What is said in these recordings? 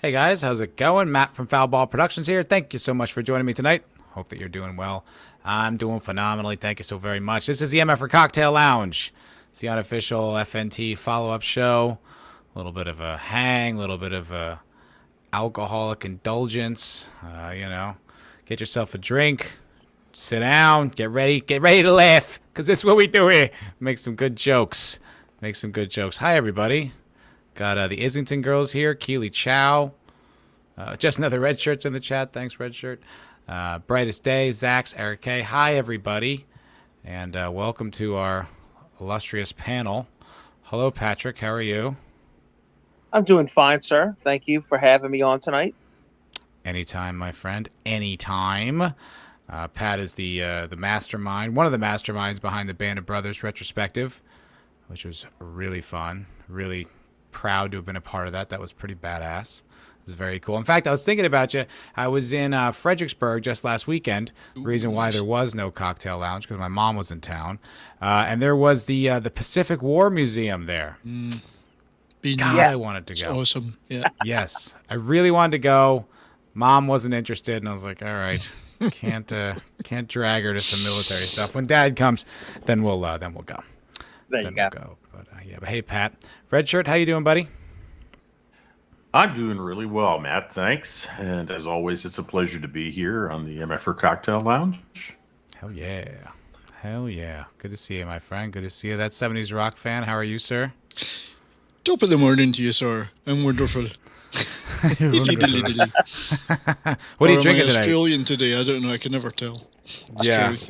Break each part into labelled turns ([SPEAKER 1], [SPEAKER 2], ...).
[SPEAKER 1] Hey guys, how's it going? Matt from Foul Ball Productions here. Thank you so much for joining me tonight. Hope that you're doing well. I'm doing phenomenally. Thank you so very much. This is the MFer Cocktail Lounge. It's the unofficial FNT follow-up show. A little bit of a hang, a little bit of a alcoholic indulgence. Get yourself a drink, sit down, get ready to laugh, because this is what we do here. Make some good jokes. Hi, everybody. Got the Islington girls here. Keely Chow. Just another red shirts in the chat. Thanks, red shirt. Brightest Day, Zax, Eric K. Hi, everybody. And welcome to our illustrious panel. Hello, Patrick. How are you?
[SPEAKER 2] I'm doing fine, sir. Thank you for having me on tonight.
[SPEAKER 1] Anytime, my friend. Anytime. Pat is the mastermind, one of the masterminds behind the Band of Brothers retrospective, which was really fun. Really proud to have been a part of that. That was pretty badass. It was very cool. In fact, I was thinking about you. I was in Fredericksburg just last weekend. Reason why there was no cocktail lounge, because my mom was in town. And there was the Pacific War Museum there. I wanted to go.
[SPEAKER 3] It's awesome. Yeah.
[SPEAKER 1] Yes. I really wanted to go. Mom wasn't interested, and I was like, all right. Can't drag her to some military stuff. When Dad comes, then we'll go.
[SPEAKER 2] There you go.
[SPEAKER 1] But hey, Pat, red shirt, how you doing, buddy?
[SPEAKER 4] I'm doing really well, Matt. Thanks. And as always, it's a pleasure to be here on the MFer Cocktail Lounge.
[SPEAKER 1] Hell yeah. Good to see you, my friend. Good to see you. That 70s rock fan. How are you, sir?
[SPEAKER 3] Top of the morning to you, sir. I'm wonderful.
[SPEAKER 1] What are you drinking today?
[SPEAKER 3] Australian today. I don't know. I can never tell. Truth.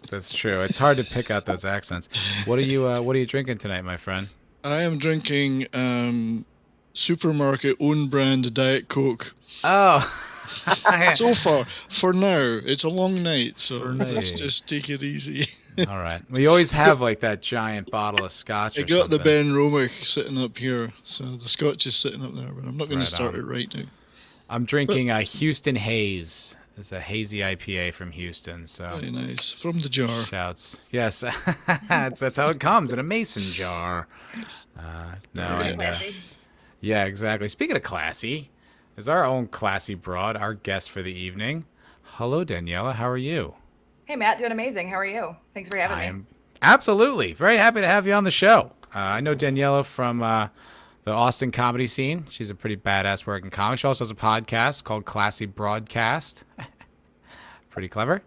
[SPEAKER 1] That's true. It's hard to pick out those accents. What are you drinking tonight, my friend?
[SPEAKER 3] I am drinking supermarket own brand Diet Coke.
[SPEAKER 1] Oh.
[SPEAKER 3] So far, for now, it's a long night, so let's just take it easy.
[SPEAKER 1] All right. Well, you always have like that giant bottle of scotch.
[SPEAKER 3] I got the Ben Romick sitting up here, so the scotch is sitting up there, but I'm not going to start it right now.
[SPEAKER 1] I'm drinking a Houston Haze. It's a hazy IPA from Houston. So
[SPEAKER 3] very nice. From the jar.
[SPEAKER 1] Shouts. Yes. that's how it comes, in a mason jar. Yeah, exactly. Speaking of classy, is our own classy broad, our guest for the evening. Hello, Daniela. How are you?
[SPEAKER 5] Hey, Matt. Doing amazing. How are you? Thanks for having me.
[SPEAKER 1] Absolutely. Very happy to have you on the show. I know Daniela from the Austin comedy scene. She's a pretty badass working comic. She also has a podcast called Classy Broadcast. Pretty clever.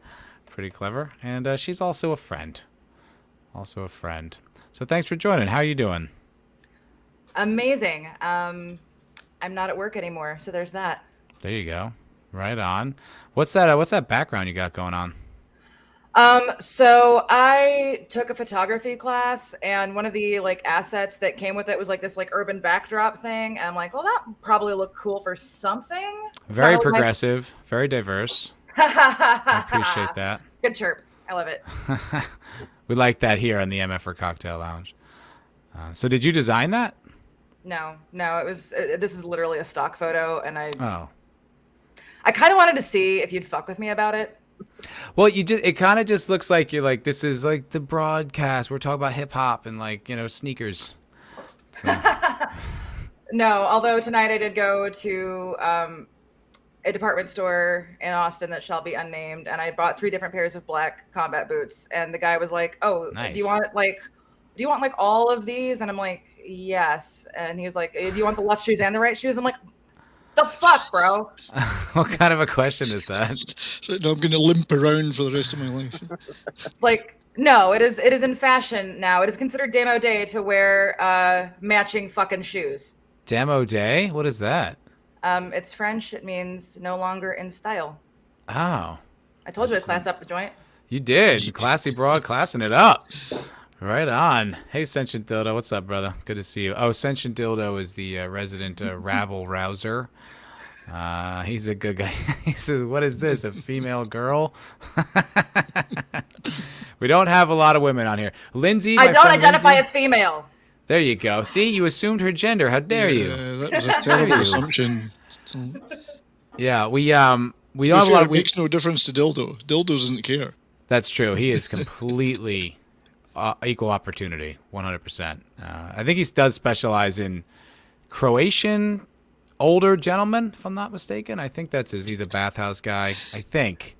[SPEAKER 1] And she's also a friend. So thanks for joining. How are you doing?
[SPEAKER 5] Amazing. I'm not at work anymore, so there's that.
[SPEAKER 1] There you go. Right on. What's that background you got going on?
[SPEAKER 5] So I took a photography class, and one of the assets that came with it was this urban backdrop thing. And I'm like, well, that probably look cool for something.
[SPEAKER 1] Very progressive, very diverse. I appreciate that.
[SPEAKER 5] Good chirp. I love it.
[SPEAKER 1] We like that here on the MFer Cocktail Lounge. So did you design that?
[SPEAKER 5] No, it was. This is literally a stock photo, and I kind of wanted to see if you'd fuck with me about it.
[SPEAKER 1] Well, it kind of just looks like you're like, this is like the broadcast. We're talking about hip hop and sneakers. So.
[SPEAKER 5] No, although tonight I did go to a department store in Austin that shall be unnamed, and I bought 3 different pairs of black combat boots. And the guy was like, "Oh,
[SPEAKER 1] nice.
[SPEAKER 5] Do you want all of these?" And I'm like, "Yes." And he was like, "Do you want the left shoes and the right shoes?" I'm like, the fuck, bro?
[SPEAKER 1] What kind of a question is that?
[SPEAKER 3] So I'm going to limp around for the rest of my life.
[SPEAKER 5] No, it is in fashion now. It is considered demo day to wear matching fucking shoes.
[SPEAKER 1] Demo day? What is that?
[SPEAKER 5] It's French. It means no longer in style.
[SPEAKER 1] Oh.
[SPEAKER 5] I told you I classed up the joint.
[SPEAKER 1] You did. Classy broad, classing it up. Right on. Hey, Sentient Dildo. What's up, brother? Good to see you. Oh, Sentient Dildo is the resident rabble rouser. He's a good guy. He said, what is this, a female girl? We don't have a lot of women on here. Lindsay,
[SPEAKER 5] I don't identify as female.
[SPEAKER 1] There you go. See, you assumed her gender. How dare you?
[SPEAKER 3] That was a terrible assumption.
[SPEAKER 1] Yeah, we don't have a lot of...
[SPEAKER 3] It makes no difference to Dildo. Dildo doesn't care.
[SPEAKER 1] That's true. He is completely... equal opportunity, 100%. I think he does specialize in Croatian older gentleman, if I'm not mistaken. I think that's he's a bathhouse guy. I think.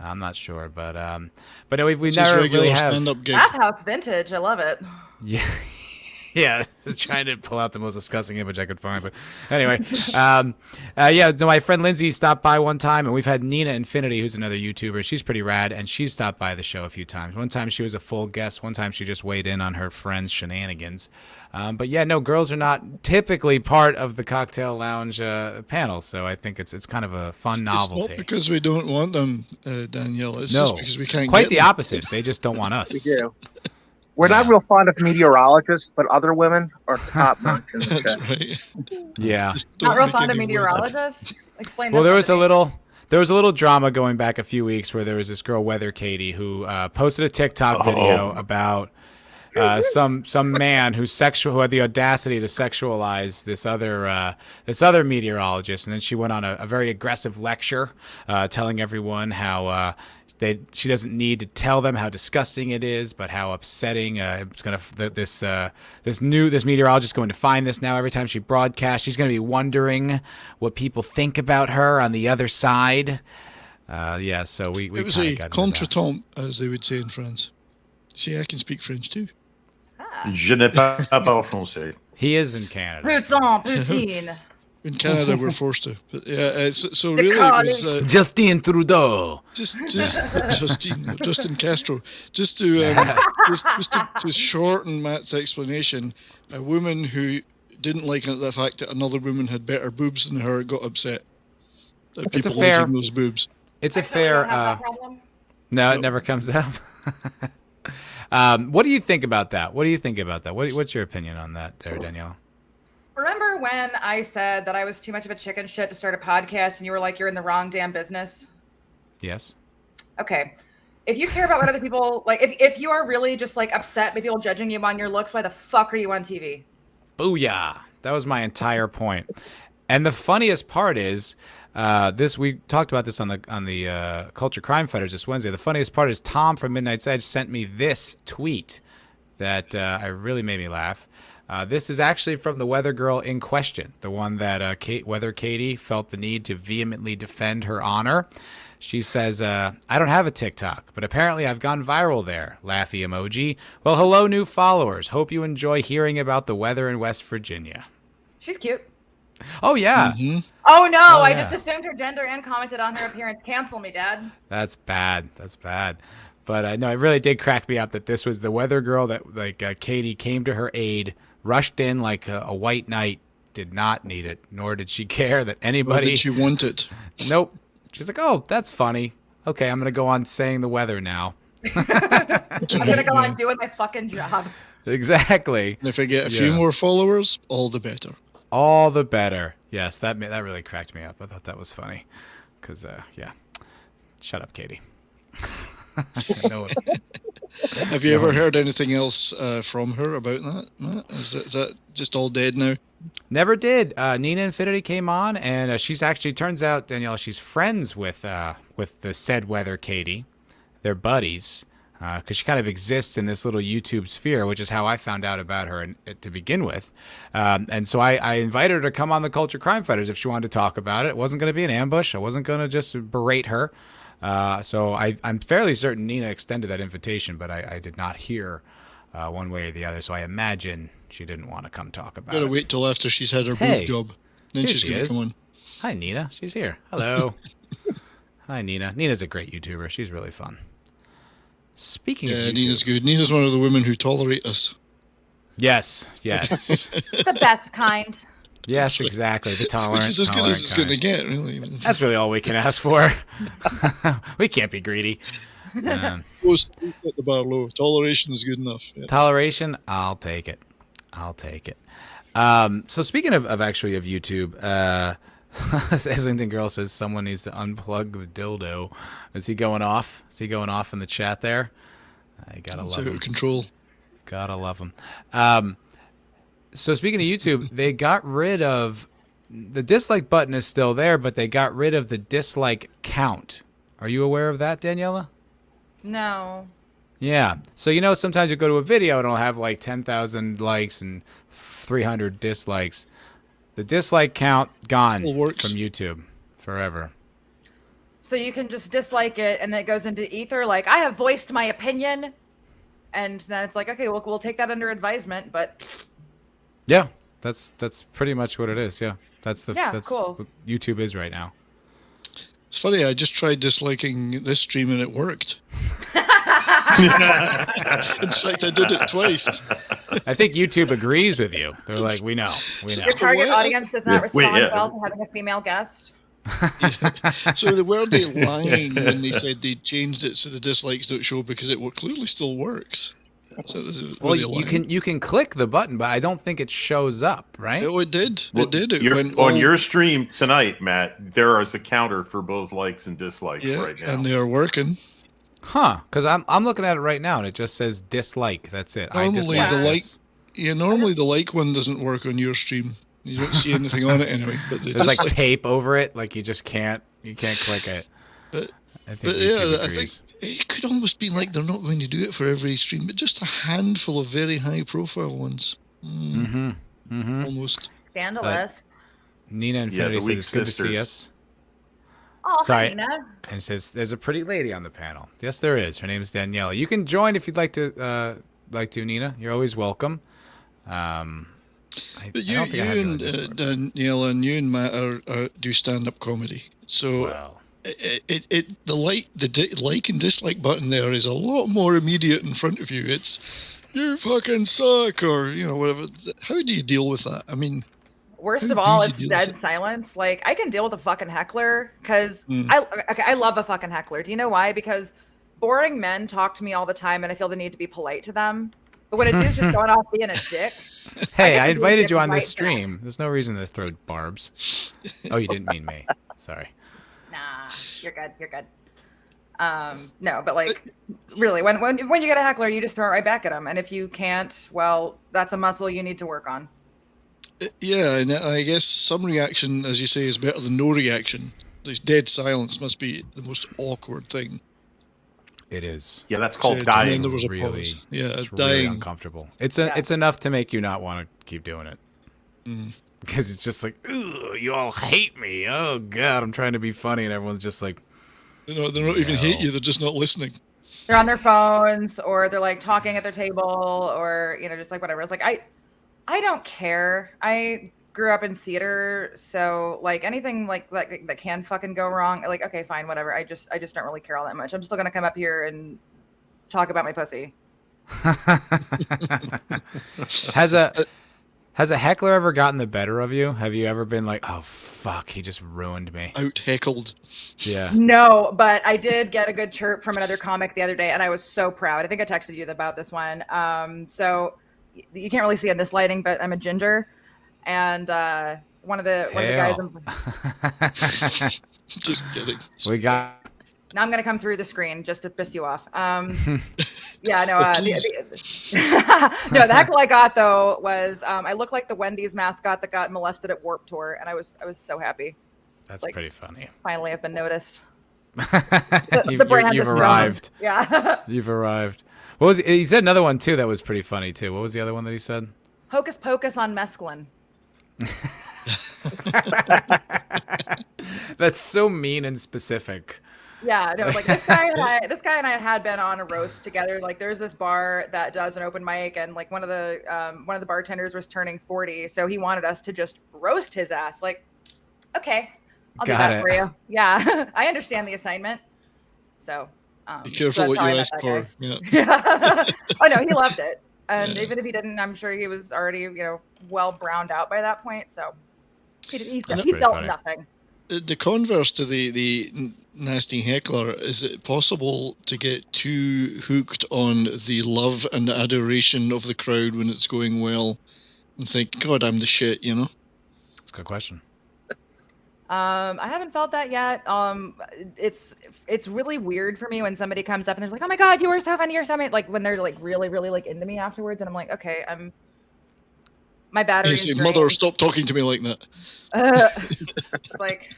[SPEAKER 1] I'm not sure, but no, we never really have
[SPEAKER 3] stand-up gig.
[SPEAKER 5] Bathhouse vintage. I love it.
[SPEAKER 1] Yeah. Yeah, trying to pull out the most disgusting image I could find, but anyway, yeah. No, my friend Lindsay stopped by one time, and we've had Nina Infinity, who's another YouTuber. She's pretty rad, and she's stopped by the show a few times. One time she was a full guest. One time she just weighed in on her friend's shenanigans. But yeah, no, girls are not typically part of the Cocktail Lounge panel, so I think it's kind of a fun novelty.
[SPEAKER 3] It's not because we don't want them, Danielle. It's
[SPEAKER 1] no,
[SPEAKER 3] just because we can't.
[SPEAKER 1] Quite
[SPEAKER 3] get
[SPEAKER 1] the
[SPEAKER 3] them.
[SPEAKER 1] opposite. They just don't want us.
[SPEAKER 2] We do. We're not real fond of meteorologists, but other women are top notch in the
[SPEAKER 3] That's
[SPEAKER 2] chat.
[SPEAKER 3] right.
[SPEAKER 1] Yeah.
[SPEAKER 3] Just don't
[SPEAKER 5] Not real
[SPEAKER 3] make
[SPEAKER 5] fond of
[SPEAKER 3] any words.
[SPEAKER 5] meteorologists. Explain.
[SPEAKER 1] Well,
[SPEAKER 5] that
[SPEAKER 1] there
[SPEAKER 5] to
[SPEAKER 1] was a
[SPEAKER 5] me.
[SPEAKER 1] little drama going back a few weeks where there was this girl, Weather Katie, who posted a TikTok video about some man who had the audacity to sexualize this other meteorologist, and then she went on a very aggressive lecture, telling everyone how she doesn't need to tell them how disgusting it is, but how upsetting it's gonna this meteorologist is going to find this now. Every time she broadcasts, she's going to be wondering what people think about her on the other side. Yeah, so we
[SPEAKER 3] It was
[SPEAKER 1] kinda
[SPEAKER 3] a
[SPEAKER 1] got into that.
[SPEAKER 3] contretemps, as they would say in France. See, I can speak French too.
[SPEAKER 4] Je n'ai pas parlé français.
[SPEAKER 1] He is in Canada.
[SPEAKER 5] Poutine, poutine.
[SPEAKER 3] In Canada, we're forced to. But yeah, so really, it was
[SPEAKER 1] Justin Trudeau.
[SPEAKER 3] just Justin Castro. Just to to shorten Matt's explanation, a woman who didn't like the fact that another woman had better boobs than her got upset. That
[SPEAKER 1] It's a
[SPEAKER 3] people
[SPEAKER 1] fair-
[SPEAKER 3] liking those boobs.
[SPEAKER 1] It's a
[SPEAKER 5] I certainly
[SPEAKER 1] fair.
[SPEAKER 5] don't have that problem.
[SPEAKER 1] No, it
[SPEAKER 3] Nope.
[SPEAKER 1] never comes up. What do you think about that? What's your opinion on that, there, Danielle?
[SPEAKER 5] Remember when I said that I was too much of a chicken shit to start a podcast, and you were like, "You're in the wrong damn business."
[SPEAKER 1] Yes.
[SPEAKER 5] Okay. If you care about what other people like, if you are really just like upset by people judging you on your looks, why the fuck are you on TV?
[SPEAKER 1] Booyah! That was my entire point. And the funniest part is, we talked about this on the Culture Crime Fighters this Wednesday. The funniest part is Tom from Midnight's Edge sent me this tweet that really made me laugh. This is actually from the weather girl in question, the one that Weather Katie felt the need to vehemently defend her honor. She says, I don't have a TikTok, but apparently I've gone viral there. Laughy emoji. Well, hello, new followers. Hope you enjoy hearing about the weather in West Virginia.
[SPEAKER 5] She's cute.
[SPEAKER 1] Oh, yeah.
[SPEAKER 3] Mm-hmm.
[SPEAKER 5] Oh no! I
[SPEAKER 1] yeah.
[SPEAKER 5] just assumed her gender and commented on her appearance. Cancel me, Dad.
[SPEAKER 1] That's bad. But no, it really did crack me up that this was the weather girl that Katie came to her aid, rushed in like a white knight, did not need it, nor did she care that
[SPEAKER 3] Or
[SPEAKER 1] anybody.
[SPEAKER 3] did you want it?
[SPEAKER 1] Nope. She's like, oh, that's funny. Okay, I'm going to go on saying the weather now.
[SPEAKER 5] I'm gonna go on doing my fucking job.
[SPEAKER 1] Exactly.
[SPEAKER 3] And if I get a few
[SPEAKER 1] Yeah.
[SPEAKER 3] more followers, all the better.
[SPEAKER 1] All the better. Yes, that really cracked me up. I thought that was funny. Because, yeah. Shut up, Katie. No one-
[SPEAKER 3] Have you ever heard anything else from her about that, Matt? Is that just all dead now?
[SPEAKER 1] Never did. Nina Infinity came on, and she's actually, turns out, Danielle, she's friends with the said Weather Katie. They're buddies, because she kind of exists in this little YouTube sphere, which is how I found out about her to begin with. And so I invited her to come on the Culture Crime Fighters if she wanted to talk about it. It wasn't going to be an ambush. I wasn't going to just berate her. So I'm fairly certain Nina extended that invitation, but I did not hear one way or the other. So I imagine she didn't want to come talk about
[SPEAKER 3] Gotta
[SPEAKER 1] it.
[SPEAKER 3] wait till after she's had her
[SPEAKER 1] Hey,
[SPEAKER 3] boob job. Then
[SPEAKER 1] here
[SPEAKER 3] she's
[SPEAKER 1] she
[SPEAKER 3] gonna
[SPEAKER 1] is.
[SPEAKER 3] come on.
[SPEAKER 1] Hi, Nina. She's here. Hello. Hi, Nina. Nina's a great YouTuber. She's really fun. Speaking of
[SPEAKER 3] Yeah,
[SPEAKER 1] YouTube.
[SPEAKER 3] Nina's good. Nina's one of the women who tolerate us.
[SPEAKER 1] Yes.
[SPEAKER 5] The best kind.
[SPEAKER 1] Yes, exactly. The tolerant.
[SPEAKER 3] Which is as good
[SPEAKER 1] tolerant
[SPEAKER 3] as it's going to
[SPEAKER 1] kind.
[SPEAKER 3] get, really.
[SPEAKER 1] That's really all we can ask for. We can't be greedy.
[SPEAKER 3] We set the bar low. Toleration is good enough. Yes.
[SPEAKER 1] Toleration, I'll take it. So speaking of YouTube, Islington Girl says someone needs to unplug the dildo. Is he going off? Is he going off in the chat there? I gotta
[SPEAKER 3] It's
[SPEAKER 1] love
[SPEAKER 3] out
[SPEAKER 1] him.
[SPEAKER 3] of control.
[SPEAKER 1] Gotta love him. So speaking of YouTube, they got rid of the dislike button is still there, but they got rid of the dislike count. Are you aware of that, Daniela?
[SPEAKER 5] No.
[SPEAKER 1] Yeah. So sometimes you go to a video and it'll have like 10,000 likes and 300 dislikes. The dislike count gone
[SPEAKER 3] Still works.
[SPEAKER 1] from YouTube forever.
[SPEAKER 5] So you can just dislike it, and then it goes into ether. Like, I have voiced my opinion, and then it's like, okay, well, we'll take that under advisement. But
[SPEAKER 1] Yeah, that's pretty much what it is. Yeah, that's
[SPEAKER 5] cool.
[SPEAKER 1] what YouTube is right now.
[SPEAKER 3] It's funny. I just tried disliking this stream and it worked. In fact, I did it twice.
[SPEAKER 1] I think YouTube agrees with you. They're like, we know.
[SPEAKER 5] Your target
[SPEAKER 3] Well,
[SPEAKER 5] audience does not respond
[SPEAKER 4] yeah.
[SPEAKER 5] well to having a female guest.
[SPEAKER 3] So were they lying when they said they changed it so the dislikes don't show because it clearly still works? So
[SPEAKER 1] Well, you can click the button, but I don't think it shows up, right?
[SPEAKER 3] Oh, it did.
[SPEAKER 4] Well,
[SPEAKER 3] It did. It
[SPEAKER 4] you're-
[SPEAKER 3] went
[SPEAKER 4] on
[SPEAKER 3] all-
[SPEAKER 4] your stream tonight, Matt. There is a counter for both likes and dislikes
[SPEAKER 3] yeah,
[SPEAKER 4] right now.
[SPEAKER 3] and they are working.
[SPEAKER 1] Huh? Because I'm looking at it right now, and it just says dislike. That's it. I
[SPEAKER 3] Normally
[SPEAKER 1] dislike
[SPEAKER 3] the
[SPEAKER 1] this.
[SPEAKER 3] Yeah, normally the like one doesn't work on your stream. You don't see anything on it anyway. But the
[SPEAKER 1] There's like
[SPEAKER 3] dislike-
[SPEAKER 1] tape over it, like you just can't click it.
[SPEAKER 3] But-
[SPEAKER 1] I think
[SPEAKER 3] But
[SPEAKER 1] YouTube
[SPEAKER 3] yeah, I
[SPEAKER 1] agrees.
[SPEAKER 3] think it could almost be like they're not going to do it for every stream, but just a handful of very high-profile ones. Almost.
[SPEAKER 5] Scandalous.
[SPEAKER 1] Nina
[SPEAKER 4] Yeah,
[SPEAKER 1] Infinity
[SPEAKER 4] the
[SPEAKER 1] says
[SPEAKER 4] Weak
[SPEAKER 1] it's good to see
[SPEAKER 4] Sisters.
[SPEAKER 1] us.
[SPEAKER 5] Oh,
[SPEAKER 1] Sorry.
[SPEAKER 5] hi, Nina.
[SPEAKER 1] And it says there's a pretty lady on the panel. Yes, there is. Her name is Daniela. You can join if you'd like to, Nina. You're always welcome.
[SPEAKER 3] But you and Daniela and you and Matt do stand-up comedy, so
[SPEAKER 1] Well,
[SPEAKER 3] the like and dislike button there is a lot more immediate in front of you. It's you fucking suck, or whatever. How do you deal with that? I mean,
[SPEAKER 5] Worst
[SPEAKER 3] How
[SPEAKER 5] of
[SPEAKER 3] do
[SPEAKER 5] all,
[SPEAKER 3] you
[SPEAKER 5] it's
[SPEAKER 3] deal with
[SPEAKER 5] dead
[SPEAKER 3] it?
[SPEAKER 5] silence. Like, I can deal with a fucking heckler because I love a fucking heckler. Do you know why? Because boring men talk to me all the time, and I feel the need to be polite to them. But when a dude's just going off being a dick,
[SPEAKER 1] hey,
[SPEAKER 5] guess
[SPEAKER 1] I
[SPEAKER 5] I
[SPEAKER 1] invited
[SPEAKER 5] did
[SPEAKER 1] you on
[SPEAKER 5] right
[SPEAKER 1] this
[SPEAKER 5] back.
[SPEAKER 1] stream. There's no reason to throw barbs. Oh, you didn't mean me. Sorry.
[SPEAKER 5] nah, you're good. You're good. No, but like, really, when you get a heckler, you just throw it right back at them. And if you can't, well, that's a muscle you need to work on.
[SPEAKER 3] yeah, and I guess some reaction, as you say, is better than no reaction. This dead silence must be the most awkward thing.
[SPEAKER 1] It is.
[SPEAKER 4] Yeah, that's called
[SPEAKER 3] Said, and then
[SPEAKER 4] dying.
[SPEAKER 3] there was a
[SPEAKER 1] Really,
[SPEAKER 3] pause. Yeah,
[SPEAKER 1] it's really
[SPEAKER 3] dying.
[SPEAKER 1] uncomfortable. It's
[SPEAKER 5] Yeah.
[SPEAKER 1] it's enough to make you not want to keep doing it.
[SPEAKER 3] Mm.
[SPEAKER 1] Because it's just like, ooh, you all hate me. Oh god, I'm trying to be funny, and everyone's just like,
[SPEAKER 3] They're not even hate you. They're just not listening.
[SPEAKER 5] They're on their phones, or they're like talking at their table, or just like whatever. It's like I don't care. I grew up in theater, so like anything like that can fucking go wrong. Like, okay, fine, whatever. I just don't really care all that much. I'm still gonna come up here and talk about my pussy.
[SPEAKER 1] Has a heckler ever gotten the better of you? Have you ever been like, oh fuck, he just ruined me?
[SPEAKER 3] Out heckled.
[SPEAKER 1] Yeah.
[SPEAKER 5] No, but I did get a good chirp from another comic the other day, and I was so proud. I think I texted you about this one. So you can't really see in this lighting, but I'm a ginger, and one of the guys.
[SPEAKER 3] Just kidding.
[SPEAKER 1] We got.
[SPEAKER 5] Now I'm gonna come through the screen just to piss you off. Yeah, no. No, the heckle I got though was I look like the Wendy's mascot that got molested at Warped Tour, and I was so happy.
[SPEAKER 1] That's
[SPEAKER 5] like,
[SPEAKER 1] pretty funny.
[SPEAKER 5] Finally, I've been noticed.
[SPEAKER 1] You've
[SPEAKER 5] has grown.
[SPEAKER 1] arrived.
[SPEAKER 5] Yeah.
[SPEAKER 1] You've arrived. What was he said another one too that was pretty funny too. What was the other one that he said?
[SPEAKER 5] Hocus pocus on mescaline.
[SPEAKER 1] That's so mean and specific.
[SPEAKER 5] Yeah, no, like this guy and I had been on a roast together. Like, there's this bar that does an open mic, and like one of the bartenders was turning 40, so he wanted us to just roast his ass. Like, okay, I'll do that for you. Yeah, I understand the assignment. So
[SPEAKER 3] Be careful
[SPEAKER 5] so
[SPEAKER 3] what you
[SPEAKER 5] that's
[SPEAKER 3] ask
[SPEAKER 5] how I
[SPEAKER 3] for.
[SPEAKER 5] met
[SPEAKER 3] Yeah.
[SPEAKER 5] that guy. Oh no, he loved it, and
[SPEAKER 3] Yeah.
[SPEAKER 5] even if he didn't, I'm sure he was already well browned out by that point. So he
[SPEAKER 1] That's
[SPEAKER 5] felt
[SPEAKER 1] pretty funny.
[SPEAKER 5] nothing.
[SPEAKER 3] The converse to the nasty heckler, is it possible to get too hooked on the love and adoration of the crowd when it's going well and think, God, I'm the shit,
[SPEAKER 1] That's a good question.
[SPEAKER 5] I haven't felt that yet. It's really weird for me when somebody comes up and they're like, "Oh my God, you were so funny," or something. Like when they're like really, really like into me afterwards, and I'm like, okay, my battery
[SPEAKER 3] You
[SPEAKER 5] is
[SPEAKER 3] say,
[SPEAKER 5] drained.
[SPEAKER 3] Mother, stop talking to me like that.
[SPEAKER 5] It's like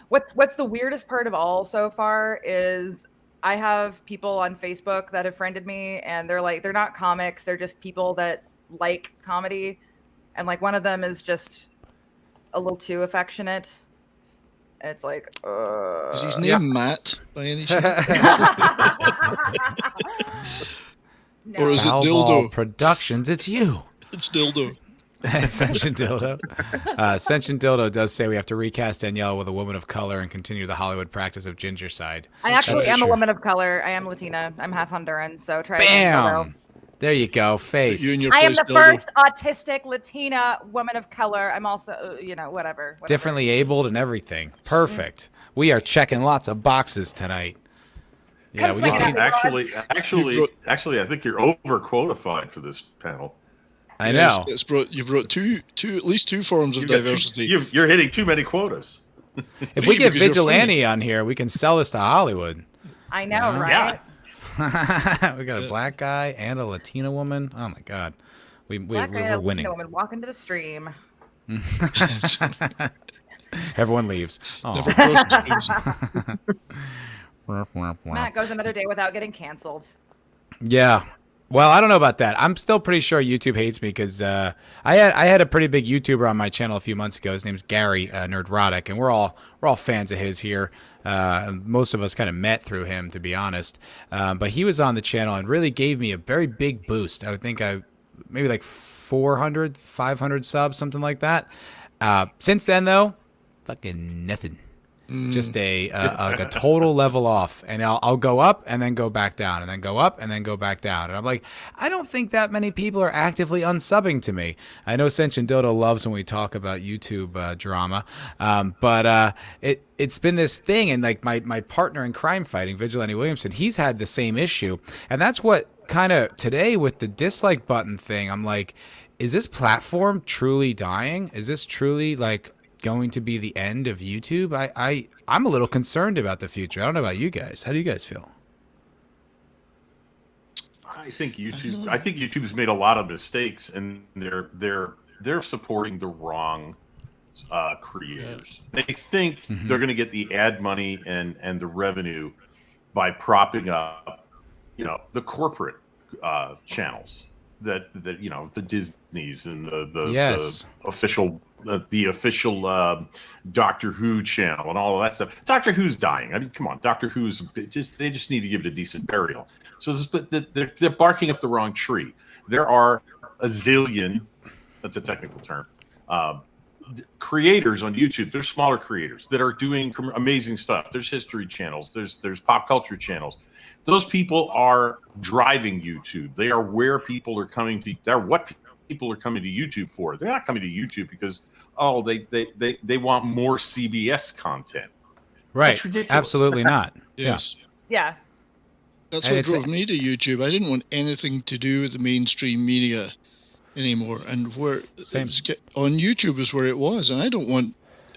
[SPEAKER 5] what's the weirdest part of all so far is I have people on Facebook that have friended me, and they're not comics, they're just people that like comedy, and like one of them is just a little too affectionate. It's like,
[SPEAKER 3] Is his name Matt by any chance?
[SPEAKER 5] no.
[SPEAKER 3] Or is it
[SPEAKER 1] Foulball
[SPEAKER 3] Dildo?
[SPEAKER 1] Productions, it's you.
[SPEAKER 3] It's Dildo.
[SPEAKER 1] Ascension Dildo. Ascension Dildo does say we have to recast Danielle with a woman of color and continue the Hollywood practice of ginger side.
[SPEAKER 5] I actually
[SPEAKER 1] That's
[SPEAKER 5] am
[SPEAKER 1] true.
[SPEAKER 5] a woman of color. I am Latina. I'm half Honduran, so try again, Dildo.
[SPEAKER 1] Bam! There you go,
[SPEAKER 3] You
[SPEAKER 1] face.
[SPEAKER 3] and your
[SPEAKER 5] I am
[SPEAKER 3] place,
[SPEAKER 5] the
[SPEAKER 3] Dildo.
[SPEAKER 5] first autistic Latina woman of color. I'm also, whatever.
[SPEAKER 1] Differently abled and everything. Perfect. We are checking lots of boxes tonight. Yeah,
[SPEAKER 5] Come
[SPEAKER 1] we just
[SPEAKER 5] swing
[SPEAKER 1] need.
[SPEAKER 5] it.
[SPEAKER 4] Actually, I think you're over qualified for this panel.
[SPEAKER 1] I know.
[SPEAKER 3] You've brought at least two forms of
[SPEAKER 4] You've got
[SPEAKER 3] diversity.
[SPEAKER 4] you're hitting too many quotas.
[SPEAKER 1] If we get
[SPEAKER 3] because you're
[SPEAKER 1] Vigilante on here, we can sell this to Hollywood.
[SPEAKER 5] I know,
[SPEAKER 1] Yeah.
[SPEAKER 5] right?
[SPEAKER 1] We got a black guy and a Latina woman. Oh my God,
[SPEAKER 5] Black guy,
[SPEAKER 1] we're winning.
[SPEAKER 5] Latina woman walk into the stream.
[SPEAKER 1] Everyone leaves. Aw.
[SPEAKER 3] Never crossed streams.
[SPEAKER 5] Matt goes another day without getting canceled.
[SPEAKER 1] Yeah. Well, I don't know about that. I'm still pretty sure YouTube hates me because I had a pretty big YouTuber on my channel a few months ago. His name's Gary Nerdrotic, and we're all fans of his here. Most of us kind of met through him, to be honest. But he was on the channel and really gave me a very big boost. I would think maybe like 400, 500 subs, something like that. Since then, though, fucking nothing. Just like a total level off, and I'll go up and then go back down, and then go up and then go back down, and I'm like, I don't think that many people are actively unsubbing to me. I know Senshin Dodo loves when we talk about YouTube drama, but it's been this thing, and like my partner in crime fighting, Vigilante Williamson, he's had the same issue, and that's what kind of today with the dislike button thing. I'm like, is this platform truly dying? Is this truly like going to be the end of YouTube? I'm a little concerned about the future. I don't know about you guys. How do you guys feel?
[SPEAKER 4] I think YouTube's made a lot of mistakes, and they're supporting the wrong creators. They think they're going to get the ad money and the revenue by propping up, the corporate channels that the Disneys and
[SPEAKER 1] Yes.
[SPEAKER 4] the official Doctor Who channel and all of that stuff. Doctor Who's dying. I mean, come on, Doctor Who's they just need to give it a decent burial. So they're barking up the wrong tree. There are a zillion, that's a technical term, creators on YouTube. There's smaller creators that are doing amazing stuff. There's history channels. There's pop culture channels. Those people are driving YouTube. They are where people are coming to. They're what people are coming to YouTube for. They're not coming to YouTube because they want more CBS content.
[SPEAKER 1] Right.
[SPEAKER 4] That's ridiculous.
[SPEAKER 1] Absolutely not.
[SPEAKER 3] Yes.
[SPEAKER 5] Yeah.
[SPEAKER 3] That's
[SPEAKER 1] And
[SPEAKER 3] what
[SPEAKER 1] it's
[SPEAKER 3] drove me to YouTube. I didn't want anything to do with the mainstream media anymore. And where
[SPEAKER 1] Same.
[SPEAKER 3] on YouTube is where it was. And I don't want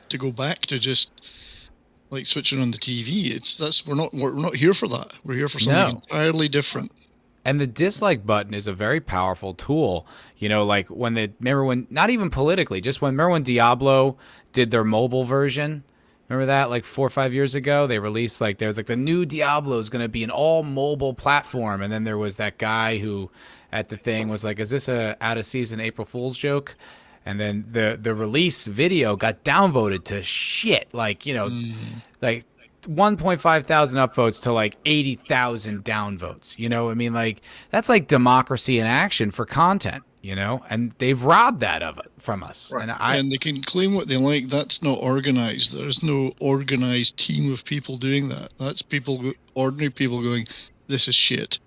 [SPEAKER 3] to go back to just like switching on the TV. We're not here for that. We're here for something entirely different.
[SPEAKER 1] And the dislike button is a very powerful tool. Like remember when, not even politically, remember when Diablo did their mobile version? Remember that, like 4 or 5 years ago? They released, there was like the new Diablo is going to be an all mobile platform. And then there was that guy who at the thing was like, is this a out of season April Fool's joke? And then the release video got downvoted to shit. Like 1.5 thousand upvotes to like 80,000 downvotes. I mean, like that's like democracy in action for content, and they've robbed that of it from us.
[SPEAKER 2] Right.
[SPEAKER 1] And
[SPEAKER 3] they can claim what they like. That's not organized. There's no organized team of people doing that. That's ordinary people going, this is shit.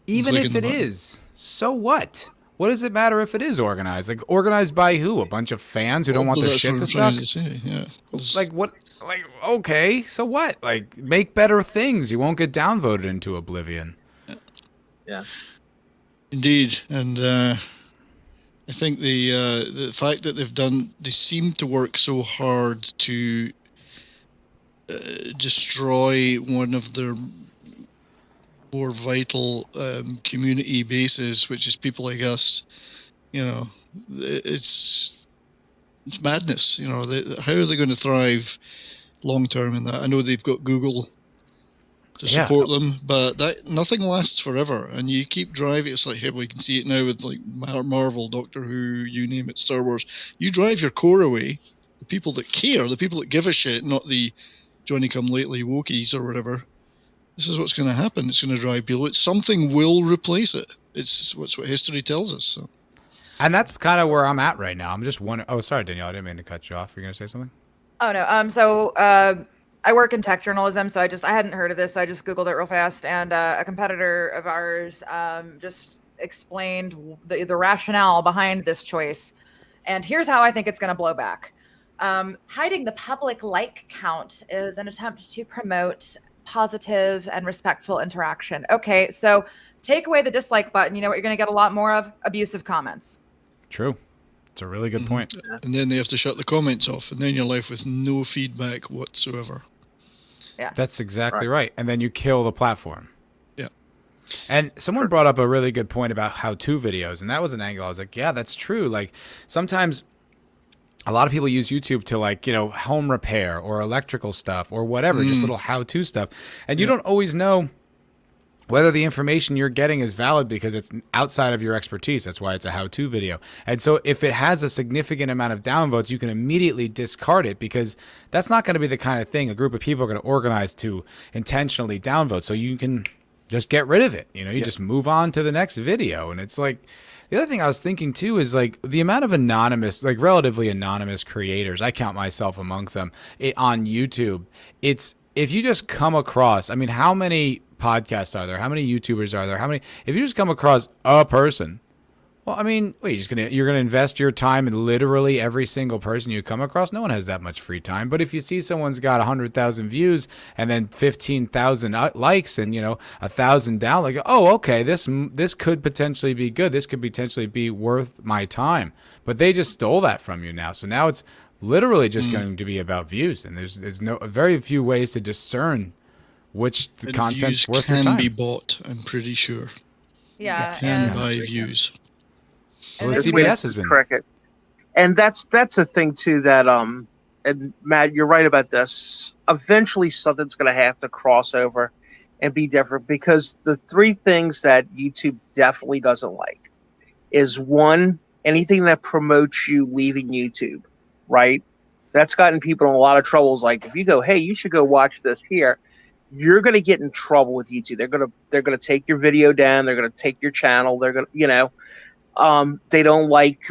[SPEAKER 1] even if it is, so what? What does it matter if it is organized? Like, organized by who? A bunch of fans who don't want their shit to suck? Like, what? Like, okay, so what? Like, make better things. You won't get downvoted into oblivion.
[SPEAKER 2] Yeah.
[SPEAKER 3] Indeed, and I think the fact that they seem to work so hard to destroy one of their more vital community bases, which is people like us. It's madness. How are they going to thrive long term in that? I know they've got Google to support them, but that nothing lasts forever, and you keep driving. It's like, hey, we can see it now with like Marvel, Doctor Who, you name it, Star Wars. You drive your core away, the people that care, the people that give a shit, not the Johnny Come Lately wokies or whatever. This is what's going to happen. It's going to drive people. Something will replace it. It's what history tells us. So.
[SPEAKER 1] And that's kind of where I'm at right now. I'm just wondering. Oh, sorry, Danielle. I didn't mean to cut you off. Were you going to say something?
[SPEAKER 5] Oh no. So I work in tech journalism, so I hadn't heard of this, so I just Googled it real fast, and a competitor of ours just explained the rationale behind this choice. And here's how I think it's going to blow back. Hiding the public like count is an attempt to promote positive and respectful interaction. Okay, so take away the dislike button. You know what you're going to get a lot more of? Abusive comments.
[SPEAKER 1] True. It's a really good point.
[SPEAKER 3] And then they have to shut the comments off, and then you're left with no feedback whatsoever.
[SPEAKER 5] Yeah,
[SPEAKER 1] that's exactly right. And then you kill the platform.
[SPEAKER 3] Yeah.
[SPEAKER 1] And someone brought up a really good point about how-to videos, and that was an angle. I was like, yeah, that's true. Like sometimes a lot of people use YouTube to, like, you know, home repair or electrical stuff or whatever, just little how-to stuff. And you don't always know whether the information you're getting is valid because it's outside of your expertise. That's why it's a how-to video. And so if it has a significant amount of downvotes, you can immediately discard it because that's not going to be the kind of thing a group of people are going to organize to intentionally downvote. So you can just get rid of it. You know, you just move on to the next video. And it's like, the other thing I was thinking too is like the amount of anonymous, like relatively anonymous creators, I count myself amongst them, on YouTube. It's, if you just come across, I mean, how many podcasts are there? How many YouTubers are there? How many? If you just come across a person, well, I mean, you're gonna invest your time in literally every single person you come across? No one has that much free time. But if you see someone's got 100,000 views and then 15,000 likes and 1,000 down, like, oh, okay, this could potentially be good. This could potentially be worth my time. But they just stole that from you now. So now it's literally just going to be about views, and there's very few ways to discern which the content's worth your time.
[SPEAKER 3] Views can be bought, I'm pretty sure.
[SPEAKER 5] Yeah,
[SPEAKER 3] you can buy views.
[SPEAKER 1] Well, the CBS has been
[SPEAKER 2] cricket, and that's a thing too that and Matt, you're right about this. Eventually, something's going to have to cross over and be different, because the three things that YouTube definitely doesn't like is, one, anything that promotes you leaving YouTube. Right, that's gotten people in a lot of troubles. Like if you go, hey, you should go watch this here, you're going to get in trouble with YouTube. They're going to take your video down. They're going to take your channel. They're going to, they don't like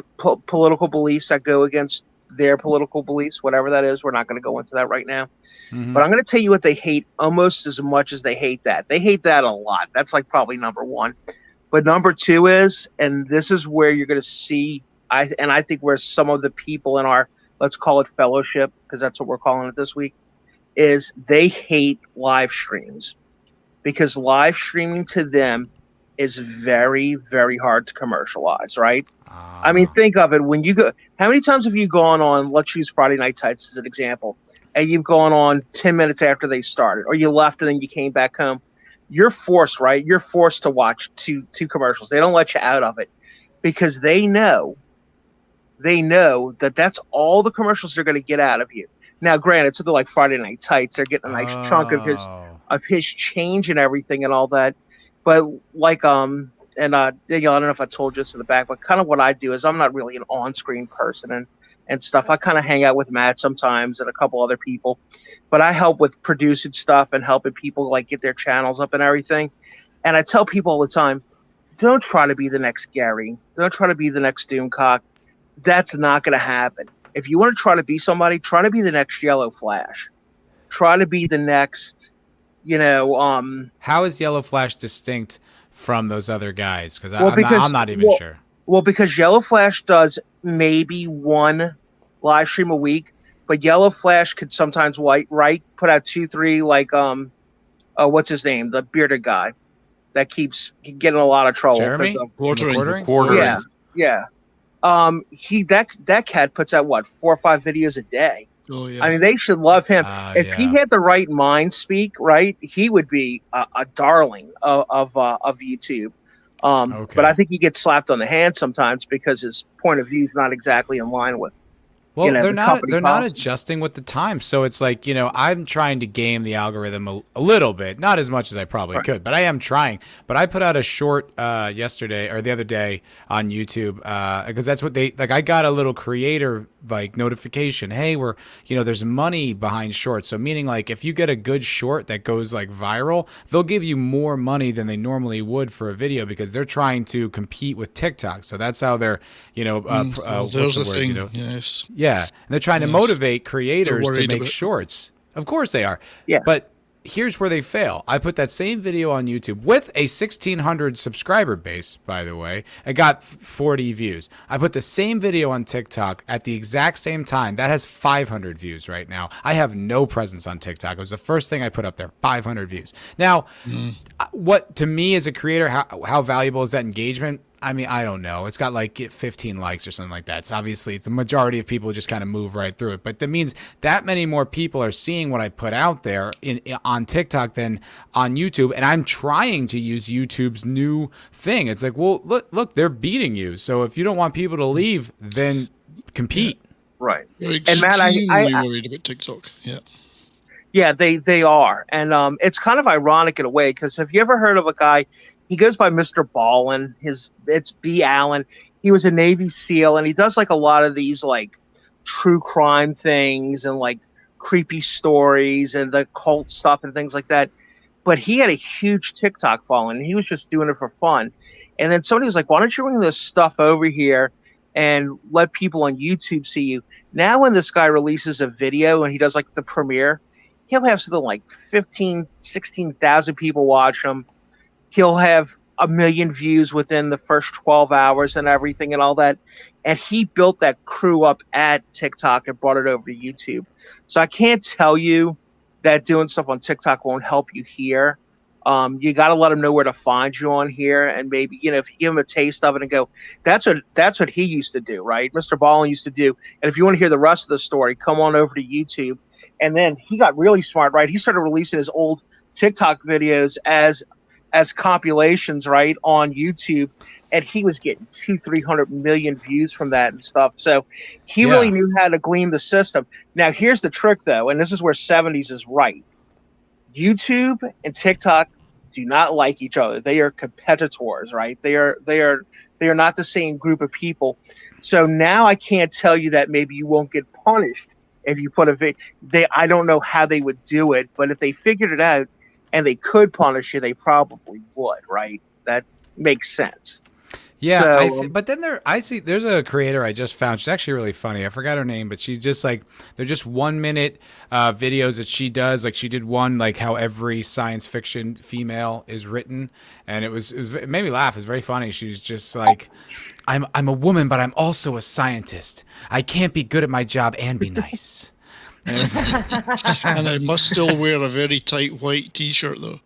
[SPEAKER 2] political beliefs that go against their political beliefs, whatever that is. We're not going to go into that right now. But I'm going to tell you what they hate almost as much as they hate that. They hate that a lot. That's like probably number one. But number two is, and this is where you're going to see, I think where some of the people in our, let's call it fellowship, because that's what we're calling it this week, is they hate live streams, because live streaming to them is very, very hard to commercialize, right? I mean, think of it. When you go, how many times have you gone on, let's use Friday Night Tights as an example, and you've gone on 10 minutes after they started, or you left and then you came back home? You're forced, right? You're forced to watch two commercials. They don't let you out of it, because they know that that's all the commercials they're going to get out of you. Now, granted, something like Friday Night Tights, they're getting a nice chunk of his change and everything and all that. But like, Danielle, I don't know if I told you this in the back, but kind of what I do is, I'm not really an on-screen person and stuff. I kind of hang out with Matt sometimes and a couple other people, but I help with producing stuff and helping people like get their channels up and everything. And I tell people all the time, don't try to be the next Gary. Don't try to be the next Doomcock. That's not going to happen. If you want to try to be somebody, try to be the next Yellow Flash. Try to be the next, How is
[SPEAKER 1] Yellow Flash distinct from those other guys? Because I'm not even sure.
[SPEAKER 2] Well, because Yellow Flash does maybe one live stream a week, but Yellow Flash could sometimes put out 2, 3, like what's his name, the bearded guy that keeps getting a lot of trouble.
[SPEAKER 1] Jeremy?
[SPEAKER 3] Quartering.
[SPEAKER 2] Yeah. That cat puts out 4 or 5 videos a day.
[SPEAKER 3] Oh yeah.
[SPEAKER 2] I mean, they should love him. If he had the right mind speak, right, he would be a darling of YouTube. But I think he gets slapped on the hand sometimes because his point of view is not exactly in line with
[SPEAKER 1] Well,
[SPEAKER 2] you know,
[SPEAKER 1] they're
[SPEAKER 2] the
[SPEAKER 1] not
[SPEAKER 2] company costs.
[SPEAKER 1] adjusting with the times. So it's like, I'm trying to game the algorithm a little bit, not as much as I probably could, but I am trying. But I put out a short yesterday or the other day on YouTube because that's what I got a little creator like notification. Hey, there's money behind shorts. So meaning like if you get a good short that goes like viral, they'll give you more money than they normally would for a video because they're trying to compete with TikTok. So that's how they're,
[SPEAKER 3] there's a thing. Yes.
[SPEAKER 1] Yeah, and they're trying to motivate creators to make
[SPEAKER 3] about
[SPEAKER 1] shorts. Of course they are.
[SPEAKER 2] Yeah.
[SPEAKER 1] But here's where they fail. I put that same video on YouTube with a 1,600 subscriber base, by the way. I got 40 views. I put the same video on TikTok at the exact same time. That has 500 views right now. I have no presence on TikTok. It was the first thing I put up there, 500 views. Now, what to me as a creator, how valuable is that engagement? I mean, I don't know. It's got like 15 likes or something like that. It's obviously the majority of people just kind of move right through it. But that means that many more people are seeing what I put out there on TikTok than on YouTube. And I'm trying to use YouTube's new thing. It's like, well, look, they're beating you. So if you don't want people to leave, then compete.
[SPEAKER 2] Right.
[SPEAKER 3] They're
[SPEAKER 2] And Matt,
[SPEAKER 3] extremely worried about TikTok. Yeah.
[SPEAKER 2] Yeah, they are. And it's kind of ironic in a way because have you ever heard of a guy? He goes by Mr. Ballin. It's B. Allen. He was a Navy SEAL, and he does like a lot of these like true crime things and like creepy stories and the cult stuff and things like that. But he had a huge TikTok following, and he was just doing it for fun. And then somebody was like, "Why don't you bring this stuff over here and let people on YouTube see you?" Now, when this guy releases a video and he does like the premiere, he'll have something like 15, 16,000 people watch him. He'll have 1 million views within the first 12 hours and everything and all that. And he built that crew up at TikTok and brought it over to YouTube. So I can't tell you that doing stuff on TikTok won't help you here. You got to let them know where to find you on here. And maybe, if you give them a taste of it and go, that's what he used to do, right? Mr. Ballin used to do. And if you want to hear the rest of the story, come on over to YouTube. And then he got really smart, right? He started releasing his old TikTok videos as compilations, right, on YouTube, and he was getting 200-300 million views from that and stuff. So he really knew how to glean the system. Now here's the trick though, and this is where 70s is right. YouTube and TikTok do not like each other. They are competitors, right? They are not the same group of people. So now I can't tell you that maybe you won't get punished if you put a video. I don't know how they would do it, but if they figured it out and they could punish you, they probably would, right? That makes sense.
[SPEAKER 1] Yeah,
[SPEAKER 2] So,
[SPEAKER 1] but then there's a creator I just found. She's actually really funny. I forgot her name, but she's just like, they're just 1 minute videos that she does. Like she did one, like how every science fiction female is written. And it made me laugh. It's very funny. She's just like, I'm a woman, but I'm also a scientist. I can't be good at my job and be nice. And
[SPEAKER 3] I must still wear a very tight white T-shirt though.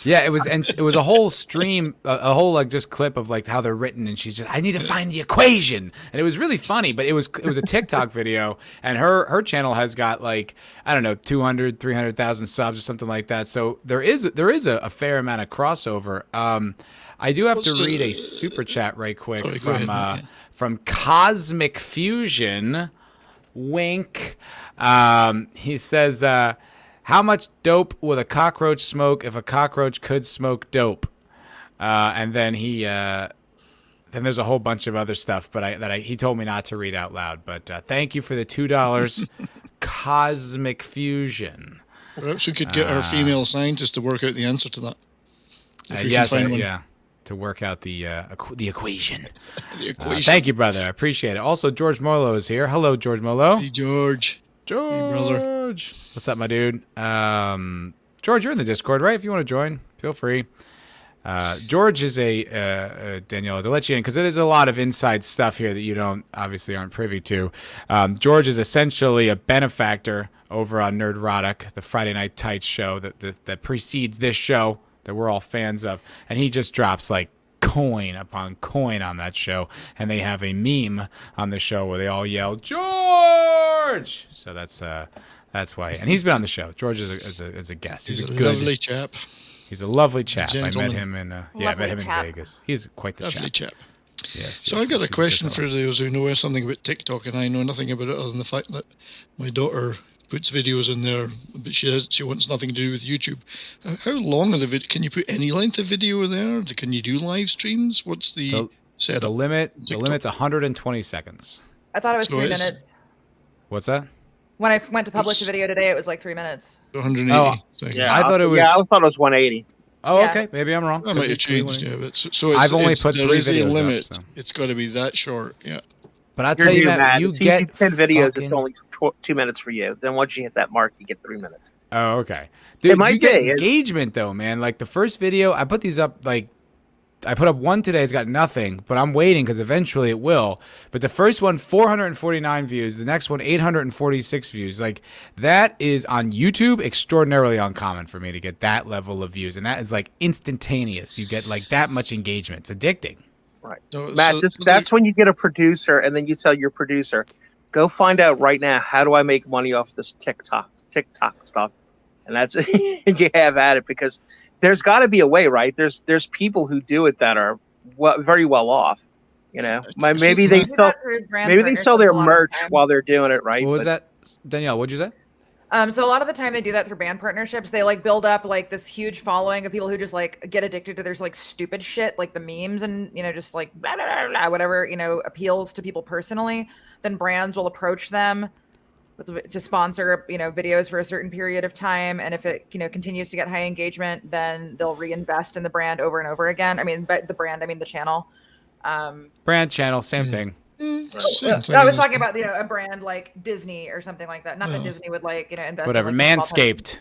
[SPEAKER 1] Yeah, it was a whole stream, a whole like just clip of like how they're written, and she's just, I need to find the equation, and it was really funny. But it was a TikTok video, and her channel has got like, I don't know, 200, 300,000 subs or something like that. So there is a fair amount of crossover. I do have to read a super chat right quick from Cosmic Fusion. Wink. He says, how much dope would a cockroach smoke if a cockroach could smoke dope? And then then there's a whole bunch of other stuff, but he told me not to read out loud. But thank you for the $2, Cosmic Fusion.
[SPEAKER 3] Perhaps we could get our female scientist to work out the answer to that.
[SPEAKER 1] To work out the equation.
[SPEAKER 3] The equation.
[SPEAKER 1] Thank you, brother. I appreciate it. Also, George Molo is here. Hello, George Molo.
[SPEAKER 3] Hey, George.
[SPEAKER 1] George.
[SPEAKER 3] Hey, brother.
[SPEAKER 1] What's up, my dude? George, you're in the Discord, right? If you want to join, feel free. George is Daniela, to let you in, because there's a lot of inside stuff here that you obviously aren't privy to. George is essentially a benefactor over on Nerdrotic, the Friday Night Tights show that precedes this show that we're all fans of, and he just drops like coin upon coin on that show, and they have a meme on the show where they all yell George. So that's why, and he's been on the show. George is a guest.
[SPEAKER 3] He's a lovely chap.
[SPEAKER 1] He's a lovely chap. I met
[SPEAKER 3] Gentleman.
[SPEAKER 1] him in Vegas. He's quite the
[SPEAKER 3] Lovely chap.
[SPEAKER 1] Yes.
[SPEAKER 3] So
[SPEAKER 1] yes,
[SPEAKER 3] I've got a
[SPEAKER 1] she's
[SPEAKER 3] question
[SPEAKER 1] good
[SPEAKER 3] for those who know something about TikTok, and I know nothing about it other than the fact that my daughter puts videos in there, but she wants nothing to do with YouTube. How long are the video? Can you put any length of video there? Can you do live streams? What's the setup?
[SPEAKER 1] The limit's
[SPEAKER 3] TikTok?
[SPEAKER 1] 120 seconds.
[SPEAKER 5] I thought it was
[SPEAKER 3] So
[SPEAKER 5] 3
[SPEAKER 3] it's-
[SPEAKER 5] minutes.
[SPEAKER 1] What's that?
[SPEAKER 5] When I went to publish a
[SPEAKER 3] It's-
[SPEAKER 5] video today, it was like 3 minutes.
[SPEAKER 3] 180
[SPEAKER 1] Oh,
[SPEAKER 3] seconds.
[SPEAKER 2] Yeah,
[SPEAKER 1] I thought it was-
[SPEAKER 2] Yeah, I thought it was 180.
[SPEAKER 1] Oh,
[SPEAKER 5] Yeah.
[SPEAKER 1] okay. Maybe I'm wrong.
[SPEAKER 3] That
[SPEAKER 1] Could
[SPEAKER 3] might
[SPEAKER 1] be-
[SPEAKER 3] have
[SPEAKER 1] could be
[SPEAKER 3] changed,
[SPEAKER 1] 180.
[SPEAKER 3] yeah. But so it's,
[SPEAKER 1] I've only put
[SPEAKER 3] there
[SPEAKER 1] 3
[SPEAKER 3] is a
[SPEAKER 1] videos up,
[SPEAKER 3] limit.
[SPEAKER 1] so.
[SPEAKER 3] It's got to be that short, yeah.
[SPEAKER 1] But I
[SPEAKER 2] You're
[SPEAKER 1] tell you,
[SPEAKER 2] new,
[SPEAKER 1] Matt, you
[SPEAKER 2] If
[SPEAKER 1] get
[SPEAKER 2] do 10 videos,
[SPEAKER 1] fucking...
[SPEAKER 2] it's only 2 minutes for you. Then once you hit that mark, you get 3 minutes.
[SPEAKER 1] Oh, okay. Dude,
[SPEAKER 2] might
[SPEAKER 1] you get
[SPEAKER 2] be.
[SPEAKER 1] engagement though, man. Like the first video, I put these up like I put up one today. It's got nothing, but I'm waiting because eventually it will. But the first one, 449 views. The next one, 846 views. Like that is on YouTube extraordinarily uncommon for me to get that level of views, and that is like instantaneous. You get like that much engagement. It's addicting.
[SPEAKER 2] Right.
[SPEAKER 3] No,
[SPEAKER 2] Matt,
[SPEAKER 3] so
[SPEAKER 2] that's when you get a producer, and then you tell your producer, go find out right now, how do I make money off this TikTok stuff? And that's you have at it, because there's got to be a way, right? There's people who do it that are very well off. You know, maybe they
[SPEAKER 5] Do
[SPEAKER 2] sell
[SPEAKER 5] that through brand
[SPEAKER 2] maybe they sell
[SPEAKER 5] partnerships
[SPEAKER 2] their
[SPEAKER 5] a lot of
[SPEAKER 2] merch
[SPEAKER 5] the time.
[SPEAKER 2] while they're doing it, right?
[SPEAKER 1] What was
[SPEAKER 2] But
[SPEAKER 1] that, Danielle? What'd you say?
[SPEAKER 5] So a lot of the time they do that through brand partnerships. They like build up like this huge following of people who just like get addicted to there's like stupid shit, like the memes and, you know, just like blah, blah, blah, blah, whatever, you know, appeals to people personally. Then brands will approach them to sponsor, you know, videos for a certain period of time. And if it, you know, continues to get high engagement, then they'll reinvest in the brand over and over again. I mean, but the brand, I mean, the channel.
[SPEAKER 1] Brand channel, same thing.
[SPEAKER 3] same thing.
[SPEAKER 5] I was talking about, you know, a brand like Disney or something like that. Not that
[SPEAKER 3] No.
[SPEAKER 5] Disney would like, you know, invest.
[SPEAKER 1] Whatever.
[SPEAKER 5] In, like, small
[SPEAKER 1] Manscaped.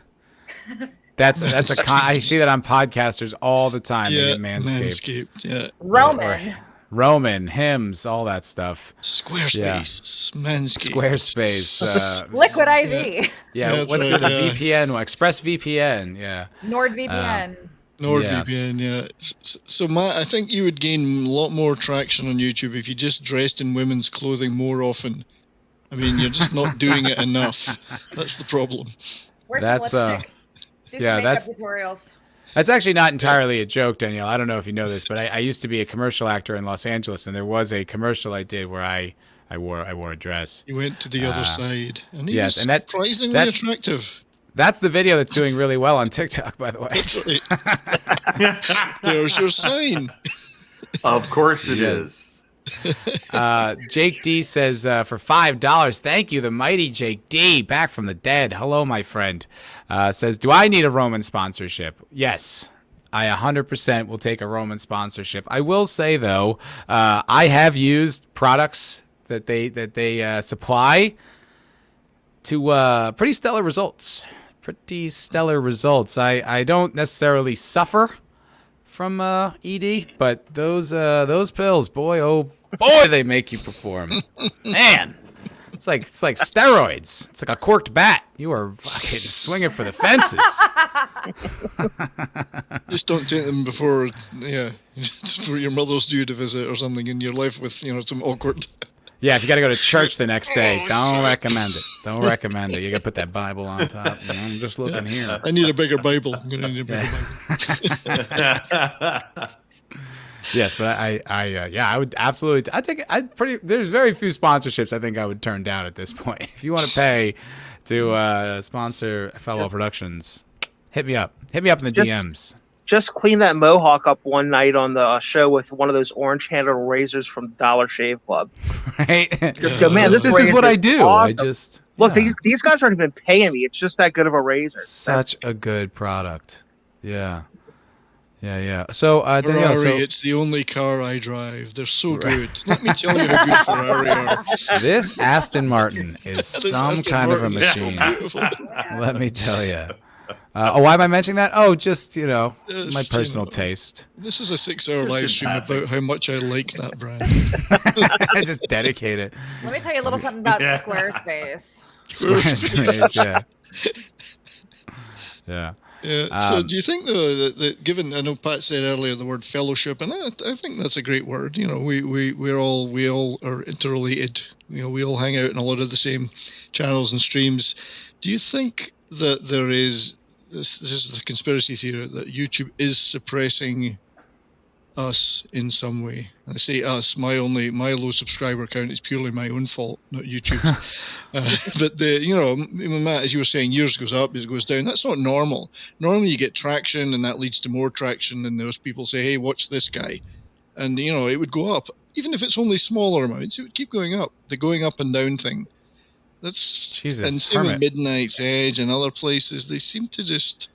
[SPEAKER 1] That's I see that on podcasters all the time.
[SPEAKER 3] Yeah,
[SPEAKER 1] They get Manscaped.
[SPEAKER 3] yeah.
[SPEAKER 5] Roman.
[SPEAKER 1] Roman, hymns, all that stuff.
[SPEAKER 3] Squarespace, Manscaped.
[SPEAKER 1] Squarespace.
[SPEAKER 5] Liquid IV.
[SPEAKER 1] Yeah,
[SPEAKER 3] That's
[SPEAKER 1] what's
[SPEAKER 3] right,
[SPEAKER 1] the
[SPEAKER 3] yeah.
[SPEAKER 1] VPN one? ExpressVPN, yeah.
[SPEAKER 5] NordVPN.
[SPEAKER 3] NordVPN, yeah. So, Matt, I think you would gain a lot more traction on YouTube if you just dressed in women's clothing more often. I mean, you're just not doing it enough. That's the problem.
[SPEAKER 5] Where's
[SPEAKER 1] That's,
[SPEAKER 5] some lipstick? Do
[SPEAKER 1] yeah,
[SPEAKER 5] some makeup
[SPEAKER 1] that's-
[SPEAKER 5] tutorials.
[SPEAKER 1] That's actually not entirely a joke, Danielle. I don't know if you know this, but I used to be a commercial actor in Los Angeles, and there was a commercial I did where I wore a dress.
[SPEAKER 3] You went to the other side. And he
[SPEAKER 1] yes,
[SPEAKER 3] was
[SPEAKER 1] and that-
[SPEAKER 3] surprisingly
[SPEAKER 1] that-
[SPEAKER 3] attractive.
[SPEAKER 1] That's the video that's doing really well on TikTok, by the way.
[SPEAKER 3] That's right. There's your sign.
[SPEAKER 4] Of course it is.
[SPEAKER 1] Jake D says for $5, thank you, the mighty Jake D, back from the dead. Hello, my friend. Says, do I need a Roman sponsorship? Yes, I 100% will take a Roman sponsorship. I will say though, I have used products that they supply to pretty stellar results. I don't necessarily suffer from ED, but those pills, boy, oh boy, they make you perform. Man, it's like steroids. It's like a corked bat. You are fucking swinging for the fences.
[SPEAKER 3] Just don't take them before, just for your mother's due to visit or something, and you're left with, some awkward.
[SPEAKER 1] Yeah, if you got to go to church the next day,
[SPEAKER 3] Oh,
[SPEAKER 1] don't
[SPEAKER 3] shit.
[SPEAKER 1] recommend it. Don't recommend it. You got to put that Bible on top. I'm just looking here.
[SPEAKER 3] I need a bigger Bible. I'm gonna need a bigger Bible.
[SPEAKER 1] Yes, but I would absolutely. There's very few sponsorships I think I would turn down at this point. If you want to pay to sponsor Falwell Productions, hit me up. Hit me up in the DMs.
[SPEAKER 2] just clean that mohawk up one night on the show with one of those orange-handled razors from Dollar Shave Club.
[SPEAKER 1] Right?
[SPEAKER 2] Just go, man, this
[SPEAKER 1] This is what
[SPEAKER 2] razor
[SPEAKER 1] I
[SPEAKER 2] is
[SPEAKER 1] do.
[SPEAKER 2] awesome.
[SPEAKER 1] I just
[SPEAKER 2] Look,
[SPEAKER 1] yeah.
[SPEAKER 2] these guys aren't even paying me. It's just that good of a razor.
[SPEAKER 1] Such a good product. Yeah. So, Danielle,
[SPEAKER 3] Ferrari, it's the only car I drive. They're so good. Let me tell you how good Ferrari are.
[SPEAKER 1] this Aston Martin is
[SPEAKER 3] This
[SPEAKER 1] some
[SPEAKER 3] Aston
[SPEAKER 1] kind of a
[SPEAKER 3] Martin is so
[SPEAKER 1] machine.
[SPEAKER 3] beautiful.
[SPEAKER 1] Let me tell you. Why am I mentioning that? Oh, just, my
[SPEAKER 3] Yes,
[SPEAKER 1] personal taste.
[SPEAKER 3] This is a 6-hour live stream about how much I like that brand.
[SPEAKER 1] I just dedicate it.
[SPEAKER 5] Let me tell you a little something about
[SPEAKER 4] Yeah.
[SPEAKER 5] Squarespace.
[SPEAKER 1] Squarespace, yeah.
[SPEAKER 3] Yeah. So do you think that given, I know Pat said earlier the word fellowship, and I think that's a great word. We all are interrelated. We all hang out in a lot of the same channels and streams. Do you think that there is this is the conspiracy theory that YouTube is suppressing us in some way. I say us. My low subscriber count is purely my own fault, not YouTube's. But Matt, as you were saying, yours goes up, it goes down. That's not normal. Normally, you get traction, and that leads to more traction, and those people say, "Hey, watch this guy," and it would go up, even if it's only smaller amounts. It would keep going up. The going up and down thing. That's
[SPEAKER 1] Jesus,
[SPEAKER 3] and same with
[SPEAKER 1] hermit.
[SPEAKER 3] Midnight's Edge and other places. They seem to just.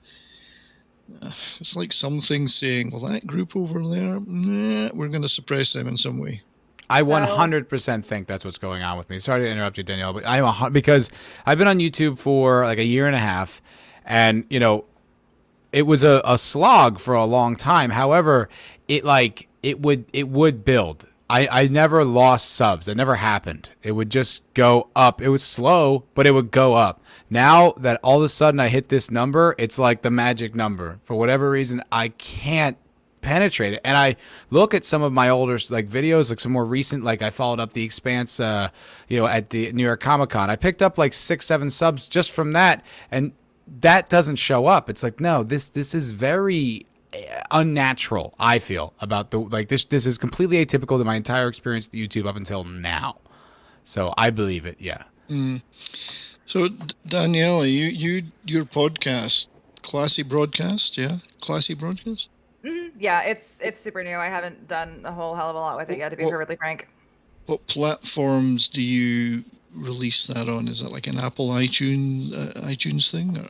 [SPEAKER 3] It's like something saying, well, that group over there, we're going to suppress them in some way.
[SPEAKER 1] I 100% think that's what's going on with me. Sorry to interrupt you, Danielle, but because I've been on YouTube for like a year and a half, and it was a slog for a long time. However, it would build. I never lost subs. It never happened. It would just go up. It was slow, but it would go up. Now that all of a sudden I hit this number, it's like the magic number. For whatever reason, I can't penetrate it. And I look at some of my older videos, like some more recent, like I followed up The Expanse, at the New York Comic Con. I picked up like 6-7 subs just from that, and that doesn't show up. It's like, no, this is very unnatural. I feel about this is completely atypical to my entire experience with YouTube up until now. So I believe it. Yeah.
[SPEAKER 3] So Daniela, your podcast, Classy Broadcast, yeah, Classy Broadcast.
[SPEAKER 5] Mm-hmm. Yeah, it's super new. I haven't done a whole hell of a lot with it yet, to be perfectly frank.
[SPEAKER 3] What platforms do you release that on? Is that like an Apple iTunes thing? Or?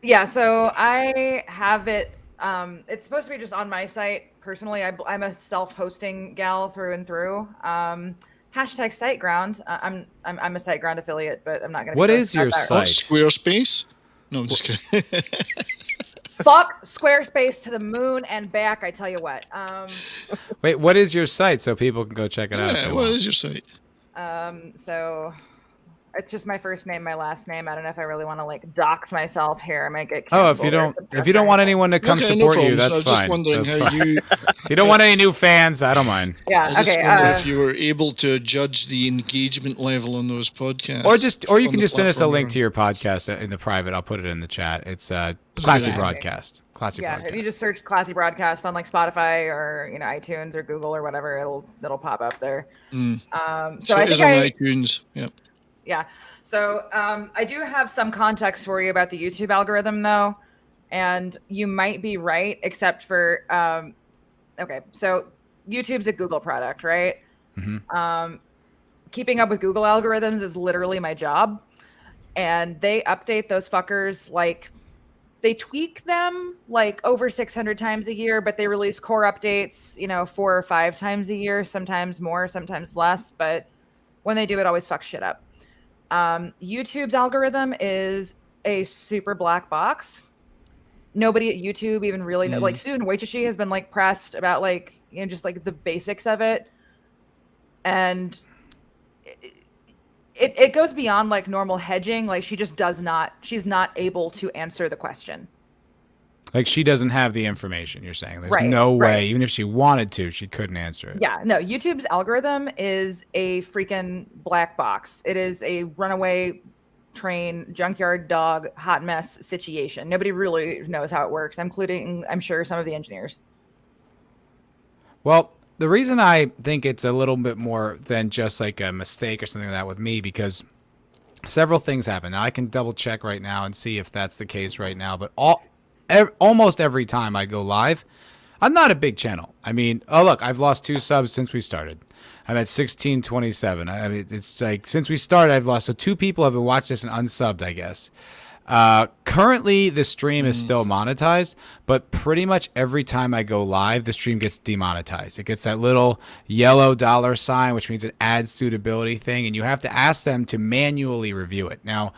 [SPEAKER 5] Yeah, so I have it. It's supposed to be just on my site. Personally, I'm a self-hosting gal through and through. Hashtag SiteGround. I'm a SiteGround affiliate, but I'm not going to.
[SPEAKER 1] What is your site?
[SPEAKER 3] Squarespace? No, I'm just kidding.
[SPEAKER 5] Fuck Squarespace to the moon and back. I tell you what.
[SPEAKER 1] Wait, what is your site so people can go check it out?
[SPEAKER 3] Yeah, what is your site?
[SPEAKER 5] So it's just my first name, my last name. I don't know if I really want to dox myself here. I might get
[SPEAKER 1] if you don't want anyone to come support you, that's fine.
[SPEAKER 3] I was just wondering how you.
[SPEAKER 1] If you don't want any new fans, I don't mind.
[SPEAKER 5] Yeah.
[SPEAKER 3] I just wonder if you were able to judge the engagement level on those podcasts,
[SPEAKER 1] or you can just send us a link to your podcast in the private. I'll put it in the chat. It's Classy Broadcast. Classy Broadcast.
[SPEAKER 5] If you just search Classy Broadcast on Spotify or iTunes or Google or whatever, it'll pop up there.
[SPEAKER 3] So
[SPEAKER 5] I
[SPEAKER 3] it is
[SPEAKER 5] think
[SPEAKER 3] on iTunes. Yep.
[SPEAKER 5] Yeah. So I do have some context for you about the YouTube algorithm, though. And you might be right, except for, okay, so YouTube's a Google product, right? Mm-hmm. Keeping up with Google algorithms is literally my job. And they update those fuckers they tweak them over 600 times a year, but they release core updates, 4 or 5 times a year, sometimes more, sometimes less. But when they do, it always fucks shit up. YouTube's algorithm is a super black box. Nobody at YouTube even really knows. Susan Wojcicki has been pressed about just the basics of it, and it goes beyond normal hedging. She just she's not able to answer the question.
[SPEAKER 1] She doesn't have the information, you're saying. There's
[SPEAKER 5] right,
[SPEAKER 1] no way,
[SPEAKER 5] right.
[SPEAKER 1] Even if she wanted to, she couldn't answer it.
[SPEAKER 5] Yeah, no, YouTube's algorithm is a freaking black box. It is a runaway train, junkyard dog, hot mess situation. Nobody really knows how it works, including, I'm sure, some of the engineers.
[SPEAKER 1] Well, the reason I think it's a little bit more than just a mistake or something like that with me, because several things happen. Now, I can double check right now and see if that's the case right now, but almost every time I go live, I'm not a big channel. I mean, look, I've lost 2 subs since we started. I'm at 1627. I mean, it's since we started, I've lost. So 2 people have watched this and unsubbed, I guess. Currently, the stream is still monetized, but pretty much every time I go live, the stream gets demonetized. It gets that little yellow $sign, which means an ad suitability thing, and you have to ask them to manually review it. Now,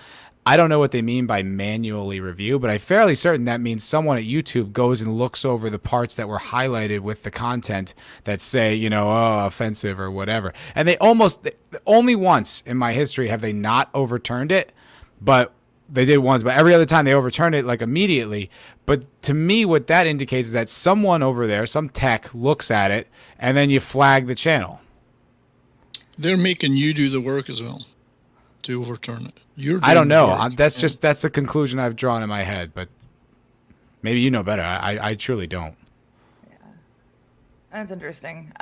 [SPEAKER 1] I don't know what they mean by manually review, but I'm fairly certain that means someone at YouTube goes and looks over the parts that were highlighted with the content that say, offensive or whatever. And they only once in my history have they not overturned it, but they did once. But every other time they overturned it immediately. But to me, what that indicates is that someone over there, some tech, looks at it, and then you flag the channel.
[SPEAKER 3] They're making you do the work as well to overturn it.
[SPEAKER 1] I don't know. That's a conclusion I've drawn in my head, but maybe you know better. I truly don't.
[SPEAKER 5] That's interesting.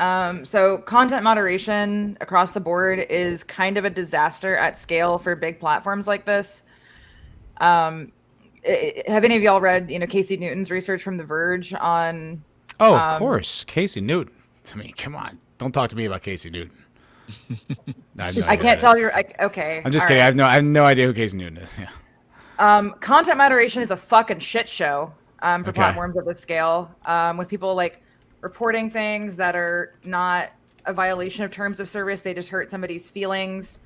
[SPEAKER 5] So content moderation across the board is kind of a disaster at scale for big platforms like this. Have any of y'all read, Casey Newton's research from The Verge on?
[SPEAKER 1] Oh, of course, Casey Newton. To me, come on, don't talk to me about Casey Newton.
[SPEAKER 5] I can't tell you. Okay,
[SPEAKER 1] I'm just
[SPEAKER 5] all
[SPEAKER 1] kidding.
[SPEAKER 5] right.
[SPEAKER 1] I have no idea who Casey Newton is. Yeah.
[SPEAKER 5] Content moderation is a fucking shit show for
[SPEAKER 1] Okay.
[SPEAKER 5] platforms of this scale, with people like reporting things that are not a violation of terms of service. They just hurt somebody's feelings,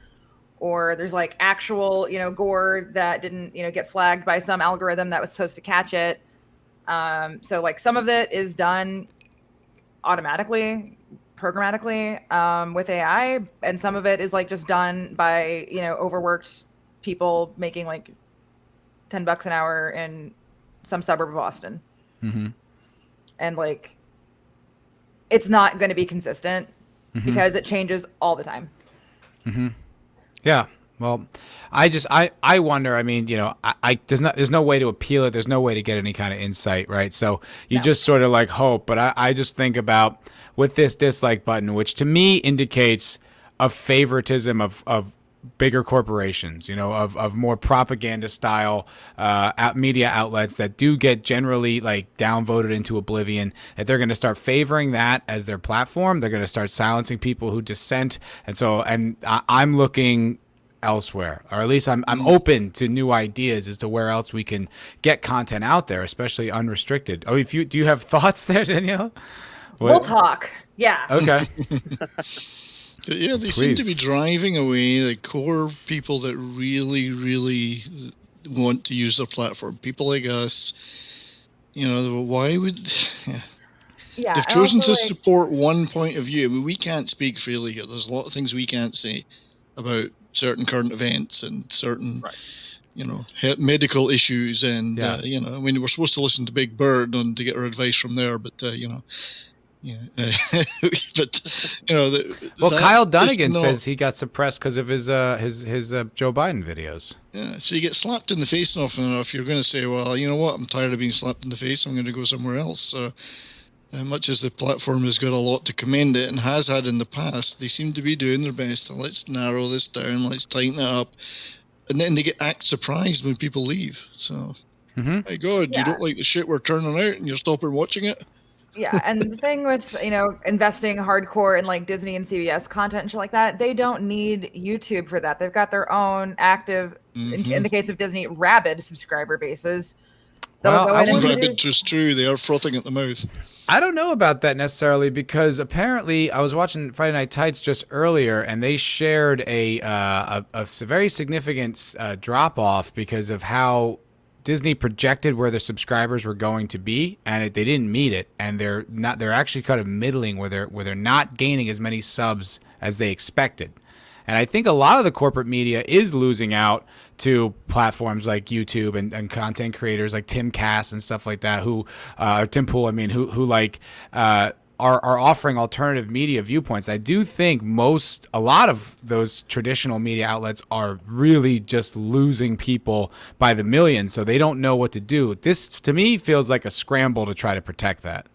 [SPEAKER 5] or there's like actual, gore that didn't, get flagged by some algorithm that was supposed to catch it. So like some of it is done automatically, programmatically, with AI, and some of it is like just done by, overworked people making like $10 an hour in some suburb of Austin.
[SPEAKER 1] Mm-hmm.
[SPEAKER 5] And like, it's not going to be consistent because it changes all the time.
[SPEAKER 1] Mm-hmm. Yeah. Well, I wonder. I mean, there's no way to appeal it. There's no way to get any kind of insight, right? So you just sort of like hope. But I just think about with this dislike button, which to me indicates a favoritism of bigger corporations, of more propaganda style media outlets that do get generally like downvoted into oblivion, that they're going to start favoring that as their platform. They're going to start silencing people who dissent. And I'm looking elsewhere, or at least I'm open to new ideas as to where else we can get content out there, especially unrestricted. Oh, do you have thoughts there, Danielle?
[SPEAKER 5] We'll talk. Yeah.
[SPEAKER 1] Okay.
[SPEAKER 3] Yeah, they seem to be driving away the core people that really, really want to use their platform. People like us, why would...
[SPEAKER 5] Yeah,
[SPEAKER 3] they've chosen to support one point of view. I mean, we can't speak freely here. There's a lot of things we can't say about certain current events and certain, medical issues. And, we're supposed to listen to Big Bird to get our advice from there, but, yeah, but
[SPEAKER 1] Kyle Dunnigan says he got suppressed because of his Joe Biden videos.
[SPEAKER 3] Yeah, so you get slapped in the face often enough. You're going to say, well, you know what? I'm tired of being slapped in the face. I'm going to go somewhere else. So, much as the platform has got a lot to commend it and has had in the past, they seem to be doing their best. Let's narrow this down. Let's tighten it up, and then they act surprised when people leave. So, my God, you don't like the shit we're turning out, and you're stopping watching it.
[SPEAKER 5] Yeah, and the thing with, investing hardcore in like Disney and CBS content and shit like that, they don't need YouTube for that. They've got their own active, in the case of Disney, rabid subscriber bases.
[SPEAKER 1] Well,
[SPEAKER 3] rabid is true. They are frothing at the mouth.
[SPEAKER 1] I don't know about that necessarily, because apparently I was watching Friday Night Tights just earlier, and they shared a very significant drop off because of how Disney projected where their subscribers were going to be, and they didn't meet it, and they're actually kind of middling where they're not gaining as many subs as they expected. And I think a lot of the corporate media is losing out to platforms like YouTube and content creators like Tim Cass and stuff like that, or Tim Pool, who like are offering alternative media viewpoints. I do think a lot of those traditional media outlets are really just losing people by the millions, so they don't know what to do. This, to me, feels like a scramble to try to protect that.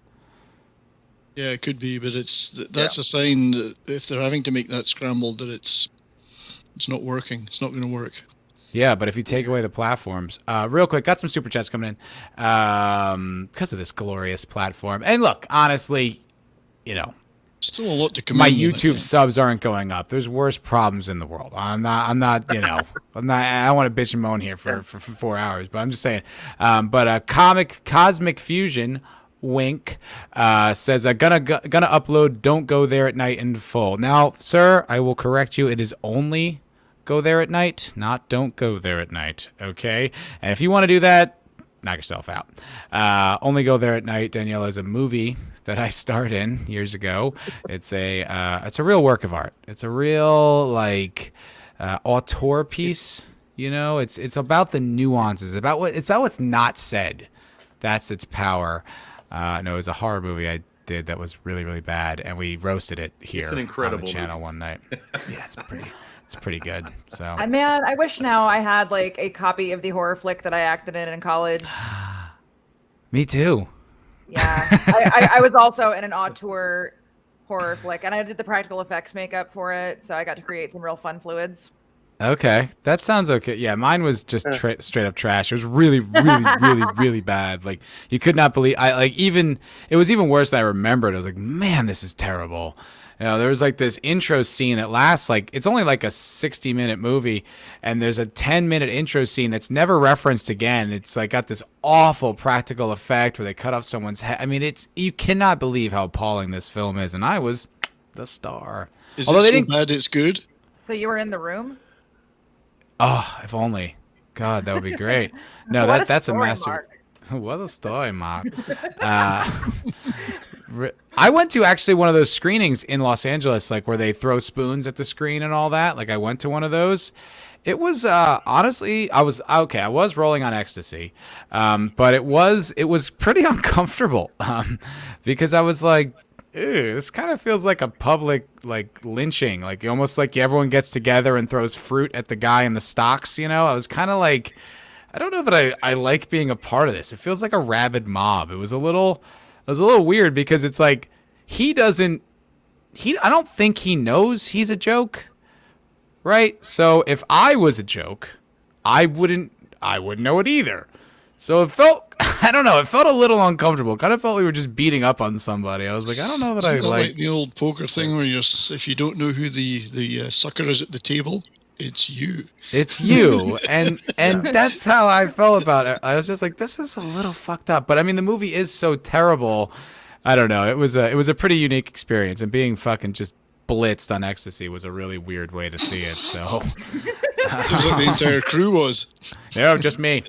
[SPEAKER 3] Yeah, it could be, but that's a sign that if they're having to make that scramble, that it's not working. It's not going to work.
[SPEAKER 1] Yeah, but if you take away the platforms, real quick, got some super chats coming in because of this glorious platform. And look, honestly,
[SPEAKER 3] still a lot to commend.
[SPEAKER 1] My YouTube subs aren't going up. There's worse problems in the world. I'm not, I don't want to bitch and moan here for 4 hours, but I'm just saying. But Cosmic Fusion, wink, says, gonna upload Don't Go There at Night in full. Now, sir, I will correct you. It is only Go There at Night, not Don't Go There at Night. Okay? And if you want to do that, knock yourself out. Only Go There at Night, Danielle, is a movie that I starred in years ago. It's a real work of art. It's a real auteur piece. It's about the nuances. It's about what's not said. That's its power. No, it was a horror movie I did that was really, really bad, and we roasted it here
[SPEAKER 4] on the
[SPEAKER 1] channel one night. Yeah, it's pretty good. So
[SPEAKER 5] I wish now I had a copy of the horror flick that I acted in college.
[SPEAKER 1] Me too.
[SPEAKER 5] Yeah, I was also in an auteur horror flick, and I did the practical effects makeup for it, so I got to create some real fun fluids.
[SPEAKER 1] Okay, that sounds okay. Yeah, mine was just straight up trash. It was really, really, really, really bad. Like you could not believe. It was even worse than I remembered. I was like, man, this is terrible. You know, there was like this intro scene that lasts it's only like a 60-minute movie, and there's a 10-minute intro scene that's never referenced again. It's like got this awful practical effect where they cut off someone's head. I mean, you cannot believe how appalling this film is, and I was the star.
[SPEAKER 3] Is it so bad it's good?
[SPEAKER 5] So you were in the room?
[SPEAKER 1] Oh, if only. God, that would be great. No, that's a master. Mark. What a story, Mark. I went to actually one of those screenings in Los Angeles, like where they throw spoons at the screen and all that. Like I went to one of those. It was honestly, I was rolling on ecstasy, but it was pretty uncomfortable because I was like, ew, this kind of feels like a public lynching, like almost like everyone gets together and throws fruit at the guy in the stocks. You know, I was kind of like, I don't know that I like being a part of this. It feels like a rabid mob. It was a little weird because it's like I don't think he knows he's a joke, right? So if I was a joke, I wouldn't know it either. So it felt, I don't know, it felt a little uncomfortable. Kind of felt we were just beating up on somebody. I was like, I don't know that I like
[SPEAKER 3] the old poker thing where if you don't know who the sucker is at the table, it's you.
[SPEAKER 1] It's you. And that's how I felt about it. I was just like, this is a little fucked up. But I mean, the movie is so terrible. I don't know. It was a pretty unique experience, and being fucking just blitzed on ecstasy was a really weird way to see it. So
[SPEAKER 3] it was like the entire crew was.
[SPEAKER 1] No, just me.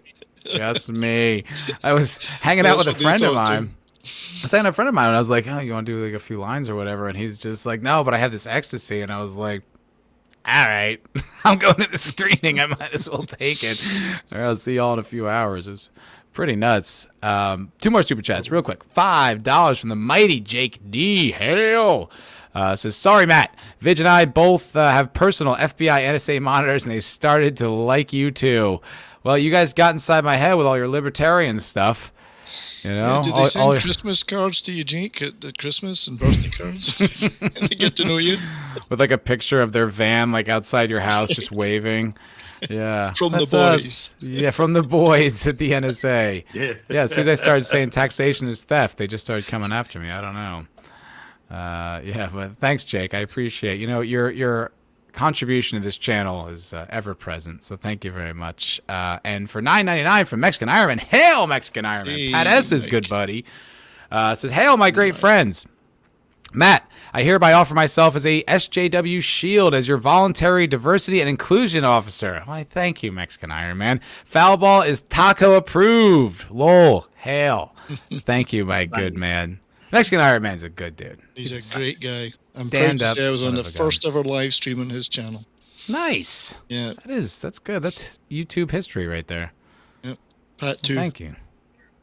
[SPEAKER 1] Just me. I was hanging out with a friend of mine. I was hanging out with a friend of mine, and I was like, oh, you want to do like a few lines or whatever? And he's just like, no, but I have this ecstasy. And I was like, all right, I'm going to the screening. I might as well take it. Or I'll see y'all in a few hours. It was pretty nuts. 2 more super chats real quick. $5 from the mighty Jake D. Hale. Says, sorry, Matt. Vidge and I both have personal FBI NSA monitors, and they started to like you too. Well, you guys got inside my head with all your libertarian stuff. You know,
[SPEAKER 3] did they send Christmas cards to you, Jake, at Christmas, and birthday cards? And they get to know you
[SPEAKER 1] with like a picture of their van, like outside your house, just waving. Yeah,
[SPEAKER 3] from the boys. Us.
[SPEAKER 1] Yeah, from the boys at the NSA. Yeah. As soon as I started saying taxation is theft, they just started coming after me. I don't know. Yeah, but thanks, Jake. I appreciate. You know, your contribution to this channel is ever present, so thank you very much. And for $9.99 from Mexican Ironman, hail Mexican Ironman. Hey, Pat S is good buddy. Says, hail my great friends. Matt, I hereby offer myself as a SJW Shield as your voluntary diversity and inclusion officer. Why, thank you, Mexican Ironman. Foul ball is taco approved. Lol, hail. Thank you, my good man. Mexican Ironman's a good dude.
[SPEAKER 3] He's a great guy. I'm proud to say I was on the first ever live stream on his channel.
[SPEAKER 1] Nice.
[SPEAKER 3] Yeah.
[SPEAKER 1] That's good. That's YouTube history right there.
[SPEAKER 3] Yep. Pat too.
[SPEAKER 1] Thank you.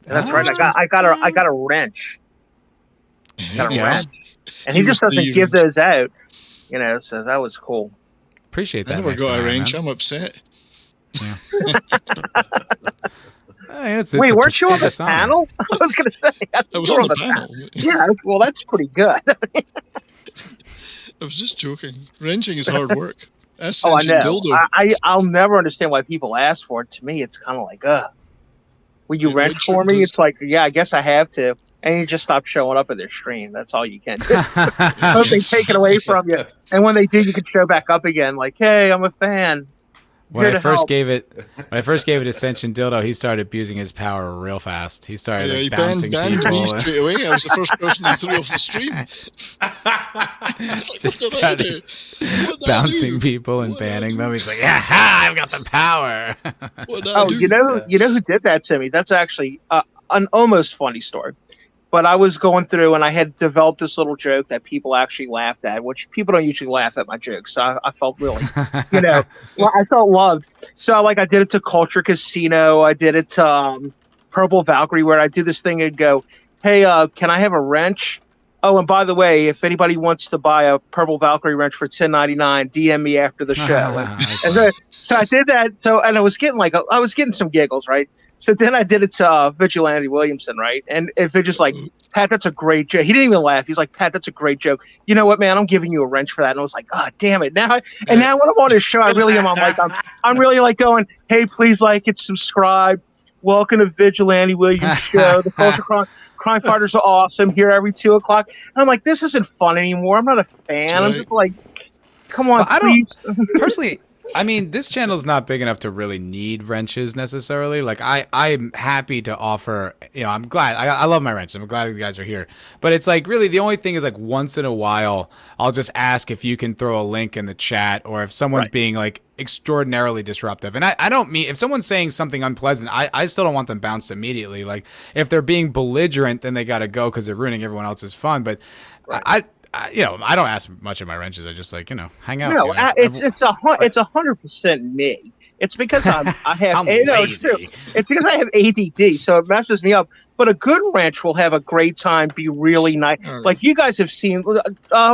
[SPEAKER 2] That's right. I got a wrench. Got a wrench. And he just doesn't give those out. You know, so that was cool.
[SPEAKER 1] Appreciate that.
[SPEAKER 3] I never got a wrench. I'm upset.
[SPEAKER 1] Yeah. It's
[SPEAKER 2] Wait, weren't you on the panel? I was going to say.
[SPEAKER 3] I was on the panel.
[SPEAKER 2] Yeah, well, that's pretty good.
[SPEAKER 3] I was just joking. Wrenching is hard work.
[SPEAKER 2] I know. I'll never understand why people ask for it. To me, it's kind of like, will you wrench for me? It's like, yeah, I guess I have to. And you just stop showing up in their stream. That's all you can do. Hope they take it away from you. And when they do, you can show back up again. Like, hey, I'm a fan.
[SPEAKER 1] When I first gave it Ascension Dildo, he started abusing his power real fast. He started bouncing people.
[SPEAKER 3] Me straight away. I was the first person he threw off the stream.
[SPEAKER 1] Just started bouncing people and banning them. He's like, "Ha! I've got the power."
[SPEAKER 2] You know who did that to me? That's actually an almost funny story. But I was going through and I had developed this little joke that people actually laughed at, which people don't usually laugh at my jokes. So I felt really, I felt loved. So I did it to Culture Casino. I did it to Purple Valkyrie, where I do this thing and go, hey, can I have a wrench? Oh, and by the way, if anybody wants to buy a Purple Valkyrie wrench for $10.99, DM me after the show. So I did that. So, and I was getting some giggles, right? So then I did it to Vigilante Williamson, right? And if it just like, Pat, that's a great joke. He didn't even laugh. He's like, Pat, that's a great joke. You know what, man? I'm giving you a wrench for that. And I was like, oh, damn it. Now when I'm on his show, I really am. I'm really like going, hey, please like it, subscribe. Welcome to Vigilante Williams show. The Culture Crime Fighters are awesome. Here every 2 o'clock. And I'm like, this isn't fun anymore. I'm not a fan. Right. I'm just like, come on, please.
[SPEAKER 1] Personally, I mean, this channel is not big enough to really need wrenches necessarily. Like, I'm happy to offer, you know, I'm glad. I love my wrenches. I'm glad you guys are here. But it's like, really, the only thing is, like, once in a while, I'll just ask if you can throw a link in the chat, or if someone's being, like, extraordinarily disruptive. And I don't mean, if someone's saying something unpleasant, I still don't want them bounced immediately. Like, if they're being belligerent, then they got to go because they're ruining everyone else's fun. But you know, I don't ask much of my wrenches. I just, like, you know, hang out.
[SPEAKER 2] No,
[SPEAKER 1] you know,
[SPEAKER 2] it's 100% me. It's because I have
[SPEAKER 1] I'm lazy.
[SPEAKER 2] It's because I have ADD, so it messes me up. But a good wrench will have a great time, be really nice. Like you guys have seen,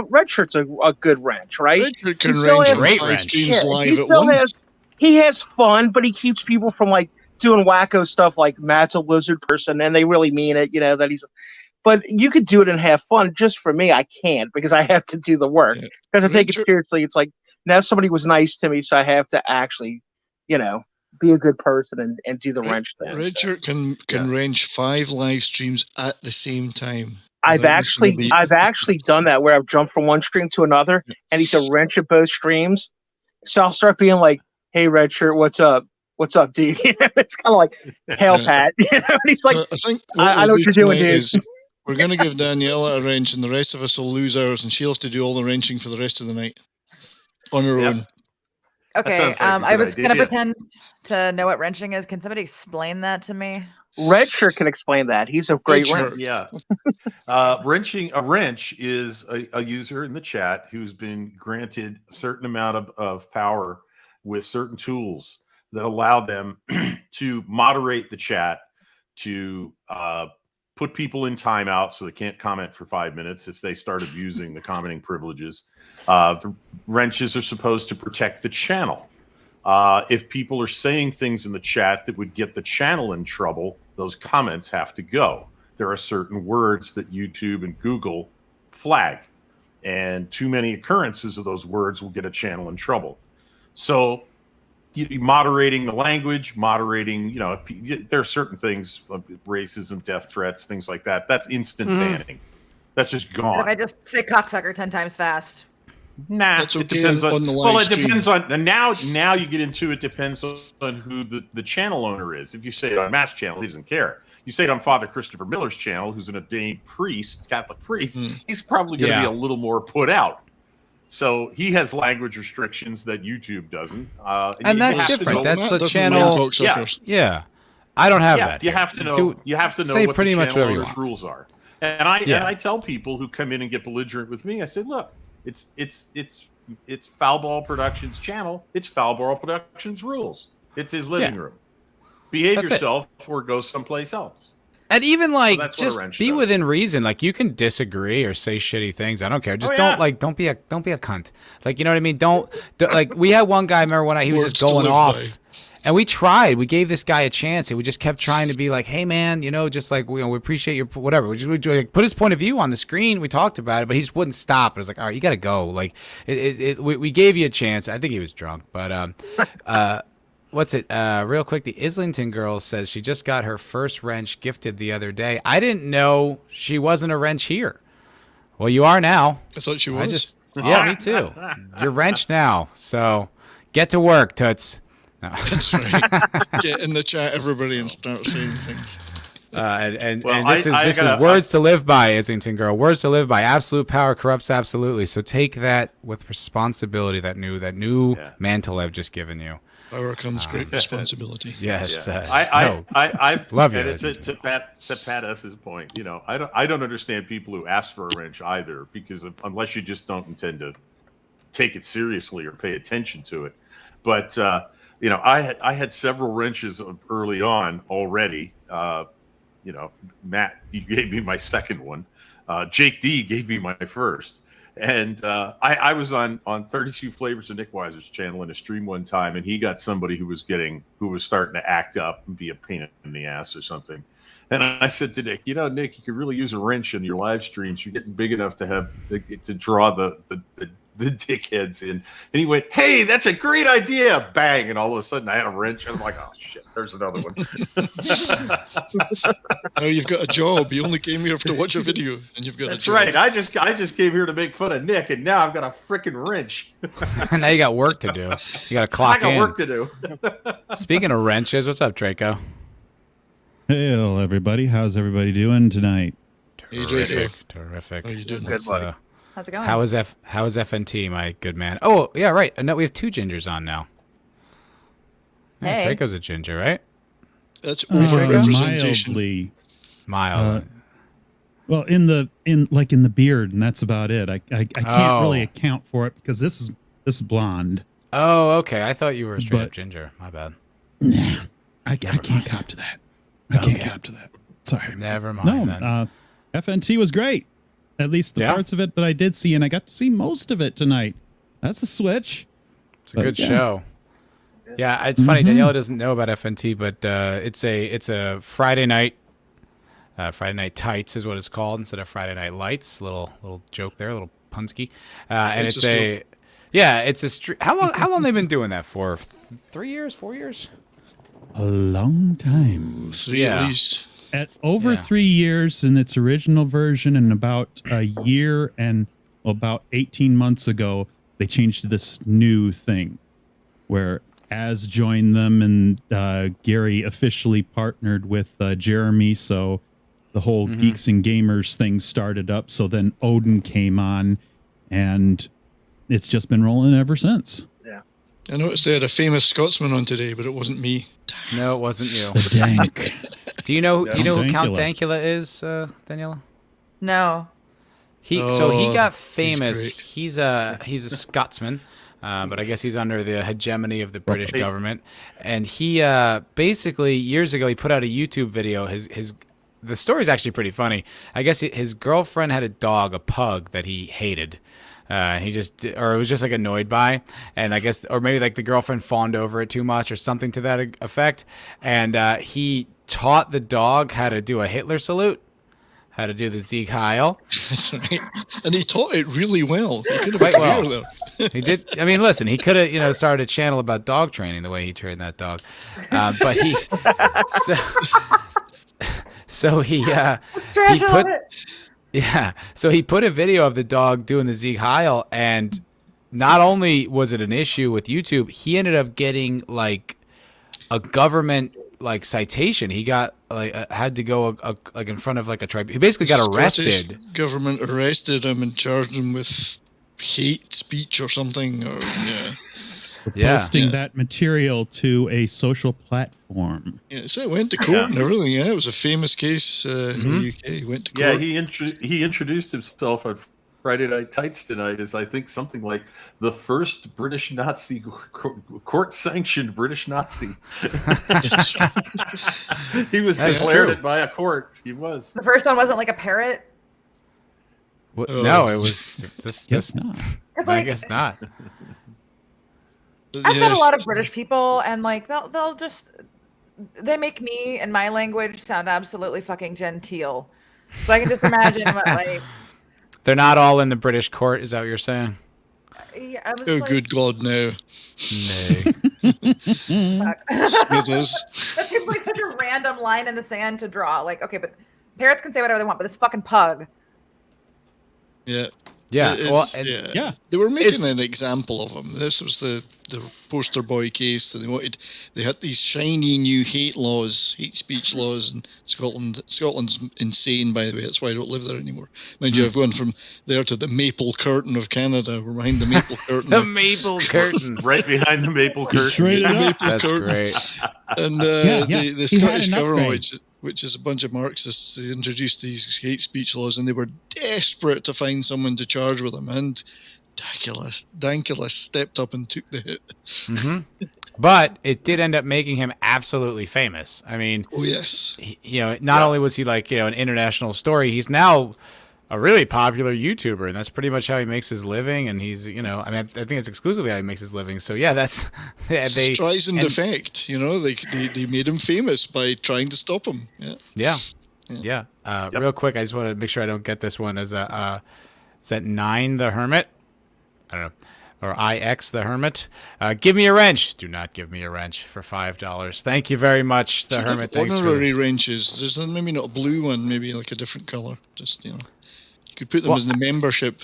[SPEAKER 2] Red Shirt's a good wrench, right?
[SPEAKER 3] Red Shirt can range
[SPEAKER 1] great
[SPEAKER 3] 5
[SPEAKER 1] wrench.
[SPEAKER 3] streams live at once.
[SPEAKER 2] He has fun, but he keeps people from like doing wacko stuff like Matt's a lizard person, and they really mean it, you know, that he's. But you could do it and have fun. Just for me, I can't because I have to do the work. Because I take it seriously. It's like now somebody was nice to me, so I have to actually, you know, be a good person and do the wrench thing.
[SPEAKER 3] Red Shirt can range 5 live streams at the same time.
[SPEAKER 2] I've actually done that where I've jumped from one stream to another, and he's a wrench at both streams. So I'll start being like, "Hey, Red Shirt, what's up? What's up, dude?" It's kind of like, "Hail, Pat." You know, and he's like,
[SPEAKER 3] so I think
[SPEAKER 2] I know what you're doing, dude.
[SPEAKER 3] We're going to give Daniela a wrench, and the rest of us will lose ours, and she'll have to do all the wrenching for the rest of the night on her own.
[SPEAKER 5] Okay, I was going to pretend to know what wrenching is. Can somebody explain that to me?
[SPEAKER 2] Red Shirt can explain that. He's a great wrench.
[SPEAKER 4] Yeah. A wrench is a user in the chat who's been granted a certain amount of power with certain tools that allow them to moderate the chat, to put people in timeout so they can't comment for 5 minutes if they start abusing the commenting privileges. The wrenches are supposed to protect the channel. If people are saying things in the chat that would get the channel in trouble, those comments have to go. There are certain words that YouTube and Google flag, and too many occurrences of those words will get a channel in trouble. So moderating the language, moderating, you know, if there are certain things, racism, death threats, things like that. That's instant banning. That's just gone.
[SPEAKER 5] If I just say cocksucker 10 times fast.
[SPEAKER 4] Nah,
[SPEAKER 3] that's okay.
[SPEAKER 4] It depends on
[SPEAKER 3] the live
[SPEAKER 4] well, it
[SPEAKER 3] stream.
[SPEAKER 4] depends on, and now you get into it depends on who the channel owner is. If you say it on Matt's channel, he doesn't care. You say it on Father Christopher Miller's channel, who's an ordained priest, Catholic priest, he's probably going to be a little more put out. So he has language restrictions that YouTube doesn't,
[SPEAKER 1] and that's different. That's a channel. Yeah, I don't have that.
[SPEAKER 4] You have to know. You have to know what the channel owner's rules are. And I tell people who come in and get belligerent with me, I say, look, it's Foul Ball Productions channel. It's Foul Ball Productions rules. It's his living room. Behave yourself or go someplace else.
[SPEAKER 1] And even like just be within reason. Like you can disagree or say shitty things. I don't care. Just don't be a cunt. Like, you know what I mean? Don't like we had one guy, remember when he was just going off. And we tried. We gave this guy a chance, and we just kept trying to be like, "Hey, man, you know, just like we appreciate your whatever." We like, put his point of view on the screen. We talked about it, but he just wouldn't stop. It was like, "All right, you got to go." Like, we gave you a chance. I think he was drunk, but what's it? Real quick, the Islington girl says she just got her first wrench gifted the other day. I didn't know she wasn't a wrench here. Well, you are now.
[SPEAKER 3] I thought she was.
[SPEAKER 1] Yeah, me too. You're wrenched now, so get to work, toots. No.
[SPEAKER 3] That's right. Get in the chat, everybody, and start saying things.
[SPEAKER 1] And this is words to live by, Islington girl. Words to live by. Absolute power corrupts absolutely. So take that with responsibility. That new mantle I've just given you.
[SPEAKER 3] Power comes great responsibility.
[SPEAKER 1] Yes.
[SPEAKER 4] I
[SPEAKER 1] love you.
[SPEAKER 4] To Pat S.'s point, you know, I don't understand people who ask for a wrench either, because unless you just don't intend to take it seriously or pay attention to it. But you know, I had several wrenches early on already. You know, Matt, you gave me my second one. Jake D gave me my first. And I was on 32 Flavors of Nick Weiser's channel in a stream one time, and he got somebody who was starting to act up and be a pain in the ass or something. And I said to Nick, Nick, you could really use a wrench in your live streams. You're getting big enough to draw the dickheads in. And he went, hey, that's a great idea. Bang. And all of a sudden I had a wrench. And I'm like, oh, shit, there's another one.
[SPEAKER 3] Now you've got a job. You only came here to watch a video, and you've got
[SPEAKER 4] That's
[SPEAKER 3] a job.
[SPEAKER 4] right. I just came here to make fun of Nick, and now I've got a freaking wrench.
[SPEAKER 1] Now you got work to do. You got to clock in.
[SPEAKER 4] I got work to do.
[SPEAKER 1] Speaking of wrenches, what's up, Draco?
[SPEAKER 6] Hey, everybody. How's everybody doing tonight?
[SPEAKER 1] Terrific.
[SPEAKER 3] How you doing?
[SPEAKER 2] Good, buddy.
[SPEAKER 5] How's it going?
[SPEAKER 1] How is FNT, my good man? Oh, yeah, right. And we have 2 gingers on now. Yeah,
[SPEAKER 5] Hey.
[SPEAKER 1] Draco's a ginger, right?
[SPEAKER 3] That's over-representation.
[SPEAKER 1] Mild.
[SPEAKER 6] Well, in the beard, and that's about it. I can't really account for it because this is blonde.
[SPEAKER 1] Oh, okay. I thought you were a straight up
[SPEAKER 6] But-
[SPEAKER 1] ginger. My bad.
[SPEAKER 6] Nah, I can't
[SPEAKER 1] mind.
[SPEAKER 6] cop to that. I can't cop to that. Sorry.
[SPEAKER 1] Never mind then.
[SPEAKER 6] No, FNT was great. At least the
[SPEAKER 1] Yeah?
[SPEAKER 6] parts of it that I did see, and I got to see most of it tonight. That's a switch.
[SPEAKER 1] It's a good show. Yeah, it's funny. Daniela doesn't know about FNT, but it's a Friday night. Friday Night Tights is what it's called instead of Friday Night Lights. Little joke there, a little punski. And it's a how long they've been doing that for? 3 years, 4 years?
[SPEAKER 6] A long time.
[SPEAKER 3] 3 at least.
[SPEAKER 6] At over
[SPEAKER 1] Yeah.
[SPEAKER 6] 3 years in its original version, and about a year and about 18 months ago, they changed to this new thing where Az joined them, and Gary officially partnered with Jeremy. So the whole Geeks and Gamers thing started up. So then Odin came on, and it's just been rolling ever since.
[SPEAKER 3] I noticed they had a famous Scotsman on today, but it wasn't me.
[SPEAKER 1] No, it wasn't you.
[SPEAKER 6] The dank.
[SPEAKER 1] Do you know who Count
[SPEAKER 6] Dankula.
[SPEAKER 1] Dankula is, Daniela?
[SPEAKER 5] No.
[SPEAKER 1] So he got
[SPEAKER 3] he's
[SPEAKER 1] famous.
[SPEAKER 3] great.
[SPEAKER 1] He's a Scotsman, but I guess he's under the hegemony of the British government. And he basically years ago he put out a YouTube video. The story's actually pretty funny. I guess his girlfriend had a dog, a pug that he hated. And he was just like annoyed by, and I guess, or maybe like the girlfriend fawned over it too much or something to that effect. And he taught the dog how to do a Hitler salute, how to do the Sieg Heil.
[SPEAKER 3] That's right. And he taught it really well. He could have
[SPEAKER 1] Quite
[SPEAKER 3] a career
[SPEAKER 1] well.
[SPEAKER 3] there.
[SPEAKER 1] He did. I mean, listen, he could have, started a channel about dog training the way he trained that dog. But he, so he put. Yeah, so he put a video of the dog doing the Sieg Heil, and not only was it an issue with YouTube, he ended up getting like a government like citation. He got had to go like in front of like a tribe. He basically got arrested.
[SPEAKER 3] Scottish government arrested him and charged him with hate speech or something. Or
[SPEAKER 6] Posting that material to a social platform.
[SPEAKER 3] Yeah, so it went to court and everything. Yeah, it was a famous case in the UK. He went to court.
[SPEAKER 4] Yeah, he introduced himself on Friday Night Tights tonight as I think something like the first British Nazi, court-sanctioned British Nazi. He was declared it by a court. He was.
[SPEAKER 5] The first one wasn't like a parrot.
[SPEAKER 1] No, it was just
[SPEAKER 6] not.
[SPEAKER 1] I guess not.
[SPEAKER 5] I've met a lot of British people, and like they make me and my language sound absolutely fucking genteel. So I can just imagine what like.
[SPEAKER 1] They're not all in the British court, is that what you're saying?
[SPEAKER 5] Yeah, I was
[SPEAKER 3] Oh,
[SPEAKER 5] like,
[SPEAKER 3] good God, no.
[SPEAKER 5] fuck.
[SPEAKER 3] Smithers.
[SPEAKER 5] That seems like such a random line in the sand to draw. Like, okay, but parrots can say whatever they want, but this fucking pug.
[SPEAKER 3] Yeah.
[SPEAKER 1] Yeah.
[SPEAKER 3] It's-
[SPEAKER 1] Well,
[SPEAKER 3] yeah. They were making
[SPEAKER 1] It's-
[SPEAKER 3] an example of him. This was the poster boy case that they had these shiny new hate speech laws in Scotland. Scotland's insane, by the way. That's why I don't live there anymore. Mind you, I've gone from there to the maple curtain of Canada. We're behind the maple curtain.
[SPEAKER 1] the maple curtain.
[SPEAKER 4] Right behind the maple curtain.
[SPEAKER 6] Straight
[SPEAKER 3] The
[SPEAKER 6] up.
[SPEAKER 3] maple
[SPEAKER 1] That's
[SPEAKER 3] curtain.
[SPEAKER 1] great.
[SPEAKER 3] And
[SPEAKER 6] Yeah.
[SPEAKER 3] the
[SPEAKER 6] He had
[SPEAKER 3] Scottish
[SPEAKER 6] an
[SPEAKER 3] government,
[SPEAKER 6] upgrade.
[SPEAKER 3] which is a bunch of Marxists, they introduced these hate speech laws, and they were desperate to find someone to charge with them. And Dankula stepped up and took the hit.
[SPEAKER 1] But it did end up making him absolutely famous. I mean,
[SPEAKER 3] Oh yes,
[SPEAKER 1] not only was he like, an international story, he's now a really popular YouTuber, and that's pretty much how he makes his living. And he's, you know, I mean, I think it's exclusively how he makes his living. So yeah, that's
[SPEAKER 3] Streisand effect. You know, they made him famous by trying to stop him. Yeah.
[SPEAKER 1] Real quick, I just want to make sure I don't get this one as a is that 9 the Hermit? I don't know. Or IX the Hermit. Give me a wrench. Do not give me a wrench for $5. Thank you very much, the Hermit. Thanks
[SPEAKER 3] honorary wrenches. There's maybe not a blue one, maybe like a different color. Just, you know, you could put them in the membership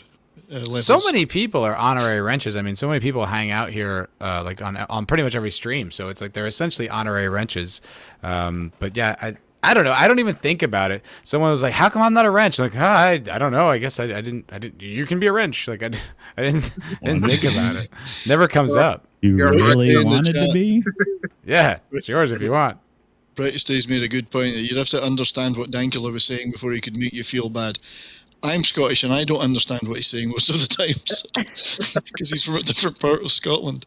[SPEAKER 3] levels.
[SPEAKER 1] So many people are honorary wrenches. I mean, so many people hang out here like on pretty much every stream. So it's like they're essentially honorary wrenches. But yeah, I don't know. I don't even think about it. Someone was like, "How come I'm not a wrench?" Like, I don't know. I guess I didn't. You can be a wrench. Like I didn't think about it. Never comes up.
[SPEAKER 6] You really wanted to be?
[SPEAKER 1] Yeah, it's yours if you want.
[SPEAKER 3] British Days made a good point that you'd have to understand what Dankula was saying before he could make you feel bad. I'm Scottish and I don't understand what he's saying most of the times because he's from a different part of Scotland.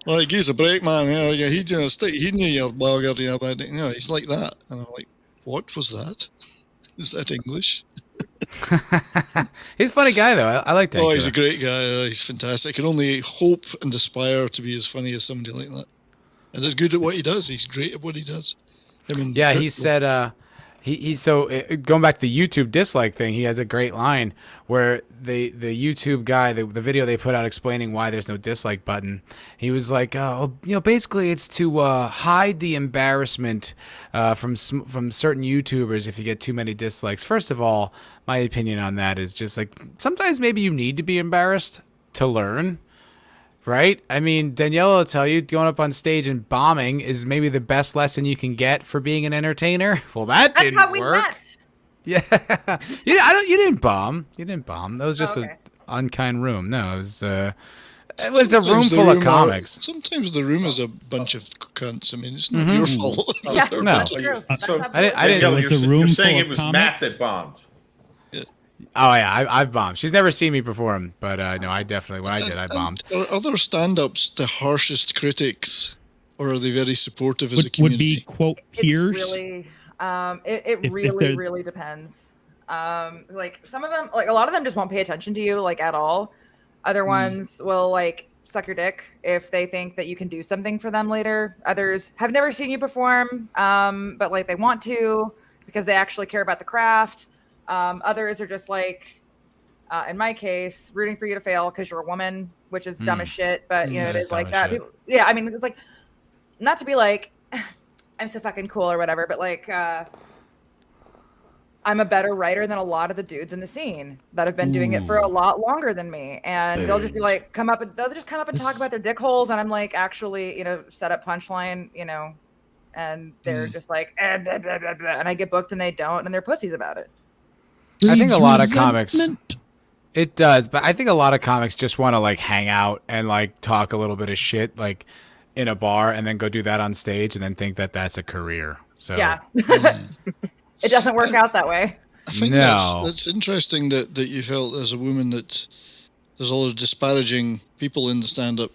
[SPEAKER 3] Like, he's a break man, yeah, he just he knew your bugger, yeah, but you know, he's like that. And I'm like, what was that? Is that English?
[SPEAKER 1] He's a funny guy though. I like that.
[SPEAKER 3] Oh, he's a great guy. He's fantastic. I can only hope and aspire to be as funny as somebody like that. And he's good at what he does. He's great at what he does.
[SPEAKER 1] Yeah, he said going back to the YouTube dislike thing, he has a great line where the YouTube guy, the video they put out explaining why there's no dislike button, he was like, basically it's to hide the embarrassment from certain YouTubers if you get too many dislikes. First of all, my opinion on that is just like sometimes maybe you need to be embarrassed to learn. Right? I mean, Daniela will tell you going up on stage and bombing is maybe the best lesson you can get for being an entertainer. Well, that's didn't
[SPEAKER 5] how we
[SPEAKER 1] work.
[SPEAKER 5] Met.
[SPEAKER 1] Yeah. You didn't bomb. You didn't bomb. That was just an unkind room. No, it was it's a room full of comics.
[SPEAKER 3] Sometimes the room is a bunch of cunts. I mean, it's not your fault.
[SPEAKER 5] Yeah,
[SPEAKER 1] No.
[SPEAKER 5] that's true.
[SPEAKER 4] So
[SPEAKER 1] I didn't.
[SPEAKER 6] It was a room
[SPEAKER 4] you're saying
[SPEAKER 6] full
[SPEAKER 4] it was
[SPEAKER 6] of
[SPEAKER 4] Matt
[SPEAKER 6] comics?
[SPEAKER 4] that bombed.
[SPEAKER 1] Oh yeah, I've bombed. She's never seen me perform, but no, I definitely when I did, I bombed.
[SPEAKER 3] Are other stand-ups the harshest critics, or are they very supportive as a
[SPEAKER 6] Would
[SPEAKER 3] community?
[SPEAKER 6] be quote peers.
[SPEAKER 5] It's really,
[SPEAKER 6] If
[SPEAKER 5] really,
[SPEAKER 6] they're-
[SPEAKER 5] really depends. Like some of them, like a lot of them just won't pay attention to you like at all. Other ones will like suck your dick if they think that you can do something for them later. Others have never seen you perform, but like they want to because they actually care about the craft. Others are just like, in my case, rooting for you to fail because you're a woman, which is dumb as shit. But you know, it
[SPEAKER 1] That's
[SPEAKER 5] is like
[SPEAKER 1] dumb as
[SPEAKER 5] that.
[SPEAKER 1] shit.
[SPEAKER 5] People, yeah, I mean, it's like not to be like I'm so fucking cool or whatever, but like I'm a better writer than a lot of the dudes in the scene that have been doing it for a lot longer than me. And they'll just be like, they'll just come up and talk about their dick holes. And I'm like, actually, you know, set up punchline, you know, and they're just like, blah, blah, blah, blah, and I get booked and they don't, and they're pussies about it.
[SPEAKER 1] I think a lot of
[SPEAKER 6] Resentment.
[SPEAKER 1] comics. It does, but I think a lot of comics just want to like hang out and like talk a little bit of shit like in a bar and then go do that on stage and then think that that's a career. So
[SPEAKER 5] Yeah. It doesn't work out that way.
[SPEAKER 3] I think
[SPEAKER 1] No.
[SPEAKER 3] that's interesting that you felt as a woman that there's a lot of disparaging people in the stand-up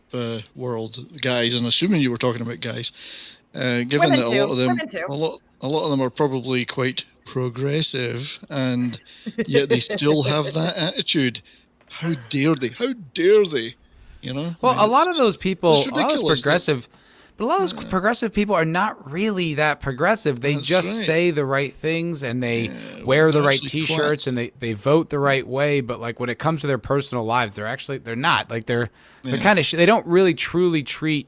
[SPEAKER 3] world, guys, and assuming you were talking about guys, given
[SPEAKER 5] Women
[SPEAKER 3] that a
[SPEAKER 5] too.
[SPEAKER 3] lot of them,
[SPEAKER 5] Women too.
[SPEAKER 3] a lot of them are probably quite progressive, and yet they still have that attitude. How dare they? How dare they? You know.
[SPEAKER 1] Well,
[SPEAKER 3] I mean,
[SPEAKER 1] a lot of
[SPEAKER 3] it's-
[SPEAKER 1] those people,
[SPEAKER 3] it's
[SPEAKER 1] a lot of those
[SPEAKER 3] ridiculous that-
[SPEAKER 1] progressive, but a lot of those progressive people are not really that progressive. They
[SPEAKER 3] That's
[SPEAKER 1] just
[SPEAKER 3] right.
[SPEAKER 1] say the right things and they
[SPEAKER 3] Yeah,
[SPEAKER 1] wear the right
[SPEAKER 3] actually
[SPEAKER 1] T-shirts
[SPEAKER 3] twats.
[SPEAKER 1] and they vote the right way. But like when it comes to their personal lives, they're not like they're kind of they don't really truly treat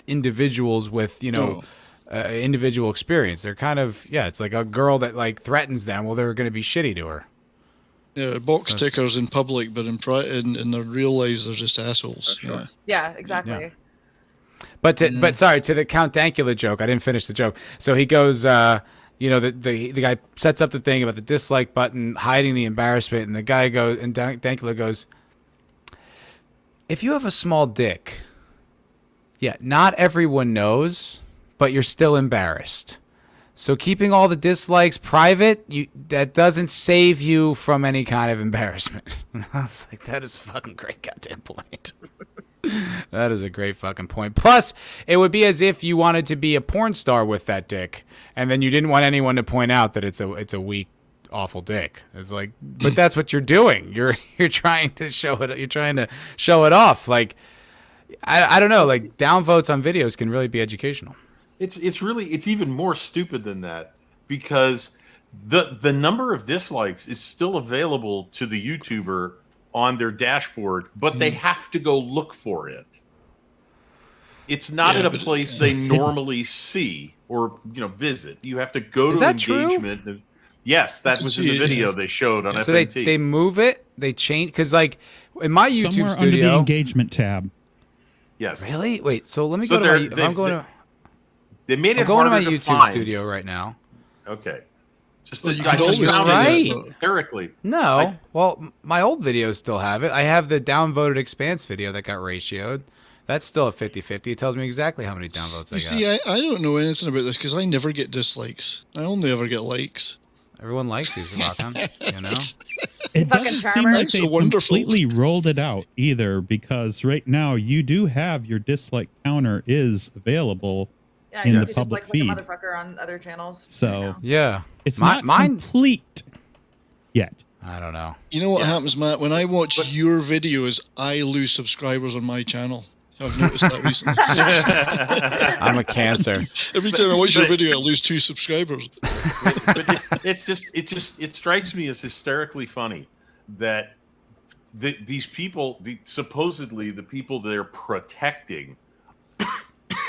[SPEAKER 1] individuals with individual experience. They're kind of it's like a girl that like threatens them. Well, they're going to be shitty to her.
[SPEAKER 3] Yeah, box
[SPEAKER 1] So it's-
[SPEAKER 3] tickers in public, but in their real lives, they're just assholes. Yeah.
[SPEAKER 5] Yeah, exactly.
[SPEAKER 1] Yeah. But sorry, to the Count Dankula joke, I didn't finish the joke. So he goes, the guy sets up the thing about the dislike button, hiding the embarrassment, and the guy goes, and Dankula goes, if you have a small dick, not everyone knows, but you're still embarrassed. So keeping all the dislikes private, that doesn't save you from any kind of embarrassment. And I was like, that is a fucking great goddamn point. That is a great fucking point. Plus, it would be as if you wanted to be a porn star with that dick, and then you didn't want anyone to point out that it's a weak awful dick. It's like, but that's what you're doing. You're trying to show it. You're trying to show it off. Like, I don't know. Like, downvotes on videos can really be educational.
[SPEAKER 4] It's even more stupid than that, because the number of dislikes is still available to the YouTuber on their dashboard, but they have to go look for it. It's not at a place they normally see or visit. You have to go to engagement. True? Yes, that was in the video they showed on FNT.
[SPEAKER 1] So they move it, they change, because like in my YouTube
[SPEAKER 6] somewhere
[SPEAKER 1] studio,
[SPEAKER 6] under the engagement tab.
[SPEAKER 4] Yes.
[SPEAKER 1] Really? Wait. So let me go to my. I'm going to.
[SPEAKER 4] They made it.
[SPEAKER 1] I'm going to my YouTube
[SPEAKER 4] find.
[SPEAKER 1] studio right now.
[SPEAKER 4] Okay. Just
[SPEAKER 3] well,
[SPEAKER 4] I just found
[SPEAKER 1] right.
[SPEAKER 4] it hysterically.
[SPEAKER 1] No. Well, my old videos still have it. I have the downvoted Expanse video that got ratioed. That's still a 50-50. It tells me exactly how many downvotes I got.
[SPEAKER 3] See, I don't know anything about this because I never get dislikes. I only ever get likes.
[SPEAKER 1] Everyone likes these, Rockham.
[SPEAKER 6] It doesn't seem like they completely rolled it out either, because right now you do have your dislike counter is available in the public feed.
[SPEAKER 5] Like a motherfucker on other channels.
[SPEAKER 6] So
[SPEAKER 1] yeah,
[SPEAKER 6] it's not complete yet.
[SPEAKER 1] I don't know.
[SPEAKER 3] You know what happens, Matt? When I watch your videos, I lose subscribers on my channel. I've noticed that recently.
[SPEAKER 1] I'm a cancer.
[SPEAKER 3] Every time I watch your video, I lose 2 subscribers.
[SPEAKER 4] But it strikes me as hysterically funny that these people, supposedly the people they're protecting,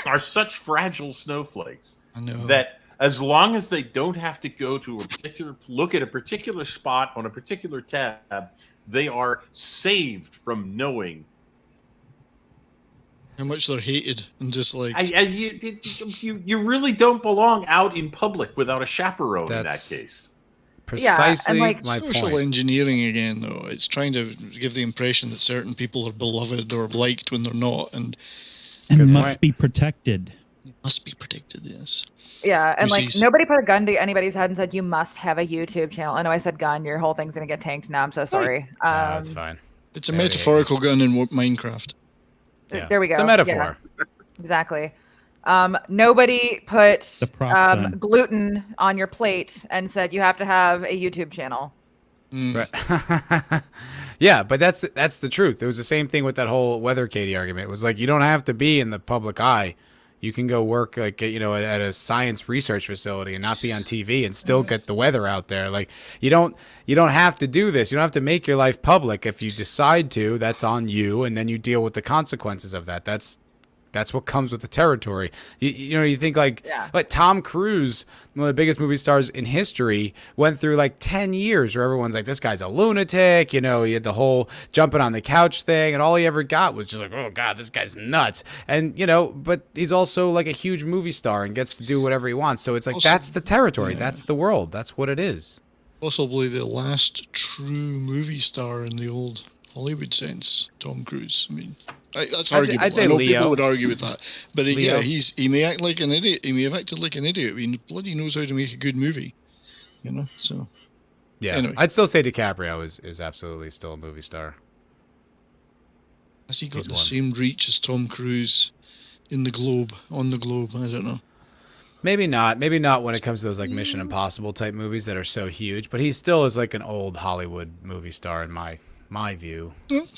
[SPEAKER 4] are such fragile snowflakes.
[SPEAKER 3] I know.
[SPEAKER 4] That as long as they don't have to go to look at a particular spot on a particular tab, they are saved from knowing
[SPEAKER 3] how much they're hated and disliked.
[SPEAKER 4] You really don't belong out in public without a chaperone in that case.
[SPEAKER 1] Precisely my
[SPEAKER 3] social
[SPEAKER 1] point.
[SPEAKER 3] Engineering again, though. It's trying to give the impression that certain people are beloved or liked when they're not, and
[SPEAKER 6] must be protected.
[SPEAKER 3] Must be protected, yes.
[SPEAKER 5] Yeah, and nobody put a gun to anybody's head and said you must have a YouTube channel. I know I said gun. Your whole thing's gonna get tanked now. I'm so sorry.
[SPEAKER 1] That's fine.
[SPEAKER 3] It's a metaphorical gun in Minecraft.
[SPEAKER 1] Yeah.
[SPEAKER 5] There we go.
[SPEAKER 1] It's a metaphor.
[SPEAKER 5] Yeah, exactly. Nobody put gluten on your plate and said you have to have a YouTube channel.
[SPEAKER 1] Right. Yeah, but that's the truth. It was the same thing with that whole Weather Katie argument. It was like, you don't have to be in the public eye. You can go work at a science research facility and not be on TV and still get the weather out there. Like, you don't have to do this. You don't have to make your life public. If you decide to, that's on you, and then you deal with the consequences of that. That's what comes with the territory. You think like Tom Cruise, one of the biggest movie stars in history, went through like 10 years where everyone's like, this guy's a lunatic. He had the whole jumping on the couch thing, and all he ever got was just like, oh God, this guy's nuts. And, but he's also like a huge movie star and gets to do whatever he wants. So it's like, that's the territory. Yeah. That's the world. That's what it is.
[SPEAKER 3] Possibly the last true movie star in the old Hollywood sense, Tom Cruise. I mean, that's arguable.
[SPEAKER 1] I'd say
[SPEAKER 3] I know
[SPEAKER 1] Leo.
[SPEAKER 3] People would argue with that, but he may act like an idiot. He may have acted like an idiot. He bloody knows how to make a good movie, So
[SPEAKER 1] yeah,
[SPEAKER 3] anyway.
[SPEAKER 1] I'd still say DiCaprio is absolutely still a movie star.
[SPEAKER 3] Has he got the same reach as Tom Cruise on the globe? I don't know.
[SPEAKER 1] Maybe not. Maybe not when it comes to those like Mission Impossible type movies that are so huge. But he still is like an old Hollywood movie star in my view.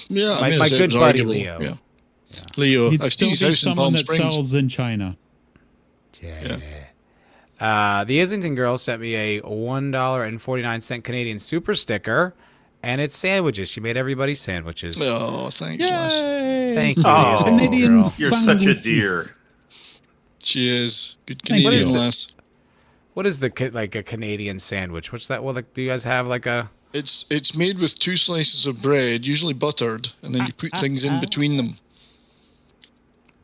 [SPEAKER 3] Yeah,
[SPEAKER 1] my good buddy
[SPEAKER 3] arguable.
[SPEAKER 1] Leo.
[SPEAKER 3] Yeah. Leo,
[SPEAKER 6] He'd
[SPEAKER 3] I've
[SPEAKER 6] still
[SPEAKER 3] seen his
[SPEAKER 6] be
[SPEAKER 3] house in
[SPEAKER 6] someone
[SPEAKER 3] Palm
[SPEAKER 6] that
[SPEAKER 3] Springs.
[SPEAKER 6] sells in China.
[SPEAKER 1] Yeah. The Islington girl sent me a $1.49 Canadian super sticker, and it's sandwiches. She made everybody sandwiches.
[SPEAKER 3] Oh, thanks, Les.
[SPEAKER 1] Thank you,
[SPEAKER 6] Canadian
[SPEAKER 1] girl.
[SPEAKER 4] You're such a dear.
[SPEAKER 3] She is. Good Canadian lass.
[SPEAKER 1] What is a Canadian sandwich? What's that? Well, do you guys have like a...
[SPEAKER 3] It's made with 2 slices of bread, usually buttered, and then you put things in between them.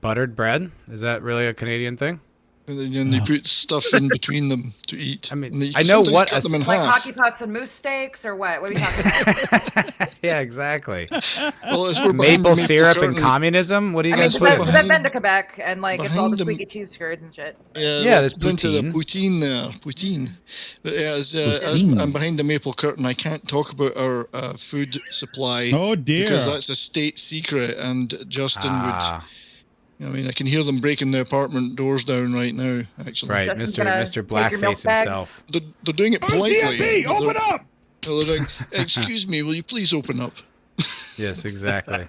[SPEAKER 1] Buttered bread? Is that really a Canadian thing?
[SPEAKER 3] And then you put stuff in between them to eat.
[SPEAKER 1] I mean, I know what
[SPEAKER 3] cut them in
[SPEAKER 5] like
[SPEAKER 3] half.
[SPEAKER 5] hockey pucks and moose steaks, or what? What are we talking about?
[SPEAKER 1] Yeah, exactly.
[SPEAKER 3] Well,
[SPEAKER 1] maple syrup and communism. What do you guys put?
[SPEAKER 5] Because I've been to Quebec, and it's all the squeaky cheese curds and shit.
[SPEAKER 1] Yeah, there's
[SPEAKER 3] into the
[SPEAKER 1] poutine.
[SPEAKER 3] Poutine. But as I'm behind the maple curtain, I can't talk about our food supply.
[SPEAKER 6] Oh dear!
[SPEAKER 3] Because that's a state secret, and Justin I mean, I can hear them breaking the apartment doors down right now. Actually,
[SPEAKER 1] Right,
[SPEAKER 5] Justin's
[SPEAKER 1] Mr.
[SPEAKER 5] gonna
[SPEAKER 1] Mr.
[SPEAKER 5] take your milk
[SPEAKER 1] Blackface
[SPEAKER 5] bags.
[SPEAKER 1] himself.
[SPEAKER 3] they're doing it politely.
[SPEAKER 6] open up!
[SPEAKER 3] They're like, excuse me, will you please open up?
[SPEAKER 1] Yes, exactly.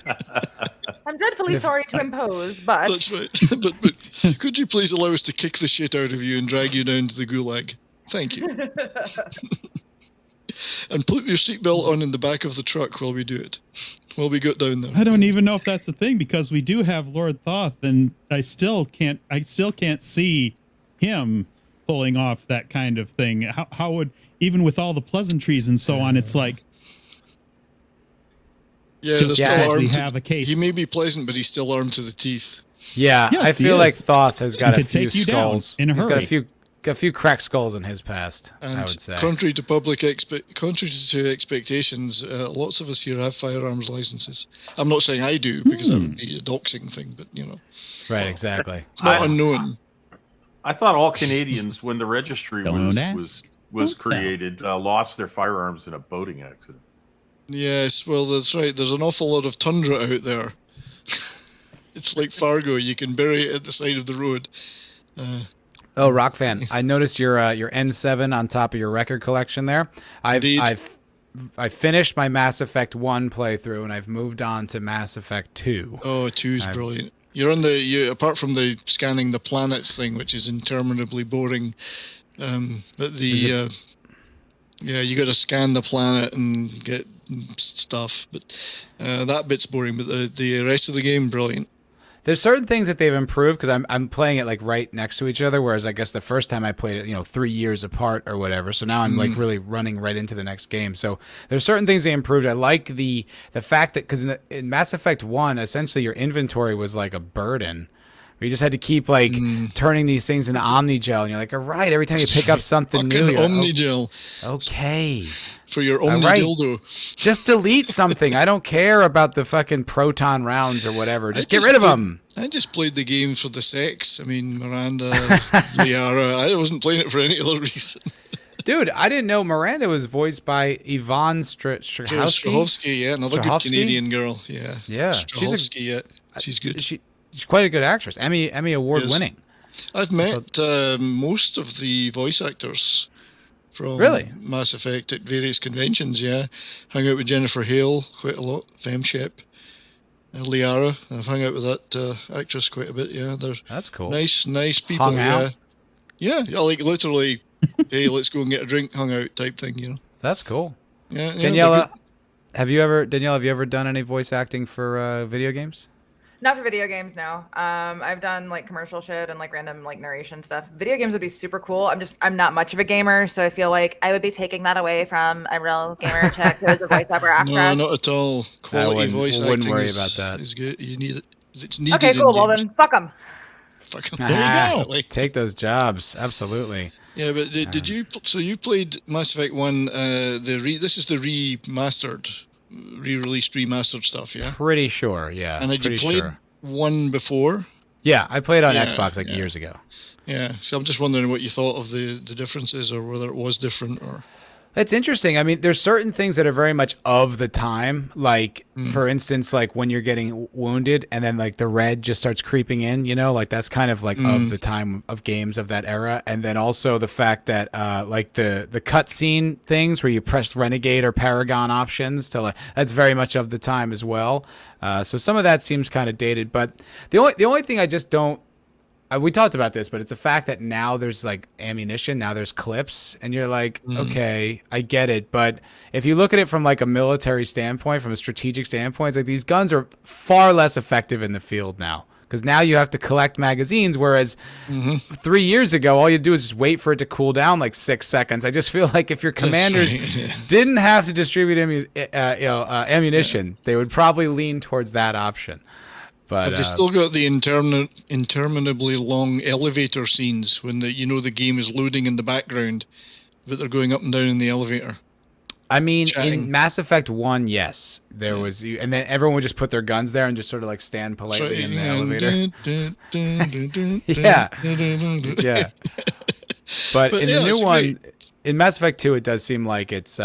[SPEAKER 5] I'm dreadfully sorry to impose, but
[SPEAKER 3] That's right. but could you please allow us to kick the shit out of you and drag you down to the gulag? Thank you. And put your seatbelt on in the back of the truck while we do it. While we get down there.
[SPEAKER 6] I don't even know if that's the thing, because we do have Lord Thoth, and I still can't see him pulling off that kind of thing. How would, even with all the pleasantries and so on, it's like,
[SPEAKER 3] Yeah,
[SPEAKER 6] just
[SPEAKER 3] they're
[SPEAKER 1] because
[SPEAKER 3] still
[SPEAKER 6] we
[SPEAKER 3] armed.
[SPEAKER 6] have a case.
[SPEAKER 3] He may be pleasant, but he's still armed to the teeth.
[SPEAKER 1] Yeah,
[SPEAKER 6] Yes,
[SPEAKER 1] I
[SPEAKER 6] he
[SPEAKER 1] feel like
[SPEAKER 6] is.
[SPEAKER 1] Thoth has got
[SPEAKER 6] He
[SPEAKER 1] a
[SPEAKER 6] could
[SPEAKER 1] few
[SPEAKER 6] take you down
[SPEAKER 1] skulls.
[SPEAKER 6] in a
[SPEAKER 1] He's got
[SPEAKER 6] hurry.
[SPEAKER 1] a few cracked skulls in his past,
[SPEAKER 3] And
[SPEAKER 1] I would say.
[SPEAKER 3] contrary to expectations, lots of us here have firearms licenses. I'm not saying I do, because that would be a doxing thing, but you know,
[SPEAKER 1] Right, exactly.
[SPEAKER 3] it's not
[SPEAKER 4] I-
[SPEAKER 3] unknown.
[SPEAKER 4] I thought all Canadians, when the registry
[SPEAKER 6] Don't ask.
[SPEAKER 4] was
[SPEAKER 6] Don't tell.
[SPEAKER 4] created, lost their firearms in a boating accident.
[SPEAKER 3] Yes, well, that's right. There's an awful lot of tundra out there. It's like Fargo. You can bury it at the side of the road.
[SPEAKER 1] Oh, Rock fan, I noticed your N7 on top of your record collection there.
[SPEAKER 3] Indeed.
[SPEAKER 1] I finished my Mass Effect 1 playthrough, and I've moved on to Mass Effect 2.
[SPEAKER 3] Oh, two's brilliant. You're on apart from the scanning the planets thing, which is interminably boring. But you got to scan the planet and get stuff. But that bit's boring. But the rest of the game, brilliant.
[SPEAKER 1] There's certain things that they've improved, because I'm playing it like right next to each other, whereas I guess the first time I played it, 3 years apart or whatever. So now I'm like really running right into the next game. So there's certain things they improved. I like the fact that, because in Mass Effect 1, essentially your inventory was like a burden. You just had to keep like turning these things into Omnigel, and you're like, all right, every time you pick up something new,
[SPEAKER 3] Fucking
[SPEAKER 1] you're
[SPEAKER 3] Omnigel
[SPEAKER 1] okay.
[SPEAKER 3] for your Omni
[SPEAKER 1] right.
[SPEAKER 3] dildo.
[SPEAKER 1] Just delete something. I don't care about the fucking proton rounds or whatever. Just get rid of them.
[SPEAKER 3] I just played the game for the sex. I mean, Miranda, Liara. I wasn't playing it for any other reason.
[SPEAKER 1] Dude, I didn't know Miranda was voiced by Yvonne Strahovski.
[SPEAKER 3] Strahovski, yeah, another good
[SPEAKER 1] Strahovski?
[SPEAKER 3] Canadian girl. Yeah,
[SPEAKER 1] Yeah,
[SPEAKER 3] Strahovski, yeah, she's good.
[SPEAKER 1] She's quite a good actress. Emmy award winning.
[SPEAKER 3] I've met most of the voice actors from
[SPEAKER 1] Really?
[SPEAKER 3] Mass Effect at various conventions. Yeah, hung out with Jennifer Hale quite a lot. Femshep, Liara. I've hung out with that actress quite a bit. Yeah, they're
[SPEAKER 1] That's cool.
[SPEAKER 3] nice people.
[SPEAKER 1] Hung
[SPEAKER 3] yeah,
[SPEAKER 1] out?
[SPEAKER 3] yeah, like literally. Hey, let's go and get a drink. Hung out type thing. You know.
[SPEAKER 1] That's cool.
[SPEAKER 3] Yeah,
[SPEAKER 1] Daniela, have you ever done any voice acting for video games?
[SPEAKER 5] not for video games. No. I've done like commercial shit and like random like narration stuff. Video games would be super cool. I'm not much of a gamer, so I feel like I would be taking that away from a real gamer chick who's a voiceover actress.
[SPEAKER 3] No, not at all. Quality voice acting.
[SPEAKER 1] Wouldn't worry
[SPEAKER 3] is,
[SPEAKER 1] about that.
[SPEAKER 3] Is good. You need it. It's needed.
[SPEAKER 5] Okay, cool.
[SPEAKER 3] In
[SPEAKER 5] Well
[SPEAKER 3] games.
[SPEAKER 5] then, fuck them.
[SPEAKER 3] Fuck 'em.
[SPEAKER 1] There you go.
[SPEAKER 3] Like-
[SPEAKER 1] Take those jobs. Absolutely.
[SPEAKER 3] Yeah, but did you? So you played Mass Effect 1. This is the remastered, re-released, remastered stuff, yeah.
[SPEAKER 1] Pretty sure. Yeah.
[SPEAKER 3] And had you
[SPEAKER 1] pretty
[SPEAKER 3] played
[SPEAKER 1] sure.
[SPEAKER 3] 1 before?
[SPEAKER 1] Yeah, I played on
[SPEAKER 3] Yeah,
[SPEAKER 1] Xbox like
[SPEAKER 3] yeah.
[SPEAKER 1] years ago.
[SPEAKER 3] Yeah. So I'm just wondering what you thought of the differences, or whether it was different, or.
[SPEAKER 1] It's interesting. I mean, there's certain things that are very much of the time. Like, for instance, like when you're getting wounded and then like the red just starts creeping in, like that's kind of like of the time of games of that era. And then also the fact that like the cutscene things where you press Renegade or Paragon options that's very much of the time as well. So some of that seems kind of dated. But the only thing I just don't. We talked about this, but it's a fact that now there's like ammunition, now there's clips, and you're like, okay, I get it. But if you look at it from like a military standpoint, from a strategic standpoint, it's like these guns are far less effective in the field now. Because now you have to collect magazines, whereas 3 years ago, all you do is just wait for it to cool down like 6 seconds. I just feel like if your commanders didn't have to distribute ammunition, they would probably lean towards that option. But
[SPEAKER 3] Have they still got the interminably long elevator scenes when the game is loading in the background, but they're going up and down in the elevator?
[SPEAKER 1] I mean,
[SPEAKER 3] chatting?
[SPEAKER 1] in Mass Effect 1, yes, there was, and then everyone would just put their guns there and just sort of like stand politely in the elevator. Yeah. Yeah. But in the new
[SPEAKER 3] it's
[SPEAKER 1] one,
[SPEAKER 3] great.
[SPEAKER 1] in Mass Effect 2, it does seem like it's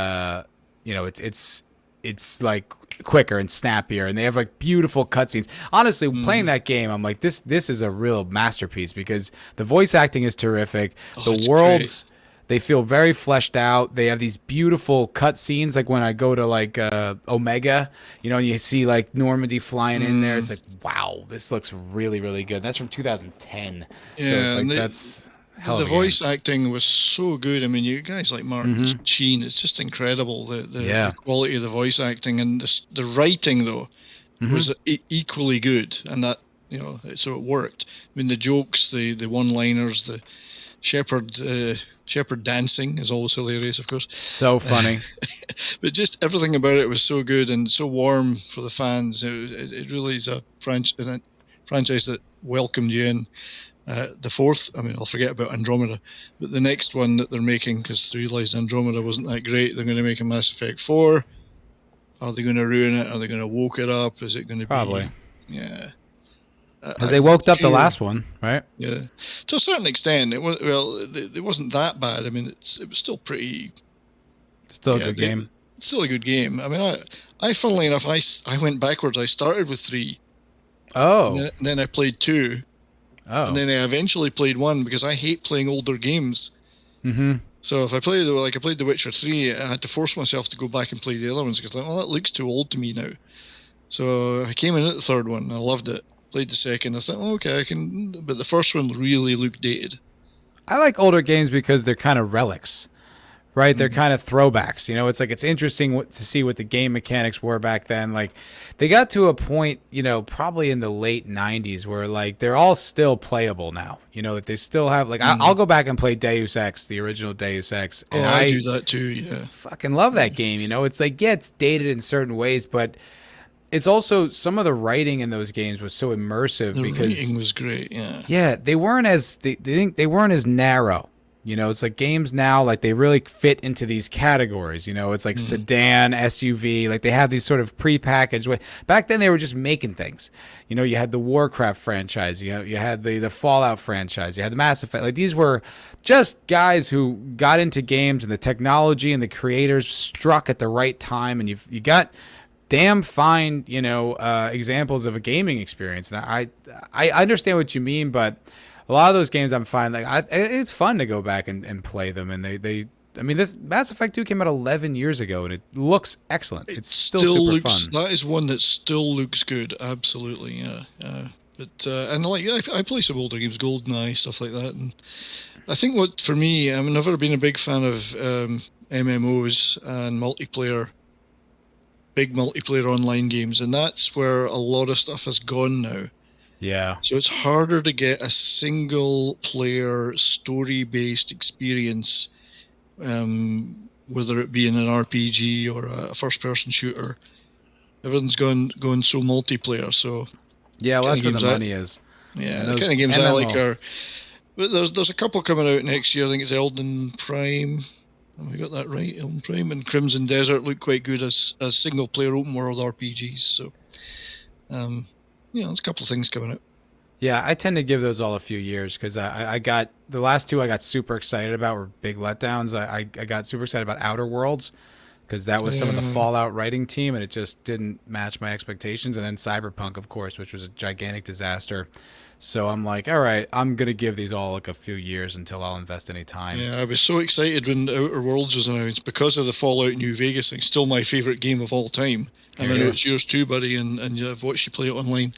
[SPEAKER 1] like quicker and snappier, and they have like beautiful cutscenes. Honestly, playing that game, I'm like, this is a real masterpiece because the voice acting is terrific. The worlds, they feel very fleshed out. They have these beautiful cutscenes, like when I go to like Omega, you know, and you see like Normandy flying in there. It's like, wow, this looks really, really good. That's from 2010.
[SPEAKER 3] Yeah,
[SPEAKER 1] so it's like
[SPEAKER 3] and
[SPEAKER 1] that's hell
[SPEAKER 3] the
[SPEAKER 1] of a game.
[SPEAKER 3] voice acting was so good. I mean, you guys like Martin Sheen, it's just incredible the quality of the voice acting, and the writing though was equally good, and that, you know, so it worked. I mean, the jokes, the one-liners, the Shepherd dancing is always hilarious, of course.
[SPEAKER 1] So funny.
[SPEAKER 3] But just everything about it was so good and so warm for the fans. It really is a franchise that welcomed you in. The fourth, I mean, I'll forget about Andromeda, but the next one that they're making, because they realised Andromeda wasn't that great, they're going to make a Mass Effect 4. Are they going to ruin it? Are they going to woke it up? Is it going to
[SPEAKER 1] Probably.
[SPEAKER 3] Yeah.
[SPEAKER 1] Because they woke up the last one, right?
[SPEAKER 3] Yeah, to a certain extent, it wasn't that bad. I mean, it was still pretty.
[SPEAKER 1] Still a good game.
[SPEAKER 3] Still a good game. I mean, I funnily enough, I went backwards. I started with 3.
[SPEAKER 1] Oh.
[SPEAKER 3] And then I played 2.
[SPEAKER 1] Oh.
[SPEAKER 3] And then I eventually played 1 because I hate playing older games.
[SPEAKER 1] Mm-hmm.
[SPEAKER 3] So if I played The Witcher 3, I had to force myself to go back and play the other ones because I thought, well, that looks too old to me now. So I came in at the third one. I loved it. Played the second. I thought, oh, okay, I can. But the first one really looked dated.
[SPEAKER 1] I like older games because they're kind of relics, right? They're kind of throwbacks. You know, it's like it's interesting to see what the game mechanics were back then. Like, they got to a point, you know, probably in the late 90s where, like, they're all still playable now. You know, that they still have, like, I'll go back and play Deus Ex, the original Deus Ex. And
[SPEAKER 3] I do that too, yeah.
[SPEAKER 1] Fucking love that game, you know? It's like, yeah, it's dated in certain ways, but it's also, some of the writing in those games was so immersive because
[SPEAKER 3] the writing was great, yeah.
[SPEAKER 1] Yeah, they weren't as they weren't as narrow. You know, it's like games now, like they really fit into these categories. You know, it's like sedan, SUV, like they have these sort of prepackaged way. Back then, they were just making things. You know, you had the Warcraft franchise, you had the Fallout franchise, you had the Mass Effect. Like these were just guys who got into games, and the technology and the creators struck at the right time, and you got damn fine, you know, examples of a gaming experience. And I understand what you mean, but a lot of those games I'm fine. Like it's fun to go back and play them. And I mean, this Mass Effect 2 came out 11 years ago, and it looks excellent. It's still super fun.
[SPEAKER 3] That is one that still looks good. Absolutely, yeah. But and like I play some older games, GoldenEye, stuff like that. And I think what for me, I've never been a big fan of MMOs and big multiplayer online games, and that's where a lot of stuff has gone now.
[SPEAKER 1] Yeah.
[SPEAKER 3] So it's harder to get a single player story based experience, whether it be in an RPG or a first person shooter. Everything's going so multiplayer. So
[SPEAKER 1] yeah, well, that's where the money is.
[SPEAKER 3] Yeah, the kind of games I like are. But there's a couple coming out next year. I think it's Elden Prime. Have I got that right? Elden Prime and Crimson Desert look quite good as single player open world RPGs. So, there's a couple of things coming out.
[SPEAKER 1] Yeah, I tend to give those all a few years because I got the last two I got super excited about were big letdowns. I got super excited about Outer Worlds because that was some of the Fallout writing team, and it just didn't match my expectations. And then Cyberpunk, of course, which was a gigantic disaster. So I'm like, all right, I'm going to give these all like a few years until I'll invest any time.
[SPEAKER 3] Yeah, I was so excited when Outer Worlds was announced because of the Fallout New Vegas thing. Still my favourite game of all time. And I know it's yours too, buddy, and I've watched you play it online.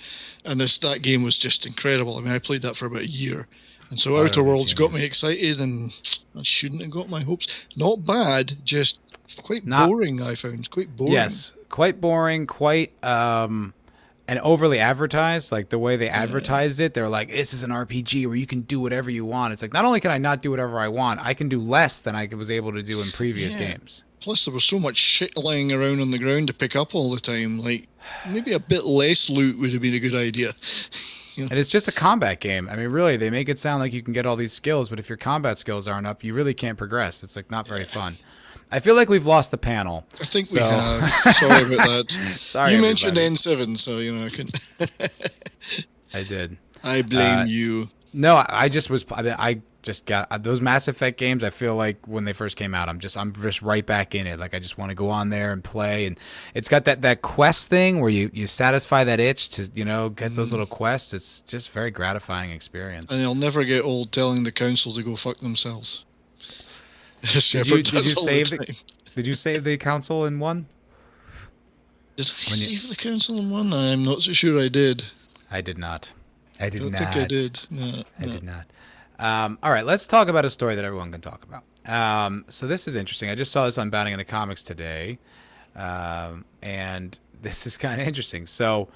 [SPEAKER 3] And that game was just incredible. I mean, I played that for about a year. And so Outer Worlds got me excited, and I shouldn't have got my hopes. Not bad, just quite boring, I found. Quite boring.
[SPEAKER 1] Yes, quite boring, quite... and overly advertised, like the way they advertised it, they're like, this is an RPG where you can do whatever you want. It's like, not only can I not do whatever I want, I can do less than I was able to do in previous games.
[SPEAKER 3] Plus, there was so much shit lying around on the ground to pick up all the time. Like, maybe a bit less loot would have been a good idea.
[SPEAKER 1] And it's just a combat game. I mean, really, they make it sound like you can get all these skills, but if your combat skills aren't up, you really can't progress. It's like not very fun. I feel like we've lost the panel.
[SPEAKER 3] I think we have. Sorry about that.
[SPEAKER 1] Sorry,
[SPEAKER 3] you
[SPEAKER 1] everybody.
[SPEAKER 3] mentioned N7, so I can.
[SPEAKER 1] I did.
[SPEAKER 3] I blame you.
[SPEAKER 1] No, I just was. I just got those Mass Effect games. I feel like when they first came out, I'm just right back in it. Like I just want to go on there and play. And it's got that quest thing where you satisfy that itch to get those little quests. It's just very gratifying experience.
[SPEAKER 3] And you'll never get old telling the council to go fuck themselves.
[SPEAKER 1] Did you save the council in one?
[SPEAKER 3] Did I save the council in one? I'm not so sure I did.
[SPEAKER 1] I did not. I
[SPEAKER 3] don't think I did. No,
[SPEAKER 1] I did not. All right, let's talk about a story that everyone can talk about. So this is interesting. I just saw this on Bounding into Comics today, and this is kind of interesting. So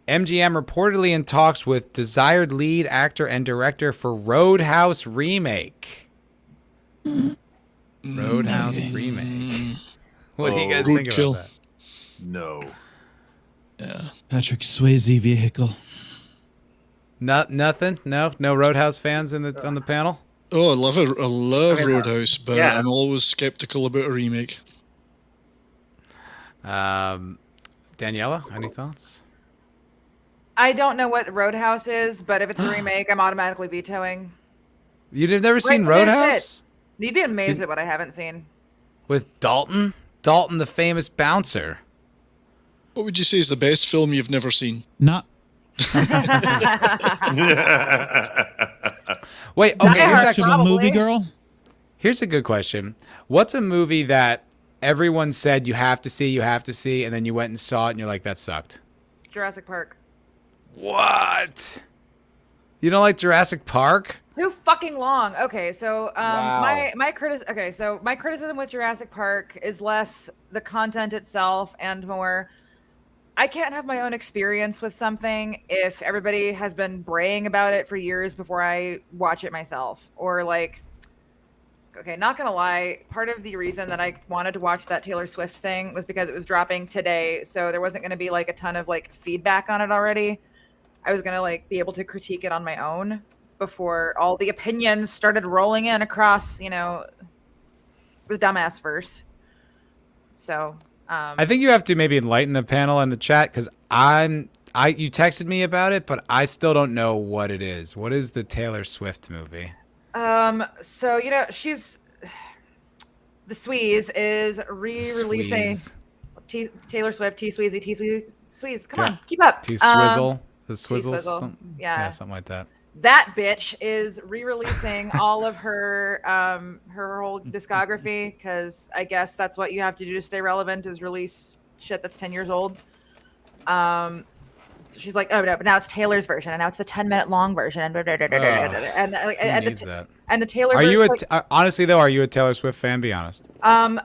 [SPEAKER 1] MGM reportedly in talks with desired lead actor and director for Roadhouse remake. Roadhouse remake. What do you guys think about that?
[SPEAKER 4] No.
[SPEAKER 3] Yeah.
[SPEAKER 6] Patrick Swayze vehicle.
[SPEAKER 1] Nothing. No Roadhouse fans on the panel.
[SPEAKER 3] Oh, I love it. I love
[SPEAKER 2] I mean,
[SPEAKER 3] Roadhouse, but
[SPEAKER 2] yeah.
[SPEAKER 3] I'm always skeptical about a remake.
[SPEAKER 1] Daniela, any thoughts?
[SPEAKER 5] I don't know what Roadhouse is, but if it's a remake, I'm automatically vetoing.
[SPEAKER 1] You've never seen
[SPEAKER 5] Great
[SPEAKER 1] Roadhouse?
[SPEAKER 5] You'd be amazed at what I haven't seen.
[SPEAKER 1] With Dalton? Dalton, the famous bouncer.
[SPEAKER 3] What would you say is the best film you've never seen?
[SPEAKER 6] Not
[SPEAKER 1] Wait,
[SPEAKER 5] Die
[SPEAKER 1] okay,
[SPEAKER 5] Hard,
[SPEAKER 6] actual
[SPEAKER 5] probably.
[SPEAKER 6] movie girl.
[SPEAKER 1] here's a good question. What's a movie that everyone said you have to see, and then you went and saw it and you're like, that sucked?
[SPEAKER 5] Jurassic Park.
[SPEAKER 1] What? You don't like Jurassic Park?
[SPEAKER 5] Too fucking long. Okay, so
[SPEAKER 1] Wow.
[SPEAKER 5] my criticism with Jurassic Park is less the content itself and more I can't have my own experience with something if everybody has been braying about it for years before I watch it myself. Or like, okay, not gonna lie, part of the reason that I wanted to watch that Taylor Swift thing was because it was dropping today, so there wasn't gonna be like a ton of like feedback on it already. I was gonna like be able to critique it on my own before all the opinions started rolling in across, it was dumbass first. So
[SPEAKER 1] I think you have to maybe enlighten the panel and the chat because you texted me about it, but I still don't know what it is. What is the Taylor Swift movie?
[SPEAKER 5] So she's the Sweeze is re-releasing Taylor Swift, Sweeze. Come on, keep up.
[SPEAKER 1] T-Swizzle, the Swizzle,
[SPEAKER 5] T-Swizzle, yeah,
[SPEAKER 1] something like that.
[SPEAKER 5] That bitch is re-releasing all of her whole discography because I guess that's what you have to do to stay relevant is release shit that's 10 years old. She's like, oh no, but now it's Taylor's version, and now it's the 10-minute long version, and the Taylor.
[SPEAKER 1] Are you honestly though? Are you a Taylor Swift fan? Be honest.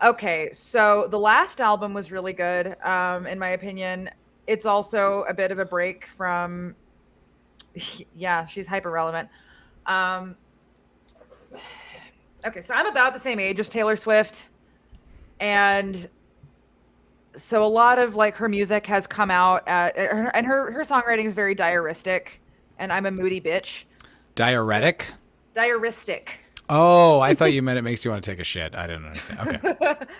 [SPEAKER 5] Okay, so the last album was really good, in my opinion. It's also a bit of a break from. Yeah, she's hyper relevant. Okay, so I'm about the same age as Taylor Swift, and so a lot of like her music has come out and her songwriting is very diaristic, and I'm a moody bitch.
[SPEAKER 1] Diuretic?
[SPEAKER 5] Diaristic.
[SPEAKER 1] Oh, I thought you meant it makes you want to take a shit. I didn't understand. Okay.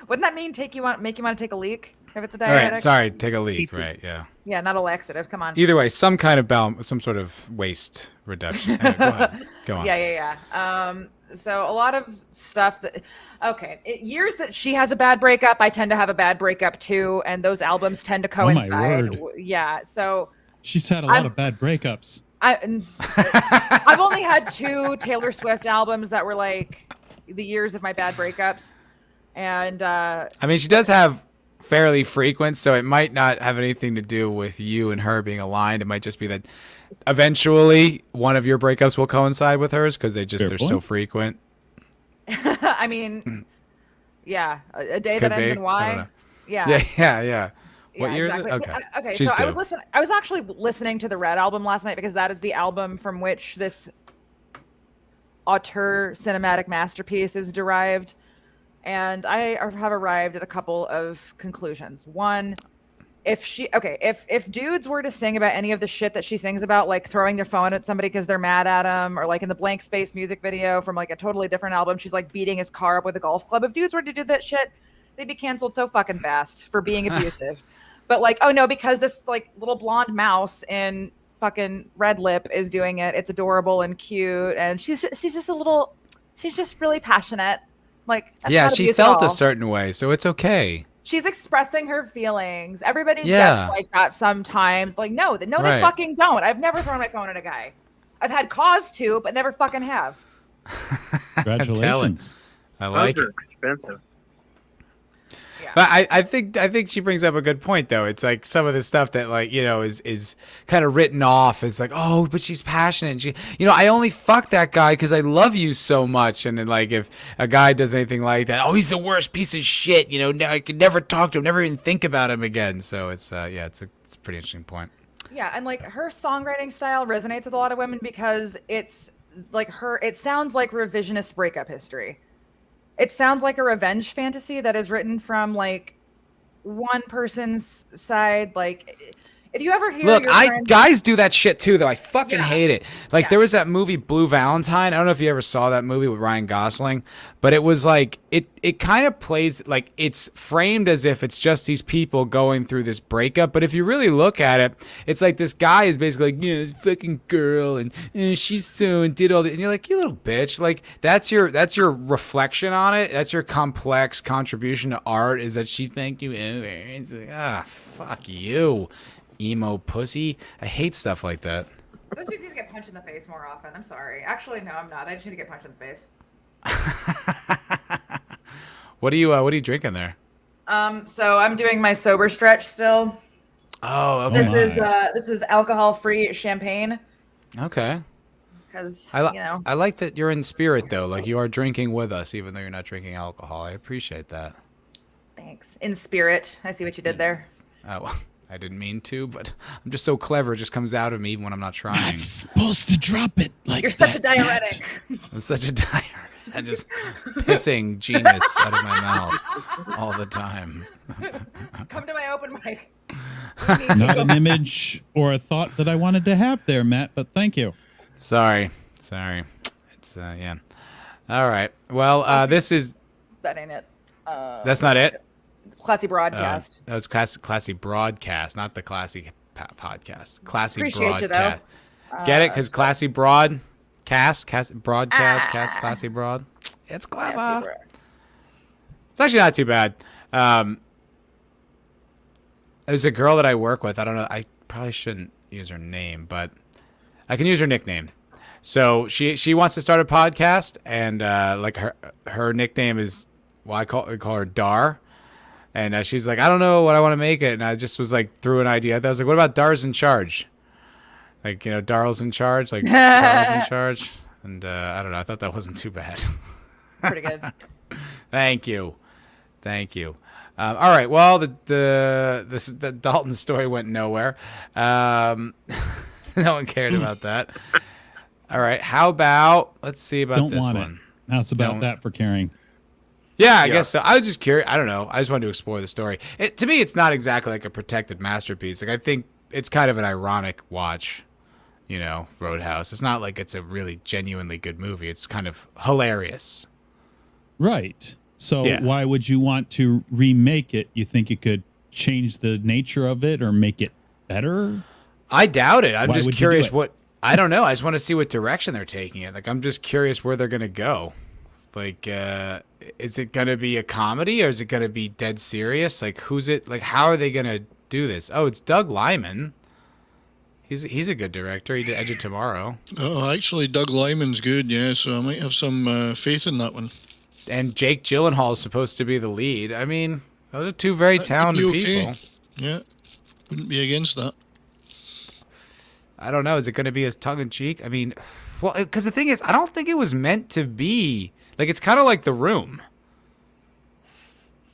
[SPEAKER 5] Wouldn't that mean make you want to take a leak if it's a
[SPEAKER 1] All
[SPEAKER 5] diuretic?
[SPEAKER 1] right, sorry, take a leak, right, yeah.
[SPEAKER 5] Yeah, not a laxative. Come on.
[SPEAKER 1] Either way, some kind of some sort of waste reduction. Anyway, go ahead. Go on.
[SPEAKER 5] Yeah. So a lot of stuff that, years that she has a bad breakup, I tend to have a bad breakup too, and those albums tend to coincide.
[SPEAKER 6] Oh my word.
[SPEAKER 5] Yeah. So
[SPEAKER 6] She's had a lot of bad breakups.
[SPEAKER 5] I've only had 2 Taylor Swift albums that were like the years of my bad breakups, and
[SPEAKER 1] I mean, she does have fairly frequent, so it might not have anything to do with you and her being aligned. It might just be that eventually one of your breakups will coincide with hers because they're so frequent.
[SPEAKER 5] I mean, yeah, a day
[SPEAKER 1] Could
[SPEAKER 5] that ends in Y. Yeah.
[SPEAKER 1] Yeah. What year
[SPEAKER 5] exactly.
[SPEAKER 1] is it? Okay.
[SPEAKER 5] So I was actually listening to the Red album last night because that is the album from which this auteur cinematic masterpiece is derived. And I have arrived at a couple of conclusions. One, if dudes were to sing about any of the shit that she sings about, like throwing their phone at somebody because they're mad at them, or like in the Blank Space music video from like a totally different album, she's like beating his car up with a golf club. If dudes were to do that shit, they'd be canceled so fucking fast for being abusive. But like, oh no, because this like little blonde mouse in fucking Red Lip is doing it. It's adorable and cute, and she's just a little she's just really passionate. Like, that's
[SPEAKER 1] Yeah,
[SPEAKER 5] not
[SPEAKER 1] she
[SPEAKER 5] abuse at
[SPEAKER 1] felt a
[SPEAKER 5] all.
[SPEAKER 1] certain way, so it's okay.
[SPEAKER 5] She's expressing her feelings. Everybody
[SPEAKER 1] Yeah.
[SPEAKER 5] gets like that sometimes. Like, no, they
[SPEAKER 1] Right.
[SPEAKER 5] fucking don't. I've never thrown my phone at a guy. I've had cause to, but never fucking have.
[SPEAKER 6] Congratulations.
[SPEAKER 1] I like
[SPEAKER 2] Those are
[SPEAKER 1] it.
[SPEAKER 2] expensive.
[SPEAKER 5] Yeah.
[SPEAKER 1] But I think she brings up a good point though. It's like some of the stuff that like, you know, is kind of written off as like, oh, but she's passionate. And she, you know, I only fuck that guy because I love you so much. And then like if a guy does anything like that, oh, he's the worst piece of shit. You know, I could never talk to him, never even think about him again. So it's it's a pretty interesting point.
[SPEAKER 5] Yeah, and like her songwriting style resonates with a lot of women because it's like it sounds like revisionist breakup history. It sounds like a revenge fantasy that is written from like one person's side. Like, if you ever hear
[SPEAKER 1] Look,
[SPEAKER 5] your friend,
[SPEAKER 1] guys do that shit too, though. I fucking
[SPEAKER 5] Yeah.
[SPEAKER 1] hate it. Like
[SPEAKER 5] Yeah.
[SPEAKER 1] there was that movie Blue Valentine. I don't know if you ever saw that movie with Ryan Gosling, but it was like it kind of plays like it's framed as if it's just these people going through this breakup. But if you really look at it, it's like this guy is basically like, this fucking girl and she's so and did all that, and you're like, you little bitch. Like that's your reflection on it. That's your complex contribution to art is that she thanked you. It's like, fuck you. Emo pussy. I hate stuff like that.
[SPEAKER 5] those chicks need to get punched in the face more often. I'm sorry. Actually, no, I'm not. I just need to get punched in the face.
[SPEAKER 1] What are you drinking there?
[SPEAKER 5] So I'm doing my sober stretch still.
[SPEAKER 1] Oh, okay.
[SPEAKER 5] This is alcohol-free champagne
[SPEAKER 1] Okay.
[SPEAKER 5] because
[SPEAKER 1] I like that you're in spirit though. Like you are drinking with us, even though you're not drinking alcohol. I appreciate that.
[SPEAKER 5] Thanks. In spirit. I see what you did there.
[SPEAKER 1] Oh, well, I didn't mean to, but I'm just so clever. It just comes out of me even when I'm not trying.
[SPEAKER 6] Not supposed to drop it like
[SPEAKER 5] You're such a
[SPEAKER 6] that.
[SPEAKER 5] diuretic.
[SPEAKER 1] I'm such a diuretic. I'm just pissing genius out of my mouth all the time.
[SPEAKER 5] Come to my open mic.
[SPEAKER 6] Not an image or a thought that I wanted to have there, Matt, but thank you.
[SPEAKER 1] Sorry. It's yeah. All right. Well, this is.
[SPEAKER 5] That ain't it.
[SPEAKER 1] That's not it.
[SPEAKER 5] Classy broadcast.
[SPEAKER 1] That's classy broadcast, not the classy podcast. Classy
[SPEAKER 5] Appreciate you, though.
[SPEAKER 1] broadcast. Get it? Because classy broad broadcast, classy broad. It's clever. It's actually not too bad. There's a girl that I work with. I don't know. I probably shouldn't use her name, but I can use her nickname. So she wants to start a podcast, and like her nickname is, well, I call her Dar. And she's like, I don't know what I want to make it. And I just was like, threw an idea. I was like, what about Dar's in charge? Like, you know, Daryl's in charge, like Charles in charge. And I don't know. I thought that wasn't too bad.
[SPEAKER 5] Pretty good.
[SPEAKER 1] Thank you. All right. Well, the Dalton story went nowhere. No one cared about that. All right. How about, let's see about
[SPEAKER 6] Don't
[SPEAKER 1] this
[SPEAKER 6] want
[SPEAKER 1] one.
[SPEAKER 6] it. How's about
[SPEAKER 1] Don't.
[SPEAKER 6] that for caring?
[SPEAKER 1] Yeah, I guess so. I was just curious. I don't know. I just wanted to explore the story. To me, it's not exactly like a protected masterpiece. Like I think it's kind of an ironic watch, you know, Roadhouse. It's not like it's a really genuinely good movie. It's kind of hilarious.
[SPEAKER 6] Right. So
[SPEAKER 1] Yeah.
[SPEAKER 6] why would you want to remake it? You think it could change the nature of it or make it better?
[SPEAKER 1] I doubt it. I'm
[SPEAKER 6] Why
[SPEAKER 1] just
[SPEAKER 6] would you do
[SPEAKER 1] curious
[SPEAKER 6] it?
[SPEAKER 1] I don't know. I just want to see what direction they're taking it. Like I'm just curious where they're going to go. Like, is it going to be a comedy or is it going to be dead serious? Like, who's it? Like, how are they going to do this? Oh, it's Doug Liman. He's a good director. He did Edge of Tomorrow.
[SPEAKER 3] Oh, actually, Doug Lyman's good, yeah, so I might have some faith in that one.
[SPEAKER 1] And Jake Gyllenhaal is supposed to be the lead. I mean, those are two very
[SPEAKER 3] That could
[SPEAKER 1] talented
[SPEAKER 3] be okay.
[SPEAKER 1] people.
[SPEAKER 3] Yeah, wouldn't be against that.
[SPEAKER 1] I don't know. Is it going to be as tongue-in-cheek? I mean, well, because the thing is, I don't think it was meant to be. Like, it's kind of like The Room.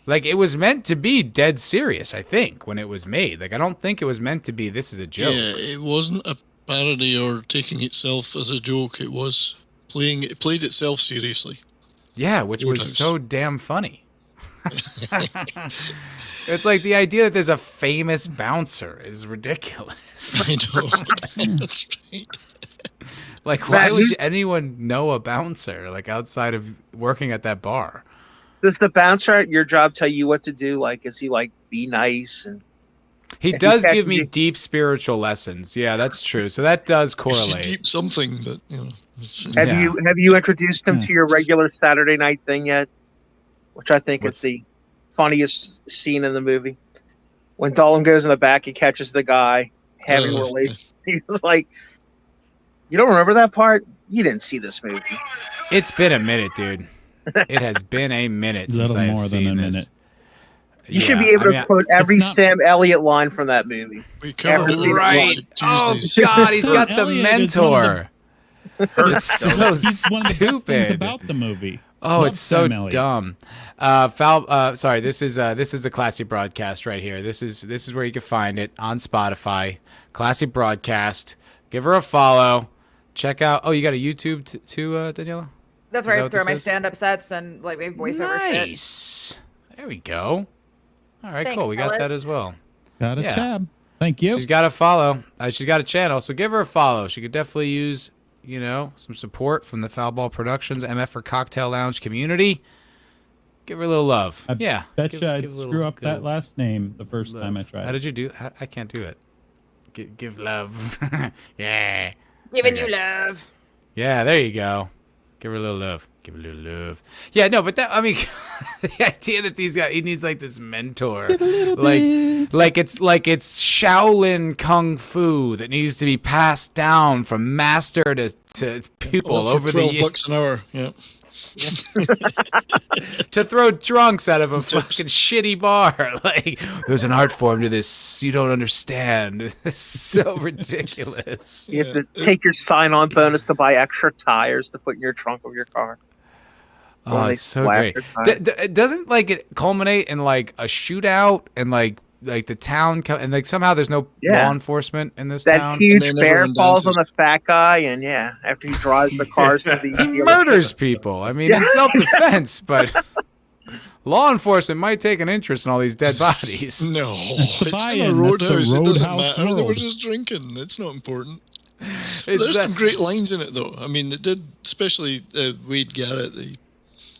[SPEAKER 1] Like, it was meant to be dead serious, I think, when it was made. Like, I don't think it was meant to be, this is a joke.
[SPEAKER 3] Yeah, it wasn't a parody or taking itself as a joke. It was it played itself seriously.
[SPEAKER 1] Yeah, which was
[SPEAKER 3] Roadhouse.
[SPEAKER 1] so damn funny. It's like the idea that there's a famous bouncer is ridiculous.
[SPEAKER 3] I know. That's right.
[SPEAKER 1] Like, why
[SPEAKER 2] Matt,
[SPEAKER 1] would anyone know a bouncer, like, outside of working at that bar?
[SPEAKER 2] Does the bouncer at your job tell you what to do? Like, is he like, be nice? And
[SPEAKER 1] He
[SPEAKER 2] If
[SPEAKER 1] does
[SPEAKER 2] he
[SPEAKER 1] give me
[SPEAKER 2] catches you-
[SPEAKER 1] deep spiritual lessons. Yeah, that's true. So that does
[SPEAKER 3] She's
[SPEAKER 1] correlate.
[SPEAKER 3] deep something, but you know. It's,
[SPEAKER 2] Have
[SPEAKER 1] Yeah.
[SPEAKER 2] you introduced him
[SPEAKER 6] Yeah.
[SPEAKER 2] to your regular Saturday night thing yet? Which I think
[SPEAKER 1] What's-
[SPEAKER 2] is the funniest scene in the movie. When Dolan goes in the back, he catches the guy having relations. He's like, "You don't remember that part? You didn't see this movie."
[SPEAKER 1] It's been a minute, dude. It has been a minute since
[SPEAKER 6] Little
[SPEAKER 1] I have
[SPEAKER 6] more than
[SPEAKER 1] seen
[SPEAKER 6] a
[SPEAKER 1] this.
[SPEAKER 6] minute.
[SPEAKER 2] You should be able to quote every
[SPEAKER 6] not-
[SPEAKER 2] Sam Elliott line from that movie.
[SPEAKER 3] we covered it on
[SPEAKER 1] Right.
[SPEAKER 3] Toxic
[SPEAKER 1] Oh
[SPEAKER 3] Tuesdays.
[SPEAKER 1] God, he's
[SPEAKER 6] Sam
[SPEAKER 1] got the
[SPEAKER 6] Elliott is one of
[SPEAKER 1] mentor. It's so
[SPEAKER 6] He's one of the best things
[SPEAKER 1] stupid.
[SPEAKER 6] about the movie.
[SPEAKER 1] Oh,
[SPEAKER 6] Love
[SPEAKER 1] it's so
[SPEAKER 6] Sam Elliott.
[SPEAKER 1] dumb. Sorry, this is the classy broadcast right here. This is where you can find it on Spotify. Classy broadcast. Give her a follow. Check out. Oh, you got a YouTube too, Daniela?
[SPEAKER 5] That's
[SPEAKER 1] Is
[SPEAKER 5] where
[SPEAKER 1] that
[SPEAKER 5] I
[SPEAKER 1] what
[SPEAKER 5] throw
[SPEAKER 1] this
[SPEAKER 5] my
[SPEAKER 1] is?
[SPEAKER 5] stand-up sets and like maybe voiceover shit.
[SPEAKER 1] Nice. There we go. All right,
[SPEAKER 5] Thanks,
[SPEAKER 1] cool. We got
[SPEAKER 5] Ellen.
[SPEAKER 1] that as well.
[SPEAKER 6] Got a
[SPEAKER 1] Yeah.
[SPEAKER 6] tab. Thank you.
[SPEAKER 1] She's got a follow. She's got a channel, so give her a follow. She could definitely use, some support from the Foul Ball Productions MFer Cocktail Lounge community. Give her a little love.
[SPEAKER 6] I
[SPEAKER 1] Yeah.
[SPEAKER 6] bet
[SPEAKER 1] give-
[SPEAKER 6] you I'd
[SPEAKER 1] give a little-
[SPEAKER 6] screw up
[SPEAKER 1] give a
[SPEAKER 6] that last name the first time I
[SPEAKER 1] love.
[SPEAKER 6] tried.
[SPEAKER 1] How did you do? I can't do it. Give love. Yeah.
[SPEAKER 5] Giving
[SPEAKER 1] Okay.
[SPEAKER 5] you love.
[SPEAKER 1] Yeah, there you go. Give her a little love. Give her a little love. Yeah, no, but the idea that these guys, he needs like this mentor, like it's Shaolin kung fu that needs to be passed down from master to pupil
[SPEAKER 3] All for
[SPEAKER 1] over the
[SPEAKER 3] $12
[SPEAKER 1] years
[SPEAKER 3] an hour. Yeah.
[SPEAKER 1] to throw drunks out of a fucking shitty bar. Like, there's an art form to this you don't understand. It's so ridiculous.
[SPEAKER 2] You have to take your sign-on bonus to buy extra tires to put in your trunk of your car.
[SPEAKER 1] Oh,
[SPEAKER 2] When they
[SPEAKER 1] it's so
[SPEAKER 2] splash
[SPEAKER 1] great.
[SPEAKER 2] their tires.
[SPEAKER 1] Doesn't like it culminate in like a shootout and like the town and like somehow there's no
[SPEAKER 2] Yeah.
[SPEAKER 1] law enforcement in this
[SPEAKER 2] That
[SPEAKER 1] town.
[SPEAKER 2] huge
[SPEAKER 3] And then
[SPEAKER 2] bear
[SPEAKER 3] everyone
[SPEAKER 2] falls
[SPEAKER 3] dances.
[SPEAKER 2] on the fat guy, and yeah, after he drives the cars to the
[SPEAKER 1] He
[SPEAKER 2] dealership.
[SPEAKER 1] murders people. I mean, in self-defense, but law enforcement might take an interest in all these dead bodies.
[SPEAKER 3] No,
[SPEAKER 6] That's the
[SPEAKER 3] it's in a
[SPEAKER 6] buy-in. That's the
[SPEAKER 3] roadhouse. It doesn't
[SPEAKER 6] Roadhouse
[SPEAKER 3] matter. They were
[SPEAKER 6] Road.
[SPEAKER 3] just drinking. It's not important.
[SPEAKER 1] It's
[SPEAKER 3] There's
[SPEAKER 1] that-
[SPEAKER 3] some great lines in it, though. I mean, it did, especially Wade Garrett, the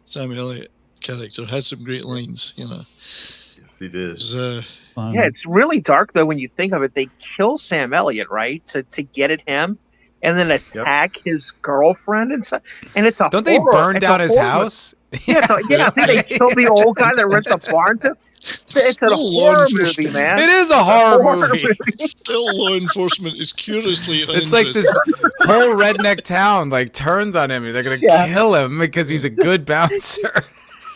[SPEAKER 3] Sam Elliott character, had some great lines.
[SPEAKER 4] Yes, he did.
[SPEAKER 3] It was,
[SPEAKER 6] Fun.
[SPEAKER 2] Yeah, it's really dark though when you think of it. They kill Sam Elliott, right, to get at him, and then attack his girlfriend and stuff. And it's a
[SPEAKER 1] Don't they
[SPEAKER 2] horror-
[SPEAKER 1] burn
[SPEAKER 2] it's a
[SPEAKER 1] down his
[SPEAKER 2] horror-
[SPEAKER 1] house?
[SPEAKER 2] Yeah, I think they killed the old guy that rent the barn to. It's a
[SPEAKER 3] Still law
[SPEAKER 2] horror
[SPEAKER 3] enforcement.
[SPEAKER 2] movie, man.
[SPEAKER 1] It is a horror
[SPEAKER 2] Horror
[SPEAKER 1] movie.
[SPEAKER 3] still, law enforcement is curiously
[SPEAKER 1] It's like this whole redneck town like turns on him. They're gonna
[SPEAKER 2] Yeah.
[SPEAKER 1] kill him because he's a good bouncer.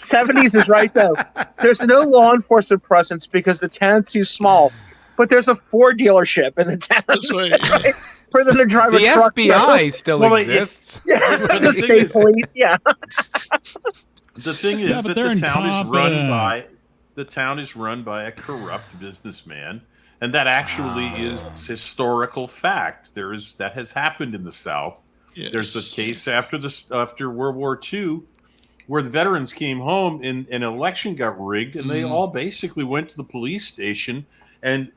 [SPEAKER 2] 70s is right though. There's no law enforcement presence because the town's too small. But there's a Ford dealership in the town
[SPEAKER 3] That's right.
[SPEAKER 2] for them to drive
[SPEAKER 1] The
[SPEAKER 2] a truck.
[SPEAKER 1] FBI still
[SPEAKER 4] Well,
[SPEAKER 1] exists.
[SPEAKER 2] Yeah,
[SPEAKER 4] But
[SPEAKER 2] the
[SPEAKER 4] the thing
[SPEAKER 2] state
[SPEAKER 4] is-
[SPEAKER 2] police. Yeah.
[SPEAKER 4] The thing
[SPEAKER 6] Yeah,
[SPEAKER 4] is
[SPEAKER 6] but
[SPEAKER 4] that
[SPEAKER 6] they're
[SPEAKER 4] the town is run
[SPEAKER 6] incompetent.
[SPEAKER 4] by a corrupt businessman, and that actually is historical fact. That has happened in the South.
[SPEAKER 3] Yes.
[SPEAKER 4] There's a case after World War II where the veterans came home and an election got rigged, and they all basically went to the police station and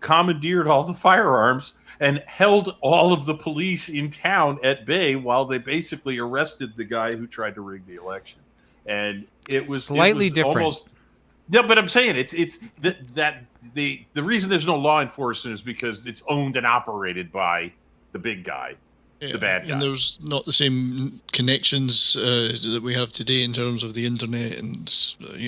[SPEAKER 4] commandeered all the firearms and held all of the police in town at bay while they basically arrested the guy who tried to rig the election. And it was
[SPEAKER 1] Slightly different.
[SPEAKER 4] Almost, no, but I'm saying it's the reason there's no law enforcement is because it's owned and operated by the big guy.
[SPEAKER 3] Yeah,
[SPEAKER 4] the bad guy.
[SPEAKER 3] And there's not the same connections that we have today in terms of the internet and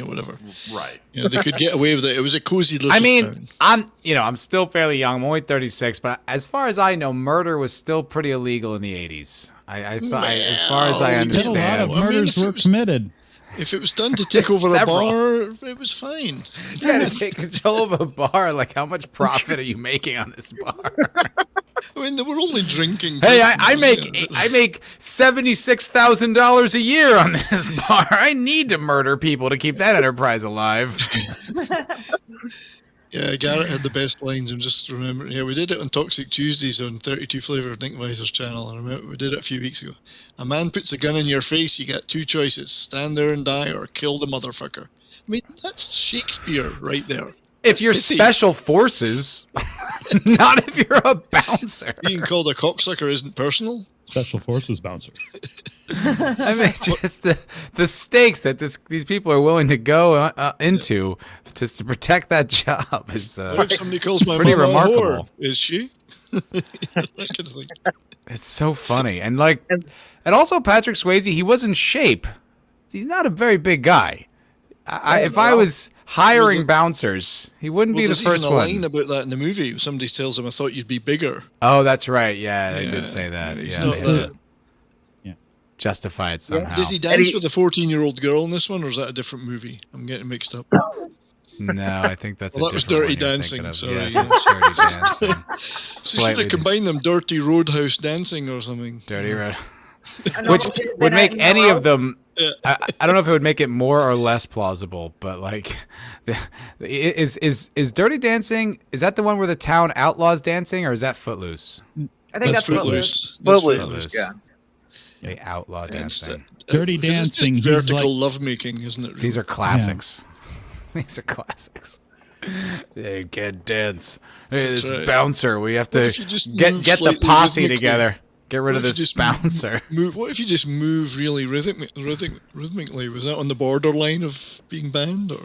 [SPEAKER 3] whatever.
[SPEAKER 4] Right.
[SPEAKER 3] They could get away with it. It was a cozy little
[SPEAKER 1] I mean,
[SPEAKER 3] town.
[SPEAKER 1] I'm still fairly young. I'm only 36, but as far as I know, murder was still pretty illegal in the 80s. I thought, as far as I
[SPEAKER 3] Well,
[SPEAKER 6] Did a lot
[SPEAKER 1] understand.
[SPEAKER 6] of
[SPEAKER 3] I mean,
[SPEAKER 6] murders
[SPEAKER 3] if it
[SPEAKER 6] were
[SPEAKER 3] was-
[SPEAKER 6] committed.
[SPEAKER 3] If it was done to take over a
[SPEAKER 1] Several.
[SPEAKER 3] bar, it was fine.
[SPEAKER 1] Yeah, to take control of a bar, like how much profit are you making on this bar?
[SPEAKER 3] I mean, they were only drinking.
[SPEAKER 1] Hey, I
[SPEAKER 3] customers,
[SPEAKER 1] make $76,000 a year on this bar. I need to murder people to keep that enterprise alive.
[SPEAKER 3] Yeah, Garrett had the best lines. I'm just remembering. Yeah, we did it on Toxic Tuesdays on 32 Flavor of Nickmeister's channel. I remember we did it a few weeks ago. A man puts a gun in your face, you get two choices: stand there and die, or kill the motherfucker. I mean, that's Shakespeare right there.
[SPEAKER 1] if you're special forces, not if you're a bouncer.
[SPEAKER 3] Being called a cocksucker isn't personal.
[SPEAKER 6] Special forces bouncer.
[SPEAKER 1] I mean, just the stakes that these people are willing to go into just to protect that job is
[SPEAKER 3] What if somebody calls my
[SPEAKER 1] pretty
[SPEAKER 3] mom a
[SPEAKER 1] remarkable.
[SPEAKER 3] whore? Is she? That kind of thing.
[SPEAKER 1] It's so funny. And like, and also Patrick Swayze, he was in shape. He's not a very big guy. If I was hiring bouncers, he wouldn't be the first
[SPEAKER 3] There's even a
[SPEAKER 1] one.
[SPEAKER 3] line about that in the movie. Somebody tells him, "I thought you'd be bigger."
[SPEAKER 1] Oh, that's right. Yeah, they did say that.
[SPEAKER 3] He's
[SPEAKER 1] Yeah,
[SPEAKER 3] not
[SPEAKER 1] they had
[SPEAKER 3] that.
[SPEAKER 1] to justify it somehow.
[SPEAKER 3] Does he dance with a 14-year-old girl in this one, or is that a different movie? I'm getting mixed up.
[SPEAKER 1] No, I think that's
[SPEAKER 3] Well,
[SPEAKER 1] a
[SPEAKER 3] that was
[SPEAKER 1] different
[SPEAKER 3] Dirty
[SPEAKER 1] one you're
[SPEAKER 3] Dancing,
[SPEAKER 1] thinking of.
[SPEAKER 3] sorry,
[SPEAKER 1] Yes,
[SPEAKER 3] yeah.
[SPEAKER 1] that's Dirty Dancing.
[SPEAKER 3] So you should
[SPEAKER 1] Slightly
[SPEAKER 3] have combined them, Dirty Roadhouse Dancing or something.
[SPEAKER 1] Dirty Red.
[SPEAKER 5] A
[SPEAKER 1] Which
[SPEAKER 5] normal Tuesday
[SPEAKER 1] would
[SPEAKER 5] night
[SPEAKER 1] make
[SPEAKER 5] in
[SPEAKER 1] any
[SPEAKER 5] the
[SPEAKER 1] of
[SPEAKER 5] world.
[SPEAKER 1] them.
[SPEAKER 3] Yeah.
[SPEAKER 1] I don't know if it would make it more or less plausible, but like, is Dirty Dancing? Is that the one where the town outlaws dancing, or is that Footloose?
[SPEAKER 5] I think that's
[SPEAKER 3] Footloose.
[SPEAKER 5] Footloose.
[SPEAKER 3] That's
[SPEAKER 2] Footloose, yeah.
[SPEAKER 1] They outlaw
[SPEAKER 3] Yeah, it's
[SPEAKER 1] dancing.
[SPEAKER 6] Dirty
[SPEAKER 3] because it's
[SPEAKER 6] Dancing,
[SPEAKER 3] just
[SPEAKER 6] he's
[SPEAKER 3] vertical
[SPEAKER 6] like-
[SPEAKER 3] lovemaking, isn't it? Really?
[SPEAKER 1] These are classics. These are classics. They can't dance. Hey, this
[SPEAKER 3] That's right.
[SPEAKER 1] bouncer. We have to
[SPEAKER 3] if you just
[SPEAKER 1] get
[SPEAKER 3] move
[SPEAKER 1] the
[SPEAKER 3] slightly
[SPEAKER 1] posse
[SPEAKER 3] rhythmically?
[SPEAKER 1] together. Get rid
[SPEAKER 3] What
[SPEAKER 1] of
[SPEAKER 3] if you
[SPEAKER 1] this
[SPEAKER 3] just
[SPEAKER 1] bouncer.
[SPEAKER 3] What if you just move really rhythmically? Was that on the borderline of being banned, or?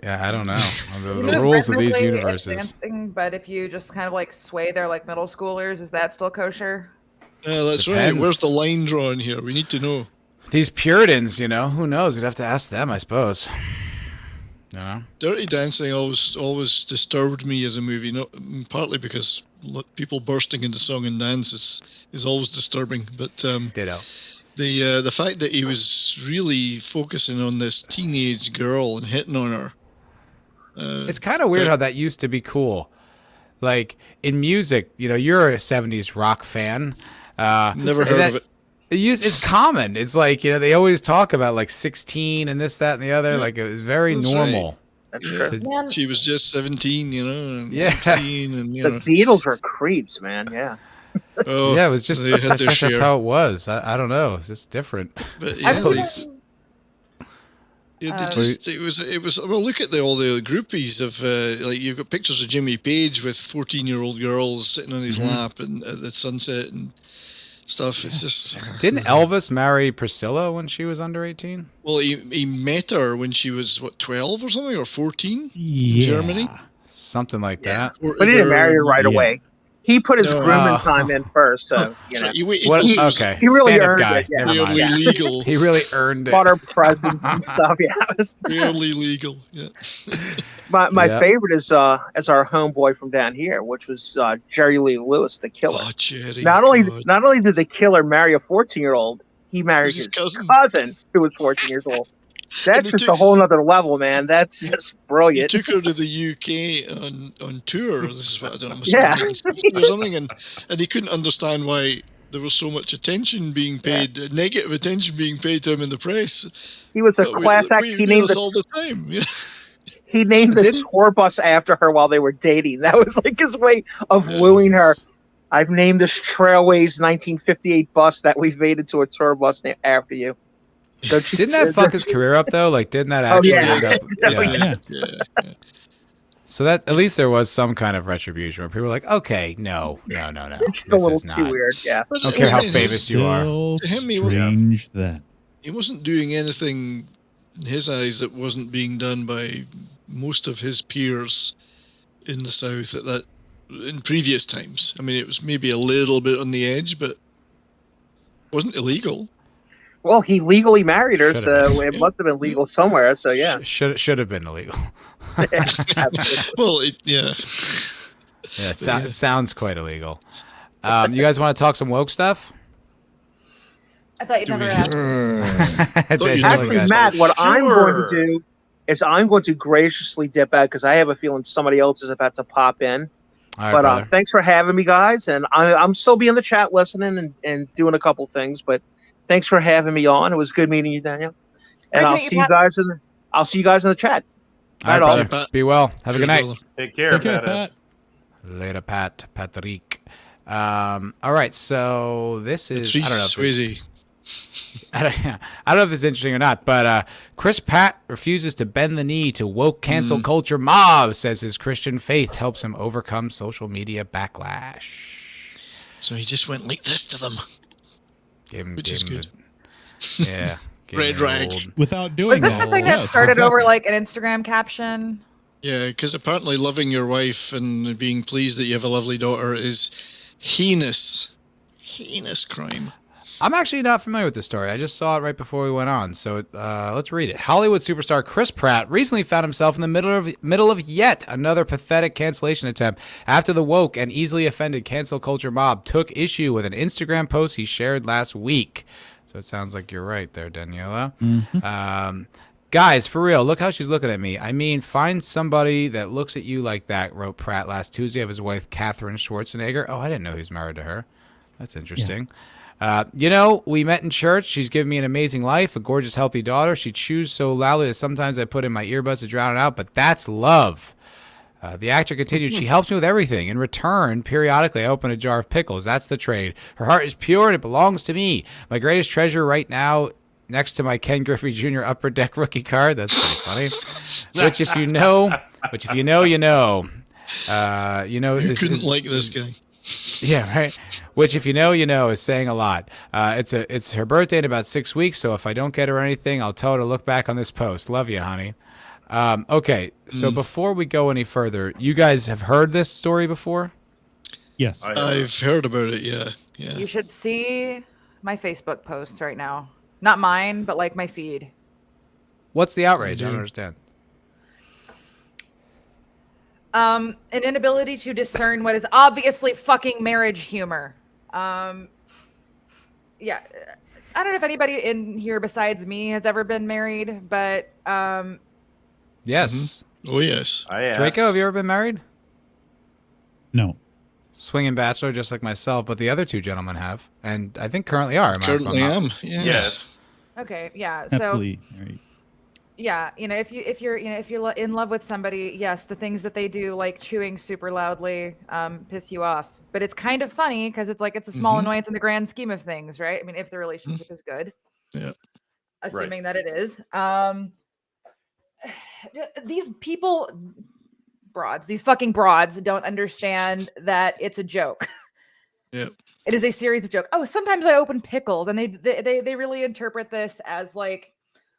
[SPEAKER 1] I don't know.
[SPEAKER 5] You
[SPEAKER 1] The
[SPEAKER 5] move
[SPEAKER 1] rules of these
[SPEAKER 5] rhythmically, it's
[SPEAKER 1] universes.
[SPEAKER 5] dancing, but if you just kind of like sway there like middle schoolers, is that still kosher?
[SPEAKER 3] Yeah, that's
[SPEAKER 1] Depends.
[SPEAKER 3] right. Where's the line drawn here? We need to know.
[SPEAKER 1] These Puritans, who knows? We'd have to ask them, I suppose.
[SPEAKER 3] Dirty Dancing always disturbed me as a movie, not partly because people bursting into song and dance is always disturbing, but
[SPEAKER 1] Ditto.
[SPEAKER 3] the fact that he was really focusing on this teenage girl and hitting on her.
[SPEAKER 1] It's kind of weird how that used to be cool. Like in music, you're a 70s rock fan.
[SPEAKER 3] Never heard of it.
[SPEAKER 1] It's common. It's like, they always talk about like 16 and this, that, and the other.
[SPEAKER 3] Yeah,
[SPEAKER 1] like it was very
[SPEAKER 3] that's
[SPEAKER 1] normal.
[SPEAKER 3] right.
[SPEAKER 2] That's
[SPEAKER 3] Yeah.
[SPEAKER 2] true.
[SPEAKER 5] Man,
[SPEAKER 3] She was just 17, and
[SPEAKER 1] Yeah.
[SPEAKER 3] 16, and
[SPEAKER 2] The Beatles were creeps, man. Yeah.
[SPEAKER 3] oh,
[SPEAKER 1] Yeah, it was just
[SPEAKER 3] they had their
[SPEAKER 1] that's
[SPEAKER 3] share.
[SPEAKER 1] how it was. I don't know. It's just different.
[SPEAKER 3] But
[SPEAKER 5] I
[SPEAKER 3] yeah,
[SPEAKER 5] was
[SPEAKER 3] they
[SPEAKER 5] Um,
[SPEAKER 3] just it was well. Look at all the groupies of like you've got pictures of Jimmy Page with 14-year-old girls sitting on his lap and at the sunset and stuff. It's just
[SPEAKER 1] Didn't Elvis marry Priscilla when she was under 18?
[SPEAKER 3] well, he met her when she was 12 or something, or 14
[SPEAKER 6] Yeah.
[SPEAKER 3] Germany?
[SPEAKER 1] Something like that.
[SPEAKER 3] Or
[SPEAKER 2] But he didn't marry her right
[SPEAKER 6] Yeah.
[SPEAKER 2] away. He put his
[SPEAKER 3] No.
[SPEAKER 2] grooming
[SPEAKER 1] Oh.
[SPEAKER 2] time in first, so
[SPEAKER 3] That's right. He
[SPEAKER 1] What?
[SPEAKER 3] was
[SPEAKER 1] Okay.
[SPEAKER 2] he really
[SPEAKER 1] Stand-up
[SPEAKER 2] earned
[SPEAKER 1] guy.
[SPEAKER 2] it, yeah.
[SPEAKER 1] Never mind.
[SPEAKER 3] barely legal.
[SPEAKER 1] He really earned it.
[SPEAKER 2] bought her presents and stuff. Yeah, it was-
[SPEAKER 3] Barely legal. Yeah.
[SPEAKER 2] my
[SPEAKER 1] Yeah.
[SPEAKER 2] favorite is our homeboy from down here, which was Jerry Lee Lewis, the killer.
[SPEAKER 3] Oh, Jerry.
[SPEAKER 2] not only
[SPEAKER 3] God.
[SPEAKER 2] did the killer marry a 14-year-old, he married
[SPEAKER 3] His
[SPEAKER 2] his
[SPEAKER 3] cousin.
[SPEAKER 2] cousin who was 14 years old. That's
[SPEAKER 3] they
[SPEAKER 2] just
[SPEAKER 3] took-
[SPEAKER 2] a whole nother level, man. That's just
[SPEAKER 3] He
[SPEAKER 2] brilliant.
[SPEAKER 3] took her to the UK on tour. This is what I don't know. Must
[SPEAKER 2] Yeah.
[SPEAKER 3] have been 1960 or something, and he couldn't understand why there was so much attention being paid, negative attention being paid to him in the press.
[SPEAKER 2] He was a
[SPEAKER 3] But
[SPEAKER 2] class act.
[SPEAKER 3] we
[SPEAKER 2] He
[SPEAKER 3] do
[SPEAKER 2] named
[SPEAKER 3] this
[SPEAKER 2] the
[SPEAKER 3] all the time. Yeah.
[SPEAKER 2] He named the
[SPEAKER 1] Didn't-
[SPEAKER 2] tour bus after her while they were dating. That was like his way of wooing her. I've named this Trailways 1958 bus that we've made into a tour bus after you. So she-
[SPEAKER 1] Didn't that fuck his career up though? Like, didn't that
[SPEAKER 2] Oh,
[SPEAKER 1] actually
[SPEAKER 2] yeah.
[SPEAKER 1] end up?
[SPEAKER 2] Oh,
[SPEAKER 1] Yeah.
[SPEAKER 6] Yeah.
[SPEAKER 1] So that at least there was some kind of retribution where people were like, okay, no.
[SPEAKER 2] It's a
[SPEAKER 1] This
[SPEAKER 2] little
[SPEAKER 1] is
[SPEAKER 2] too
[SPEAKER 1] not.
[SPEAKER 2] weird. Yeah.
[SPEAKER 3] But
[SPEAKER 1] Don't care how
[SPEAKER 3] it is-
[SPEAKER 1] famous you are.
[SPEAKER 6] Still
[SPEAKER 3] To him, he was-
[SPEAKER 6] strange that.
[SPEAKER 3] He wasn't doing anything in his eyes that wasn't being done by most of his peers in the South in previous times. I mean, it was maybe a little bit on the edge, but it wasn't illegal.
[SPEAKER 2] Well, he legally married her,
[SPEAKER 1] Should've
[SPEAKER 2] so
[SPEAKER 1] been.
[SPEAKER 2] it must have been legal somewhere. So yeah.
[SPEAKER 1] Should have been illegal.
[SPEAKER 2] Absolutely.
[SPEAKER 3] Well, yeah.
[SPEAKER 1] Yeah, it sounds quite illegal. You guys want to talk some woke stuff?
[SPEAKER 5] I thought you'd
[SPEAKER 3] Do
[SPEAKER 5] never
[SPEAKER 3] we-
[SPEAKER 5] ask.
[SPEAKER 3] you
[SPEAKER 2] Actually,
[SPEAKER 3] never
[SPEAKER 2] Matt, what I'm going to
[SPEAKER 4] Sure.
[SPEAKER 2] do is I'm going to graciously dip out because I have a feeling somebody else is about to pop in.
[SPEAKER 1] All right,
[SPEAKER 2] But
[SPEAKER 1] brother.
[SPEAKER 2] thanks for having me, guys. And I'm still be in the chat listening and doing a couple things. But thanks for having me on. It was good meeting you, Daniel. And
[SPEAKER 5] Great to
[SPEAKER 2] I'll
[SPEAKER 5] meet you,
[SPEAKER 2] see you
[SPEAKER 5] Pat.
[SPEAKER 2] guys I'll see you guys in the chat.
[SPEAKER 1] All right,
[SPEAKER 2] Right on.
[SPEAKER 1] brother.
[SPEAKER 3] Pat.
[SPEAKER 1] Be well. Have a good
[SPEAKER 3] Cheers,
[SPEAKER 1] night.
[SPEAKER 3] brother.
[SPEAKER 4] Take care,
[SPEAKER 6] Take care,
[SPEAKER 4] badass.
[SPEAKER 6] Pat.
[SPEAKER 1] Later, Patrick. All right, so this is I don't know.
[SPEAKER 3] Patrice Swayze.
[SPEAKER 1] I don't know if this is interesting or not, but Chris Pratt refuses to bend the knee to woke cancel culture mob, says his Christian faith helps him overcome social media backlash.
[SPEAKER 3] So he just went like this to them. Which is good.
[SPEAKER 1] Yeah.
[SPEAKER 3] Red rag.
[SPEAKER 6] Without doing
[SPEAKER 5] Was this
[SPEAKER 6] that.
[SPEAKER 5] the thing that
[SPEAKER 6] Yes,
[SPEAKER 5] started
[SPEAKER 6] exactly.
[SPEAKER 5] over like an Instagram caption?
[SPEAKER 3] Yeah, because apparently loving your wife and being pleased that you have a lovely daughter is heinous crime.
[SPEAKER 1] I'm actually not familiar with this story. I just saw it right before we went on. So let's read it. Hollywood superstar Chris Pratt recently found himself in the middle of yet another pathetic cancellation attempt after the woke and easily offended cancel culture mob took issue with an Instagram post he shared last week. So it sounds like you're right there, Daniela. Guys, for real, look how she's looking at me. I mean, find somebody that looks at you like that, wrote Pratt last Tuesday of his wife, Katherine Schwarzenegger. Oh, I didn't know he was married to her. That's interesting. Yeah. We met in church. She's given me an amazing life, a gorgeous, healthy daughter. She chews so loudly that sometimes I put in my earbuds to drown it out, but that's love. The actor continued, she helps me with everything. In return, periodically, I open a jar of pickles. That's the trade. Her heart is pure and it belongs to me. My greatest treasure right now, next to my Ken Griffey Jr. Upper Deck rookie card. That's pretty funny. Which if you know, you know.
[SPEAKER 3] You couldn't like this guy.
[SPEAKER 1] Yeah, right. Which, if you know, is saying a lot. It's her birthday in about 6 weeks, so if I don't get her anything, I'll tell her to look back on this post. Love you, honey. Okay, so before we go any further, you guys have heard this story before?
[SPEAKER 6] Yes.
[SPEAKER 3] I've heard about it, yeah.
[SPEAKER 5] You should see my Facebook posts right now. Not mine, but like my feed.
[SPEAKER 1] What's the outrage? I don't understand.
[SPEAKER 5] An inability to discern what is obviously fucking marriage humor. Yeah, I don't know if anybody in here besides me has ever been married, but
[SPEAKER 1] Yes.
[SPEAKER 3] Oh, yes.
[SPEAKER 4] I have.
[SPEAKER 1] Draco, have you ever been married?
[SPEAKER 6] No.
[SPEAKER 1] Swinging bachelor, just like myself, but the other two gentlemen have, and I think currently are.
[SPEAKER 3] Currently am, yeah.
[SPEAKER 4] Yes.
[SPEAKER 5] okay, yeah. So
[SPEAKER 6] Happily married.
[SPEAKER 5] yeah, if you're in love with somebody, yes, the things that they do, like chewing super loudly, piss you off. But it's kind of funny because it's like it's a small annoyance in the grand scheme of things, right? I mean, if the relationship is good,
[SPEAKER 3] Yeah.
[SPEAKER 5] assuming that it is. These people, these fucking broads, don't understand that it's a joke.
[SPEAKER 3] Yeah.
[SPEAKER 5] It is a series of jokes. Oh, sometimes I open pickles, and they really interpret this as like,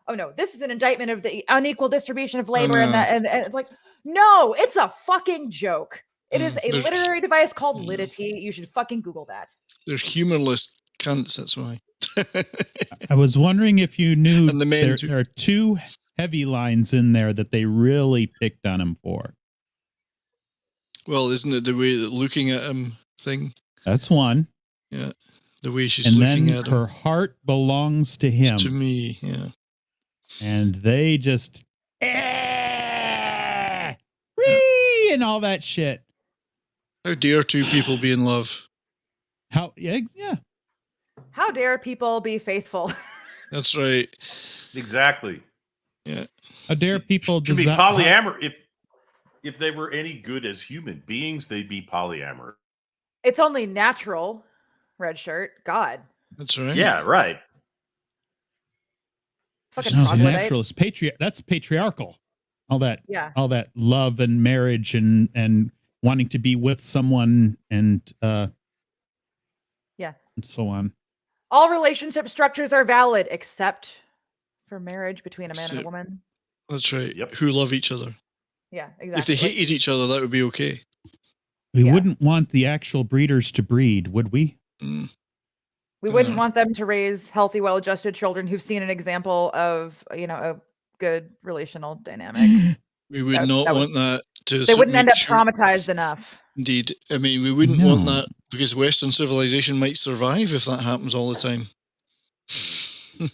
[SPEAKER 5] oh no, this is an indictment of the unequal distribution of labor, and it's like, no, it's a fucking joke. It is a literary device called lidity. You should fucking Google that.
[SPEAKER 3] They're humorless cunts, that's why.
[SPEAKER 6] I was wondering if you knew
[SPEAKER 3] And the men too.
[SPEAKER 6] there are two heavy lines in there that they really picked on him for.
[SPEAKER 3] Well, isn't it the way that looking at him thing?
[SPEAKER 6] That's one.
[SPEAKER 3] Yeah. The way she's
[SPEAKER 6] And
[SPEAKER 3] looking
[SPEAKER 6] then
[SPEAKER 3] at
[SPEAKER 6] her
[SPEAKER 3] him.
[SPEAKER 6] heart belongs to him.
[SPEAKER 3] To me, yeah.
[SPEAKER 6] And they just and all that shit.
[SPEAKER 3] How dare two people be in love?
[SPEAKER 6] Yeah.
[SPEAKER 5] How dare people be faithful?
[SPEAKER 3] That's right.
[SPEAKER 4] Exactly.
[SPEAKER 3] Yeah.
[SPEAKER 6] How dare people
[SPEAKER 4] To be polyamorous. If they were any good as human beings, they'd be polyamorous.
[SPEAKER 5] It's only natural, red shirt. God.
[SPEAKER 3] That's right.
[SPEAKER 4] Yeah, right.
[SPEAKER 5] Fucking
[SPEAKER 6] No, it's
[SPEAKER 5] troglodyte.
[SPEAKER 6] natural. It's that's patriarchal. All that love and marriage and wanting to be with someone and and so on.
[SPEAKER 5] All relationship structures are valid except for marriage between a man and a woman.
[SPEAKER 3] That's right.
[SPEAKER 4] Yep.
[SPEAKER 3] Who love each other.
[SPEAKER 5] Yeah, exactly.
[SPEAKER 3] If they hated each other, that would be okay.
[SPEAKER 6] We wouldn't want the actual breeders to breed, would we?
[SPEAKER 3] Mm.
[SPEAKER 5] We wouldn't want them to raise healthy, well-adjusted children who've seen an example of, a good relational dynamic.
[SPEAKER 3] We would not want that to.
[SPEAKER 5] They wouldn't end up traumatized enough.
[SPEAKER 3] Indeed. I mean, we wouldn't want that because Western civilization might survive if that happens all the time.
[SPEAKER 5] Jesus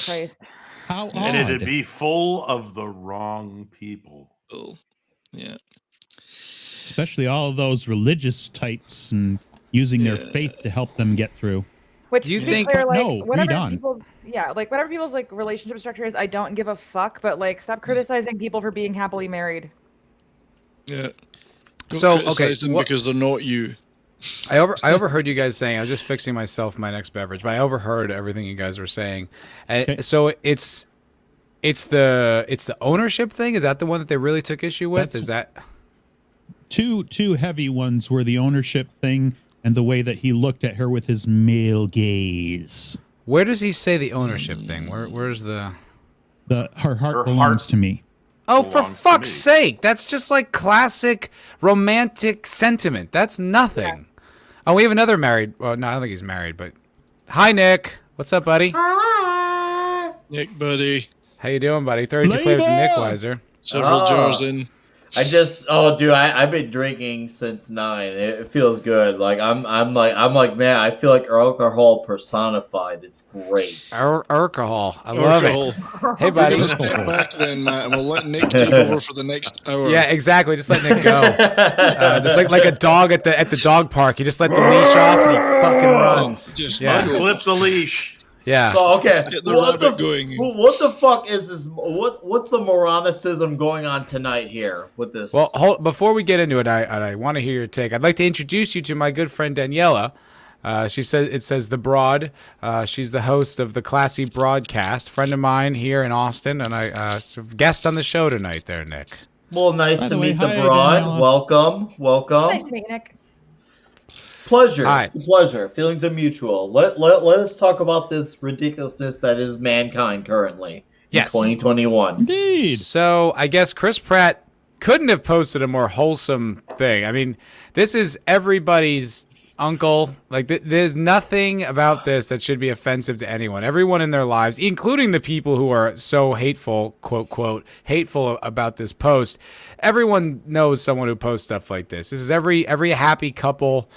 [SPEAKER 5] Christ.
[SPEAKER 6] How odd.
[SPEAKER 4] And it'd be full of the wrong people.
[SPEAKER 3] Oh, yeah.
[SPEAKER 6] Especially all of those religious types and using their faith to help them get through.
[SPEAKER 5] Which
[SPEAKER 1] Do you
[SPEAKER 5] to be
[SPEAKER 1] think-
[SPEAKER 5] clear, like,
[SPEAKER 6] No,
[SPEAKER 5] whatever
[SPEAKER 6] read on.
[SPEAKER 5] people's whatever people's like relationship structure is, I don't give a fuck. But like, stop criticizing people for being happily married.
[SPEAKER 3] Yeah. Don't
[SPEAKER 1] So,
[SPEAKER 3] criticize
[SPEAKER 1] okay,
[SPEAKER 3] them because they're not you.
[SPEAKER 1] I overheard you guys saying. I was just fixing myself my next beverage, but I overheard everything you guys were saying. And
[SPEAKER 6] Okay.
[SPEAKER 1] so it's the ownership thing. Is that the one that they really took issue with?
[SPEAKER 6] That's-
[SPEAKER 1] Is that
[SPEAKER 6] Two heavy ones were the ownership thing and the way that he looked at her with his male gaze.
[SPEAKER 1] where does he say the ownership thing? Where's the
[SPEAKER 6] Her heart
[SPEAKER 4] Her
[SPEAKER 6] belongs
[SPEAKER 4] heart-
[SPEAKER 6] to me.
[SPEAKER 1] Oh, for
[SPEAKER 4] belongs to
[SPEAKER 1] fuck's
[SPEAKER 4] me.
[SPEAKER 1] sake! That's just like classic romantic sentiment. That's nothing. Oh, we have another married. Well, no, I don't think he's married. But hi, Nick. What's up, buddy?
[SPEAKER 3] Nick, buddy.
[SPEAKER 1] How you doing, buddy? 32 flavors of Nick Weiser.
[SPEAKER 3] Several
[SPEAKER 7] Oh.
[SPEAKER 3] jars in.
[SPEAKER 7] I've been drinking since 9. It feels good. Like I'm like, man, I feel like alcohol personified. It's great.
[SPEAKER 1] Alcohol. I love it.
[SPEAKER 3] Alcohol.
[SPEAKER 1] Hey,
[SPEAKER 3] We're
[SPEAKER 1] buddy.
[SPEAKER 3] going to step back then, Matt, and we'll let Nick take over for the next hour.
[SPEAKER 1] Yeah, exactly. Just let Nick go. Just like a dog at the dog park. You just let the leash off and he fucking runs.
[SPEAKER 3] Just
[SPEAKER 1] Yeah.
[SPEAKER 3] go.
[SPEAKER 4] Flip the leash.
[SPEAKER 1] Yeah.
[SPEAKER 7] So, okay,
[SPEAKER 3] Get the
[SPEAKER 7] what
[SPEAKER 3] rabbit going.
[SPEAKER 7] What the fuck is this? What's the moronicism going on tonight here with this?
[SPEAKER 1] Well, before we get into it, I want to hear your take. I'd like to introduce you to my good friend Daniela. She says it says the Broad. She's the host of the Classy Broadcast. Friend of mine here in Austin, and I guest on the show tonight. There, Nick.
[SPEAKER 7] well, nice
[SPEAKER 6] By
[SPEAKER 7] to
[SPEAKER 6] the way,
[SPEAKER 7] meet the
[SPEAKER 6] hi,
[SPEAKER 7] broad.
[SPEAKER 6] Daniela.
[SPEAKER 7] Welcome.
[SPEAKER 5] Nice to meet you, Nick.
[SPEAKER 7] Pleasure.
[SPEAKER 1] Hi.
[SPEAKER 7] It's a pleasure. Feelings are mutual. Let us talk about this ridiculousness that is mankind currently in
[SPEAKER 1] Yes.
[SPEAKER 7] 2021.
[SPEAKER 6] Indeed.
[SPEAKER 1] So I guess Chris Pratt couldn't have posted a more wholesome thing. I mean, this is everybody's uncle. Like, there's nothing about this that should be offensive to anyone. Everyone in their lives, including the people who are so hateful, quote, hateful about this post. Everyone knows someone who posts stuff like this. This is every happy couple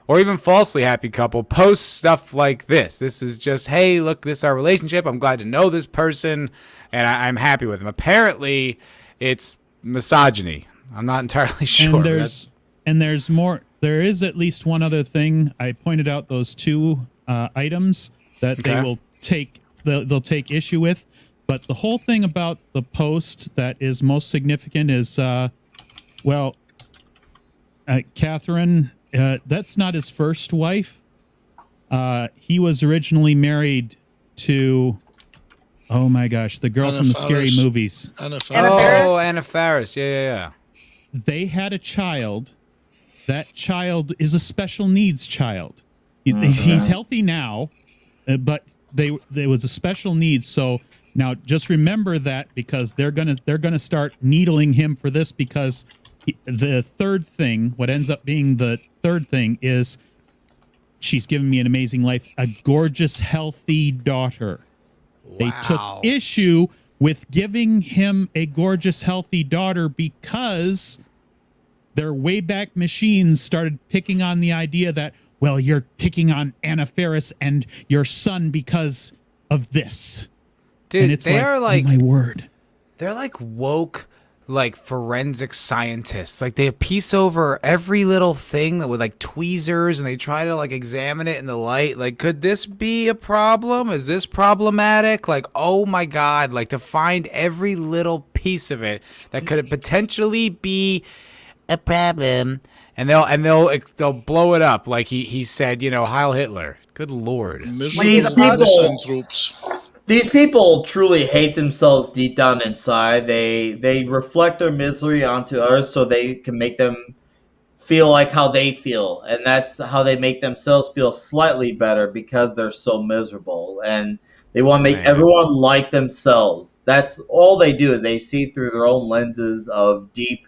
[SPEAKER 1] or even falsely happy couple posts stuff like this. This is just, hey, look, this is our relationship. I'm glad to know this person, and I'm happy with him. Apparently, it's misogyny. I'm not entirely sure.
[SPEAKER 6] And there's more. There is at least one other thing. I pointed out those two items that
[SPEAKER 1] Okay.
[SPEAKER 6] they will take. They'll take issue with. But the whole thing about the post that is most significant is, Catherine. That's not his first wife. He was originally married to, oh my gosh, the girl
[SPEAKER 3] Anna
[SPEAKER 6] from the scary
[SPEAKER 3] Faris.
[SPEAKER 6] movies.
[SPEAKER 3] Anna
[SPEAKER 5] Anna
[SPEAKER 3] Faris.
[SPEAKER 5] Faris.
[SPEAKER 1] Oh, Anna Faris. Yeah.
[SPEAKER 6] They had a child. That child is a special needs child. He's healthy now, but there was a special needs. So now just remember that, because they're gonna start needling him for this, because the third thing, what ends up being the third thing, is she's given me an amazing life, a gorgeous, healthy daughter. They took
[SPEAKER 1] Wow.
[SPEAKER 6] issue with giving him a gorgeous, healthy daughter because their Wayback Machines started picking on the idea that, well, you're picking on Anna Faris and your son because of this.
[SPEAKER 1] Dude,
[SPEAKER 6] And it's
[SPEAKER 1] they are like,
[SPEAKER 6] oh my word.
[SPEAKER 1] they're like woke, like forensic scientists. Like, they piece over every little thing with like tweezers, and they try to like examine it in the light. Like, could this be a problem? Is this problematic? Like, oh my God, like to find every little piece of it that could potentially be a problem, and they'll blow it up like he said, Heil Hitler. Good Lord.
[SPEAKER 3] Miserable
[SPEAKER 7] people-
[SPEAKER 3] misanthropes.
[SPEAKER 7] These people truly hate themselves deep down inside. They reflect their misery onto others so they can make them feel like how they feel, and that's how they make themselves feel slightly better, because they're so miserable, and they want to make
[SPEAKER 1] Man.
[SPEAKER 7] everyone like themselves. That's all they do. They see through their own lenses of deep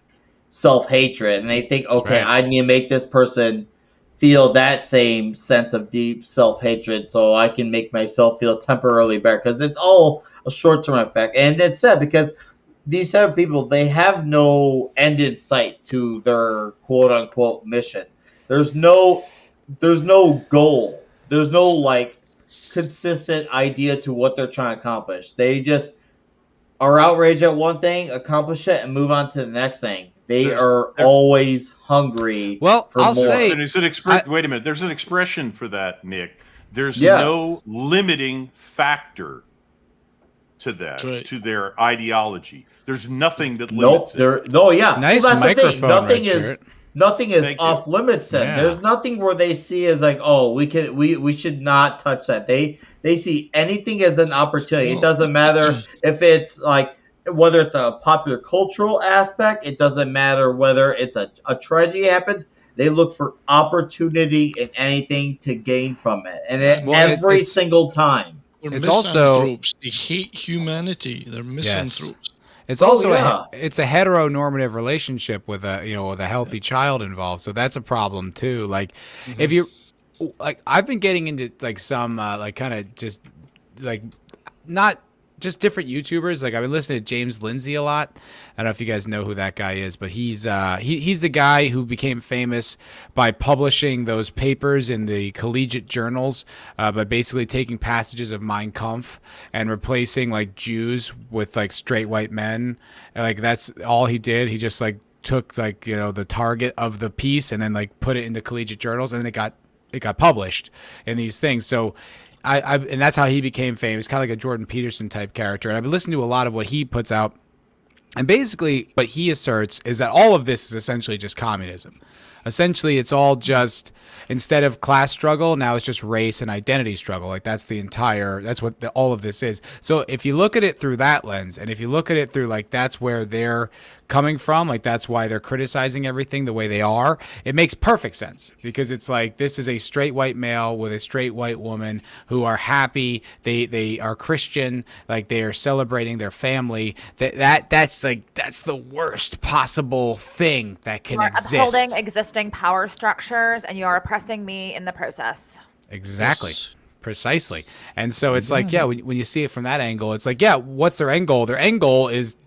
[SPEAKER 7] self-hatred, and they think, okay,
[SPEAKER 1] right.
[SPEAKER 7] I need to make this person feel that same sense of deep self-hatred so I can make myself feel temporarily better, because it's all a short-term effect. And it's sad because these type of people, they have no end in sight to their quote-unquote mission. There's no goal. There's no like consistent idea to what they're trying to accomplish. They just are outraged at one thing, accomplish it, and move on to the next thing. They are always hungry.
[SPEAKER 1] Well,
[SPEAKER 7] for
[SPEAKER 1] I'll
[SPEAKER 7] more.
[SPEAKER 1] say-
[SPEAKER 4] There's an wait a minute. There's an expression for that, Nick. There's
[SPEAKER 7] Yes.
[SPEAKER 4] no limiting factor to that,
[SPEAKER 3] Right.
[SPEAKER 4] to their ideology. There's nothing that
[SPEAKER 7] Nope.
[SPEAKER 4] limits it.
[SPEAKER 7] Yeah.
[SPEAKER 1] Nice
[SPEAKER 7] Well, that's the thing.
[SPEAKER 1] microphone,
[SPEAKER 7] Nothing
[SPEAKER 1] Red
[SPEAKER 7] is.
[SPEAKER 1] Shirt.
[SPEAKER 7] nothing is
[SPEAKER 4] Thank you.
[SPEAKER 7] off limits. Then
[SPEAKER 1] Yeah.
[SPEAKER 7] there's nothing where they see as like, oh, we should not touch that. They see anything as an opportunity. It doesn't matter if it's like whether it's a popular cultural aspect. It doesn't matter whether it's a tragedy happens. They look for opportunity in anything to gain from it, and every single time.
[SPEAKER 3] They're
[SPEAKER 1] It's also-
[SPEAKER 3] misanthropes. They hate humanity. They're misanthropes.
[SPEAKER 1] It's
[SPEAKER 7] Oh,
[SPEAKER 1] also
[SPEAKER 7] yeah.
[SPEAKER 1] it's a heteronormative relationship with a healthy child involved, so that's a problem too. Like if you like, I've been getting into like some like kind of just like not just different YouTubers. Like I've been listening to James Lindsay a lot. I don't know if you guys know who that guy is, but he's the guy who became famous by publishing those papers in the collegiate journals, by basically taking passages of Mein Kampf and replacing like Jews with like straight white men. And, like that's all he did. He just like took like the target of the piece and then like put it into collegiate journals, and then it got published in these things. So and that's how he became famous, kind of like a Jordan Peterson type character. And I've been listening to a lot of what he puts out. And basically what he asserts is that all of this is essentially just communism. Essentially, it's all just, instead of class struggle, now it's just race and identity struggle. Like that's what all of this is. So if you look at it through that lens, and if you look at it through like that's where they're coming from, like that's why they're criticizing everything the way they are, it makes perfect sense, because it's like this is a straight white male with a straight white woman who are happy. They are Christian, like they are celebrating their family. That's the worst possible thing that can
[SPEAKER 8] You are
[SPEAKER 1] exist.
[SPEAKER 8] upholding existing power structures, and you are oppressing me in the process.
[SPEAKER 1] Exactly.
[SPEAKER 3] Yes.
[SPEAKER 1] Precisely. And so it's like, yeah, when you see it from that angle, it's like, yeah, what's their end goal? Their end goal is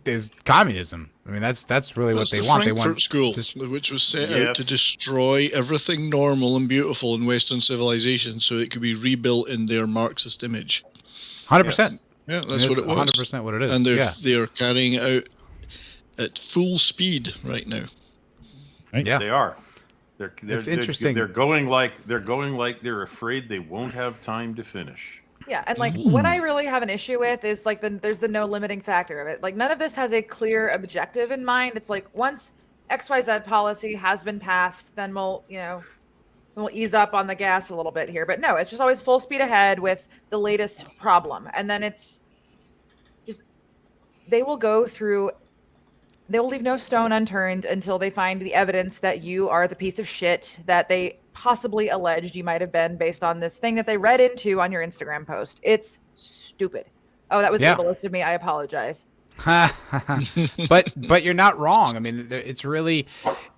[SPEAKER 1] communism. I mean, that's really
[SPEAKER 3] That's
[SPEAKER 1] what they
[SPEAKER 3] the
[SPEAKER 1] want.
[SPEAKER 3] Frankfurt
[SPEAKER 1] They want
[SPEAKER 3] School,
[SPEAKER 1] this-
[SPEAKER 3] which was set out
[SPEAKER 4] Yes.
[SPEAKER 3] to destroy everything normal and beautiful in Western civilization so it could be rebuilt in their Marxist image.
[SPEAKER 1] 100%.
[SPEAKER 3] Yeah, that's what it was.
[SPEAKER 1] 100% what it is.
[SPEAKER 3] And
[SPEAKER 1] yeah.
[SPEAKER 3] they're carrying it out at full speed right now.
[SPEAKER 1] Yeah.
[SPEAKER 4] They are. They're
[SPEAKER 1] It's interesting.
[SPEAKER 4] They're going like they're afraid they won't have time to finish.
[SPEAKER 5] Yeah, and like what I really have an issue with is like there's the no limiting factor of it. Like none of this has a clear objective in mind. It's like once XYZ policy has been passed, then we'll ease up on the gas a little bit here. But no, it's just always full speed ahead with the latest problem. And then it's just they will leave no stone unturned until they find the evidence that you are the piece of shit that they possibly alleged you might have been based on this thing that they read into on your Instagram post. It's stupid. Oh, that was
[SPEAKER 1] Yeah.
[SPEAKER 5] ableist of me. I apologize.
[SPEAKER 1] but you're not wrong. I mean, it's really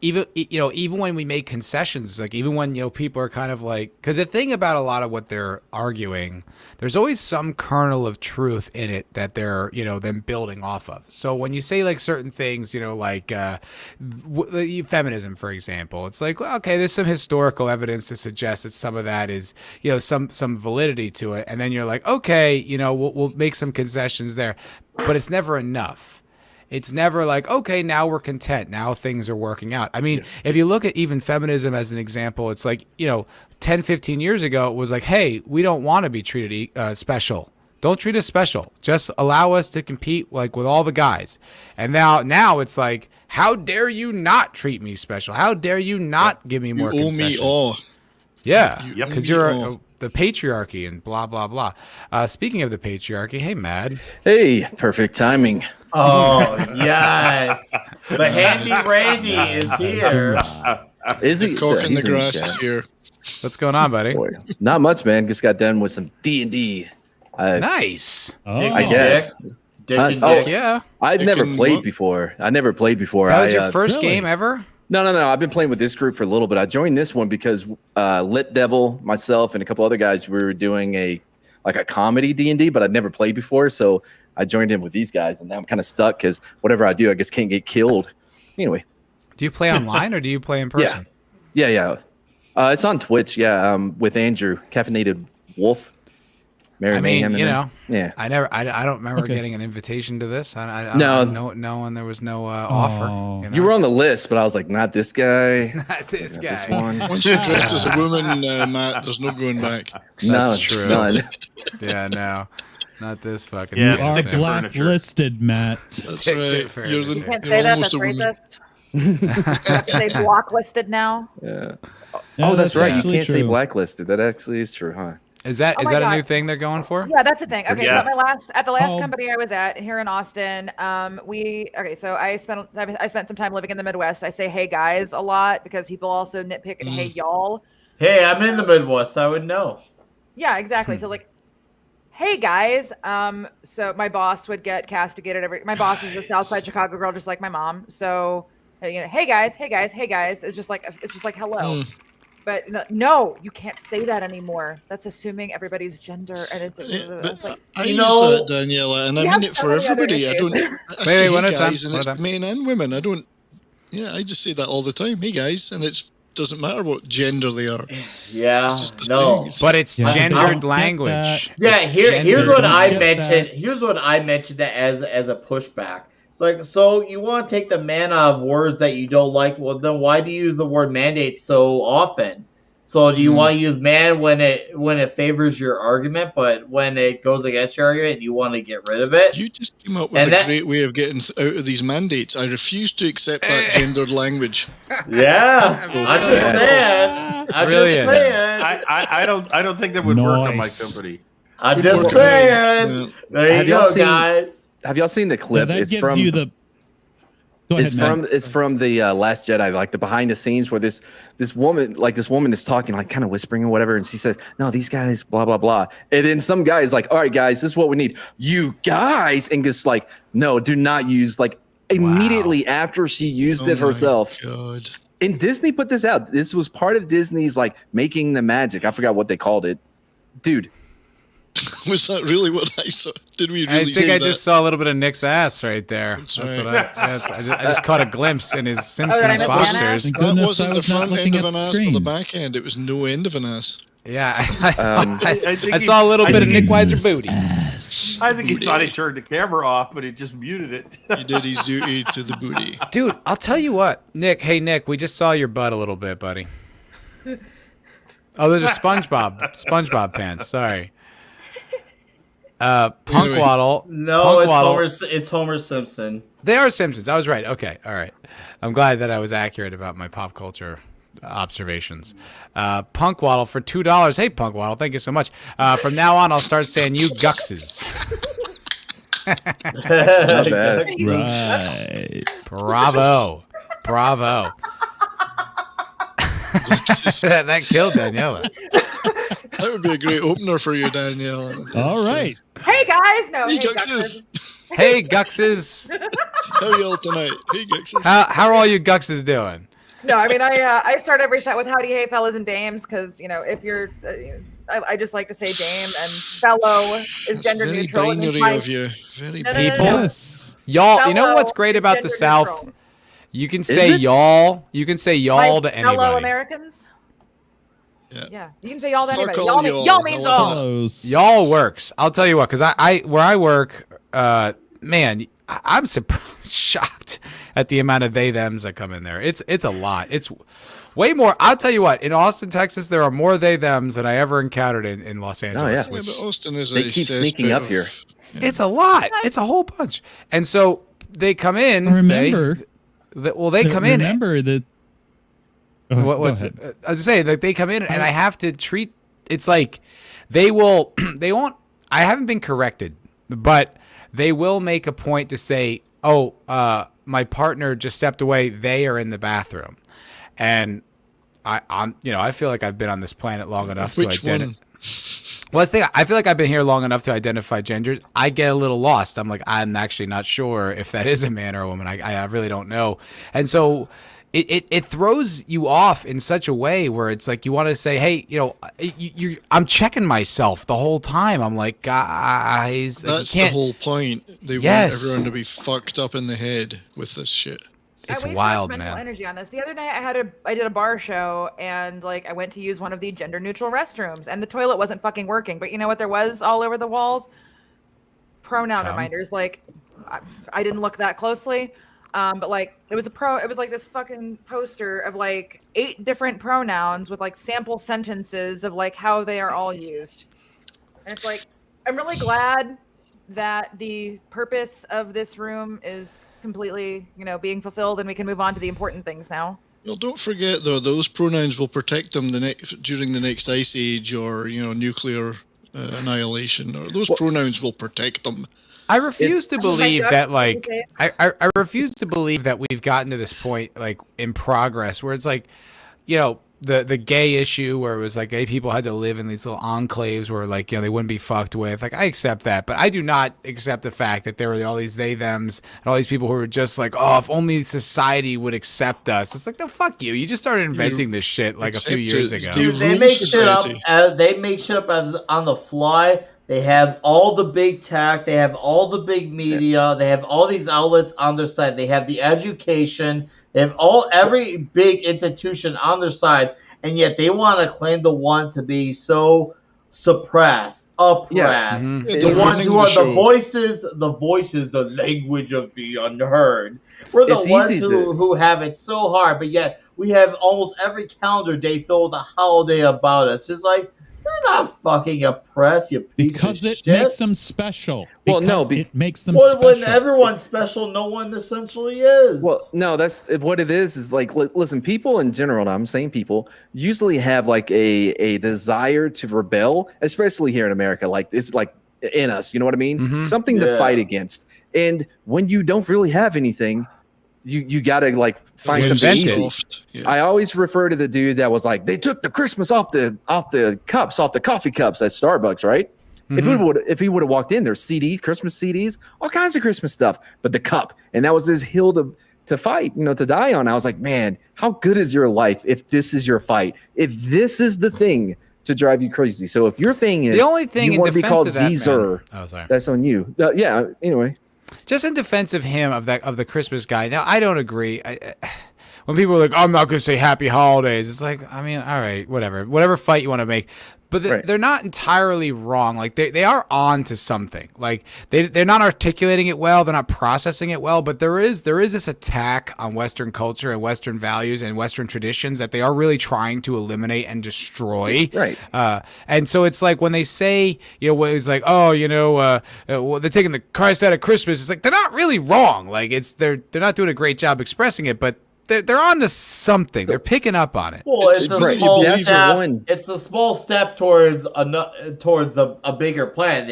[SPEAKER 1] even when we make concessions, like even when people are kind of like, because the thing about a lot of what they're arguing, there's always some kernel of truth in it that they're them building off of. So when you say like certain things, like feminism, for example, it's like, well, okay, there's some historical evidence to suggest that some of that is some validity to it, and then you're like, okay, we'll make some concessions there. But it's never enough. It's never like, okay, now we're content. Now things are working out. I mean, if you look at even feminism as an example, it's like, 10, 15 years ago, it was like, hey, we don't want to be treated special. Don't treat us special. Just allow us to compete like with all the guys. And now it's like, how dare you not treat me special? How dare you not give me more
[SPEAKER 3] You owe
[SPEAKER 1] concessions?
[SPEAKER 3] me all.
[SPEAKER 1] Yeah,
[SPEAKER 3] Yep.
[SPEAKER 1] because you're the patriarchy and blah, blah, blah. Speaking of the patriarchy, hey, Mad.
[SPEAKER 9] Hey, perfect timing.
[SPEAKER 7] Oh yes, the handy Randy is here.
[SPEAKER 9] Is he?
[SPEAKER 3] Cock in the
[SPEAKER 9] He's in
[SPEAKER 3] grass
[SPEAKER 9] chat.
[SPEAKER 3] is here.
[SPEAKER 1] What's going on, buddy?
[SPEAKER 9] Boy, not much, man. Just got done with some D&D.
[SPEAKER 1] Nice.
[SPEAKER 6] Oh,
[SPEAKER 9] I guess.
[SPEAKER 7] Dick and
[SPEAKER 9] Oh,
[SPEAKER 7] Dick.
[SPEAKER 1] Yeah.
[SPEAKER 9] I'd
[SPEAKER 3] Dick
[SPEAKER 9] never
[SPEAKER 3] and
[SPEAKER 9] played
[SPEAKER 3] what?
[SPEAKER 9] before.
[SPEAKER 1] That was your first
[SPEAKER 6] Really?
[SPEAKER 1] game ever?
[SPEAKER 9] No. I've been playing with this group for a little bit. I joined this one because Lit Devil, myself, and a couple other guys, we were doing a comedy D&D, but I'd never played before. So I joined in with these guys, and now I'm kind of stuck because whatever I do, I guess can't get killed. Anyway.
[SPEAKER 1] Do you play online or do you play in person?
[SPEAKER 9] Yeah. It's on Twitch. Yeah, with Andrew, Caffeinated Wolf. Mary
[SPEAKER 1] I mean,
[SPEAKER 9] Mayhem. Yeah.
[SPEAKER 1] I don't remember
[SPEAKER 6] Okay.
[SPEAKER 1] getting an invitation to this.
[SPEAKER 9] No.
[SPEAKER 1] No, and there was no offer.
[SPEAKER 6] Oh.
[SPEAKER 9] You were on the list, but I was like, not this guy.
[SPEAKER 1] Not this
[SPEAKER 9] Not
[SPEAKER 1] guy.
[SPEAKER 9] This one.
[SPEAKER 3] Once you're dressed as a woman, Matt, there's no going back.
[SPEAKER 1] That's true.
[SPEAKER 9] None.
[SPEAKER 1] Yeah, no. Not this fucking
[SPEAKER 4] Yeah,
[SPEAKER 1] thing.
[SPEAKER 6] You are
[SPEAKER 4] stick to furniture.
[SPEAKER 6] blacklisted, Matt.
[SPEAKER 3] That's
[SPEAKER 1] Stick to
[SPEAKER 3] right.
[SPEAKER 1] furniture.
[SPEAKER 3] You're
[SPEAKER 5] You can't
[SPEAKER 3] you're
[SPEAKER 5] say that.
[SPEAKER 3] almost
[SPEAKER 5] That's
[SPEAKER 3] a woman.
[SPEAKER 5] racist.
[SPEAKER 8] They blocklisted now.
[SPEAKER 9] Yeah.
[SPEAKER 6] Yeah,
[SPEAKER 9] Oh, that's right. You
[SPEAKER 6] actually
[SPEAKER 9] can't say
[SPEAKER 6] true.
[SPEAKER 9] blacklisted. That actually is true, huh?
[SPEAKER 1] Is that
[SPEAKER 8] Oh
[SPEAKER 1] is
[SPEAKER 8] my
[SPEAKER 1] that a
[SPEAKER 8] God.
[SPEAKER 1] new thing they're going for?
[SPEAKER 8] Yeah, that's the thing. Okay,
[SPEAKER 4] Yeah.
[SPEAKER 8] so at the last
[SPEAKER 6] Oh.
[SPEAKER 8] company I was at here in Austin, so I spent some time living in the Midwest. I say "Hey guys" a lot because people also nitpick and "Hey y'all."
[SPEAKER 7] Hey, I'm in the Midwest. I would know.
[SPEAKER 8] Yeah, exactly. So like, "Hey guys." So my boss would get castigated my boss is a Southside Chicago girl, just like my mom. So "Hey guys, hey guys, hey guys." It's just like hello. But no, you can't say that anymore. That's assuming everybody's gender, and it's
[SPEAKER 3] But
[SPEAKER 8] like,
[SPEAKER 3] I
[SPEAKER 7] You
[SPEAKER 3] use
[SPEAKER 7] know-
[SPEAKER 3] that, Daniela, and
[SPEAKER 8] We
[SPEAKER 3] I
[SPEAKER 8] have
[SPEAKER 3] mean it
[SPEAKER 8] so
[SPEAKER 3] for
[SPEAKER 8] many other
[SPEAKER 3] everybody. I
[SPEAKER 8] issues.
[SPEAKER 3] don't. I
[SPEAKER 1] Wait,
[SPEAKER 3] say hey
[SPEAKER 1] one at a time,
[SPEAKER 3] guys, and
[SPEAKER 1] one
[SPEAKER 3] it's
[SPEAKER 1] at a time.
[SPEAKER 3] men and women. I don't. Yeah, I just say that all the time. Hey guys, and it doesn't matter what gender they are.
[SPEAKER 7] Yeah,
[SPEAKER 3] It's just a
[SPEAKER 7] no.
[SPEAKER 3] thing. It's-
[SPEAKER 1] But it's
[SPEAKER 6] Yeah, I
[SPEAKER 1] gendered
[SPEAKER 6] don't get
[SPEAKER 1] language.
[SPEAKER 7] Yeah,
[SPEAKER 1] It's
[SPEAKER 7] here's
[SPEAKER 1] gendered
[SPEAKER 7] what I
[SPEAKER 6] get
[SPEAKER 7] mentioned.
[SPEAKER 6] that.
[SPEAKER 7] Here's what I mentioned as a pushback. It's like, so you want to take the man out of words that you don't like? Well, then why do you use the word mandate so often? So do you want to use man when it favors your argument, but when it goes against your argument, you want to get rid of it?
[SPEAKER 3] You just came up with
[SPEAKER 7] And
[SPEAKER 3] a
[SPEAKER 7] that-
[SPEAKER 3] great way of getting out of these mandates. I refuse to accept that gendered language.
[SPEAKER 7] Yeah, I'm just saying. I'm
[SPEAKER 1] Brilliant.
[SPEAKER 7] just saying.
[SPEAKER 4] I don't think that would work on my
[SPEAKER 6] Nice.
[SPEAKER 4] company.
[SPEAKER 7] I'm
[SPEAKER 3] Would
[SPEAKER 7] just
[SPEAKER 3] work
[SPEAKER 7] saying.
[SPEAKER 3] on
[SPEAKER 7] There
[SPEAKER 9] Have
[SPEAKER 7] you
[SPEAKER 9] y'all
[SPEAKER 7] go,
[SPEAKER 9] seen-
[SPEAKER 7] guys.
[SPEAKER 9] Have y'all seen the
[SPEAKER 6] Yeah,
[SPEAKER 9] clip?
[SPEAKER 6] that
[SPEAKER 9] It's
[SPEAKER 6] gives
[SPEAKER 9] from
[SPEAKER 6] you the. Go ahead,
[SPEAKER 9] it's
[SPEAKER 6] Matt.
[SPEAKER 9] from the Last Jedi, like the behind the scenes where this woman is talking, like kind of whispering or whatever, and she says, "No, these guys, blah blah blah," and then some guy is like, "All right, guys, this is what we need, you guys," and just like, "No, do not use," like immediately after she used it
[SPEAKER 3] my
[SPEAKER 9] herself.
[SPEAKER 3] God.
[SPEAKER 9] And Disney put this out. This was part of Disney's like making the magic. I forgot what they called it, dude.
[SPEAKER 3] Was that really what I saw? Did we
[SPEAKER 1] I
[SPEAKER 3] really
[SPEAKER 1] think
[SPEAKER 3] see
[SPEAKER 1] I
[SPEAKER 3] that?
[SPEAKER 1] just saw a little bit of Nick's ass right there.
[SPEAKER 3] That's
[SPEAKER 1] That's
[SPEAKER 3] right.
[SPEAKER 1] what I just caught a glimpse in his Simpsons
[SPEAKER 8] I miss that?
[SPEAKER 1] boxers.
[SPEAKER 6] Thank
[SPEAKER 3] That
[SPEAKER 6] goodness
[SPEAKER 3] wasn't
[SPEAKER 6] I
[SPEAKER 3] the
[SPEAKER 6] was not
[SPEAKER 3] front
[SPEAKER 6] looking
[SPEAKER 3] end
[SPEAKER 6] at
[SPEAKER 3] of an
[SPEAKER 6] the
[SPEAKER 3] ass or the
[SPEAKER 6] screen.
[SPEAKER 3] back end. It was no end of an ass.
[SPEAKER 1] Yeah,
[SPEAKER 9] I
[SPEAKER 4] think
[SPEAKER 1] I
[SPEAKER 4] he-
[SPEAKER 1] saw a little
[SPEAKER 4] I
[SPEAKER 1] bit of
[SPEAKER 4] think
[SPEAKER 1] Nick Weiser booty.
[SPEAKER 4] I think he thought he turned the camera off, but he just muted it.
[SPEAKER 3] He did his duty to the booty.
[SPEAKER 1] Dude, I'll tell you what, Nick. Hey, Nick, we just saw your butt a little bit, buddy. Oh, those are SpongeBob pants. Sorry. Punk
[SPEAKER 3] Anyway.
[SPEAKER 1] Waddle.
[SPEAKER 7] No,
[SPEAKER 1] Punk Waddle.
[SPEAKER 7] it's Homer Simpson.
[SPEAKER 1] They are Simpsons. I was right. Okay. All right. I'm glad that I was accurate about my pop culture observations. Punk Waddle for $2. Hey, Punk Waddle. Thank you so much. From now on, I'll start saying you guxes.
[SPEAKER 9] Not bad.
[SPEAKER 6] Right.
[SPEAKER 1] Bravo. Bravo. That killed Daniela.
[SPEAKER 3] That would be a great opener for you, Danielle.
[SPEAKER 6] All right.
[SPEAKER 8] "Hey guys," no,
[SPEAKER 3] Hey,
[SPEAKER 8] "Hey
[SPEAKER 3] Guxes.
[SPEAKER 8] guxes."
[SPEAKER 1] Hey, guxes.
[SPEAKER 3] How are y'all tonight? Hey, Guxes.
[SPEAKER 1] How are all you guxes doing?
[SPEAKER 8] No, I mean I start every set with "Howdy, hey fellas and dames," because if you're, I just like to say dame, and fellow is
[SPEAKER 3] That's
[SPEAKER 8] gender
[SPEAKER 3] very
[SPEAKER 8] neutral. And it's
[SPEAKER 3] binary
[SPEAKER 8] my,
[SPEAKER 3] of you. Very
[SPEAKER 8] No, no, no,
[SPEAKER 3] binary.
[SPEAKER 8] no.
[SPEAKER 6] Yes.
[SPEAKER 1] Y'all, you know
[SPEAKER 8] Fellow
[SPEAKER 1] what's great
[SPEAKER 8] is
[SPEAKER 1] about the
[SPEAKER 8] gender
[SPEAKER 1] South?
[SPEAKER 8] neutral.
[SPEAKER 1] You can say
[SPEAKER 9] it?
[SPEAKER 1] y'all. You can say y'all
[SPEAKER 8] My
[SPEAKER 1] to
[SPEAKER 8] fellow
[SPEAKER 1] anybody.
[SPEAKER 8] Americans.
[SPEAKER 3] Yeah.
[SPEAKER 8] Yeah, you can say y'all to
[SPEAKER 3] Fuck
[SPEAKER 8] anybody.
[SPEAKER 3] all
[SPEAKER 8] Y'all
[SPEAKER 3] y'all.
[SPEAKER 8] means
[SPEAKER 3] I love
[SPEAKER 8] all.
[SPEAKER 6] Close.
[SPEAKER 1] Y'all works. I'll tell you what, because I where I work, man, I'm shocked at the amount of they thems that come in there. It's a lot. It's way more. I'll tell you what. In Austin, Texas, there are more they thems than I ever encountered in Los Angeles.
[SPEAKER 9] yeah.
[SPEAKER 3] Yeah,
[SPEAKER 1] Which,
[SPEAKER 3] but Austin is
[SPEAKER 9] They
[SPEAKER 3] a
[SPEAKER 9] keep sneaking
[SPEAKER 3] cesspit
[SPEAKER 9] up
[SPEAKER 3] of-
[SPEAKER 9] here.
[SPEAKER 1] it's a lot. It's a whole bunch. And so they come in.
[SPEAKER 6] Remember.
[SPEAKER 1] They come in.
[SPEAKER 6] Remember that. Oh,
[SPEAKER 1] What's
[SPEAKER 6] go
[SPEAKER 1] it?
[SPEAKER 6] ahead.
[SPEAKER 1] I was saying that they come in and I have to treat. It's like they will. They won't. I haven't been corrected, but they will make a point to say, "Oh, my partner just stepped away. They are in the bathroom," and I feel like I've been on this planet long enough to
[SPEAKER 3] Which
[SPEAKER 1] identify.
[SPEAKER 3] one?
[SPEAKER 1] Well, I feel like I've been here long enough to identify genders. I get a little lost. I'm like, I'm actually not sure if that is a man or a woman. I really don't know. And so it throws you off in such a way where it's like you want to say, hey, I'm checking myself the whole time. I'm like, guys, like,
[SPEAKER 3] That's
[SPEAKER 1] you
[SPEAKER 3] the
[SPEAKER 1] can't.
[SPEAKER 3] whole point. They
[SPEAKER 1] Yes.
[SPEAKER 3] want everyone to be fucked up in the head with this shit.
[SPEAKER 1] It's
[SPEAKER 8] I waste
[SPEAKER 1] wild,
[SPEAKER 8] much mental
[SPEAKER 1] man.
[SPEAKER 8] energy on this. The other night I did a bar show and I went to use one of the gender neutral restrooms and the toilet wasn't fucking working. But you know what there was all over the walls? Pronoun
[SPEAKER 1] Come.
[SPEAKER 8] reminders. I didn't look that closely. But it was like this fucking poster of 8 different pronouns with sample sentences of how they are all used. And it's I'm really glad that the purpose of this room is completely, being fulfilled, and we can move on to the important things now.
[SPEAKER 3] Well, don't forget though, those pronouns will protect them during the next ice age or nuclear annihilation. Or those pronouns will protect them.
[SPEAKER 1] I refuse to believe
[SPEAKER 8] God,
[SPEAKER 1] that, like, I refuse to believe that we've gotten to this point, like, in progress, where it's like, the gay issue where it was like gay people had to live in these little enclaves where, like, they wouldn't be fucked with. Like, I accept that, but I do not accept the fact that there were all these they thems and all these people who were just like, oh, if only society would accept us. It's like, no, fuck you. You just started inventing this shit like a few years ago.
[SPEAKER 7] Dude, they make shit up. They make shit up on the fly. They have all the big tech. They have all the big media. They have all these outlets on their side. They have the education. They have every big institution on their side, and yet they want to claim the one to be so suppressed, oppressed.
[SPEAKER 9] Yeah.
[SPEAKER 7] The ones who are the voices, the language of the unheard. We're the ones who have it so hard, but yet we have almost every calendar day filled with a holiday about us. It's like, you're not fucking oppressed, you piece of shit.
[SPEAKER 6] Because it makes them special.
[SPEAKER 9] Well, no,
[SPEAKER 6] it makes them special.
[SPEAKER 7] When everyone's special, no one essentially is.
[SPEAKER 9] Well, no, that's what it is like, listen, people in general, and I'm saying people, usually have like a desire to rebel, especially here in America. Like, it's like in us, you know what I mean?
[SPEAKER 1] Mm-hmm.
[SPEAKER 9] Something to fight against. And when you don't really have anything, you gotta like find something easy. Yeah. I always refer to the dude that was like, they took the Christmas off the coffee cups at Starbucks, right? Mm-hmm. If he would have walked in, there's Christmas CDs, all kinds of Christmas stuff, but the cup, and that was his hill to fight, to die on. I was like, man, how good is your life if this is your fight? If this is the thing to drive you crazy. So if your thing is
[SPEAKER 1] the only thing
[SPEAKER 9] you want to be called
[SPEAKER 1] Caesar,
[SPEAKER 9] that's on you. Anyway.
[SPEAKER 1] Just in defense of him, of the Christmas guy. Now, I don't agree. When people are like, I'm not going to say happy holidays, it's like, I mean, all right, whatever fight you want to make. But they're not entirely wrong. Like, they are on to something. Like, they're not articulating it well. They're not processing it well. But there is this attack on Western culture and Western values and Western traditions that they are really trying to eliminate and destroy.
[SPEAKER 9] Right.
[SPEAKER 1] And so it's like when they say, it's like, they're taking the Christ out of Christmas. It's like, they're not really wrong. Like, they're not doing a great job expressing it, but they're on to something. They're picking up on it.
[SPEAKER 7] Well, it's a small step. It's a small step towards a bigger plan.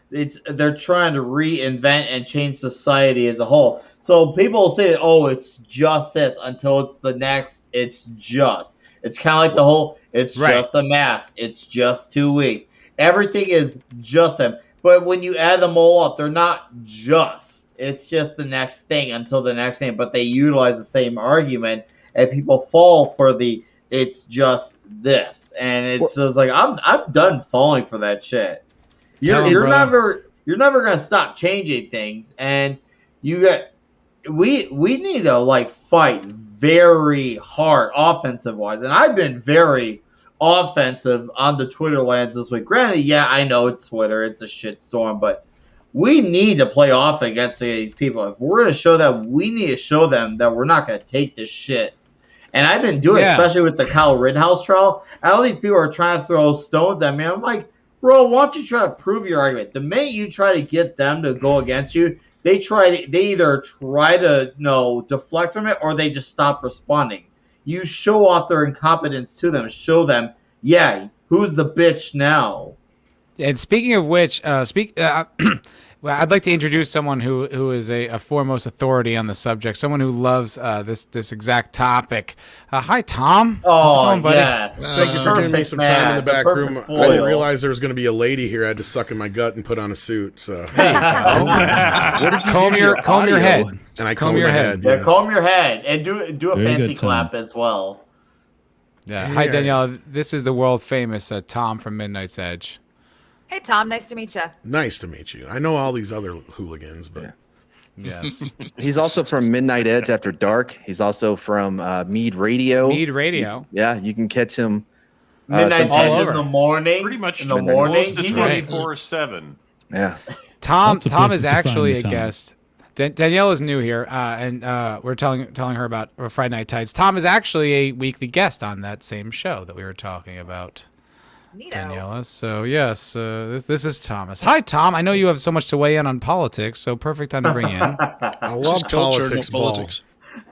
[SPEAKER 7] They're trying to reinvent and change society as a whole. So people say, "Oh, it's just this," until it's the next. It's just. It's kind of like the whole. It's just a mask. It's just 2 weeks. Everything is just them. But when you add them all up, they're not just. It's just the next thing until the next thing, but they utilize the same argument, and people fall for it's just this, and it's just like I'm done falling for that shit. You're never gonna stop changing things, and we need to like fight very hard offensive wise, and I've been very offensive on the Twitter lands this week. Granted, I know it's Twitter, it's a shitstorm, but we need to play off against these people. If we're going to show them, we need to show them that we're not going to take this shit. And I've been doing it, especially with the Kyle Rittenhouse trial. All these people are trying to throw stones at me. I'm like, bro, why don't you try to prove your argument? The minute you try to get them to go against you, they either try to deflect from it, or they just stop responding. You show off their incompetence to them. Show them, who's the bitch now?
[SPEAKER 1] And speaking of which, well, I'd like to introduce someone who is a foremost authority on the subject, someone who loves this exact topic. Hi, Tom.
[SPEAKER 7] Oh,
[SPEAKER 1] how's it going, buddy?
[SPEAKER 7] Yes.
[SPEAKER 10] Thank you for giving me some time in the back room. I didn't realize there was going to be a lady here. I had to suck in my gut and put on a suit. So
[SPEAKER 1] comb your head.
[SPEAKER 10] And I comb your head.
[SPEAKER 7] Yeah, comb your head and do a
[SPEAKER 6] Very
[SPEAKER 7] fancy
[SPEAKER 6] good,
[SPEAKER 7] clap as well.
[SPEAKER 1] Yeah. Hi, Danielle. This is the world famous Tom from Midnight's Edge.
[SPEAKER 8] Hey, Tom. Nice to meet you.
[SPEAKER 10] Nice to meet you. I know all these other hooligans, but
[SPEAKER 1] yes,
[SPEAKER 9] he's also from Midnight Edge After Dark. He's also from Mead Radio.
[SPEAKER 1] Mead Radio.
[SPEAKER 9] Yeah, you can catch him.
[SPEAKER 7] Midnight Edge in the morning.
[SPEAKER 4] Pretty much
[SPEAKER 7] in the morning.
[SPEAKER 4] Close to 24/7.
[SPEAKER 9] Yeah.
[SPEAKER 1] Tom is actually a guest. Danielle is new here, and we're telling her about Friday Night Tides. Tom is actually a weekly guest on that same show that we were talking about.
[SPEAKER 8] Neato.
[SPEAKER 1] Daniela. So yes, this is Thomas. Hi, Tom. I know you have so much to weigh in on politics, so perfect time to bring you in.
[SPEAKER 10] I
[SPEAKER 3] This is
[SPEAKER 10] love
[SPEAKER 3] culture,
[SPEAKER 10] politics,
[SPEAKER 3] not politics.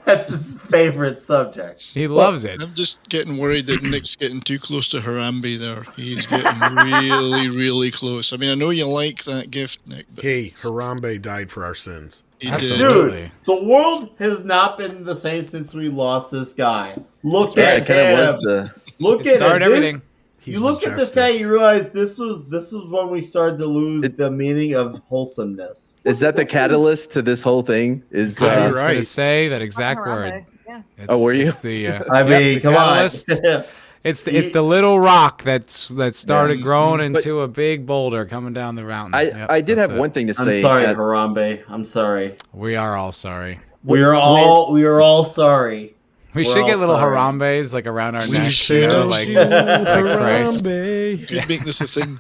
[SPEAKER 7] That's his favorite subject.
[SPEAKER 1] He loves it.
[SPEAKER 3] I'm just getting worried that Nick's getting too close to Harambe there. He's getting really, really close. I mean, I know you like that gift, Nick, but
[SPEAKER 10] Hey, Harambe died for our sins.
[SPEAKER 3] he did.
[SPEAKER 1] Absolutely.
[SPEAKER 7] Dude, the world has not been the same since we lost this guy. Look
[SPEAKER 9] Yeah,
[SPEAKER 7] at
[SPEAKER 9] it kind of was
[SPEAKER 7] him.
[SPEAKER 9] the.
[SPEAKER 7] Look
[SPEAKER 1] It
[SPEAKER 7] at
[SPEAKER 1] started
[SPEAKER 7] it.
[SPEAKER 1] everything.
[SPEAKER 10] He's
[SPEAKER 7] You look at this
[SPEAKER 10] majestic.
[SPEAKER 7] guy, you realize this was when we started to lose the meaning of wholesomeness.
[SPEAKER 9] Is that the catalyst to this whole thing? Is
[SPEAKER 1] I
[SPEAKER 10] Yeah,
[SPEAKER 1] was going to
[SPEAKER 10] right.
[SPEAKER 1] say that exact
[SPEAKER 8] Harambe.
[SPEAKER 1] word.
[SPEAKER 8] Yeah.
[SPEAKER 1] It's,
[SPEAKER 9] Oh, were you?
[SPEAKER 1] It's the,
[SPEAKER 7] I mean,
[SPEAKER 1] the
[SPEAKER 7] come
[SPEAKER 1] catalyst.
[SPEAKER 7] on.
[SPEAKER 1] It's the little rock that started
[SPEAKER 3] Yeah.
[SPEAKER 1] growing
[SPEAKER 9] But-
[SPEAKER 1] into a big boulder coming down the mountain.
[SPEAKER 9] I
[SPEAKER 1] Yep,
[SPEAKER 9] I did
[SPEAKER 1] that's
[SPEAKER 9] have
[SPEAKER 1] it.
[SPEAKER 9] one thing to
[SPEAKER 7] I'm
[SPEAKER 9] say.
[SPEAKER 7] sorry,
[SPEAKER 9] that-
[SPEAKER 7] Harambe. I'm sorry.
[SPEAKER 1] We are all sorry.
[SPEAKER 7] We are all sorry.
[SPEAKER 1] We
[SPEAKER 7] We're
[SPEAKER 1] should
[SPEAKER 7] all
[SPEAKER 1] get little
[SPEAKER 7] sorry.
[SPEAKER 1] Harambes like around our
[SPEAKER 3] We
[SPEAKER 1] neck,
[SPEAKER 3] should.
[SPEAKER 1] you know, like Christ.
[SPEAKER 10] Harambe.
[SPEAKER 3] Could make this a thing.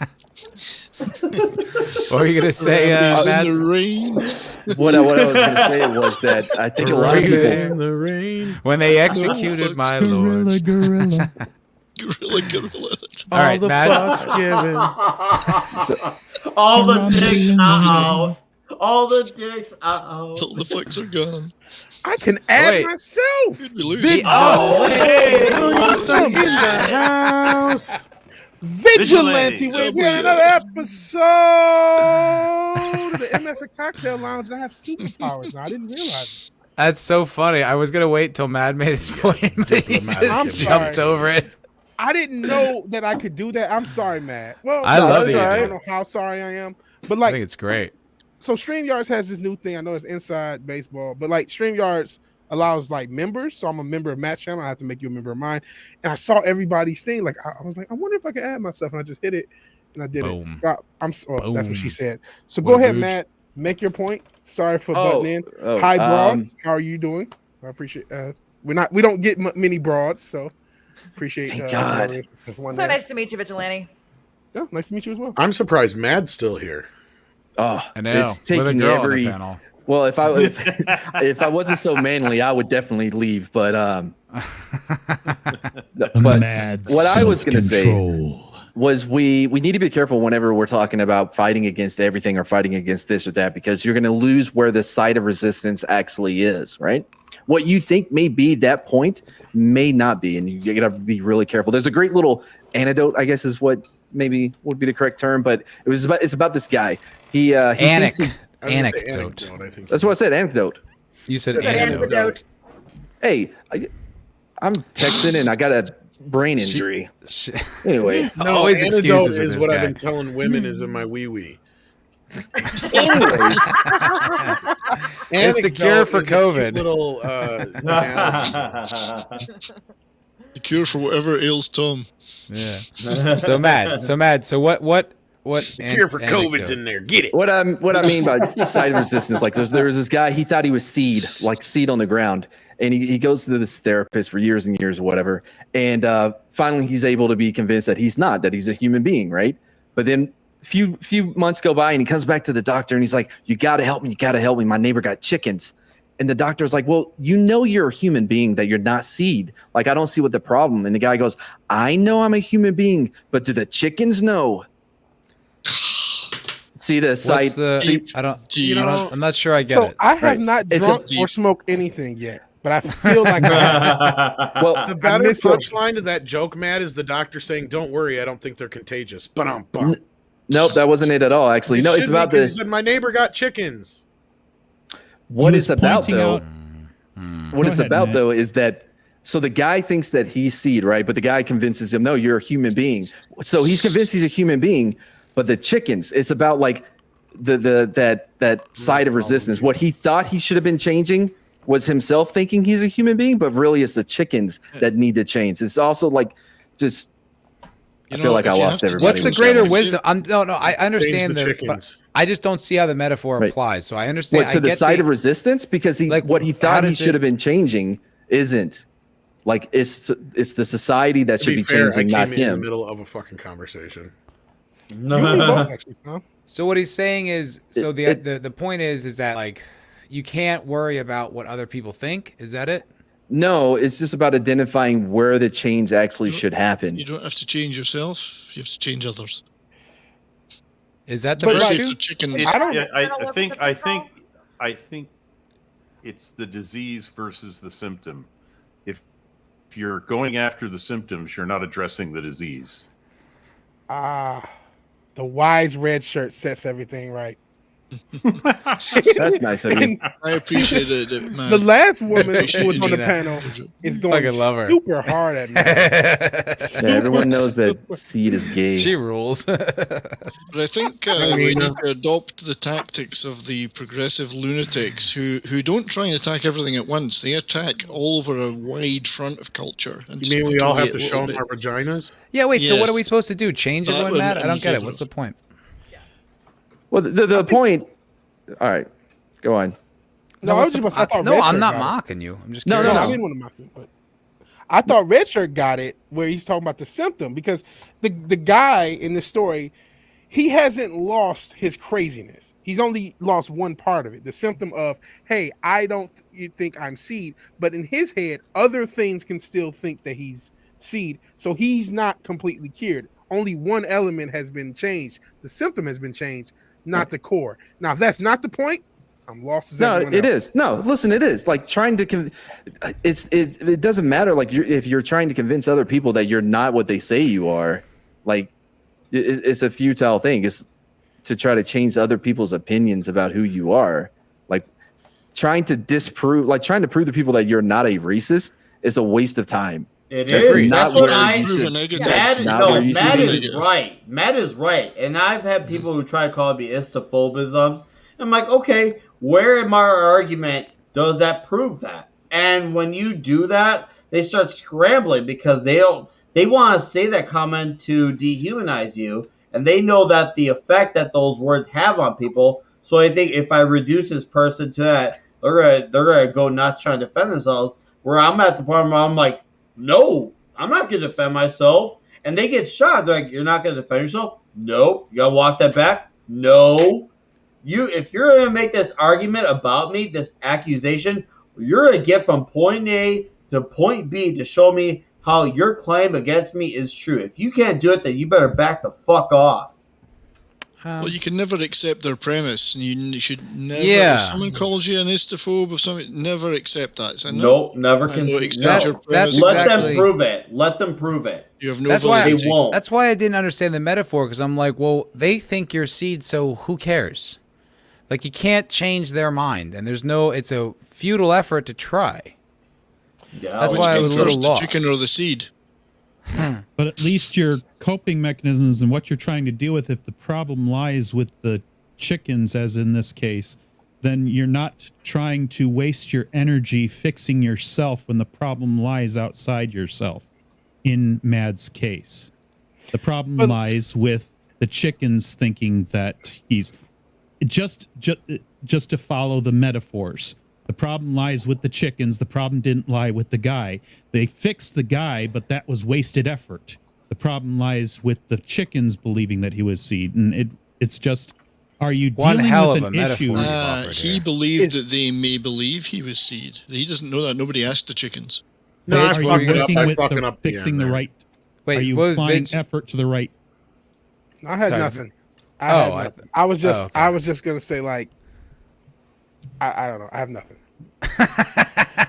[SPEAKER 1] What were you gonna say,
[SPEAKER 3] Harambe's
[SPEAKER 1] Matt?
[SPEAKER 3] in the rain.
[SPEAKER 9] what I was going to say was that I think a lot of
[SPEAKER 1] Harambe.
[SPEAKER 9] people.
[SPEAKER 10] In the rain.
[SPEAKER 1] When they executed my lord.
[SPEAKER 6] Gorilla.
[SPEAKER 3] Gorilla.
[SPEAKER 1] All right,
[SPEAKER 10] the
[SPEAKER 1] Matt.
[SPEAKER 10] fuck's given.
[SPEAKER 7] All the dicks, all the dicks,
[SPEAKER 3] All the fucks are gone.
[SPEAKER 10] I can add
[SPEAKER 1] Wait.
[SPEAKER 10] myself.
[SPEAKER 3] Did we lose?
[SPEAKER 1] Oh,
[SPEAKER 10] Williamson in the house. Vigilante was here another episode of the MFer Cocktail Lounge, and I have superpowers now. I didn't realize it.
[SPEAKER 1] that's so funny. I was gonna wait till Mad made his point, but he
[SPEAKER 10] diplomat.
[SPEAKER 1] just
[SPEAKER 10] I'm
[SPEAKER 1] jumped
[SPEAKER 10] sorry.
[SPEAKER 1] over it.
[SPEAKER 10] I didn't know that I could do that. I'm sorry, Matt. Well,
[SPEAKER 1] I love
[SPEAKER 10] that's
[SPEAKER 1] the
[SPEAKER 10] all right. I
[SPEAKER 1] idea.
[SPEAKER 10] don't know how sorry I am, but
[SPEAKER 1] I
[SPEAKER 10] like,
[SPEAKER 1] think it's great.
[SPEAKER 10] so StreamYards has this new thing. I know it's inside baseball, but like StreamYards allows like members. So I'm a member of Matt's channel. I have to make you a member of mine. And I saw everybody's thing. Like I was like, I wonder if I can add myself. And I just hit it, and I did
[SPEAKER 1] Boom.
[SPEAKER 10] it. So that's what she
[SPEAKER 1] Boom.
[SPEAKER 10] said. So
[SPEAKER 1] What
[SPEAKER 10] go
[SPEAKER 1] a
[SPEAKER 10] ahead,
[SPEAKER 1] gooch.
[SPEAKER 10] Matt. Make your point. Sorry for
[SPEAKER 9] Oh,
[SPEAKER 10] butting in.
[SPEAKER 9] oh,
[SPEAKER 10] Hi, broad. How are you doing? I appreciate. We don't get many broads, so appreciate.
[SPEAKER 9] Thank God.
[SPEAKER 10] there's one
[SPEAKER 8] So
[SPEAKER 10] there.
[SPEAKER 8] nice to meet you, Vigilante.
[SPEAKER 10] Yeah, nice to meet you as well. I'm surprised Mad's still here.
[SPEAKER 9] Oh,
[SPEAKER 1] I know.
[SPEAKER 9] it's
[SPEAKER 1] With a
[SPEAKER 9] taking
[SPEAKER 1] girl on the
[SPEAKER 9] every.
[SPEAKER 1] panel.
[SPEAKER 9] Well, if I wasn't so manly, I would definitely leave. But but
[SPEAKER 6] Mad
[SPEAKER 9] what I was gonna say
[SPEAKER 6] self-control.
[SPEAKER 9] was we need to be careful whenever we're talking about fighting against everything or fighting against this or that, because you're going to lose where the site of resistance actually is, right? What you think may be that point may not be, and you got to be really careful. There's a great little anecdote, I guess is what maybe would be the correct term, but it's about this guy. He thinks he's,
[SPEAKER 10] I was gonna say
[SPEAKER 1] Anecdote.
[SPEAKER 10] I think
[SPEAKER 9] that's what I said, anecdote.
[SPEAKER 1] You said
[SPEAKER 8] Good
[SPEAKER 1] anecdote.
[SPEAKER 8] anecdote.
[SPEAKER 9] Hey, I'm texting and I got a brain injury. Anyway,
[SPEAKER 1] Always
[SPEAKER 10] antidote
[SPEAKER 1] excuses with
[SPEAKER 10] is
[SPEAKER 1] this
[SPEAKER 10] what I've
[SPEAKER 1] guy.
[SPEAKER 10] been telling women is in my wee wee.
[SPEAKER 9] anyways,
[SPEAKER 1] It's the cure for
[SPEAKER 10] Anecdote is a cute
[SPEAKER 1] COVID.
[SPEAKER 10] Little analogy.
[SPEAKER 3] The cure for whatever ails Tom.
[SPEAKER 1] Yeah. So Mad. So what
[SPEAKER 10] Cure for COVID's in there. Get it.
[SPEAKER 9] what I mean by side resistance, like there was this guy, he thought he was seed on the ground, and he goes to this therapist for years and years or whatever, and finally he's able to be convinced that he's not, that he's a human being, right? But then few months go by and he comes back to the doctor and he's like, you gotta help me, my neighbor got chickens. And the doctor's like, well, you're a human being, that you're not seed. Like, I don't see what the problem. And the guy goes, I know I'm a human being, but do the chickens know? See the site.
[SPEAKER 1] I'm not sure I get
[SPEAKER 10] So
[SPEAKER 1] it.
[SPEAKER 10] I have
[SPEAKER 9] Right.
[SPEAKER 10] not
[SPEAKER 9] It's
[SPEAKER 10] drunk
[SPEAKER 3] a-
[SPEAKER 10] or smoked anything yet, but I feel like
[SPEAKER 9] Well,
[SPEAKER 10] the better
[SPEAKER 9] missed what-
[SPEAKER 10] punchline to that joke, Matt, is the doctor saying, "Don't worry, I don't think they're contagious." But
[SPEAKER 9] nope, that wasn't it at all. Actually, no, it's about
[SPEAKER 10] He
[SPEAKER 9] the
[SPEAKER 10] said my neighbor got chickens.
[SPEAKER 9] what
[SPEAKER 6] He
[SPEAKER 9] it's
[SPEAKER 6] was
[SPEAKER 9] about
[SPEAKER 6] pointing
[SPEAKER 9] though.
[SPEAKER 6] out-
[SPEAKER 9] What
[SPEAKER 6] Go
[SPEAKER 9] it's
[SPEAKER 6] ahead,
[SPEAKER 9] about
[SPEAKER 6] Matt.
[SPEAKER 9] though is that so the guy thinks that he's seed, right? But the guy convinces him, no, you're a human being. So he's convinced he's a human being, but the chickens, it's about like that side of resistance. What he thought he should have been changing was himself thinking he's a human being, but really it's the chickens that need to change. It's also like just I feel like I lost everybody.
[SPEAKER 1] What's the
[SPEAKER 9] with that
[SPEAKER 1] greater
[SPEAKER 9] one.
[SPEAKER 1] wisdom? I understand
[SPEAKER 10] the
[SPEAKER 1] that, but
[SPEAKER 10] chickens.
[SPEAKER 1] I just don't see how the metaphor
[SPEAKER 9] Right.
[SPEAKER 1] applies. So I understand.
[SPEAKER 9] What, to
[SPEAKER 1] I
[SPEAKER 9] the
[SPEAKER 1] get
[SPEAKER 9] side of resistance? Because he
[SPEAKER 1] Like,
[SPEAKER 9] what he
[SPEAKER 1] how
[SPEAKER 9] thought he
[SPEAKER 1] does
[SPEAKER 9] should
[SPEAKER 1] it-
[SPEAKER 9] have been changing isn't. Like it's the society that
[SPEAKER 10] To
[SPEAKER 9] should be
[SPEAKER 10] fair,
[SPEAKER 9] changing,
[SPEAKER 10] I
[SPEAKER 9] not
[SPEAKER 10] came in the
[SPEAKER 9] him.
[SPEAKER 10] middle of a fucking conversation.
[SPEAKER 7] No.
[SPEAKER 10] You and me both, actually, Tom.
[SPEAKER 1] So what he's saying is, so
[SPEAKER 9] It-
[SPEAKER 1] the point is that like you can't worry about what other people think. Is that it?
[SPEAKER 9] No, it's just about identifying where the change actually should happen.
[SPEAKER 3] You don't have to change yourself. You have to change others.
[SPEAKER 1] Is that the
[SPEAKER 10] But,
[SPEAKER 3] Especially
[SPEAKER 10] like,
[SPEAKER 3] if the chickens.
[SPEAKER 4] It's-
[SPEAKER 10] I don't-
[SPEAKER 4] yeah, I think it's the disease versus the symptom. If you're going after the symptoms, you're not addressing the disease.
[SPEAKER 10] The wise red shirt sets everything right.
[SPEAKER 9] That's nice of you.
[SPEAKER 3] I appreciated it, man.
[SPEAKER 10] The last woman who
[SPEAKER 3] appreciate
[SPEAKER 10] was on the
[SPEAKER 1] you.
[SPEAKER 10] panel is going
[SPEAKER 1] Fucking love her.
[SPEAKER 10] super hard at me.
[SPEAKER 9] Yeah, everyone knows that Seed is gay.
[SPEAKER 1] She rules.
[SPEAKER 3] But I think we need to adopt the tactics of the progressive lunatics who don't try and attack everything at once. They attack all over a wide front of culture. And
[SPEAKER 11] You mean we all have to
[SPEAKER 3] a
[SPEAKER 11] show
[SPEAKER 3] little
[SPEAKER 11] them our
[SPEAKER 3] bit.
[SPEAKER 11] vaginas?
[SPEAKER 1] Yeah, wait. So what are we
[SPEAKER 3] Yes.
[SPEAKER 1] supposed to do? Change
[SPEAKER 3] That
[SPEAKER 1] everyone,
[SPEAKER 3] would
[SPEAKER 1] Matt? I don't
[SPEAKER 3] make
[SPEAKER 1] get it.
[SPEAKER 3] a
[SPEAKER 1] What's the point?
[SPEAKER 9] Well, the point. All right, go on.
[SPEAKER 10] No, I was just I thought
[SPEAKER 1] no,
[SPEAKER 10] Red
[SPEAKER 1] I'm
[SPEAKER 10] Shirt
[SPEAKER 1] not
[SPEAKER 10] got it.
[SPEAKER 1] mocking you. I'm just
[SPEAKER 9] No,
[SPEAKER 1] curious.
[SPEAKER 10] I didn't want to mock you, but I thought Red Shirt got it where he's talking about the symptom because the guy in the story, he hasn't lost his craziness. He's only lost one part of it, the symptom of, hey, I don't think I'm Seed, but in his head, other things can still think that he's Seed, so he's not completely cured. Only one element has been changed. The symptom has been changed, not the core. Now, if that's not the point, I'm lost as
[SPEAKER 9] No,
[SPEAKER 10] everyone
[SPEAKER 9] it
[SPEAKER 10] else.
[SPEAKER 9] is. No, listen, it is like trying to. It doesn't matter. Like if you're trying to convince other people that you're not what they say you are, like it's a futile thing. It's to try to change other people's opinions about who you are. Like trying to trying to prove to people that you're not a racist is a waste of time.
[SPEAKER 7] It
[SPEAKER 9] That's
[SPEAKER 7] is.
[SPEAKER 9] not
[SPEAKER 7] That's what
[SPEAKER 9] where
[SPEAKER 7] I.
[SPEAKER 9] you should-
[SPEAKER 3] Prove a negative.
[SPEAKER 9] That's
[SPEAKER 7] Matt,
[SPEAKER 9] not
[SPEAKER 7] no,
[SPEAKER 9] where you should
[SPEAKER 7] Matt
[SPEAKER 9] be.
[SPEAKER 7] is right. Matt is right. And I've had people who try to call me istophobisms. I'm like, okay, where in my argument does that prove that? And when you do that, they start scrambling because they want to say that comment to dehumanize you, and they know that the effect that those words have on people. So I think if I reduce this person to that, they're gonna go nuts trying to defend themselves. Where I'm at the point where I'm like, no, I'm not going to defend myself. And they get shot. They're like, you're not going to defend yourself? No. You got to walk that back? No. If you're going to make this argument about me, this accusation, you're going to get from point A to point B to show me how your claim against me is true. If you can't do it, then you better back the fuck off.
[SPEAKER 3] Well, you can never accept their premise, and you should never.
[SPEAKER 1] Yeah.
[SPEAKER 3] If someone calls you an istophobe or something, never accept that. So,
[SPEAKER 7] Nope, never
[SPEAKER 3] I
[SPEAKER 7] can.
[SPEAKER 3] don't accept
[SPEAKER 1] That's-
[SPEAKER 3] your
[SPEAKER 1] that's
[SPEAKER 3] premise.
[SPEAKER 7] Let
[SPEAKER 1] exactly-
[SPEAKER 7] them prove it. Let them prove it.
[SPEAKER 3] You have no
[SPEAKER 1] That's why
[SPEAKER 3] validity.
[SPEAKER 7] They won't.
[SPEAKER 1] That's why I didn't understand the metaphor because I'm like, well, they think you're Seed, so who cares? Like you can't change their mind, and it's a futile effort to try.
[SPEAKER 7] Yeah,
[SPEAKER 1] That's
[SPEAKER 3] Which
[SPEAKER 1] why I
[SPEAKER 3] came
[SPEAKER 1] was a little
[SPEAKER 3] first,
[SPEAKER 1] lost.
[SPEAKER 3] the chicken or the seed?
[SPEAKER 6] But at least your coping mechanisms and what you're trying to deal with, if the problem lies with the chickens, as in this case, then you're not trying to waste your energy fixing yourself when the problem lies outside yourself. In Mad's case, the problem lies with the chickens thinking that he's just to follow the metaphors. The problem lies with the chickens. The problem didn't lie with the guy. They fixed the guy, but that was wasted effort. The problem lies with the chickens believing that he was Seed, and it's just, are you
[SPEAKER 1] One
[SPEAKER 6] dealing
[SPEAKER 1] hell
[SPEAKER 6] with
[SPEAKER 1] of
[SPEAKER 6] an
[SPEAKER 1] a
[SPEAKER 6] issue?
[SPEAKER 1] metaphor. offered
[SPEAKER 3] He
[SPEAKER 1] here.
[SPEAKER 3] believed that they may believe he was seed. He doesn't know that. Nobody asked the chickens.
[SPEAKER 11] No,
[SPEAKER 1] Are
[SPEAKER 11] I
[SPEAKER 1] you
[SPEAKER 11] fucking
[SPEAKER 6] working
[SPEAKER 11] up. I
[SPEAKER 6] with
[SPEAKER 11] fucking up. the
[SPEAKER 6] fixing
[SPEAKER 11] end
[SPEAKER 6] the
[SPEAKER 11] there.
[SPEAKER 6] right?
[SPEAKER 1] Wait,
[SPEAKER 6] Are you
[SPEAKER 1] what was
[SPEAKER 6] applying
[SPEAKER 1] Vig-
[SPEAKER 6] effort to the right?
[SPEAKER 10] I had
[SPEAKER 1] Sorry.
[SPEAKER 10] nothing.
[SPEAKER 1] Oh,
[SPEAKER 10] I had nothing. I was just
[SPEAKER 1] okay.
[SPEAKER 10] I was just gonna say like I don't know. I have nothing.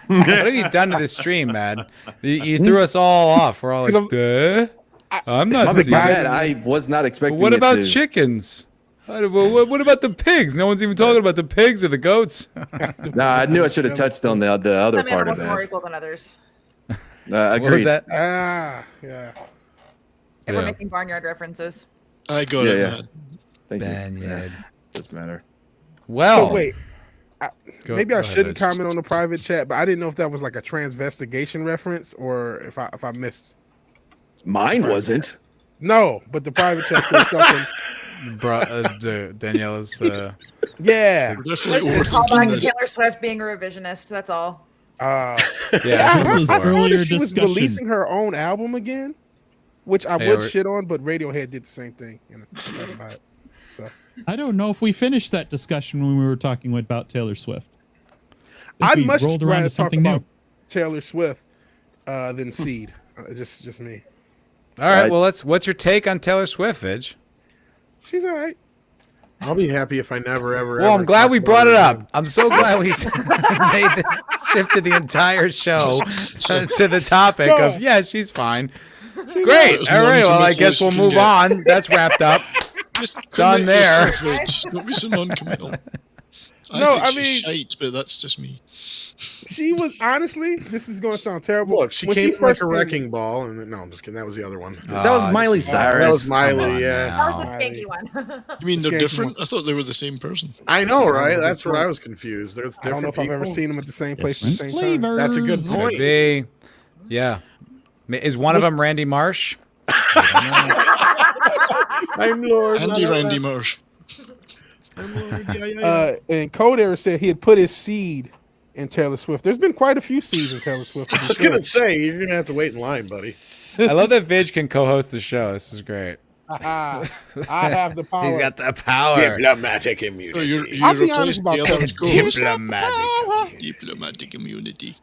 [SPEAKER 1] What have you done to this stream, man? You threw us all off. We're all like, duh. I'm not
[SPEAKER 9] My
[SPEAKER 1] Seed.
[SPEAKER 9] bad. I was not
[SPEAKER 1] But
[SPEAKER 9] expecting.
[SPEAKER 1] what
[SPEAKER 9] it
[SPEAKER 1] about
[SPEAKER 9] to-
[SPEAKER 1] chickens? What about the pigs? No one's even talking about the pigs or the goats.
[SPEAKER 9] Nah, I knew I should have touched on the other
[SPEAKER 8] Some
[SPEAKER 9] part of
[SPEAKER 8] animals are more
[SPEAKER 9] that.
[SPEAKER 8] equal than others.
[SPEAKER 1] What was
[SPEAKER 9] Agreed.
[SPEAKER 1] that?
[SPEAKER 10] Yeah.
[SPEAKER 8] If we're
[SPEAKER 1] Yeah.
[SPEAKER 8] making barnyard references.
[SPEAKER 3] I got
[SPEAKER 9] Yeah,
[SPEAKER 3] it,
[SPEAKER 9] yeah.
[SPEAKER 3] man.
[SPEAKER 9] Thank you.
[SPEAKER 1] Banyard.
[SPEAKER 9] Doesn't matter.
[SPEAKER 1] Well,
[SPEAKER 10] So wait, maybe
[SPEAKER 1] go
[SPEAKER 10] I
[SPEAKER 1] ahead,
[SPEAKER 10] shouldn't
[SPEAKER 1] Edge.
[SPEAKER 10] comment on the private chat, but I didn't know if that was like a transvestigation reference or if I missed.
[SPEAKER 9] Mine wasn't.
[SPEAKER 10] No, but the private chat said something.
[SPEAKER 1] Daniela's.
[SPEAKER 10] Yeah.
[SPEAKER 3] We're
[SPEAKER 8] Let's
[SPEAKER 3] definitely
[SPEAKER 8] just call back
[SPEAKER 3] overthinking
[SPEAKER 8] to
[SPEAKER 3] this.
[SPEAKER 8] Taylor Swift being a revisionist. That's all.
[SPEAKER 1] Yeah,
[SPEAKER 6] This was
[SPEAKER 10] I saw
[SPEAKER 6] earlier
[SPEAKER 10] that she was
[SPEAKER 6] discussion.
[SPEAKER 10] releasing her own album again, which I
[SPEAKER 1] Hey,
[SPEAKER 10] would
[SPEAKER 1] we're-
[SPEAKER 10] shit on, but Radiohead did the same thing. And I thought about it. So
[SPEAKER 6] I don't know if we finished that discussion when we were talking about Taylor Swift. I think
[SPEAKER 10] I'd
[SPEAKER 6] we
[SPEAKER 10] much
[SPEAKER 6] rolled around
[SPEAKER 10] rather
[SPEAKER 6] to
[SPEAKER 10] talk
[SPEAKER 6] something
[SPEAKER 10] about
[SPEAKER 6] new.
[SPEAKER 10] Taylor Swift than Seed. Just me.
[SPEAKER 1] All right.
[SPEAKER 9] Right.
[SPEAKER 1] Well, what's your take on Taylor Swift, Vidge?
[SPEAKER 10] She's all right.
[SPEAKER 11] I'll be happy if I never ever.
[SPEAKER 1] Well,
[SPEAKER 11] ever
[SPEAKER 1] I'm glad
[SPEAKER 11] talk
[SPEAKER 1] we
[SPEAKER 11] about
[SPEAKER 1] brought
[SPEAKER 11] her
[SPEAKER 1] it up.
[SPEAKER 11] again.
[SPEAKER 1] I'm so glad we made this shift to the entire show to the topic of she's fine. Great.
[SPEAKER 3] As
[SPEAKER 1] All right. Well, I
[SPEAKER 3] non-committal
[SPEAKER 1] guess
[SPEAKER 3] as
[SPEAKER 1] we'll
[SPEAKER 3] you can
[SPEAKER 1] move
[SPEAKER 3] get.
[SPEAKER 1] on. That's wrapped up.
[SPEAKER 3] Just
[SPEAKER 1] Done
[SPEAKER 3] commit
[SPEAKER 1] there.
[SPEAKER 3] yourself, Rich. Don't be so non-committal.
[SPEAKER 10] No,
[SPEAKER 3] I
[SPEAKER 10] I
[SPEAKER 3] think
[SPEAKER 10] mean-
[SPEAKER 3] she's shite, but that's just me.
[SPEAKER 10] She was honestly. This is going to sound terrible.
[SPEAKER 11] Look, she
[SPEAKER 10] When
[SPEAKER 11] came like
[SPEAKER 10] first
[SPEAKER 11] a
[SPEAKER 10] came-
[SPEAKER 11] wrecking ball, and no, I'm just kidding. That was the other one.
[SPEAKER 9] That was Miley Cyrus.
[SPEAKER 11] That was Miley,
[SPEAKER 1] Come on
[SPEAKER 11] yeah.
[SPEAKER 8] That was
[SPEAKER 1] now.
[SPEAKER 8] the skanky one.
[SPEAKER 3] You mean they're
[SPEAKER 10] Skanky
[SPEAKER 3] different?
[SPEAKER 10] one.
[SPEAKER 3] I thought they were the same person.
[SPEAKER 11] I know, right?
[SPEAKER 10] Good
[SPEAKER 11] That's where
[SPEAKER 10] point.
[SPEAKER 11] I was confused. They're
[SPEAKER 10] I don't know if I've ever
[SPEAKER 11] people.
[SPEAKER 10] seen them at the same place at the same
[SPEAKER 6] Different
[SPEAKER 10] time.
[SPEAKER 11] That's a good
[SPEAKER 6] flavors.
[SPEAKER 11] point.
[SPEAKER 1] Could be. Yeah. Is one of them Randy Marsh?
[SPEAKER 11] I'm Lord.
[SPEAKER 3] Andy Randy Marsh.
[SPEAKER 11] I'm Lord. Yeah.
[SPEAKER 10] And Code Era said he had put his seed in Taylor Swift. There's been quite a few seeds in Taylor Swift.
[SPEAKER 11] I was gonna say you're gonna have to wait in line, buddy.
[SPEAKER 1] I love that Vidge can co-host the show. This is great.
[SPEAKER 10] I have the power.
[SPEAKER 1] He's got the power.
[SPEAKER 11] Diplomatic
[SPEAKER 3] Oh,
[SPEAKER 11] immunity.
[SPEAKER 3] you
[SPEAKER 10] I'll be
[SPEAKER 3] replaced
[SPEAKER 10] honest about
[SPEAKER 3] the
[SPEAKER 10] Taylor
[SPEAKER 3] other
[SPEAKER 10] Swift.
[SPEAKER 1] Diplomatic.
[SPEAKER 3] Diplomatic immunity.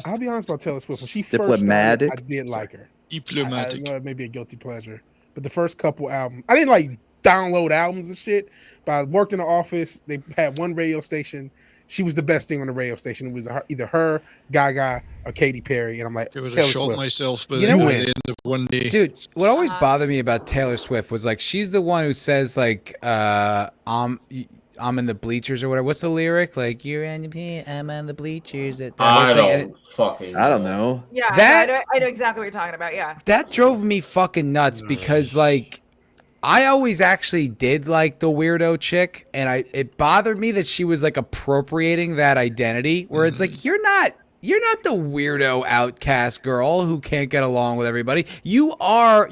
[SPEAKER 10] I'll be honest about Taylor Swift. When she first
[SPEAKER 9] Diplomatic?
[SPEAKER 10] started, I did like her. I
[SPEAKER 3] Diplomatic.
[SPEAKER 10] know it may be a guilty pleasure, but the first couple albums, I didn't like download albums and shit. But I worked in the office. They had one radio station. She was the best thing on the radio station. It was either her, Gaga, or Katy Perry. And I'm like,
[SPEAKER 3] I would
[SPEAKER 10] Taylor
[SPEAKER 3] have shot
[SPEAKER 10] Swift.
[SPEAKER 3] myself by
[SPEAKER 1] You
[SPEAKER 3] the
[SPEAKER 1] know
[SPEAKER 3] at
[SPEAKER 1] what?
[SPEAKER 3] the end of one day.
[SPEAKER 1] Dude, what always bothered me about Taylor Swift was like she's the one who says like I'm in the bleachers or whatever. What's the lyric? Like you're in the I'm on the bleachers. That whole
[SPEAKER 7] I
[SPEAKER 1] thing. And
[SPEAKER 7] don't fucking.
[SPEAKER 9] I don't know.
[SPEAKER 8] Yeah,
[SPEAKER 1] That-
[SPEAKER 8] I know exactly what you're talking about. Yeah.
[SPEAKER 1] that drove me fucking nuts because like I always actually did like the weirdo chick, and it bothered me that she was like appropriating that identity where it's like you're not the weirdo outcast girl who can't get along with everybody. You're a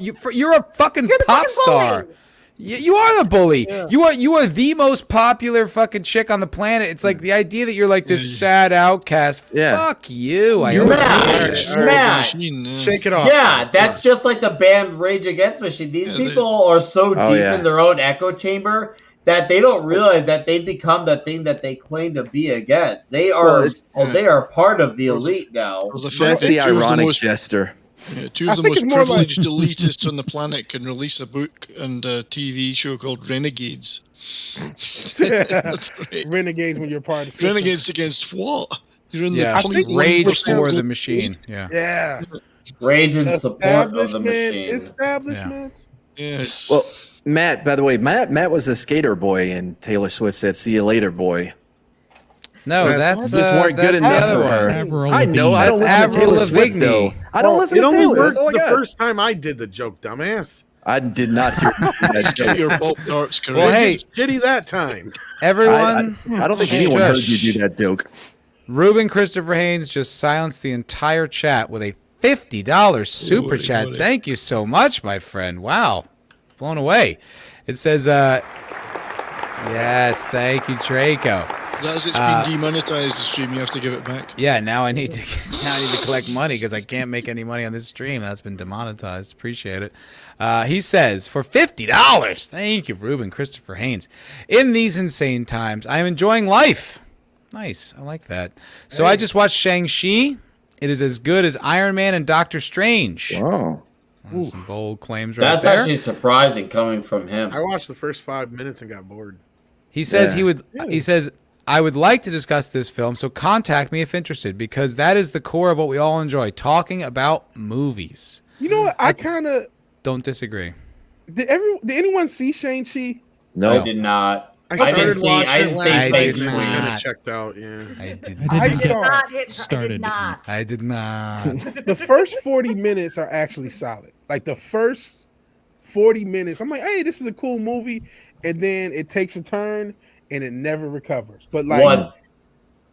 [SPEAKER 1] fucking
[SPEAKER 8] You're the
[SPEAKER 1] pop
[SPEAKER 8] fucking
[SPEAKER 1] star.
[SPEAKER 8] bully.
[SPEAKER 1] You are the bully.
[SPEAKER 10] Yeah.
[SPEAKER 1] You are the most popular fucking chick on the planet. It's like the idea that you're like this sad outcast.
[SPEAKER 9] Yeah.
[SPEAKER 1] Fuck you. I
[SPEAKER 7] You're
[SPEAKER 1] always
[SPEAKER 7] mad.
[SPEAKER 1] hated
[SPEAKER 3] Rage
[SPEAKER 1] it.
[SPEAKER 3] for the
[SPEAKER 7] Matt.
[SPEAKER 3] machine,
[SPEAKER 11] Shake it off.
[SPEAKER 7] Yeah, that's just like the band Rage Against the Machine. These
[SPEAKER 3] Yeah, they-
[SPEAKER 7] people are so
[SPEAKER 9] Oh,
[SPEAKER 7] deep
[SPEAKER 9] yeah.
[SPEAKER 7] in their own echo chamber that they don't realize that they become the thing that they claim to be against. They are they are part of the elite now.
[SPEAKER 3] Well, the fact
[SPEAKER 9] That's
[SPEAKER 3] that
[SPEAKER 9] the
[SPEAKER 3] two of the
[SPEAKER 9] ironic
[SPEAKER 3] most,
[SPEAKER 9] gesture.
[SPEAKER 3] two
[SPEAKER 10] I
[SPEAKER 3] of the
[SPEAKER 10] think
[SPEAKER 3] most
[SPEAKER 10] it's more like-
[SPEAKER 3] privileged elitists on the planet can release a book and a TV show called Renegades. That's great.
[SPEAKER 10] Renegades when you're part of the system.
[SPEAKER 3] Renegades against what? You're in
[SPEAKER 1] Yeah,
[SPEAKER 10] I
[SPEAKER 3] the
[SPEAKER 10] think
[SPEAKER 3] 0.1%
[SPEAKER 1] rage for the
[SPEAKER 3] global
[SPEAKER 1] machine. Yeah.
[SPEAKER 10] Yeah.
[SPEAKER 7] Rage in support of the
[SPEAKER 10] Establishment.
[SPEAKER 7] machine.
[SPEAKER 10] Establishment.
[SPEAKER 3] Yes.
[SPEAKER 9] Well, Matt, by the way, Matt was the skater boy, and Taylor Swift said, "See you later, boy."
[SPEAKER 1] No,
[SPEAKER 11] That's-
[SPEAKER 1] that's
[SPEAKER 9] just weren't good
[SPEAKER 1] that's the
[SPEAKER 9] enough
[SPEAKER 1] other
[SPEAKER 9] for her.
[SPEAKER 1] one.
[SPEAKER 6] Avril
[SPEAKER 9] I know. I don't
[SPEAKER 1] That's
[SPEAKER 9] listen to
[SPEAKER 1] Avril
[SPEAKER 9] Taylor Swift,
[SPEAKER 1] Lavigne.
[SPEAKER 9] though. I don't listen
[SPEAKER 11] It
[SPEAKER 9] to
[SPEAKER 11] only
[SPEAKER 9] Taylor.
[SPEAKER 11] worked
[SPEAKER 9] That's all I
[SPEAKER 11] the
[SPEAKER 9] got.
[SPEAKER 11] first time I did the joke, dumbass.
[SPEAKER 9] I did not hear that
[SPEAKER 3] Get
[SPEAKER 9] joke.
[SPEAKER 3] your Pop Darts correct.
[SPEAKER 1] Well, hey,
[SPEAKER 11] Shitty that time.
[SPEAKER 1] everyone.
[SPEAKER 9] I don't think
[SPEAKER 1] Hey,
[SPEAKER 9] anyone heard
[SPEAKER 1] Josh.
[SPEAKER 9] you do that joke.
[SPEAKER 1] Ruben Christopher Haynes just silenced the entire chat with a $50 super
[SPEAKER 3] Holy
[SPEAKER 1] chat.
[SPEAKER 3] moly.
[SPEAKER 1] Thank you so much, my friend. Wow. Blown away. It says, yes, thank you, Draco.
[SPEAKER 3] As it's been demonetized, the stream, you have to give it back.
[SPEAKER 1] Yeah, now I need to collect money because I can't make any money on this stream. That's been demonetized. Appreciate it. He says, for $50, thank you, Ruben Christopher Haynes. In these insane times, I am enjoying life. Nice. I like that. So I just watched Shang-Chi. It is as good as Iron Man and Doctor Strange.
[SPEAKER 9] Oh,
[SPEAKER 1] Some bold claims right
[SPEAKER 7] That's
[SPEAKER 1] there.
[SPEAKER 7] actually surprising coming from him.
[SPEAKER 11] I watched the first 5 minutes and got bored.
[SPEAKER 1] He says
[SPEAKER 9] Yeah.
[SPEAKER 1] he says, I would like to discuss this film, so contact me if interested, because that is the core of what we all enjoy, talking about movies.
[SPEAKER 10] You know what? I kind of
[SPEAKER 1] Don't disagree.
[SPEAKER 10] did. Did anyone see Shang-Chi?
[SPEAKER 9] no.
[SPEAKER 7] I did not.
[SPEAKER 11] I
[SPEAKER 7] I
[SPEAKER 11] started
[SPEAKER 7] didn't see.
[SPEAKER 11] watching
[SPEAKER 7] I
[SPEAKER 11] it
[SPEAKER 7] didn't
[SPEAKER 11] last
[SPEAKER 7] see
[SPEAKER 1] I
[SPEAKER 11] night
[SPEAKER 1] did
[SPEAKER 11] and it was
[SPEAKER 1] not.
[SPEAKER 11] kind of checked out. Yeah.
[SPEAKER 1] I did.
[SPEAKER 10] I
[SPEAKER 8] I did
[SPEAKER 10] saw.
[SPEAKER 8] not hit. I
[SPEAKER 6] Started.
[SPEAKER 8] did not.
[SPEAKER 1] I did not.
[SPEAKER 10] The first 40 minutes are actually solid. Like the first 40 minutes, I'm like, hey, this is a cool movie, and then it takes a turn and it never recovers. But like,
[SPEAKER 7] What?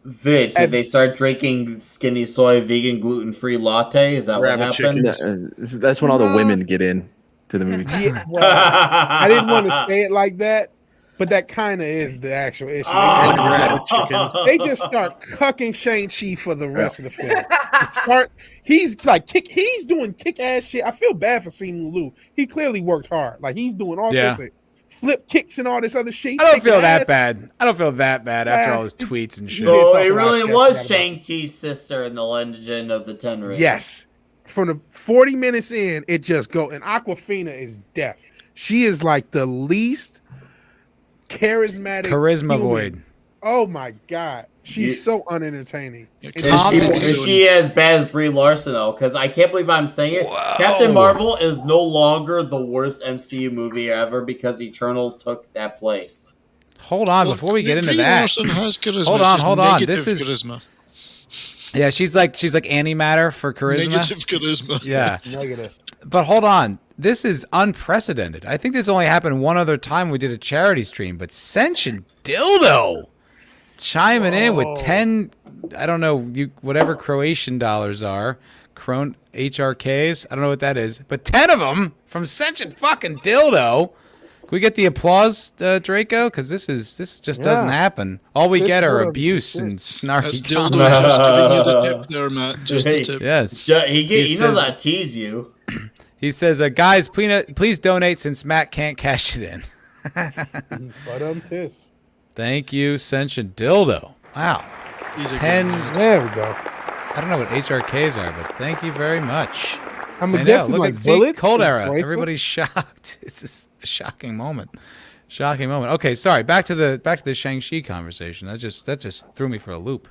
[SPEAKER 7] Vitch,
[SPEAKER 10] As-
[SPEAKER 7] did they start drinking skinny soy vegan gluten-free latte? Is that what
[SPEAKER 11] Rabbit
[SPEAKER 7] happened?
[SPEAKER 11] chickens.
[SPEAKER 9] That's when all the women get in to the movie.
[SPEAKER 10] yeah, well, I didn't want to say it like that, but that kind of is the actual issue.
[SPEAKER 7] Oh.
[SPEAKER 10] They just start cucking Shang-Chi for the rest of the film. He's doing kick-ass shit. I feel bad for Simu Liu. He clearly worked hard. Like he's doing all
[SPEAKER 1] Yeah.
[SPEAKER 10] sorts of flip kicks and all this other shit.
[SPEAKER 1] I don't feel that bad. I don't feel that bad after all his tweets and shit.
[SPEAKER 7] So it really was Shang-Chi's sister in the Legend of the Ten Rings.
[SPEAKER 10] Yes. From the 40 minutes in, it just go. And Aquafina is deaf. She is like the least charismatic
[SPEAKER 1] Charisma
[SPEAKER 10] human.
[SPEAKER 1] void.
[SPEAKER 10] Oh my God. She's so unentertaining.
[SPEAKER 7] Is she as bad as Brie Larson though? Because I can't believe I'm saying it.
[SPEAKER 1] Whoa.
[SPEAKER 7] Captain Marvel is no longer the worst MCU movie ever because Eternals took that place.
[SPEAKER 1] Hold on, before we get into
[SPEAKER 3] Brie
[SPEAKER 1] that.
[SPEAKER 3] Larson has charisma.
[SPEAKER 1] Hold on.
[SPEAKER 3] This
[SPEAKER 1] This is
[SPEAKER 3] charisma.
[SPEAKER 1] Yeah, she's like antimatter for charisma.
[SPEAKER 3] Negative charisma.
[SPEAKER 1] Yeah.
[SPEAKER 10] Negative.
[SPEAKER 1] But hold on. This is unprecedented. I think this only happened one other time we did a charity stream, but Sentient Dildo chiming in with 10, I don't know, whatever Croatian dollars are, HRKs, I don't know what that is, but 10 of them from Sentient fucking Dildo. Can we get the applause, Draco? Because this just doesn't happen. All we get are abuse and snarky
[SPEAKER 3] That's Dildo
[SPEAKER 1] comments.
[SPEAKER 3] just giving you the tip there, Matt. Just the tip.
[SPEAKER 1] Yes.
[SPEAKER 7] He knows how to tease you.
[SPEAKER 1] He says, guys, please donate since Matt can't cash it in.
[SPEAKER 10] But tis.
[SPEAKER 1] Thank you, Sentient Dildo. Wow. 10.
[SPEAKER 10] There we go.
[SPEAKER 1] I don't know what HRKs are, but thank you very much.
[SPEAKER 10] I'm
[SPEAKER 1] I know.
[SPEAKER 10] guessing
[SPEAKER 1] Look
[SPEAKER 10] like
[SPEAKER 1] at
[SPEAKER 10] bullets.
[SPEAKER 1] Cold
[SPEAKER 10] is
[SPEAKER 1] Era.
[SPEAKER 10] grateful.
[SPEAKER 1] Everybody's shocked. It's just a shocking moment. Shocking moment. Okay, sorry. Back to the Shang-Chi conversation. That just threw me for a loop.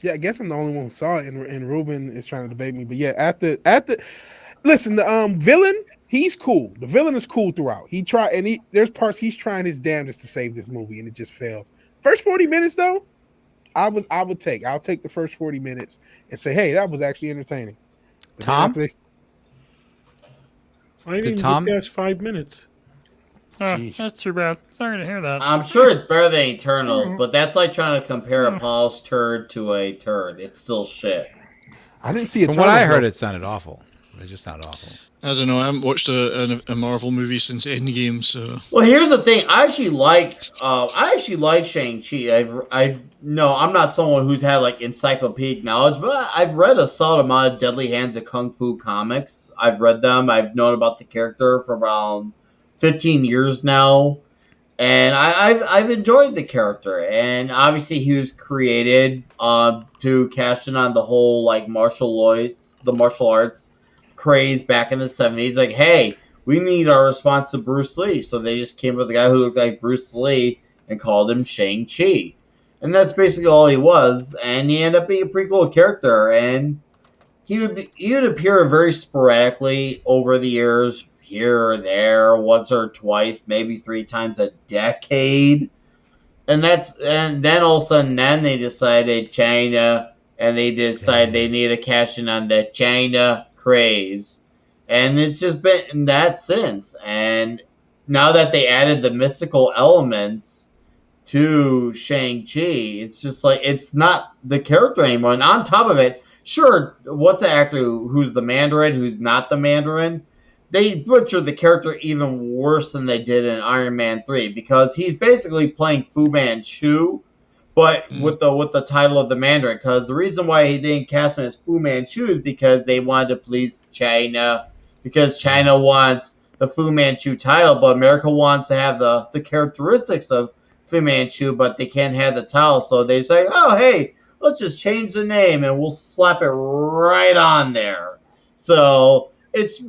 [SPEAKER 10] Yeah, I guess I'm the only one who saw it, and Ruben is trying to debate me. But yeah, after listen, the villain, he's cool. The villain is cool throughout. There's parts he's trying his damnedest to save this movie, and it just fails. First 40 minutes though, I'll take the first 40 minutes and say, hey, that was actually entertaining. But
[SPEAKER 1] Tom?
[SPEAKER 11] I didn't
[SPEAKER 1] Tom?
[SPEAKER 11] get past 5 minutes.
[SPEAKER 12] Oh, that's too bad. Sorry to hear that.
[SPEAKER 7] I'm sure it's better than Eternals, but that's like trying to compare a polished turd to a turd. It's still shit.
[SPEAKER 10] I didn't see it.
[SPEAKER 1] From what I heard, it sounded awful. It just sounded awful.
[SPEAKER 3] I don't know. I haven't watched a Marvel movie since Endgame, so.
[SPEAKER 7] Well, here's the thing. I actually like Shang-Chi. I'm not someone who's had like encyclopedic knowledge, but I've read a solid amount of Deadly Hands of Kung Fu comics. I've read them. I've known about the character for around 15 years now, and I've enjoyed the character. And obviously, he was created to cash in on the whole like martial arts craze back in the 70s. Like, hey, we need our response to Bruce Lee, so they just came up with a guy who looked like Bruce Lee and called him Shang-Chi, and that's basically all he was. And he ended up being a pretty cool character, and he would appear very sporadically over the years, here or there, once or twice, maybe 3 times a decade. And then all of a sudden, then they decided China, and they decided they need to cash in on the China craze. And it's just been that since. And now that they added the mystical elements to Shang-Chi, it's just like, it's not the character anymore. And on top of it, sure, what's the actor who's the Mandarin, who's not the Mandarin? They butchered the character even worse than they did in Iron Man 3, because he's basically playing Fu Manchu, but with the title of the Mandarin. Because the reason why he didn't cast him as Fu Manchu is because they wanted to please China, because China wants the Fu Manchu title, but America wants to have the characteristics of Fu Manchu, but they can't have the title. So they say, oh, hey, let's just change the name and we'll slap it right on there. So it's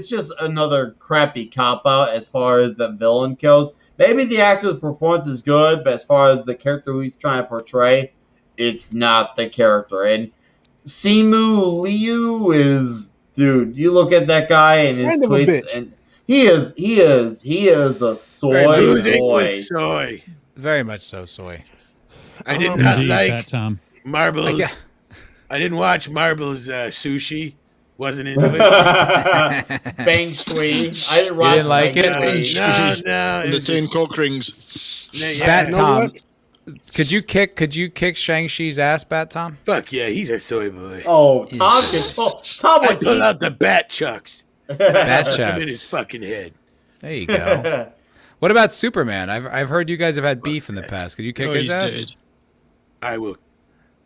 [SPEAKER 7] just another crappy cop-out as far as the villain goes. Maybe the actor's performance is good, but as far as the character he's trying to portray, it's not the character. And Simu Liu is, dude, you look at that guy and his
[SPEAKER 10] Kind of a
[SPEAKER 7] tweets,
[SPEAKER 10] bitch.
[SPEAKER 7] and he is a soy
[SPEAKER 11] Music
[SPEAKER 7] boy.
[SPEAKER 11] with soy.
[SPEAKER 1] Very much so, soy.
[SPEAKER 11] I did not
[SPEAKER 6] Indeed,
[SPEAKER 11] like
[SPEAKER 6] Fat Tom.
[SPEAKER 11] Marbles. I didn't watch Marbles sushi. Wasn't into it.
[SPEAKER 7] Feng Shui. I didn't watch
[SPEAKER 1] didn't like
[SPEAKER 7] Feng
[SPEAKER 1] it?
[SPEAKER 7] Shui.
[SPEAKER 11] No.
[SPEAKER 3] And the
[SPEAKER 11] it's
[SPEAKER 3] 10
[SPEAKER 11] just-
[SPEAKER 3] cock rings.
[SPEAKER 11] yeah,
[SPEAKER 1] Bat
[SPEAKER 11] you know
[SPEAKER 1] Tom,
[SPEAKER 11] what?
[SPEAKER 1] could you kick Shang-Chi's ass, Bat Tom?
[SPEAKER 11] Fuck yeah, he's a soy boy.
[SPEAKER 7] Oh, Tom
[SPEAKER 11] I
[SPEAKER 7] would
[SPEAKER 11] pull out the bat chucks.
[SPEAKER 1] Bat
[SPEAKER 11] Put him in his
[SPEAKER 1] chucks.
[SPEAKER 11] fucking head.
[SPEAKER 1] There you go. What about Superman? I've heard you guys have had beef in the past. Could you kick
[SPEAKER 3] Oh,
[SPEAKER 1] his
[SPEAKER 3] he's
[SPEAKER 1] ass?
[SPEAKER 3] dead.
[SPEAKER 11] I will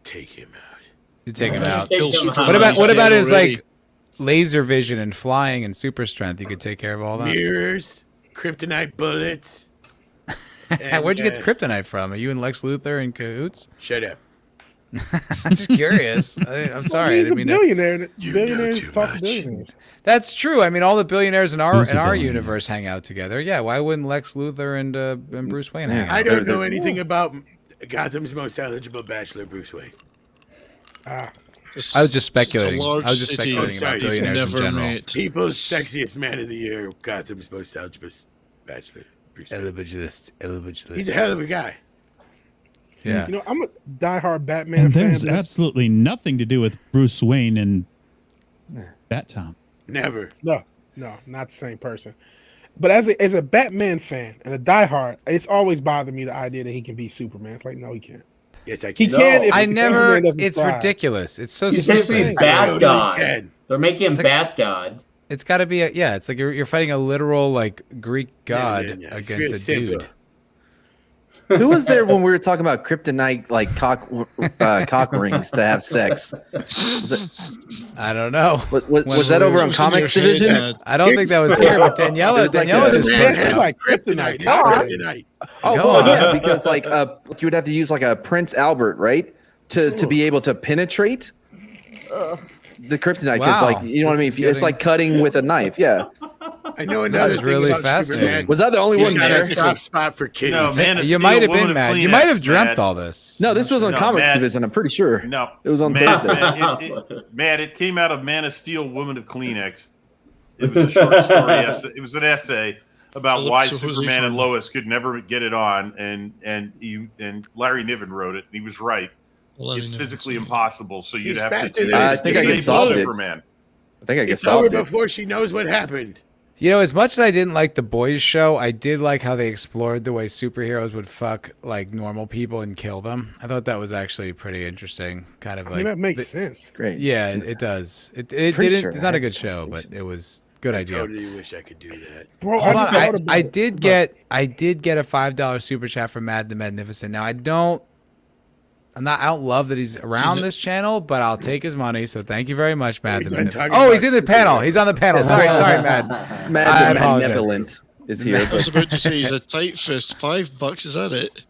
[SPEAKER 11] take him out.
[SPEAKER 1] You take him out.
[SPEAKER 7] Take
[SPEAKER 3] Kill
[SPEAKER 7] him
[SPEAKER 3] Superman.
[SPEAKER 7] out.
[SPEAKER 1] What about
[SPEAKER 3] He's
[SPEAKER 1] his
[SPEAKER 3] dead already.
[SPEAKER 1] like laser vision and flying and super strength? You could take care of all that.
[SPEAKER 11] Mirrors. kryptonite bullets.
[SPEAKER 1] Where'd you get the kryptonite from? Are you and Lex Luthor in cahoots?
[SPEAKER 11] Shut up.
[SPEAKER 1] I'm just curious. I'm sorry. I
[SPEAKER 10] He's
[SPEAKER 1] didn't
[SPEAKER 10] a
[SPEAKER 1] mean
[SPEAKER 10] billionaire.
[SPEAKER 11] You
[SPEAKER 10] Billionaires
[SPEAKER 11] know too
[SPEAKER 10] talk to
[SPEAKER 11] much.
[SPEAKER 10] billionaires.
[SPEAKER 1] That's true. I mean, all the billionaires in
[SPEAKER 6] Who's a
[SPEAKER 1] our
[SPEAKER 6] billionaire?
[SPEAKER 1] universe hang out together. Yeah, why wouldn't Lex Luthor and Bruce Wayne hang out?
[SPEAKER 11] I don't
[SPEAKER 9] They're-
[SPEAKER 11] know anything about Gotham's most eligible bachelor, Bruce Wayne.
[SPEAKER 1] I was just speculating.
[SPEAKER 3] It's a large
[SPEAKER 1] I was just
[SPEAKER 3] city.
[SPEAKER 1] speculating about
[SPEAKER 11] Sorry,
[SPEAKER 1] billionaires in
[SPEAKER 3] never
[SPEAKER 1] general.
[SPEAKER 3] met.
[SPEAKER 11] People's sexiest man of the year, Gotham's most eligible bachelor, Bruce Wayne.
[SPEAKER 1] Eligibilist.
[SPEAKER 11] He's a hell of a guy.
[SPEAKER 1] Yeah.
[SPEAKER 10] You know, I'm a diehard Batman
[SPEAKER 6] And
[SPEAKER 10] fan.
[SPEAKER 6] there's
[SPEAKER 10] but
[SPEAKER 6] absolutely nothing to do with Bruce Wayne and Bat Tom.
[SPEAKER 11] Never.
[SPEAKER 10] no, not the same person. But as a Batman fan and a diehard, it's always bothered me the idea that he can be Superman. It's like, no, he can't.
[SPEAKER 11] Yes, I
[SPEAKER 10] He
[SPEAKER 11] can.
[SPEAKER 10] can. If
[SPEAKER 1] I
[SPEAKER 10] if
[SPEAKER 1] never.
[SPEAKER 10] Superman doesn't
[SPEAKER 1] It's
[SPEAKER 10] try.
[SPEAKER 1] ridiculous. It's so
[SPEAKER 7] He's basically
[SPEAKER 1] stupid.
[SPEAKER 7] Bat
[SPEAKER 11] Totally
[SPEAKER 7] God.
[SPEAKER 11] can.
[SPEAKER 7] They're making him
[SPEAKER 1] It's like-
[SPEAKER 7] Bat God.
[SPEAKER 1] It's got to be it's like you're fighting a literal like Greek god
[SPEAKER 11] Yeah. It's
[SPEAKER 1] against
[SPEAKER 11] real
[SPEAKER 1] a
[SPEAKER 11] simple.
[SPEAKER 1] dude.
[SPEAKER 9] Who was there when we were talking about kryptonite like cock rings to have sex?
[SPEAKER 1] I don't know.
[SPEAKER 9] Was that over on
[SPEAKER 3] What's in
[SPEAKER 9] Comics
[SPEAKER 3] your head,
[SPEAKER 9] Division?
[SPEAKER 3] Dad?
[SPEAKER 1] I don't think that was here, but Daniela
[SPEAKER 9] It's like
[SPEAKER 1] just
[SPEAKER 11] Man,
[SPEAKER 1] pointed
[SPEAKER 10] it's
[SPEAKER 1] out.
[SPEAKER 10] like kryptonite.
[SPEAKER 11] It's
[SPEAKER 10] Come on.
[SPEAKER 11] kryptonite.
[SPEAKER 9] Oh,
[SPEAKER 1] Go
[SPEAKER 9] well,
[SPEAKER 1] on.
[SPEAKER 9] yeah, because like you would have to use like a Prince Albert, right, to be able to penetrate the kryptonite. Because
[SPEAKER 1] Wow.
[SPEAKER 9] like you know what I mean,
[SPEAKER 1] This is
[SPEAKER 9] it's like cutting with a knife. Yeah.
[SPEAKER 11] I know another
[SPEAKER 1] is
[SPEAKER 11] thing
[SPEAKER 1] really
[SPEAKER 11] about
[SPEAKER 1] fascinating.
[SPEAKER 11] Superman.
[SPEAKER 9] Was that the only
[SPEAKER 11] He's
[SPEAKER 9] one
[SPEAKER 11] got
[SPEAKER 9] there?
[SPEAKER 11] a soft spot for kitties.
[SPEAKER 4] No, Man of
[SPEAKER 1] You
[SPEAKER 4] Steel,
[SPEAKER 1] might have
[SPEAKER 4] Woman
[SPEAKER 1] been
[SPEAKER 4] of
[SPEAKER 1] mad. You
[SPEAKER 4] Kleenex,
[SPEAKER 1] might have dreamt
[SPEAKER 4] Matt.
[SPEAKER 1] all this.
[SPEAKER 9] No, this was on
[SPEAKER 4] No,
[SPEAKER 9] Comics
[SPEAKER 4] Matt.
[SPEAKER 9] Division. I'm pretty sure.
[SPEAKER 4] No,
[SPEAKER 9] It was on
[SPEAKER 4] Matt,
[SPEAKER 9] Thursday.
[SPEAKER 4] Matt, it came out of Man of Steel, Woman of Kleenex. It was a short story essay. It was an essay about why
[SPEAKER 3] So who's he
[SPEAKER 4] Superman and
[SPEAKER 3] from?
[SPEAKER 4] Lois could never get it on, and Larry Niven wrote it, and he was right.
[SPEAKER 3] Well,
[SPEAKER 4] It's physically impossible, so you'd
[SPEAKER 11] He's
[SPEAKER 4] have
[SPEAKER 11] faster
[SPEAKER 4] to
[SPEAKER 11] than
[SPEAKER 9] I think I
[SPEAKER 4] disable
[SPEAKER 9] get solved it.
[SPEAKER 4] Superman.
[SPEAKER 9] I think I guess
[SPEAKER 11] It's over
[SPEAKER 9] solved it.
[SPEAKER 11] before she knows what happened.
[SPEAKER 1] You know, as much as I didn't like the boys show, I did like how they explored the way superheroes would fuck like normal people and kill them. I thought that was actually pretty interesting. Kind of
[SPEAKER 10] I
[SPEAKER 1] like
[SPEAKER 10] mean, that makes sense.
[SPEAKER 9] Great.
[SPEAKER 1] Yeah, it does. It
[SPEAKER 9] Pretty
[SPEAKER 1] didn't.
[SPEAKER 9] sure
[SPEAKER 1] It's
[SPEAKER 9] I
[SPEAKER 1] not a
[SPEAKER 9] had
[SPEAKER 1] good
[SPEAKER 9] this
[SPEAKER 1] show, but
[SPEAKER 9] conversation.
[SPEAKER 1] it was good idea.
[SPEAKER 11] Totally wish I could do that.
[SPEAKER 10] Bro,
[SPEAKER 1] Hold
[SPEAKER 10] I
[SPEAKER 1] on,
[SPEAKER 10] just thought about
[SPEAKER 1] I
[SPEAKER 10] it.
[SPEAKER 1] did get a $5 super chat from Mad the Magnificent. Now I don't love that he's around this channel, but I'll take his money. So thank you very much, Mad the
[SPEAKER 11] done
[SPEAKER 1] Magnificent.
[SPEAKER 11] talking
[SPEAKER 1] Oh, he's
[SPEAKER 11] about
[SPEAKER 1] in the panel.
[SPEAKER 11] superheroes.
[SPEAKER 1] He's on the panel. Sorry, Mad. I
[SPEAKER 9] Mad the
[SPEAKER 1] apologize.
[SPEAKER 9] Magnificent is here.
[SPEAKER 3] I was about to say he's a tight fist. $5, is that it?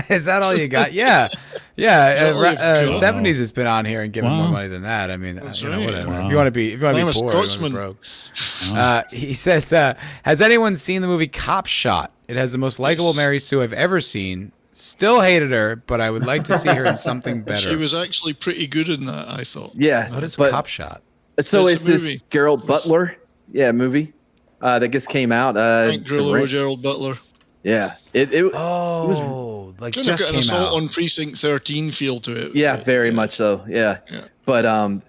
[SPEAKER 1] Is that all you got? Yeah.
[SPEAKER 3] all you've got?
[SPEAKER 1] 70s has been on here and given more
[SPEAKER 6] Wow.
[SPEAKER 1] money than that. I mean,
[SPEAKER 3] That's
[SPEAKER 1] you know,
[SPEAKER 3] right.
[SPEAKER 1] whatever.
[SPEAKER 6] Wow.
[SPEAKER 1] If you want to be
[SPEAKER 3] I'm
[SPEAKER 1] poor,
[SPEAKER 3] a
[SPEAKER 1] you wanna be
[SPEAKER 3] Scotsman.
[SPEAKER 1] broke. He says, has anyone seen the movie Cop Shot? It has the most likable Mary Sue I've ever seen. Still hated her, but I would like to see her in something better.
[SPEAKER 3] She was actually pretty good in that, I thought.
[SPEAKER 9] Yeah.
[SPEAKER 1] What is
[SPEAKER 9] but-
[SPEAKER 1] Cop Shot?
[SPEAKER 9] So
[SPEAKER 3] It's
[SPEAKER 9] it's
[SPEAKER 3] a
[SPEAKER 9] this
[SPEAKER 3] movie.
[SPEAKER 9] girl Butler, movie that just came out.
[SPEAKER 3] Frank
[SPEAKER 9] to
[SPEAKER 3] Grillo,
[SPEAKER 9] rent-
[SPEAKER 3] Gerald Butler.
[SPEAKER 9] Yeah, it
[SPEAKER 1] Oh, like
[SPEAKER 3] Kind of
[SPEAKER 1] just
[SPEAKER 3] got an
[SPEAKER 1] came
[SPEAKER 3] assault
[SPEAKER 1] out.
[SPEAKER 3] on Precinct 13 feel to it.
[SPEAKER 9] yeah,
[SPEAKER 3] but,
[SPEAKER 9] very much so. Yeah.
[SPEAKER 3] Yeah.
[SPEAKER 9] But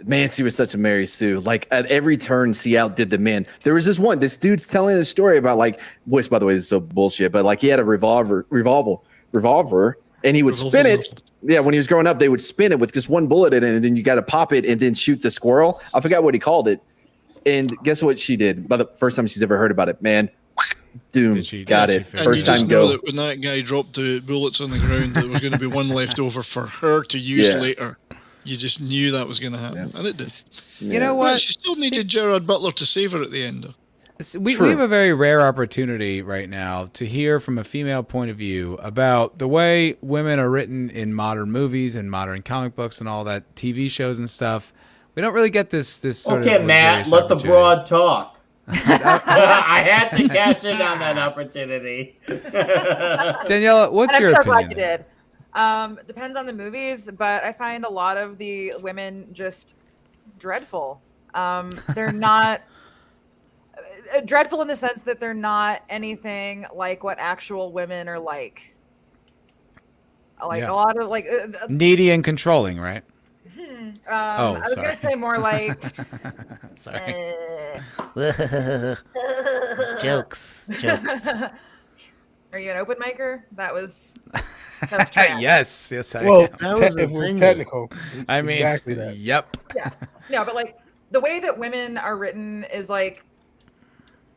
[SPEAKER 9] man, she was such a Mary Sue. Like at every turn, she outdid the men. There was this dude's telling a story about like, which by the way is so bullshit, but like he had a revolver, and he would spin it. Yeah, when he was growing up, they would spin it with just one bullet in it, and then you got to pop it and then shoot the squirrel. I forgot what he called it. And guess what she did? By the first time she's ever heard about it, man, doom,
[SPEAKER 1] Did she-
[SPEAKER 9] got
[SPEAKER 1] did
[SPEAKER 9] it.
[SPEAKER 1] she
[SPEAKER 3] And
[SPEAKER 9] First
[SPEAKER 3] you
[SPEAKER 9] time
[SPEAKER 3] just know
[SPEAKER 9] go.
[SPEAKER 3] that when that guy dropped the bullets on the ground, there was going to be one left over for her to use
[SPEAKER 9] Yeah.
[SPEAKER 3] later. You just knew that was going to happen, and it did.
[SPEAKER 1] You know
[SPEAKER 3] Well,
[SPEAKER 1] what?
[SPEAKER 3] she still needed Gerard Butler to save her at the end, though.
[SPEAKER 1] We
[SPEAKER 9] True.
[SPEAKER 1] have a very rare opportunity right now to hear from a female point of view about the way women are written in modern movies and modern comic books and all that TV shows and stuff. We don't really get this sort of
[SPEAKER 7] Okay, Matt,
[SPEAKER 1] luxurious
[SPEAKER 7] let the
[SPEAKER 1] opportunity.
[SPEAKER 7] broad talk. I had to cash in on that opportunity.
[SPEAKER 1] Daniela, what's
[SPEAKER 8] And
[SPEAKER 1] your
[SPEAKER 8] I'm so
[SPEAKER 1] opinion?
[SPEAKER 8] glad you did. Depends on the movies, but I find a lot of the women just dreadful. They're not dreadful in the sense that they're not anything like what actual women are like. Like
[SPEAKER 1] Yeah.
[SPEAKER 8] a lot of like.
[SPEAKER 1] Needy and controlling, right?
[SPEAKER 8] I was
[SPEAKER 1] sorry.
[SPEAKER 8] gonna say more like.
[SPEAKER 1] Sorry.
[SPEAKER 8] Jokes. Are you an open micer? That was trash.
[SPEAKER 1] yes, I
[SPEAKER 10] Well,
[SPEAKER 1] am.
[SPEAKER 11] That was a
[SPEAKER 10] if we're
[SPEAKER 11] singer.
[SPEAKER 10] technical,
[SPEAKER 1] I mean,
[SPEAKER 10] exactly that.
[SPEAKER 1] Yep.
[SPEAKER 8] Yeah. No, but like the way that women are written is like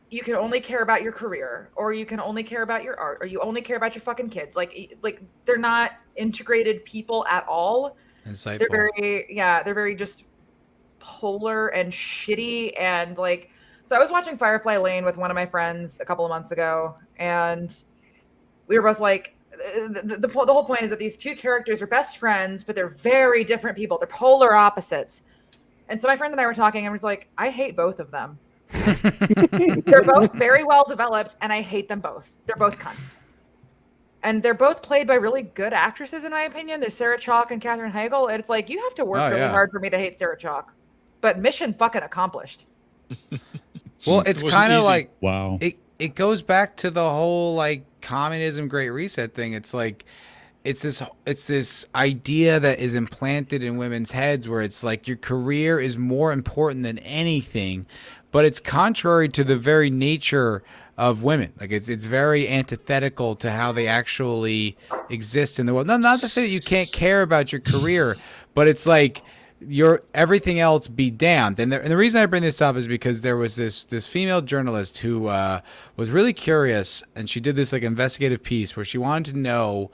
[SPEAKER 8] you can only care about your career, or you can only care about your art, or you only care about your fucking kids. Like they're not integrated people at all.
[SPEAKER 1] Insightful.
[SPEAKER 8] They're very just polar and shitty, and like So I was watching Firefly Lane with one of my friends a couple of months ago, and we were both like, the whole point is that these two characters are best friends, but they're very different people. They're polar opposites. And so my friend and I were talking, and I was like, I hate both of them. They're both very well developed, and I hate them both. They're both cunts. And they're both played by really good actresses, in my opinion. There's Sarah Chalke and Katherine Heigl. And it's like, you have to work really hard for me to hate Sarah Chalke. But mission fucking accomplished.
[SPEAKER 1] Well, it's kind of like,
[SPEAKER 6] wow.
[SPEAKER 1] It goes back to the whole like communism Great Reset thing. It's like it's this idea that is implanted in women's heads where it's like your career is more important than anything, but it's contrary to the very nature of women. Like it's very antithetical to how they actually exist in the world. No, not to say that you can't care about your career, but it's like your everything else be damned. And the reason I bring this up is because there was this female journalist who was really curious, and she did this like investigative piece where she wanted to know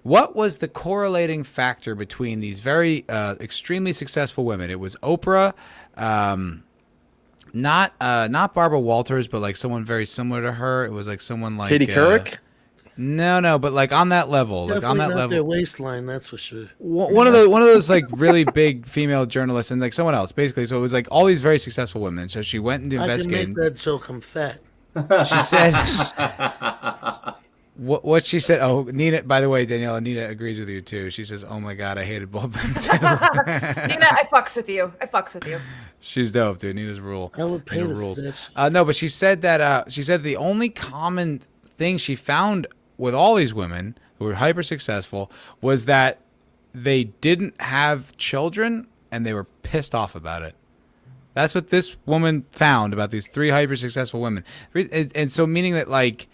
[SPEAKER 1] what was the correlating factor between these very extremely successful women. It was Oprah, not Barbara Walters, but like someone very similar to her. It was like someone like
[SPEAKER 9] Katie Couric.
[SPEAKER 1] No, but like on that level,
[SPEAKER 11] Definitely
[SPEAKER 1] like on that
[SPEAKER 11] not
[SPEAKER 1] level,
[SPEAKER 11] their waistline, that's for sure.
[SPEAKER 1] one of those like really big female journalists, and like someone else basically. So it was like all these very successful women. So she went and
[SPEAKER 11] I can
[SPEAKER 1] investigated.
[SPEAKER 11] make that joke. I'm fat.
[SPEAKER 1] She said, what she said. Oh, Nina. By the way, Daniela, Nina agrees with you too. She says, "Oh my God, I hated both of them too."
[SPEAKER 8] Nina, I fucks with you.
[SPEAKER 1] She's dope, dude. Nina's rule.
[SPEAKER 11] I would pay
[SPEAKER 1] Nina
[SPEAKER 11] to
[SPEAKER 1] rules.
[SPEAKER 11] see that.
[SPEAKER 1] No, but she said that the only common thing she found with all these women who were hyper successful was that they didn't have children and they were pissed off about it. That's what this woman found about these three hyper successful women. And so meaning that like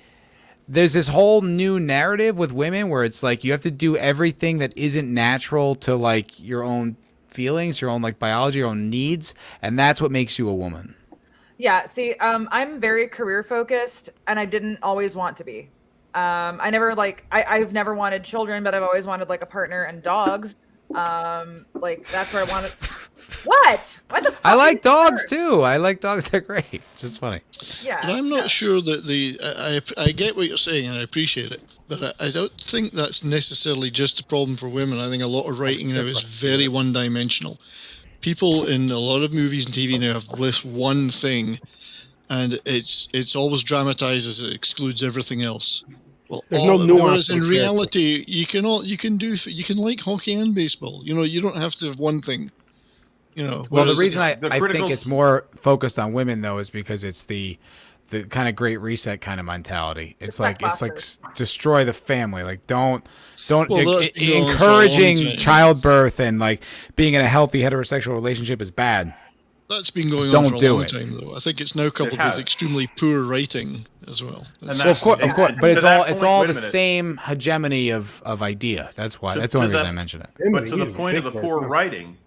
[SPEAKER 1] there's this whole new narrative with women where it's like you have to do everything that isn't natural to like your own feelings, your own like biology, your own needs, and that's what makes you a woman.
[SPEAKER 8] Yeah, see, I'm very career focused, and I didn't always want to be. I never like I've never wanted children, but I've always wanted like a partner and dogs. Like that's where I wanted. What? What the fuck?
[SPEAKER 1] I like dogs too. I like dogs. They're great. Just funny.
[SPEAKER 8] Yeah.
[SPEAKER 3] But I'm not sure that I get what you're saying and I appreciate it, but I don't think that's necessarily just a problem for women. I think a lot of writing now is very one-dimensional. People in a lot of movies and TV now have this one thing, and it's always dramatized as it excludes everything else. Well,
[SPEAKER 10] There's no nuance
[SPEAKER 3] whereas in
[SPEAKER 10] to
[SPEAKER 3] reality, you can like hockey and baseball. You know, you don't have to have one thing. You know.
[SPEAKER 1] Well, the
[SPEAKER 3] whereas-
[SPEAKER 1] reason I
[SPEAKER 4] critical-
[SPEAKER 1] think it's more focused on women though is because it's the kind of Great Reset kind of mentality. It's like destroy the family. Like don't
[SPEAKER 3] Well, that's been going on for a long
[SPEAKER 1] encouraging
[SPEAKER 3] time.
[SPEAKER 1] childbirth and like being in a healthy heterosexual relationship is bad.
[SPEAKER 3] That's been going
[SPEAKER 1] Don't
[SPEAKER 3] on for a
[SPEAKER 1] do
[SPEAKER 3] long
[SPEAKER 1] it.
[SPEAKER 3] time, though. I think it's now coupled
[SPEAKER 4] has.
[SPEAKER 3] with extremely poor writing as well.
[SPEAKER 4] And
[SPEAKER 1] Well, of course,
[SPEAKER 4] and
[SPEAKER 1] but
[SPEAKER 4] to
[SPEAKER 1] it's
[SPEAKER 4] that
[SPEAKER 1] all
[SPEAKER 4] point,
[SPEAKER 1] all
[SPEAKER 4] wait a
[SPEAKER 1] the
[SPEAKER 4] minute.
[SPEAKER 1] same hegemony of idea. That's why.
[SPEAKER 4] To-
[SPEAKER 1] That's the only
[SPEAKER 4] to
[SPEAKER 1] reason
[SPEAKER 4] that-
[SPEAKER 1] I mention it.
[SPEAKER 4] But to the
[SPEAKER 10] Use a
[SPEAKER 4] point of the
[SPEAKER 10] big
[SPEAKER 4] poor
[SPEAKER 10] word.
[SPEAKER 4] writing,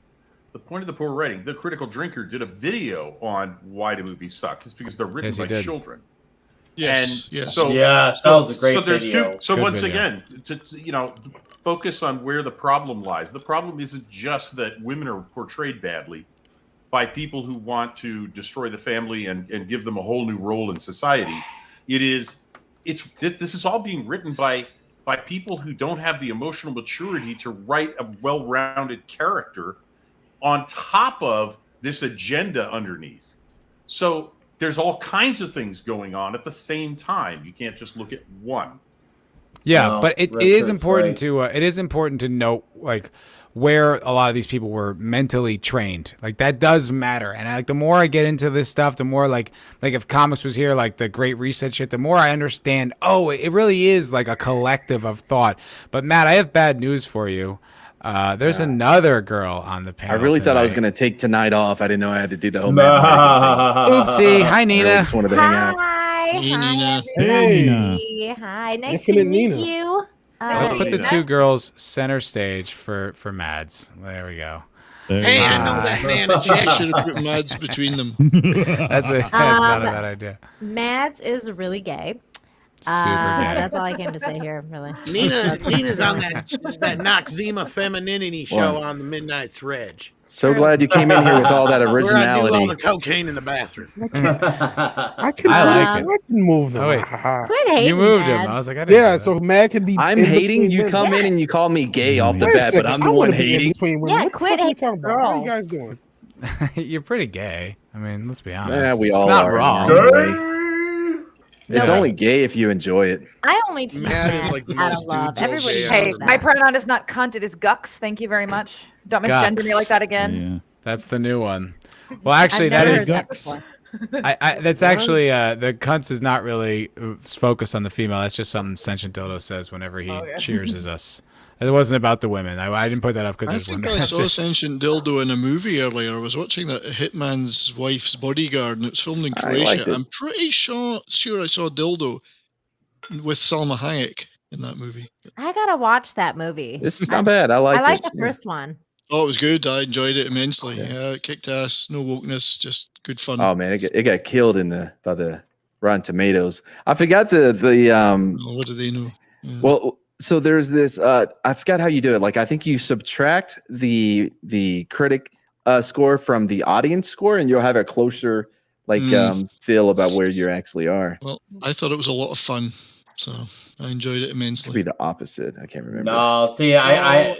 [SPEAKER 4] the Critical Drinker did a video on why the movies suck. It's because they're written
[SPEAKER 1] Yes, he
[SPEAKER 4] by
[SPEAKER 1] did.
[SPEAKER 4] children.
[SPEAKER 3] Yes,
[SPEAKER 4] And
[SPEAKER 3] yes.
[SPEAKER 4] so
[SPEAKER 7] Yeah, that was a great
[SPEAKER 4] there's
[SPEAKER 7] video.
[SPEAKER 4] So
[SPEAKER 1] Good
[SPEAKER 4] once
[SPEAKER 1] video.
[SPEAKER 4] again, to focus on where the problem lies. The problem isn't just that women are portrayed badly by people who want to destroy the family and give them a whole new role in society. This is all being written by people who don't have the emotional maturity to write a well-rounded character on top of this agenda underneath. So there's all kinds of things going on at the same time. You can't just look at one.
[SPEAKER 1] Yeah,
[SPEAKER 7] No,
[SPEAKER 1] but it is
[SPEAKER 7] Richard's
[SPEAKER 1] important to note like where a lot of these people were mentally trained. Like that does matter. And like the more I get into this stuff, the more like if comics was here, like the Great Reset shit, the more I understand. Oh, it really is like a collective of thought. But Matt, I have bad news for you. There's another girl on the
[SPEAKER 9] I
[SPEAKER 1] panel.
[SPEAKER 9] really thought I was
[SPEAKER 1] tonight.
[SPEAKER 9] going to take tonight off. I didn't know I had to do the whole Mad Mardigan
[SPEAKER 1] Oopsie. Hi,
[SPEAKER 9] thing. I really
[SPEAKER 1] Nina.
[SPEAKER 9] just wanted to hang out.
[SPEAKER 13] Hi,
[SPEAKER 3] Hey, Nina.
[SPEAKER 13] hi,
[SPEAKER 10] Hey.
[SPEAKER 13] everybody. Hi, nice
[SPEAKER 10] Infinite
[SPEAKER 13] to meet
[SPEAKER 10] Nina.
[SPEAKER 13] you.
[SPEAKER 1] Let's put the
[SPEAKER 4] Nina.
[SPEAKER 1] two girls center stage for Mads. There we go.
[SPEAKER 6] There
[SPEAKER 11] Hey,
[SPEAKER 6] you
[SPEAKER 11] I
[SPEAKER 6] go.
[SPEAKER 11] know that man.
[SPEAKER 3] I should have put Mads between them.
[SPEAKER 1] That's not a bad idea.
[SPEAKER 13] Mads is really gay. That's all I came to say here, really.
[SPEAKER 11] Nina's on that Noxzema femininity show on the Midnight's Reg.
[SPEAKER 9] So glad you came in here with all that
[SPEAKER 11] Where I do
[SPEAKER 9] originality.
[SPEAKER 11] all the cocaine in the bathroom.
[SPEAKER 10] I can
[SPEAKER 1] I like it.
[SPEAKER 10] I can move them.
[SPEAKER 1] Oh, wait.
[SPEAKER 13] Quit hating.
[SPEAKER 1] You moved him.
[SPEAKER 13] Mads.
[SPEAKER 1] I was like, I didn't
[SPEAKER 10] Yeah,
[SPEAKER 1] know
[SPEAKER 10] so Mad can be.
[SPEAKER 9] I'm
[SPEAKER 10] in
[SPEAKER 9] hating.
[SPEAKER 10] between
[SPEAKER 9] You
[SPEAKER 10] women.
[SPEAKER 9] come in and you call me gay off the
[SPEAKER 10] Wait a
[SPEAKER 9] bat, but
[SPEAKER 10] second,
[SPEAKER 9] I'm the
[SPEAKER 10] I
[SPEAKER 9] one
[SPEAKER 10] wanna be in
[SPEAKER 9] hating.
[SPEAKER 10] between women.
[SPEAKER 13] Yeah,
[SPEAKER 10] What the
[SPEAKER 13] quit
[SPEAKER 10] fuck are you
[SPEAKER 13] hating
[SPEAKER 10] talking about? How are you
[SPEAKER 13] girls.
[SPEAKER 10] guys doing?
[SPEAKER 1] that. You're pretty gay. I mean, let's be honest.
[SPEAKER 9] Yeah, we
[SPEAKER 1] It's
[SPEAKER 9] all
[SPEAKER 1] not
[SPEAKER 9] are.
[SPEAKER 1] wrong.
[SPEAKER 9] It's only gay if you enjoy it.
[SPEAKER 13] I only teach
[SPEAKER 11] Mad is
[SPEAKER 13] Mads
[SPEAKER 11] like the
[SPEAKER 13] out
[SPEAKER 11] most
[SPEAKER 13] of love.
[SPEAKER 11] dude-bro
[SPEAKER 13] Everybody
[SPEAKER 11] gay
[SPEAKER 13] knows
[SPEAKER 11] I've
[SPEAKER 5] Hey,
[SPEAKER 11] ever
[SPEAKER 13] that.
[SPEAKER 5] my pronoun is not cunt, it is gucks. Thank you very much. Don't misgender me like that again.
[SPEAKER 1] That's the new one. Well, actually,
[SPEAKER 13] I've
[SPEAKER 1] that
[SPEAKER 13] never
[SPEAKER 1] is.
[SPEAKER 13] heard that before.
[SPEAKER 1] That's actually the cunts is not really focused on the female. That's just something Sentient Dodo says whenever he cheerses us. It wasn't about the women. I didn't put that up because
[SPEAKER 3] I
[SPEAKER 1] it was
[SPEAKER 3] think
[SPEAKER 1] women.
[SPEAKER 3] I saw Sentient Dildo in a movie earlier. I was watching that Hitman's Wife's Bodyguard, and it was filmed in
[SPEAKER 9] I liked
[SPEAKER 3] Croatia.
[SPEAKER 9] it.
[SPEAKER 3] I'm pretty sure I saw Dildo with Salma Hayek in that movie.
[SPEAKER 13] I gotta watch that movie.
[SPEAKER 9] It's not bad. I like
[SPEAKER 13] I like
[SPEAKER 9] it.
[SPEAKER 13] the first one.
[SPEAKER 3] Oh, it was good. I enjoyed it immensely. Yeah, it kicked ass. No wokeness, just good fun.
[SPEAKER 9] Oh man, it got killed by the Rotten Tomatoes. I forgot the
[SPEAKER 3] Oh, what do they know? Yeah.
[SPEAKER 9] Well, so there's this. I forgot how you do it. Like I think you subtract the critic score from the audience score, and you'll have a closer feel about where you actually are.
[SPEAKER 3] Well, I thought it was a lot of fun, so I enjoyed it
[SPEAKER 9] Could
[SPEAKER 3] immensely.
[SPEAKER 9] be the opposite. I can't remember.
[SPEAKER 7] No, see, I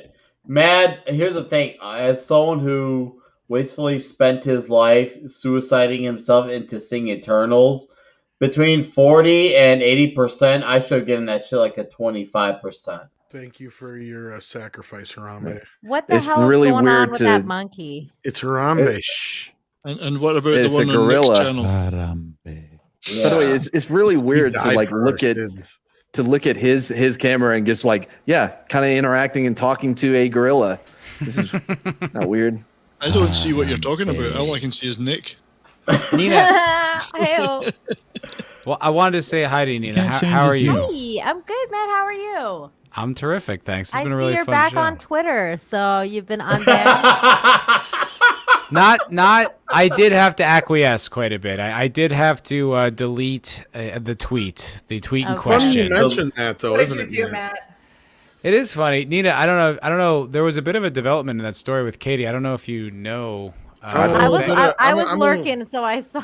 [SPEAKER 7] Mad, here's the thing. As someone who wastefully spent his life suiciding himself into Sing Eternals, between 40 and 80%, I should have given that shit like a 25%.
[SPEAKER 11] Thank you for your sacrifice, Harambe.
[SPEAKER 13] What the
[SPEAKER 9] It's
[SPEAKER 13] hell
[SPEAKER 9] really
[SPEAKER 13] is going on
[SPEAKER 9] weird
[SPEAKER 13] with
[SPEAKER 9] to-
[SPEAKER 13] that monkey?
[SPEAKER 11] It's Harambe. Shh.
[SPEAKER 3] And what about
[SPEAKER 9] It's
[SPEAKER 3] the
[SPEAKER 9] a
[SPEAKER 3] one on Nick's
[SPEAKER 9] gorilla.
[SPEAKER 3] channel?
[SPEAKER 9] By the way, it's really weird to
[SPEAKER 11] died
[SPEAKER 9] like
[SPEAKER 11] for
[SPEAKER 9] look
[SPEAKER 11] our
[SPEAKER 9] at
[SPEAKER 11] sins.
[SPEAKER 9] his camera and just like kind of interacting and talking to a gorilla. This is not weird.
[SPEAKER 3] I don't see what you're talking about. All I can see is Nick.
[SPEAKER 1] Nina.
[SPEAKER 13] Hey,
[SPEAKER 1] Well, I wanted to say hi to you, Nina.
[SPEAKER 6] Can't change
[SPEAKER 1] How are
[SPEAKER 6] his
[SPEAKER 1] you?
[SPEAKER 6] name.
[SPEAKER 13] hey, I'm good, Matt. How are you?
[SPEAKER 1] I'm terrific, thanks. It's
[SPEAKER 13] I
[SPEAKER 1] been
[SPEAKER 13] see
[SPEAKER 1] a really
[SPEAKER 13] you're
[SPEAKER 1] fun
[SPEAKER 13] back
[SPEAKER 1] show.
[SPEAKER 13] on Twitter, so you've been unbanned.
[SPEAKER 1] Not. I did have to acquiesce quite a bit. I did have to delete the tweet in
[SPEAKER 13] Okay.
[SPEAKER 11] Funny you
[SPEAKER 1] question.
[SPEAKER 11] mentioned that, though,
[SPEAKER 5] What
[SPEAKER 11] isn't
[SPEAKER 5] did
[SPEAKER 11] it?
[SPEAKER 5] you do,
[SPEAKER 11] Matt?
[SPEAKER 5] Matt?
[SPEAKER 1] It is funny, Nina. I don't know. There was a bit of a development in that story with Katie. I don't know if you know.
[SPEAKER 13] I was
[SPEAKER 11] I'm a-
[SPEAKER 13] lurking, so I saw.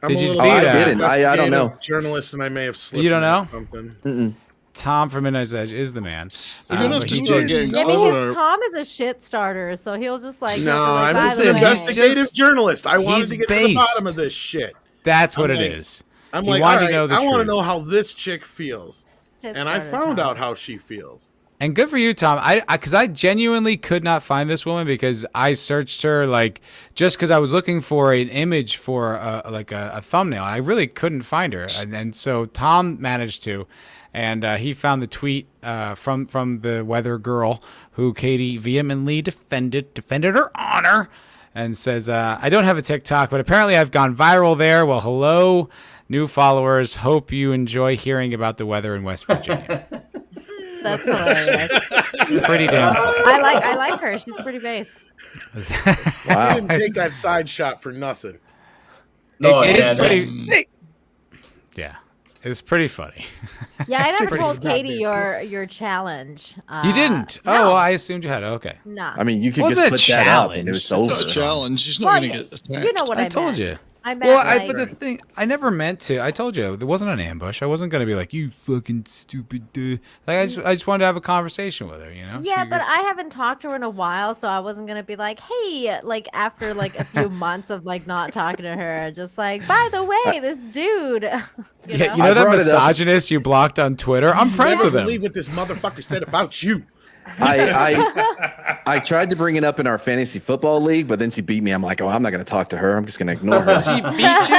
[SPEAKER 1] Did you
[SPEAKER 11] a
[SPEAKER 1] see
[SPEAKER 11] little
[SPEAKER 1] that?
[SPEAKER 9] didn't. I don't know.
[SPEAKER 11] Journalist, and I may have slipped.
[SPEAKER 1] You don't
[SPEAKER 11] into
[SPEAKER 1] know?
[SPEAKER 11] something.
[SPEAKER 1] Tom from Midnight's Edge is the man.
[SPEAKER 3] You're gonna have
[SPEAKER 1] but
[SPEAKER 3] to
[SPEAKER 1] he
[SPEAKER 3] start
[SPEAKER 1] did-
[SPEAKER 3] getting
[SPEAKER 13] I mean,
[SPEAKER 3] cleverer.
[SPEAKER 13] his Tom is a shit starter, so he'll just like.
[SPEAKER 11] No,
[SPEAKER 13] go like,
[SPEAKER 11] I'm
[SPEAKER 13] by
[SPEAKER 11] just
[SPEAKER 13] the
[SPEAKER 11] an
[SPEAKER 13] way.
[SPEAKER 11] investigative
[SPEAKER 1] Just-
[SPEAKER 11] journalist. I wanted
[SPEAKER 1] he's
[SPEAKER 11] to get to the
[SPEAKER 1] based.
[SPEAKER 11] bottom of this shit.
[SPEAKER 1] That's what
[SPEAKER 11] I'm
[SPEAKER 1] it
[SPEAKER 11] like-
[SPEAKER 1] is.
[SPEAKER 11] I'm
[SPEAKER 1] He
[SPEAKER 11] like,
[SPEAKER 1] wanted
[SPEAKER 11] all
[SPEAKER 1] to
[SPEAKER 11] right,
[SPEAKER 1] know the
[SPEAKER 11] I want to
[SPEAKER 1] truth.
[SPEAKER 11] know how this chick feels,
[SPEAKER 13] Shit
[SPEAKER 11] and I
[SPEAKER 13] starter,
[SPEAKER 11] found
[SPEAKER 13] Tom.
[SPEAKER 11] out how she feels.
[SPEAKER 1] And good for you, Tom. Because I genuinely could not find this woman because I searched her just because I was looking for an image for a thumbnail. I really couldn't find her, and so Tom managed to, and he found the tweet from the weather girl who Katie vehemently defended her honor, and says, "I don't have a TikTok, but apparently I've gone viral there. Well, hello, new followers. Hope you enjoy hearing about the weather in West Virginia."
[SPEAKER 13] That's hilarious.
[SPEAKER 1] Pretty damn funny.
[SPEAKER 13] I like her. She's pretty base.
[SPEAKER 11] I didn't take that side shot for nothing.
[SPEAKER 7] No,
[SPEAKER 1] It is
[SPEAKER 7] yeah,
[SPEAKER 1] pretty. Yeah, it's pretty funny.
[SPEAKER 13] Yeah, I never
[SPEAKER 1] pretty
[SPEAKER 13] told Katie
[SPEAKER 1] goddamn
[SPEAKER 13] your challenge.
[SPEAKER 1] You didn't?
[SPEAKER 13] No.
[SPEAKER 1] Oh, well, I assumed you had. Okay.
[SPEAKER 13] No.
[SPEAKER 9] I mean, you could
[SPEAKER 1] Wasn't
[SPEAKER 9] just
[SPEAKER 1] a
[SPEAKER 9] put that up and it
[SPEAKER 1] challenge.
[SPEAKER 9] was
[SPEAKER 3] It's
[SPEAKER 9] over.
[SPEAKER 3] not a challenge. She's not
[SPEAKER 13] Well,
[SPEAKER 3] going to get attacked.
[SPEAKER 13] You know what I
[SPEAKER 1] I told
[SPEAKER 13] meant.
[SPEAKER 1] you.
[SPEAKER 13] I meant
[SPEAKER 1] Well,
[SPEAKER 13] like,
[SPEAKER 1] but the thing, I never meant to. I told you there wasn't an ambush. I wasn't gonna be like, you fucking stupid. Like I just wanted to have a conversation with her. You know?
[SPEAKER 13] yeah,
[SPEAKER 1] She
[SPEAKER 13] but
[SPEAKER 1] goes-
[SPEAKER 13] I haven't talked to her in a while, so I wasn't gonna be like, hey, like after like a few months of like not talking to her, just like, by the way, this dude. you
[SPEAKER 1] yeah,
[SPEAKER 13] know?
[SPEAKER 1] you know
[SPEAKER 9] I
[SPEAKER 1] that
[SPEAKER 9] brought it up.
[SPEAKER 1] misogynist you blocked on Twitter? I'm friends
[SPEAKER 11] Never
[SPEAKER 1] with him.
[SPEAKER 11] believe what this motherfucker said about you.
[SPEAKER 9] I tried to bring it up in our fantasy football league, but then she beat me. I'm like, oh, I'm not going to talk to her. I'm just going to ignore her.
[SPEAKER 1] She beat you?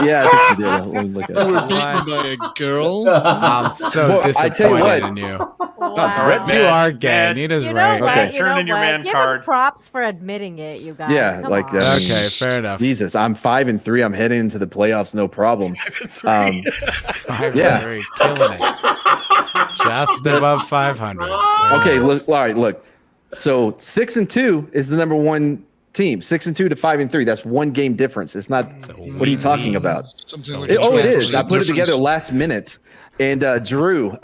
[SPEAKER 9] Yeah, I think she did. Let me look at
[SPEAKER 3] You were
[SPEAKER 9] it.
[SPEAKER 3] beaten by a girl.
[SPEAKER 1] I'm so
[SPEAKER 9] Well, I tell you
[SPEAKER 1] disappointed
[SPEAKER 9] what.
[SPEAKER 1] in you.
[SPEAKER 13] Wow.
[SPEAKER 1] You are gay.
[SPEAKER 12] Mad.
[SPEAKER 1] Nina's
[SPEAKER 13] You know
[SPEAKER 1] right.
[SPEAKER 13] what?
[SPEAKER 9] Okay.
[SPEAKER 13] You
[SPEAKER 12] Turn
[SPEAKER 13] know
[SPEAKER 12] in your
[SPEAKER 13] what?
[SPEAKER 12] man
[SPEAKER 13] Give
[SPEAKER 12] card.
[SPEAKER 13] him props for admitting it, you guys.
[SPEAKER 9] Yeah,
[SPEAKER 13] Come
[SPEAKER 9] like,
[SPEAKER 13] on.
[SPEAKER 1] Okay, fair enough.
[SPEAKER 9] Jesus, I'm 5-3. I'm heading into the playoffs, no problem.
[SPEAKER 1] Five
[SPEAKER 9] Yeah.
[SPEAKER 1] three, killing it. Just above 500.
[SPEAKER 9] Okay, look. All right, look. So 6-2 is the number one team. 6-2 to 5-3. That's one game difference. It's not. What are you talking about?
[SPEAKER 3] Something like
[SPEAKER 9] It is. I
[SPEAKER 3] 12%
[SPEAKER 9] put it together
[SPEAKER 3] difference.
[SPEAKER 9] last minute. And Drew,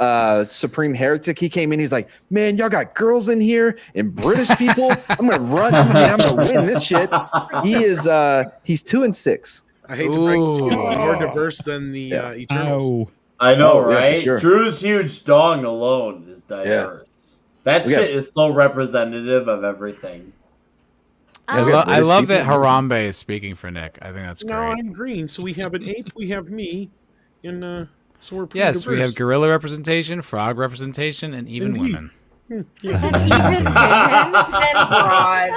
[SPEAKER 9] Supreme Heretic, he came in. He's like, "Man, y'all got girls in here and British people. I'm gonna run. I'm gonna win this shit." He's 2-6.
[SPEAKER 11] I hate to break it to you, more diverse than the Eternals.
[SPEAKER 6] Ow.
[SPEAKER 7] I know,
[SPEAKER 9] Oh, yeah, for
[SPEAKER 7] right?
[SPEAKER 9] sure.
[SPEAKER 7] Drew's huge dong alone is diverse. That
[SPEAKER 9] We got-
[SPEAKER 7] shit is so representative of everything.
[SPEAKER 9] Yeah, we got
[SPEAKER 1] I
[SPEAKER 9] British
[SPEAKER 1] love that
[SPEAKER 9] people.
[SPEAKER 1] Harambe is speaking for Nick. I think that's
[SPEAKER 12] No,
[SPEAKER 1] great.
[SPEAKER 12] I'm green. So we have an ape, we have me, and so we're pretty
[SPEAKER 1] Yes, we have
[SPEAKER 12] diverse.
[SPEAKER 1] gorilla representation, frog representation, and even
[SPEAKER 12] Indeed.
[SPEAKER 1] women.
[SPEAKER 13] Even women.
[SPEAKER 5] And broad.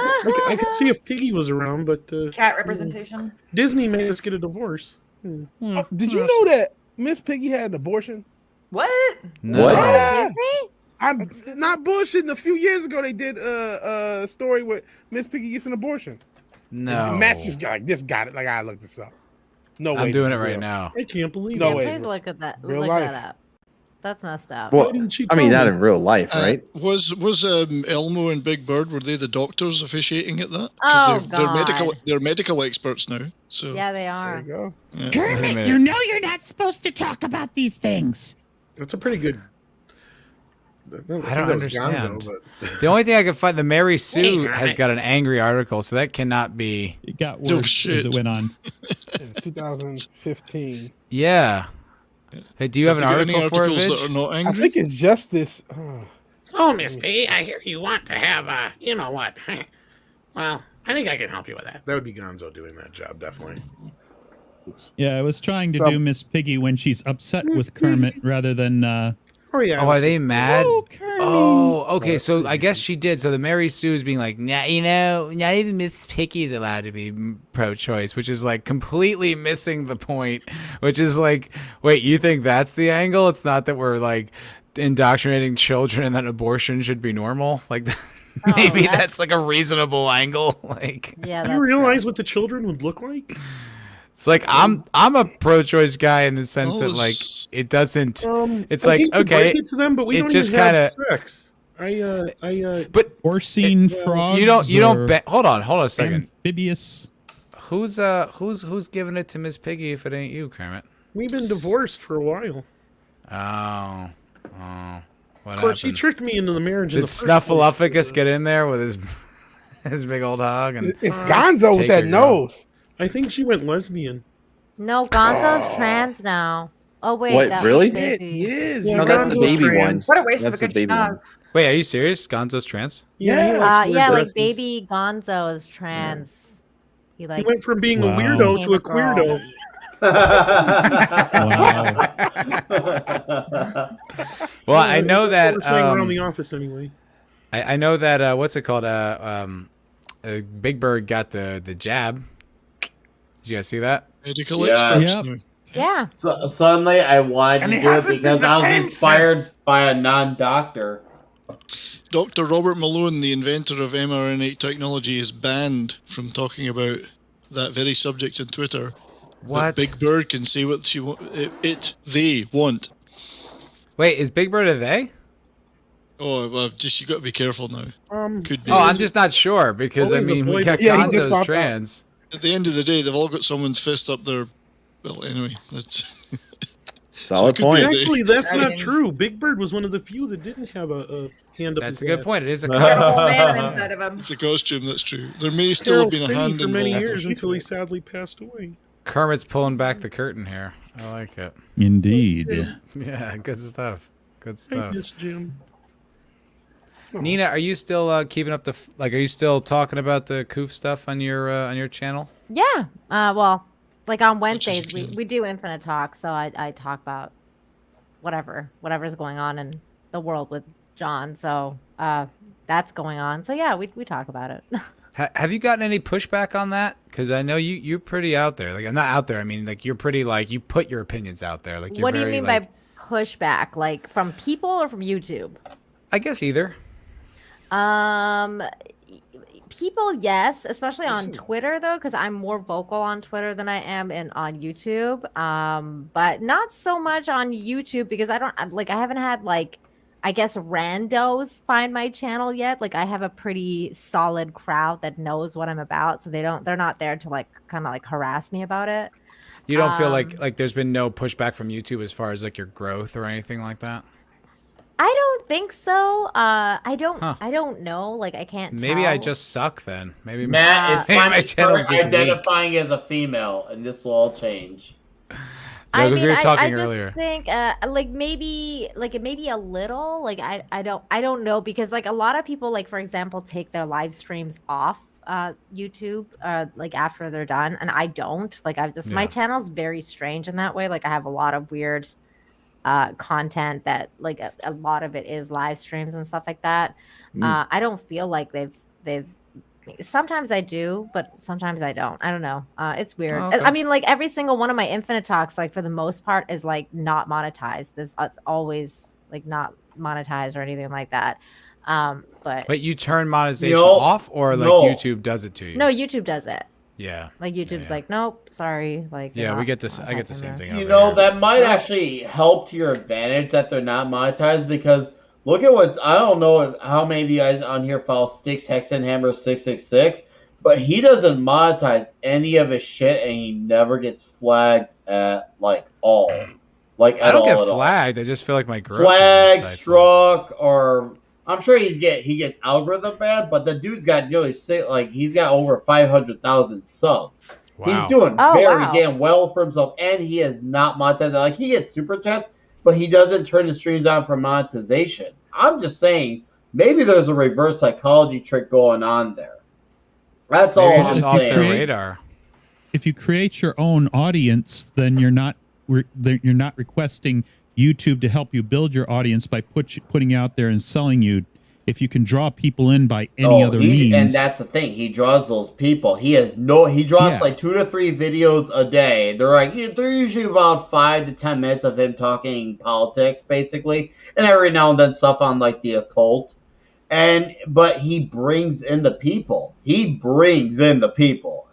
[SPEAKER 12] I could see if Piggy was around, but
[SPEAKER 5] Cat representation.
[SPEAKER 12] Disney made us get a divorce.
[SPEAKER 10] Oh, did you know that Miss Piggy had an abortion?
[SPEAKER 5] What?
[SPEAKER 1] No.
[SPEAKER 9] What?
[SPEAKER 13] Disney?
[SPEAKER 10] I'm not bullshitting. A few years ago, they did a story where Miss Piggy gets an abortion.
[SPEAKER 1] No.
[SPEAKER 10] And Matt's just got it. Like, I looked this up. No way.
[SPEAKER 1] I'm doing
[SPEAKER 10] this
[SPEAKER 1] it
[SPEAKER 10] is
[SPEAKER 1] right
[SPEAKER 10] real.
[SPEAKER 1] now.
[SPEAKER 12] I can't believe
[SPEAKER 10] No
[SPEAKER 12] it.
[SPEAKER 10] way.
[SPEAKER 13] Please look at that.
[SPEAKER 10] Real
[SPEAKER 13] Look
[SPEAKER 10] life.
[SPEAKER 13] that up. That's messed up.
[SPEAKER 9] Well,
[SPEAKER 12] didn't she
[SPEAKER 9] I mean,
[SPEAKER 12] tell
[SPEAKER 9] not
[SPEAKER 12] me?
[SPEAKER 9] in real life, right?
[SPEAKER 3] Was Elmo and Big Bird, were they the doctors officiating at that?
[SPEAKER 13] Oh,
[SPEAKER 3] they're medical
[SPEAKER 13] God.
[SPEAKER 3] they're medical experts now. So
[SPEAKER 13] Yeah, they
[SPEAKER 10] There
[SPEAKER 13] are.
[SPEAKER 10] you go.
[SPEAKER 3] yeah.
[SPEAKER 1] Wait a
[SPEAKER 14] Kermit,
[SPEAKER 1] minute.
[SPEAKER 14] you know you're not supposed to talk about these things.
[SPEAKER 12] That's a pretty good.
[SPEAKER 1] I don't understand.
[SPEAKER 12] Gonzo, but
[SPEAKER 1] The only thing I could find, the Mary Sue
[SPEAKER 14] Hey,
[SPEAKER 1] has
[SPEAKER 14] right.
[SPEAKER 1] got an angry article, so that cannot be.
[SPEAKER 6] It got
[SPEAKER 3] No
[SPEAKER 6] worse as
[SPEAKER 3] shit.
[SPEAKER 6] it went on.
[SPEAKER 10] In 2015.
[SPEAKER 1] Yeah. Hey, do you have an
[SPEAKER 3] got
[SPEAKER 1] article
[SPEAKER 3] any
[SPEAKER 1] for it,
[SPEAKER 3] articles that
[SPEAKER 1] Vidge?
[SPEAKER 3] are not
[SPEAKER 10] I
[SPEAKER 3] angry?
[SPEAKER 10] think it's Justice.
[SPEAKER 14] So, Miss P, I hear you want to have you know what? Well, I think I can help you with that.
[SPEAKER 12] that would be Gonzo doing that job, definitely.
[SPEAKER 6] Yeah, I was trying to
[SPEAKER 10] So-
[SPEAKER 6] do Miss Piggy when she's upset with Kermit rather than.
[SPEAKER 12] Oh yeah.
[SPEAKER 1] Oh, are they mad?
[SPEAKER 6] Oh, Kermit.
[SPEAKER 1] Oh, okay. So I guess she did. So the Mary Sue is being like, nah, you know, not even Miss Piggy is allowed to be pro-choice, which is like completely missing the point. Which is like, wait, you think that's the angle? It's not that we're like indoctrinating children and that abortion should be normal. Like maybe
[SPEAKER 13] that's-
[SPEAKER 1] that's like a reasonable angle. Like
[SPEAKER 13] Yeah,
[SPEAKER 12] Do
[SPEAKER 13] that's
[SPEAKER 12] you realize
[SPEAKER 13] gross.
[SPEAKER 12] what the children would look like?
[SPEAKER 1] it's like I'm a pro-choice guy in the sense that like
[SPEAKER 3] Those-
[SPEAKER 1] it doesn't. It's
[SPEAKER 12] I
[SPEAKER 1] like,
[SPEAKER 12] hate to
[SPEAKER 1] okay,
[SPEAKER 12] break it to them, but we
[SPEAKER 1] it
[SPEAKER 12] don't
[SPEAKER 1] just
[SPEAKER 12] even have
[SPEAKER 1] kinda-
[SPEAKER 12] sex.
[SPEAKER 1] but
[SPEAKER 6] Porcine frogs.
[SPEAKER 1] you don't
[SPEAKER 6] or
[SPEAKER 1] bet. Hold on a second.
[SPEAKER 6] Amphibious.
[SPEAKER 1] Who's giving it to Miss Piggy if it ain't you, Kermit?
[SPEAKER 12] We've been divorced for a while.
[SPEAKER 1] Oh, what
[SPEAKER 12] Of course, she
[SPEAKER 1] happened?
[SPEAKER 12] tricked me into the marriage. in
[SPEAKER 1] Did
[SPEAKER 12] the first place.
[SPEAKER 1] Snuffleupagus get in there with his his big old hog? And
[SPEAKER 10] It's Gonzo
[SPEAKER 1] Take
[SPEAKER 10] with that
[SPEAKER 1] your girl.
[SPEAKER 10] nose.
[SPEAKER 12] I think she went lesbian.
[SPEAKER 13] No, Gonzo's trans now. Oh wait,
[SPEAKER 9] What,
[SPEAKER 13] that
[SPEAKER 9] really?
[SPEAKER 13] was
[SPEAKER 10] It
[SPEAKER 13] baby.
[SPEAKER 10] is.
[SPEAKER 12] Yeah,
[SPEAKER 9] No, that's the
[SPEAKER 12] Gonzo's
[SPEAKER 9] baby one.
[SPEAKER 12] trans.
[SPEAKER 5] What a waste
[SPEAKER 9] That's
[SPEAKER 5] of
[SPEAKER 9] the
[SPEAKER 5] a good
[SPEAKER 9] baby
[SPEAKER 5] schnoz.
[SPEAKER 9] one.
[SPEAKER 1] wait, are you serious? Gonzo's trans?
[SPEAKER 12] Yeah, he likes to wear
[SPEAKER 13] Yeah, like
[SPEAKER 12] dresses.
[SPEAKER 13] baby Gonzo is trans. He
[SPEAKER 12] He
[SPEAKER 13] like
[SPEAKER 12] went from being
[SPEAKER 6] Wow.
[SPEAKER 12] a weirdo to a
[SPEAKER 13] Became a girl.
[SPEAKER 6] Wow.
[SPEAKER 1] Well, I know
[SPEAKER 12] That's
[SPEAKER 1] that.
[SPEAKER 12] what we're saying around the office anyway.
[SPEAKER 1] I know that. What's it called? Big Bird got the jab. Did you guys see that?
[SPEAKER 3] medical
[SPEAKER 7] Yeah.
[SPEAKER 3] experts
[SPEAKER 6] Yep.
[SPEAKER 3] now.
[SPEAKER 13] Yeah.
[SPEAKER 7] So, suddenly, I wanted
[SPEAKER 14] And
[SPEAKER 7] to
[SPEAKER 14] it
[SPEAKER 7] do it
[SPEAKER 14] hasn't
[SPEAKER 7] because
[SPEAKER 14] been the
[SPEAKER 7] I was
[SPEAKER 14] same
[SPEAKER 7] inspired
[SPEAKER 14] since.
[SPEAKER 7] by a non-doctor.
[SPEAKER 3] Dr. Robert Malone, the inventor of mRNA technology, is banned from talking about that very subject on Twitter.
[SPEAKER 1] What?
[SPEAKER 3] But Big Bird can say what they want.
[SPEAKER 1] Wait, is Big Bird a they?
[SPEAKER 3] Oh, well, just you got to be careful now. Could be.
[SPEAKER 1] Oh, I'm just not sure because I
[SPEAKER 12] Always a
[SPEAKER 1] mean we
[SPEAKER 12] boy,
[SPEAKER 1] got
[SPEAKER 12] but-
[SPEAKER 10] Yeah, he just
[SPEAKER 1] Gonzo's
[SPEAKER 10] popped out.
[SPEAKER 1] trans.
[SPEAKER 3] At the end of the day, they've all got someone's fist up their. Well, anyway, that's.
[SPEAKER 9] Solid
[SPEAKER 3] could be
[SPEAKER 9] point.
[SPEAKER 3] a-
[SPEAKER 12] Actually, that's
[SPEAKER 5] I
[SPEAKER 12] not
[SPEAKER 5] mean-
[SPEAKER 12] true. Big Bird was one of the few that didn't have a hand up.
[SPEAKER 1] That's
[SPEAKER 12] his
[SPEAKER 1] a good
[SPEAKER 12] ass.
[SPEAKER 1] point. It is a
[SPEAKER 5] Got a
[SPEAKER 1] costume.
[SPEAKER 5] whole man inside of him.
[SPEAKER 3] It's a costume, that's true. There may still
[SPEAKER 12] Carol
[SPEAKER 3] have been a
[SPEAKER 12] Spinney
[SPEAKER 3] hand
[SPEAKER 12] for many
[SPEAKER 3] involved.
[SPEAKER 12] years
[SPEAKER 10] she
[SPEAKER 12] until he
[SPEAKER 10] said.
[SPEAKER 12] sadly passed away.
[SPEAKER 1] Kermit's pulling back the curtain here. I like it.
[SPEAKER 6] Indeed.
[SPEAKER 1] Yeah, good stuff. Good
[SPEAKER 12] I
[SPEAKER 1] stuff.
[SPEAKER 12] miss Jim.
[SPEAKER 1] Nina, are you still keeping up the like? Are you still talking about the Coof stuff on your channel?
[SPEAKER 13] Yeah. Well, like on
[SPEAKER 3] Much as
[SPEAKER 13] Wednesdays
[SPEAKER 3] you can.
[SPEAKER 13] we do Infinite Talk, so I talk about whatever's going on in the world with John. So that's going on. So yeah, we talk about it.
[SPEAKER 1] Have you gotten any pushback on that? Because I know you're pretty out there. Like I'm not out there. I mean, like you're pretty like you put your opinions out there. Like you're
[SPEAKER 13] What do you
[SPEAKER 1] very,
[SPEAKER 13] mean
[SPEAKER 1] like,
[SPEAKER 13] by pushback? Like from people or from YouTube?
[SPEAKER 1] I guess either.
[SPEAKER 13] People, yes, especially on Twitter though, because I'm more vocal on Twitter than I am on YouTube. But not so much on YouTube because I haven't had I guess randos find my channel yet. Like I have a pretty solid crowd that knows what I'm about, so they're not there to like kind of like harass me about it.
[SPEAKER 1] You don't feel like there's been no pushback from YouTube as far as like your growth or anything like that?
[SPEAKER 13] I don't think so. I don't know. Like I can't
[SPEAKER 1] Maybe
[SPEAKER 13] tell.
[SPEAKER 1] I just suck then. Maybe
[SPEAKER 7] Matt, it's
[SPEAKER 1] maybe
[SPEAKER 7] time
[SPEAKER 1] my
[SPEAKER 7] to
[SPEAKER 1] channel's
[SPEAKER 7] start
[SPEAKER 1] just weak.
[SPEAKER 7] identifying as a female, and this will all change.
[SPEAKER 13] I
[SPEAKER 1] we
[SPEAKER 13] mean,
[SPEAKER 1] were talking
[SPEAKER 13] I just
[SPEAKER 1] earlier.
[SPEAKER 13] think like maybe a little. Like I don't know, because like a lot of people, like for example, take their live streams off YouTube like after they're done, and I don't. Like I've just my channel's very strange in that way. Like I have a lot of weird content that like a lot of it is live streams and stuff like that. I don't feel like they've sometimes I do, but sometimes I don't. I don't know. It's weird.
[SPEAKER 1] Oh, okay.
[SPEAKER 13] I mean, like every single one of my Infinite Talks, like for the most part, is like not monetized. It's always like not monetized or anything like that. But
[SPEAKER 1] you turn monetization off, or like YouTube does it to you?
[SPEAKER 13] No, YouTube does it.
[SPEAKER 1] Yeah.
[SPEAKER 13] Like YouTube's like, nope, sorry. Like
[SPEAKER 1] we get this. I get the same thing.
[SPEAKER 7] You know, that might actually help to your advantage that they're not monetized, because look at I don't know how many of you guys on here follow Sticks Hexenhammer 666, but he doesn't monetize any of his shit, and he never gets flagged at like all. Like
[SPEAKER 1] I don't get flagged. I just feel like my growth
[SPEAKER 7] flag, struck, or I'm sure he gets algorithm banned, but the dude's got nearly he's got over 500,000 subs. Wow. He's doing very damn well for himself, and he is not monetized. Like he gets super chats, but he doesn't turn his streams on for monetization. I'm just saying, maybe there's a reverse psychology trick going on there. That's all I'm
[SPEAKER 1] off
[SPEAKER 7] saying.
[SPEAKER 1] their radar.
[SPEAKER 6] If you create your own audience, then you're not requesting YouTube to help you build your audience by putting out there and selling you. If you can draw people in by any other means,
[SPEAKER 7] and that's the thing, he draws those people. He drops like 2 to 3 videos a day. They're usually about 5 to 10 minutes of him talking politics, basically, and every now and then stuff on like the occult. But he brings in the people.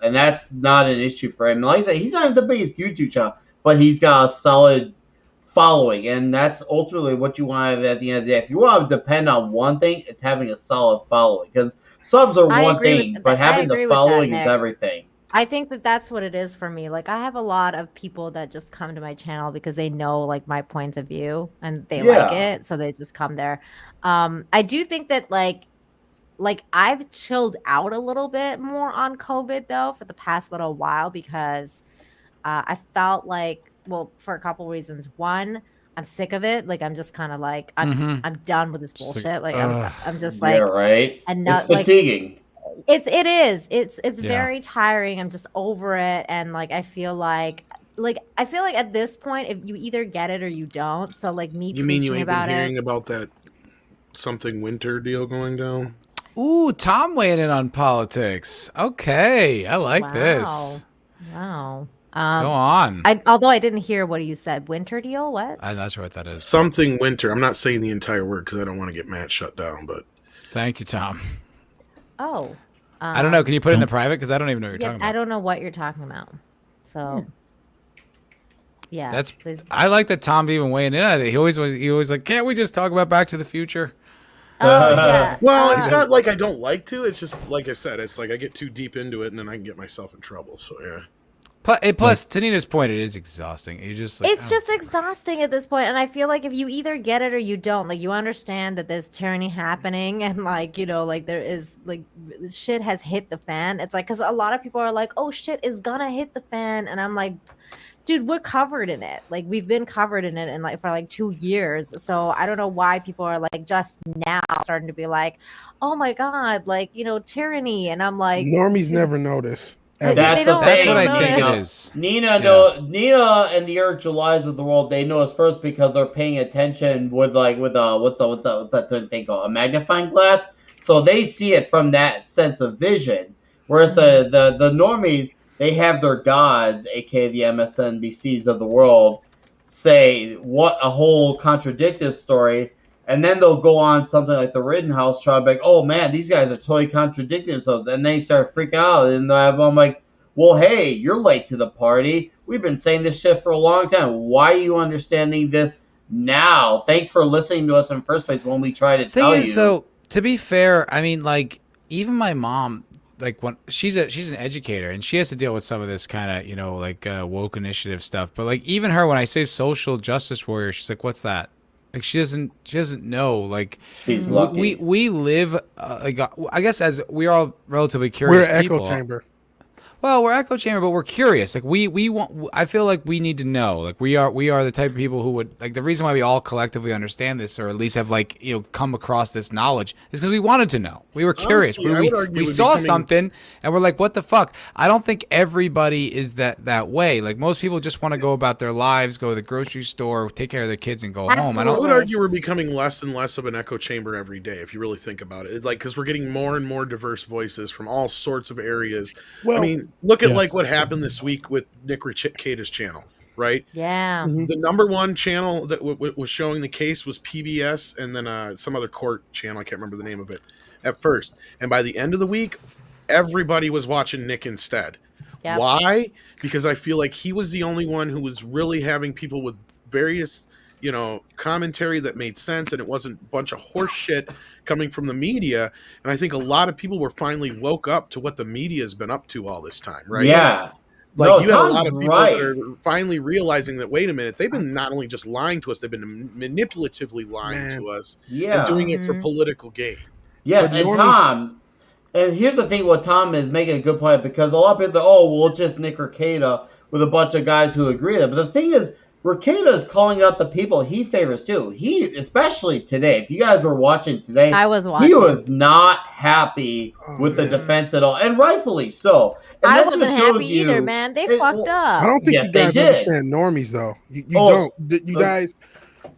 [SPEAKER 7] And that's not an issue for him. Like I said, he's not the biggest YouTube channel, but he's got a solid following, and that's ultimately what you want to have at the end of the day. If you want to depend on one thing, it's having a solid following, because subs are one thing, but having the following is everything.
[SPEAKER 13] I think that's what it is for me. Like I have a lot of people that just come to my channel because they know like my points of view and they like it, so they just come there. I do think that like I've chilled out a little bit more on COVID though for the past little while, because I felt like, well, for a couple reasons. One, I'm sick of it. Like I'm just kind of like I'm done with this bullshit. Like I'm just like,
[SPEAKER 7] right.
[SPEAKER 13] And not,
[SPEAKER 7] it's fatiguing.
[SPEAKER 13] Like, it's very tiring. I'm just over it, and like I feel like at this point, if you either get it or you don't. So like me,
[SPEAKER 12] you mean you ain't
[SPEAKER 13] been
[SPEAKER 12] hearing about that something winter deal going down?
[SPEAKER 1] Ooh, Tom weighing in on politics. Okay, I like this.
[SPEAKER 13] Wow.
[SPEAKER 1] Go on.
[SPEAKER 13] Although I didn't hear what you said. Winter deal? What?
[SPEAKER 1] I'm not sure what that is.
[SPEAKER 12] Something winter. I'm not saying the entire word because I don't want to get Matt shut down. But
[SPEAKER 1] thank you, Tom.
[SPEAKER 13] Oh.
[SPEAKER 1] I don't know. Can you put it in the private? Because I don't even know what you're talking about.
[SPEAKER 13] I don't know what you're talking about. So. Yeah.
[SPEAKER 1] I like that Tom even weighing in on it. He always like, can't we just talk about Back to the Future?
[SPEAKER 13] Yeah.
[SPEAKER 12] Well, it's not like I don't like to. It's just like I said. It's like I get too deep into it, and then I can get myself in trouble. So yeah.
[SPEAKER 1] Plus, to Nina's point, it is exhausting. You just like,
[SPEAKER 13] it's just exhausting at this point, and I feel like if you either get it or you don't, like you understand that there's tyranny happening, and like like there is like shit has hit the fan. It's like because a lot of people are like, oh shit is gonna hit the fan, and I'm like, dude, we're covered in it. Like we've been covered in it and like for like 2 years. So I don't know why people are like just now starting to be like, oh my god, like tyranny, and I'm like,
[SPEAKER 10] normies never notice.
[SPEAKER 7] That's what I think it is. Nina and the Earth Julys of the world, they know us first because they're paying attention with what's that thing called, a magnifying glass. So they see it from that sense of vision. Whereas the normies, they have their gods, aka the MSNBCs of the world, say what a whole contradictive story. And then they'll go on something like the Rittenhouse trial, like, oh man, these guys are totally contradicting themselves. And they start freaking out. And I'm like, well, hey, you're late to the party. We've been saying this shit for a long time. Why are you understanding this now. Thanks for listening to us in the first place when we try to
[SPEAKER 1] Thing
[SPEAKER 7] tell
[SPEAKER 1] is,
[SPEAKER 7] you.
[SPEAKER 1] though, to be fair, I mean, like, even my mom, like, when she's an educator and she has to deal with some of this kind of, you know, like woke initiative stuff. But like, even her, when I say social justice warrior, she's like, "What's that?" Like, she doesn't know. Like,
[SPEAKER 7] She's lucky.
[SPEAKER 1] we live like, I guess, as we are all relatively
[SPEAKER 10] We're
[SPEAKER 1] curious
[SPEAKER 10] an
[SPEAKER 1] people.
[SPEAKER 10] echo chamber.
[SPEAKER 1] Well, we're echo chamber, but we're curious. Like, we want. I feel like we need to know. Like, we are the type of people who would, like, the reason why we all collectively understand this, or at least have, like, you know, come across this knowledge, is because we wanted to know. We were curious.
[SPEAKER 12] Honestly, I would argue
[SPEAKER 1] we
[SPEAKER 12] we're
[SPEAKER 1] saw
[SPEAKER 12] becoming-
[SPEAKER 1] something and we're like, what the fuck? I don't think everybody is that way. Like, most people just want to go about their lives, go to the grocery store, take care of their kids, and go home.
[SPEAKER 12] I would argue we're becoming less and less of an echo chamber every day, if you really think about it. It's like, because we're getting more and more diverse voices from all sorts of areas.
[SPEAKER 10] Well,
[SPEAKER 12] I mean, look at
[SPEAKER 6] yes.
[SPEAKER 12] like what happened this week with Nick Rekieta's channel, right?
[SPEAKER 13] Yeah.
[SPEAKER 12] The number one channel that was showing the case was PBS, and then some other court channel. I can't remember the name of it at first. And by the end of the week, everybody was watching Nick instead.
[SPEAKER 13] Yep.
[SPEAKER 12] Why? Because I feel like he was the only one who was really having people with various, you know, commentary that made sense, and it wasn't a bunch of horse shit coming from the media. And I think a lot of people were finally woke up to what the media has been up to all this time, right?
[SPEAKER 7] Yeah.
[SPEAKER 12] Like,
[SPEAKER 7] No,
[SPEAKER 12] you have a lot
[SPEAKER 7] Tom's
[SPEAKER 12] of people
[SPEAKER 7] right.
[SPEAKER 12] that are finally realizing that, wait a minute, they've been not only just lying to us, they've been manipulatively lying to us
[SPEAKER 7] Yeah.
[SPEAKER 12] and doing it for political gain.
[SPEAKER 7] Yes,
[SPEAKER 12] But
[SPEAKER 7] and
[SPEAKER 12] normies-
[SPEAKER 7] Tom, and here's the thing: what Tom is making a good point, because a lot of people, well, it's just Nick Rekieta with a bunch of guys who agree with it. But the thing is, Rekieta is calling out the people he favors too. He, especially today, if you guys were watching today,
[SPEAKER 13] I was
[SPEAKER 7] He
[SPEAKER 13] watching.
[SPEAKER 7] was not happy with the defense at all, and rightfully so. And
[SPEAKER 13] I
[SPEAKER 7] that
[SPEAKER 13] wasn't
[SPEAKER 7] just shows
[SPEAKER 13] happy either, man. They fucked up.
[SPEAKER 10] I don't think
[SPEAKER 7] Yes,
[SPEAKER 10] you
[SPEAKER 7] they
[SPEAKER 10] guys
[SPEAKER 7] did.
[SPEAKER 10] understand normies though. You
[SPEAKER 7] Oh,
[SPEAKER 10] don't. You guys,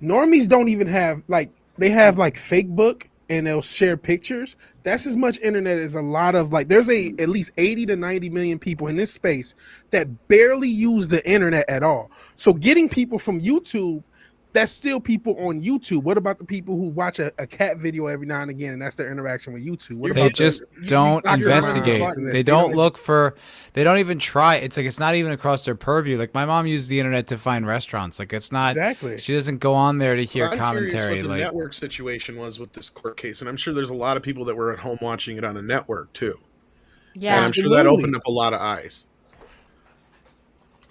[SPEAKER 10] normies don't even have, like, they have like fake book and they'll share pictures. That's as much internet as a lot of, like, there's at least 80 to 90 million people in this space that barely use the internet at all. So getting people from YouTube, that's still people on YouTube. What about the people who watch a cat video every now and again, and that's their interaction with YouTube? What
[SPEAKER 1] They
[SPEAKER 10] about
[SPEAKER 1] just
[SPEAKER 10] you
[SPEAKER 1] don't
[SPEAKER 10] stock your mind
[SPEAKER 1] investigate.
[SPEAKER 10] on this.
[SPEAKER 1] They don't look for. They don't even try. It's like, it's not even across their purview. Like, my mom used the internet to find restaurants. Like, it's not.
[SPEAKER 10] Exactly.
[SPEAKER 1] She doesn't go on there to hear
[SPEAKER 12] I'm
[SPEAKER 1] commentary.
[SPEAKER 12] curious what the
[SPEAKER 1] Like,
[SPEAKER 12] network situation was with this court case, and I'm sure there's a lot of people that were at home watching it on a network too.
[SPEAKER 13] Yeah.
[SPEAKER 12] And I'm sure that opened up a lot of eyes.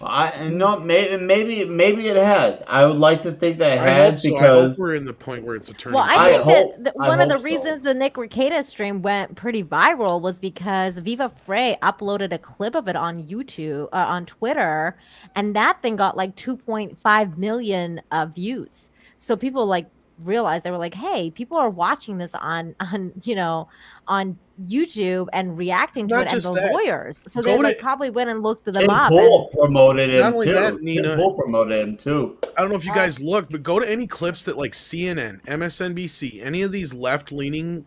[SPEAKER 7] Maybe it has. I would like to think that it
[SPEAKER 12] I hope
[SPEAKER 7] has
[SPEAKER 12] so. I hope
[SPEAKER 7] because
[SPEAKER 12] we're in the point where it's a turning.
[SPEAKER 13] Well,
[SPEAKER 12] point.
[SPEAKER 13] I think that
[SPEAKER 7] I
[SPEAKER 13] one of the
[SPEAKER 7] hope so.
[SPEAKER 13] reasons the Nick Rekieta stream went pretty viral was because Viva Frey uploaded a clip of it on YouTube, on Twitter, and that thing got like 2.5 million views. So people like realized, they were like, "Hey, people are watching this on on YouTube and reacting to
[SPEAKER 12] Not
[SPEAKER 13] it," and
[SPEAKER 12] just
[SPEAKER 13] the
[SPEAKER 12] that.
[SPEAKER 13] lawyers. So
[SPEAKER 12] Go
[SPEAKER 13] they
[SPEAKER 12] to-
[SPEAKER 13] like probably went and looked them
[SPEAKER 7] Tim
[SPEAKER 13] up.
[SPEAKER 7] Bull promoted him
[SPEAKER 12] Not only
[SPEAKER 7] too.
[SPEAKER 12] that, Nina-
[SPEAKER 7] Tim Bull promoted him too.
[SPEAKER 12] I don't know if you guys looked, but go to any clips that like CNN, MSNBC, any of these left-leaning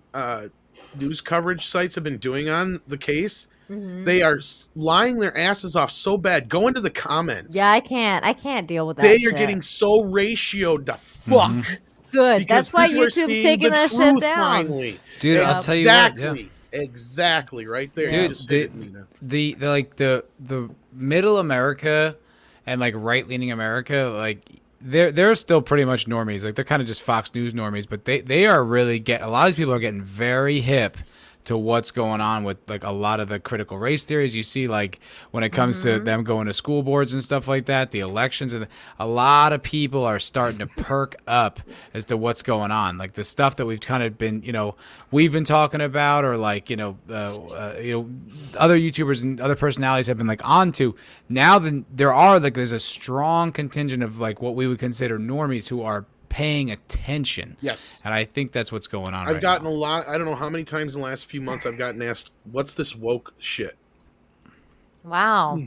[SPEAKER 12] news coverage sites have been doing on the case.
[SPEAKER 13] Mhm.
[SPEAKER 12] They are lying their asses off so bad. Go into the comments.
[SPEAKER 13] Yeah, I can't deal with that.
[SPEAKER 12] They are
[SPEAKER 13] shit.
[SPEAKER 12] getting so ratioed the fuck.
[SPEAKER 13] Good.
[SPEAKER 12] Because
[SPEAKER 13] That's why
[SPEAKER 12] people are
[SPEAKER 13] YouTube's
[SPEAKER 12] seeing
[SPEAKER 13] taking
[SPEAKER 12] the
[SPEAKER 13] that shit
[SPEAKER 12] truth
[SPEAKER 13] down.
[SPEAKER 12] Finally.
[SPEAKER 1] dude, I'll tell you what.
[SPEAKER 12] Exactly.
[SPEAKER 1] Yeah.
[SPEAKER 12] Exactly. Right there. You
[SPEAKER 1] Dude,
[SPEAKER 12] just hit it, Nina.
[SPEAKER 1] the middle America and like right leaning America, like they're still pretty much normies. Like, they're kind of just Fox News normies, but they are really a lot of these people are getting very hip to what's going on with like a lot of the critical race theories you see, like when it comes to them going to school boards and stuff like that, the elections, and a lot of people are starting to perk up as to what's going on, like the stuff that we've kind of been, we've been talking about, or like, other YouTubers and other personalities have been like onto. Now then there's a strong contingent of like what we would consider normies who are paying attention.
[SPEAKER 12] Yes.
[SPEAKER 1] And I think that's what's going on.
[SPEAKER 12] I've gotten a lot. I don't know how many times in the last few months I've gotten asked, "What's this woke shit?"
[SPEAKER 13] Wow.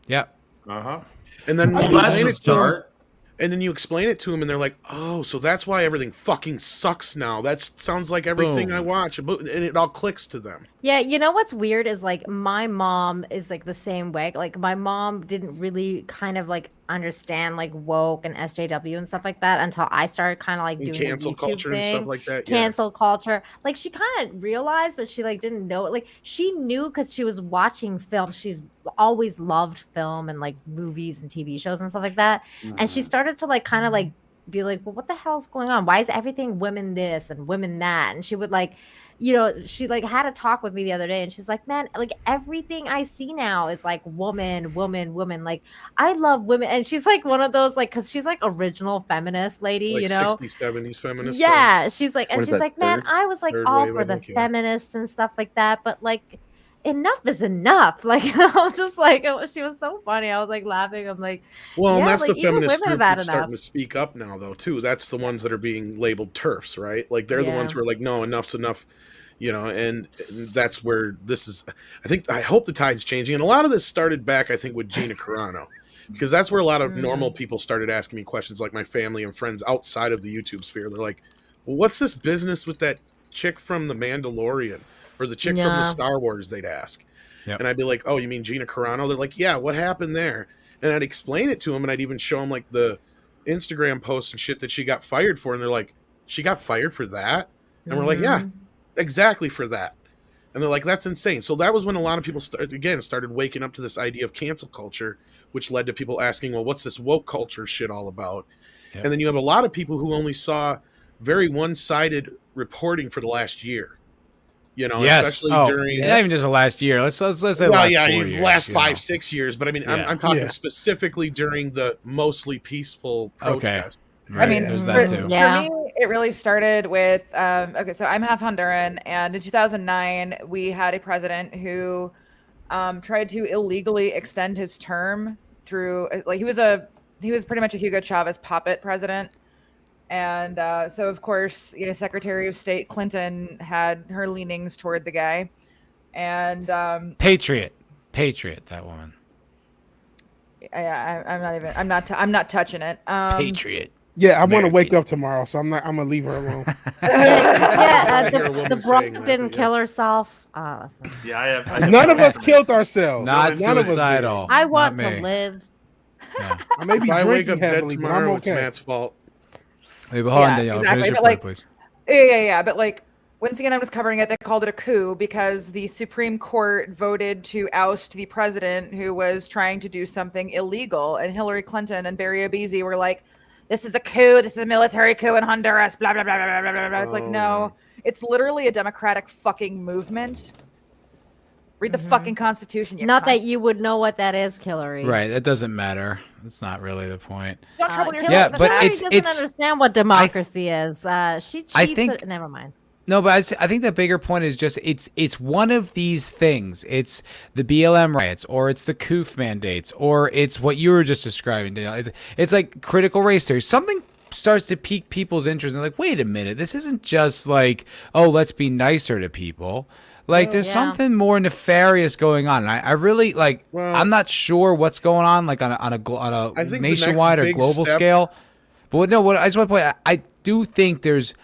[SPEAKER 1] Yeah.
[SPEAKER 12] And then
[SPEAKER 7] Well,
[SPEAKER 12] you
[SPEAKER 7] that's
[SPEAKER 12] explain
[SPEAKER 7] a
[SPEAKER 12] it to 'em,
[SPEAKER 7] start.
[SPEAKER 12] and then you explain it to them, and they're like, "Oh, so that's why everything fucking sucks now. That sounds like everything
[SPEAKER 1] Boom.
[SPEAKER 12] I watch," and it all clicks to them.
[SPEAKER 13] Yeah, you know what's weird is like my mom is like the same way. Like my mom didn't really kind of like understand like woke and SJW and stuff like that until I started kind of like
[SPEAKER 12] And
[SPEAKER 13] doing the
[SPEAKER 12] cancel
[SPEAKER 13] YouTube
[SPEAKER 12] culture and
[SPEAKER 13] thing.
[SPEAKER 12] stuff like that, yeah.
[SPEAKER 13] Cancel culture. Like she kind of realized, but she like didn't know it. Like she knew because she was watching film. She's always loved film and like movies and TV shows and stuff like that. And she started to like kind of like be like, well, what the hell's going on? Why is everything women this and women that? And she would like, she like had a talk with me the other day, and she's like, man, like everything I see now is like woman, woman, woman. Like I love women, and she's like one of those like, because she's like original feminist lady,
[SPEAKER 12] Like
[SPEAKER 13] you know,
[SPEAKER 12] 60s, 70s feminist.
[SPEAKER 13] yeah. She's like,
[SPEAKER 9] What
[SPEAKER 13] and
[SPEAKER 9] is
[SPEAKER 13] she's
[SPEAKER 9] that,
[SPEAKER 13] like, man,
[SPEAKER 9] third?
[SPEAKER 13] I was like
[SPEAKER 12] Third
[SPEAKER 13] all
[SPEAKER 12] wave,
[SPEAKER 13] for
[SPEAKER 12] I
[SPEAKER 13] the
[SPEAKER 12] think, yeah.
[SPEAKER 13] feminists and stuff like that, but like enough is enough. Like I was just like, she was so funny. I was like laughing. I'm like,
[SPEAKER 12] Well, and
[SPEAKER 13] yeah,
[SPEAKER 12] that's
[SPEAKER 13] like
[SPEAKER 12] the
[SPEAKER 13] even
[SPEAKER 12] feminist
[SPEAKER 13] women
[SPEAKER 12] group
[SPEAKER 13] have had
[SPEAKER 12] that's
[SPEAKER 13] enough.
[SPEAKER 12] starting to speak up now, though, too. That's the ones that are being labeled TERFs, right? Like, they're the
[SPEAKER 13] Yeah.
[SPEAKER 12] ones who are like, no, enough's enough, and that's where this is. I hope the tide's changing. And a lot of this started back, I think, with Gina Carano, because that's where a lot of normal people started asking me questions, like my family and friends outside of the YouTube sphere. They're like, well, what's this business with that chick from The Mandalorian or the chick from
[SPEAKER 13] Yeah.
[SPEAKER 12] the Star Wars, they'd ask.
[SPEAKER 1] Yep.
[SPEAKER 12] And I'd be like, oh, you mean Gina Carano? They're like, yeah, what happened there? And I'd explain it to them, and I'd even show them like the Instagram posts and shit that she got fired for. And they're like, she got fired for that? And we're like, yeah, exactly for that. And they're like, that's insane. So that was when a lot of people started waking up to this idea of cancel culture, which led to people asking, well, what's this woke culture shit all about?
[SPEAKER 1] Yep.
[SPEAKER 12] And then you have a lot of people who only saw very one-sided reporting for the last year.
[SPEAKER 1] Yes.
[SPEAKER 12] Especially during
[SPEAKER 1] not even just the last year. Let's say
[SPEAKER 12] well,
[SPEAKER 1] last
[SPEAKER 12] yeah,
[SPEAKER 1] 4 years.
[SPEAKER 12] last 5-6 years. But I mean,
[SPEAKER 1] Yeah.
[SPEAKER 12] I'm talking
[SPEAKER 10] Yeah.
[SPEAKER 12] specifically during the mostly peaceful protest.
[SPEAKER 1] Right.
[SPEAKER 5] I mean,
[SPEAKER 1] there's
[SPEAKER 5] for,
[SPEAKER 1] that too.
[SPEAKER 13] Yeah.
[SPEAKER 5] for me, it really started with okay, so I'm half Honduran, and in 2009, we had a president who tried to illegally extend his term through like he was pretty much a Hugo Chavez puppet president. And so, of course, Secretary of State Clinton had her leanings toward the guy, and
[SPEAKER 1] Patriot, that woman.
[SPEAKER 5] I'm not touching it.
[SPEAKER 1] Patriot.
[SPEAKER 10] Yeah, I want to wake up tomorrow, so I'm gonna leave her alone.
[SPEAKER 13] Yeah,
[SPEAKER 12] hear a
[SPEAKER 13] the
[SPEAKER 12] woman
[SPEAKER 13] broad
[SPEAKER 12] saying that,
[SPEAKER 13] didn't
[SPEAKER 12] but
[SPEAKER 13] kill
[SPEAKER 12] yes.
[SPEAKER 13] herself. Oh,
[SPEAKER 4] Yeah, I have.
[SPEAKER 10] None of us killed ourselves.
[SPEAKER 1] Not
[SPEAKER 10] None of us did.
[SPEAKER 1] suicidal.
[SPEAKER 13] I want
[SPEAKER 1] Not
[SPEAKER 13] to
[SPEAKER 1] me.
[SPEAKER 13] live.
[SPEAKER 10] I may be
[SPEAKER 12] If I wake
[SPEAKER 10] drinking
[SPEAKER 12] up dead
[SPEAKER 10] heavily, but I'm
[SPEAKER 12] tomorrow, it's
[SPEAKER 10] okay.
[SPEAKER 12] Matt's fault.
[SPEAKER 1] Wait, but hold on,
[SPEAKER 5] Yeah,
[SPEAKER 1] Danielle.
[SPEAKER 5] exactly,
[SPEAKER 1] Finish your
[SPEAKER 5] but,
[SPEAKER 1] point,
[SPEAKER 5] like,
[SPEAKER 1] please.
[SPEAKER 5] Yeah. But like once again, I was covering it. They called it a coup because the Supreme Court voted to oust the president who was trying to do something illegal, and Hillary Clinton and Barry Obizi were like, "This is a coup. This is a military coup in Honduras." Blah blah blah blah blah blah blah. It's like, no, it's literally a democratic fucking movement. Read the fucking Constitution. You
[SPEAKER 13] Not
[SPEAKER 5] cunt.
[SPEAKER 13] that you would know what that is, Hillary.
[SPEAKER 1] Right. That doesn't matter. That's not really the point.
[SPEAKER 5] Don't trouble yourself.
[SPEAKER 1] Yeah,
[SPEAKER 5] with
[SPEAKER 1] but
[SPEAKER 5] that.
[SPEAKER 13] Hillary
[SPEAKER 1] it's-
[SPEAKER 13] doesn't understand what democracy is. She cheats.
[SPEAKER 1] I think-
[SPEAKER 13] never mind.
[SPEAKER 1] No, but I think the bigger point is just it's one of these things. It's the BLM riots, or it's the COOF mandates, or it's what you were just describing, Danielle. It's like critical race theory. Something starts to pique people's interest, and they're like, wait a minute, this isn't just like, oh, let's be nicer to people. Like, there's
[SPEAKER 13] yeah.
[SPEAKER 1] something more nefarious going on. And I really like.
[SPEAKER 12] Well-
[SPEAKER 1] I'm not sure what's going on, like on a
[SPEAKER 12] I think the next
[SPEAKER 1] nationwide or
[SPEAKER 12] big
[SPEAKER 1] global
[SPEAKER 12] step-
[SPEAKER 1] scale. But what I just want to point out, I do think there's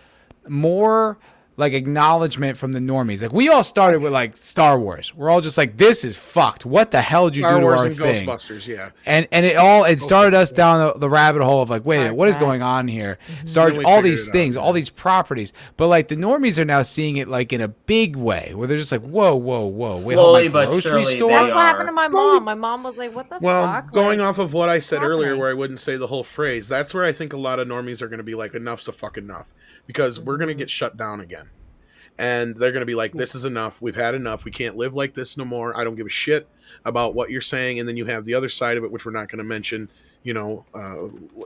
[SPEAKER 1] more like acknowledgement from the normies. Like, we all started with like Star Wars. We're all just like, this is fucked. What the hell did you
[SPEAKER 12] Star
[SPEAKER 1] do to
[SPEAKER 12] Wars
[SPEAKER 1] our
[SPEAKER 12] and
[SPEAKER 1] thing?
[SPEAKER 12] Ghostbusters, yeah.
[SPEAKER 1] And it started us down the rabbit hole of like, wait, what is going on here? Started
[SPEAKER 12] Then we
[SPEAKER 1] all
[SPEAKER 12] figured
[SPEAKER 1] these
[SPEAKER 12] it out,
[SPEAKER 1] things, all these properties. But like the normies are now seeing it like in a big way, where they're just like, whoa. Wait,
[SPEAKER 7] Slowly
[SPEAKER 1] hold my
[SPEAKER 7] but
[SPEAKER 1] grocery
[SPEAKER 7] surely
[SPEAKER 1] store?
[SPEAKER 7] they
[SPEAKER 13] That's what
[SPEAKER 7] are.
[SPEAKER 13] happened to my mom. My mom was like, "What the
[SPEAKER 12] Well,
[SPEAKER 13] fuck?"
[SPEAKER 12] going
[SPEAKER 13] Like,
[SPEAKER 12] off of what I said earlier,
[SPEAKER 13] happening?
[SPEAKER 12] where I wouldn't say the whole phrase, that's where I think a lot of normies are going to be like, enough's a fuck enough, because we're going to get shut down again. And they're going to be like, this is enough. We've had enough. We can't live like this no more. I don't give a shit about what you're saying. And then you have the other side of it, which we're not going to mention,
[SPEAKER 13] well,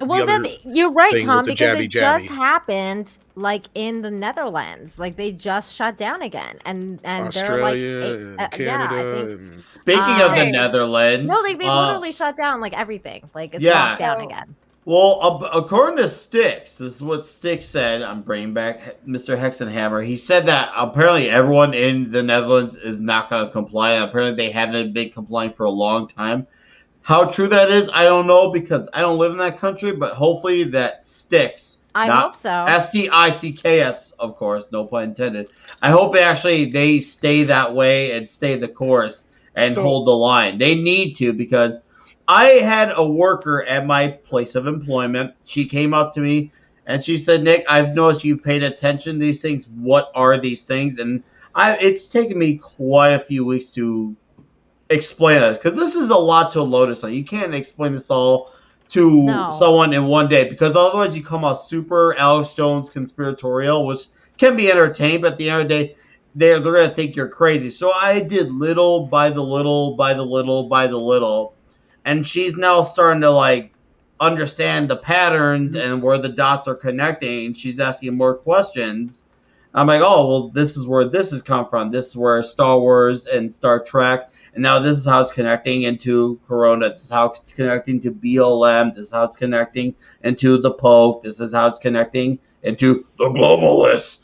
[SPEAKER 12] the other
[SPEAKER 13] you're right,
[SPEAKER 12] thing
[SPEAKER 13] Tom,
[SPEAKER 12] with the
[SPEAKER 13] because
[SPEAKER 12] jabby
[SPEAKER 13] it just
[SPEAKER 12] jabby.
[SPEAKER 13] happened like in the Netherlands. Like they just shut down again, and
[SPEAKER 12] Australia
[SPEAKER 13] they're
[SPEAKER 12] and
[SPEAKER 13] like,
[SPEAKER 12] Canada.
[SPEAKER 13] yeah, I think.
[SPEAKER 12] And
[SPEAKER 7] Speaking of the
[SPEAKER 13] Hey.
[SPEAKER 7] Netherlands,
[SPEAKER 13] No, they literally shut down like everything. Like it's
[SPEAKER 7] Yeah.
[SPEAKER 13] locked down again.
[SPEAKER 7] well, according to Styx, this is what Styx said. I'm bringing back Mr. Hexenhammer. He said that apparently everyone in the Netherlands is not going to comply. And apparently they haven't been complying for a long time. How true that is, I don't know, because I don't live in that country. But hopefully that sticks.
[SPEAKER 13] I
[SPEAKER 7] Not
[SPEAKER 13] hope so.
[SPEAKER 7] STICKS, of course, no pun intended. I hope they stay that way and stay the course and
[SPEAKER 10] So-
[SPEAKER 7] hold the line. They need to, because I had a worker at my place of employment. She came up to me and she said, "Nick, I've noticed you've paid attention to these things. What are these things?" And it's taken me quite a few weeks to explain this, because this is a lot to load us on. You can't explain this all to someone in one day, because otherwise you come off super Alex Jones conspiratorial, which can be entertaining, but at the end of the day, they're going to think you're crazy. So I did little by the little by the little by the little, and she's now starting to like understand the patterns and where the dots are connecting, and she's asking more questions. I'm like, oh, well, this is where this has come from. This is where Star Wars and Star Trek, and now this is how it's connecting into Corona. This is how it's connecting to BLM. This is how it's connecting into the Pope. This is how it's connecting into the globalists.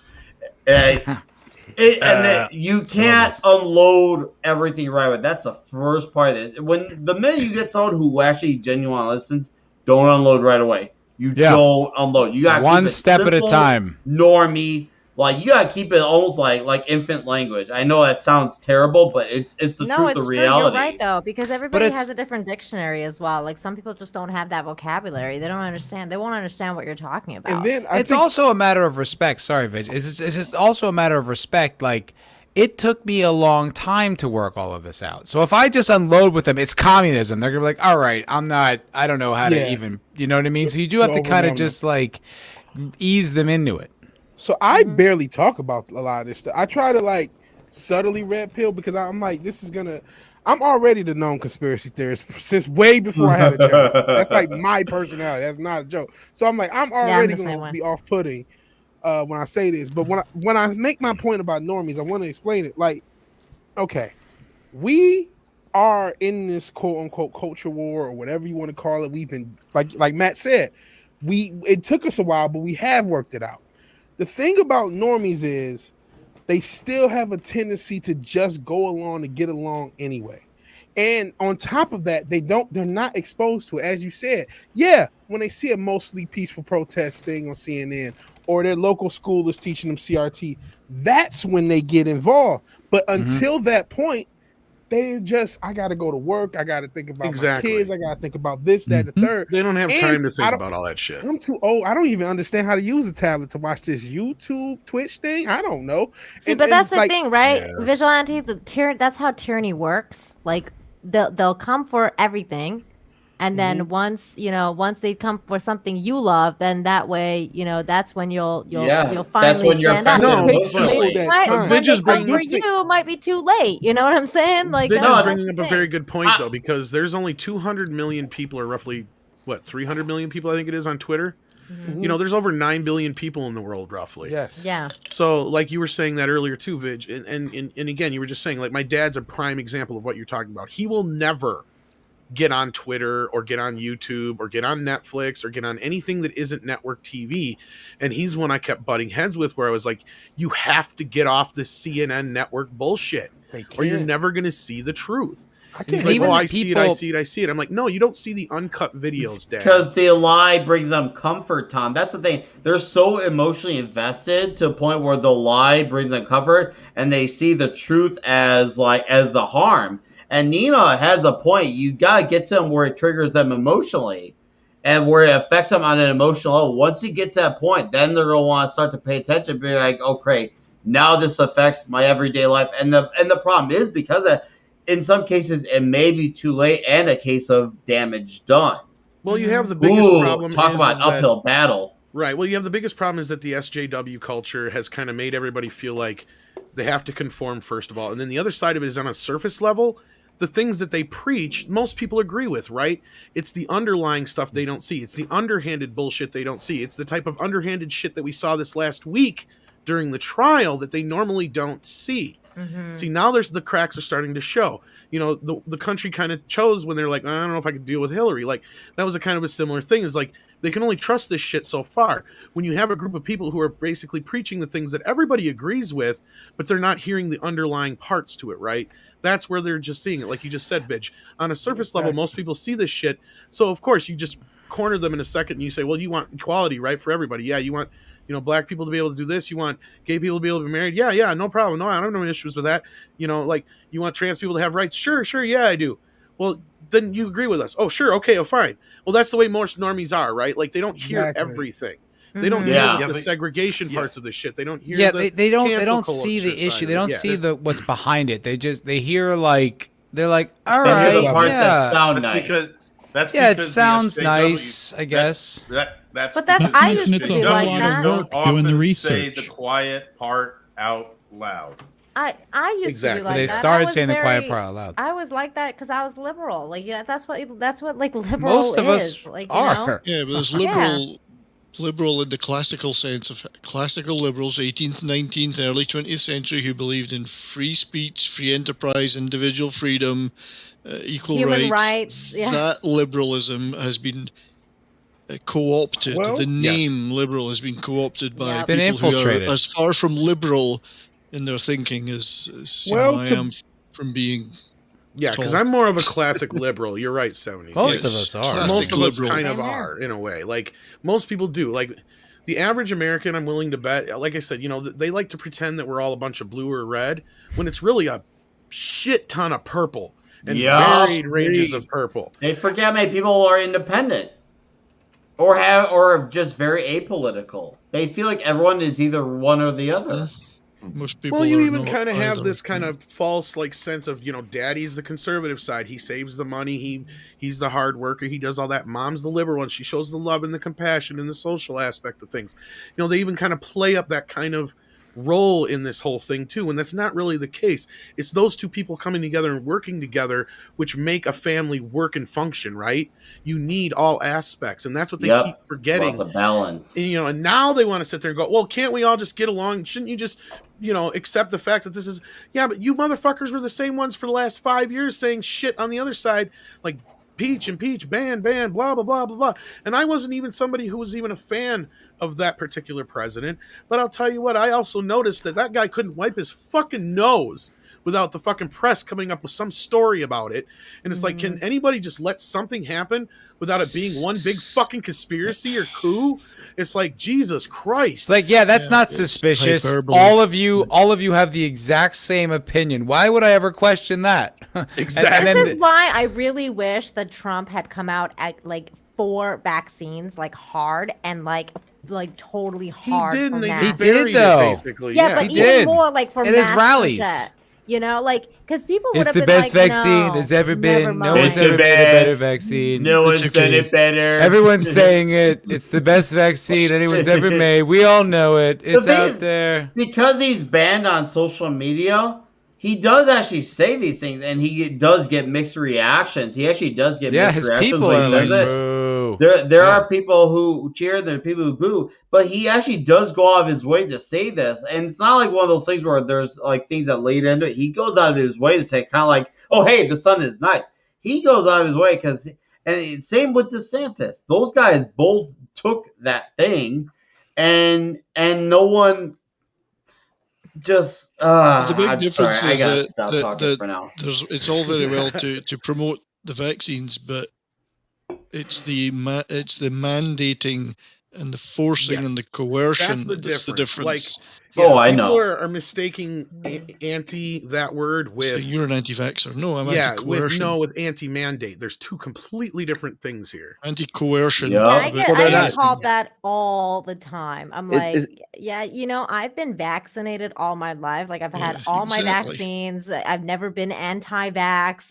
[SPEAKER 7] You can't unload everything right away. That's the first part of it. When the minute you get someone who actually genuinely listens, don't unload right away. You don't unload. You got
[SPEAKER 1] one step at a time.
[SPEAKER 7] Normie. Like, you gotta keep it almost like infant language. I know that sounds terrible, but it's the truth, the reality.
[SPEAKER 13] You're right though, because everybody has a different dictionary as well. Like, some people just don't have that vocabulary. They don't understand. They won't understand what you're talking about.
[SPEAKER 1] And then it's also a matter of respect. Sorry, Vij. It's just also a matter of respect. Like, it took me a long time to work all of this out. So if I just unload with them, it's communism. They're gonna be like, all right, I don't know how to even, you know what I mean? So you do have to kind of just like ease them into it.
[SPEAKER 10] So I barely talk about a lot of this stuff. I try to like subtly red pill because I'm like, I'm already the known conspiracy theorist since way before I had a joke. That's like my personality. That's not a joke. So I'm like, I'm already going to be off-putting when I say this. But when I make my point about normies, I want to explain it. Like, okay, we are in this quote-unquote culture war or whatever you want to call it. We've been, like Matt said, it took us a while, but we have worked it out. The thing about normies is they still have a tendency to just go along to get along anyway. And on top of that, they're not exposed to it. As you said, when they see a mostly peaceful protest thing on CNN or their local school is teaching them CRT, that's when they get involved. But until that point, they just, I got to go to work. I got to think about my kids. I got to think about this, that, and the third.
[SPEAKER 12] They don't have time to think about all that shit.
[SPEAKER 10] I'm too old. I don't even understand how to use a tablet to watch this YouTube, Twitch thing. I don't know.
[SPEAKER 13] See, but that's the thing, right? Yeah. Vigilante, that's how tyranny works. Like, they'll come for everything. And then once they come for something you love, then that way, that's when you'll finally stand up.
[SPEAKER 12] No,
[SPEAKER 13] for you might be too late. You know what I'm saying? Like,
[SPEAKER 12] Vidge is bringing up a very good point though, because there's only 200 million people, or roughly 300 million people, I think it is, on Twitter. Mm-hmm. There's over 9 billion people in the world, roughly.
[SPEAKER 10] Yes.
[SPEAKER 13] Yeah.
[SPEAKER 12] So, like you were saying that earlier too, Vidge, and again, you were just saying, like, my dad's a prime example of what you're talking about. He will never get on Twitter or get on YouTube or get on Netflix or get on anything that isn't network TV. And he's one I kept butting heads with, where I was like, you have to get off this CNN network bullshit or you're never going to see the truth. He's like, I see it. I'm like, no, you don't see the uncut videos, Dad.
[SPEAKER 7] Because the lie brings them comfort, Tom. That's the thing. They're so emotionally invested to a point where the lie brings them comfort, and they see the truth as the harm. And Nina has a point. You got to get to them where it triggers them emotionally and where it affects them on an emotional level. Once you get to that point, then they're going to want to start to pay attention and be like, okay, now this affects my everyday life. And the problem is, because in some cases it may be too late and a case of damage done.
[SPEAKER 12] Well, you have the biggest problem.
[SPEAKER 7] Talk about an uphill battle.
[SPEAKER 12] Right. Well, you have the biggest problem is that the SJW culture has kind of made everybody feel like they have to conform, first of all. And then the other side of it is, on a surface level, the things that they preach, most people agree with, right? It's the underlying stuff they don't see. It's the underhanded bullshit they don't see. It's the type of underhanded shit that we saw this last week during the trial that they normally don't see. Mm-hmm. See, now the cracks are starting to show. The country kind of chose when they're like, I don't know if I could deal with Hillary. Like, that was a kind of a similar thing. It's like, they can only trust this shit so far. When you have a group of people who are basically preaching the things that everybody agrees with, but they're not hearing the underlying parts to it, right? That's where they're just seeing it. Like you just said, Vidge. On a surface level, most people see this shit. So, of course, you just corner them in a second and you say, well, you want equality, right, for everybody. Yeah, you want, black people to be able to do this. You want gay people to be able to be married. Yeah, no problem. No, I don't have no issues with that. Like, you want trans people to have rights. Sure, yeah, I do. Well, then you agree with us. Oh, sure, okay, fine. Well, that's the way most normies are, right? Like, they don't hear everything. They don't hear the segregation parts of the shit. They don't hear
[SPEAKER 1] they don't see the issue. They don't see what's behind it. They hear, like, they're like, all right,
[SPEAKER 7] the part that sound nice.
[SPEAKER 4] Because That's
[SPEAKER 1] Yeah, it
[SPEAKER 4] because the
[SPEAKER 1] sounds
[SPEAKER 4] SJW
[SPEAKER 1] nice, I guess.
[SPEAKER 4] That's
[SPEAKER 13] But that's-
[SPEAKER 4] because
[SPEAKER 13] I
[SPEAKER 4] the
[SPEAKER 13] used to be
[SPEAKER 4] SJWs
[SPEAKER 13] like that.
[SPEAKER 4] don't
[SPEAKER 6] Work doing the
[SPEAKER 4] often say
[SPEAKER 6] research.
[SPEAKER 4] the quiet part out loud.
[SPEAKER 13] I used
[SPEAKER 12] Exactly.
[SPEAKER 13] to be like
[SPEAKER 1] They
[SPEAKER 13] that.
[SPEAKER 1] started
[SPEAKER 13] I was
[SPEAKER 1] saying the quiet
[SPEAKER 13] very-
[SPEAKER 1] part out loud.
[SPEAKER 13] I was like that because I was liberal. Like, yeah, that's what like liberal
[SPEAKER 1] Most of us
[SPEAKER 13] is. Like,
[SPEAKER 1] are.
[SPEAKER 3] Yeah, but there's liberal in the classical sense of classical liberals, 18th, 19th, early 20th century, who believed in free speech, free enterprise, individual freedom, equal
[SPEAKER 13] Human
[SPEAKER 3] rights.
[SPEAKER 13] rights, yeah.
[SPEAKER 3] That liberalism has been co-opted.
[SPEAKER 10] Well,
[SPEAKER 3] the name liberal has been co-opted by
[SPEAKER 13] Yep.
[SPEAKER 1] Been
[SPEAKER 3] people who
[SPEAKER 1] infiltrated.
[SPEAKER 3] are as far from liberal in their thinking as
[SPEAKER 10] Well,
[SPEAKER 3] I
[SPEAKER 10] to-
[SPEAKER 3] am from being.
[SPEAKER 12] Yeah, because
[SPEAKER 3] Tall.
[SPEAKER 12] I'm more of a classic liberal. You're right, 70s.
[SPEAKER 1] Most
[SPEAKER 3] Yes,
[SPEAKER 1] of us are.
[SPEAKER 3] classic
[SPEAKER 12] Most of us
[SPEAKER 3] liberal.
[SPEAKER 12] kind of
[SPEAKER 13] Same here.
[SPEAKER 12] are in a way. Like most people do. Like the average American, I'm willing to bet. Like I said, they like to pretend that we're all a bunch of blue or red when it's really a shit ton of purple and
[SPEAKER 7] Yeah.
[SPEAKER 12] varied ranges of purple.
[SPEAKER 7] They forget how many people are independent, or just very apolitical. They feel like everyone is either one or the other.
[SPEAKER 3] Most people.
[SPEAKER 12] Well, you
[SPEAKER 3] are
[SPEAKER 12] even
[SPEAKER 3] not
[SPEAKER 12] kind of have
[SPEAKER 3] either.
[SPEAKER 12] this kind of false like sense of daddy's the conservative side. He saves the money. He's the hard worker. He does all that. Mom's the liberal one. She shows the love and the compassion and the social aspect of things. They even kind of play up that kind of role in this whole thing too, and that's not really the case. It's those two people coming together and working together which make a family work and function, right? You need all aspects, and that's what they
[SPEAKER 7] Yep.
[SPEAKER 12] keep forgetting.
[SPEAKER 7] About the balance.
[SPEAKER 12] And, and now they want to sit there and go, well, can't we all just get along? Shouldn't you just accept the fact that this is, yeah, but you motherfuckers were the same ones for the last 5 years saying shit on the other side, like impeach, ban, blah, blah, blah, blah, blah. And I wasn't even somebody who was even a fan of that particular president. But I'll tell you what, I also noticed that guy couldn't wipe his fucking nose without the fucking press coming up with some story about it. And it's like, can anybody just let something happen without it being one big fucking conspiracy or coup? It's like, Jesus Christ.
[SPEAKER 1] It's like, yeah, that's not
[SPEAKER 3] it's
[SPEAKER 1] suspicious.
[SPEAKER 3] hyperbole.
[SPEAKER 1] All of you have the exact same opinion. Why would I ever question that?
[SPEAKER 12] Exactly.
[SPEAKER 13] This is why I really wish that Trump had come out at for vaccines, hard and totally hard.
[SPEAKER 12] He did,
[SPEAKER 13] for
[SPEAKER 12] and they
[SPEAKER 13] masks.
[SPEAKER 1] He did,
[SPEAKER 12] buried it,
[SPEAKER 1] though.
[SPEAKER 12] basically.
[SPEAKER 13] Yeah, but
[SPEAKER 1] he
[SPEAKER 13] even
[SPEAKER 1] did.
[SPEAKER 13] more for
[SPEAKER 1] In his
[SPEAKER 13] masks
[SPEAKER 1] rallies.
[SPEAKER 13] because people would
[SPEAKER 1] It's
[SPEAKER 13] have
[SPEAKER 1] the
[SPEAKER 13] been
[SPEAKER 1] best
[SPEAKER 13] like,
[SPEAKER 1] vaccine
[SPEAKER 13] no,
[SPEAKER 1] there's ever
[SPEAKER 13] never
[SPEAKER 1] been. No
[SPEAKER 13] mind.
[SPEAKER 1] one's ever made a better vaccine.
[SPEAKER 7] No one's
[SPEAKER 3] It's
[SPEAKER 7] done
[SPEAKER 3] okay.
[SPEAKER 7] it better.
[SPEAKER 1] Everyone's saying it. It's the best vaccine anyone's ever made. We all know it. It's
[SPEAKER 7] thing
[SPEAKER 1] out
[SPEAKER 7] is,
[SPEAKER 1] there.
[SPEAKER 7] Because he's banned on social media, he does actually say these things, and he does get mixed reactions. He actually does get
[SPEAKER 1] Yeah,
[SPEAKER 7] mixed
[SPEAKER 1] his
[SPEAKER 7] reactions
[SPEAKER 1] people
[SPEAKER 7] when
[SPEAKER 1] are
[SPEAKER 7] he
[SPEAKER 1] like,
[SPEAKER 7] says it.
[SPEAKER 1] boo.
[SPEAKER 7] There
[SPEAKER 1] Yeah.
[SPEAKER 7] are people who cheer, and there are people who boo, but he actually does go out of his way to say this, and it's not like one of those things where there's things that lead into it. He goes out of his way to say kind of like, "Oh, hey, the sun is nice." He goes out of his way and same with DeSantis. Those guys both took that thing, and no one just.
[SPEAKER 3] The big
[SPEAKER 7] I'm
[SPEAKER 3] difference
[SPEAKER 7] sorry,
[SPEAKER 3] is
[SPEAKER 7] I gotta
[SPEAKER 3] that,
[SPEAKER 7] stop talking for now.
[SPEAKER 3] it's all very well to promote the vaccines, but it's the mandating and the forcing
[SPEAKER 12] Yes.
[SPEAKER 3] and the coercion
[SPEAKER 12] That's the
[SPEAKER 3] that's the
[SPEAKER 12] difference.
[SPEAKER 3] difference.
[SPEAKER 7] I
[SPEAKER 12] people
[SPEAKER 7] know.
[SPEAKER 12] are mistaking anti that word
[SPEAKER 3] So
[SPEAKER 12] with
[SPEAKER 3] you're an anti-vaxxer. No, I'm
[SPEAKER 12] with
[SPEAKER 3] anti-coercion.
[SPEAKER 12] anti-mandate. There's two completely different things here.
[SPEAKER 3] Anti-coercion.
[SPEAKER 7] Yeah.
[SPEAKER 13] I
[SPEAKER 3] but-
[SPEAKER 13] get called that all the time. I'm like,
[SPEAKER 9] is-
[SPEAKER 13] yeah, I've been vaccinated all my life. I've had
[SPEAKER 3] Yeah,
[SPEAKER 13] all my
[SPEAKER 3] exactly.
[SPEAKER 13] vaccines. I've never been anti-vax.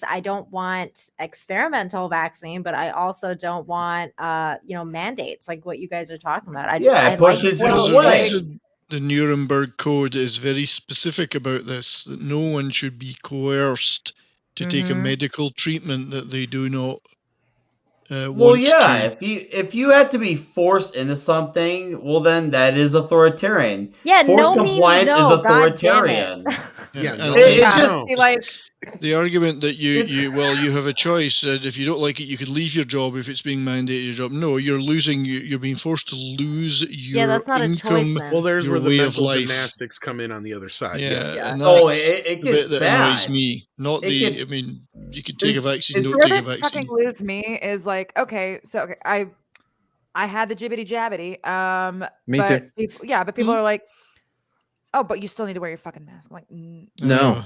[SPEAKER 13] I don't want experimental vaccine, but I also don't want, mandates like what you guys are talking about. I
[SPEAKER 7] It pushes you
[SPEAKER 3] Because
[SPEAKER 7] away.
[SPEAKER 3] the Nuremberg Code is very specific about this, that no one should be coerced to take a medical treatment that they do not want
[SPEAKER 7] Well, yeah.
[SPEAKER 3] to.
[SPEAKER 7] If you had to be forced into something, well, then that is authoritarian.
[SPEAKER 13] Yeah,
[SPEAKER 7] Forced
[SPEAKER 13] no means
[SPEAKER 7] compliance
[SPEAKER 13] no.
[SPEAKER 7] is
[SPEAKER 13] God damn it.
[SPEAKER 7] authoritarian.
[SPEAKER 12] Yeah,
[SPEAKER 3] And
[SPEAKER 12] no,
[SPEAKER 7] it
[SPEAKER 12] no,
[SPEAKER 7] just-
[SPEAKER 12] no.
[SPEAKER 3] the argument that you have a choice, and if you don't like it, you could leave your job if it's being mandated your job. No, you're losing. You're being forced to lose your
[SPEAKER 13] that's not a
[SPEAKER 3] income.
[SPEAKER 13] choice then.
[SPEAKER 12] Well, there's
[SPEAKER 3] your
[SPEAKER 12] where the
[SPEAKER 3] way of
[SPEAKER 12] mental
[SPEAKER 3] life.
[SPEAKER 12] gymnastics come in on the other side.
[SPEAKER 3] Yeah,
[SPEAKER 12] Yes.
[SPEAKER 3] and
[SPEAKER 7] Oh,
[SPEAKER 3] that's
[SPEAKER 7] it
[SPEAKER 3] the
[SPEAKER 7] gets
[SPEAKER 3] bit that annoys
[SPEAKER 7] bad.
[SPEAKER 3] me. Not
[SPEAKER 7] It
[SPEAKER 3] the.
[SPEAKER 7] gets-
[SPEAKER 3] I mean, you can take a vaccine,
[SPEAKER 7] it's-
[SPEAKER 3] don't take
[SPEAKER 8] Where
[SPEAKER 3] a
[SPEAKER 8] they
[SPEAKER 3] vaccine.
[SPEAKER 8] fucking lose me is I had the jibbity jabbity.
[SPEAKER 9] Me
[SPEAKER 8] but
[SPEAKER 9] too.
[SPEAKER 8] But people are like, oh, but you still need to wear your fucking mask. I'm like,
[SPEAKER 9] No.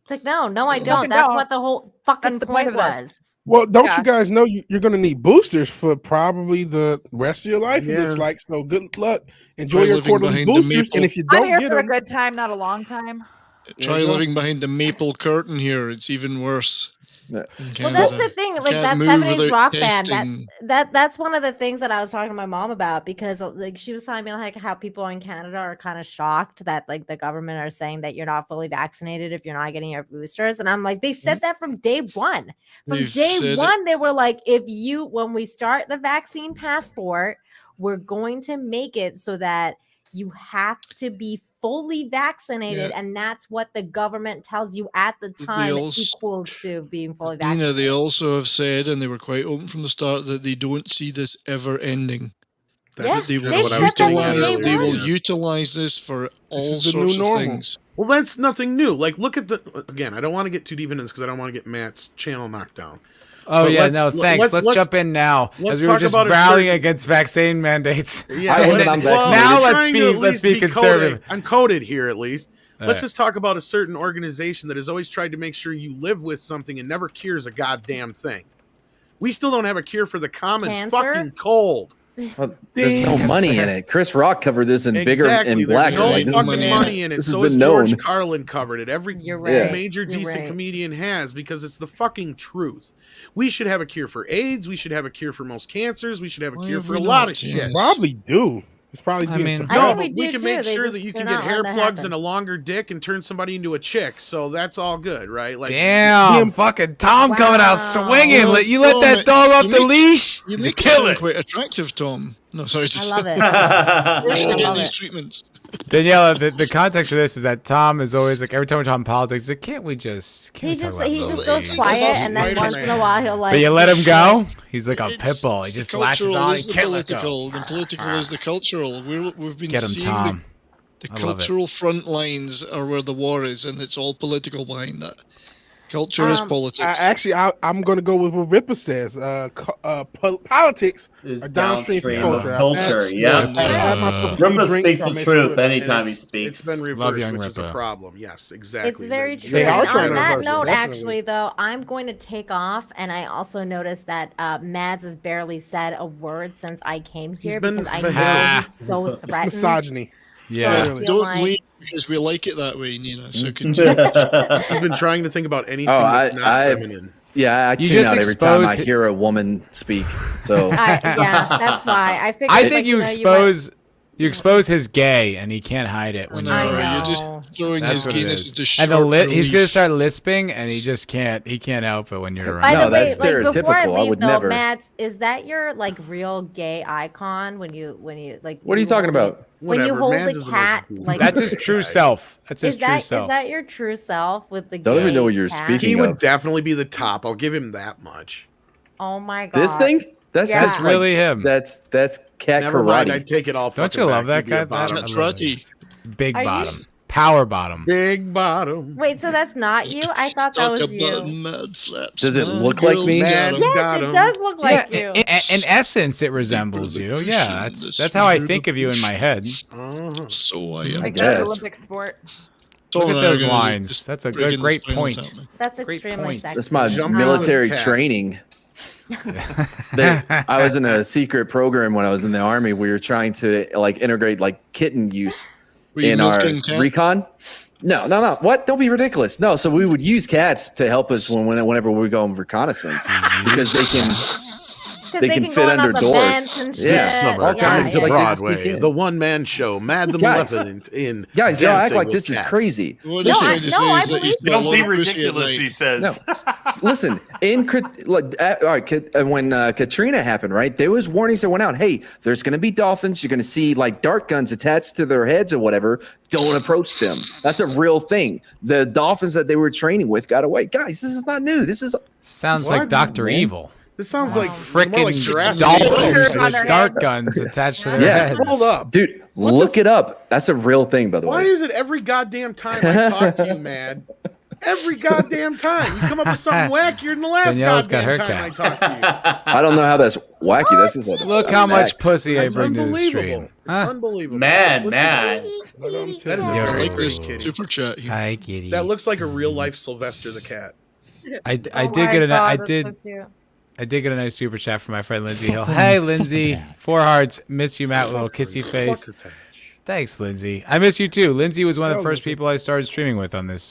[SPEAKER 13] It's like, no, I
[SPEAKER 8] You
[SPEAKER 13] don't.
[SPEAKER 8] fucking
[SPEAKER 13] That's
[SPEAKER 8] don't.
[SPEAKER 13] what the whole fucking
[SPEAKER 8] That's the point
[SPEAKER 13] point
[SPEAKER 8] of this.
[SPEAKER 13] was.
[SPEAKER 10] Well, don't
[SPEAKER 8] Yeah.
[SPEAKER 10] you guys know you're going to need boosters for probably the rest of your life? It
[SPEAKER 12] Yeah.
[SPEAKER 10] looks like so. Good luck. Enjoy
[SPEAKER 3] Try
[SPEAKER 10] your
[SPEAKER 3] living
[SPEAKER 10] quarterly
[SPEAKER 3] behind the
[SPEAKER 10] boosters,
[SPEAKER 3] maple.
[SPEAKER 10] and if you
[SPEAKER 8] I'm
[SPEAKER 10] don't
[SPEAKER 8] here
[SPEAKER 10] get
[SPEAKER 8] for a
[SPEAKER 10] them,
[SPEAKER 8] good time, not a long time.
[SPEAKER 3] Try
[SPEAKER 10] you go.
[SPEAKER 3] living behind the maple curtain here. It's even worse.
[SPEAKER 13] Well, that's the thing. Like that '70s rock band. That's one of the things that I was talking to my mom about, because like she was telling me like how people in Canada are kind of shocked that like the government are saying that you're not fully vaccinated if you're not getting your boosters, and I'm like, they said that from day one. From day one, they were like, when we start the vaccine passport, we're going to make it so that you have to be fully vaccinated, and that's what the government tells you at the time equals to being fully vaccinated.
[SPEAKER 3] They also have said, and they were quite open from the start, that they don't see this ever ending.
[SPEAKER 12] That's
[SPEAKER 3] they will utilize this for all sorts of things.
[SPEAKER 12] Well, that's nothing new. Like, look at again, I don't want to get too deep into this because I don't want to get Matt's channel knocked down.
[SPEAKER 1] Oh, yeah, no, thanks. Let's jump in now, as we were just rallying against vaccine mandates.
[SPEAKER 12] Yeah, now let's be conservative. I'm coded here, at least. Let's just talk about a certain organization that has always tried to make sure you live with something and never cures a goddamn thing. We still don't have a cure for the common fucking cold.
[SPEAKER 9] Well, there's no money in it. Chris Rock covered this in bigger and black.
[SPEAKER 12] There's no fucking money in it. So is George Carlin covered it. Every major decent comedian has, because it's the fucking truth. We should have a cure for AIDS. We should have a cure for most cancers. We should have a cure for a lot of shit.
[SPEAKER 10] Probably do. It's probably
[SPEAKER 12] no, but we can make sure that you can get hair plugs and a longer dick and turn somebody into a chick. So that's all good, right? Like,
[SPEAKER 1] damn, fucking Tom coming out swinging. You let that dog off the leash.
[SPEAKER 3] You make it quite attractive, Tom. No, sorry.
[SPEAKER 13] I love it.
[SPEAKER 3] I get these treatments.
[SPEAKER 1] Daniela, the context for this is that Tom is always like, every time we talk about politics, like, can't we just
[SPEAKER 13] he just goes quiet, and then once in a while he'll like.
[SPEAKER 1] But you let him go. He's like a pit bull. He just latches on. He can't let go.
[SPEAKER 3] The political is the cultural. We've been
[SPEAKER 1] Get him,
[SPEAKER 3] seeing
[SPEAKER 1] Tom.
[SPEAKER 3] the cultural front lines are where the war is, and it's all political behind that. Culture is politics.
[SPEAKER 10] I'm going to go with what Ripper says. Politics are downstream from culture.
[SPEAKER 7] Ripper speaks the truth anytime he speaks.
[SPEAKER 12] It's been reversed, which is a problem. Yes, exactly.
[SPEAKER 13] It's very true. On that note, actually, though, I'm going to take off, and I also noticed that Mads has barely said a word since I came here because I know he's so threatened.
[SPEAKER 10] It's misogyny.
[SPEAKER 1] Yeah,
[SPEAKER 3] so don't leave because we like it that way, Nina. So continue.
[SPEAKER 12] He's been trying to think about anything that's not feminine.
[SPEAKER 9] Yeah, I tune out every time I hear a woman speak. So
[SPEAKER 13] that's why I figured.
[SPEAKER 1] I think you expose his gay, and he can't hide it. When
[SPEAKER 3] you're just throwing his gayness into short
[SPEAKER 1] he's gonna start lisping, and he just can't. He can't help it when you're around.
[SPEAKER 13] By the way,
[SPEAKER 9] that's stereotypical. I would never.
[SPEAKER 13] Matt, is that your like real gay icon when you like?
[SPEAKER 9] What are you talking about?
[SPEAKER 13] When you hold the cat, like
[SPEAKER 1] that's his true self. That's his true self.
[SPEAKER 13] Is that your true self with the?
[SPEAKER 9] Don't even know what you're speaking of.
[SPEAKER 12] He would definitely be the top. I'll give him that much.
[SPEAKER 13] Oh my god!
[SPEAKER 9] This thing? That's
[SPEAKER 1] really him.
[SPEAKER 9] That's cat
[SPEAKER 12] Never
[SPEAKER 9] karate.
[SPEAKER 12] Mind, I'd take it all.
[SPEAKER 1] Don't you love that guy? Big bottom. Power bottom.
[SPEAKER 12] Big bottom.
[SPEAKER 13] Wait, so that's not you? I thought that was you.
[SPEAKER 3] Mad flaps.
[SPEAKER 9] Does it look like me?
[SPEAKER 13] Yes, it does look like you.
[SPEAKER 1] In essence, it resembles you. Yeah, that's how I think of you in my head.
[SPEAKER 3] So I am.
[SPEAKER 5] Like the Olympic sport.
[SPEAKER 1] Look at those lines. That's a great point.
[SPEAKER 13] That's extremely sexy.
[SPEAKER 9] That's my military training. I was in a secret program when I was in the army. We were trying to like integrate like kitten use in our recon. No. What? Don't be ridiculous. No. So we would use cats to help us whenever we go on reconnaissance because they can fit under doors.
[SPEAKER 12] Yeah, all kinds of Broadway. The one-man show, Mad the Maleficent. In
[SPEAKER 9] guys, y'all act like this is crazy.
[SPEAKER 3] What he's trying to say is that he's
[SPEAKER 4] don't be ridiculous. He says.
[SPEAKER 9] No. Listen, when Katrina happened, right? There was warnings that went out. Hey, there's going to be dolphins. You're going to see like dart guns attached to their heads or whatever. Don't approach them. That's a real thing. The dolphins that they were training with got away. Guys, this is not new. This is
[SPEAKER 1] sounds like Dr. Evil.
[SPEAKER 12] This sounds like
[SPEAKER 1] freaking
[SPEAKER 12] like
[SPEAKER 1] dolphins with dart guns attached to their heads.
[SPEAKER 12] Hold up,
[SPEAKER 9] dude. Look it up. That's a real thing, by the way.
[SPEAKER 12] Why is it every goddamn time I talk to you, Mad? Every goddamn time you come up with something wackier than the last goddamn time I talk to you.
[SPEAKER 9] I don't know how that's wacky. That's just like
[SPEAKER 1] look how much pussy I bring to the stream.
[SPEAKER 12] It's unbelievable.
[SPEAKER 7] Mad.
[SPEAKER 12] That is a very great kitty.
[SPEAKER 3] Super chat.
[SPEAKER 1] Hi, kitty.
[SPEAKER 12] That looks like a real life Sylvester the cat.
[SPEAKER 1] I did get a nice super chat from my friend Lindsay Hill. Hey, Lindsay. 4 hearts. Miss you, Matt, with a little kissy face. Thanks, Lindsay. I miss you too. Lindsay was one of the
[SPEAKER 10] Oh,
[SPEAKER 1] first
[SPEAKER 10] Lindsay.
[SPEAKER 1] people I started streaming with on this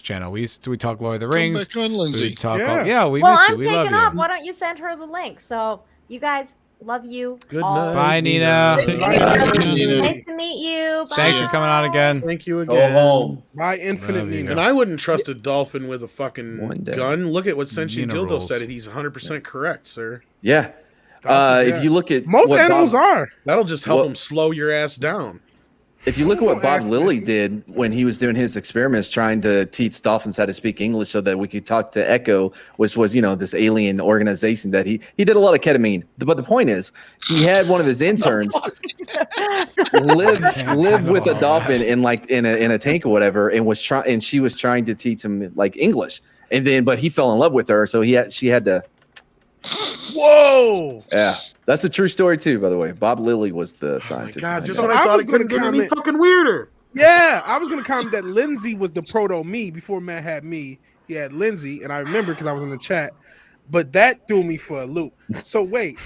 [SPEAKER 1] channel. We talk Lord of the Rings.
[SPEAKER 3] Come back on, Lindsay.
[SPEAKER 1] We talk
[SPEAKER 10] Yeah.
[SPEAKER 1] yeah, we
[SPEAKER 13] Well,
[SPEAKER 1] miss you.
[SPEAKER 13] I'm
[SPEAKER 1] We love
[SPEAKER 13] taking off.
[SPEAKER 1] you.
[SPEAKER 13] Why don't you send her the link? So you guys love you.
[SPEAKER 12] Good
[SPEAKER 13] all.
[SPEAKER 12] night.
[SPEAKER 1] Bye, Nina.
[SPEAKER 13] Good to meet
[SPEAKER 10] Bye,
[SPEAKER 13] you.
[SPEAKER 3] Nina.
[SPEAKER 13] Nice to meet you.
[SPEAKER 1] Thanks for
[SPEAKER 13] Bye.
[SPEAKER 1] coming on again.
[SPEAKER 12] Thank you
[SPEAKER 7] Go
[SPEAKER 12] again.
[SPEAKER 7] home.
[SPEAKER 10] By Infinite
[SPEAKER 1] Love you.
[SPEAKER 10] Nina.
[SPEAKER 12] And I wouldn't trust a dolphin with a fucking
[SPEAKER 9] One day.
[SPEAKER 12] gun. Look at what Sentient
[SPEAKER 1] Nina
[SPEAKER 12] Dildo
[SPEAKER 1] rules.
[SPEAKER 12] said. He's 100% correct, sir.
[SPEAKER 9] Yeah.
[SPEAKER 10] Dolphins, yeah.
[SPEAKER 9] If you look at
[SPEAKER 10] Most
[SPEAKER 9] what
[SPEAKER 10] animals
[SPEAKER 9] Bob,
[SPEAKER 10] are.
[SPEAKER 12] That'll just help
[SPEAKER 9] Well-
[SPEAKER 12] him slow your ass down.
[SPEAKER 9] if you look at what Bob
[SPEAKER 10] Actually-
[SPEAKER 9] Lilly did when he was doing his experiments, trying to teach dolphins how to speak English so that we could talk to Echo, which was this alien organization that he did a lot of ketamine. But the point is, he had one of his interns live with a dolphin in a tank or whatever, and she was trying to teach him like English, but he fell in love with her, so she had to.
[SPEAKER 10] Whoa!
[SPEAKER 9] Yeah, that's a true story too, by the way. Bob Lilly was the
[SPEAKER 12] Oh my
[SPEAKER 9] scientist.
[SPEAKER 12] God,
[SPEAKER 9] behind
[SPEAKER 12] just
[SPEAKER 9] that.
[SPEAKER 12] when I
[SPEAKER 10] I
[SPEAKER 12] thought
[SPEAKER 10] was
[SPEAKER 12] it couldn't
[SPEAKER 10] gonna
[SPEAKER 12] get any
[SPEAKER 10] comment-
[SPEAKER 12] fucking weirder.
[SPEAKER 10] Yeah, I was gonna comment that Lindsay was the proto me before Matt had me. He had Lindsay, and I remember because I was in the chat. But that threw me for a loop. So wait,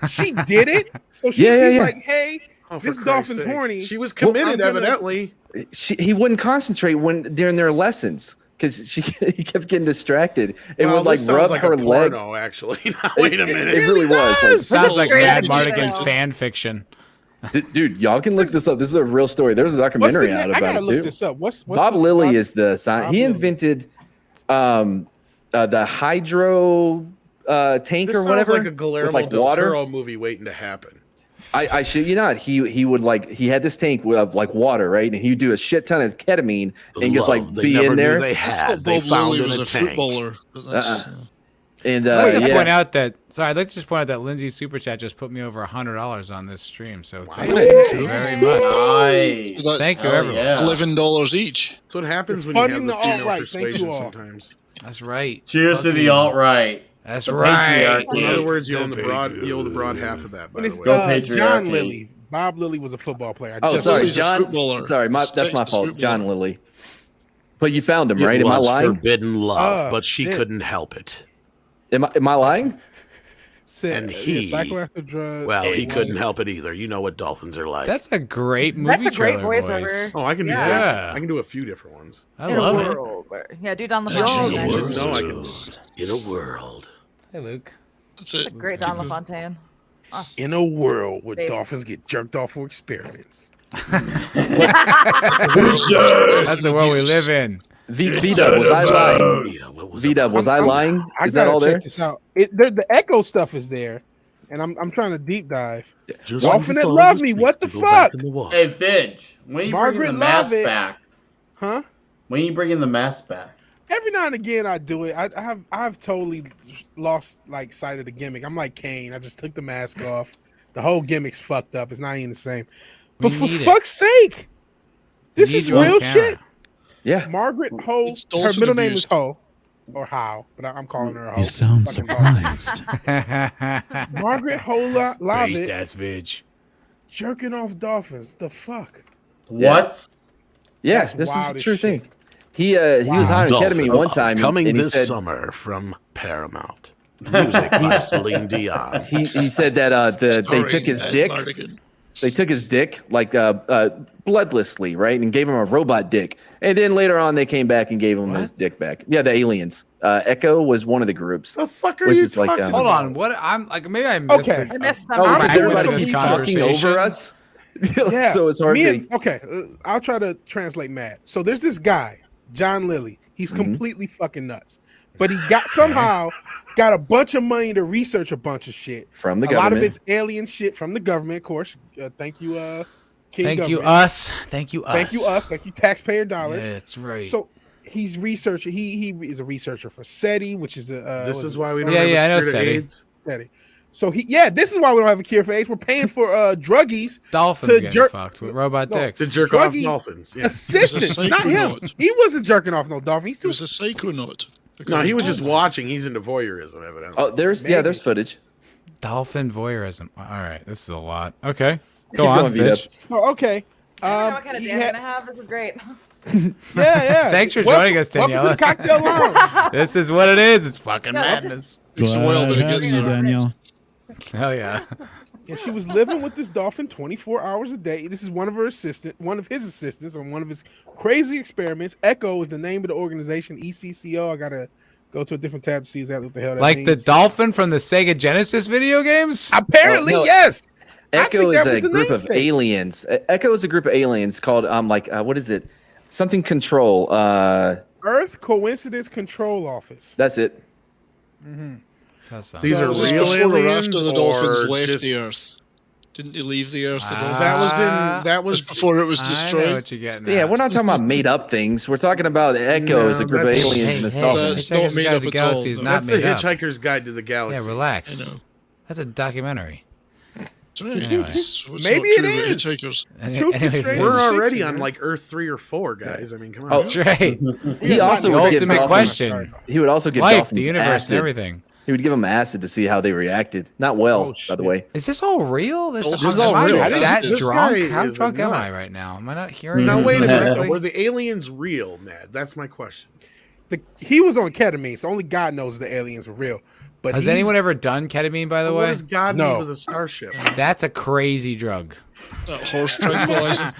[SPEAKER 10] she did it. So she's
[SPEAKER 9] Yeah.
[SPEAKER 10] like, "Hey,
[SPEAKER 12] Oh, for
[SPEAKER 10] this
[SPEAKER 12] Christ's
[SPEAKER 10] dolphin's
[SPEAKER 12] sake.
[SPEAKER 10] horny."
[SPEAKER 12] She was
[SPEAKER 10] Well,
[SPEAKER 12] committed,
[SPEAKER 10] I'm gonna-
[SPEAKER 12] evidently.
[SPEAKER 9] He wouldn't concentrate during their lessons because he kept getting distracted. It
[SPEAKER 12] Well,
[SPEAKER 9] would like
[SPEAKER 12] this sounds
[SPEAKER 9] rub
[SPEAKER 12] like
[SPEAKER 9] her
[SPEAKER 12] a
[SPEAKER 9] leg.
[SPEAKER 12] porno, actually. Now, wait a minute.
[SPEAKER 9] It really was. Like,
[SPEAKER 1] Sounds like
[SPEAKER 13] Straight
[SPEAKER 1] Mad
[SPEAKER 13] into
[SPEAKER 1] Mardigan
[SPEAKER 13] jail.
[SPEAKER 1] fan fiction.
[SPEAKER 9] dude, y'all can look this up. This is a real story. There's a
[SPEAKER 10] What's
[SPEAKER 9] documentary
[SPEAKER 10] the
[SPEAKER 9] out
[SPEAKER 10] name? I
[SPEAKER 9] about
[SPEAKER 10] gotta
[SPEAKER 9] it
[SPEAKER 10] look
[SPEAKER 9] too.
[SPEAKER 10] this up. What's
[SPEAKER 9] Bob
[SPEAKER 10] the-
[SPEAKER 9] Lilly
[SPEAKER 10] Bob-
[SPEAKER 9] is the science.
[SPEAKER 10] Bob
[SPEAKER 9] He
[SPEAKER 10] Lilly.
[SPEAKER 9] invented the hydro tank
[SPEAKER 12] This
[SPEAKER 9] or
[SPEAKER 12] sounds
[SPEAKER 9] whatever
[SPEAKER 12] like a Guillermo
[SPEAKER 9] with like
[SPEAKER 12] del
[SPEAKER 9] water.
[SPEAKER 12] Toro movie waiting to happen.
[SPEAKER 9] I shit you not. He would he had this tank with like water, right? And he would do a shit ton of ketamine and just like be in there.
[SPEAKER 3] I thought Bob Lilly was a footballer. But that's,
[SPEAKER 9] And
[SPEAKER 1] I'd like to
[SPEAKER 9] yeah.
[SPEAKER 1] point out that I'd like to just point out that Lindsay's super chat just put me over $100 on this stream. So thank you very much.
[SPEAKER 7] Nice.
[SPEAKER 3] that's
[SPEAKER 1] Thank you,
[SPEAKER 7] Oh,
[SPEAKER 1] everyone.
[SPEAKER 7] yeah.
[SPEAKER 3] $11 each.
[SPEAKER 12] That's what happens when
[SPEAKER 10] Funding
[SPEAKER 12] you
[SPEAKER 10] the
[SPEAKER 12] have the female
[SPEAKER 10] alt-right. Thank you
[SPEAKER 12] persuasion
[SPEAKER 10] all.
[SPEAKER 12] sometimes.
[SPEAKER 1] That's right.
[SPEAKER 7] Cheers to
[SPEAKER 1] Fucking-
[SPEAKER 7] the alt right.
[SPEAKER 1] That's
[SPEAKER 7] The
[SPEAKER 1] right.
[SPEAKER 7] patriarchy.
[SPEAKER 12] In other words, you
[SPEAKER 1] The
[SPEAKER 12] own the broad half of that. By
[SPEAKER 10] And
[SPEAKER 12] the
[SPEAKER 10] it's
[SPEAKER 12] way,
[SPEAKER 7] Go
[SPEAKER 10] John
[SPEAKER 7] patriarchy.
[SPEAKER 10] Lilly. Bob Lilly was a football player. I
[SPEAKER 9] Oh,
[SPEAKER 10] just-
[SPEAKER 9] sorry,
[SPEAKER 3] Lilly's a
[SPEAKER 9] John.
[SPEAKER 3] footballer.
[SPEAKER 9] Sorry, that's my
[SPEAKER 3] Texas
[SPEAKER 9] fault,
[SPEAKER 3] footballer.
[SPEAKER 9] John Lilly. But you found him,
[SPEAKER 11] It
[SPEAKER 9] right? Am I
[SPEAKER 11] was
[SPEAKER 9] lying?
[SPEAKER 11] forbidden love,
[SPEAKER 10] Oh,
[SPEAKER 11] but she
[SPEAKER 10] shit.
[SPEAKER 11] couldn't help it.
[SPEAKER 9] Am I lying?
[SPEAKER 10] Said,
[SPEAKER 11] and
[SPEAKER 10] yeah,
[SPEAKER 11] he-
[SPEAKER 10] psychoactive drugs.
[SPEAKER 11] Well, he
[SPEAKER 10] and-
[SPEAKER 11] couldn't help it either. You know what dolphins are like.
[SPEAKER 1] That's a great movie
[SPEAKER 5] That's a great
[SPEAKER 1] trailer
[SPEAKER 5] voiceover.
[SPEAKER 1] voice.
[SPEAKER 12] oh, I can do
[SPEAKER 1] Yeah.
[SPEAKER 12] I can do a few different ones.
[SPEAKER 1] I
[SPEAKER 5] In a
[SPEAKER 1] love it.
[SPEAKER 5] world where- Yeah, do Don
[SPEAKER 11] in
[SPEAKER 5] LaFontaine.
[SPEAKER 11] a
[SPEAKER 12] you
[SPEAKER 5] That's
[SPEAKER 12] should know I can.
[SPEAKER 11] world. In a world.
[SPEAKER 1] Hey, Luke.
[SPEAKER 3] That's it.
[SPEAKER 5] a great Don LaFontaine.
[SPEAKER 10] In a world where
[SPEAKER 5] Basically.
[SPEAKER 10] dolphins get jerked off for experiments.
[SPEAKER 1] That's the world we live in.
[SPEAKER 9] V-Dub, was I lying?
[SPEAKER 11] Yeah, what was
[SPEAKER 9] V-Dub, was I lying?
[SPEAKER 10] I
[SPEAKER 9] Is that
[SPEAKER 10] gotta
[SPEAKER 9] all
[SPEAKER 10] check
[SPEAKER 9] there?
[SPEAKER 10] this out. The echo stuff is there, and I'm trying to deep dive.
[SPEAKER 11] Just
[SPEAKER 10] Dolphin
[SPEAKER 11] when
[SPEAKER 10] that
[SPEAKER 11] you thought
[SPEAKER 10] love
[SPEAKER 11] it
[SPEAKER 10] me,
[SPEAKER 11] was
[SPEAKER 10] what
[SPEAKER 11] safe
[SPEAKER 10] the
[SPEAKER 11] to go back
[SPEAKER 10] fuck?
[SPEAKER 11] in the water.
[SPEAKER 7] Hey, Finch, when you
[SPEAKER 10] Margaret
[SPEAKER 7] bringing the mask
[SPEAKER 10] Lovett.
[SPEAKER 7] back?
[SPEAKER 10] Huh?
[SPEAKER 7] When you bringing the mask back?
[SPEAKER 10] Every now and again I do it. I've totally lost like sight of the gimmick. I'm like Kane. I just took the mask off. The whole gimmick's fucked up. It's not even the same. But
[SPEAKER 1] We
[SPEAKER 10] for
[SPEAKER 1] need it.
[SPEAKER 10] fuck's sake, this
[SPEAKER 1] We
[SPEAKER 10] is
[SPEAKER 1] need you on
[SPEAKER 10] real
[SPEAKER 1] camera.
[SPEAKER 10] shit.
[SPEAKER 9] Yeah.
[SPEAKER 10] Margaret Ho.
[SPEAKER 3] It's
[SPEAKER 10] Her
[SPEAKER 3] dolphin
[SPEAKER 10] middle name
[SPEAKER 3] abuse.
[SPEAKER 10] is Ho, or How, but I'm calling her Ho.
[SPEAKER 6] You sound
[SPEAKER 10] Fucking Ho.
[SPEAKER 6] surprised.
[SPEAKER 10] Margaret Ho
[SPEAKER 1] Based
[SPEAKER 10] Lovett
[SPEAKER 1] ass Vig.
[SPEAKER 10] jerking off dolphins. The fuck?
[SPEAKER 7] What?
[SPEAKER 9] Yeah,
[SPEAKER 10] That's
[SPEAKER 9] this is
[SPEAKER 10] wild
[SPEAKER 9] the
[SPEAKER 10] as
[SPEAKER 9] true
[SPEAKER 10] shit.
[SPEAKER 9] thing. He was high on
[SPEAKER 11] Dolphin
[SPEAKER 9] ketamine one time.
[SPEAKER 11] Coming
[SPEAKER 9] and he
[SPEAKER 11] this
[SPEAKER 9] said,
[SPEAKER 11] summer from Paramount. Music by Celine Dion.
[SPEAKER 9] he said that they
[SPEAKER 3] Starring
[SPEAKER 9] took his
[SPEAKER 3] Ed
[SPEAKER 9] dick.
[SPEAKER 3] Lardigan.
[SPEAKER 9] They took his dick like bloodlessly, right, and gave him a robot dick. And then later on, they came back and gave him his dick back. Yeah, the aliens. Echo was one of the groups.
[SPEAKER 12] The fuck are
[SPEAKER 9] Which
[SPEAKER 12] you
[SPEAKER 9] is like,
[SPEAKER 12] talking
[SPEAKER 1] Hold
[SPEAKER 12] about?
[SPEAKER 1] on. What? I'm like maybe I missed
[SPEAKER 10] Okay.
[SPEAKER 1] it.
[SPEAKER 5] I missed
[SPEAKER 9] Oh,
[SPEAKER 5] something.
[SPEAKER 10] I'm
[SPEAKER 9] because
[SPEAKER 10] doing
[SPEAKER 9] everybody
[SPEAKER 10] some
[SPEAKER 9] keeps talking
[SPEAKER 1] conversation.
[SPEAKER 9] over us.
[SPEAKER 10] Yeah.
[SPEAKER 9] So it's hard
[SPEAKER 10] Me
[SPEAKER 9] to.
[SPEAKER 10] and- okay, I'll try to translate Matt. So there's this guy, John Lilly. He's
[SPEAKER 9] Mm-hmm.
[SPEAKER 10] completely fucking nuts. But he somehow got a bunch of money to research a bunch of shit.
[SPEAKER 9] From the
[SPEAKER 10] A lot of
[SPEAKER 9] government.
[SPEAKER 10] it's alien shit from the government, of course. Thank you, King
[SPEAKER 1] Thank you,
[SPEAKER 10] government.
[SPEAKER 1] us. Thank you, us.
[SPEAKER 10] Thank you, us. Thank you, taxpayer dollars.
[SPEAKER 1] Yeah, that's right.
[SPEAKER 10] So he's researching. He is a researcher for SETI, which is a.
[SPEAKER 12] This
[SPEAKER 10] what
[SPEAKER 12] is
[SPEAKER 10] it,
[SPEAKER 12] why we don't
[SPEAKER 1] Yeah,
[SPEAKER 12] have
[SPEAKER 1] yeah, I
[SPEAKER 12] a
[SPEAKER 1] know
[SPEAKER 12] cure to
[SPEAKER 1] SETI.
[SPEAKER 12] AIDS.
[SPEAKER 10] SETI. So this is why we don't have a cure for AIDS. We're paying for druggies
[SPEAKER 1] Dolphins
[SPEAKER 10] to
[SPEAKER 1] getting
[SPEAKER 10] jerk-
[SPEAKER 1] fucked with robot
[SPEAKER 10] No,
[SPEAKER 1] dicks.
[SPEAKER 12] To jerk off
[SPEAKER 10] Druggies.
[SPEAKER 12] dolphins. Yeah.
[SPEAKER 10] assistants, not him.
[SPEAKER 3] psychonaut.
[SPEAKER 10] He wasn't jerking off no dolphin. He's
[SPEAKER 3] He
[SPEAKER 10] too.
[SPEAKER 3] was a psychonaut.
[SPEAKER 12] No, he was just watching. He's into voyeurism, evidently.
[SPEAKER 9] Oh, there's there's footage.
[SPEAKER 1] Dolphin voyeurism. All right, this is a lot. Okay,
[SPEAKER 9] Keep
[SPEAKER 1] go on,
[SPEAKER 9] going, V-Dub.
[SPEAKER 1] bitch.
[SPEAKER 10] Oh, okay.
[SPEAKER 5] I don't know what kind of
[SPEAKER 10] he
[SPEAKER 5] day I'm
[SPEAKER 10] had-
[SPEAKER 5] gonna have. This is great.
[SPEAKER 10] yeah.
[SPEAKER 1] Thanks for
[SPEAKER 10] Welcome-
[SPEAKER 1] joining us,
[SPEAKER 10] Welcome to
[SPEAKER 1] Daniela.
[SPEAKER 10] the cocktail lounge.
[SPEAKER 1] This is what it is. It's fucking
[SPEAKER 5] No, this is-
[SPEAKER 1] madness.
[SPEAKER 3] Takes a while,
[SPEAKER 6] Glad
[SPEAKER 3] but it
[SPEAKER 6] having
[SPEAKER 3] gets
[SPEAKER 6] you,
[SPEAKER 3] there.
[SPEAKER 6] Danielle.
[SPEAKER 1] Hell yeah.
[SPEAKER 10] And she was living with this dolphin 24 hours a day. This is one of his assistants on one of his crazy experiments. Echo is the name of the organization, ECCO. I gotta go to a different tab to see exactly what the hell that
[SPEAKER 1] Like
[SPEAKER 10] means.
[SPEAKER 1] the dolphin from the Sega Genesis video games?
[SPEAKER 10] Apparently,
[SPEAKER 9] no.
[SPEAKER 10] yes.
[SPEAKER 9] Echo is a
[SPEAKER 10] the
[SPEAKER 9] group of
[SPEAKER 10] namesake.
[SPEAKER 9] aliens. Echo is a group of aliens called what is it? Something Control.
[SPEAKER 10] Earth Coincidence Control Office.
[SPEAKER 9] That's it.
[SPEAKER 12] These are
[SPEAKER 3] Was this
[SPEAKER 12] real
[SPEAKER 3] before or
[SPEAKER 12] aliens,
[SPEAKER 3] after the dolphins
[SPEAKER 12] or
[SPEAKER 3] left
[SPEAKER 12] just-
[SPEAKER 3] the Earth? Didn't they leave the Earth? The dolphins?
[SPEAKER 12] That was
[SPEAKER 3] before it was
[SPEAKER 1] I know
[SPEAKER 3] destroyed.
[SPEAKER 1] what you're getting
[SPEAKER 9] Yeah,
[SPEAKER 1] at.
[SPEAKER 9] we're not talking about made up things. We're talking about Echo as a group of
[SPEAKER 12] that's-
[SPEAKER 9] aliens
[SPEAKER 1] Hey,
[SPEAKER 9] in this
[SPEAKER 1] hey,
[SPEAKER 9] dolphin.
[SPEAKER 3] That's
[SPEAKER 1] Hitchhiker's
[SPEAKER 3] not made
[SPEAKER 1] Guide
[SPEAKER 3] up
[SPEAKER 1] to the
[SPEAKER 3] at
[SPEAKER 1] Galaxy
[SPEAKER 3] all,
[SPEAKER 1] is
[SPEAKER 3] though.
[SPEAKER 1] not
[SPEAKER 12] That's the
[SPEAKER 1] made up.
[SPEAKER 12] Hitchhiker's Guide to the Galaxy.
[SPEAKER 1] Yeah, relax.
[SPEAKER 3] I know.
[SPEAKER 1] That's a documentary.
[SPEAKER 3] That's right.
[SPEAKER 1] Anyway.
[SPEAKER 3] It's not
[SPEAKER 10] Maybe it
[SPEAKER 3] true about
[SPEAKER 10] is.
[SPEAKER 3] Hitchhikers.
[SPEAKER 10] Truth is
[SPEAKER 1] Anyway,
[SPEAKER 10] strange.
[SPEAKER 12] We're
[SPEAKER 10] Fiction,
[SPEAKER 12] already on
[SPEAKER 10] man.
[SPEAKER 12] like Earth 3 or 4, guys. I mean, come on.
[SPEAKER 9] Oh,
[SPEAKER 1] that's right.
[SPEAKER 9] He also
[SPEAKER 1] The
[SPEAKER 9] would give
[SPEAKER 1] ultimate
[SPEAKER 9] dolphins-
[SPEAKER 1] question.
[SPEAKER 9] He would also give
[SPEAKER 1] Life,
[SPEAKER 9] dolphins
[SPEAKER 1] the universe,
[SPEAKER 9] acid.
[SPEAKER 1] and everything.
[SPEAKER 9] He would give them acid to see how they reacted. Not well,
[SPEAKER 10] Oh,
[SPEAKER 9] by
[SPEAKER 10] shit.
[SPEAKER 9] the way.
[SPEAKER 1] Is this all real? This
[SPEAKER 3] This
[SPEAKER 9] is all
[SPEAKER 1] am I
[SPEAKER 9] real.
[SPEAKER 1] that
[SPEAKER 3] This
[SPEAKER 1] drunk?
[SPEAKER 12] guy
[SPEAKER 1] How
[SPEAKER 12] is a
[SPEAKER 1] drunk am
[SPEAKER 12] nut.
[SPEAKER 1] I right now? Am I not hearing?
[SPEAKER 12] Now,
[SPEAKER 1] it
[SPEAKER 12] wait a minute.
[SPEAKER 1] correctly?
[SPEAKER 12] Though. Were the aliens real, Ned? That's my question.
[SPEAKER 10] He was on ketamine, so only God knows the aliens were real. But
[SPEAKER 1] Has anyone ever done ketamine, by the
[SPEAKER 12] What
[SPEAKER 1] way?
[SPEAKER 12] does God
[SPEAKER 10] No.
[SPEAKER 12] need with a starship?
[SPEAKER 1] That's a crazy drug.
[SPEAKER 3] That horse tranquilizer.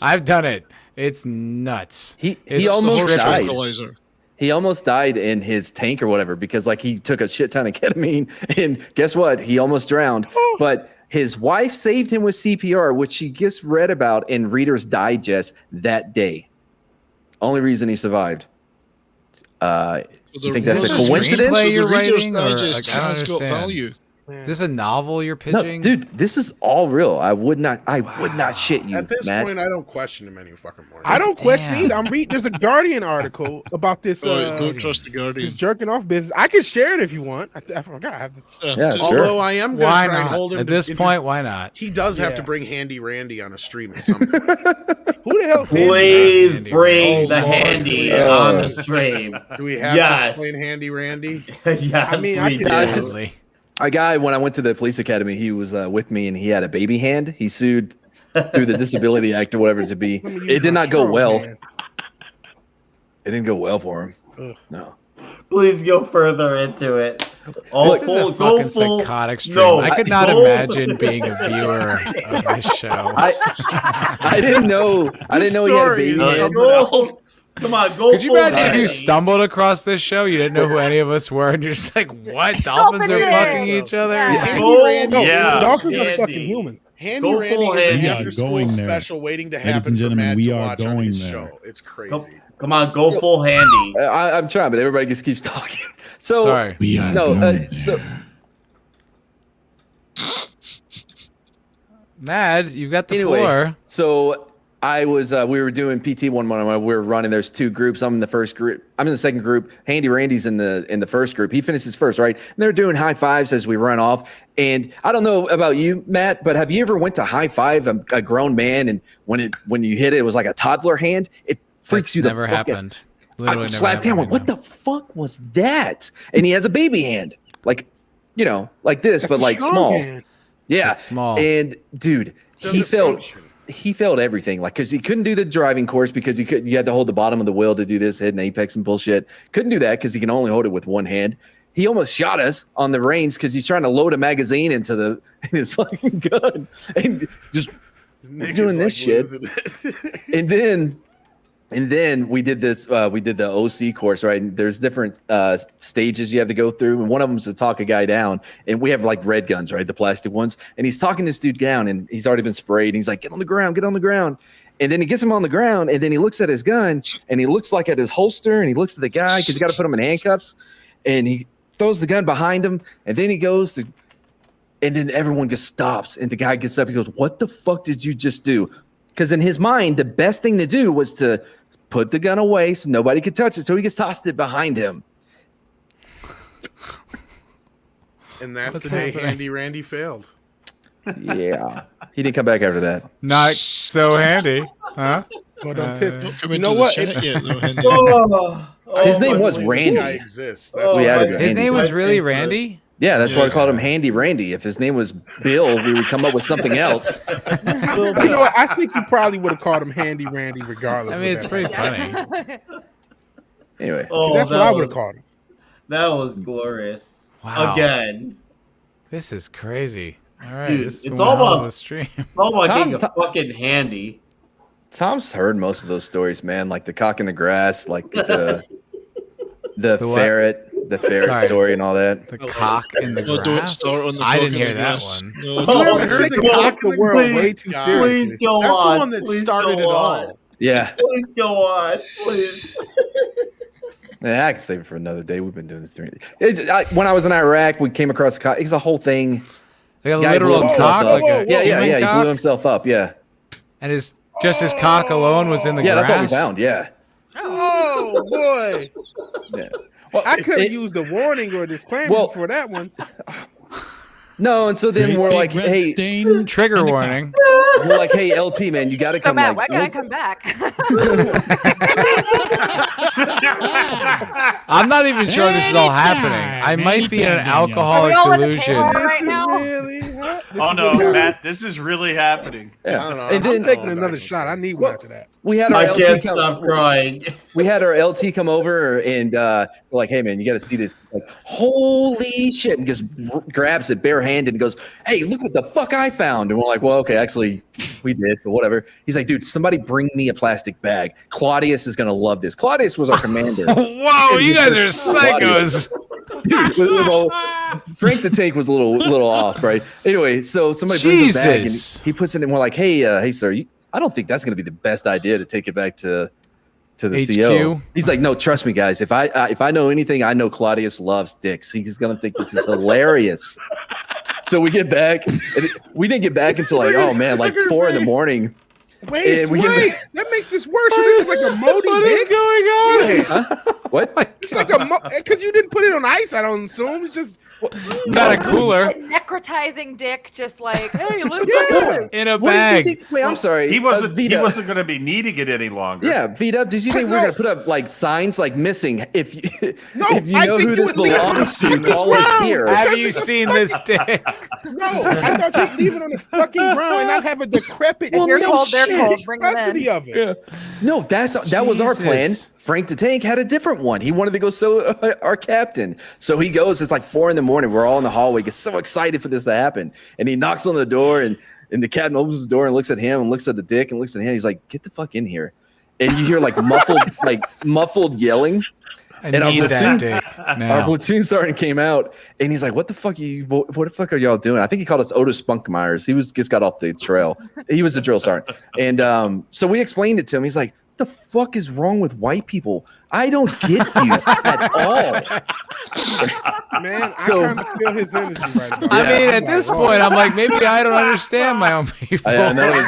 [SPEAKER 1] I've done it. It's nuts.
[SPEAKER 9] He
[SPEAKER 1] It's
[SPEAKER 9] almost
[SPEAKER 3] horse
[SPEAKER 9] died.
[SPEAKER 3] tranquilizer.
[SPEAKER 9] He almost died in his tank or whatever because like he took a shit ton of ketamine and guess what? He almost drowned. But his wife saved him with CPR, which she just read about in Reader's Digest that day. Only reason he survived. You think that's
[SPEAKER 1] Is
[SPEAKER 9] a
[SPEAKER 1] this a
[SPEAKER 9] coincidence?
[SPEAKER 1] screenplay you're
[SPEAKER 3] The Reader's
[SPEAKER 1] writing, or,
[SPEAKER 3] Digest
[SPEAKER 1] like, I don't
[SPEAKER 3] has got
[SPEAKER 1] understand.
[SPEAKER 3] value.
[SPEAKER 1] Is this a novel you're
[SPEAKER 9] No,
[SPEAKER 1] pitching?
[SPEAKER 9] dude, this is all real. I would not shit you,
[SPEAKER 12] At this
[SPEAKER 9] Matt.
[SPEAKER 12] point, I don't question him any fucking more.
[SPEAKER 10] I don't question
[SPEAKER 1] Damn.
[SPEAKER 10] it. I'm reading. There's a Guardian article about this.
[SPEAKER 3] Don't trust the
[SPEAKER 10] This
[SPEAKER 3] Guardian.
[SPEAKER 10] jerking off business. I can share it if you want. I forgot. I have to.
[SPEAKER 9] Yeah,
[SPEAKER 3] just-
[SPEAKER 9] sure.
[SPEAKER 12] Although I am going to
[SPEAKER 1] Why
[SPEAKER 12] try and
[SPEAKER 1] not?
[SPEAKER 12] hold him
[SPEAKER 1] At
[SPEAKER 12] to
[SPEAKER 1] this
[SPEAKER 12] inter-
[SPEAKER 1] point, why not?
[SPEAKER 12] He does have
[SPEAKER 10] Yeah.
[SPEAKER 12] to bring Handy Randy on a stream at some point.
[SPEAKER 10] Who the hell's Handy?
[SPEAKER 7] Please
[SPEAKER 1] Handy
[SPEAKER 7] bring
[SPEAKER 12] Randy.
[SPEAKER 7] the
[SPEAKER 12] Oh, Lord.
[SPEAKER 7] handy
[SPEAKER 12] Yeah.
[SPEAKER 7] on the stream.
[SPEAKER 12] Do we have
[SPEAKER 7] Yes.
[SPEAKER 12] to explain Handy Randy?
[SPEAKER 7] Yes,
[SPEAKER 10] I mean, I
[SPEAKER 7] we
[SPEAKER 10] can-
[SPEAKER 7] do.
[SPEAKER 1] Definitely.
[SPEAKER 9] A guy, when I went to the police academy, he was with me and he had a baby hand. He sued through the Disability Act or whatever to be.
[SPEAKER 10] Let me use
[SPEAKER 9] It did
[SPEAKER 10] my
[SPEAKER 9] not go
[SPEAKER 10] strong
[SPEAKER 9] well.
[SPEAKER 10] hand.
[SPEAKER 9] It didn't go well for him.
[SPEAKER 10] Ugh.
[SPEAKER 9] No.
[SPEAKER 7] Please go further into it. Oh,
[SPEAKER 1] This is a fucking psychotic stream. I could not imagine being a viewer of this show.
[SPEAKER 9] I didn't know. I didn't know he had a baby hand.
[SPEAKER 7] Come on, go.
[SPEAKER 1] Could you
[SPEAKER 7] full
[SPEAKER 1] imagine if you
[SPEAKER 7] Handy.
[SPEAKER 1] stumbled across this show, you didn't know who any of us were, and you're just like, "What? Dolphins are
[SPEAKER 13] Dolphins.
[SPEAKER 1] fucking each other?"
[SPEAKER 13] Yeah.
[SPEAKER 12] Handy
[SPEAKER 7] Go-
[SPEAKER 12] Randy.
[SPEAKER 7] Yeah.
[SPEAKER 10] Dolphins are
[SPEAKER 7] Handy.
[SPEAKER 10] fucking human.
[SPEAKER 12] Handy
[SPEAKER 7] Go
[SPEAKER 12] Randy
[SPEAKER 7] full
[SPEAKER 12] is an
[SPEAKER 7] Handy.
[SPEAKER 6] We are
[SPEAKER 12] after-school
[SPEAKER 6] going there.
[SPEAKER 12] special waiting to
[SPEAKER 6] Ladies
[SPEAKER 12] happen
[SPEAKER 6] and
[SPEAKER 12] for
[SPEAKER 6] gentlemen,
[SPEAKER 12] Matt
[SPEAKER 6] we
[SPEAKER 12] to
[SPEAKER 6] are
[SPEAKER 12] watch on
[SPEAKER 6] going
[SPEAKER 12] his
[SPEAKER 6] there.
[SPEAKER 12] show. It's crazy.
[SPEAKER 7] Come on, go full Handy.
[SPEAKER 9] I'm trying, but everybody just keeps talking. So
[SPEAKER 1] Sorry.
[SPEAKER 6] We are
[SPEAKER 9] no.
[SPEAKER 6] going
[SPEAKER 9] So
[SPEAKER 1] Mad, you've got the
[SPEAKER 9] anyway,
[SPEAKER 1] floor.
[SPEAKER 9] so I was. We were doing PT one when we were running. There's two groups. I'm in the first group. I'm in the second group. Handy Randy's in the first group. He finishes first, right? And they're doing high fives as we run off. And I don't know about you, Matt, but have you ever went to high five a grown man and when you hit it, it was like a toddler hand? It freaks
[SPEAKER 1] That's
[SPEAKER 9] you the
[SPEAKER 1] never
[SPEAKER 9] fuck out.
[SPEAKER 1] happened.
[SPEAKER 9] I
[SPEAKER 1] Literally never
[SPEAKER 9] slapped down.
[SPEAKER 1] happened.
[SPEAKER 9] Like, what the fuck was that? And he has a baby hand, like like this,
[SPEAKER 10] That's
[SPEAKER 9] but
[SPEAKER 10] a
[SPEAKER 9] like
[SPEAKER 10] strong
[SPEAKER 9] small.
[SPEAKER 10] hand.
[SPEAKER 9] Yeah,
[SPEAKER 1] It's small.
[SPEAKER 9] And dude, he failed everything. Like, because he couldn't do the driving course because you had to hold the bottom of the wheel to do this hidden apex and bullshit. Couldn't do that because he can only hold it with one hand. He almost shot us on the reins because he's trying to load a magazine into his fucking gun and just
[SPEAKER 12] Nick
[SPEAKER 9] doing
[SPEAKER 12] is,
[SPEAKER 9] this
[SPEAKER 12] like,
[SPEAKER 9] shit.
[SPEAKER 12] losing it.
[SPEAKER 9] And then we did this. We did the OC course, right? And there's different stages you have to go through, and one of them is to talk a guy down. And we have like red guns, right? The plastic ones. And he's talking this dude down, and he's already been sprayed. And he's like, "Get on the ground, get on the ground." And then he gets him on the ground, and then he looks at his gun, and he looks like at his holster, and he looks at the guy because you got to put him in handcuffs, and he throws the gun behind him, and then he goes to, and then everyone just stops, and the guy gets up. He goes, "What the fuck did you just do?" Because in his mind, the best thing to do was to put the gun away so nobody could touch it. So he just tossed it behind him.
[SPEAKER 12] And that's
[SPEAKER 1] What's
[SPEAKER 12] the day
[SPEAKER 1] happening?
[SPEAKER 12] Handy Randy failed.
[SPEAKER 9] Yeah. He didn't come back after that.
[SPEAKER 1] Not so handy, huh?
[SPEAKER 10] Well, don't tisk.
[SPEAKER 3] Don't come
[SPEAKER 10] You
[SPEAKER 3] into
[SPEAKER 10] know
[SPEAKER 3] the
[SPEAKER 10] what?
[SPEAKER 3] chat yet, though, Henry.
[SPEAKER 9] His name
[SPEAKER 12] But
[SPEAKER 9] was
[SPEAKER 12] when
[SPEAKER 9] Randy.
[SPEAKER 12] this guy exists. That's
[SPEAKER 7] Oh,
[SPEAKER 9] We
[SPEAKER 12] what
[SPEAKER 9] had
[SPEAKER 7] my
[SPEAKER 9] to go.
[SPEAKER 1] His
[SPEAKER 9] Handy.
[SPEAKER 1] name was
[SPEAKER 7] I
[SPEAKER 1] really
[SPEAKER 7] think so.
[SPEAKER 1] Randy.
[SPEAKER 9] Yeah, that's why I
[SPEAKER 3] Yes.
[SPEAKER 9] called him Handy Randy. If his name was Bill, we would come up with something else.
[SPEAKER 10] You know what? I think you probably would have called him Handy Randy regardless.
[SPEAKER 1] I
[SPEAKER 10] of
[SPEAKER 1] mean,
[SPEAKER 10] what
[SPEAKER 1] it's
[SPEAKER 10] that
[SPEAKER 1] pretty
[SPEAKER 10] was.
[SPEAKER 1] funny.
[SPEAKER 9] Anyway.
[SPEAKER 7] Oh,
[SPEAKER 10] That's what
[SPEAKER 7] that
[SPEAKER 10] I would have
[SPEAKER 7] was-
[SPEAKER 10] called him.
[SPEAKER 7] That was glorious.
[SPEAKER 1] Wow.
[SPEAKER 7] Again.
[SPEAKER 1] This is crazy. All right,
[SPEAKER 7] Dude,
[SPEAKER 1] this
[SPEAKER 7] it's
[SPEAKER 1] is
[SPEAKER 7] all
[SPEAKER 1] all
[SPEAKER 7] about
[SPEAKER 1] the stream.
[SPEAKER 7] It's all about
[SPEAKER 9] Tom-
[SPEAKER 7] getting a fucking handy.
[SPEAKER 9] Tom's heard most of those stories, man. Like the cock in the grass, like the
[SPEAKER 1] The what?
[SPEAKER 9] ferret, the ferret
[SPEAKER 1] Sorry.
[SPEAKER 9] story, and all that.
[SPEAKER 1] The cock in the
[SPEAKER 3] No,
[SPEAKER 1] grass.
[SPEAKER 3] don't start on the
[SPEAKER 1] I
[SPEAKER 3] cock
[SPEAKER 1] didn't
[SPEAKER 3] in the
[SPEAKER 1] hear that
[SPEAKER 3] grass.
[SPEAKER 1] one.
[SPEAKER 3] No,
[SPEAKER 7] Oh,
[SPEAKER 3] don't.
[SPEAKER 10] Let's
[SPEAKER 7] heard
[SPEAKER 10] take
[SPEAKER 7] the
[SPEAKER 10] the
[SPEAKER 7] cock
[SPEAKER 10] cock
[SPEAKER 7] in
[SPEAKER 10] the
[SPEAKER 7] the
[SPEAKER 10] world
[SPEAKER 7] grass.
[SPEAKER 10] way too
[SPEAKER 12] God.
[SPEAKER 10] seriously.
[SPEAKER 7] Please go
[SPEAKER 12] That's
[SPEAKER 7] on.
[SPEAKER 12] the one that
[SPEAKER 7] Please
[SPEAKER 12] started
[SPEAKER 7] go
[SPEAKER 12] it
[SPEAKER 7] on.
[SPEAKER 12] all.
[SPEAKER 9] Yeah,
[SPEAKER 7] Please go on. Please.
[SPEAKER 9] yeah, I can save it for another day. We've been doing this when I was in Iraq. We came across a cock. It's a whole thing.
[SPEAKER 1] Like a
[SPEAKER 9] Guy
[SPEAKER 1] literal
[SPEAKER 9] blew himself
[SPEAKER 1] cock,
[SPEAKER 9] up.
[SPEAKER 1] like a
[SPEAKER 9] yeah.
[SPEAKER 1] human
[SPEAKER 9] He
[SPEAKER 1] cock?
[SPEAKER 9] blew himself up. Yeah,
[SPEAKER 1] And just his cock alone was in the
[SPEAKER 9] yeah.
[SPEAKER 1] grass.
[SPEAKER 9] That's what we found. Yeah.
[SPEAKER 10] Oh boy!
[SPEAKER 9] Yeah. Well,
[SPEAKER 10] I could have used a warning or a disclaimer for that one.
[SPEAKER 9] No, and so then
[SPEAKER 6] Great
[SPEAKER 9] we're
[SPEAKER 6] big
[SPEAKER 9] like,
[SPEAKER 6] red
[SPEAKER 9] hey,
[SPEAKER 6] stain
[SPEAKER 1] Trigger
[SPEAKER 6] in the
[SPEAKER 1] warning.
[SPEAKER 9] we're like, hey, LT man, you got to
[SPEAKER 8] So
[SPEAKER 9] come.
[SPEAKER 8] Matt,
[SPEAKER 9] like,
[SPEAKER 8] why can't I come back?
[SPEAKER 1] I'm not even sure this is all happening. I might be in an
[SPEAKER 6] Anytime, Daniel.
[SPEAKER 1] alcoholic
[SPEAKER 8] Are we all in a
[SPEAKER 1] delusion.
[SPEAKER 8] table?
[SPEAKER 10] This
[SPEAKER 8] Right
[SPEAKER 10] is
[SPEAKER 8] now?
[SPEAKER 10] really hot. This
[SPEAKER 4] Oh
[SPEAKER 10] is
[SPEAKER 4] no,
[SPEAKER 10] really hot.
[SPEAKER 4] Matt, this is really happening.
[SPEAKER 9] Yeah.
[SPEAKER 12] I don't know.
[SPEAKER 9] And
[SPEAKER 10] I'm
[SPEAKER 9] then
[SPEAKER 10] taking another shot. I need one after that.
[SPEAKER 9] we had our
[SPEAKER 7] I
[SPEAKER 9] LT
[SPEAKER 7] can't
[SPEAKER 9] come,
[SPEAKER 7] stop crying.
[SPEAKER 9] we had our LT come over and we're like, hey man, you got to see this. Like, holy shit. And just grabs it barehanded and goes, hey, look what the fuck I found. And we're like, well, okay, actually we did, but whatever. He's like, dude, somebody bring me a plastic bag. Claudius is going to love this. Claudius was our commander.
[SPEAKER 1] Whoa, you guys are psychos.
[SPEAKER 9] Dude, well, Frank the Tank was a little off, right? Anyway, so somebody brings a bag and
[SPEAKER 1] Jesus.
[SPEAKER 9] he puts it in. We're like, hey, sir, I don't think that's going to be the best idea to take it back to the
[SPEAKER 1] HQ?
[SPEAKER 9] CO. He's like, no, trust me, guys. If I know anything, I know Claudius loves dicks. He's going to think this is hilarious. So we get back, and we didn't get back until like, oh man, like 4 a.m.
[SPEAKER 10] Wait,
[SPEAKER 9] And we get
[SPEAKER 10] wait. That makes this worse. So this is like a moldy
[SPEAKER 1] What is
[SPEAKER 10] dick.
[SPEAKER 1] going on?
[SPEAKER 9] Huh? What?
[SPEAKER 10] It's like because you didn't put it on ice. I don't assume. It's just
[SPEAKER 1] Got a cooler
[SPEAKER 8] Necrotizing dick, just like, hey, little
[SPEAKER 10] Yeah.
[SPEAKER 1] in a
[SPEAKER 9] What did you
[SPEAKER 1] bag.
[SPEAKER 9] think? Wait, I'm sorry.
[SPEAKER 4] He wasn't
[SPEAKER 9] Vita.
[SPEAKER 4] going to be needing it any longer.
[SPEAKER 9] Yeah, Vita, did you think we were gonna put up like signs like missing? If you
[SPEAKER 10] No,
[SPEAKER 9] if you
[SPEAKER 10] I
[SPEAKER 9] know
[SPEAKER 10] think
[SPEAKER 9] who
[SPEAKER 10] you
[SPEAKER 9] this
[SPEAKER 10] would leave it
[SPEAKER 9] belongs
[SPEAKER 10] on
[SPEAKER 9] to,
[SPEAKER 10] the
[SPEAKER 9] call us
[SPEAKER 10] ground.
[SPEAKER 9] here.
[SPEAKER 1] Have you seen this dick?
[SPEAKER 10] no. I thought you'd leave it on the fucking ground and not have a decrepit.
[SPEAKER 8] If you're cold, they're
[SPEAKER 10] shit.
[SPEAKER 8] cold. Bring them
[SPEAKER 10] Custody
[SPEAKER 8] in.
[SPEAKER 10] of it.
[SPEAKER 9] No, that was our plan.
[SPEAKER 1] Jesus.
[SPEAKER 9] Frank the Tank had a different one. He wanted to go our captain. So he goes. It's like 4 a.m. We're all in the hallway. Gets so excited for this to happen, and he knocks on the door, and the captain opens the door and looks at him and looks at the dick and looks at him. He's like, "Get the fuck in here!" And you hear like muffled yelling.
[SPEAKER 1] I
[SPEAKER 9] And our
[SPEAKER 1] need that dick
[SPEAKER 9] Our
[SPEAKER 1] now.
[SPEAKER 9] platoon sergeant came out and he's like, what the fuck are y'all doing? I think he called us Otis Spunkmeyers. He just got off the trail. He was a drill sergeant. And so we explained it to him. He's like, the fuck is wrong with white people? I don't get you at all.
[SPEAKER 10] Man,
[SPEAKER 9] So-
[SPEAKER 10] I kind of feel his energy right now.
[SPEAKER 1] I mean,
[SPEAKER 10] I'm
[SPEAKER 1] at this
[SPEAKER 10] like,
[SPEAKER 1] point, I'm like, maybe I don't understand my own people.
[SPEAKER 9] I know.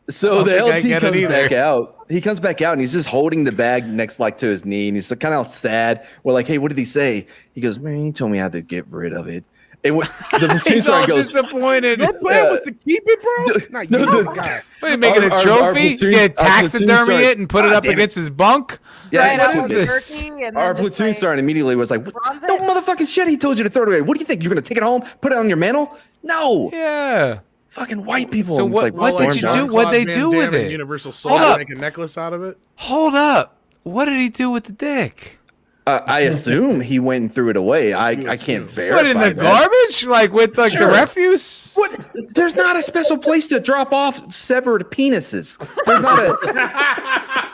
[SPEAKER 9] So
[SPEAKER 1] I
[SPEAKER 9] the
[SPEAKER 1] don't think I
[SPEAKER 9] LT
[SPEAKER 1] get it
[SPEAKER 9] comes
[SPEAKER 1] either.
[SPEAKER 9] back out. He comes back out and he's just holding the bag next like to his knee and he's kind of sad. We're like, hey, what did he say? He goes, man, he told me how to get rid of it. And the platoon
[SPEAKER 1] He's all
[SPEAKER 9] sergeant goes,
[SPEAKER 1] disappointed.
[SPEAKER 10] Your plan was to keep it, bro? Not you, guy.
[SPEAKER 1] What, you making a
[SPEAKER 9] Our
[SPEAKER 1] trophy?
[SPEAKER 9] platoon-
[SPEAKER 1] You
[SPEAKER 9] our
[SPEAKER 1] get
[SPEAKER 9] platoon
[SPEAKER 1] taxidermy
[SPEAKER 9] sergeant-
[SPEAKER 1] it and put it
[SPEAKER 9] God
[SPEAKER 1] up
[SPEAKER 9] damn it.
[SPEAKER 1] against his bunk?
[SPEAKER 9] Yeah,
[SPEAKER 8] Right,
[SPEAKER 1] what
[SPEAKER 8] out
[SPEAKER 1] is
[SPEAKER 8] of the
[SPEAKER 1] this?
[SPEAKER 8] turkey and
[SPEAKER 9] Our
[SPEAKER 8] then just,
[SPEAKER 9] platoon
[SPEAKER 8] like,
[SPEAKER 9] sergeant immediately was like,
[SPEAKER 8] bronze it?
[SPEAKER 9] no motherfucking shit. He told you to throw it away. What do you think? You're going to take it home, put it on your mantle? No.
[SPEAKER 1] Yeah.
[SPEAKER 9] Fucking white people.
[SPEAKER 1] So
[SPEAKER 9] And it's
[SPEAKER 1] what-
[SPEAKER 9] like,
[SPEAKER 1] what did you
[SPEAKER 9] storm
[SPEAKER 1] do?
[SPEAKER 9] down.
[SPEAKER 1] What'd they
[SPEAKER 12] Van
[SPEAKER 1] do
[SPEAKER 12] Damme
[SPEAKER 1] with
[SPEAKER 12] and
[SPEAKER 1] it?
[SPEAKER 12] Universal
[SPEAKER 1] Hold
[SPEAKER 12] Soldier
[SPEAKER 1] up.
[SPEAKER 12] make a necklace out of it.
[SPEAKER 1] Hold up. What did he do with the dick?
[SPEAKER 9] I assume he went and threw it away. I can't verify
[SPEAKER 1] What, in the
[SPEAKER 9] that.
[SPEAKER 1] garbage? Like with like
[SPEAKER 9] Sure.
[SPEAKER 1] the refuse?
[SPEAKER 9] What? There's not a special place to drop off severed penises. There's not a.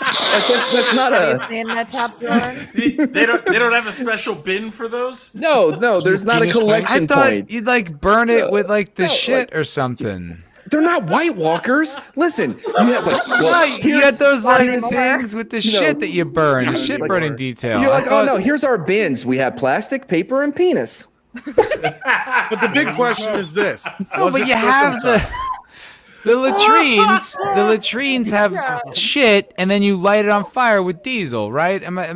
[SPEAKER 9] That's not
[SPEAKER 8] Have
[SPEAKER 9] a.
[SPEAKER 8] you seen that top drawer?
[SPEAKER 4] They don't have a special bin for those.
[SPEAKER 9] No. There's not a
[SPEAKER 3] Penis
[SPEAKER 1] I
[SPEAKER 9] collection
[SPEAKER 1] thought
[SPEAKER 9] point.
[SPEAKER 1] you'd like burn it with like the
[SPEAKER 9] No,
[SPEAKER 1] shit or something.
[SPEAKER 9] They're not White Walkers. Listen, you have like. Well,
[SPEAKER 1] No, you
[SPEAKER 9] here's-
[SPEAKER 1] got those
[SPEAKER 8] Not
[SPEAKER 1] like
[SPEAKER 8] anymore.
[SPEAKER 1] things with the shit that you burn, the shit burning detail.
[SPEAKER 9] You're
[SPEAKER 1] I
[SPEAKER 9] like, oh
[SPEAKER 1] thought-
[SPEAKER 9] no, here's our bins. We have plastic, paper, and penis.
[SPEAKER 12] But the big question is this:
[SPEAKER 1] No,
[SPEAKER 12] was
[SPEAKER 1] but
[SPEAKER 12] it
[SPEAKER 1] you have the latrines. The latrines have shit, and then you light it on fire with diesel, right? Am I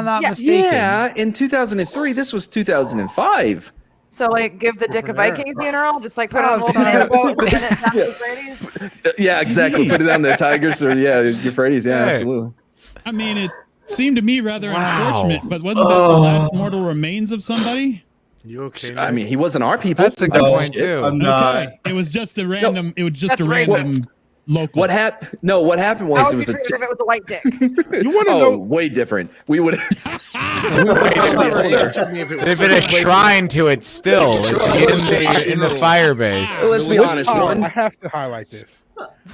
[SPEAKER 1] not mistaken?
[SPEAKER 9] Yeah, in 2003. This was 2005.
[SPEAKER 8] So, like, give the dick a Viking funeral? Just, like, put
[SPEAKER 1] Oh,
[SPEAKER 8] on a little
[SPEAKER 1] sorry.
[SPEAKER 8] banana boat and send it down to the Brady's?
[SPEAKER 9] Yeah, exactly. Put it on the Tigers or Euphrates. Yeah,
[SPEAKER 1] Hey.
[SPEAKER 9] absolutely.
[SPEAKER 6] I mean, it seemed to me rather
[SPEAKER 1] Wow.
[SPEAKER 6] unfortunate, but wasn't that the last mortal remains of somebody?
[SPEAKER 12] You okay?
[SPEAKER 9] I mean, he wasn't our people.
[SPEAKER 1] That's a good
[SPEAKER 7] Oh,
[SPEAKER 1] point
[SPEAKER 7] shit.
[SPEAKER 1] too.
[SPEAKER 7] I'm not.
[SPEAKER 6] Okay, it was just a random. It was just
[SPEAKER 8] That's
[SPEAKER 6] a random local.
[SPEAKER 9] What happened? No, what happened
[SPEAKER 8] How
[SPEAKER 9] was
[SPEAKER 8] would
[SPEAKER 9] it
[SPEAKER 8] you
[SPEAKER 9] was
[SPEAKER 8] treat it if it was a white dick?
[SPEAKER 10] You want to
[SPEAKER 9] oh,
[SPEAKER 10] know?
[SPEAKER 9] way different. We would
[SPEAKER 1] There's been a shrine to it still in the fire base.
[SPEAKER 9] Let's be honest.
[SPEAKER 10] I have to highlight this.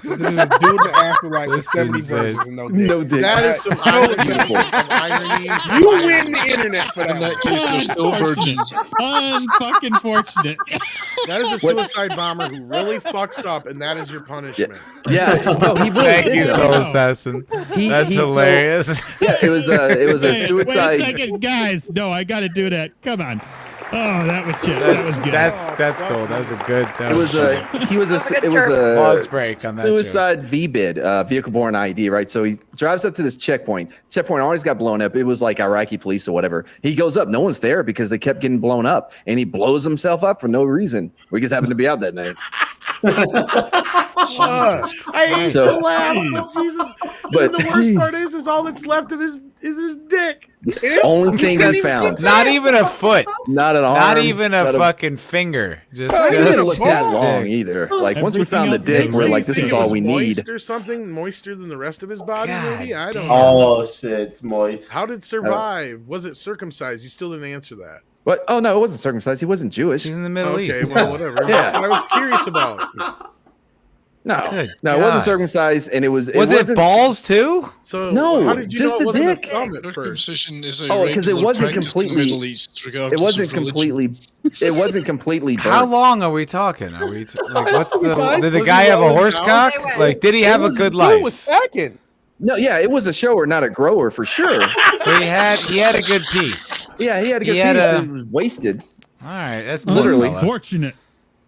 [SPEAKER 10] There's a dude in the afterlife with 70 verses and no dick.
[SPEAKER 9] No dick.
[SPEAKER 12] That is some irony.
[SPEAKER 10] You win the internet for that.
[SPEAKER 3] In that case, they're still virgins.
[SPEAKER 6] Unfucking fortunate.
[SPEAKER 12] That is a suicide bomber who really fucks up, and that is your punishment.
[SPEAKER 9] Yeah, no, he really
[SPEAKER 1] Thank
[SPEAKER 9] did
[SPEAKER 1] you,
[SPEAKER 9] that.
[SPEAKER 1] Soul Assassin. That's hilarious.
[SPEAKER 9] Yeah, it was a suicide.
[SPEAKER 6] Wait a second, guys. No, I got to do that. Come on. Oh, that was shit. That was good.
[SPEAKER 1] That's cool. That was a good.
[SPEAKER 9] It was a
[SPEAKER 1] pause break on that.
[SPEAKER 9] Suicide VBID, vehicle-borne ID, right? So he drives up to this checkpoint. Checkpoint always got blown up. It was like Iraqi police or whatever. He goes up. No one's there because they kept getting blown up, and he blows himself up for no reason. We just happened to be out that night.
[SPEAKER 12] I hate
[SPEAKER 9] So-
[SPEAKER 12] to laugh. Jesus.
[SPEAKER 9] But
[SPEAKER 12] the worst part is all that's left of is his dick.
[SPEAKER 9] Only thing he found.
[SPEAKER 1] Not even a foot.
[SPEAKER 9] Not an arm.
[SPEAKER 1] Not even a
[SPEAKER 9] not
[SPEAKER 1] fucking finger. Just
[SPEAKER 9] It didn't look that
[SPEAKER 1] dick.
[SPEAKER 9] long either. Like once we found the dick, we're like, this is all we need.
[SPEAKER 12] Moist or something moister than the rest of his body. Maybe I don't know.
[SPEAKER 7] Oh shit, it's moist.
[SPEAKER 12] How did it survive? Was it circumcised? You still didn't answer that.
[SPEAKER 9] What? Oh no, it wasn't circumcised. He wasn't Jewish.
[SPEAKER 1] He's in the Middle
[SPEAKER 12] Okay,
[SPEAKER 1] East.
[SPEAKER 12] well, whatever.
[SPEAKER 9] Yeah.
[SPEAKER 12] That's what I was curious about.
[SPEAKER 9] No,
[SPEAKER 1] Good
[SPEAKER 9] no, it
[SPEAKER 1] God.
[SPEAKER 9] wasn't circumcised, and it was.
[SPEAKER 1] Was it
[SPEAKER 9] wasn't-
[SPEAKER 1] balls too?
[SPEAKER 12] So
[SPEAKER 9] No,
[SPEAKER 12] how did you
[SPEAKER 9] just
[SPEAKER 12] know it
[SPEAKER 9] the
[SPEAKER 12] wasn't
[SPEAKER 9] dick.
[SPEAKER 12] a thumb at first?
[SPEAKER 3] Circumcision is a
[SPEAKER 9] Oh, because it
[SPEAKER 3] regular
[SPEAKER 9] wasn't
[SPEAKER 3] practice in
[SPEAKER 9] completely.
[SPEAKER 3] the Middle East,
[SPEAKER 9] It
[SPEAKER 3] regardless
[SPEAKER 9] wasn't
[SPEAKER 3] of religion.
[SPEAKER 9] completely. It wasn't completely.
[SPEAKER 1] How
[SPEAKER 9] burnt.
[SPEAKER 1] long are we talking? Are we like what's the?
[SPEAKER 10] Was
[SPEAKER 1] Did the
[SPEAKER 10] he
[SPEAKER 1] guy have a
[SPEAKER 10] rolling
[SPEAKER 1] horse
[SPEAKER 10] down?
[SPEAKER 1] cock? Like, did he have a good life?
[SPEAKER 10] Dude was packing.
[SPEAKER 9] No, yeah, it was a shower, not a grower for sure.
[SPEAKER 1] So he had a good piece.
[SPEAKER 9] Yeah, he had a good
[SPEAKER 1] He had
[SPEAKER 9] piece.
[SPEAKER 1] a-
[SPEAKER 9] It was wasted.
[SPEAKER 1] All right, that's
[SPEAKER 9] Literally.
[SPEAKER 1] fella.
[SPEAKER 6] Unfortunate.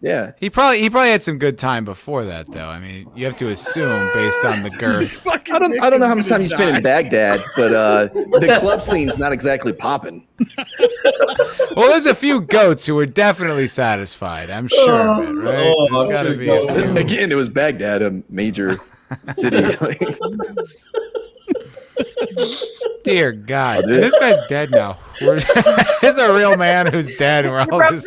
[SPEAKER 9] Yeah.
[SPEAKER 1] He probably had some good time before that though. I mean, you have to assume based on the girth.
[SPEAKER 9] I don't know how much time you spent in Baghdad, but the club scene's not exactly popping.
[SPEAKER 1] Well, there's a few goats who were definitely satisfied. I'm sure of it, right? There's got to be a few.
[SPEAKER 9] Again, it was Baghdad, a major city.
[SPEAKER 1] Dear God,
[SPEAKER 9] dude.
[SPEAKER 1] and this guy's dead now. It's a real man who's dead, and we're all just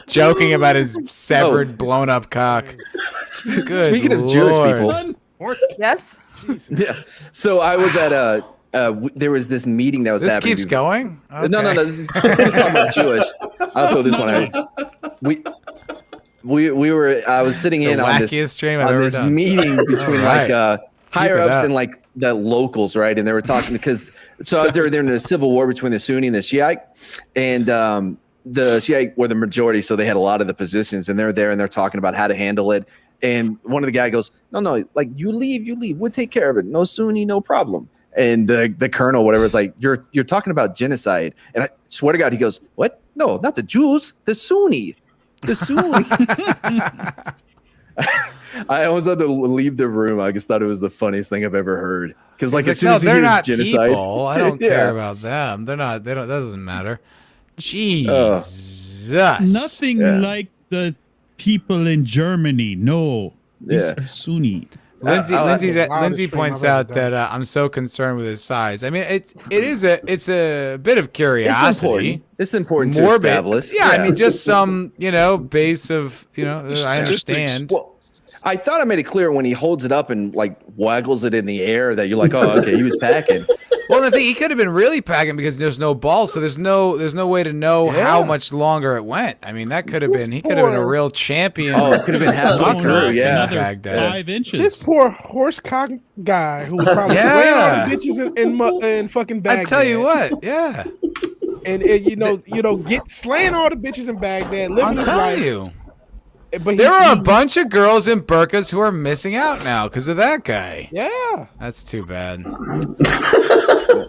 [SPEAKER 1] joking about his severed, blown up cock. Good
[SPEAKER 9] Speaking of Jewish
[SPEAKER 1] Lord.
[SPEAKER 9] people,
[SPEAKER 8] Yes.
[SPEAKER 9] yeah. So I was at there was this meeting that was
[SPEAKER 1] This
[SPEAKER 9] happening.
[SPEAKER 1] keeps going.
[SPEAKER 9] No,
[SPEAKER 1] Okay.
[SPEAKER 9] this is talking about Jewish. I'll throw this one out. We were. I was sitting
[SPEAKER 1] The
[SPEAKER 9] in on this
[SPEAKER 1] wackiest stream I've ever
[SPEAKER 9] this
[SPEAKER 1] done.
[SPEAKER 9] meeting between
[SPEAKER 1] All right.
[SPEAKER 9] higher
[SPEAKER 1] it
[SPEAKER 9] ups
[SPEAKER 1] up.
[SPEAKER 9] and like the locals, right? And they were talking because they're in a civil war between the Sunni and the Shiite, and the Shiite were the majority, so they had a lot of the positions, and they're there and they're talking about how to handle it. And one of the guy goes, "No, like you leave, we'll take care of it. No Sunni, no problem." And the colonel, whatever, is like, "You're talking about genocide." And I swear to God, he goes, "What? No, not the Jews, the Sunni, the Sunni." I almost had to leave the room. I just thought it was the funniest thing I've ever heard. Because like as soon as he
[SPEAKER 1] they're
[SPEAKER 9] hears
[SPEAKER 1] not
[SPEAKER 9] genocide,
[SPEAKER 1] people. I don't
[SPEAKER 9] Yeah.
[SPEAKER 1] care about them. They're not. They don't. That doesn't matter. Jesus.
[SPEAKER 6] Nothing
[SPEAKER 9] Yeah.
[SPEAKER 6] like the people in Germany. No. These
[SPEAKER 9] Yeah.
[SPEAKER 6] are Sunni.
[SPEAKER 1] Lindsay
[SPEAKER 10] loudest stream
[SPEAKER 1] points
[SPEAKER 10] I've ever
[SPEAKER 1] out that I'm so concerned with his size. I mean, it's a bit of
[SPEAKER 9] it's
[SPEAKER 1] curiosity.
[SPEAKER 9] important. It's important to
[SPEAKER 1] Morbid.
[SPEAKER 9] establish.
[SPEAKER 1] Yeah, I mean, just some base of I
[SPEAKER 3] Statistics.
[SPEAKER 1] understand.
[SPEAKER 9] Well, I thought I made it clear when he holds it up and like waggles it in the air that you're like, oh, okay, he was packing.
[SPEAKER 1] Well, the thing, he could have been really packing because there's no balls, so there's no way to know how much longer it went. I mean, that could have been. He could have been a real champion.
[SPEAKER 9] Oh, it could have been halfway
[SPEAKER 1] fucker
[SPEAKER 9] through.
[SPEAKER 1] in
[SPEAKER 9] Yeah.
[SPEAKER 1] Baghdad.
[SPEAKER 6] 5 inches.
[SPEAKER 10] This poor horse cock guy who was probably
[SPEAKER 1] Yeah.
[SPEAKER 10] slaying all the bitches in fucking Baghdad.
[SPEAKER 1] I tell you what, yeah,
[SPEAKER 10] and get slaying all the bitches in Baghdad, living
[SPEAKER 1] I'm
[SPEAKER 10] his
[SPEAKER 1] telling
[SPEAKER 10] life.
[SPEAKER 1] you.
[SPEAKER 10] But
[SPEAKER 1] There are a bunch of girls in burqas who are missing out now because of that guy.
[SPEAKER 10] Yeah.
[SPEAKER 1] That's too bad.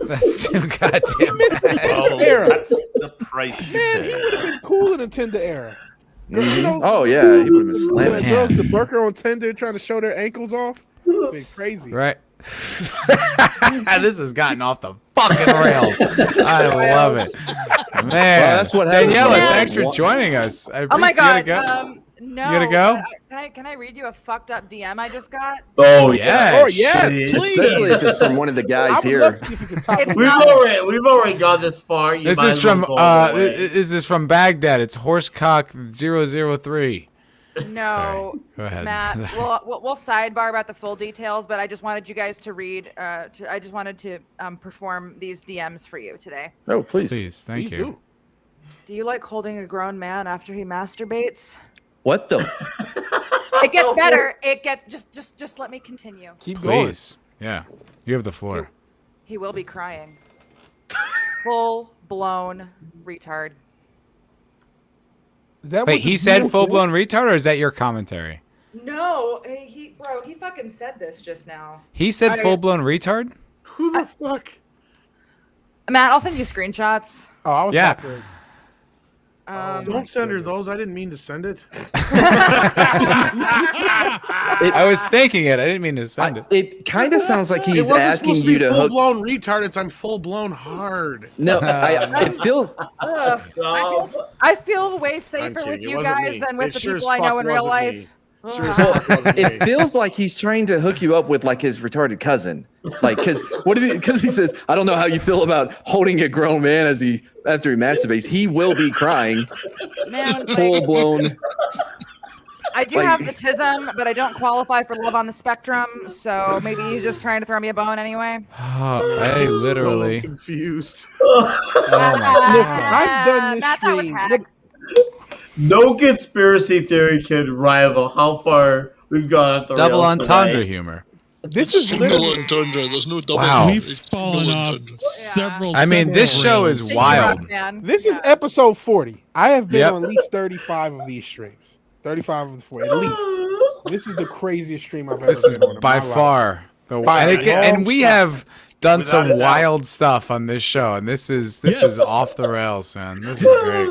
[SPEAKER 1] That's too goddamn bad.
[SPEAKER 4] Oh,
[SPEAKER 10] Era.
[SPEAKER 4] that's the price you
[SPEAKER 10] Man, he
[SPEAKER 4] pay.
[SPEAKER 10] would have been cool in a Tinder era. Girl, you know,
[SPEAKER 9] Oh yeah, he would have been
[SPEAKER 10] when
[SPEAKER 9] slamming.
[SPEAKER 10] girls the burqa on Tinder trying to show their ankles off. Been crazy.
[SPEAKER 1] Right. This has gotten off the fucking rails. I love it. Man,
[SPEAKER 9] that's what happens
[SPEAKER 1] Daniela,
[SPEAKER 9] when
[SPEAKER 1] thanks for
[SPEAKER 9] one-
[SPEAKER 1] joining us.
[SPEAKER 8] Oh my
[SPEAKER 1] You gotta
[SPEAKER 8] god.
[SPEAKER 1] go?
[SPEAKER 8] No.
[SPEAKER 1] You gotta go?
[SPEAKER 8] Can I read you a fucked up DM I just got?
[SPEAKER 7] Oh
[SPEAKER 1] Yes.
[SPEAKER 10] Oh yes, please.
[SPEAKER 9] Especially if it's from one of the
[SPEAKER 10] I
[SPEAKER 9] guys
[SPEAKER 10] would
[SPEAKER 9] here.
[SPEAKER 10] love to see if you could top
[SPEAKER 8] It's
[SPEAKER 10] it.
[SPEAKER 7] We've already gone this far. You
[SPEAKER 1] This
[SPEAKER 7] might
[SPEAKER 1] is
[SPEAKER 7] as well
[SPEAKER 1] from
[SPEAKER 7] go all the way.
[SPEAKER 1] this is from Baghdad. It's Horsecock 003.
[SPEAKER 8] No,
[SPEAKER 1] Go ahead.
[SPEAKER 8] Matt. We'll sidebar about the full details, but I just wanted you guys to read. I just wanted to perform these DMs for you today.
[SPEAKER 9] Oh, please.
[SPEAKER 1] Please, thank
[SPEAKER 10] Please
[SPEAKER 1] you.
[SPEAKER 8] Do you like holding a grown man after he masturbates?
[SPEAKER 9] What the?
[SPEAKER 8] It gets better. Just let me continue.
[SPEAKER 10] Keep going.
[SPEAKER 1] Please. Yeah. You have the floor.
[SPEAKER 8] He will be crying. Full blown retard.
[SPEAKER 10] Is that
[SPEAKER 1] Wait,
[SPEAKER 10] what
[SPEAKER 1] he
[SPEAKER 10] the
[SPEAKER 1] said
[SPEAKER 10] deal
[SPEAKER 1] full
[SPEAKER 10] is?
[SPEAKER 1] blown retard, or is that your commentary?
[SPEAKER 8] No, he fucking said this just now.
[SPEAKER 1] He said full blown retard?
[SPEAKER 12] Who the fuck?
[SPEAKER 8] Matt, I'll send you screenshots.
[SPEAKER 10] Oh, I was
[SPEAKER 1] Yeah.
[SPEAKER 10] about to.
[SPEAKER 12] Don't send her those. I didn't mean to send it.
[SPEAKER 1] I was thinking it. I didn't mean to send it.
[SPEAKER 9] It kind of sounds like he's
[SPEAKER 12] it wasn't
[SPEAKER 9] asking
[SPEAKER 12] supposed
[SPEAKER 9] you
[SPEAKER 12] to be
[SPEAKER 9] to
[SPEAKER 12] full
[SPEAKER 9] hook.
[SPEAKER 12] blown retard. It's I'm full blown hard.
[SPEAKER 9] No, it feels.
[SPEAKER 8] I feel way safer
[SPEAKER 12] kidding.
[SPEAKER 8] with
[SPEAKER 12] It
[SPEAKER 8] you
[SPEAKER 12] wasn't
[SPEAKER 8] guys
[SPEAKER 12] me.
[SPEAKER 8] than with
[SPEAKER 12] It
[SPEAKER 8] the
[SPEAKER 12] sure as
[SPEAKER 8] people I know
[SPEAKER 12] fuck
[SPEAKER 8] in real
[SPEAKER 12] wasn't
[SPEAKER 8] life.
[SPEAKER 12] me. Sure as
[SPEAKER 8] Ugh.
[SPEAKER 12] fuck wasn't
[SPEAKER 9] It
[SPEAKER 12] me.
[SPEAKER 9] feels like he's trying to hook you up with like his retarded cousin, like because he says, I don't know how you feel about holding a grown man after he masturbates. He will be crying,
[SPEAKER 8] Man,
[SPEAKER 9] full blown.
[SPEAKER 8] I do
[SPEAKER 9] Like-
[SPEAKER 8] have autism, but I don't qualify for love on the spectrum. So maybe he's just trying to throw me a bone anyway.
[SPEAKER 1] Oh, hey, literally.
[SPEAKER 12] So confused.
[SPEAKER 1] Oh my
[SPEAKER 10] Listen,
[SPEAKER 1] God.
[SPEAKER 10] I've done this
[SPEAKER 8] Matt, that was
[SPEAKER 10] stream.
[SPEAKER 8] hack.
[SPEAKER 10] Look,
[SPEAKER 7] No conspiracy theory can rival how far we've gone at the
[SPEAKER 1] Double
[SPEAKER 7] rails
[SPEAKER 1] entendre
[SPEAKER 7] tonight.
[SPEAKER 1] humor.
[SPEAKER 10] this is
[SPEAKER 3] Single
[SPEAKER 10] literally.
[SPEAKER 3] entendre. There's no double.
[SPEAKER 1] Wow.
[SPEAKER 6] We've
[SPEAKER 3] It's
[SPEAKER 6] fallen
[SPEAKER 3] single
[SPEAKER 6] off
[SPEAKER 3] entendre.
[SPEAKER 6] several.
[SPEAKER 1] I mean, this
[SPEAKER 6] several
[SPEAKER 1] show is
[SPEAKER 6] rails.
[SPEAKER 8] Big
[SPEAKER 1] wild.
[SPEAKER 8] rock, man.
[SPEAKER 10] This is episode 40. I have been
[SPEAKER 1] Yep.
[SPEAKER 10] on at least 35 of these streams. 35 of the 40, at least. This is the craziest stream I've ever
[SPEAKER 1] This is
[SPEAKER 10] been on in
[SPEAKER 1] by
[SPEAKER 10] my life.
[SPEAKER 1] far the
[SPEAKER 10] By
[SPEAKER 1] and,
[SPEAKER 10] a long
[SPEAKER 1] and we
[SPEAKER 10] shot.
[SPEAKER 1] have done
[SPEAKER 4] Without
[SPEAKER 1] some
[SPEAKER 4] a doubt.
[SPEAKER 1] wild stuff on this show, and this is
[SPEAKER 6] Yes.
[SPEAKER 1] off the rails, man. This is great.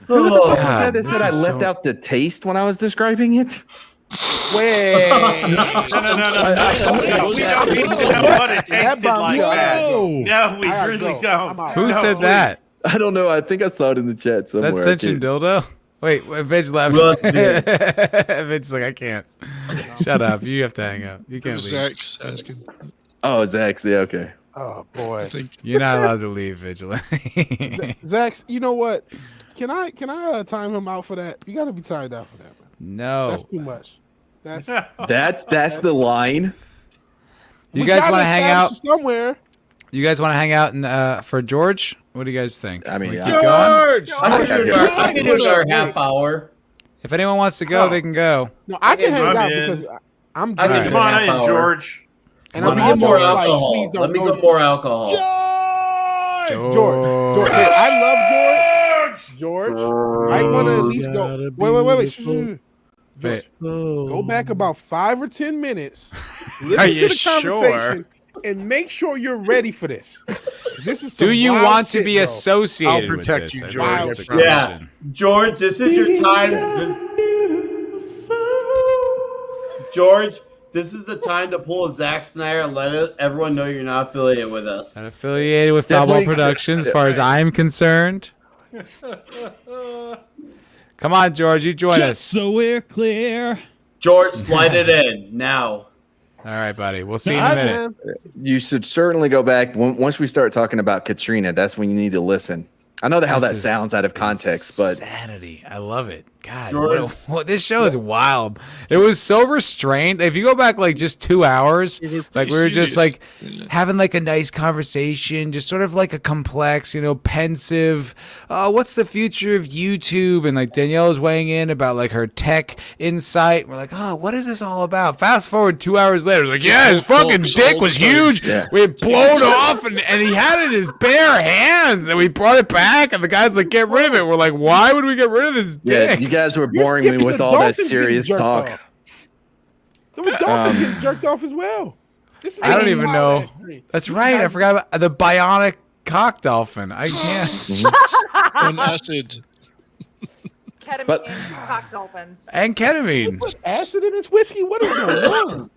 [SPEAKER 9] Who the fuck
[SPEAKER 1] God,
[SPEAKER 9] said that
[SPEAKER 1] this
[SPEAKER 9] said I
[SPEAKER 1] is
[SPEAKER 9] left
[SPEAKER 1] so-
[SPEAKER 9] out the taste when I was describing it?
[SPEAKER 10] Wait.
[SPEAKER 4] No. We don't need to know what it tasted like that.
[SPEAKER 6] Whoa.
[SPEAKER 4] No, we
[SPEAKER 10] I gotta
[SPEAKER 4] really
[SPEAKER 10] go.
[SPEAKER 4] don't.
[SPEAKER 10] I'm out.
[SPEAKER 1] Who
[SPEAKER 4] No,
[SPEAKER 1] said
[SPEAKER 4] please.
[SPEAKER 1] that?
[SPEAKER 9] I don't know. I think I saw it in the chat
[SPEAKER 1] Is
[SPEAKER 9] somewhere.
[SPEAKER 1] that Cinchin
[SPEAKER 9] too.
[SPEAKER 1] Dildo? Wait, Vidge left.
[SPEAKER 7] Well, that's
[SPEAKER 1] Vidge's like, I can't. Shut up. You have to hang up. You can't leave.
[SPEAKER 3] Zach's asking.
[SPEAKER 9] Oh, Zach's. Yeah, okay.
[SPEAKER 10] Oh, boy.
[SPEAKER 3] I think.
[SPEAKER 1] You're not allowed to leave, Vigilante.
[SPEAKER 10] Zax, you know what? Can I time him out for that? You got to be timed out for that, man.
[SPEAKER 1] No.
[SPEAKER 10] That's too much. That's
[SPEAKER 9] That's the line.
[SPEAKER 1] You
[SPEAKER 10] we
[SPEAKER 1] guys
[SPEAKER 10] gotta
[SPEAKER 1] want to hang
[SPEAKER 10] establish
[SPEAKER 1] out?
[SPEAKER 10] somewhere?
[SPEAKER 1] You guys want to hang out for George? What do you guys think?
[SPEAKER 9] I mean,
[SPEAKER 1] We
[SPEAKER 9] yeah.
[SPEAKER 1] keep going?
[SPEAKER 12] George!
[SPEAKER 7] I can do another half hour.
[SPEAKER 1] If anyone wants to go, they can go.
[SPEAKER 10] No, I can hang
[SPEAKER 4] I'm
[SPEAKER 10] out
[SPEAKER 4] in.
[SPEAKER 10] because I'm
[SPEAKER 7] I can
[SPEAKER 10] drinking.
[SPEAKER 7] do
[SPEAKER 4] Come on
[SPEAKER 7] half
[SPEAKER 4] in,
[SPEAKER 7] hour.
[SPEAKER 4] George.
[SPEAKER 10] And
[SPEAKER 7] Let
[SPEAKER 10] I'm
[SPEAKER 7] me get more
[SPEAKER 10] almost like,
[SPEAKER 7] alcohol.
[SPEAKER 10] please don't
[SPEAKER 7] Let me
[SPEAKER 10] go.
[SPEAKER 7] get more alcohol.
[SPEAKER 10] George. Hey, I love George. George, I want to at least go. Wait. Shh.
[SPEAKER 1] Wait.
[SPEAKER 10] Go back about 5 or 10 minutes.
[SPEAKER 1] Are
[SPEAKER 10] Listen
[SPEAKER 1] you
[SPEAKER 10] to the conversation and make sure you're ready for this. 'Cause this is some
[SPEAKER 1] Do you
[SPEAKER 10] wild
[SPEAKER 1] want to
[SPEAKER 10] shit,
[SPEAKER 1] be
[SPEAKER 10] bro.
[SPEAKER 1] associated
[SPEAKER 12] I'll protect
[SPEAKER 1] with
[SPEAKER 12] you,
[SPEAKER 1] this?
[SPEAKER 12] George.
[SPEAKER 1] I think
[SPEAKER 10] Wild
[SPEAKER 1] that's the
[SPEAKER 10] shit.
[SPEAKER 7] Yeah.
[SPEAKER 1] question.
[SPEAKER 7] George, this is your time. George, this is the time to pull a Zack Snyder and let everyone know you're not affiliated with us.
[SPEAKER 1] Not affiliated with Foul Ball
[SPEAKER 9] Definitely-
[SPEAKER 1] Productions, as far as I'm concerned. Come on, George, you join
[SPEAKER 6] Just
[SPEAKER 1] us.
[SPEAKER 6] so we're clear.
[SPEAKER 7] George, slide it in now.
[SPEAKER 1] All right, buddy. We'll see you in
[SPEAKER 10] All
[SPEAKER 1] a
[SPEAKER 10] right,
[SPEAKER 1] minute.
[SPEAKER 10] man.
[SPEAKER 9] You should certainly go back. Once we start talking about Katrina, that's when you need to listen. I know how
[SPEAKER 1] This
[SPEAKER 9] that
[SPEAKER 1] is
[SPEAKER 9] sounds out of context, but
[SPEAKER 1] insanity. I love it. God,
[SPEAKER 7] George.
[SPEAKER 1] what this show is wild. It was so restrained. If you go back like just 2 hours, like we were just like having like a nice conversation, just sort of like a complex, pensive. What's the future of YouTube? And like Danielle is weighing in about like her tech insight. We're like, oh, what is this all about? Fast forward 2 hours later, it's like, yeah, his fucking dick was huge.
[SPEAKER 9] Yeah.
[SPEAKER 1] We had blown off, and he had it in his bare hands, and we brought it back, and the guy's like, get rid of it. We're like, why would we get rid of this
[SPEAKER 9] yeah,
[SPEAKER 1] dick?
[SPEAKER 9] you guys were
[SPEAKER 10] You're
[SPEAKER 9] boring me
[SPEAKER 10] skipping
[SPEAKER 9] with
[SPEAKER 10] the
[SPEAKER 9] all that
[SPEAKER 10] dolphins getting
[SPEAKER 9] serious
[SPEAKER 10] jerked
[SPEAKER 9] talk.
[SPEAKER 10] off. The dolphins getting jerked off as well. This is
[SPEAKER 1] I don't
[SPEAKER 10] getting
[SPEAKER 1] even
[SPEAKER 10] wild
[SPEAKER 1] know.
[SPEAKER 10] ass stream.
[SPEAKER 1] That's right. I forgot about the bionic cock dolphin. I can't.
[SPEAKER 3] On acid.
[SPEAKER 8] Ketamine,
[SPEAKER 9] But-
[SPEAKER 8] cock dolphins.
[SPEAKER 1] And ketamine.
[SPEAKER 10] Put acid in his whiskey. What is going on?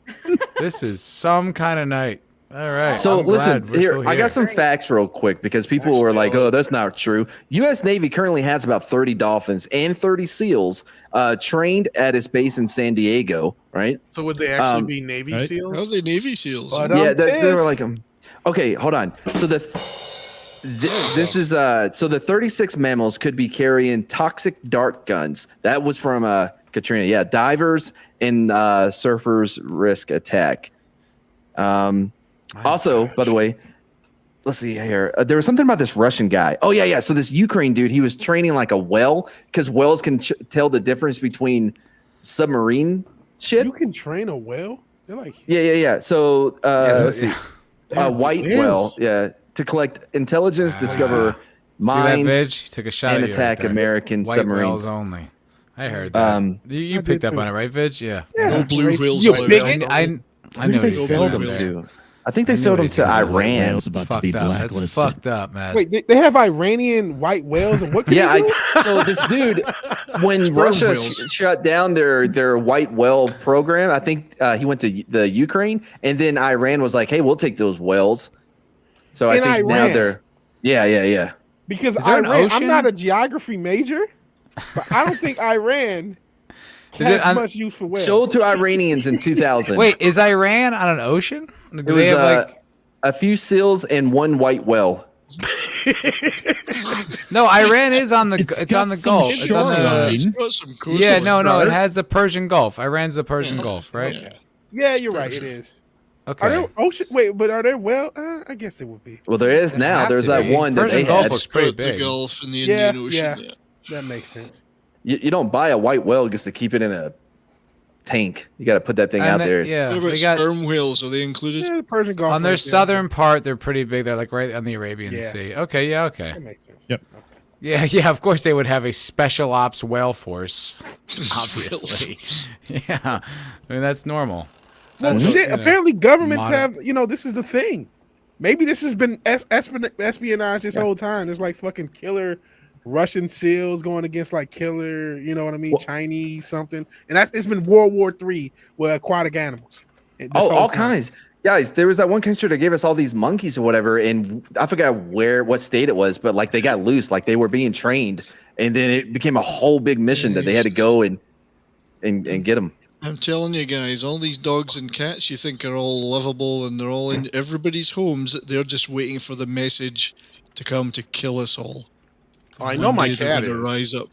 [SPEAKER 1] This is some kind of night. All right.
[SPEAKER 9] So
[SPEAKER 1] I'm
[SPEAKER 9] listen,
[SPEAKER 1] glad we're
[SPEAKER 9] here
[SPEAKER 1] still
[SPEAKER 9] I got some facts real quick because people were like, "Oh, that's not true." U.S. Navy currently has about 30 dolphins and 30 seals trained at its base in San Diego. Right?
[SPEAKER 12] So would they actually
[SPEAKER 9] Um,
[SPEAKER 12] be Navy
[SPEAKER 6] right.
[SPEAKER 12] SEAls?
[SPEAKER 3] How are they Navy SEAls?
[SPEAKER 10] But,
[SPEAKER 9] Yeah, they were
[SPEAKER 10] tis.
[SPEAKER 9] like Okay, hold on. So this is so the 36 mammals could be carrying toxic dart guns. That was from Katrina. Yeah, divers and surfers risk attack. Also, by the way, let's see here. There was something about this Russian guy. Oh yeah. So this Ukraine dude, he was training like a whale because whales can tell the difference between submarine shit.
[SPEAKER 10] You can train a whale. They're like
[SPEAKER 9] Yeah. So let's see.
[SPEAKER 10] They're
[SPEAKER 9] White
[SPEAKER 10] whales.
[SPEAKER 9] whale. Yeah, to collect intelligence, discover
[SPEAKER 1] See that,
[SPEAKER 9] mines,
[SPEAKER 1] Vidge? He took a shot
[SPEAKER 9] and
[SPEAKER 1] at you
[SPEAKER 9] attack
[SPEAKER 1] right there.
[SPEAKER 9] American
[SPEAKER 1] White
[SPEAKER 9] submarines.
[SPEAKER 1] whales only. I heard that. You
[SPEAKER 10] I
[SPEAKER 1] picked
[SPEAKER 10] did
[SPEAKER 1] up
[SPEAKER 10] too.
[SPEAKER 1] on it, right, Vidge? Yeah.
[SPEAKER 3] No blue
[SPEAKER 10] Race-
[SPEAKER 3] whales
[SPEAKER 10] You
[SPEAKER 3] allowed.
[SPEAKER 10] bigot.
[SPEAKER 1] I know
[SPEAKER 9] They
[SPEAKER 1] he's
[SPEAKER 9] sold them
[SPEAKER 1] there.
[SPEAKER 9] to. I think they
[SPEAKER 1] I
[SPEAKER 9] sold
[SPEAKER 1] knew
[SPEAKER 9] them
[SPEAKER 1] he
[SPEAKER 9] to
[SPEAKER 1] was gonna go
[SPEAKER 9] Iran.
[SPEAKER 6] whales about to
[SPEAKER 1] Fucked
[SPEAKER 6] be
[SPEAKER 1] up. That's
[SPEAKER 6] blacklisted.
[SPEAKER 1] fucked up, man.
[SPEAKER 10] Wait, they have Iranian white whales, and what? Can
[SPEAKER 9] Yeah,
[SPEAKER 10] they do?
[SPEAKER 9] so this dude, when
[SPEAKER 3] Sperm
[SPEAKER 9] Russia
[SPEAKER 3] whales.
[SPEAKER 9] shut down their white whale program, I think he went to the Ukraine, and then Iran was like, "Hey, we'll take those whales." So I
[SPEAKER 10] In
[SPEAKER 9] think now
[SPEAKER 10] Iran?
[SPEAKER 9] they're, yeah.
[SPEAKER 10] Because
[SPEAKER 1] Is there an
[SPEAKER 10] Iran, I'm
[SPEAKER 1] ocean?
[SPEAKER 10] not a geography major, but I don't think Iran
[SPEAKER 1] Is it
[SPEAKER 10] has
[SPEAKER 1] on-
[SPEAKER 10] much use for whales.
[SPEAKER 9] Sold to Iranians in 2000.
[SPEAKER 1] Wait, is Iran on an ocean? Do
[SPEAKER 9] it
[SPEAKER 1] they
[SPEAKER 9] was
[SPEAKER 1] have like
[SPEAKER 9] a few seals and one white whale.
[SPEAKER 1] no? Iran is on the.
[SPEAKER 6] It's
[SPEAKER 1] It's
[SPEAKER 6] got
[SPEAKER 1] on the
[SPEAKER 6] some
[SPEAKER 1] Gulf. It's on
[SPEAKER 6] shoreline.
[SPEAKER 1] the.
[SPEAKER 3] It's got some coastal
[SPEAKER 1] Yeah, no. It
[SPEAKER 3] stuff.
[SPEAKER 1] has the Persian Gulf. Iran's the Persian Gulf, right?
[SPEAKER 3] Yeah.
[SPEAKER 10] Yeah, you're right. It is. Are
[SPEAKER 1] Okay.
[SPEAKER 10] there ocean? Wait, but are there well? I guess it would be.
[SPEAKER 9] Well, there is
[SPEAKER 1] It
[SPEAKER 9] now.
[SPEAKER 1] has
[SPEAKER 9] There's
[SPEAKER 1] to
[SPEAKER 9] that
[SPEAKER 1] be.
[SPEAKER 9] one that
[SPEAKER 1] Persian
[SPEAKER 9] they
[SPEAKER 1] Gulf
[SPEAKER 9] had.
[SPEAKER 1] looks pretty
[SPEAKER 3] Got the
[SPEAKER 1] big.
[SPEAKER 3] Gulf and the
[SPEAKER 10] Yeah,
[SPEAKER 3] Indian Ocean.
[SPEAKER 10] yeah. That makes sense.
[SPEAKER 9] You don't buy a white whale just to keep it in a tank. You got to put that thing out
[SPEAKER 1] And
[SPEAKER 9] there.
[SPEAKER 1] yeah,
[SPEAKER 3] What about
[SPEAKER 1] they got
[SPEAKER 3] sperm whales? Are they included?
[SPEAKER 10] Yeah, the Persian Gulf
[SPEAKER 1] on their
[SPEAKER 10] right there.
[SPEAKER 1] southern part. They're pretty big. They're like right on the Arabian
[SPEAKER 10] Yeah.
[SPEAKER 1] Sea. Okay, yeah, okay.
[SPEAKER 10] That makes sense.
[SPEAKER 6] Yep.
[SPEAKER 10] Okay.
[SPEAKER 1] Yeah. Of course, they would have a special ops whale force. Obviously, yeah. I mean, that's normal.
[SPEAKER 10] Well,
[SPEAKER 1] That's what,
[SPEAKER 10] shit.
[SPEAKER 1] you know,
[SPEAKER 10] Apparently, governments
[SPEAKER 1] modern-
[SPEAKER 10] have. This is the thing. Maybe this has been espionage this whole time. There's like fucking killer Russian SEALs going against like killer, you know what I mean,
[SPEAKER 9] Well-
[SPEAKER 10] Chinese something, and it's been World War III with aquatic animals. This
[SPEAKER 9] Oh,
[SPEAKER 10] whole
[SPEAKER 9] all
[SPEAKER 10] time.
[SPEAKER 9] kinds. Guys, there was that one country that gave us all these monkeys or whatever, and I forgot what state it was, but like they got loose, like they were being trained, and then it became a whole big mission that they had to go and get them.
[SPEAKER 3] I'm telling you guys, all these dogs and cats you think are all lovable and they're all in everybody's homes, they're just waiting for the message to come to kill us all.
[SPEAKER 12] Oh, I know my
[SPEAKER 3] One day
[SPEAKER 12] cat
[SPEAKER 3] they're gonna
[SPEAKER 12] is.
[SPEAKER 3] rise up.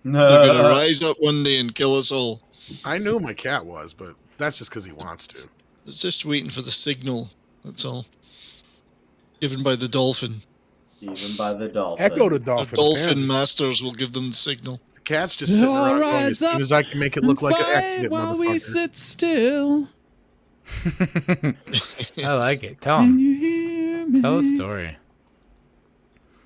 [SPEAKER 3] They're gonna rise up one day and kill us all.
[SPEAKER 12] I knew my cat was, but that's just because he wants to.
[SPEAKER 3] It's just waiting for the signal. That's all. Given by the dolphin.
[SPEAKER 7] Even by the dolphin.
[SPEAKER 10] Echo the
[SPEAKER 3] The
[SPEAKER 10] dolphin.
[SPEAKER 3] dolphin
[SPEAKER 10] apparently.
[SPEAKER 3] masters will give them the signal.
[SPEAKER 12] The cat's just sitting around going, as soon as I can make it look like an accident,
[SPEAKER 6] while we
[SPEAKER 12] motherfucker.
[SPEAKER 6] sit still.
[SPEAKER 1] I like it. Tell
[SPEAKER 6] Can
[SPEAKER 1] him.
[SPEAKER 6] you hear me?
[SPEAKER 1] Tell a story.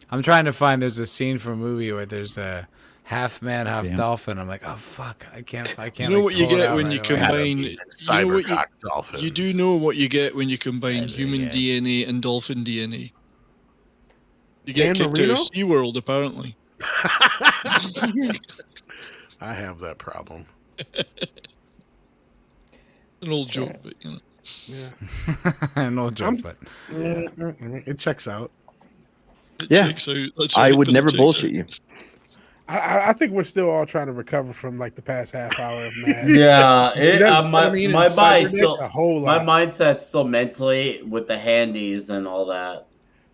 [SPEAKER 1] I'm trying to find. There's a scene from a movie where there's a half man, half
[SPEAKER 6] Damn.
[SPEAKER 1] dolphin. I'm like, oh fuck, I can't.
[SPEAKER 3] You know
[SPEAKER 1] like,
[SPEAKER 3] what you
[SPEAKER 1] pull it
[SPEAKER 3] get
[SPEAKER 1] out
[SPEAKER 3] when
[SPEAKER 1] right
[SPEAKER 3] you
[SPEAKER 1] away.
[SPEAKER 3] combine. You know
[SPEAKER 12] Cyber
[SPEAKER 3] what
[SPEAKER 12] cock dolphins.
[SPEAKER 3] you do know what you get when you combine human
[SPEAKER 1] yeah.
[SPEAKER 3] DNA and dolphin DNA. You get
[SPEAKER 10] Dan
[SPEAKER 3] kicked out
[SPEAKER 10] Marino?
[SPEAKER 3] of SeaWorld, apparently.
[SPEAKER 12] I have that problem.
[SPEAKER 3] An old joke, but you know.
[SPEAKER 1] No joke,
[SPEAKER 10] I'm-
[SPEAKER 1] but
[SPEAKER 12] It checks out.
[SPEAKER 3] It
[SPEAKER 9] Yeah.
[SPEAKER 3] checks out. That's
[SPEAKER 9] I
[SPEAKER 3] right,
[SPEAKER 9] would
[SPEAKER 3] but it
[SPEAKER 9] never
[SPEAKER 3] checks
[SPEAKER 9] bullshit
[SPEAKER 3] out.
[SPEAKER 9] you.
[SPEAKER 10] I think we're still all trying to recover from like the past half hour of mad.
[SPEAKER 7] Yeah,
[SPEAKER 10] That's what
[SPEAKER 7] my
[SPEAKER 10] I mean,
[SPEAKER 7] my
[SPEAKER 10] in
[SPEAKER 7] body's
[SPEAKER 10] Cyber
[SPEAKER 7] still
[SPEAKER 10] Days, a whole
[SPEAKER 7] my
[SPEAKER 10] lot.
[SPEAKER 7] mindset's still mentally with the handies and all that.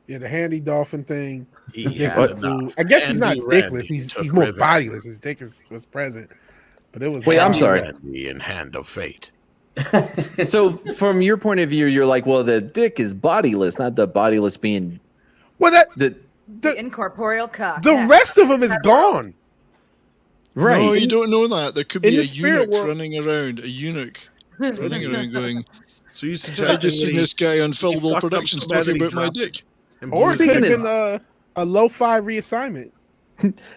[SPEAKER 10] Yeah, the handy dolphin thing. the
[SPEAKER 12] Yeah,
[SPEAKER 10] dickless
[SPEAKER 12] no.
[SPEAKER 10] dude. I guess he's not
[SPEAKER 12] Andy
[SPEAKER 10] dickless.
[SPEAKER 12] Randy
[SPEAKER 10] He's
[SPEAKER 12] took
[SPEAKER 10] more
[SPEAKER 12] revenge.
[SPEAKER 10] bodiless. His dick was present, but it was.
[SPEAKER 9] Wait, I'm
[SPEAKER 10] wild.
[SPEAKER 9] sorry.
[SPEAKER 12] Randy in Hand of Fate.
[SPEAKER 9] So, from your point of view, you're like, well, the dick is bodiless, not the bodiless being
[SPEAKER 10] Well, that
[SPEAKER 9] the
[SPEAKER 5] The incorporeal cock.
[SPEAKER 10] the
[SPEAKER 5] yes.
[SPEAKER 10] rest of him is gone.
[SPEAKER 9] right.
[SPEAKER 3] No, you don't know that. There could
[SPEAKER 10] in
[SPEAKER 3] be
[SPEAKER 10] the
[SPEAKER 3] a
[SPEAKER 10] spirit
[SPEAKER 3] eunuch
[SPEAKER 10] world-
[SPEAKER 3] running around. A eunuch running around going,
[SPEAKER 12] So you
[SPEAKER 3] I
[SPEAKER 12] suggest
[SPEAKER 3] just seen this guy on
[SPEAKER 12] he
[SPEAKER 3] Fillable
[SPEAKER 12] fucked up
[SPEAKER 3] Productions
[SPEAKER 12] so bad that
[SPEAKER 3] talking
[SPEAKER 12] he
[SPEAKER 3] about my
[SPEAKER 12] dropped-
[SPEAKER 3] dick.
[SPEAKER 10] Or it
[SPEAKER 9] Speaking
[SPEAKER 10] could have
[SPEAKER 9] of-
[SPEAKER 10] been a lo-fi reassignment.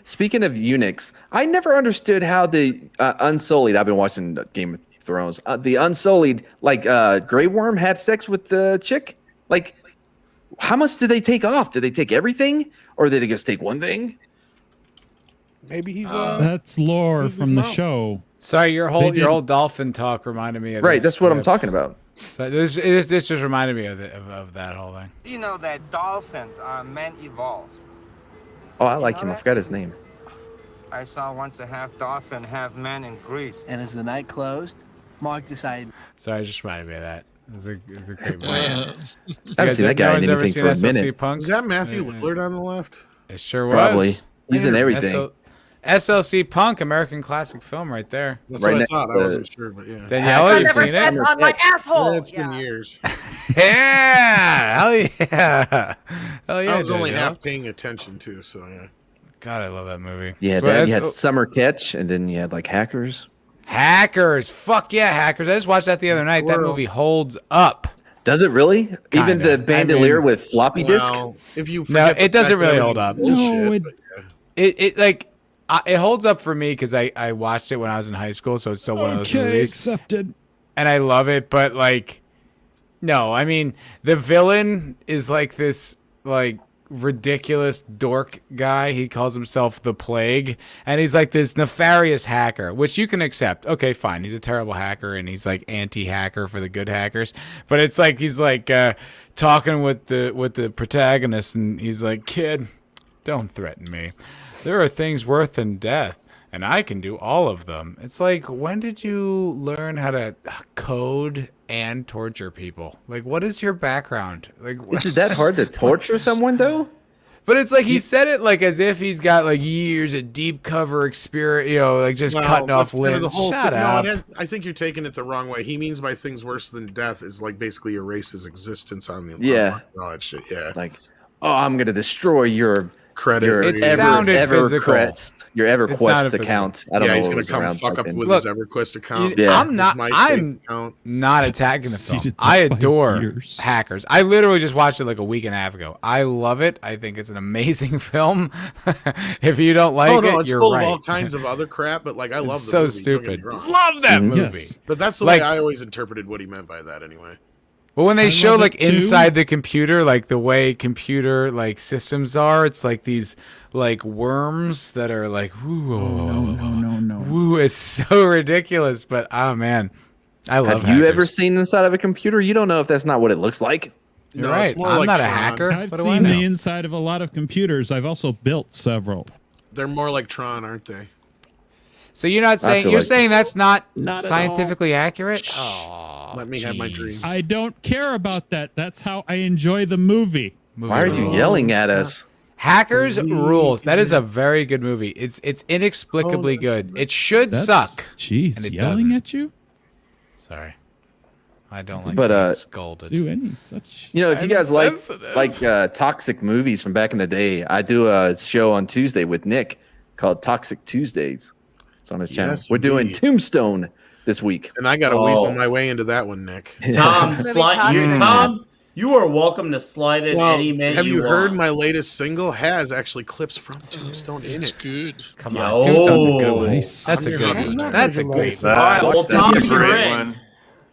[SPEAKER 9] Speaking of eunuchs, I never understood how the Unsullied. I've been watching Game of Thrones. The Unsullied, like Grey Worm, had sex with the chick. Like, how much do they take off? Do they take everything, or did they just take one thing?
[SPEAKER 10] Maybe he's
[SPEAKER 6] That's lore
[SPEAKER 10] Who's
[SPEAKER 6] from the
[SPEAKER 10] this mouth?
[SPEAKER 6] show.
[SPEAKER 1] sorry, your
[SPEAKER 6] They didn't-
[SPEAKER 1] whole dolphin talk reminded me of
[SPEAKER 9] Right,
[SPEAKER 1] this
[SPEAKER 9] that's what I'm
[SPEAKER 1] clip.
[SPEAKER 9] talking about.
[SPEAKER 1] So this just reminded me of that whole thing.
[SPEAKER 15] You know that dolphins are men evolved.
[SPEAKER 9] Oh, I like him. I forgot his name.
[SPEAKER 15] I saw once a half dolphin, half man in Greece.
[SPEAKER 16] And as the night closed, Mark decided.
[SPEAKER 1] Sorry, it just reminded me of that. It's a great movie.
[SPEAKER 3] Uh,
[SPEAKER 9] I haven't seen that guy in anything for a minute.
[SPEAKER 1] Punk?
[SPEAKER 12] Was that Matthew Lillard on the left?
[SPEAKER 1] It sure was.
[SPEAKER 9] Probably. He's in everything.
[SPEAKER 1] SLC Punk, American classic film, right there.
[SPEAKER 12] That's
[SPEAKER 9] Right
[SPEAKER 12] what I
[SPEAKER 9] next
[SPEAKER 12] thought. I
[SPEAKER 9] to-
[SPEAKER 12] wasn't sure, but yeah.
[SPEAKER 1] Daniela, you've
[SPEAKER 8] Never
[SPEAKER 1] seen it?
[SPEAKER 8] steps on my asshole.
[SPEAKER 12] It's been years.
[SPEAKER 1] Yeah, hell yeah, hell yeah.
[SPEAKER 12] I was only
[SPEAKER 1] Daniela.
[SPEAKER 12] half paying attention to, so yeah.
[SPEAKER 1] God, I love that movie.
[SPEAKER 9] Yeah,
[SPEAKER 1] But
[SPEAKER 9] then you
[SPEAKER 1] that's-
[SPEAKER 9] had Summer Catch, and then you had like Hackers.
[SPEAKER 1] Hackers. Fuck yeah, Hackers. I just watched that the other night. That movie holds up.
[SPEAKER 9] Does it really? Even
[SPEAKER 1] Kinda.
[SPEAKER 9] the bandolier
[SPEAKER 1] I mean,
[SPEAKER 9] with floppy disk?
[SPEAKER 12] Well, if you
[SPEAKER 1] No,
[SPEAKER 12] forget the
[SPEAKER 1] it doesn't
[SPEAKER 12] fact that
[SPEAKER 1] really hold
[SPEAKER 12] everything's
[SPEAKER 1] up.
[SPEAKER 12] bullshit,
[SPEAKER 6] No,
[SPEAKER 12] but
[SPEAKER 1] It holds up for me because I watched it when I was in high school, so it's still one of those
[SPEAKER 6] Okay,
[SPEAKER 1] movies.
[SPEAKER 6] accepted.
[SPEAKER 1] And I love it, but like, no, I mean, the villain is like this like ridiculous dork guy. He calls himself the Plague, and he's like this nefarious hacker, which you can accept. Okay, fine, he's a terrible hacker, and he's like anti-hacker for the good hackers. But it's like he's like talking with the protagonist, and he's like, "Kid, don't threaten me. There are things worse than death, and I can do all of them." It's like, when did you learn how to code and torture people? Like, what is your background? Like,
[SPEAKER 9] Is it that hard to torture someone though?
[SPEAKER 1] but it's like he said it like as if he's got like years of deep cover experience, like just
[SPEAKER 12] well,
[SPEAKER 1] cutting off
[SPEAKER 12] that's kind of
[SPEAKER 1] limbs.
[SPEAKER 12] the whole
[SPEAKER 1] Shut
[SPEAKER 12] thing.
[SPEAKER 1] up.
[SPEAKER 12] No, I think you're taking it the wrong way. He means by things worse than death is like basically erase his existence on the
[SPEAKER 9] Yeah.
[SPEAKER 12] all that shit. Yeah,
[SPEAKER 9] Like, oh, I'm gonna destroy your
[SPEAKER 12] credit.
[SPEAKER 1] It sounded physical.
[SPEAKER 9] Your
[SPEAKER 1] It
[SPEAKER 9] EverQuest
[SPEAKER 1] sounded
[SPEAKER 9] account. I don't
[SPEAKER 12] yeah,
[SPEAKER 9] know
[SPEAKER 12] he's
[SPEAKER 9] what
[SPEAKER 12] gonna
[SPEAKER 9] was
[SPEAKER 12] come
[SPEAKER 9] around
[SPEAKER 12] fuck
[SPEAKER 9] back
[SPEAKER 12] up
[SPEAKER 9] then.
[SPEAKER 12] with
[SPEAKER 1] Look,
[SPEAKER 12] his EverQuest account.
[SPEAKER 9] Yeah.
[SPEAKER 1] I'm not.
[SPEAKER 12] his MySpace
[SPEAKER 1] I'm
[SPEAKER 12] account.
[SPEAKER 1] not attacking the film.
[SPEAKER 6] Seated
[SPEAKER 1] I
[SPEAKER 6] for 5
[SPEAKER 1] adore
[SPEAKER 6] years.
[SPEAKER 1] Hackers. I literally just watched it like a week and a half ago. I love it. I think it's an amazing film. If you don't like
[SPEAKER 12] Oh no,
[SPEAKER 1] it,
[SPEAKER 12] it's
[SPEAKER 1] you're
[SPEAKER 12] full
[SPEAKER 1] right.
[SPEAKER 12] of all kinds of other crap, but like I love
[SPEAKER 1] It's
[SPEAKER 12] the
[SPEAKER 1] so
[SPEAKER 12] movie, don't get me
[SPEAKER 1] stupid.
[SPEAKER 12] wrong.
[SPEAKER 1] Love that movie.
[SPEAKER 6] Yes.
[SPEAKER 12] But that's the
[SPEAKER 1] Like-
[SPEAKER 12] way I always interpreted what he meant by that, anyway.
[SPEAKER 1] Well, when they
[SPEAKER 6] I
[SPEAKER 1] show
[SPEAKER 6] love
[SPEAKER 1] like
[SPEAKER 6] it too.
[SPEAKER 1] inside the computer, like the way computer like systems are, it's like these like worms that are like, woo,
[SPEAKER 6] No.
[SPEAKER 1] woo, it's so ridiculous. But oh man, I love.
[SPEAKER 9] Have you
[SPEAKER 1] Hackers.
[SPEAKER 9] ever seen inside of a computer? You don't know if that's not what it looks like.
[SPEAKER 1] You're
[SPEAKER 12] No,
[SPEAKER 1] right.
[SPEAKER 12] it's more
[SPEAKER 1] I'm
[SPEAKER 12] like
[SPEAKER 1] not a
[SPEAKER 12] Tron.
[SPEAKER 1] hacker.
[SPEAKER 6] I've
[SPEAKER 1] What do I
[SPEAKER 6] seen
[SPEAKER 1] know?
[SPEAKER 6] the inside of a lot of computers. I've also built several.
[SPEAKER 12] They're more like Tron, aren't they?
[SPEAKER 1] So you're not saying
[SPEAKER 9] feel
[SPEAKER 1] you're
[SPEAKER 9] like-
[SPEAKER 1] saying that's not
[SPEAKER 6] Not at
[SPEAKER 1] scientifically accurate? Oh,
[SPEAKER 12] Let me have my
[SPEAKER 1] jeez.
[SPEAKER 12] dream.
[SPEAKER 6] I don't care about that. That's how I enjoy the movie.
[SPEAKER 9] Why are you
[SPEAKER 1] rules.
[SPEAKER 9] yelling at us?
[SPEAKER 1] Hackers rules. That is a very good movie. It's inexplicably good. It should
[SPEAKER 6] That's,
[SPEAKER 1] suck.
[SPEAKER 6] Jeez,
[SPEAKER 1] and it
[SPEAKER 6] yelling
[SPEAKER 1] doesn't.
[SPEAKER 6] at you?
[SPEAKER 1] Sorry, I don't like
[SPEAKER 9] But,
[SPEAKER 1] being scolded.
[SPEAKER 6] Do any such?
[SPEAKER 9] You know, if you
[SPEAKER 1] I'm
[SPEAKER 9] guys
[SPEAKER 1] sensitive.
[SPEAKER 9] like toxic movies from back in the day, I do a show on Tuesday with Nick called Toxic Tuesdays. It's on his channel.
[SPEAKER 12] Yes,
[SPEAKER 9] We're doing
[SPEAKER 12] indeed.
[SPEAKER 9] Tombstone this week.
[SPEAKER 12] And I got to weasel my way into that one, Nick.
[SPEAKER 7] Tom,
[SPEAKER 8] Maybe Todd-
[SPEAKER 7] Tom, you are welcome to slide in
[SPEAKER 12] Well,
[SPEAKER 7] any minute
[SPEAKER 12] have you heard
[SPEAKER 7] want.
[SPEAKER 12] my latest single? Has actually clips from Tombstone in
[SPEAKER 3] It's
[SPEAKER 12] it.
[SPEAKER 3] good.
[SPEAKER 1] Come
[SPEAKER 7] Yo.
[SPEAKER 1] on, Tombstone's a good one.
[SPEAKER 6] Nice.
[SPEAKER 1] That's a
[SPEAKER 12] I'm
[SPEAKER 1] good
[SPEAKER 12] here.
[SPEAKER 1] one. That's a great one.
[SPEAKER 7] All right, well,
[SPEAKER 4] That's
[SPEAKER 7] Tom,
[SPEAKER 4] a
[SPEAKER 7] you're
[SPEAKER 4] great
[SPEAKER 7] in.
[SPEAKER 4] one.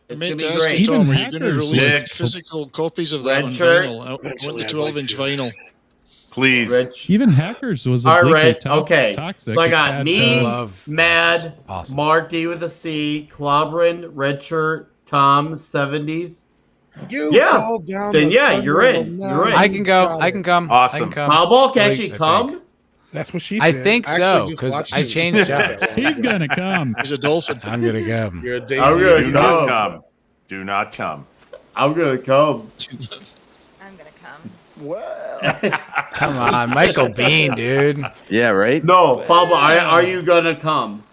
[SPEAKER 3] I
[SPEAKER 7] It's
[SPEAKER 3] meant
[SPEAKER 7] gonna
[SPEAKER 3] to
[SPEAKER 7] be
[SPEAKER 3] ask
[SPEAKER 7] great.
[SPEAKER 3] you, Tom,
[SPEAKER 6] Even
[SPEAKER 3] are you going to
[SPEAKER 6] hackers
[SPEAKER 3] release
[SPEAKER 4] Nick.
[SPEAKER 3] physical copies of that
[SPEAKER 7] Red
[SPEAKER 3] on
[SPEAKER 7] shirt.
[SPEAKER 3] vinyl? I want
[SPEAKER 12] Actually,
[SPEAKER 3] the
[SPEAKER 12] I'd
[SPEAKER 3] 12-inch
[SPEAKER 12] like to.
[SPEAKER 3] vinyl.
[SPEAKER 4] Please.
[SPEAKER 7] Rich.
[SPEAKER 6] Even Hackers was
[SPEAKER 7] All
[SPEAKER 6] obliquely
[SPEAKER 7] right, okay.
[SPEAKER 6] toxic.
[SPEAKER 7] So I
[SPEAKER 6] It
[SPEAKER 7] got
[SPEAKER 6] had,
[SPEAKER 7] me,
[SPEAKER 1] Love.
[SPEAKER 7] Mad,
[SPEAKER 1] Awesome.
[SPEAKER 7] Mark D with a C, Clobbrin, Red Shirt, Tom, 70s.
[SPEAKER 10] You
[SPEAKER 7] Yeah.
[SPEAKER 10] called down
[SPEAKER 7] Then
[SPEAKER 10] the
[SPEAKER 7] yeah,
[SPEAKER 10] thunder
[SPEAKER 7] you're in.
[SPEAKER 10] of the
[SPEAKER 7] You're in.
[SPEAKER 1] I can go.
[SPEAKER 10] night.
[SPEAKER 1] I can come.
[SPEAKER 4] Awesome.
[SPEAKER 1] I can come.
[SPEAKER 7] Cowball can
[SPEAKER 1] I
[SPEAKER 7] actually
[SPEAKER 1] think.
[SPEAKER 7] come.
[SPEAKER 10] That's what she
[SPEAKER 1] I
[SPEAKER 10] said.
[SPEAKER 1] think
[SPEAKER 10] actually
[SPEAKER 1] so
[SPEAKER 10] just
[SPEAKER 1] because
[SPEAKER 10] watched
[SPEAKER 1] I
[SPEAKER 10] it.
[SPEAKER 1] changed jobs.
[SPEAKER 6] He's gonna come.
[SPEAKER 3] He's a dolphin.
[SPEAKER 9] Uh,
[SPEAKER 1] I'm gonna come.
[SPEAKER 12] You're a Daisy.
[SPEAKER 7] I'm gonna
[SPEAKER 4] Do
[SPEAKER 7] go.
[SPEAKER 4] not come. Do not come.
[SPEAKER 7] I'm gonna come.
[SPEAKER 8] I'm gonna come.
[SPEAKER 1] Come on, Michael Bean, dude.
[SPEAKER 9] Yeah, right?
[SPEAKER 7] No, Pablo, are you gonna come?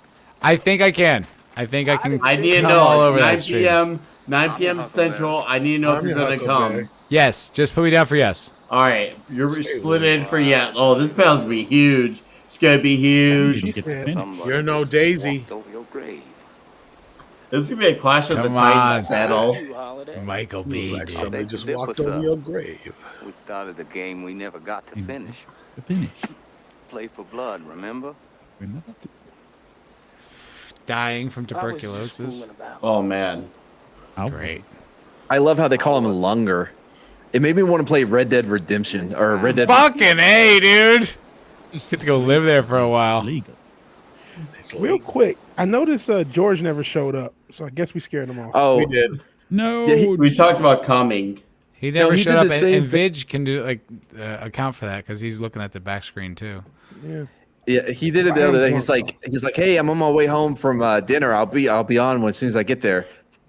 [SPEAKER 1] I think I can. I think I can.
[SPEAKER 7] I need to
[SPEAKER 1] come
[SPEAKER 7] know.
[SPEAKER 1] all over
[SPEAKER 7] 9
[SPEAKER 1] that stream.
[SPEAKER 7] p.m. 9 p.m. Central. I need to know if
[SPEAKER 12] I'm
[SPEAKER 7] you're
[SPEAKER 12] your
[SPEAKER 7] gonna
[SPEAKER 12] Huckleberry.
[SPEAKER 7] come.
[SPEAKER 1] Yes, just put me down for yes.
[SPEAKER 7] All right, you're slid in for yeah. Oh, this battle's gonna be huge. It's gonna be huge.
[SPEAKER 6] Didn't get to finish.
[SPEAKER 12] You're no Daisy.
[SPEAKER 7] This is gonna be a Clash of the
[SPEAKER 1] Come
[SPEAKER 7] Titans
[SPEAKER 1] on.
[SPEAKER 7] battle.
[SPEAKER 1] Michael Bean,
[SPEAKER 12] Like
[SPEAKER 1] dude.
[SPEAKER 12] somebody just walked over your grave.
[SPEAKER 17] We started a game we never got to finish.
[SPEAKER 6] To finish.
[SPEAKER 17] Play for blood, remember?
[SPEAKER 1] Dying from tuberculosis.
[SPEAKER 7] Oh man.
[SPEAKER 1] That's great.
[SPEAKER 9] I love how they call him Lunger. It made me want to play Red Dead Redemption or Red Dead.
[SPEAKER 1] Fucking A, dude. Get to go live there for a while.
[SPEAKER 6] Legal.
[SPEAKER 10] Real quick, I noticed George never showed up, so I guess we scared him off.
[SPEAKER 9] Oh,
[SPEAKER 12] We did.
[SPEAKER 6] No.
[SPEAKER 9] Yeah,
[SPEAKER 7] We talked about coming.
[SPEAKER 1] He never
[SPEAKER 9] he
[SPEAKER 1] showed
[SPEAKER 9] did
[SPEAKER 1] up,
[SPEAKER 9] the
[SPEAKER 1] and
[SPEAKER 9] same
[SPEAKER 1] Vidge can do like account for that because he's looking at the back screen too.
[SPEAKER 10] Yeah.
[SPEAKER 9] yeah, he did it the other day. He's like, hey, I'm on my way home from dinner. I'll be on as soon as I get there.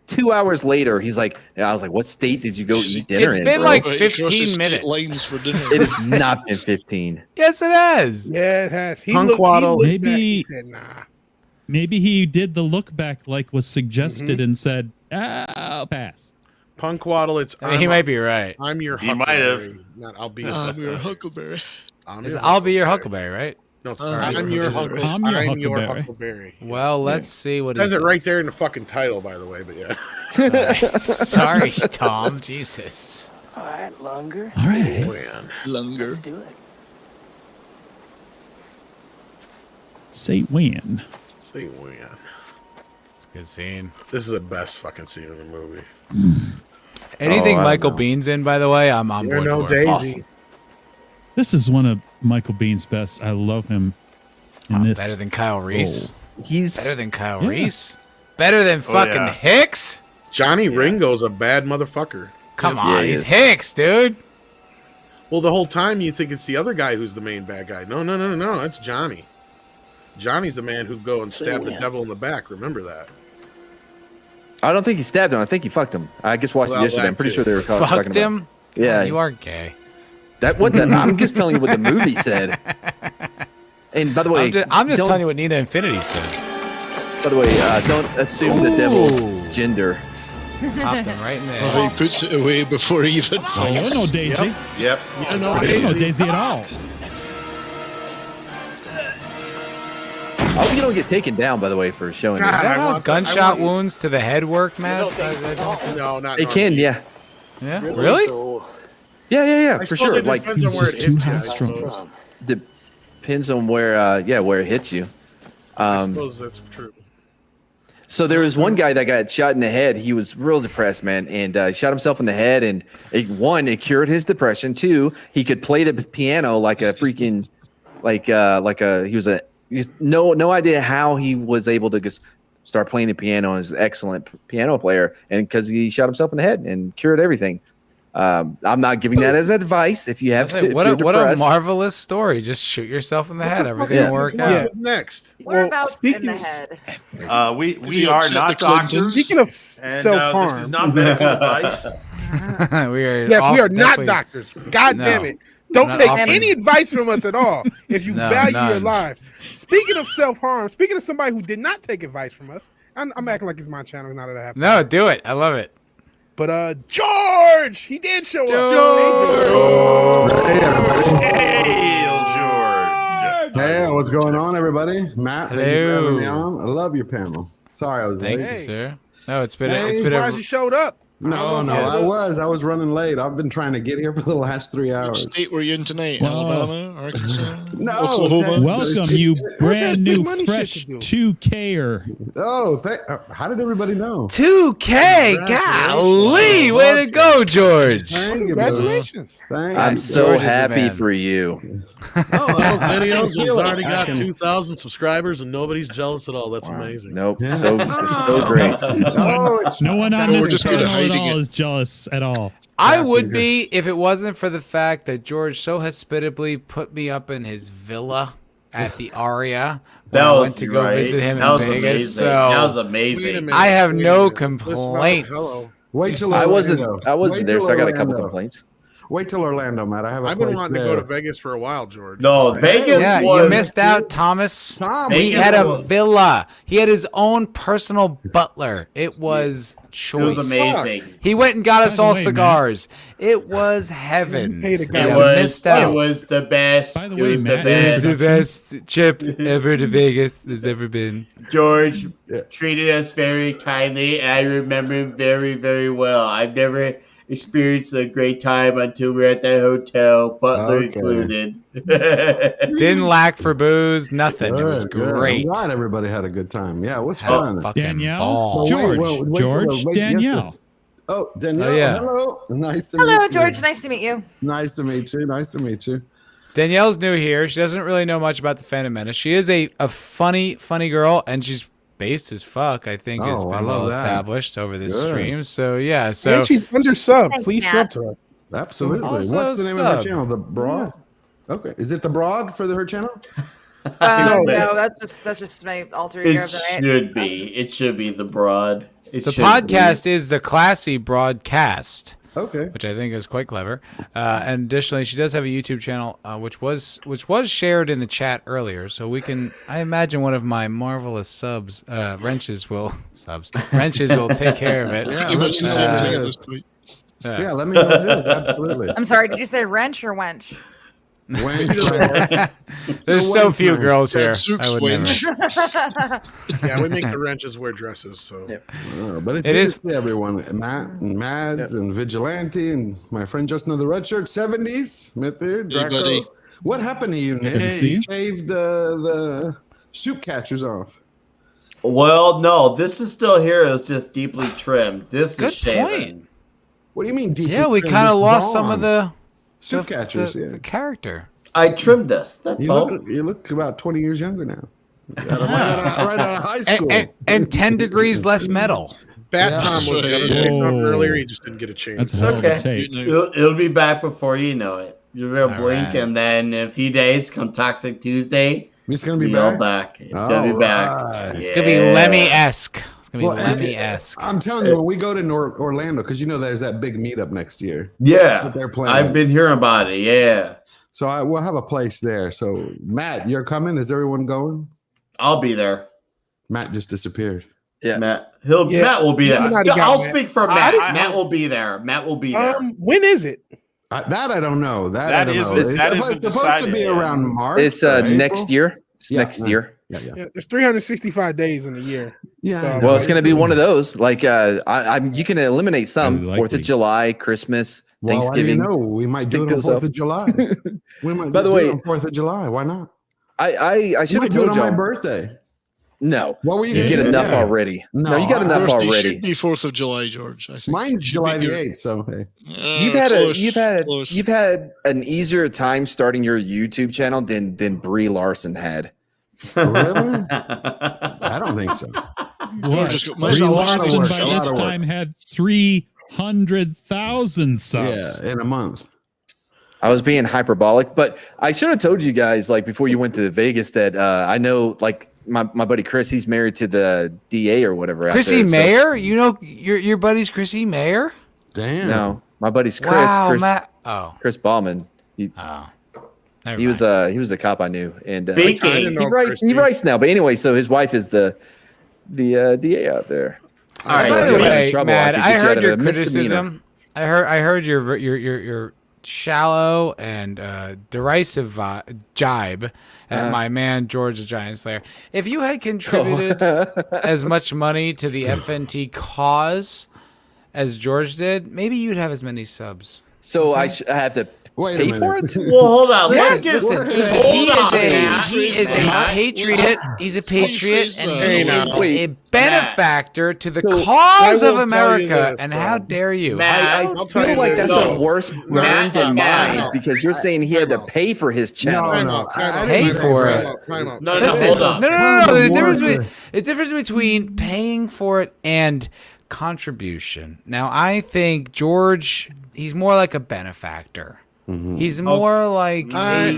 [SPEAKER 9] 2 hours later, he's like, I was like, what state did you go eat dinner in?
[SPEAKER 1] It's been
[SPEAKER 9] bro?
[SPEAKER 1] like
[SPEAKER 3] Right, he crosses
[SPEAKER 1] 15
[SPEAKER 3] state
[SPEAKER 1] minutes.
[SPEAKER 3] lines for dinner.
[SPEAKER 9] It has not been 15.
[SPEAKER 1] Yes, it has.
[SPEAKER 10] Yeah, it has. He
[SPEAKER 12] Punk
[SPEAKER 10] looked,
[SPEAKER 12] Waddle.
[SPEAKER 10] he looked back,
[SPEAKER 6] Maybe-
[SPEAKER 10] he said, nah.
[SPEAKER 6] Maybe he did the look back like was suggested and said, I'll pass.
[SPEAKER 12] Punk Waddle, it's
[SPEAKER 1] I mean, he might be right.
[SPEAKER 12] I'm your
[SPEAKER 4] He might have.
[SPEAKER 12] Huckleberry. Not I'll be
[SPEAKER 3] I'm your Huckleberry.
[SPEAKER 1] I'll be your Huckleberry, right?
[SPEAKER 12] No, it's
[SPEAKER 3] I'm
[SPEAKER 12] your
[SPEAKER 3] your
[SPEAKER 12] Huckleberry.
[SPEAKER 3] Huckleberry.
[SPEAKER 12] I'm your
[SPEAKER 6] Huckleberry.
[SPEAKER 12] Huckleberry.
[SPEAKER 1] Well, let's see what
[SPEAKER 12] It says
[SPEAKER 1] it
[SPEAKER 12] it right
[SPEAKER 1] says.
[SPEAKER 12] there in the fucking title, by the way, but yeah.
[SPEAKER 1] Alright. Sorry, Tom. Jesus.
[SPEAKER 16] All right, longer.
[SPEAKER 6] All right.
[SPEAKER 12] Man.
[SPEAKER 3] Longer.
[SPEAKER 16] Let's do it.
[SPEAKER 6] Say when.
[SPEAKER 12] Say when.
[SPEAKER 1] It's a good scene.
[SPEAKER 12] This is the best fucking scene in the movie.
[SPEAKER 1] Anything
[SPEAKER 9] I don't
[SPEAKER 1] Michael
[SPEAKER 9] know.
[SPEAKER 1] Bean's in, by the way, I'm on
[SPEAKER 12] You're
[SPEAKER 1] board
[SPEAKER 12] no
[SPEAKER 1] for it.
[SPEAKER 12] Daisy.
[SPEAKER 1] Awesome.
[SPEAKER 6] This is one of Michael Bean's best. I love him in this.
[SPEAKER 1] Better than Kyle Reese.
[SPEAKER 9] He's
[SPEAKER 1] Better than Kyle
[SPEAKER 6] Yeah.
[SPEAKER 1] Reese. Better than fucking
[SPEAKER 4] yeah.
[SPEAKER 1] Hicks.
[SPEAKER 12] Johnny Ringo's a bad motherfucker.
[SPEAKER 1] Come
[SPEAKER 9] Yeah,
[SPEAKER 1] on,
[SPEAKER 9] he
[SPEAKER 1] he's
[SPEAKER 9] is.
[SPEAKER 1] Hicks, dude.
[SPEAKER 12] Well, the whole time you think it's the other guy who's the main bad guy. No, that's Johnny. Johnny's the man who'd go and stab the devil in the back. Remember that.
[SPEAKER 9] I don't think he stabbed him. I think he fucked him. I just watched
[SPEAKER 12] Well,
[SPEAKER 9] it yesterday. I'm
[SPEAKER 12] that
[SPEAKER 9] pretty
[SPEAKER 12] too.
[SPEAKER 9] sure they were talking
[SPEAKER 1] Fucked
[SPEAKER 9] about.
[SPEAKER 1] him.
[SPEAKER 9] Yeah,
[SPEAKER 1] Oh, you are gay.
[SPEAKER 9] that what? That, I'm just telling you what the movie said. And by the way,
[SPEAKER 1] I'm just
[SPEAKER 9] don't-
[SPEAKER 1] telling you what Nina Infinity says.
[SPEAKER 9] By the way, don't assume the
[SPEAKER 1] Ooh.
[SPEAKER 9] devil's gender.
[SPEAKER 1] Popped him right in there.
[SPEAKER 3] Oh, he puts it away before he even
[SPEAKER 6] Oh, you don't know
[SPEAKER 3] falls.
[SPEAKER 6] Daisy.
[SPEAKER 4] Yep.
[SPEAKER 6] I don't know Daisy at all.
[SPEAKER 9] I hope you don't get taken down, by the way, for showing
[SPEAKER 12] God,
[SPEAKER 1] Is
[SPEAKER 9] this.
[SPEAKER 1] that
[SPEAKER 12] I
[SPEAKER 1] how
[SPEAKER 12] want-
[SPEAKER 1] gunshot
[SPEAKER 12] I want-
[SPEAKER 1] wounds to the head work, man?
[SPEAKER 12] No, not
[SPEAKER 9] It can, yeah.
[SPEAKER 1] Yeah, really?
[SPEAKER 9] Yeah,
[SPEAKER 12] I
[SPEAKER 9] for
[SPEAKER 12] suppose
[SPEAKER 9] sure.
[SPEAKER 12] it
[SPEAKER 9] Like,
[SPEAKER 12] depends on where it
[SPEAKER 6] Too
[SPEAKER 12] hits you. I
[SPEAKER 6] high strung.
[SPEAKER 12] suppose.
[SPEAKER 9] depends on where, where it hits you.
[SPEAKER 12] I suppose that's true.
[SPEAKER 9] So there was one guy that got shot in the head. He was real depressed, man, and shot himself in the head. And it cured his depression. Two, he could play the piano like a freaking, he's no idea how he was able to just start playing the piano. And he's an excellent piano player, and because he shot himself in the head and cured everything. I'm not giving that as advice. If you have,
[SPEAKER 1] Like,
[SPEAKER 9] if
[SPEAKER 1] what
[SPEAKER 9] you're
[SPEAKER 1] a
[SPEAKER 9] depressed.
[SPEAKER 1] marvelous story. Just shoot yourself in the head. Everything
[SPEAKER 9] Yeah.
[SPEAKER 1] will work
[SPEAKER 12] Yeah.
[SPEAKER 1] out.
[SPEAKER 12] Next.
[SPEAKER 5] Whereabouts in
[SPEAKER 10] speaking
[SPEAKER 5] the
[SPEAKER 10] of-
[SPEAKER 5] head?
[SPEAKER 4] We
[SPEAKER 3] he
[SPEAKER 4] are
[SPEAKER 3] upset
[SPEAKER 4] not
[SPEAKER 3] the Clintons?
[SPEAKER 4] doctors.
[SPEAKER 10] Speaking of
[SPEAKER 4] And
[SPEAKER 10] self-harm.
[SPEAKER 4] this is not medical advice.
[SPEAKER 1] We are
[SPEAKER 10] Yes, we
[SPEAKER 1] all
[SPEAKER 10] are not
[SPEAKER 1] definitely-
[SPEAKER 10] doctors. God
[SPEAKER 1] No.
[SPEAKER 10] damn it. Don't
[SPEAKER 1] Not
[SPEAKER 10] take
[SPEAKER 1] offering-
[SPEAKER 10] any advice from us at all if you
[SPEAKER 1] No,
[SPEAKER 10] value your
[SPEAKER 1] none.
[SPEAKER 10] lives. Speaking of self-harm, speaking of somebody who did not take advice from us, I'm acting like it's my channel now that I have.
[SPEAKER 1] No, do it. I love it.
[SPEAKER 10] But George, he did show up.
[SPEAKER 18] Hey, everybody.
[SPEAKER 4] Hey, old George.
[SPEAKER 18] Hey, what's going on, everybody? Matt, thank you for having me
[SPEAKER 1] Hello.
[SPEAKER 18] on. I love your panel. Sorry I was
[SPEAKER 1] Thank
[SPEAKER 18] late.
[SPEAKER 1] you, sir. No, it's been
[SPEAKER 18] Hey,
[SPEAKER 1] it's been
[SPEAKER 10] Surprised
[SPEAKER 1] a
[SPEAKER 10] you showed up.
[SPEAKER 18] No, no,
[SPEAKER 1] yes.
[SPEAKER 18] I was running late. I've been trying to get here for the last 3
[SPEAKER 3] What
[SPEAKER 18] hours.
[SPEAKER 3] state were you in tonight?
[SPEAKER 6] Well,
[SPEAKER 3] Alabama, Arkansas,
[SPEAKER 18] No,
[SPEAKER 3] Oklahoma?
[SPEAKER 18] Texas.
[SPEAKER 6] Welcome, you
[SPEAKER 10] George has
[SPEAKER 6] brand
[SPEAKER 10] big
[SPEAKER 6] new
[SPEAKER 10] money shit
[SPEAKER 6] fresh
[SPEAKER 10] to do.
[SPEAKER 6] 2K-er.
[SPEAKER 18] Oh, how did everybody know?
[SPEAKER 1] 2K. Golly, way to go, George.
[SPEAKER 18] Thank you, brother.
[SPEAKER 10] Congratulations.
[SPEAKER 18] Thank
[SPEAKER 9] I'm
[SPEAKER 18] you.
[SPEAKER 9] so
[SPEAKER 1] George is the
[SPEAKER 9] happy
[SPEAKER 1] man.
[SPEAKER 9] for you.
[SPEAKER 12] Videos. He's already
[SPEAKER 18] I
[SPEAKER 12] got
[SPEAKER 18] can-
[SPEAKER 12] 2,000 subscribers and nobody's jealous at all. That's amazing.
[SPEAKER 9] Nope, so great.
[SPEAKER 18] Oh, it's
[SPEAKER 6] No one on
[SPEAKER 3] No, we're
[SPEAKER 6] this
[SPEAKER 3] just good
[SPEAKER 6] panel
[SPEAKER 3] at
[SPEAKER 6] at
[SPEAKER 3] hiding
[SPEAKER 6] all
[SPEAKER 3] it.
[SPEAKER 6] is jealous at all.
[SPEAKER 1] I would be if it wasn't for the fact that George so hospitably put me up in his villa at the Aria when
[SPEAKER 7] That
[SPEAKER 1] I
[SPEAKER 7] was
[SPEAKER 1] went to go
[SPEAKER 7] right.
[SPEAKER 1] visit him
[SPEAKER 7] That was
[SPEAKER 1] in Vegas.
[SPEAKER 7] amazing. That was
[SPEAKER 1] So
[SPEAKER 12] Wait a
[SPEAKER 7] amazing.
[SPEAKER 12] minute.
[SPEAKER 1] I have
[SPEAKER 12] wait a
[SPEAKER 1] no
[SPEAKER 12] minute. Listen,
[SPEAKER 1] complaints.
[SPEAKER 12] hello.
[SPEAKER 18] Wait till
[SPEAKER 9] I wasn't
[SPEAKER 18] Wait
[SPEAKER 9] there,
[SPEAKER 18] till
[SPEAKER 9] so I got a couple
[SPEAKER 18] Orlando.
[SPEAKER 9] complaints.
[SPEAKER 18] Wait till Orlando, Matt. I have a
[SPEAKER 12] I've been
[SPEAKER 18] place
[SPEAKER 12] wanting to
[SPEAKER 18] there.
[SPEAKER 12] go to Vegas for a while, George.
[SPEAKER 7] No,
[SPEAKER 12] Just saying.
[SPEAKER 7] Vegas
[SPEAKER 1] Yeah,
[SPEAKER 7] was
[SPEAKER 1] you missed out, Thomas.
[SPEAKER 18] Tom,
[SPEAKER 1] He
[SPEAKER 7] Vegas
[SPEAKER 1] had a
[SPEAKER 7] was-
[SPEAKER 1] villa. He had his own personal butler. It was
[SPEAKER 7] It
[SPEAKER 1] choice.
[SPEAKER 7] was amazing.
[SPEAKER 1] He went and got us
[SPEAKER 6] By the
[SPEAKER 1] all
[SPEAKER 6] way, man.
[SPEAKER 1] cigars. It was heaven.
[SPEAKER 10] paid a guy.
[SPEAKER 1] And
[SPEAKER 7] It
[SPEAKER 1] we
[SPEAKER 7] was,
[SPEAKER 1] missed out.
[SPEAKER 7] it was the best.
[SPEAKER 6] By the
[SPEAKER 7] it
[SPEAKER 6] way,
[SPEAKER 7] was
[SPEAKER 6] Matt,
[SPEAKER 7] the
[SPEAKER 1] It was
[SPEAKER 7] best.
[SPEAKER 1] the best trip ever to Vegas there's ever been.
[SPEAKER 7] George
[SPEAKER 18] Yeah.
[SPEAKER 7] treated us very kindly, and I remember him very, very well. I've never experienced a great time until we were at that hotel, butler
[SPEAKER 18] Okay.
[SPEAKER 7] included.
[SPEAKER 1] Didn't lack for booze, nothing. It was
[SPEAKER 18] Good, good.
[SPEAKER 1] great.
[SPEAKER 18] I'm glad everybody had a good time. Yeah, it was
[SPEAKER 1] Had
[SPEAKER 18] fun.
[SPEAKER 1] a fucking
[SPEAKER 6] Danielle?
[SPEAKER 1] ball.
[SPEAKER 6] George,
[SPEAKER 18] wait till
[SPEAKER 6] George,
[SPEAKER 18] wait, yes,
[SPEAKER 6] Danielle.
[SPEAKER 18] Oh, Danielle.
[SPEAKER 1] Oh, yeah.
[SPEAKER 18] Hello. Nice to meet
[SPEAKER 5] Hello,
[SPEAKER 18] you.
[SPEAKER 5] George. Nice to meet you.
[SPEAKER 18] Nice to meet you. Nice to meet you.
[SPEAKER 1] Danielle's new here. She doesn't really know much about the Phantom Menace. She is a funny girl, and she's based as fuck. I think has
[SPEAKER 18] Oh, I
[SPEAKER 1] been
[SPEAKER 18] love
[SPEAKER 1] well
[SPEAKER 18] that.
[SPEAKER 1] established over this
[SPEAKER 18] Good.
[SPEAKER 1] stream. So yeah, so
[SPEAKER 10] And she's under sub.
[SPEAKER 13] Thanks,
[SPEAKER 10] Please
[SPEAKER 13] Matt.
[SPEAKER 10] sub to her.
[SPEAKER 18] Absolutely.
[SPEAKER 1] Also
[SPEAKER 18] What's the name of her
[SPEAKER 1] sub.
[SPEAKER 18] channel? The Broad? Okay. Is it The Broad for her channel?
[SPEAKER 8] No, that's just my alter ego.
[SPEAKER 7] It
[SPEAKER 8] of the night.
[SPEAKER 7] should be. It should be the broad.
[SPEAKER 1] The podcast is the Classy Broadcast.
[SPEAKER 18] Okay.
[SPEAKER 1] Which I think is quite clever. And additionally, she does have a YouTube channel, which was shared in the chat earlier. So I imagine one of my marvelous wrenches will take care of it.
[SPEAKER 3] Pretty much the same thing at this point.
[SPEAKER 18] Yeah, let me know. Absolutely.
[SPEAKER 8] I'm sorry. Did you say wrench or wench?
[SPEAKER 1] There's so few girls here.
[SPEAKER 12] I would
[SPEAKER 3] wench.
[SPEAKER 12] Yeah, we make the wrenches wear dresses, so.
[SPEAKER 18] But it is for everyone. Matt and Mads and Vigilante and my friend Justin of the Red Shirt, 70s, MFer, Draco.
[SPEAKER 3] buddy.
[SPEAKER 18] What happened to you, Nick?
[SPEAKER 6] Good to see you.
[SPEAKER 18] Shaved the soup catchers off.
[SPEAKER 7] Well, no, this is still here. It's just deeply trimmed. This
[SPEAKER 1] Good
[SPEAKER 7] is shaven.
[SPEAKER 1] point.
[SPEAKER 18] What do you mean deeply
[SPEAKER 1] Yeah, we
[SPEAKER 18] trimmed?
[SPEAKER 1] kind of
[SPEAKER 18] It's
[SPEAKER 1] lost some
[SPEAKER 18] gone.
[SPEAKER 1] of the
[SPEAKER 18] soup catchers.
[SPEAKER 1] the character.
[SPEAKER 7] I trimmed this. That's
[SPEAKER 18] You
[SPEAKER 7] all.
[SPEAKER 18] look about 20 years younger now. Right out of high school.
[SPEAKER 1] And 10 degrees less metal.
[SPEAKER 12] Bat Tom was going to say something earlier. He just didn't get a chance.
[SPEAKER 6] That's a hell of a
[SPEAKER 7] Okay.
[SPEAKER 6] take.
[SPEAKER 7] It'll be back before you know it. You're gonna blink,
[SPEAKER 1] right.
[SPEAKER 7] and then in a few days, come Toxic Tuesday,
[SPEAKER 18] It's going to be
[SPEAKER 7] all
[SPEAKER 18] back.
[SPEAKER 7] back. It's gonna be back.
[SPEAKER 18] Right.
[SPEAKER 1] It's gonna be Lemmy-esque. It's gonna be
[SPEAKER 18] Well,
[SPEAKER 1] Lemmy-esque.
[SPEAKER 18] I'm telling you, when we go to Orlando, because there's that big meetup next year.
[SPEAKER 7] Yeah,
[SPEAKER 18] That they're playing.
[SPEAKER 7] I've been hearing about it. Yeah,
[SPEAKER 18] So we'll have a place there. So Matt, you're coming. Is everyone going?
[SPEAKER 7] I'll be there.
[SPEAKER 18] Matt just disappeared.
[SPEAKER 9] Yeah.
[SPEAKER 7] Matt
[SPEAKER 10] Yeah.
[SPEAKER 7] Matt will be there.
[SPEAKER 10] Illuminati got
[SPEAKER 7] I'll
[SPEAKER 10] Matt.
[SPEAKER 7] speak for
[SPEAKER 11] I
[SPEAKER 7] Matt.
[SPEAKER 11] didn't
[SPEAKER 7] Matt
[SPEAKER 11] know.
[SPEAKER 7] will be there. Matt will be there.
[SPEAKER 10] When is it?
[SPEAKER 18] That I don't know. That I
[SPEAKER 4] That
[SPEAKER 18] don't
[SPEAKER 4] is-
[SPEAKER 18] know.
[SPEAKER 4] that
[SPEAKER 18] It's
[SPEAKER 4] isn't
[SPEAKER 18] supposed to be
[SPEAKER 4] decided.
[SPEAKER 18] around March.
[SPEAKER 9] It's
[SPEAKER 18] or
[SPEAKER 9] next
[SPEAKER 18] April.
[SPEAKER 9] year. It's
[SPEAKER 18] Yeah,
[SPEAKER 9] next year.
[SPEAKER 18] Yeah.
[SPEAKER 10] Yeah, there's 365 days in a year.
[SPEAKER 18] Yeah.
[SPEAKER 10] So,
[SPEAKER 9] Well, it's going to be one of those. Like, you can eliminate some.
[SPEAKER 6] Highly
[SPEAKER 9] 4th of
[SPEAKER 6] likely.
[SPEAKER 9] July, Christmas,
[SPEAKER 18] Well,
[SPEAKER 9] Thanksgiving.
[SPEAKER 18] I we might do
[SPEAKER 9] Think
[SPEAKER 18] it on
[SPEAKER 9] goes
[SPEAKER 18] 4th
[SPEAKER 9] up.
[SPEAKER 18] of July. We might
[SPEAKER 9] By
[SPEAKER 18] just
[SPEAKER 9] the
[SPEAKER 18] do it
[SPEAKER 9] way-
[SPEAKER 18] on 4th of July. Why not?
[SPEAKER 9] I
[SPEAKER 18] You
[SPEAKER 9] should
[SPEAKER 18] might
[SPEAKER 9] have
[SPEAKER 18] do it
[SPEAKER 9] told
[SPEAKER 18] on my
[SPEAKER 9] you.
[SPEAKER 18] birthday.
[SPEAKER 9] No.
[SPEAKER 18] What were you
[SPEAKER 9] You
[SPEAKER 18] gonna
[SPEAKER 9] get
[SPEAKER 18] do?
[SPEAKER 9] enough
[SPEAKER 18] Yeah.
[SPEAKER 9] already.
[SPEAKER 18] No,
[SPEAKER 9] No, you got enough
[SPEAKER 3] Birthday
[SPEAKER 9] already.
[SPEAKER 3] should be 4th of July, George. I think.
[SPEAKER 18] Mine's
[SPEAKER 3] Should
[SPEAKER 18] July
[SPEAKER 3] be
[SPEAKER 18] the
[SPEAKER 3] your-
[SPEAKER 18] 8th, so hey.
[SPEAKER 9] You've had an easier time starting your YouTube channel than Brie Larson had.
[SPEAKER 18] Really? I don't think so.
[SPEAKER 6] What?
[SPEAKER 3] just got-
[SPEAKER 6] Brie
[SPEAKER 18] There's a lot of
[SPEAKER 6] Larson
[SPEAKER 18] work,
[SPEAKER 6] by
[SPEAKER 18] a lot
[SPEAKER 6] this
[SPEAKER 18] of work.
[SPEAKER 6] time had 300,000 subs.
[SPEAKER 18] Yeah, in a month.
[SPEAKER 9] I was being hyperbolic, but I should have told you guys, like, before you went to Vegas that I know, like, my buddy Chris, he's married to the DA or whatever.
[SPEAKER 1] Chrissy
[SPEAKER 9] out there, so-
[SPEAKER 1] Mayer? You know your buddy's Chrissy Mayer?
[SPEAKER 18] Damn.
[SPEAKER 9] No, my buddy's Chris.
[SPEAKER 1] Wow,
[SPEAKER 9] Chris,
[SPEAKER 1] Matt. Oh.
[SPEAKER 9] Chris Ballman.
[SPEAKER 1] Never
[SPEAKER 9] He
[SPEAKER 1] mind.
[SPEAKER 9] was a cop I knew, and
[SPEAKER 7] Speaking.
[SPEAKER 9] he writes now. But anyway, so his wife is the DA out there.
[SPEAKER 7] All right.
[SPEAKER 1] By the
[SPEAKER 9] You'll be in
[SPEAKER 1] way,
[SPEAKER 9] trouble.
[SPEAKER 1] Matt,
[SPEAKER 9] I think
[SPEAKER 1] I
[SPEAKER 9] you should
[SPEAKER 1] heard
[SPEAKER 9] have
[SPEAKER 1] your
[SPEAKER 9] a misdemeanor.
[SPEAKER 1] criticism. I heard your shallow and derisive jibe at my man George the Giant Slayer. If you had contributed as much money to the FNT cause as George did, maybe you'd have as many subs.
[SPEAKER 9] So I have to
[SPEAKER 18] Wait a
[SPEAKER 9] pay
[SPEAKER 18] minute.
[SPEAKER 9] for it.
[SPEAKER 7] Well, hold on.
[SPEAKER 1] Listen,
[SPEAKER 7] Let's
[SPEAKER 1] listen.
[SPEAKER 7] just
[SPEAKER 1] He
[SPEAKER 7] hold on,
[SPEAKER 1] is
[SPEAKER 7] Matt.
[SPEAKER 1] a patriot. He's a patriot, and he is
[SPEAKER 9] Wait.
[SPEAKER 1] a benefactor to the
[SPEAKER 9] So,
[SPEAKER 1] cause
[SPEAKER 12] I
[SPEAKER 1] of
[SPEAKER 12] will tell you
[SPEAKER 1] America.
[SPEAKER 12] this,
[SPEAKER 1] And
[SPEAKER 12] bro.
[SPEAKER 1] how dare you?
[SPEAKER 7] Matt,
[SPEAKER 1] I
[SPEAKER 12] I'll tell you
[SPEAKER 9] feel like
[SPEAKER 12] this.
[SPEAKER 9] that's
[SPEAKER 7] No.
[SPEAKER 9] a worse burn
[SPEAKER 7] Matt,
[SPEAKER 9] than
[SPEAKER 7] Matt,
[SPEAKER 9] mine because you're saying he had to pay for his channel.
[SPEAKER 1] Pay for it.
[SPEAKER 7] No,
[SPEAKER 1] Listen,
[SPEAKER 7] hold on.
[SPEAKER 1] no. The
[SPEAKER 18] Warfare.
[SPEAKER 1] difference between paying for it and contribution. Now, I think George, he's more like a benefactor. He's more like
[SPEAKER 12] I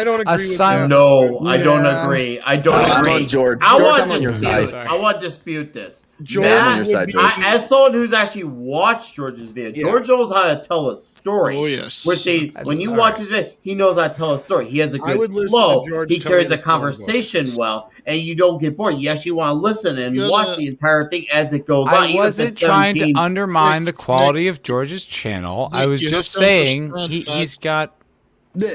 [SPEAKER 12] don't agree
[SPEAKER 1] a
[SPEAKER 12] with
[SPEAKER 1] silent.
[SPEAKER 7] No, I don't
[SPEAKER 12] Yeah.
[SPEAKER 7] agree. I don't
[SPEAKER 9] I'm
[SPEAKER 7] agree.
[SPEAKER 9] on George.
[SPEAKER 7] I
[SPEAKER 9] George,
[SPEAKER 7] want
[SPEAKER 9] I'm
[SPEAKER 7] to
[SPEAKER 9] on your
[SPEAKER 7] dispute.
[SPEAKER 9] side.
[SPEAKER 7] I want to dispute this.
[SPEAKER 12] George
[SPEAKER 9] I'm on
[SPEAKER 7] Matt,
[SPEAKER 9] your side,
[SPEAKER 12] would
[SPEAKER 9] George.
[SPEAKER 12] be-
[SPEAKER 7] as someone who's actually watched George's video,
[SPEAKER 12] Yeah.
[SPEAKER 7] George knows how to tell a story.
[SPEAKER 3] Oh yes.
[SPEAKER 7] Which when you watch his video, he knows how to tell a story. He has a
[SPEAKER 12] I would
[SPEAKER 7] good
[SPEAKER 12] listen
[SPEAKER 7] flow.
[SPEAKER 12] to George
[SPEAKER 7] He
[SPEAKER 12] tell
[SPEAKER 7] carries
[SPEAKER 12] me
[SPEAKER 7] a
[SPEAKER 12] the flow.
[SPEAKER 7] conversation well, and you don't get bored. You actually want to listen and
[SPEAKER 3] You
[SPEAKER 7] watch
[SPEAKER 3] gotta-
[SPEAKER 7] the entire thing as it goes on.
[SPEAKER 1] I
[SPEAKER 7] even if
[SPEAKER 1] wasn't
[SPEAKER 7] it's
[SPEAKER 1] trying to
[SPEAKER 7] 17.
[SPEAKER 1] undermine the
[SPEAKER 3] Nick,
[SPEAKER 1] quality of George's channel. I
[SPEAKER 3] Nick,
[SPEAKER 1] was
[SPEAKER 3] you
[SPEAKER 1] just
[SPEAKER 3] have to
[SPEAKER 1] saying
[SPEAKER 3] understand
[SPEAKER 1] he's
[SPEAKER 3] that-
[SPEAKER 1] got.
[SPEAKER 18] Look,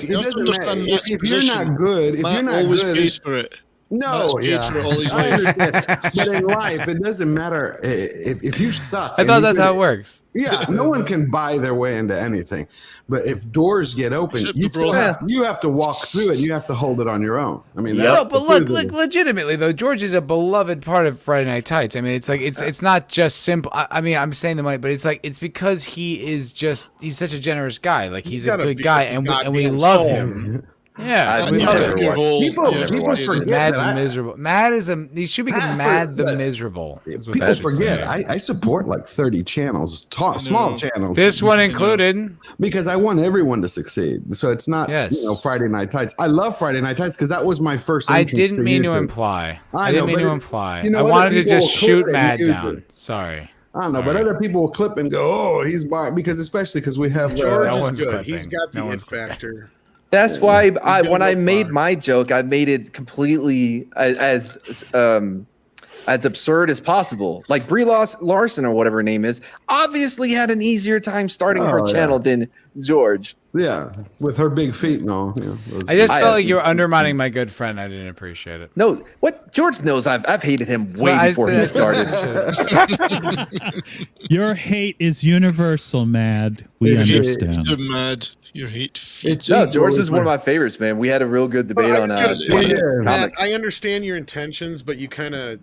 [SPEAKER 18] it
[SPEAKER 3] You have to
[SPEAKER 18] doesn't
[SPEAKER 3] understand
[SPEAKER 18] matter.
[SPEAKER 3] Matt's
[SPEAKER 18] If you're
[SPEAKER 3] position.
[SPEAKER 18] not good, if
[SPEAKER 3] Matt
[SPEAKER 18] you're not
[SPEAKER 3] always
[SPEAKER 18] good,
[SPEAKER 3] pays for it.
[SPEAKER 18] no,
[SPEAKER 3] Matt's paid for it all his
[SPEAKER 18] I
[SPEAKER 3] life.
[SPEAKER 18] understand. But in life, it doesn't matter if you suck.
[SPEAKER 1] I
[SPEAKER 18] and
[SPEAKER 1] thought
[SPEAKER 18] you
[SPEAKER 1] that's how it
[SPEAKER 18] finish.
[SPEAKER 1] works.
[SPEAKER 18] Yeah, no one can buy their way into anything. But if doors get open,
[SPEAKER 3] Except
[SPEAKER 18] you
[SPEAKER 3] the
[SPEAKER 18] still
[SPEAKER 3] brother.
[SPEAKER 18] have to walk through it. You have to hold it on your own. I mean,
[SPEAKER 7] Yep.
[SPEAKER 18] that's
[SPEAKER 1] No, but
[SPEAKER 18] the
[SPEAKER 1] look,
[SPEAKER 18] truth of it.
[SPEAKER 1] legitimately though, George is a beloved part of Friday Night Tights. I mean, it's like it's not just simple. I mean, I'm saying the money, but it's like it's because he's such a generous guy. Like he's a
[SPEAKER 12] got a
[SPEAKER 1] good guy, and we
[SPEAKER 12] goddamn
[SPEAKER 1] love
[SPEAKER 12] soul.
[SPEAKER 1] him. Yeah, we love it.
[SPEAKER 18] People forget
[SPEAKER 1] Mad's
[SPEAKER 18] that
[SPEAKER 1] miserable. Mad is he should be called Mad the Miserable.
[SPEAKER 18] People forget I support like 30 channels, small channels.
[SPEAKER 1] This one included.
[SPEAKER 18] Because I want everyone to succeed. So it's not Friday Night Tights. I love Friday Night Tights because that was my first.
[SPEAKER 1] I didn't mean to imply. I didn't mean to imply. I wanted to just shoot Mad down. Sorry.
[SPEAKER 18] I don't know, but other people will clip and go, "Oh, he's buying," because especially because we have
[SPEAKER 12] George is good. He's got the it factor.
[SPEAKER 9] That's why when I made my joke, I made it completely as absurd as possible. Like Brie Larson or whatever her name is, obviously had an easier time starting her channel than George.
[SPEAKER 18] Yeah, with her big feet and all. Yeah,
[SPEAKER 1] I just felt like you were undermining my good friend. I didn't appreciate it.
[SPEAKER 9] No, what George knows, I've hated him way before he started.
[SPEAKER 6] Your hate is universal, Mad. We understand.
[SPEAKER 3] You're mad. Your hate.
[SPEAKER 9] George is one of my favorites, man. We had a real good debate on comics.
[SPEAKER 12] I understand your intentions, but you kind of.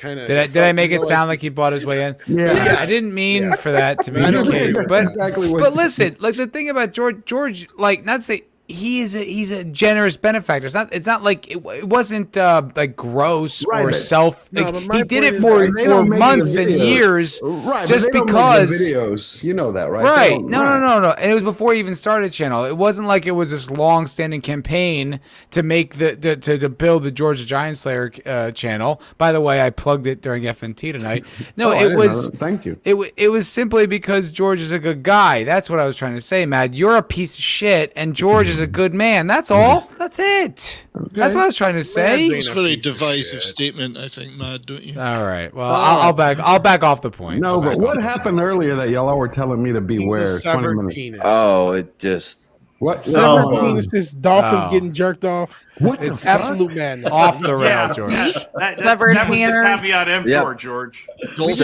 [SPEAKER 1] Did I make it sound like he bought his way in?
[SPEAKER 12] Yeah.
[SPEAKER 1] I didn't mean for that to be the case. But listen, like the thing about George, like not to say he's a generous benefactor. It's not like it wasn't like gross or self. Like, he did it for months and years, just because
[SPEAKER 18] videos. You know that, right?
[SPEAKER 1] Right? No. And it was before he even started the channel. It wasn't like it was this long-standing campaign to make to build the George the Giant Slayer channel. By the way, I plugged it during FNT tonight. No, it was.
[SPEAKER 18] Thank you.
[SPEAKER 1] It was simply because George is a good guy. That's what I was trying to say, Matt. You're a piece of shit, and George is a good man. That's all. That's it. Okay. That's what I was trying to say.
[SPEAKER 3] It's a very divisive statement, I think, Mad, don't you?
[SPEAKER 1] All right. Well, I'll back off the point.
[SPEAKER 18] No, but what happened earlier that y'all were telling me to beware?
[SPEAKER 12] He's a severed penis.
[SPEAKER 9] Oh, it just.
[SPEAKER 18] What?
[SPEAKER 10] Severed penises, dolphins getting jerked off.
[SPEAKER 18] What?
[SPEAKER 1] It's absolute
[SPEAKER 10] man.
[SPEAKER 1] Off the rail, George.
[SPEAKER 4] That was the caveat emptor, George.
[SPEAKER 12] We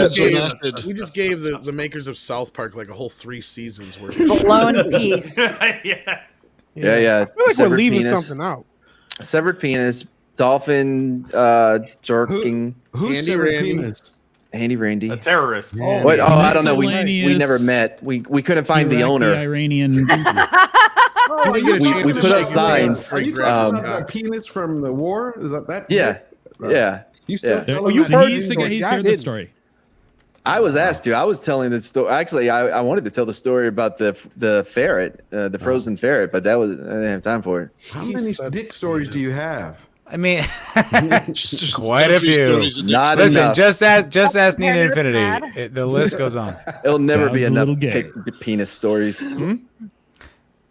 [SPEAKER 12] just gave the makers of South Park like a whole 3 seasons worth.
[SPEAKER 13] Blown piece.
[SPEAKER 4] Yes.
[SPEAKER 9] Yeah.
[SPEAKER 10] I feel like we're leaving something out.
[SPEAKER 9] Severed penis, dolphin jerking.
[SPEAKER 18] Who's
[SPEAKER 12] Andy Randy?
[SPEAKER 18] penis?
[SPEAKER 9] Andy Randy.
[SPEAKER 4] A terrorist.
[SPEAKER 9] What? Oh, I don't know. We never met. We couldn't find the owner.
[SPEAKER 6] Iranian.
[SPEAKER 9] We put up signs.
[SPEAKER 18] Are you talking about the penis from the war? Is that?
[SPEAKER 9] Yeah. Yeah.
[SPEAKER 18] You still tell
[SPEAKER 6] He's heard the story.
[SPEAKER 9] I was asked to. I was telling the story. Actually, I wanted to tell the story about the ferret, the frozen ferret, but I didn't have time for it.
[SPEAKER 18] How many dick stories do you have?
[SPEAKER 1] I mean, quite a few.
[SPEAKER 9] Not
[SPEAKER 1] Listen,
[SPEAKER 9] enough.
[SPEAKER 1] just ask Nina Infinity. The list goes on.
[SPEAKER 9] It'll never be
[SPEAKER 6] Sounds a
[SPEAKER 9] enough
[SPEAKER 6] little
[SPEAKER 9] penis stories.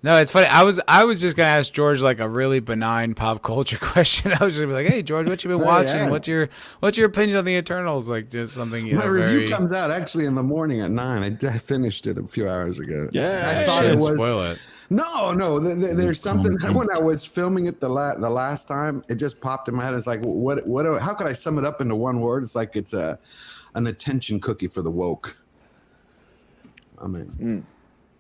[SPEAKER 1] No, it's funny. I was just gonna ask George like a really benign pop culture question. I was just gonna be like, "Hey, George, what you been watching?
[SPEAKER 18] Yeah.
[SPEAKER 1] What's your opinion on the Eternals? Like, just something
[SPEAKER 18] My review comes out actually in the morning at 9. I finished it a few hours ago.
[SPEAKER 1] Yeah,
[SPEAKER 18] I thought it was.
[SPEAKER 1] Spoil it.
[SPEAKER 18] No. There's something when I was filming it the last time, it just popped in my head. It's like, what? How could I sum it up into one word? It's like it's an attention cookie for the woke. I mean.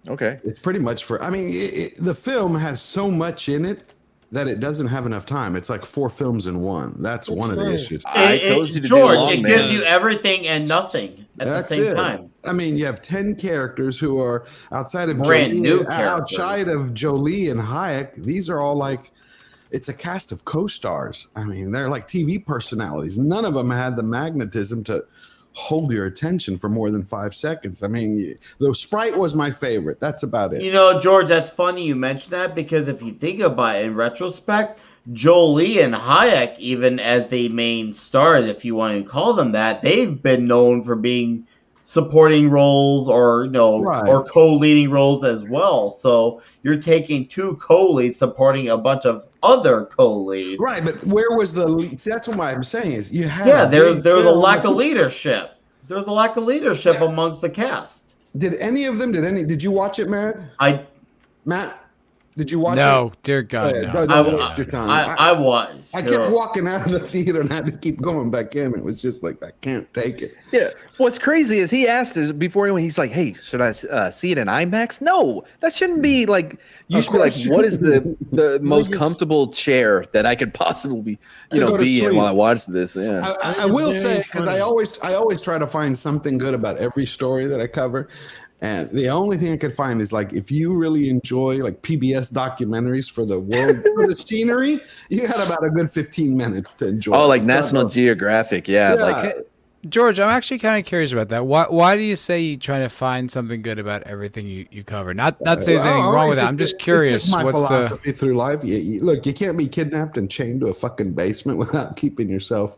[SPEAKER 9] Okay.
[SPEAKER 18] It's pretty much for. I mean, the film has so much in it that it doesn't have enough time. It's like 4 films in one. That's one of the issues.
[SPEAKER 9] I told you to
[SPEAKER 7] George,
[SPEAKER 9] be long,
[SPEAKER 7] it
[SPEAKER 9] man.
[SPEAKER 7] gives you everything and nothing at the same time.
[SPEAKER 18] I mean, you have 10 characters who are outside of outside of Jolie and Hayek. These are all like, it's a cast of co-stars. I mean, they're like TV personalities. None of them had the magnetism to hold your attention for more than 5 seconds. I mean, the Sprite was my favorite. That's about it.
[SPEAKER 7] You know, George, that's funny you mentioned that because if you think about it in retrospect, Jolie and Hayek, even as the main stars, if you want to call them that, they've been known for being supporting roles or or co-leading roles as well. So you're taking 2 co-leads supporting a bunch of other co-leads.
[SPEAKER 18] Right, but where was the lead? See, that's what I'm saying is you have
[SPEAKER 7] there's a lack of leadership. There's a lack of leadership amongst the cast.
[SPEAKER 18] Did you watch it, Matt? Did you watch it?
[SPEAKER 1] No, dear God, no.
[SPEAKER 18] Don't waste your time.
[SPEAKER 7] I watched.
[SPEAKER 18] I kept walking out of the theater and had to keep going back in. It was just like, I can't take it.
[SPEAKER 9] Yeah. What's crazy is he asked us before he's like, "Hey, should I see it in IMAX?" No, that shouldn't be like. You should be like, "What is the most comfortable chair that I could possibly be in while I watch this?" Yeah.
[SPEAKER 18] I will say, because I always try to find something good about every story that I cover. And the only thing I could find is like if you really enjoy like PBS documentaries for the world, for the scenery, you got about a good 15 minutes to enjoy.
[SPEAKER 9] Oh, like National Geographic, yeah. Like
[SPEAKER 1] George, I'm actually kind of curious about that. Why do you say you try to find something good about everything you cover? Not saying there's anything wrong with that. I'm just curious.
[SPEAKER 18] It's my
[SPEAKER 1] What's
[SPEAKER 18] philosophy through life. Look, you can't be kidnapped and chained to a fucking basement without keeping yourself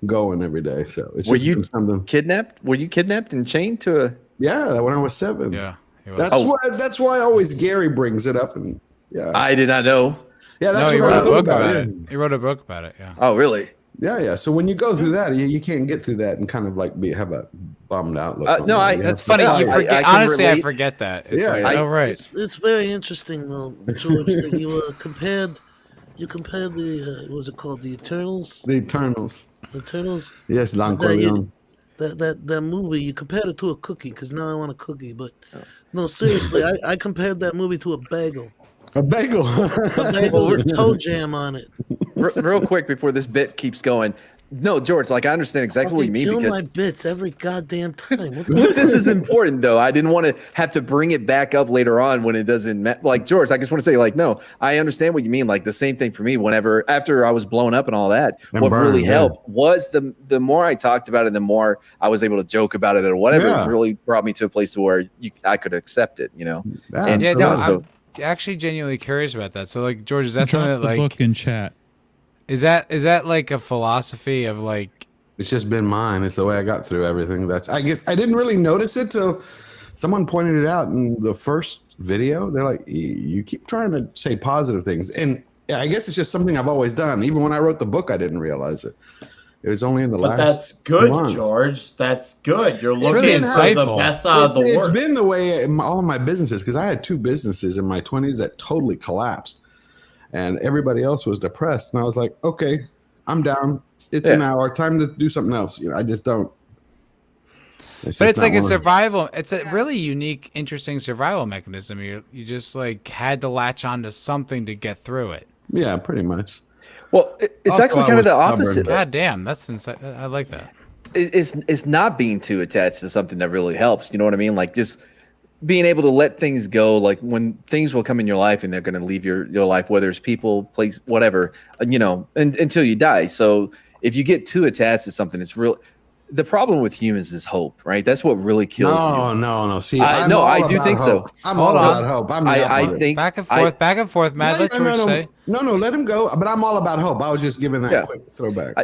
[SPEAKER 18] going every day. So it's
[SPEAKER 9] were you kidnapped? Were you kidnapped and chained to a?
[SPEAKER 18] Yeah, when I was 7.
[SPEAKER 1] Yeah,
[SPEAKER 18] that's why always Gary brings it up. And yeah,
[SPEAKER 9] I did not know.
[SPEAKER 18] Yeah, that's
[SPEAKER 1] he
[SPEAKER 18] what
[SPEAKER 1] wrote
[SPEAKER 18] I
[SPEAKER 1] a
[SPEAKER 18] know
[SPEAKER 1] book about
[SPEAKER 18] it.
[SPEAKER 1] it. He wrote a book about it. Yeah.
[SPEAKER 9] Oh, really?
[SPEAKER 18] Yeah. So when you go through that, you can't get through that and kind of like have a bummed outlook.
[SPEAKER 9] No,
[SPEAKER 1] that's funny. You forget. Honestly, I forget that. It's right.
[SPEAKER 11] It's very interesting, though, George, that you compared. You compared the what was it called? The Eternals.
[SPEAKER 18] The Eternals.
[SPEAKER 11] The Eternals.
[SPEAKER 18] Yes, Don Corleone.
[SPEAKER 11] That movie, you compared it to a cookie because now I want a cookie. But no, seriously, I compared that movie to a bagel.
[SPEAKER 18] A bagel.
[SPEAKER 11] A bagel with toe jam on it.
[SPEAKER 9] Real quick before this bit keeps going. No, George, like I understand exactly what you mean
[SPEAKER 11] kill
[SPEAKER 9] because
[SPEAKER 11] my bits every goddamn time.
[SPEAKER 9] this is important though. I didn't want to have to bring it back up later on when it doesn't like George. I just want to say like, no, I understand what you mean. Like the same thing for me. Whenever after I was blown up and all that, what really helped was the more I talked about it, the more I was able to joke about it or whatever. It really brought me to a place to where I could accept it. You know.
[SPEAKER 1] I'm actually genuinely curious about that. So like, George, is that something that like
[SPEAKER 6] book in chat?
[SPEAKER 1] Is that like a philosophy of like?
[SPEAKER 18] It's just been mine. It's the way I got through everything. I guess I didn't really notice it till someone pointed it out in the first video. They're like, you keep trying to say positive things, and I guess it's just something I've always done. Even when I wrote the book, I didn't realize it. It was only in the last.
[SPEAKER 7] That's good,
[SPEAKER 18] month.
[SPEAKER 7] George. That's good. You're looking
[SPEAKER 1] really
[SPEAKER 7] for the best out of the work.
[SPEAKER 18] It's been the way in all of my businesses because I had 2 businesses in my 20s that totally collapsed. And everybody else was depressed. And I was like, okay, I'm down. It's an hour. Time to do something else. I just don't.
[SPEAKER 1] But it's like a survival. It's a really unique, interesting survival mechanism. You just like had to latch onto something to get through it.
[SPEAKER 18] Yeah, pretty much.
[SPEAKER 9] Well, it's actually kind of the opposite.
[SPEAKER 1] God damn, that's insane. I like that.
[SPEAKER 9] It's not being too attached to something that really helps. You know what I mean? Like just being able to let things go, like when things will come in your life and they're going to leave your life, whether it's people, place, whatever, until you die. So if you get too attached to something, it's real. The problem with humans is hope, right? That's what really kills you.
[SPEAKER 18] No. See,
[SPEAKER 9] I do think so.
[SPEAKER 18] I'm all about hope.
[SPEAKER 9] I think
[SPEAKER 1] back and forth, Matt. Let George say.
[SPEAKER 18] No, let him go. But I'm all about hope. I was just giving that quick throwback.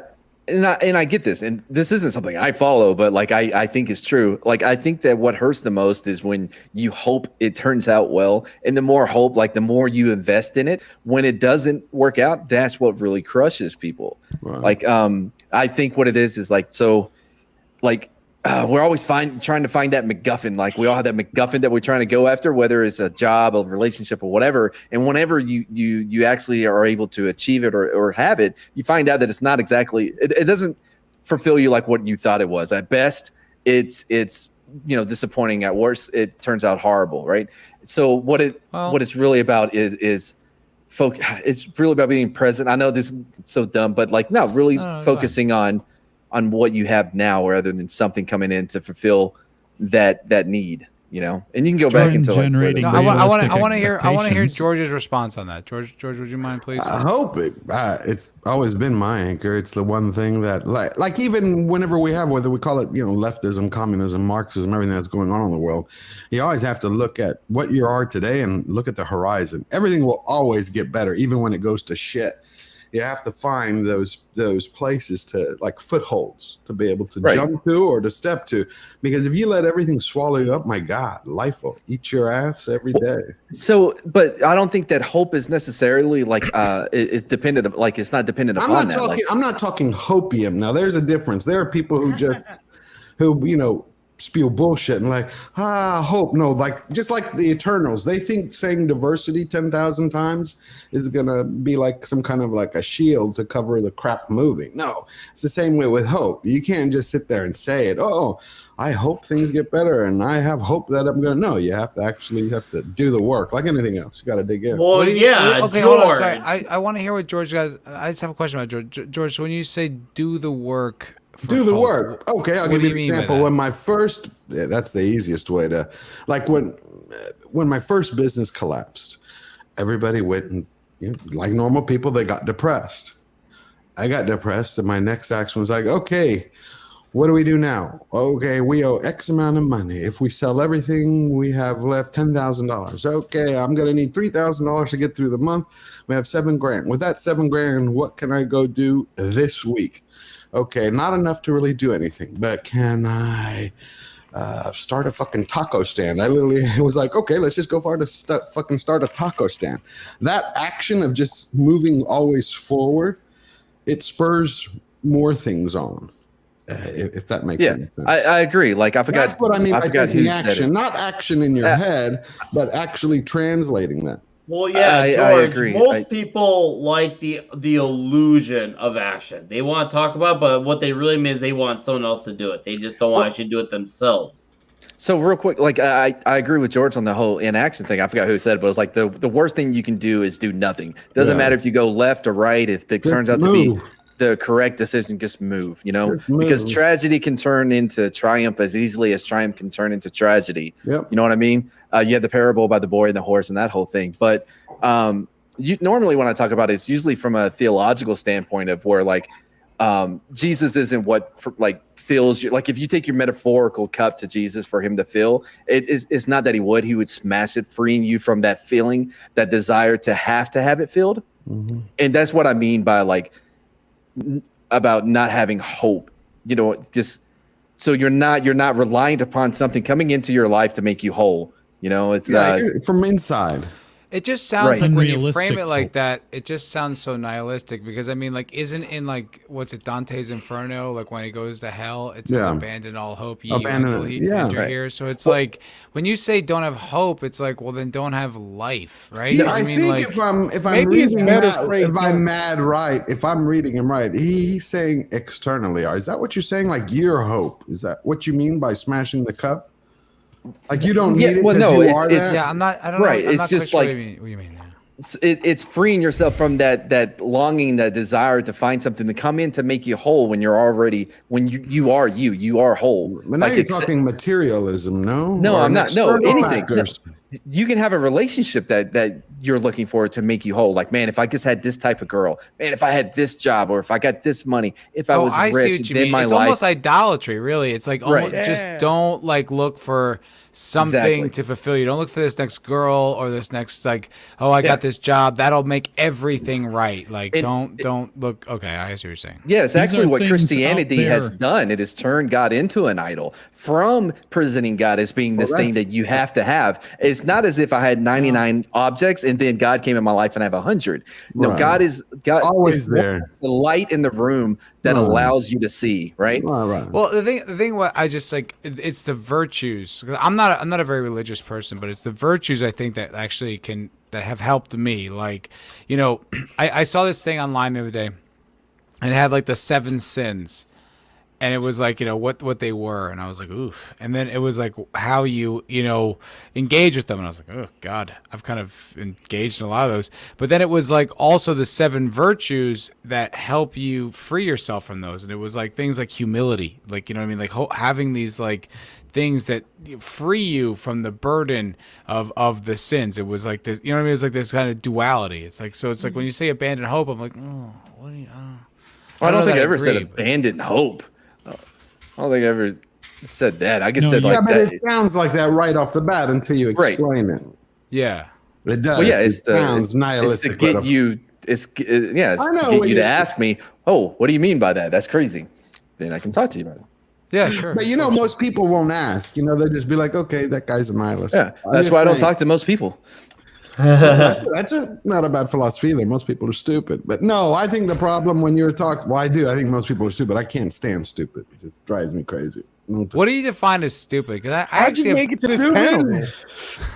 [SPEAKER 9] And I get this, and this isn't something I follow, but like I think is true. Like I think that what hurts the most is when you hope it turns out well, and the more hope, like the more you invest in it, when it doesn't work out, that's what really crushes people. Right. Like I think what it is like so, like we're always trying to find that MacGuffin. Like we all have that MacGuffin that we're trying to go after, whether it's a job, a relationship, or whatever. And whenever you actually are able to achieve it or have it, you find out that it's not exactly. It doesn't fulfill you like what you thought it was. At best, it's disappointing. At worst, it turns out horrible. Right. So what it's really about is focus. It's really about being present. I know this is so dumb, but like really focusing on what you have now rather than something coming in to fulfill that need, and you can go back into
[SPEAKER 6] generating.
[SPEAKER 1] I want to hear George's response on that. George, would you mind, please?
[SPEAKER 18] I hope it's always been my anchor. It's the one thing that like even whenever we have, whether we call it, leftism, communism, Marxism, everything that's going on in the world, you always have to look at what you are today and look at the horizon. Everything will always get better, even when it goes to shit. You have to find those places to like footholds to be able to jump to or to step to, because if you let everything swallow you up, my God, life will eat your ass every day.
[SPEAKER 9] So, but I don't think that hope is necessarily like it's dependent. Like it's not dependent upon that.
[SPEAKER 18] I'm not talking hopium. Now, there's a difference. There are people who just spew bullshit and like hope. No, like just like the Eternals, they think saying diversity 10,000 times is gonna be like some kind of like a shield to cover the crap movie. No, it's the same way with hope. You can't just sit there and say it. Oh, I hope things get better and I have hope that I'm gonna. No, you have to do the work like anything else. You got to dig in.
[SPEAKER 7] Well, yeah,
[SPEAKER 1] okay,
[SPEAKER 7] George.
[SPEAKER 1] Hold on, sorry. I want to hear what George guys. I just have a question about George. George, so when you say do the work
[SPEAKER 18] do the
[SPEAKER 1] hope.
[SPEAKER 18] work. Okay, I'll
[SPEAKER 1] What
[SPEAKER 18] give
[SPEAKER 1] do
[SPEAKER 18] you an
[SPEAKER 1] you mean by
[SPEAKER 18] example.
[SPEAKER 1] that?
[SPEAKER 18] When my first, that's the easiest way to, like when my first business collapsed, everybody went and, like normal people, they got depressed. I got depressed, and my next action was like, okay, what do we do now? Okay, we owe X amount of money. If we sell everything, we have left $10,000. Okay, I'm gonna need $3,000 to get through the month. We have $7,000. With that $7,000, what can I go do this week? Okay, not enough to really do anything, but can I start a fucking taco stand? I literally was like, okay, let's just go fucking start a taco stand. That action of just moving always forward, it spurs more things on. If that makes sense.
[SPEAKER 9] I agree. Like I forgot.
[SPEAKER 18] That's what I mean by taking action,
[SPEAKER 9] it.
[SPEAKER 18] not action in your head, but actually translating that.
[SPEAKER 7] Well, yeah, George.
[SPEAKER 9] I agree.
[SPEAKER 7] Most people like the illusion of action. They want to talk about it, but what they really mean is they want someone else to do it. They just don't want to actually do it themselves.
[SPEAKER 9] So real quick, like I agree with George on the whole inaction thing. I forgot who said it, but it was like the worst thing you can do is do nothing. Doesn't matter if you go left or right. If it turns out to be the correct decision, just move, because tragedy can turn into triumph as easily as triumph can turn into tragedy.
[SPEAKER 18] Yep.
[SPEAKER 9] You know what I mean? You have the parable about the boy and the horse and that whole thing. But normally when I talk about it, it's usually from a theological standpoint of where like Jesus isn't what fills you. Like if you take your metaphorical cup to Jesus for him to fill, it's not that he would smash it, freeing you from that feeling, that desire to have it filled.
[SPEAKER 18] Mm-hmm.
[SPEAKER 9] And that's what I mean by like, about not having hope, just so you're not reliant upon something coming into your life to make you whole. It's
[SPEAKER 18] from inside.
[SPEAKER 1] It just sounds like when you
[SPEAKER 6] Unrealistic
[SPEAKER 1] frame it like that, it just sounds so nihilistic because I mean, like, isn't in like what's it, Dante's Inferno? Like when he goes to hell, it says abandon all hope, ye until he enter here. So it's like when you say don't have hope, it's like, well, then don't have life, right?
[SPEAKER 18] Yeah, I think like, if I'm reading if I'm reading him right, he's saying externally. Is that what you're saying? Like your hope? Is that what you mean by smashing the cup? Like you don't need it.
[SPEAKER 9] Well, no,
[SPEAKER 1] it's I don't know.
[SPEAKER 9] It's just like
[SPEAKER 1] what you mean.
[SPEAKER 9] It's freeing yourself from that longing, that desire to find something to come in to make you whole when you are whole.
[SPEAKER 18] But now you're talking materialism, no?
[SPEAKER 9] No, I'm not. No, anything.
[SPEAKER 18] Factors.
[SPEAKER 9] You can have a relationship that you're looking for to make you whole. Like, man, if I just had this type of girl, man, if I had this job, or if I got this money, if I was
[SPEAKER 1] I
[SPEAKER 9] rich,
[SPEAKER 1] see what you
[SPEAKER 9] then
[SPEAKER 1] mean.
[SPEAKER 9] my
[SPEAKER 1] It's
[SPEAKER 9] life.
[SPEAKER 1] almost idolatry, really. It's like almost,
[SPEAKER 9] Right.
[SPEAKER 1] just don't like look for something to fulfill you. Don't look for this next girl or this next like, oh, I got this job. That'll make everything right. Like, don't look. Okay, I see what you're saying.
[SPEAKER 9] Yeah, it's actually what Christianity has
[SPEAKER 6] there.
[SPEAKER 9] done. It has turned God into an idol, from presenting God as being this thing that you have to have. It's not as if I had 99 objects and then God came in my life and I have 100. No, God is
[SPEAKER 18] always there.
[SPEAKER 9] The light in the room that allows you to see, right?
[SPEAKER 1] Well, the thing, what I just like, it's the virtues. I'm not a very religious person, but it's the virtues I think that actually that have helped me. Like, I saw this thing online the other day, and it had like the 7 sins, and it was like what they were, and I was like, oof. And then it was like how you engage with them, and I was like, oh God, I've kind of engaged in a lot of those. But then it was like also the 7 virtues that help you free yourself from those, and it was like things like humility, like what I mean, like having these like things that free you from the burden of the sins. It was like this, what I mean? It's like this kind of duality. It's like, so it's like when you say abandon hope, I'm like, oh, what do you?
[SPEAKER 9] I don't think I ever said abandon hope. I don't think I ever said that. I guess said like
[SPEAKER 18] but
[SPEAKER 9] that.
[SPEAKER 18] it sounds like that right off the bat until you explain it.
[SPEAKER 1] Yeah,
[SPEAKER 18] it does.
[SPEAKER 9] Well, yeah,
[SPEAKER 18] it sounds nihilistic.
[SPEAKER 9] It's to get you. It's to get you to ask me. Oh, what do you mean by that? That's crazy. Then I can talk to you about it.
[SPEAKER 1] Yeah, sure.
[SPEAKER 18] But most people won't ask. They'll just be like, okay, that guy's a nihilist.
[SPEAKER 9] Yeah, that's why I don't talk to most people.
[SPEAKER 18] That's not a bad philosophy either. Most people are stupid. But no, I think the problem when you're talking, well, I do. I think most people are stupid. I can't stand stupid. It just drives me crazy.
[SPEAKER 1] What do you define as stupid? Because I
[SPEAKER 10] How'd
[SPEAKER 1] actually
[SPEAKER 10] you make it to this panel?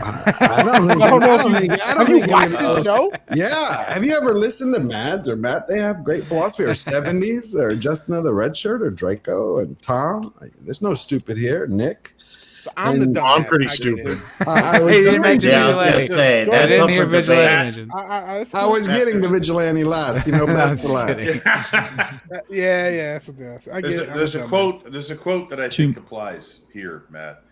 [SPEAKER 18] I don't think.
[SPEAKER 10] Have you watched this show?
[SPEAKER 18] Yeah. Have you ever listened to Mads or Matt? They have great philosophy. Or 70s or Justin of the Red Shirt or Draco and Tom. There's no stupid here. Nick.
[SPEAKER 10] So I'm the
[SPEAKER 18] And-
[SPEAKER 10] dumbass.
[SPEAKER 12] I'm pretty
[SPEAKER 10] I get
[SPEAKER 12] stupid.
[SPEAKER 10] it.
[SPEAKER 18] I was
[SPEAKER 1] He didn't
[SPEAKER 18] getting-
[SPEAKER 1] mention
[SPEAKER 7] Yeah, I was gonna
[SPEAKER 1] vigilante.
[SPEAKER 7] say,
[SPEAKER 1] I
[SPEAKER 7] that's
[SPEAKER 1] didn't
[SPEAKER 7] up
[SPEAKER 1] hear
[SPEAKER 7] for debate.
[SPEAKER 1] vigilante mentioned.
[SPEAKER 10] That's
[SPEAKER 18] I
[SPEAKER 10] cool.
[SPEAKER 18] was getting the vigilante last,
[SPEAKER 1] I'm
[SPEAKER 18] best
[SPEAKER 1] just
[SPEAKER 18] for last.
[SPEAKER 1] kidding.
[SPEAKER 10] Yeah, that's what that's. I get
[SPEAKER 4] There's
[SPEAKER 10] it.
[SPEAKER 4] a,
[SPEAKER 10] I'm
[SPEAKER 4] there's a
[SPEAKER 10] dumbass.
[SPEAKER 4] quote. There's a quote that I think applies here, Matt,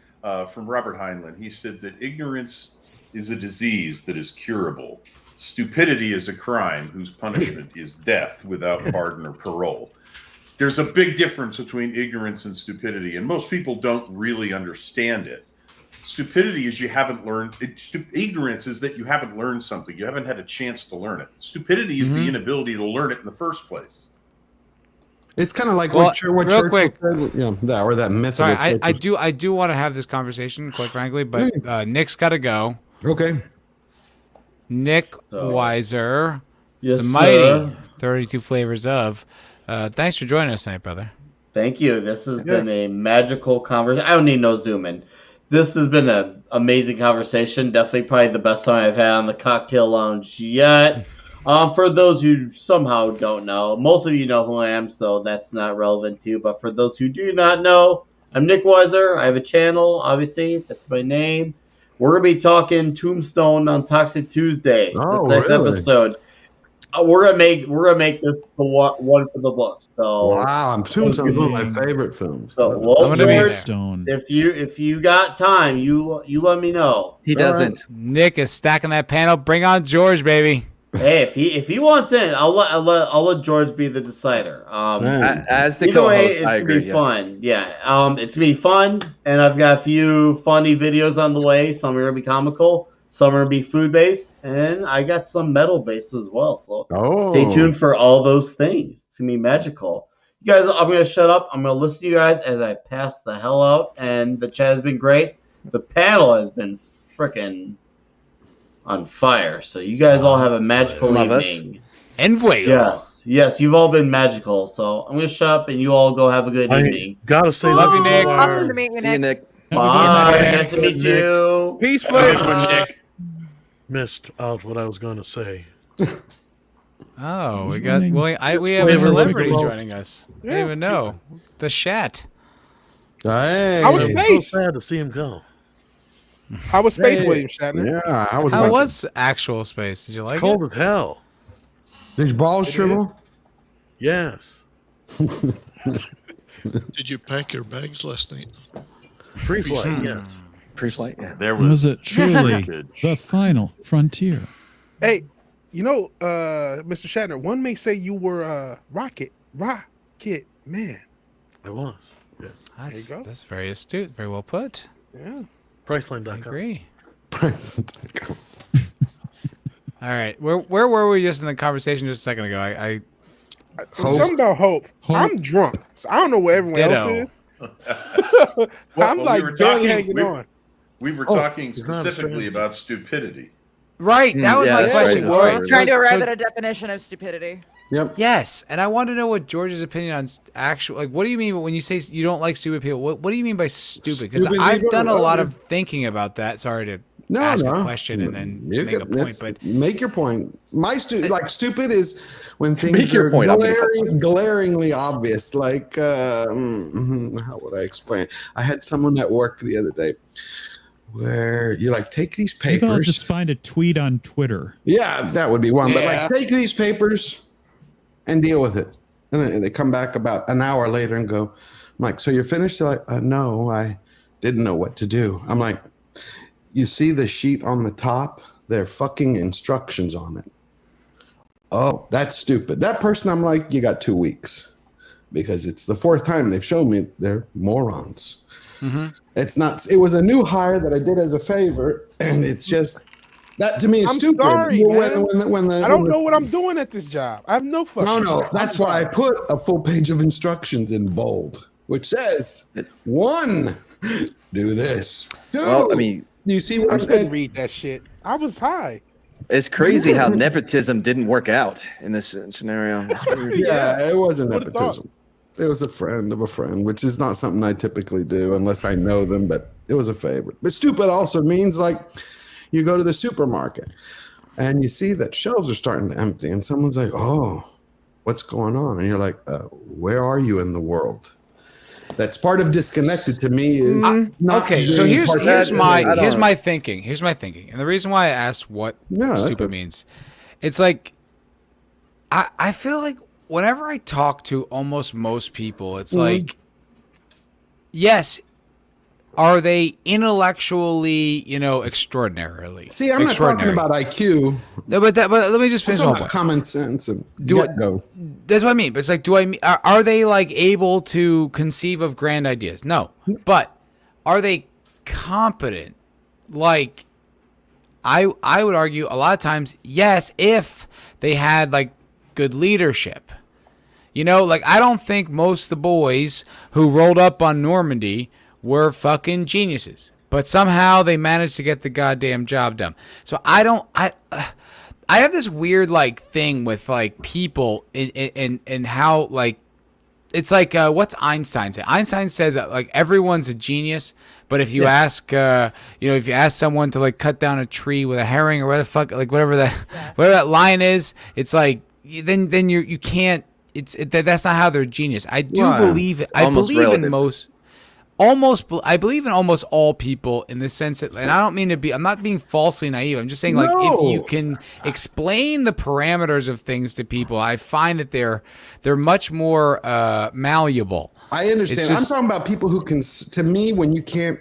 [SPEAKER 4] from Robert Heinlein. He said that ignorance is a disease that is curable. Stupidity is a crime whose punishment is death without pardon or parole. There's a big difference between ignorance and stupidity, and most people don't really understand it. Stupidity is you haven't learned. Ignorance is that you haven't learned something. You haven't had a chance to learn it. Stupidity is the inability to learn it in the first place.
[SPEAKER 18] It's kind of like
[SPEAKER 1] Well,
[SPEAKER 18] what
[SPEAKER 1] real
[SPEAKER 18] Churchill
[SPEAKER 1] quick.
[SPEAKER 18] said, that or that myth.
[SPEAKER 1] Sorry,
[SPEAKER 18] of
[SPEAKER 1] I do want to have this conversation, quite frankly, but Nick's got to go.
[SPEAKER 18] Okay.
[SPEAKER 1] Nick
[SPEAKER 7] So-
[SPEAKER 1] Weiser,
[SPEAKER 7] Yes,
[SPEAKER 1] the mighty
[SPEAKER 7] sir.
[SPEAKER 1] 32 Flavors of. Thanks for joining us tonight, brother.
[SPEAKER 7] Thank you. This has been a magical conversation. I don't need no zoom in. This has been an amazing conversation. Definitely probably the best time I've had on the Cocktail Lounge yet. For those who somehow don't know, most of you know who I am, so that's not relevant to you. But for those who do not know, I'm Nick Weiser. I have a channel, obviously. That's my name. We're going to be talking Tombstone on Toxic Tuesday.
[SPEAKER 18] Oh,
[SPEAKER 7] this next
[SPEAKER 18] really?
[SPEAKER 7] episode. We're gonna make this the one for the books. So
[SPEAKER 18] Wow, I'm Tombstone's one of my favorite films.
[SPEAKER 7] So, well,
[SPEAKER 1] I'm gonna be
[SPEAKER 7] George,
[SPEAKER 1] there.
[SPEAKER 6] Stone.
[SPEAKER 7] if you got time, you let me know.
[SPEAKER 9] He doesn't.
[SPEAKER 1] Nick is stacking that panel. Bring on George, baby.
[SPEAKER 7] Hey, if he wants in, I'll let George be the decider.
[SPEAKER 9] As the
[SPEAKER 7] Either way,
[SPEAKER 9] co-host,
[SPEAKER 7] it's
[SPEAKER 9] I
[SPEAKER 7] gonna
[SPEAKER 9] agree.
[SPEAKER 7] be fun. Yeah, it's gonna be fun, and I've got a few funny videos on the way. Some are gonna be comical, some are gonna be food based, and I got some metal based as well. So stay tuned for all those things. It's gonna be magical. You guys, I'm gonna shut up. I'm gonna listen to you guys as I pass the hell out, and the chat has been great. The panel has been freaking on fire. So you guys all have a magical
[SPEAKER 9] Love us.
[SPEAKER 7] evening.
[SPEAKER 1] Envuelo.
[SPEAKER 7] Yes, you've all been magical. So I'm gonna shut up, and you all go have a good evening.
[SPEAKER 12] Gotta say,
[SPEAKER 1] Love you, Nick.
[SPEAKER 8] Awesome to meet you,
[SPEAKER 9] See you,
[SPEAKER 8] Nick.
[SPEAKER 9] Nick.
[SPEAKER 7] Bye.
[SPEAKER 1] Nick.
[SPEAKER 7] Nice to meet you.
[SPEAKER 10] Peace, Flavor.
[SPEAKER 7] Bye.
[SPEAKER 12] missed out what I was going to say.
[SPEAKER 1] Oh, we got we have a celebrity joining us. I didn't even know. The Shat.
[SPEAKER 10] Hey. How was
[SPEAKER 12] I'm
[SPEAKER 10] space?
[SPEAKER 12] so sad to see him go.
[SPEAKER 10] How was space, William Shatner?
[SPEAKER 18] Yeah,
[SPEAKER 1] How was actual space? Did you like
[SPEAKER 12] It's cold
[SPEAKER 1] it?
[SPEAKER 12] as hell.
[SPEAKER 18] Did your balls shrivel?
[SPEAKER 12] Yes.
[SPEAKER 3] Did you pack your bags last night?
[SPEAKER 12] Pre-flight, yes.
[SPEAKER 9] Pre-flight, yeah.
[SPEAKER 4] There
[SPEAKER 6] Was it truly the final frontier?
[SPEAKER 10] Hey, you know, Mr. Shatner, one may say you were Rocket Man.
[SPEAKER 12] I was. Yes.
[SPEAKER 1] That's,
[SPEAKER 10] There you go.
[SPEAKER 1] that's very astute. Very well put.
[SPEAKER 10] Yeah.
[SPEAKER 12] Priceline.com.
[SPEAKER 1] I agree.
[SPEAKER 18] Priceline.com.
[SPEAKER 1] All right. Where were we just in the conversation just a second ago? I
[SPEAKER 10] Something about hope. I'm drunk, so I don't know where everyone else
[SPEAKER 1] Ditto.
[SPEAKER 10] is.
[SPEAKER 4] Well,
[SPEAKER 10] I'm
[SPEAKER 4] we
[SPEAKER 10] like
[SPEAKER 4] were
[SPEAKER 10] barely
[SPEAKER 4] talking-
[SPEAKER 10] hanging
[SPEAKER 4] we-
[SPEAKER 10] on.
[SPEAKER 4] We were
[SPEAKER 10] Oh,
[SPEAKER 4] talking
[SPEAKER 10] it's not
[SPEAKER 4] specifically
[SPEAKER 10] strange.
[SPEAKER 4] about stupidity.
[SPEAKER 1] Right. That was
[SPEAKER 9] Yeah,
[SPEAKER 1] my
[SPEAKER 9] that's
[SPEAKER 1] question.
[SPEAKER 9] right,
[SPEAKER 1] Warren.
[SPEAKER 9] that's
[SPEAKER 8] Trying to
[SPEAKER 1] So-
[SPEAKER 8] arrive
[SPEAKER 1] so-
[SPEAKER 8] at a definition of stupidity.
[SPEAKER 18] Yep.
[SPEAKER 1] Yes, and I want to know what George's opinion on actual. Like, what do you mean when you say you don't like stupid people? What do you mean by stupid? Because
[SPEAKER 18] Stupid
[SPEAKER 1] I've
[SPEAKER 18] people?
[SPEAKER 1] done a lot
[SPEAKER 18] Oh,
[SPEAKER 1] of thinking about that. Sorry to
[SPEAKER 18] No,
[SPEAKER 1] ask
[SPEAKER 18] no.
[SPEAKER 1] a question and then
[SPEAKER 18] You
[SPEAKER 1] make a
[SPEAKER 18] could-
[SPEAKER 1] point,
[SPEAKER 18] that's-
[SPEAKER 1] but
[SPEAKER 18] make your point. My stupid is when things
[SPEAKER 9] Make your
[SPEAKER 18] are
[SPEAKER 9] point, I'll make a
[SPEAKER 18] glaringly obvious. Like, how would I explain? I had someone at work the other day where you like take these
[SPEAKER 6] Maybe I'll
[SPEAKER 18] papers.
[SPEAKER 6] just find a tweet on Twitter.
[SPEAKER 18] Yeah, that would be one. But
[SPEAKER 10] Yeah.
[SPEAKER 18] like, take these papers and deal with it. And then they come back about an hour later and go, I'm like, so you're finished? They're like, no, I didn't know what to do. I'm like, you see the sheet on the top? There are fucking instructions on it. Oh, that's stupid. That person, I'm like, you got 2 weeks. Because it's the fourth time they've shown me they're morons.
[SPEAKER 1] mm-hmm.
[SPEAKER 18] It's not, it was a new hire that I did as a favor. And it's just, that to me is
[SPEAKER 10] I'm
[SPEAKER 18] stupid.
[SPEAKER 10] sorry, man. I don't
[SPEAKER 18] when
[SPEAKER 10] know what I'm doing at this job. I have no fucking.
[SPEAKER 18] No,
[SPEAKER 10] clue.
[SPEAKER 18] that's
[SPEAKER 10] I'm
[SPEAKER 18] why I
[SPEAKER 10] sorry.
[SPEAKER 18] put a full page of instructions in bold, which says, 1, do this. 2,
[SPEAKER 9] Well, I mean,
[SPEAKER 18] you see what
[SPEAKER 10] I
[SPEAKER 18] I'm
[SPEAKER 10] couldn't
[SPEAKER 18] saying?
[SPEAKER 10] read that shit. I was high.
[SPEAKER 9] it's crazy how nepotism didn't work out in this scenario. It's weird.
[SPEAKER 18] Yeah, it wasn't
[SPEAKER 10] Would've
[SPEAKER 18] nepotism. It was a friend of a friend, which is not something I typically do unless I know them, but it was a favorite. But stupid also means like you go to the supermarket and you see that shelves are starting to empty and someone's like, oh, what's going on? And you're like, where are you in the world? That's part of disconnected to me is not
[SPEAKER 1] okay. So
[SPEAKER 18] being
[SPEAKER 1] here's
[SPEAKER 18] part-
[SPEAKER 1] my thinking. Here's my thinking, and the reason why I asked what stupid means, it's like I feel like whenever I talk to almost most people, it's like, yes. Are they intellectually, extraordinarily?
[SPEAKER 18] See, I'm not talking about IQ.
[SPEAKER 1] No, but let me just finish
[SPEAKER 18] I'm
[SPEAKER 1] the whole
[SPEAKER 18] talking
[SPEAKER 1] point.
[SPEAKER 18] about common sense and go.
[SPEAKER 1] That's what I mean. But it's like, are they like able to conceive of grand ideas? No. But are they competent? Like, I would argue a lot of times, yes, if they had like good leadership. Like I don't think most of the boys who rolled up on Normandy were fucking geniuses, but somehow they managed to get the goddamn job done. So I have this weird like thing with like people and how like it's like what's Einstein say? Einstein says that like everyone's a genius, but if you ask if you ask someone to like cut down a tree with a herring or whatever that line is, it's like then you can't. That's not how they're genius. I do believe I believe in almost all people in the sense that, and I don't mean to be, I'm not being falsely naive. I'm just saying, like, if you can explain the parameters of things to people, I find that they're much more malleable.
[SPEAKER 18] I understand. I'm talking about people who can, to me, when you can't,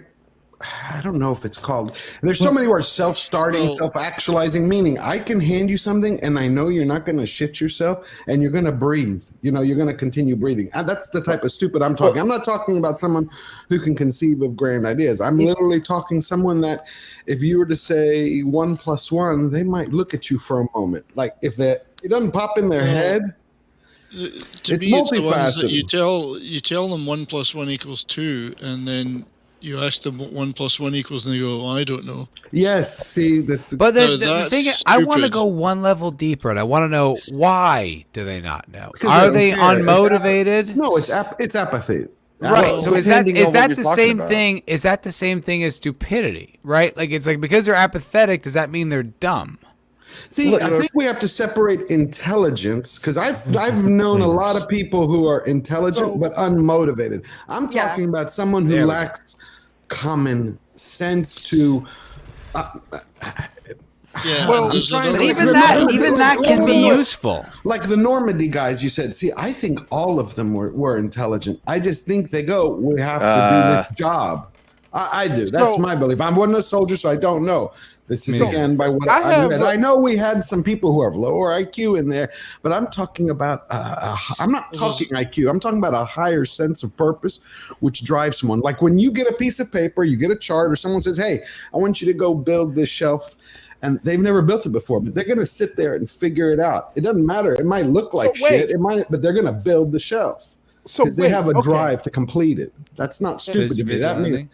[SPEAKER 18] I don't know if it's called, there's so many words, self-starting, self-actualizing, meaning I can hand you something and I know you're not going to shit yourself and you're going to breathe. You're going to continue breathing. That's the type of stupid I'm talking. I'm not talking about someone who can conceive of grand ideas. I'm literally talking someone that if you were to say 1 + 1, they might look at you for a moment. Like if it doesn't pop in their head.
[SPEAKER 3] To me, it's the ones that you tell them 1 + 1 = 2, and then you ask them what 1 + 1 = and they go, I don't know.
[SPEAKER 18] Yes, see, that's.
[SPEAKER 1] But the thing is, I want to go one level deeper, and I want to know why do they not know? Are they unmotivated?
[SPEAKER 18] No, it's apathy.
[SPEAKER 1] Right. So is that the same thing? Is that the same thing as stupidity? Right. Like it's like because they're apathetic, does that mean they're dumb?
[SPEAKER 18] See, I think we have to separate intelligence because I've known a lot of people who are intelligent but unmotivated. I'm talking about someone who lacks common sense to.
[SPEAKER 1] Even that can be useful.
[SPEAKER 18] Like the Normandy guys, you said. See, I think all of them were intelligent. I just think they go, we have to do this job. I do. That's my belief. I wasn't a soldier, so I don't know. This is again by what I read. I know we had some people who have lower IQ in there, but I'm talking about. I'm not talking IQ. I'm talking about a higher sense of purpose, which drives someone. Like when you get a piece of paper, you get a chart, or someone says, "Hey, I want you to go build this shelf." And they've never built it before, but they're going to sit there and figure it out. It doesn't matter. It might look like shit. It might, but they're going to build the shelf. So they have a drive to complete it. That's not stupid to me. That means.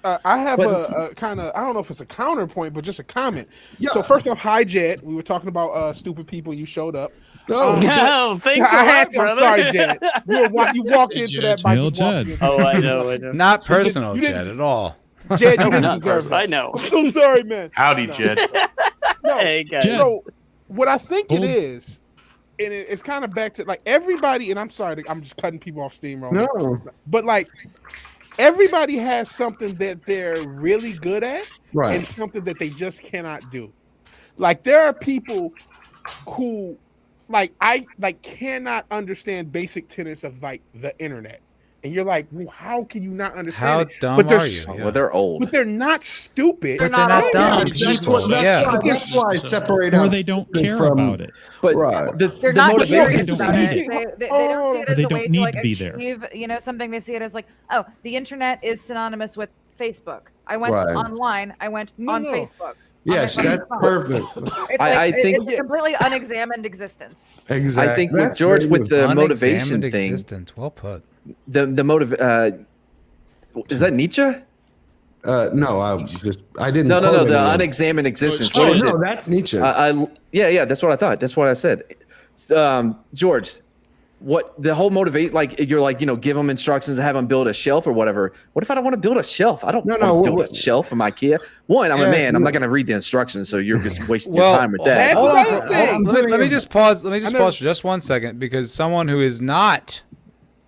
[SPEAKER 10] I have a kind of, I don't know if it's a counterpoint, but just a comment. Yeah. So first off, hi Jed. We were talking about stupid people. You showed up.
[SPEAKER 19] No, thanks
[SPEAKER 10] I had to.
[SPEAKER 19] brother.
[SPEAKER 10] I'm sorry, Jed. You walked into that by just walking in.
[SPEAKER 19] Oh, I know.
[SPEAKER 1] Not personal, Jed, at all.
[SPEAKER 10] Jed, you didn't deserve that.
[SPEAKER 19] I know.
[SPEAKER 10] I'm so sorry, man.
[SPEAKER 4] Howdy, Jed.
[SPEAKER 10] No,
[SPEAKER 19] hey, guys.
[SPEAKER 10] So what I think it is, and it's kind of back to like everybody, and I'm sorry, I'm just cutting people off steamroll.
[SPEAKER 18] No.
[SPEAKER 10] But like, everybody has something that they're really good at,
[SPEAKER 18] right,
[SPEAKER 10] and something that they just cannot do. Like there are people who, like I cannot understand basic tenets of like the internet, and you're like, well, how can you not understand?
[SPEAKER 1] How
[SPEAKER 10] it?
[SPEAKER 1] dumb
[SPEAKER 10] but
[SPEAKER 1] are you?
[SPEAKER 9] Well, they're old,
[SPEAKER 10] but they're not stupid.
[SPEAKER 1] But they're not dumb.
[SPEAKER 18] That's why I separate out.
[SPEAKER 6] Or they don't care about it.
[SPEAKER 9] But
[SPEAKER 5] They're not curious about it.
[SPEAKER 6] They
[SPEAKER 5] They don't see it as
[SPEAKER 6] they
[SPEAKER 5] a
[SPEAKER 6] don't
[SPEAKER 5] way
[SPEAKER 6] need
[SPEAKER 5] to like
[SPEAKER 6] to be there.
[SPEAKER 5] achieve, something. They see it as like, oh, the internet is synonymous with Facebook. I went
[SPEAKER 18] Right.
[SPEAKER 5] online. I went on Facebook.
[SPEAKER 18] Yes,
[SPEAKER 5] on my
[SPEAKER 18] that's
[SPEAKER 5] phone.
[SPEAKER 18] perfect.
[SPEAKER 5] It's
[SPEAKER 9] I think
[SPEAKER 5] it's a completely unexamined existence.
[SPEAKER 18] Exactly.
[SPEAKER 9] I think with George with the motivation
[SPEAKER 1] Unexamined
[SPEAKER 9] thing,
[SPEAKER 1] existence. Well put.
[SPEAKER 9] the motive. Is that Nietzsche?
[SPEAKER 18] No, I didn't.
[SPEAKER 9] No.
[SPEAKER 18] quote
[SPEAKER 9] The
[SPEAKER 18] anyone.
[SPEAKER 9] unexamined existence.
[SPEAKER 18] Oh,
[SPEAKER 9] What is
[SPEAKER 18] no,
[SPEAKER 9] it?
[SPEAKER 18] that's Nietzsche.
[SPEAKER 9] Yeah, that's what I thought. That's what I said. George, what the whole motivate? Like you're like give them instructions and have them build a shelf or whatever. What if I don't want to build a shelf? I don't want to build a shelf from IKEA. One, I'm a man. I'm not going to read the instructions, so you're just wasting your time with that.
[SPEAKER 1] Hold on. Let me just pause. Let me just pause for just 1 second because someone who is not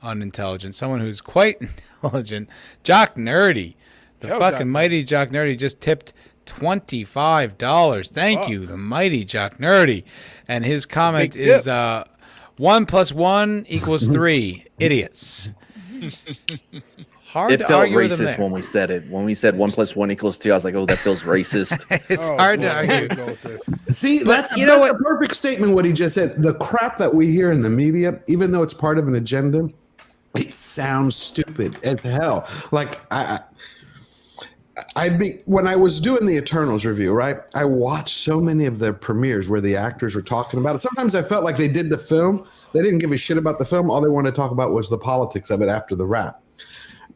[SPEAKER 1] unintelligent, someone who's quite intelligent. Jock Nerdy, the fucking mighty Jock Nerdy, just tipped $25. Thank you, the mighty Jock Nerdy. And his comment is 1 + 1 = 3. Idiots. Hard
[SPEAKER 9] It
[SPEAKER 1] to
[SPEAKER 9] felt
[SPEAKER 1] argue with him
[SPEAKER 9] racist
[SPEAKER 1] there.
[SPEAKER 9] when we said it. When we said 1 + 1 = 2, I was like, "Oh, that feels racist."
[SPEAKER 1] It's hard to argue.
[SPEAKER 18] See,
[SPEAKER 1] But
[SPEAKER 18] that's
[SPEAKER 1] you know
[SPEAKER 18] a perfect statement. What he just said. The crap that we hear in the media, even though it's part of an agenda, it sounds stupid as hell. Like when I was doing the Eternals review, right? I watched so many of the premieres where the actors were talking about it. Sometimes I felt like they did the film. They didn't give a shit about the film. All they wanted to talk about was the politics of it after the wrap.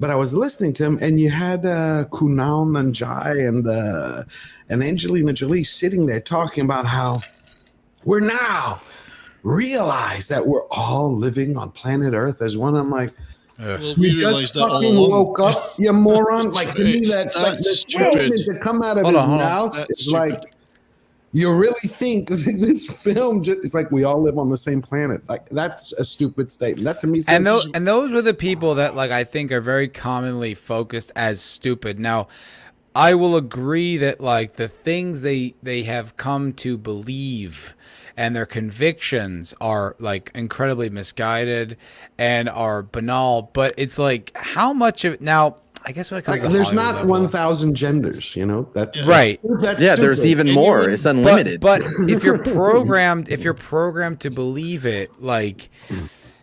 [SPEAKER 18] But I was listening to him, and you had Kunal Nanjiani and Angelina Jolie sitting there talking about how we're now realize that we're all living on planet Earth as one. I'm like,
[SPEAKER 3] well, we
[SPEAKER 18] you
[SPEAKER 3] realized
[SPEAKER 18] just
[SPEAKER 3] that all
[SPEAKER 18] fucking
[SPEAKER 3] along.
[SPEAKER 18] woke up, you moron! Like to me, that's like the
[SPEAKER 3] stupid.
[SPEAKER 18] statement to come out of his mouth is like, you really think this film it's like we all live on the same planet? Like that's a stupid statement. That to me says,
[SPEAKER 1] And those were the people that like I think are very commonly focused as stupid. Now, I will agree that like the things they have come to believe and their convictions are like incredibly misguided and are banal, but it's like how much of now I guess when it comes to
[SPEAKER 18] there's
[SPEAKER 1] Hollywood
[SPEAKER 18] not
[SPEAKER 1] level,
[SPEAKER 18] 1,000 genders, you know. That's
[SPEAKER 1] right.
[SPEAKER 18] That's
[SPEAKER 9] Yeah, there's
[SPEAKER 18] stupid.
[SPEAKER 9] even more. It's unlimited.
[SPEAKER 1] But if you're programmed, to believe it, like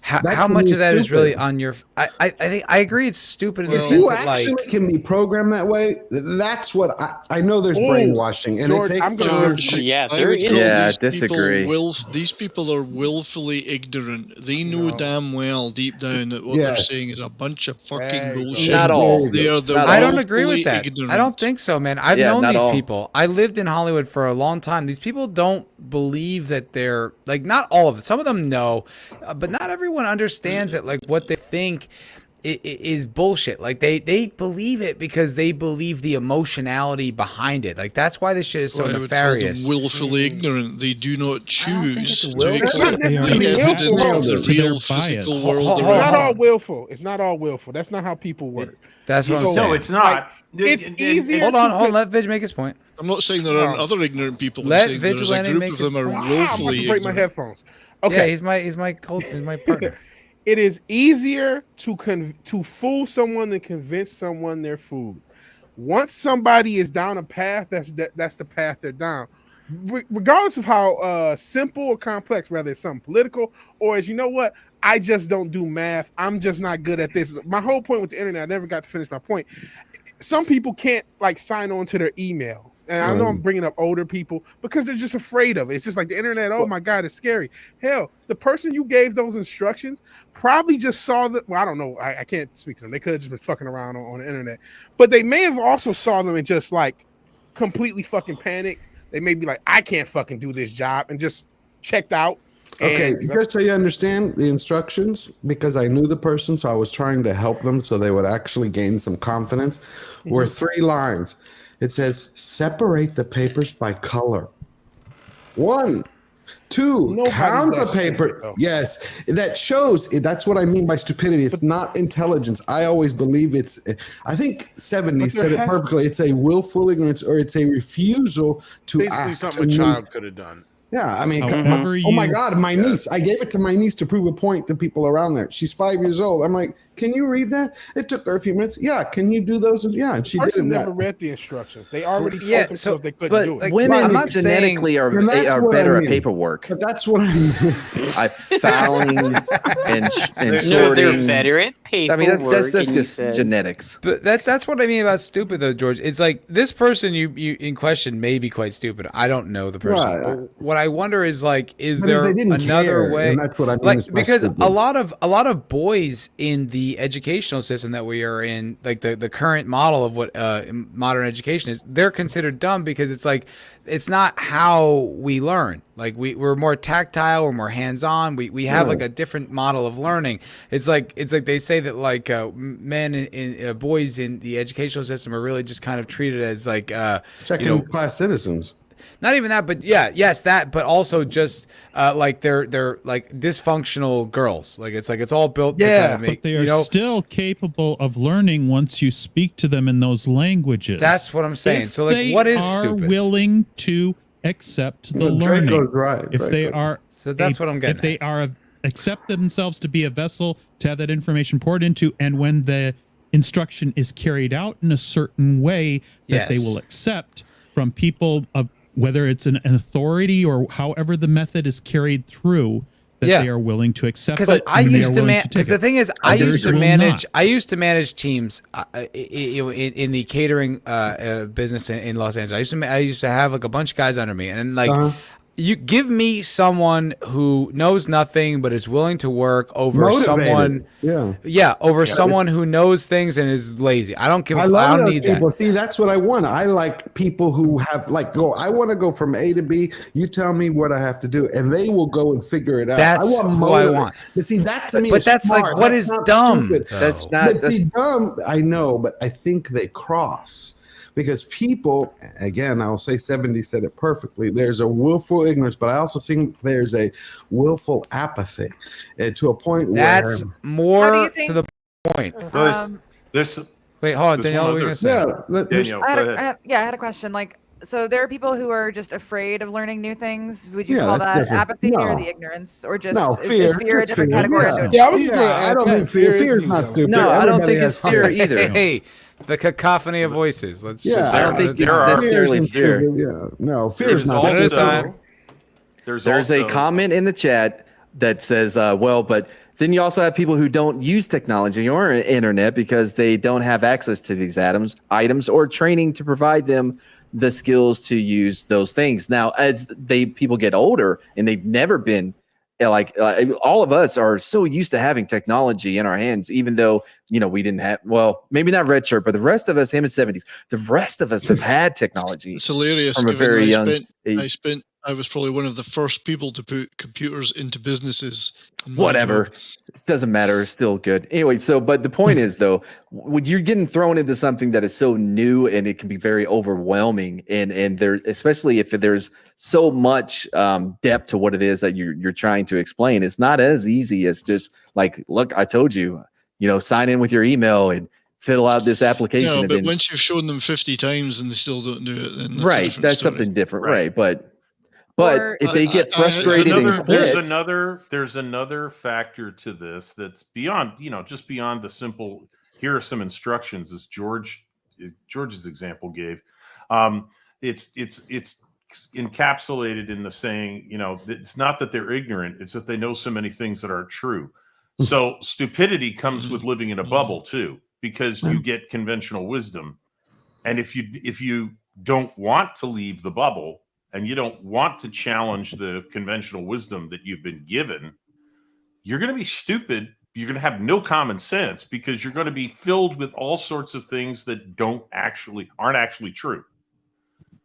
[SPEAKER 1] how
[SPEAKER 18] to
[SPEAKER 1] much
[SPEAKER 18] me
[SPEAKER 1] of that is really
[SPEAKER 18] stupid.
[SPEAKER 1] on your? I think I agree. It's stupid in the
[SPEAKER 18] If
[SPEAKER 1] sense
[SPEAKER 18] you
[SPEAKER 1] that
[SPEAKER 18] actually
[SPEAKER 1] like
[SPEAKER 18] can be programmed that way, that's what I know. There's
[SPEAKER 12] Ooh,
[SPEAKER 18] brainwashing, and
[SPEAKER 12] George,
[SPEAKER 18] it takes
[SPEAKER 12] I'm gonna
[SPEAKER 18] time.
[SPEAKER 12] disagree.
[SPEAKER 14] Yeah,
[SPEAKER 3] I
[SPEAKER 14] there
[SPEAKER 3] would
[SPEAKER 14] is.
[SPEAKER 3] call
[SPEAKER 9] Yeah,
[SPEAKER 3] these
[SPEAKER 9] disagree.
[SPEAKER 3] people these people are willfully ignorant. They know damn well deep down that what they're
[SPEAKER 18] Yes.
[SPEAKER 3] saying is a bunch of fucking
[SPEAKER 12] There you go.
[SPEAKER 3] bullshit.
[SPEAKER 9] Not all.
[SPEAKER 3] They are the
[SPEAKER 9] Not
[SPEAKER 1] I
[SPEAKER 9] all.
[SPEAKER 1] don't agree with
[SPEAKER 3] willfully
[SPEAKER 1] that.
[SPEAKER 3] ignorant.
[SPEAKER 1] I don't think so, man. I've
[SPEAKER 9] Yeah,
[SPEAKER 1] known
[SPEAKER 9] not
[SPEAKER 1] these
[SPEAKER 9] all.
[SPEAKER 1] people. I lived in Hollywood for a long time. These people don't believe that they're like not all of them. Some of them know, but not everyone understands that like what they think is bullshit. Like they believe it because they believe the emotionality behind it. Like that's why this shit is so
[SPEAKER 3] I would call them
[SPEAKER 1] nefarious.
[SPEAKER 3] willfully ignorant. They do not choose to
[SPEAKER 1] willful.
[SPEAKER 3] accept
[SPEAKER 12] It's not
[SPEAKER 3] the
[SPEAKER 12] necessarily
[SPEAKER 3] evidence
[SPEAKER 12] willful.
[SPEAKER 3] of the
[SPEAKER 6] To their
[SPEAKER 3] real physical
[SPEAKER 6] bias.
[SPEAKER 3] world
[SPEAKER 12] It's
[SPEAKER 3] around
[SPEAKER 12] not
[SPEAKER 3] them.
[SPEAKER 12] all willful. It's not all willful. That's not how people work.
[SPEAKER 1] That's what I'm
[SPEAKER 12] So,
[SPEAKER 1] saying.
[SPEAKER 4] No, it's not.
[SPEAKER 12] It's easier.
[SPEAKER 1] Hold on. Let Vidge make his point.
[SPEAKER 3] I'm not saying there aren't other ignorant people. I'm
[SPEAKER 1] Let
[SPEAKER 3] saying there's a
[SPEAKER 1] Vigilante
[SPEAKER 3] group
[SPEAKER 1] make
[SPEAKER 3] of
[SPEAKER 1] his
[SPEAKER 3] them are
[SPEAKER 1] point.
[SPEAKER 12] I'm about
[SPEAKER 3] willfully
[SPEAKER 12] to break my
[SPEAKER 3] ignorant.
[SPEAKER 12] headphones.
[SPEAKER 1] Yeah,
[SPEAKER 12] Okay.
[SPEAKER 1] he's my partner.
[SPEAKER 12] It is easier to fool someone than convince someone they're fooled. Once somebody is down a path, that's the path they're down. Regardless of how simple or complex, whether it's something political or as you know what, I just don't do math. I'm just not good at this. My whole point with the internet, I never got to finish my point. Some people can't like sign on to their email. And I know I'm bringing up older people because they're just afraid of it. It's just like the internet. Oh my God, it's scary. Hell, the person you gave those instructions probably just saw that. Well, I don't know. I can't speak to them. They could have just been fucking around on the internet, but they may have also saw them and just like completely fucking panicked. They may be like, I can't fucking do this job and just checked out.
[SPEAKER 18] Okay,
[SPEAKER 12] And
[SPEAKER 18] just so you understand the instructions, because I knew the person, so I was trying to help them so they would actually gain some confidence, were 3 lines. It says, separate the papers by color. 1, 2,
[SPEAKER 12] Nobody's
[SPEAKER 18] count the
[SPEAKER 12] that
[SPEAKER 18] paper.
[SPEAKER 12] stupid, though.
[SPEAKER 18] Yes, that shows, that's what I mean by stupidity. It's not intelligence. I always believe I think 70
[SPEAKER 12] But there
[SPEAKER 18] said it
[SPEAKER 12] has-
[SPEAKER 18] perfectly. It's a willful ignorance or it's a refusal to
[SPEAKER 12] basically
[SPEAKER 18] act,
[SPEAKER 12] something a
[SPEAKER 18] to
[SPEAKER 12] child
[SPEAKER 18] move.
[SPEAKER 12] could have done.
[SPEAKER 18] Yeah, I mean,
[SPEAKER 6] However
[SPEAKER 18] oh my
[SPEAKER 6] you-
[SPEAKER 18] God, my niece. I gave it to my niece to prove a point to people around there. She's 5 years old. I'm like, can you read that? It took her a few minutes. Yeah, can you do those? Yeah, and she did
[SPEAKER 12] Person
[SPEAKER 18] that.
[SPEAKER 12] never read the instructions. They already
[SPEAKER 1] Yeah,
[SPEAKER 12] told themselves they couldn't
[SPEAKER 9] But
[SPEAKER 12] do it.
[SPEAKER 9] women
[SPEAKER 1] I'm not
[SPEAKER 9] genetically are
[SPEAKER 18] And that's what
[SPEAKER 9] better
[SPEAKER 18] I
[SPEAKER 9] at
[SPEAKER 18] mean.
[SPEAKER 9] paperwork.
[SPEAKER 18] But that's what I mean.
[SPEAKER 9] Fouling and
[SPEAKER 14] No,
[SPEAKER 9] sorting.
[SPEAKER 14] they're better at
[SPEAKER 9] I mean, that's
[SPEAKER 14] paperwork, and you
[SPEAKER 9] just
[SPEAKER 14] said-
[SPEAKER 9] genetics.
[SPEAKER 1] But that's what I mean about stupid, though, George. It's like this person you in question may be quite stupid. I don't know the person.
[SPEAKER 18] Right.
[SPEAKER 1] But what I wonder is like, is
[SPEAKER 18] That means
[SPEAKER 1] there
[SPEAKER 18] they didn't
[SPEAKER 1] another
[SPEAKER 18] care,
[SPEAKER 1] way?
[SPEAKER 18] and that's what I mean
[SPEAKER 1] Like
[SPEAKER 18] is by
[SPEAKER 1] because
[SPEAKER 18] stupid.
[SPEAKER 1] a lot of boys in the educational system that we are in, like the current model of what modern education is, they're considered dumb because it's like it's not how we learn. Like we're more tactile, we're more hands-on. We have like a different model of learning. It's like they say that like men in boys in the educational system are really just kind of treated as like
[SPEAKER 18] Second class citizens.
[SPEAKER 1] not even that, but yes, that, but also just like they're like dysfunctional girls. Like it's all built. To kind of make,
[SPEAKER 6] but they are still capable of learning once you speak to them in those languages.
[SPEAKER 1] That's what I'm saying.
[SPEAKER 6] If
[SPEAKER 1] So like, what is
[SPEAKER 6] they are
[SPEAKER 1] stupid?
[SPEAKER 6] willing to accept the learning.
[SPEAKER 18] Draco's right.
[SPEAKER 6] If they are,
[SPEAKER 1] so that's what I'm getting.
[SPEAKER 6] If they are accept themselves to be a vessel to have that information poured into, and when the instruction is carried out in a certain way that they will accept from people of whether it's an authority or however the method is carried through, that they are willing to accept it.
[SPEAKER 1] I used to manage. Because the thing is, I used to manage teams in the catering business in Los Angeles. I used to have like a bunch of guys under me, and like. You give me someone who knows nothing but is willing to work over someone, someone who knows things and is lazy. I don't give. I don't need
[SPEAKER 18] people.
[SPEAKER 1] that.
[SPEAKER 18] See, that's what I want. I like people who have I want to go from A to B. You tell me what I have to do, and they will go and figure it out.
[SPEAKER 1] That's who I want.
[SPEAKER 18] But see, that to me,
[SPEAKER 1] but
[SPEAKER 18] is
[SPEAKER 1] that's
[SPEAKER 18] smart.
[SPEAKER 1] like what
[SPEAKER 18] that's
[SPEAKER 1] is dumb.
[SPEAKER 18] Stupid.
[SPEAKER 9] That's not.
[SPEAKER 18] That's dumb. I know, but I think they cross. Because people, again, I'll say 70 said it perfectly. There's a willful ignorance, but I also think there's a willful apathy to a point where
[SPEAKER 1] that's more to the point. Wait, hold on, Danielle. What were you gonna say?
[SPEAKER 4] Danielle,
[SPEAKER 8] I had a question. Like, so there are people who are just afraid of learning new things. Would you call that apathy or the ignorance, or just
[SPEAKER 18] fear?
[SPEAKER 8] Is fear a different category?
[SPEAKER 18] I don't think fear is not stupid.
[SPEAKER 9] No, I don't think it's fear either.
[SPEAKER 1] Hey, the cacophony of voices. Let's just.
[SPEAKER 9] I don't think it's necessarily fear.
[SPEAKER 18] No, fear is not.
[SPEAKER 1] One at a time.
[SPEAKER 9] There's a comment in the chat that says, "Well, but." Then you also have people who don't use technology or internet because they don't have access to these items or training to provide them the skills to use those things. Now, as people get older and they've never been all of us are so used to having technology in our hands, even though, we didn't have, maybe not Red Shirt, but the rest of us, him in 70s, the rest of us have had technology.
[SPEAKER 3] It's hilarious.
[SPEAKER 9] From a very young age.
[SPEAKER 3] I was probably one of the first people to put computers into businesses.
[SPEAKER 9] Whatever. It doesn't matter. It's still good. Anyway, but the point is, though, when you're getting thrown into something that is so new and it can be very overwhelming, and there, especially if there's so much depth to what it is that you're trying to explain, it's not as easy as just like, look, I told you, sign in with your email and fill out this application.
[SPEAKER 3] No, but once you've shown them 50 times and they still don't do it, then
[SPEAKER 9] that's something different, right? But if they get frustrated
[SPEAKER 4] there's another factor to this that's beyond, just beyond the simple, here are some instructions, as George's example gave. It's encapsulated in the saying, it's not that they're ignorant, it's that they know so many things that aren't true. So stupidity comes with living in a bubble too, because you get conventional wisdom. And if you don't want to leave the bubble, and you don't want to challenge the conventional wisdom that you've been given, you're going to be stupid. You're going to have no common sense because you're going to be filled with all sorts of things that aren't actually true.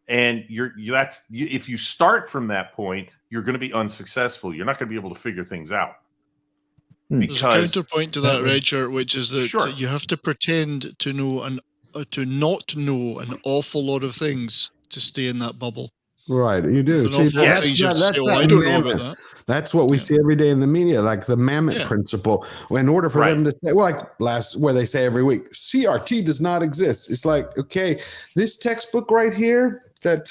[SPEAKER 4] And if you start from that point, you're going to be unsuccessful. You're not going to be able to figure things out.
[SPEAKER 3] There's a counterpoint to that, Red Shirt, which is that you have to pretend to not know an awful lot of things to stay in that bubble.
[SPEAKER 18] Right, you do. That's what we see every day in the media, like the mammoth principle. In order for them to say, where they say every week, CRT does not exist. It's like, okay, this textbook right here that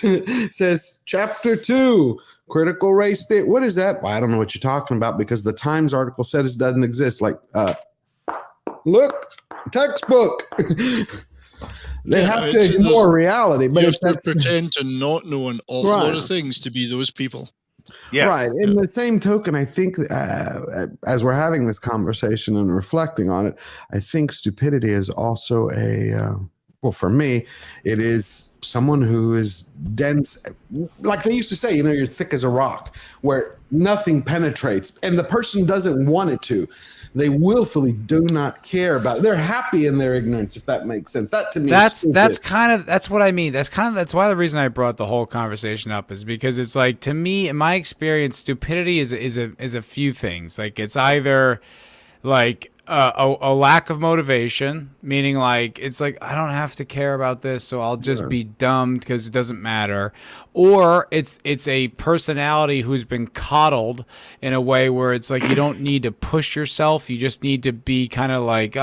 [SPEAKER 18] says chapter 2, critical race theory. What is that? Well, I don't know what you're talking about because the Times article said it doesn't exist. Like, look, textbook. They have to ignore reality, but
[SPEAKER 3] you have to pretend to not know an awful lot of things to be those people.
[SPEAKER 4] Yes.
[SPEAKER 18] Right. In the same token, I think as we're having this conversation and reflecting on it, I think stupidity is also for me, it is someone who is dense. Like they used to say, you're thick as a rock, where nothing penetrates, and the person doesn't want it to. They willfully do not care about it. They're happy in their ignorance, if that makes sense. That to me, that's
[SPEAKER 1] what I mean. That's why the reason I brought the whole conversation up is because it's like, to me, in my experience, stupidity is a few things. Like it's either like a lack of motivation, meaning like it's like I don't have to care about this, so I'll just be dumb because it doesn't matter, or it's a personality who's been coddled in a way where it's like you don't need to push yourself, you just need to be kind of like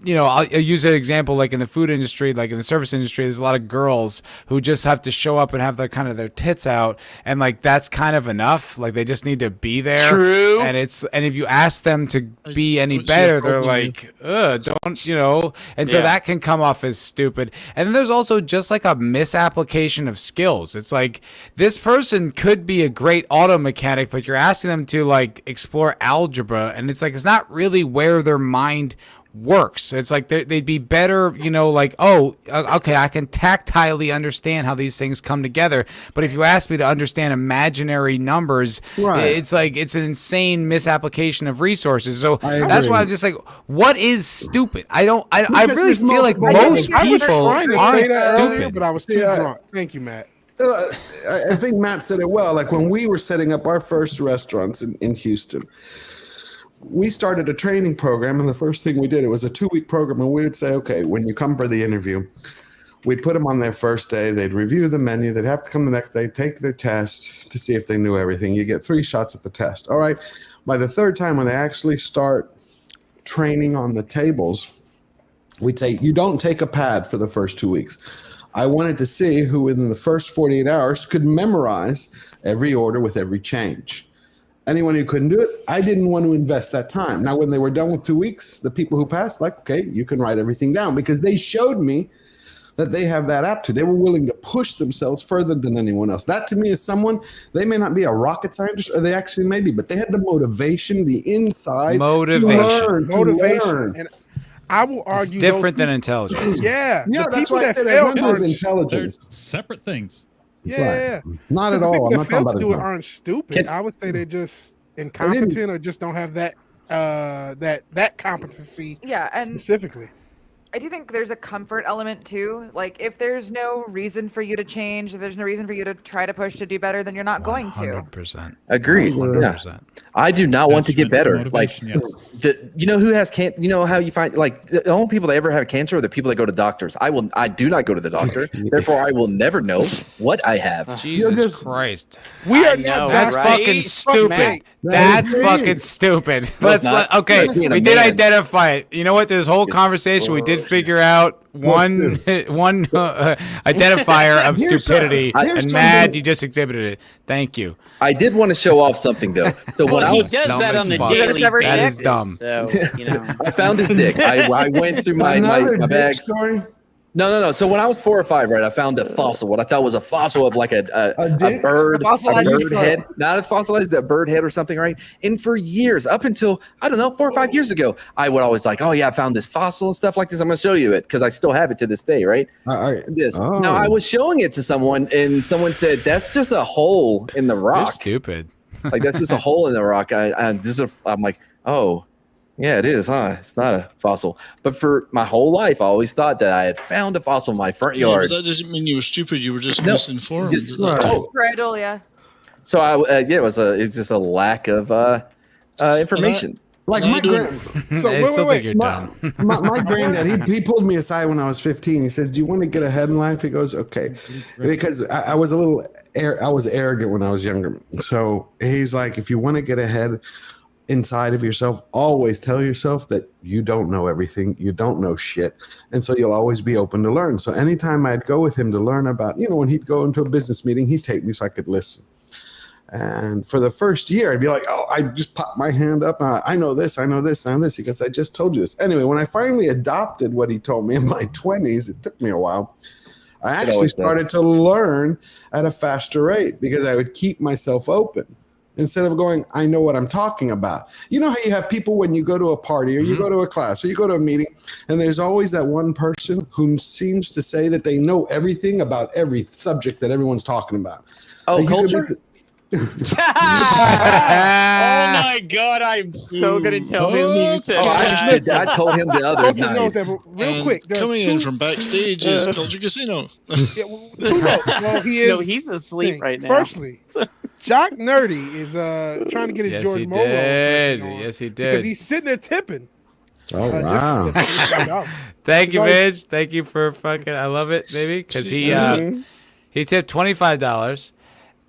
[SPEAKER 1] you know, I'll use an example like in the food industry, like in the service industry, there's a lot of girls who just have to show up and have their kind of their tits out, and like that's kind of enough. Like they just need to be there.
[SPEAKER 20] True.
[SPEAKER 1] And if you ask them to be any better, they're like, don't, you know. And so that can come off as stupid. And then there's also just like a misapplication of skills. It's like this person could be a great auto mechanic, but you're asking them to like explore algebra, and it's like it's not really where their mind works. It's like they'd be better, you know, like, oh, okay, I can tactilely understand how these things come together. But if you ask me to understand imaginary numbers, it's like it's an insane misapplication of resources. So that's why I'm just like, what is stupid? I really feel like most people aren't stupid.
[SPEAKER 10] But I was too drunk. Thank you, Matt.
[SPEAKER 18] I think Matt said it well. Like when we were setting up our first restaurants in Houston, we started a training program, and the first thing we did, it was a 2-week program, and we would say, okay, when you come for the interview, we'd put them on their first day, they'd review the menu, they'd have to come the next day, take their test to see if they knew everything. You get 3 shots at the test. All right, by the third time when they actually start training on the tables, we'd say, you don't take a pad for the first 2 weeks. I wanted to see who in the first 48 hours could memorize every order with every change. Anyone who couldn't do it, I didn't want to invest that time. Now, when they were done with 2 weeks, the people who passed, like, okay, you can write everything down, because they showed me that they have that aptitude. They were willing to push themselves further than anyone else. That to me is someone, they may not be a rocket scientist, or they actually may be, but they had the motivation, the inside
[SPEAKER 1] motivation.
[SPEAKER 10] And I will argue
[SPEAKER 1] it's different than intelligence.
[SPEAKER 10] Yeah,
[SPEAKER 18] that's why I said everyone's intelligence.
[SPEAKER 6] They're separate things.
[SPEAKER 10] Yeah,
[SPEAKER 18] not at
[SPEAKER 10] the
[SPEAKER 18] all.
[SPEAKER 10] people
[SPEAKER 18] I'm
[SPEAKER 10] that
[SPEAKER 18] not
[SPEAKER 10] fail
[SPEAKER 18] talking
[SPEAKER 10] to
[SPEAKER 18] about
[SPEAKER 10] do it aren't stupid. I would say they're just incompetent or just don't have that that competency.
[SPEAKER 8] Yeah, and
[SPEAKER 10] specifically.
[SPEAKER 8] I do think there's a comfort element too. Like if there's no reason for you to change, if there's no reason for you to try to push to do better, then you're not going to.
[SPEAKER 1] 100%.
[SPEAKER 9] Agreed.
[SPEAKER 1] 100%.
[SPEAKER 9] Yeah. I do not want to get better. Like,
[SPEAKER 6] yes.
[SPEAKER 9] you know who has cancer? You know how you find like the only people that ever have cancer are the people that go to doctors. I do not go to the doctor. Therefore, I will never know what I have.
[SPEAKER 1] Jesus Christ.
[SPEAKER 10] We are
[SPEAKER 1] not. That's fucking stupid. That's fucking stupid. Okay, we did identify it. You know what? This whole conversation, we did figure out one identifier of stupidity, and Mad, you just exhibited it. Thank you.
[SPEAKER 9] I did want to show off something though. So when I was
[SPEAKER 20] does that on the daily
[SPEAKER 1] that
[SPEAKER 20] basis,
[SPEAKER 1] is dumb.
[SPEAKER 20] So you know,
[SPEAKER 9] I found his dick. I went through my bags.
[SPEAKER 18] Story?
[SPEAKER 9] No. So when I was 4 or 5, right, I found a fossil. What I thought was a fossil of like a bird head, not a fossilized, a bird head or something, right? And for years, up until I don't know, 4 or 5 years ago, I would always like, oh yeah, I found this fossil and stuff like this. I'm gonna show you it because I still have it to this day, right? Now I was showing it to someone, and someone said that's just a hole in the rock.
[SPEAKER 1] You're stupid.
[SPEAKER 9] Like that's just a hole in the rock. I'm like, oh. Yeah, it is, huh? It's not a fossil. But for my whole life, I always thought that I had found a fossil in my front yard.
[SPEAKER 3] But that doesn't mean you were stupid. You were just misinformed.
[SPEAKER 8] Bridle, yeah.
[SPEAKER 9] So it's just a lack of information.
[SPEAKER 18] Like my granddad, he pulled me aside when I was 15. He says, "Do you want to get ahead in life?" He goes, "Okay," because I was I was arrogant when I was younger. So he's like, "If you want to get ahead inside of yourself, always tell yourself that you don't know everything, you don't know shit, and so you'll always be open to learn." So anytime I'd go with him to learn about, when he'd go into a business meeting, he'd take me so I could listen. And for the first year, I'd be like, "Oh, I just popped my hand up. I know this, I know this, I know this," because I just told you this. Anyway, when I finally adopted what he told me in my 20s, it took me a while. I actually started to learn at a faster rate because I would keep myself open. Instead of going, I know what I'm talking about. You know how you have people when you go to a party or you go to a class or you go to a meeting, and there's always that one person who seems to say that they know everything about every subject that everyone's talking about.
[SPEAKER 9] Oh, culture?
[SPEAKER 20] oh my God! I'm so gonna tell him you said that.
[SPEAKER 9] I told him the other
[SPEAKER 10] night. Knows that, real quick,
[SPEAKER 3] coming in from backstage is Culture Casino.
[SPEAKER 10] Well, he is.
[SPEAKER 20] No, he's asleep right now.
[SPEAKER 10] Firstly, Jock Nerdy is trying to get his
[SPEAKER 1] Yes,
[SPEAKER 10] George
[SPEAKER 1] he
[SPEAKER 10] Moro
[SPEAKER 1] did.
[SPEAKER 10] impression on
[SPEAKER 1] Yes, he
[SPEAKER 10] because
[SPEAKER 1] did.
[SPEAKER 10] he's sitting there tipping.
[SPEAKER 18] Oh wow!
[SPEAKER 1] Thank you, Midge. Thank you for fucking. I love it, baby, because he tipped $25.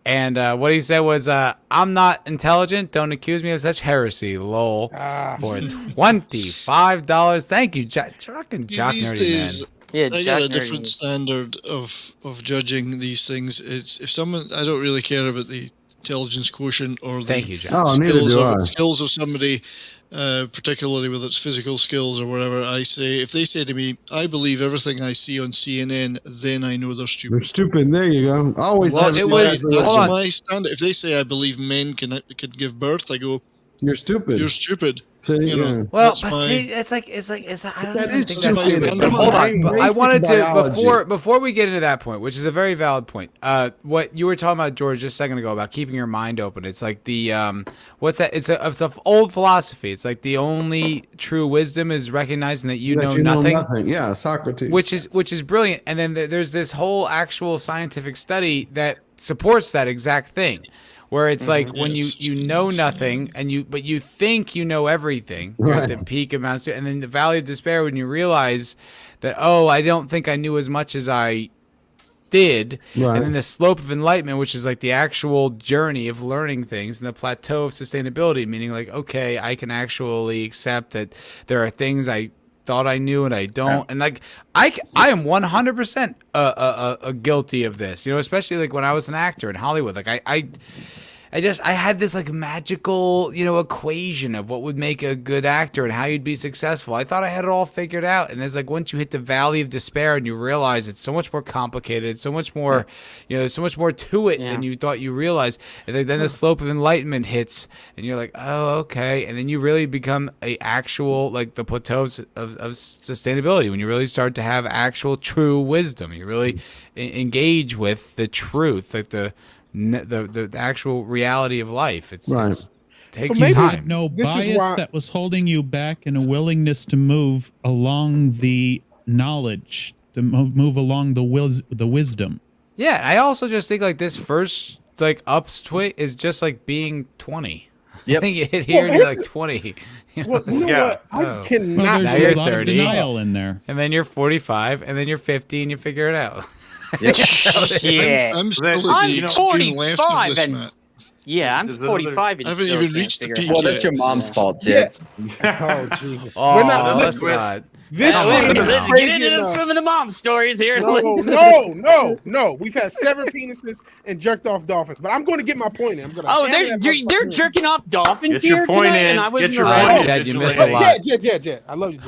[SPEAKER 1] And what he said was, "I'm not intelligent. Don't accuse me of such heresy." Lol. For $25. Thank you, fucking Jock
[SPEAKER 3] These
[SPEAKER 1] Nerdy,
[SPEAKER 3] days,
[SPEAKER 1] man.
[SPEAKER 20] Yeah,
[SPEAKER 3] I
[SPEAKER 20] Jock
[SPEAKER 3] got a
[SPEAKER 20] Nerdy.
[SPEAKER 3] different standard of judging these things. It's if someone, I don't really care about the intelligence quotient or the
[SPEAKER 1] Thank you, Jock.
[SPEAKER 18] Oh, neither do I.
[SPEAKER 3] skills of somebody, particularly whether it's physical skills or whatever. I say, if they say to me, "I believe everything I see on CNN," then I know they're stupid.
[SPEAKER 18] They're stupid. There you go. Always.
[SPEAKER 1] Well,
[SPEAKER 18] have
[SPEAKER 1] it
[SPEAKER 18] some
[SPEAKER 1] was-
[SPEAKER 18] guys who
[SPEAKER 3] That's
[SPEAKER 18] are-
[SPEAKER 3] my standard. If they say I believe men can give birth, I go,
[SPEAKER 18] You're stupid.
[SPEAKER 3] "You're stupid."
[SPEAKER 18] See,
[SPEAKER 3] You know,
[SPEAKER 18] yeah.
[SPEAKER 1] Well,
[SPEAKER 3] that's
[SPEAKER 1] but
[SPEAKER 3] my-
[SPEAKER 1] see, it's like I don't
[SPEAKER 18] That
[SPEAKER 1] even
[SPEAKER 18] is
[SPEAKER 1] think
[SPEAKER 3] just
[SPEAKER 1] that's
[SPEAKER 3] my
[SPEAKER 1] it.
[SPEAKER 3] standard.
[SPEAKER 1] But hold on, but I
[SPEAKER 18] Basic
[SPEAKER 1] wanted to
[SPEAKER 18] biology.
[SPEAKER 1] before we get into that point, which is a very valid point. What you were talking about, George, just a second ago about keeping your mind open. It's like the what's that? It's a old philosophy. It's like the only true wisdom is recognizing that you know nothing.
[SPEAKER 18] Yeah, Socrates.
[SPEAKER 1] Which is brilliant. And then there's this whole actual scientific study that supports that exact thing, where it's like when you know nothing but you think you know everything. You're at the peak of mastery, and then the valley of despair when you realize that I don't think I knew as much as I did.
[SPEAKER 18] Right.
[SPEAKER 1] And then the slope of enlightenment, which is like the actual journey of learning things, and the plateau of sustainability, meaning like, okay, I can actually accept that there are things I thought I knew and I don't. And like I am 100% guilty of this, especially like when I was an actor in Hollywood. Like I had this like magical, equation of what would make a good actor and how you'd be successful. I thought I had it all figured out. And there's like, once you hit the valley of despair and you realize it's so much more complicated, so much more, there's so much more to it than you thought you realized. And then the slope of enlightenment hits and you're like, oh, okay. And then you really become a actual, like the plateaus of sustainability, when you really start to have actual true wisdom. You really engage with the truth, like the actual reality of life. It takes time.
[SPEAKER 6] No bias that was holding you back, and a willingness to move along the knowledge, to move along the wisdom.
[SPEAKER 1] Yeah, I also just think like this first like upswing is just like being 20.
[SPEAKER 9] Yep.
[SPEAKER 1] I think you hit here and you're like 20.
[SPEAKER 10] What? I cannot.
[SPEAKER 1] Now
[SPEAKER 6] There's
[SPEAKER 1] you're
[SPEAKER 6] a lot
[SPEAKER 1] 30.
[SPEAKER 6] of denial in there.
[SPEAKER 1] And then you're 45, and then you're 50, and you figure it out.
[SPEAKER 20] Yeah.
[SPEAKER 3] I'm still at the extreme left of
[SPEAKER 20] 45
[SPEAKER 3] this,
[SPEAKER 20] and
[SPEAKER 3] Matt.
[SPEAKER 20] yeah, I'm 45 and
[SPEAKER 3] I haven't
[SPEAKER 20] still
[SPEAKER 3] even
[SPEAKER 20] can't
[SPEAKER 3] reached the
[SPEAKER 20] figure
[SPEAKER 3] peak
[SPEAKER 20] it out.
[SPEAKER 9] Well, that's your mom's fault, Jed.
[SPEAKER 10] Oh Jesus!
[SPEAKER 1] Oh,
[SPEAKER 10] We're not.
[SPEAKER 1] that's
[SPEAKER 10] Listen,
[SPEAKER 1] not.
[SPEAKER 10] this
[SPEAKER 20] Now,
[SPEAKER 10] thing
[SPEAKER 20] listen,
[SPEAKER 10] is
[SPEAKER 20] let's
[SPEAKER 10] crazy
[SPEAKER 20] get into
[SPEAKER 10] enough.
[SPEAKER 20] some of the mom stories here.
[SPEAKER 10] No. We've had severed penises and jerked off dolphins, but I'm going to get my point in. I'm going to.
[SPEAKER 20] Oh, they're jerking off dolphins
[SPEAKER 4] Get your
[SPEAKER 20] here
[SPEAKER 4] point
[SPEAKER 20] tonight,
[SPEAKER 4] in.
[SPEAKER 20] and I wasn't
[SPEAKER 4] Get your
[SPEAKER 20] around.
[SPEAKER 4] point in.
[SPEAKER 1] Jed, you missed a
[SPEAKER 4] Vigilante.
[SPEAKER 1] lot.
[SPEAKER 10] Jed. I love you,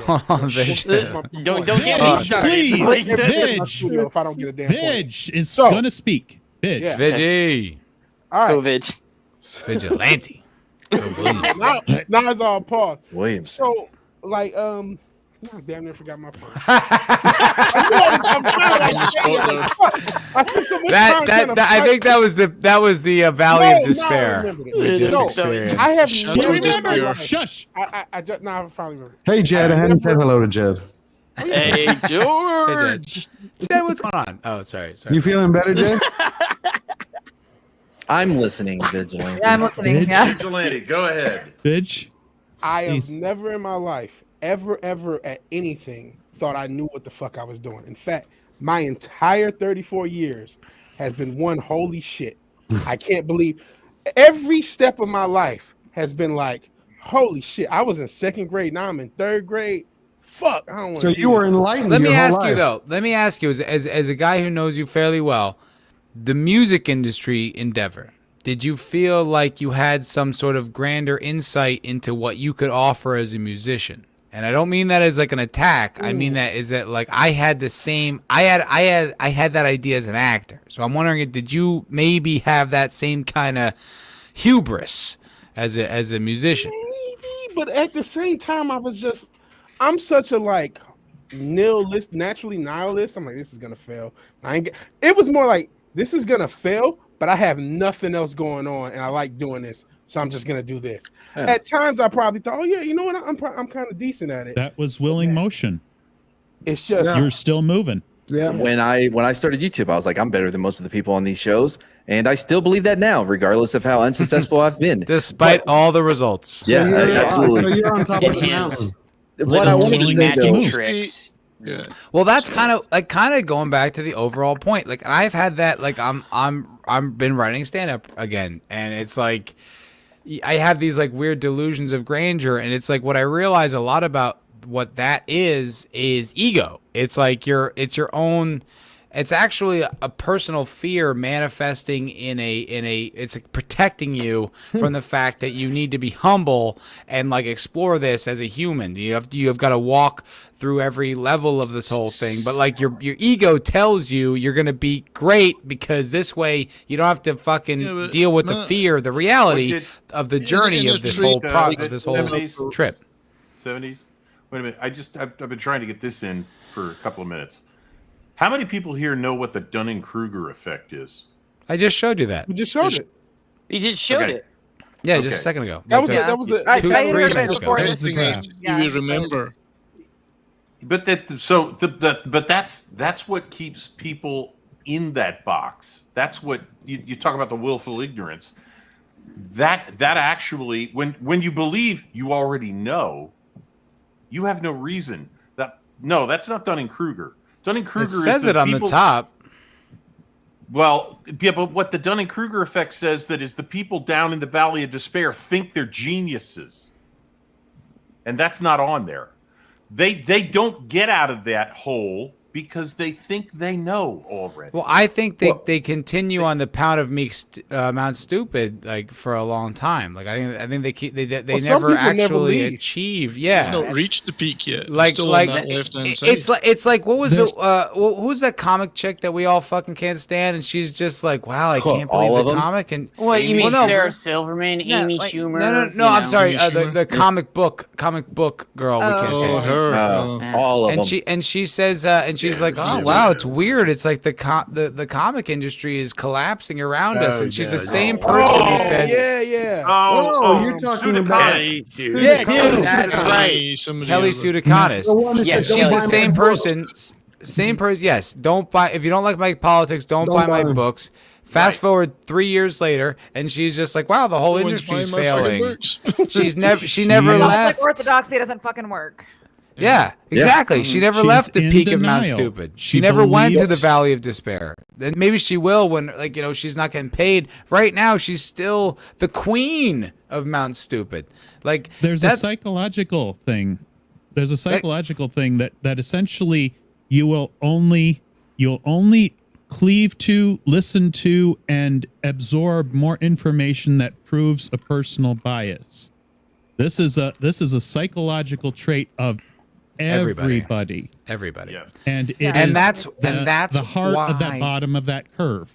[SPEAKER 10] Jed.
[SPEAKER 20] Don't get me started.
[SPEAKER 6] Please,
[SPEAKER 10] Vidge. If I don't get a damn point.
[SPEAKER 6] Vidge is gonna speak. Vidge.
[SPEAKER 10] Yeah.
[SPEAKER 1] Veggie.
[SPEAKER 10] All
[SPEAKER 20] Go,
[SPEAKER 10] right.
[SPEAKER 20] Vidge.
[SPEAKER 1] Vigilante.
[SPEAKER 10] Now it's all paused.
[SPEAKER 9] Williams.
[SPEAKER 10] So, like, I damn near forgot my point. I spent so much time trying to
[SPEAKER 1] I think that was the valley of
[SPEAKER 10] No,
[SPEAKER 1] despair
[SPEAKER 10] I remembered it.
[SPEAKER 1] we just
[SPEAKER 10] No,
[SPEAKER 1] experienced.
[SPEAKER 10] I have
[SPEAKER 3] Shadow
[SPEAKER 10] never
[SPEAKER 3] of despair.
[SPEAKER 6] Shush.
[SPEAKER 10] I just now I finally remember.
[SPEAKER 18] Hey, Jed, I hadn't said hello to Jed.
[SPEAKER 20] Hey, George.
[SPEAKER 1] Jed, what's going on? Oh, sorry.
[SPEAKER 18] You feeling better, Jed?
[SPEAKER 9] I'm listening, Vigilante.
[SPEAKER 8] Yeah, I'm listening.
[SPEAKER 6] Vidge.
[SPEAKER 8] Yeah.
[SPEAKER 4] Vigilante, go ahead.
[SPEAKER 6] Vidge.
[SPEAKER 10] I have
[SPEAKER 6] Please.
[SPEAKER 10] never in my life, ever at anything, thought I knew what the fuck I was doing. In fact, my entire 34 years has been one holy shit. I can't believe every step of my life has been like, holy shit. I was in second grade, now I'm in third grade. Fuck, I don't want
[SPEAKER 18] So you were enlightened.
[SPEAKER 1] Let me
[SPEAKER 18] your whole
[SPEAKER 1] ask you
[SPEAKER 18] life.
[SPEAKER 1] though. Let me ask you, as a guy who knows you fairly well, the music industry endeavor. Did you feel like you had some sort of grander insight into what you could offer as a musician? And I don't mean that as like an attack. I mean that is that like I had the same. I had that idea as an actor. So I'm wondering, did you maybe have that same kind of hubris as a musician?
[SPEAKER 10] Maybe, but at the same time, I'm such a like nihilist, naturally nihilist. I'm like, this is gonna fail. It was more like, this is gonna fail, but I have nothing else going on, and I like doing this, so I'm just gonna do this.
[SPEAKER 9] Yeah.
[SPEAKER 10] At times, I probably thought, oh yeah, you know what, I'm kind of decent at it.
[SPEAKER 6] That was willing motion.
[SPEAKER 10] It's just
[SPEAKER 6] You're still moving.
[SPEAKER 18] Yeah.
[SPEAKER 9] When I started YouTube, I was like, I'm better than most of the people on these shows, and I still believe that now, regardless of how unsuccessful I've been,
[SPEAKER 1] despite all the results.
[SPEAKER 9] Yeah, absolutely.
[SPEAKER 18] So you're on top of the
[SPEAKER 19] His
[SPEAKER 18] mountain.
[SPEAKER 9] What I wanted to say
[SPEAKER 19] magic
[SPEAKER 9] though,
[SPEAKER 19] tricks.
[SPEAKER 3] Yeah.
[SPEAKER 1] Well, that's kind of going back to the overall point. Like, I've had that. Like, I'm been writing stand up again, and it's like I have these like weird delusions of grandeur, and it's like what I realize a lot about what that is ego. It's like it's your own. It's actually a personal fear manifesting in it's protecting you from the fact that you need to be humble and like explore this as a human. You have got to walk through every level of this whole thing, but like your ego tells you you're going to be great because this way you don't have to fucking deal with the fear, the reality of the journey of this whole trip.
[SPEAKER 4] 70s. Wait a minute. I've been trying to get this in for a couple of minutes. How many people here know what the Dunning-Kruger effect is?
[SPEAKER 1] I just showed you that.
[SPEAKER 10] We just showed it.
[SPEAKER 19] You just showed it.
[SPEAKER 1] Yeah, just a second ago.
[SPEAKER 10] That was the
[SPEAKER 5] I
[SPEAKER 1] 3
[SPEAKER 5] heard it
[SPEAKER 1] minutes ago.
[SPEAKER 5] before
[SPEAKER 3] The
[SPEAKER 5] this.
[SPEAKER 3] thing is, do you remember?
[SPEAKER 4] But that's what keeps people in that box. That's what you talk about, the willful ignorance. That actually, when you believe you already know, you have no reason. That's not Dunning-Kruger. Dunning-Kruger
[SPEAKER 1] says it on the top.
[SPEAKER 4] Well, yeah, but what the Dunning-Kruger effect says that is the people down in the Valley of Despair think they're geniuses. And that's not on there. They don't get out of that hole because they think they know already.
[SPEAKER 1] Well, I think they continue on the pound of meek Mount Stupid like for a long time. Like I think they never actually achieve. Yeah,
[SPEAKER 3] Not reached the peak yet.
[SPEAKER 1] Like
[SPEAKER 3] Still on that left-hand side.
[SPEAKER 1] It's like what was who's that comic chick that we all fucking can't stand, and she's just like, wow, I can't believe the comic. And
[SPEAKER 19] What you mean, Sarah Silverman, Amy Schumer?
[SPEAKER 1] No, I'm sorry, the comic book girl. We can't stand.
[SPEAKER 9] Her, all of them.
[SPEAKER 1] And she says she's like, oh wow, it's weird. It's like the comic industry is collapsing around us, and she's the same person who said,
[SPEAKER 10] yeah.
[SPEAKER 18] You're talking about
[SPEAKER 1] that's right, Kelly Pseudokanis. Yeah, she's the same person. Same person. Yes. Don't buy if you don't like my politics. Don't buy my books. Fast forward 3 years later, and she's just like, "Wow, the whole industry's failing." She never left.
[SPEAKER 5] Like orthodoxy doesn't fucking work.
[SPEAKER 1] Yeah, exactly. She never left the peak of Mount Stupid. She never went to the Valley of Despair. Then maybe she will when, like, she's not getting paid. Right now, she's still the queen of Mount Stupid. Like,
[SPEAKER 6] there's a psychological thing. There's a psychological thing that essentially you'll only cleave to, listen to, and absorb more information that proves a personal bias. This is a psychological trait of everybody.
[SPEAKER 1] Yeah.
[SPEAKER 6] And
[SPEAKER 1] that's
[SPEAKER 6] the heart
[SPEAKER 1] why,
[SPEAKER 6] of that bottom of that curve.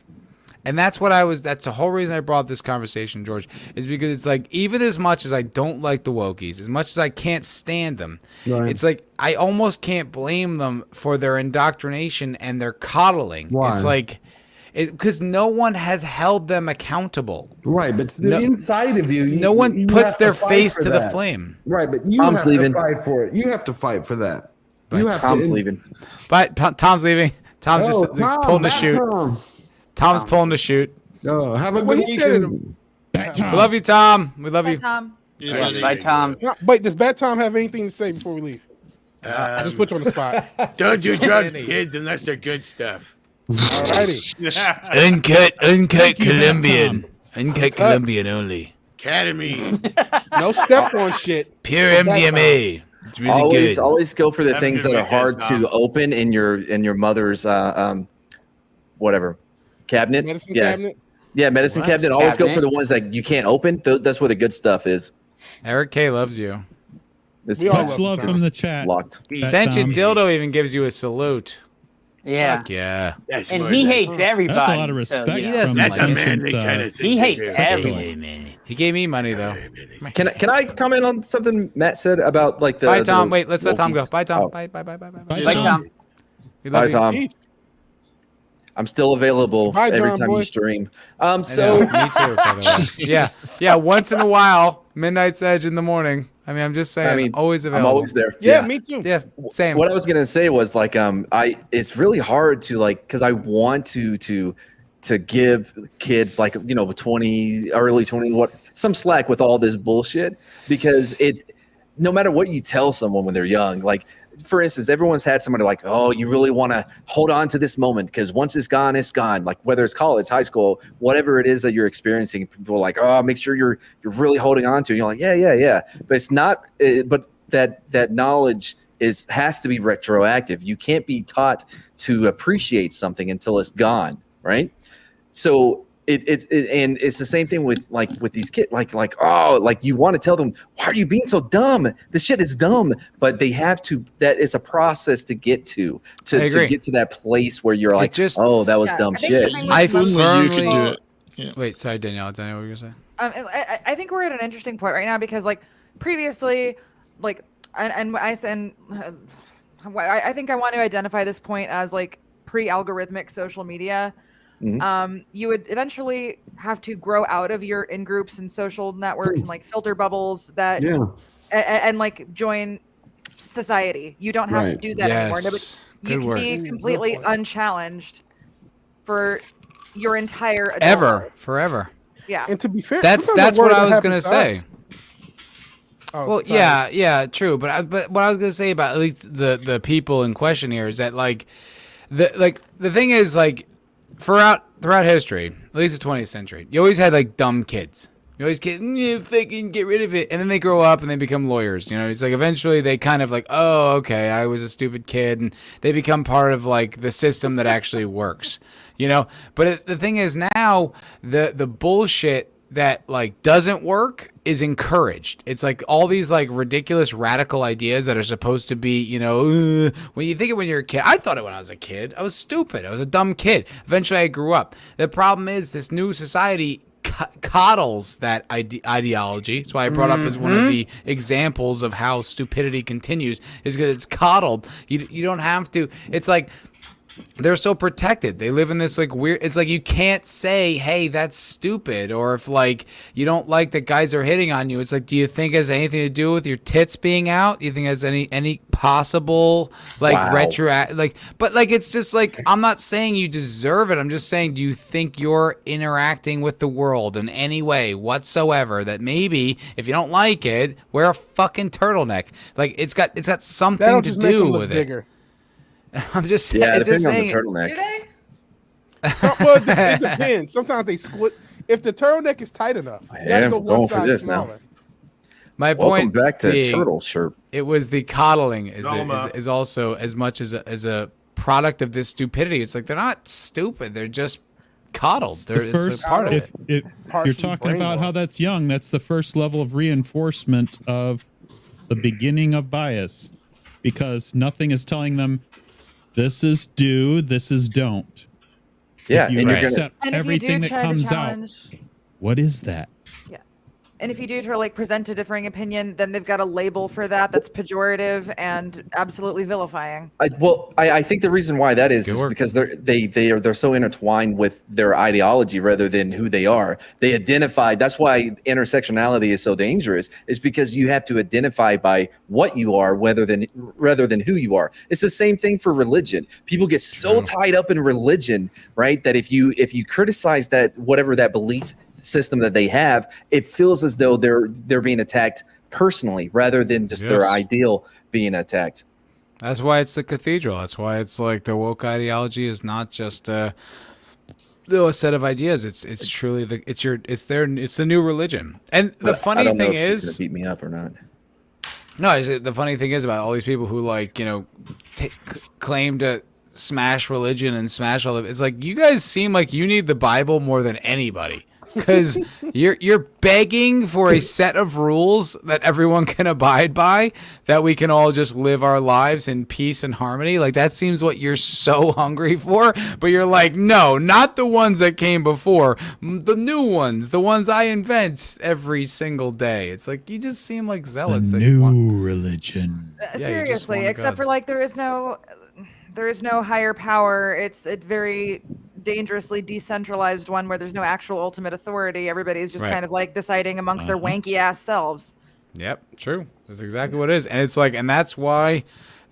[SPEAKER 1] And that's the whole reason I brought up this conversation, George, is because it's like, even as much as I don't like the wokies, as much as I can't stand them, it's like I almost can't blame them for their indoctrination and their coddling.
[SPEAKER 18] Why?
[SPEAKER 1] It's like, because no one has held them accountable.
[SPEAKER 18] Right, but the inside of you,
[SPEAKER 1] no one puts their face to the flame.
[SPEAKER 18] Right, but you have to fight for it. You have to fight for that.
[SPEAKER 9] Tom's leaving.
[SPEAKER 1] But Tom's leaving. Tom's just pulling the chute. Tom's pulling the chute.
[SPEAKER 18] Oh, have a good weekend.
[SPEAKER 1] We love you, Tom. We love you.
[SPEAKER 5] Tom.
[SPEAKER 19] Bye, Tom.
[SPEAKER 10] Wait, does Bad Tom have anything to say before we leave? I just put you on the spot.
[SPEAKER 21] Don't do drugs, kids, unless they're good stuff.
[SPEAKER 10] Alrighty.
[SPEAKER 1] Uncut Colombian. Uncut Colombian only.
[SPEAKER 21] Academy.
[SPEAKER 10] No step on shit.
[SPEAKER 1] Pure MDMA. It's really good.
[SPEAKER 9] Always go for the things that are hard to open in your mother's whatever cabinet.
[SPEAKER 10] Medicine cabinet.
[SPEAKER 9] Yeah, medicine cabinet. Always go for the ones that you can't open. That's where the good stuff is.
[SPEAKER 1] Eric K loves you.
[SPEAKER 6] Much love from the chat.
[SPEAKER 9] Locked.
[SPEAKER 1] Sentient Dildo even gives you a salute.
[SPEAKER 19] Yeah.
[SPEAKER 1] Fuck yeah.
[SPEAKER 19] And he hates everybody.
[SPEAKER 6] That's a lot of respect.
[SPEAKER 19] So, yeah.
[SPEAKER 21] That's a manly kind of thing.
[SPEAKER 19] He hates everybody.
[SPEAKER 1] He gave me money though.
[SPEAKER 9] Can I comment on something Matt said about like the?
[SPEAKER 1] Bye, Tom.
[SPEAKER 9] the
[SPEAKER 1] Wait, let's let Tom go.
[SPEAKER 9] Wokies?
[SPEAKER 1] Bye, Tom.
[SPEAKER 9] Oh.
[SPEAKER 1] Bye.
[SPEAKER 19] Bye, Tom.
[SPEAKER 1] We love
[SPEAKER 9] Bye,
[SPEAKER 1] you.
[SPEAKER 9] Tom. I'm still available
[SPEAKER 10] Bye,
[SPEAKER 9] every
[SPEAKER 10] John,
[SPEAKER 9] time
[SPEAKER 10] boy.
[SPEAKER 9] you stream.
[SPEAKER 1] I know, me too, by the way. Yeah. Once in a while, Midnight's Edge in the morning. I mean, I'm just saying,
[SPEAKER 9] I mean,
[SPEAKER 1] always
[SPEAKER 9] I'm
[SPEAKER 1] available.
[SPEAKER 9] always there.
[SPEAKER 10] Yeah, me too.
[SPEAKER 1] Yeah, same.
[SPEAKER 9] What I was gonna say was like, it's really hard to like, because I want to give kids like, you know, 20, early 20, some slack with all this bullshit, because no matter what you tell someone when they're young, like, for instance, everyone's had somebody like, oh, you really want to hold on to this moment because once it's gone, it's gone. Like whether it's college, high school, whatever it is that you're experiencing, people are like, oh, make sure you're really holding on to it. And you're like, yeah. But it's not. But that knowledge has to be retroactive. You can't be taught to appreciate something until it's gone, right? So and it's the same thing with these kids, like you want to tell them, why are you being so dumb? This shit is dumb, but they have to. That is a process to get to get to that place where you're like, oh, that was dumb shit.
[SPEAKER 1] I
[SPEAKER 3] Only you can do it. Yeah.
[SPEAKER 1] Wait, sorry, Danielle. Danielle, what were you gonna say?
[SPEAKER 8] I think we're at an interesting point right now because like previously, like I think I want to identify this point as like pre-algorithmic social media.
[SPEAKER 9] Mm-hmm.
[SPEAKER 8] You would eventually have to grow out of your in-groups and social networks and like filter bubbles that and like join society. You don't have to do that anymore. You can be completely unchallenged for your entire
[SPEAKER 1] forever.
[SPEAKER 8] Yeah.
[SPEAKER 10] And to be fair,
[SPEAKER 1] that's what I was gonna say. Well,
[SPEAKER 10] sorry.
[SPEAKER 1] yeah, true. But what I was gonna say about at least the people in question here is that like the thing is like throughout history, at least the 20th century, you always had like dumb kids. You always fucking get rid of it, and then they grow up and they become lawyers. You know, it's like eventually they kind of like, oh, okay, I was a stupid kid, and they become part of like the system that actually works. You know, but the thing is now the bullshit that like doesn't work is encouraged. It's like all these like ridiculous radical ideas that are supposed to be, you know, when you think of when you're a kid. I thought it when I was a kid. I was stupid. I was a dumb kid. Eventually I grew up. The problem is this new society coddles that ideology. That's why I brought up as one of the examples of how stupidity continues, is because it's coddled. You don't have to. It's like they're so protected. They live in this like weird, it's like you can't say, hey, that's stupid. Or if like you don't like that guys are hitting on you, it's like, do you think it has anything to do with your tits being out? Do you think it has any possible like but like it's just like, I'm not saying you deserve it. I'm just saying, do you think you're interacting with the world in any way whatsoever that maybe if you don't like it, wear a fucking turtleneck? Like it's got something to do with it. I'm just saying.
[SPEAKER 9] Yeah, depending on
[SPEAKER 1] saying,
[SPEAKER 9] the turtleneck.
[SPEAKER 8] Do they?
[SPEAKER 10] Well, it depends. Sometimes they split. If the turtleneck is tight enough, you gotta go one side smaller.
[SPEAKER 1] My
[SPEAKER 9] Welcome
[SPEAKER 1] point
[SPEAKER 9] back to
[SPEAKER 1] being,
[SPEAKER 9] turtle shirt.
[SPEAKER 1] It was the coddling is also as much as a product of this stupidity. It's like they're not stupid; they're just coddled. It's a part of it.
[SPEAKER 6] If you're talking about how that's young, that's the first level of reinforcement of the beginning of bias, because nothing is telling them this is do, this is don't.
[SPEAKER 9] Yeah,
[SPEAKER 6] if you
[SPEAKER 9] and
[SPEAKER 6] accept
[SPEAKER 8] And if you
[SPEAKER 6] everything
[SPEAKER 8] do
[SPEAKER 6] that
[SPEAKER 8] try to
[SPEAKER 6] comes out,
[SPEAKER 8] challenge-
[SPEAKER 6] what is that?
[SPEAKER 8] And if you do try to like present a differing opinion, then they've got a label for that's pejorative and absolutely vilifying.
[SPEAKER 9] I think the reason why that is because they're so intertwined with their ideology rather than who they are. They identify. That's why intersectionality is so dangerous. Is because you have to identify by what you are rather than who you are. It's the same thing for religion. People get so tied up in religion, right? That if you criticize that whatever that belief system that they have, it feels as though they're being attacked personally rather than just their ideal being attacked.
[SPEAKER 1] That's why it's the cathedral. That's why it's like the woke ideology is not just a set of ideas. It's truly it's the new religion. And the funny thing is,
[SPEAKER 9] she's gonna beat me up or not.
[SPEAKER 1] No, the funny thing is about all these people who like, you know, claim to smash religion and smash all of it. It's like, you guys seem like you need the Bible more than anybody. Because you're begging for a set of rules that everyone can abide by, that we can all just live our lives in peace and harmony. Like, that seems what you're so hungry for. But you're like, no, not the ones that came before. The new ones, the ones I invent every single day. It's like, you just seem like zealots.
[SPEAKER 6] The new religion.
[SPEAKER 8] Seriously, except for like there is no higher power. It's a very dangerously decentralized one where there's no actual ultimate authority. Everybody's just kind of like deciding amongst their wanky ass selves.
[SPEAKER 1] Yep, true. That's exactly what it is. And it's like, and that's why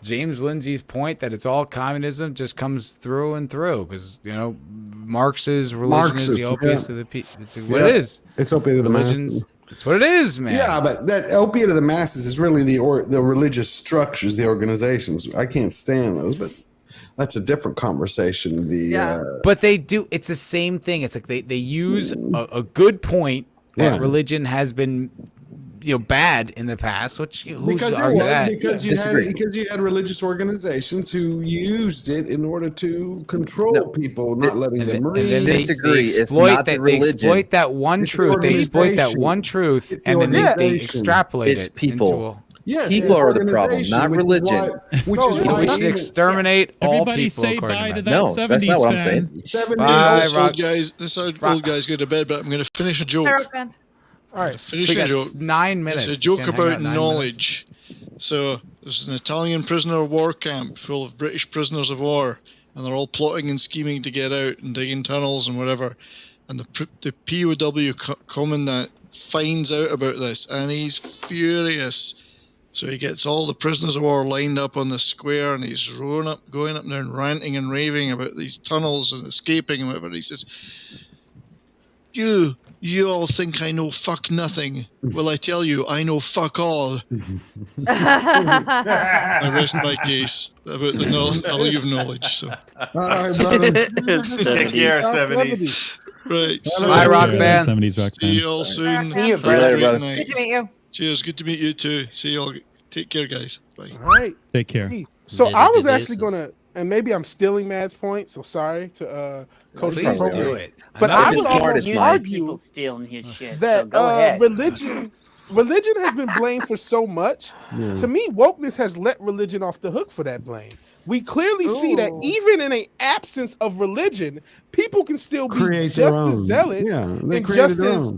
[SPEAKER 1] James Lindsay's point that it's all communism just comes through and through, because, you know, Marx's religion is the opiate of the people. It's what it is.
[SPEAKER 18] It's opiate of the masses.
[SPEAKER 1] It's what it is, man.
[SPEAKER 18] Yeah, but that opiate of the masses is really the religious structures, the organizations. I can't stand those, but that's a different conversation.
[SPEAKER 1] But they do. It's the same thing. It's like they use a good point that religion has been, you know, bad in the past. Which who's argue that?
[SPEAKER 18] Because you had religious organizations who used it in order to control people, not letting them read.
[SPEAKER 1] They exploit that one truth. They exploit that one truth, and then they extrapolate it.
[SPEAKER 9] People. People are the problem, not religion.
[SPEAKER 1] We should exterminate all people.
[SPEAKER 6] Say bye to that
[SPEAKER 9] no, that's not what I'm saying.
[SPEAKER 3] This old guy's go to bed, but I'm going to finish a joke.
[SPEAKER 1] All right,
[SPEAKER 3] finish a joke.
[SPEAKER 1] 9 minutes.
[SPEAKER 3] It's a joke about knowledge. So there's an Italian prisoner of war camp full of British prisoners of war, and they're all plotting and scheming to get out and digging tunnels and whatever. And the POW commandant finds out about this, and he's furious. So he gets all the prisoners of war lined up on the square, and he's going up there and ranting and raving about these tunnels and escaping and whatever. He says, You all think I know fuck nothing. Well, I tell you, I know fuck all. I rest my case about the value of knowledge. So.
[SPEAKER 18] All right, brother.
[SPEAKER 4] Take care, 70s.
[SPEAKER 3] Right.
[SPEAKER 1] So, bye, rock fan.
[SPEAKER 6] 70s rock fan.
[SPEAKER 3] See you all soon.
[SPEAKER 19] See you, brother.
[SPEAKER 5] Good to meet you.
[SPEAKER 3] Cheers. Good to meet you too. See you all. Take care, guys. Bye.
[SPEAKER 10] All right.
[SPEAKER 6] Take care.
[SPEAKER 10] So I was actually gonna, and maybe I'm stealing Mad's point. So sorry to Coach.
[SPEAKER 1] Please do it.
[SPEAKER 10] But I would almost
[SPEAKER 19] people
[SPEAKER 10] argue
[SPEAKER 19] stealing his shit.
[SPEAKER 10] that
[SPEAKER 19] So go ahead.
[SPEAKER 10] religion has been blamed for so much.
[SPEAKER 18] Yeah.
[SPEAKER 10] To me, wokeness has let religion off the hook for that blame. We clearly see that even in an absence of religion, people can still be just as zealous and just as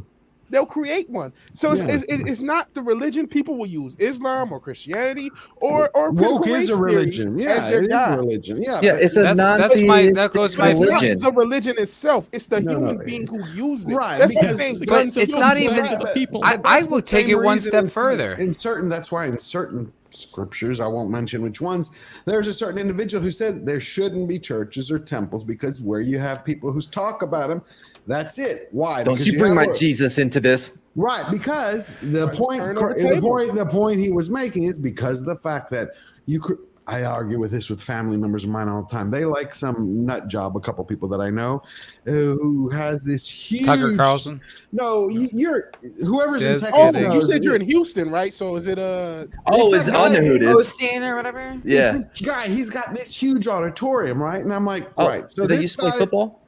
[SPEAKER 10] they'll create one. So it's not the religion people will use, Islam or Christianity or
[SPEAKER 18] woke is a religion.
[SPEAKER 10] as their God.
[SPEAKER 18] Religion. Yeah,
[SPEAKER 9] it's a non-theistic religion.
[SPEAKER 10] It's the religion itself. It's the human being who uses it.
[SPEAKER 18] Right.
[SPEAKER 10] That's
[SPEAKER 18] Because,
[SPEAKER 10] the thing.
[SPEAKER 1] But it's not even people. I will take it one step further.
[SPEAKER 18] That's why in certain scriptures, I won't mention which ones, there's a certain individual who said there shouldn't be churches or temples because where you have people who talk about them, that's it. Why?
[SPEAKER 9] Don't you bring my Jesus into this?
[SPEAKER 18] Right, because the point he was making is because of the fact that you could. I argue with this with family members of mine all the time. They like some nut job, a couple people that I know, who has this huge.
[SPEAKER 1] Tucker Carlson.
[SPEAKER 18] No, you're whoever's in Texas.
[SPEAKER 10] Oh, you said you're in Houston, right? So is it
[SPEAKER 9] I know who it is.
[SPEAKER 5] Osteen or whatever.
[SPEAKER 9] Yeah,
[SPEAKER 18] guy. He's got this huge auditorium, right? And I'm like, right. So
[SPEAKER 9] they used to play football.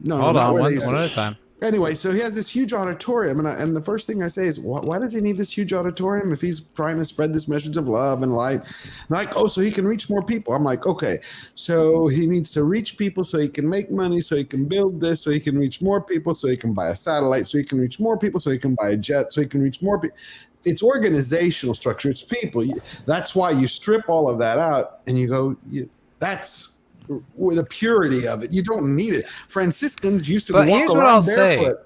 [SPEAKER 18] No,
[SPEAKER 1] hold on, one at a time.
[SPEAKER 18] Anyway, so he has this huge auditorium, and the first thing I say is, why does he need this huge auditorium if he's trying to spread this message of love and light? Like, so he can reach more people. I'm like, okay, so he needs to reach people so he can make money, so he can build this, so he can reach more people, so he can buy a satellite, so he can reach more people, so he can buy a jet, so he can reach more people. It's organizational structure. It's people. That's why you strip all of that out, and you go, that's with the purity of it. You don't need it. Franciscans used to walk
[SPEAKER 1] here's what
[SPEAKER 18] around
[SPEAKER 1] I'll
[SPEAKER 18] barefoot.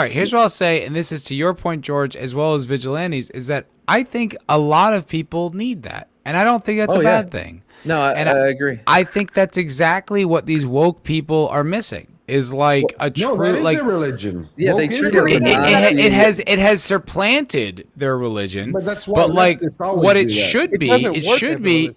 [SPEAKER 1] Here's what I'll say, and this is to your point, George, as well as vigilantes, is that I think a lot of people need that, and I don't think that's a bad thing.
[SPEAKER 9] No, I agree.
[SPEAKER 1] I think that's exactly what these woke people are missing. Is like a true
[SPEAKER 18] their religion.
[SPEAKER 9] Yeah, they treat it
[SPEAKER 1] has supplanted their religion.
[SPEAKER 18] But that's why.
[SPEAKER 1] But like what it should be, it should be.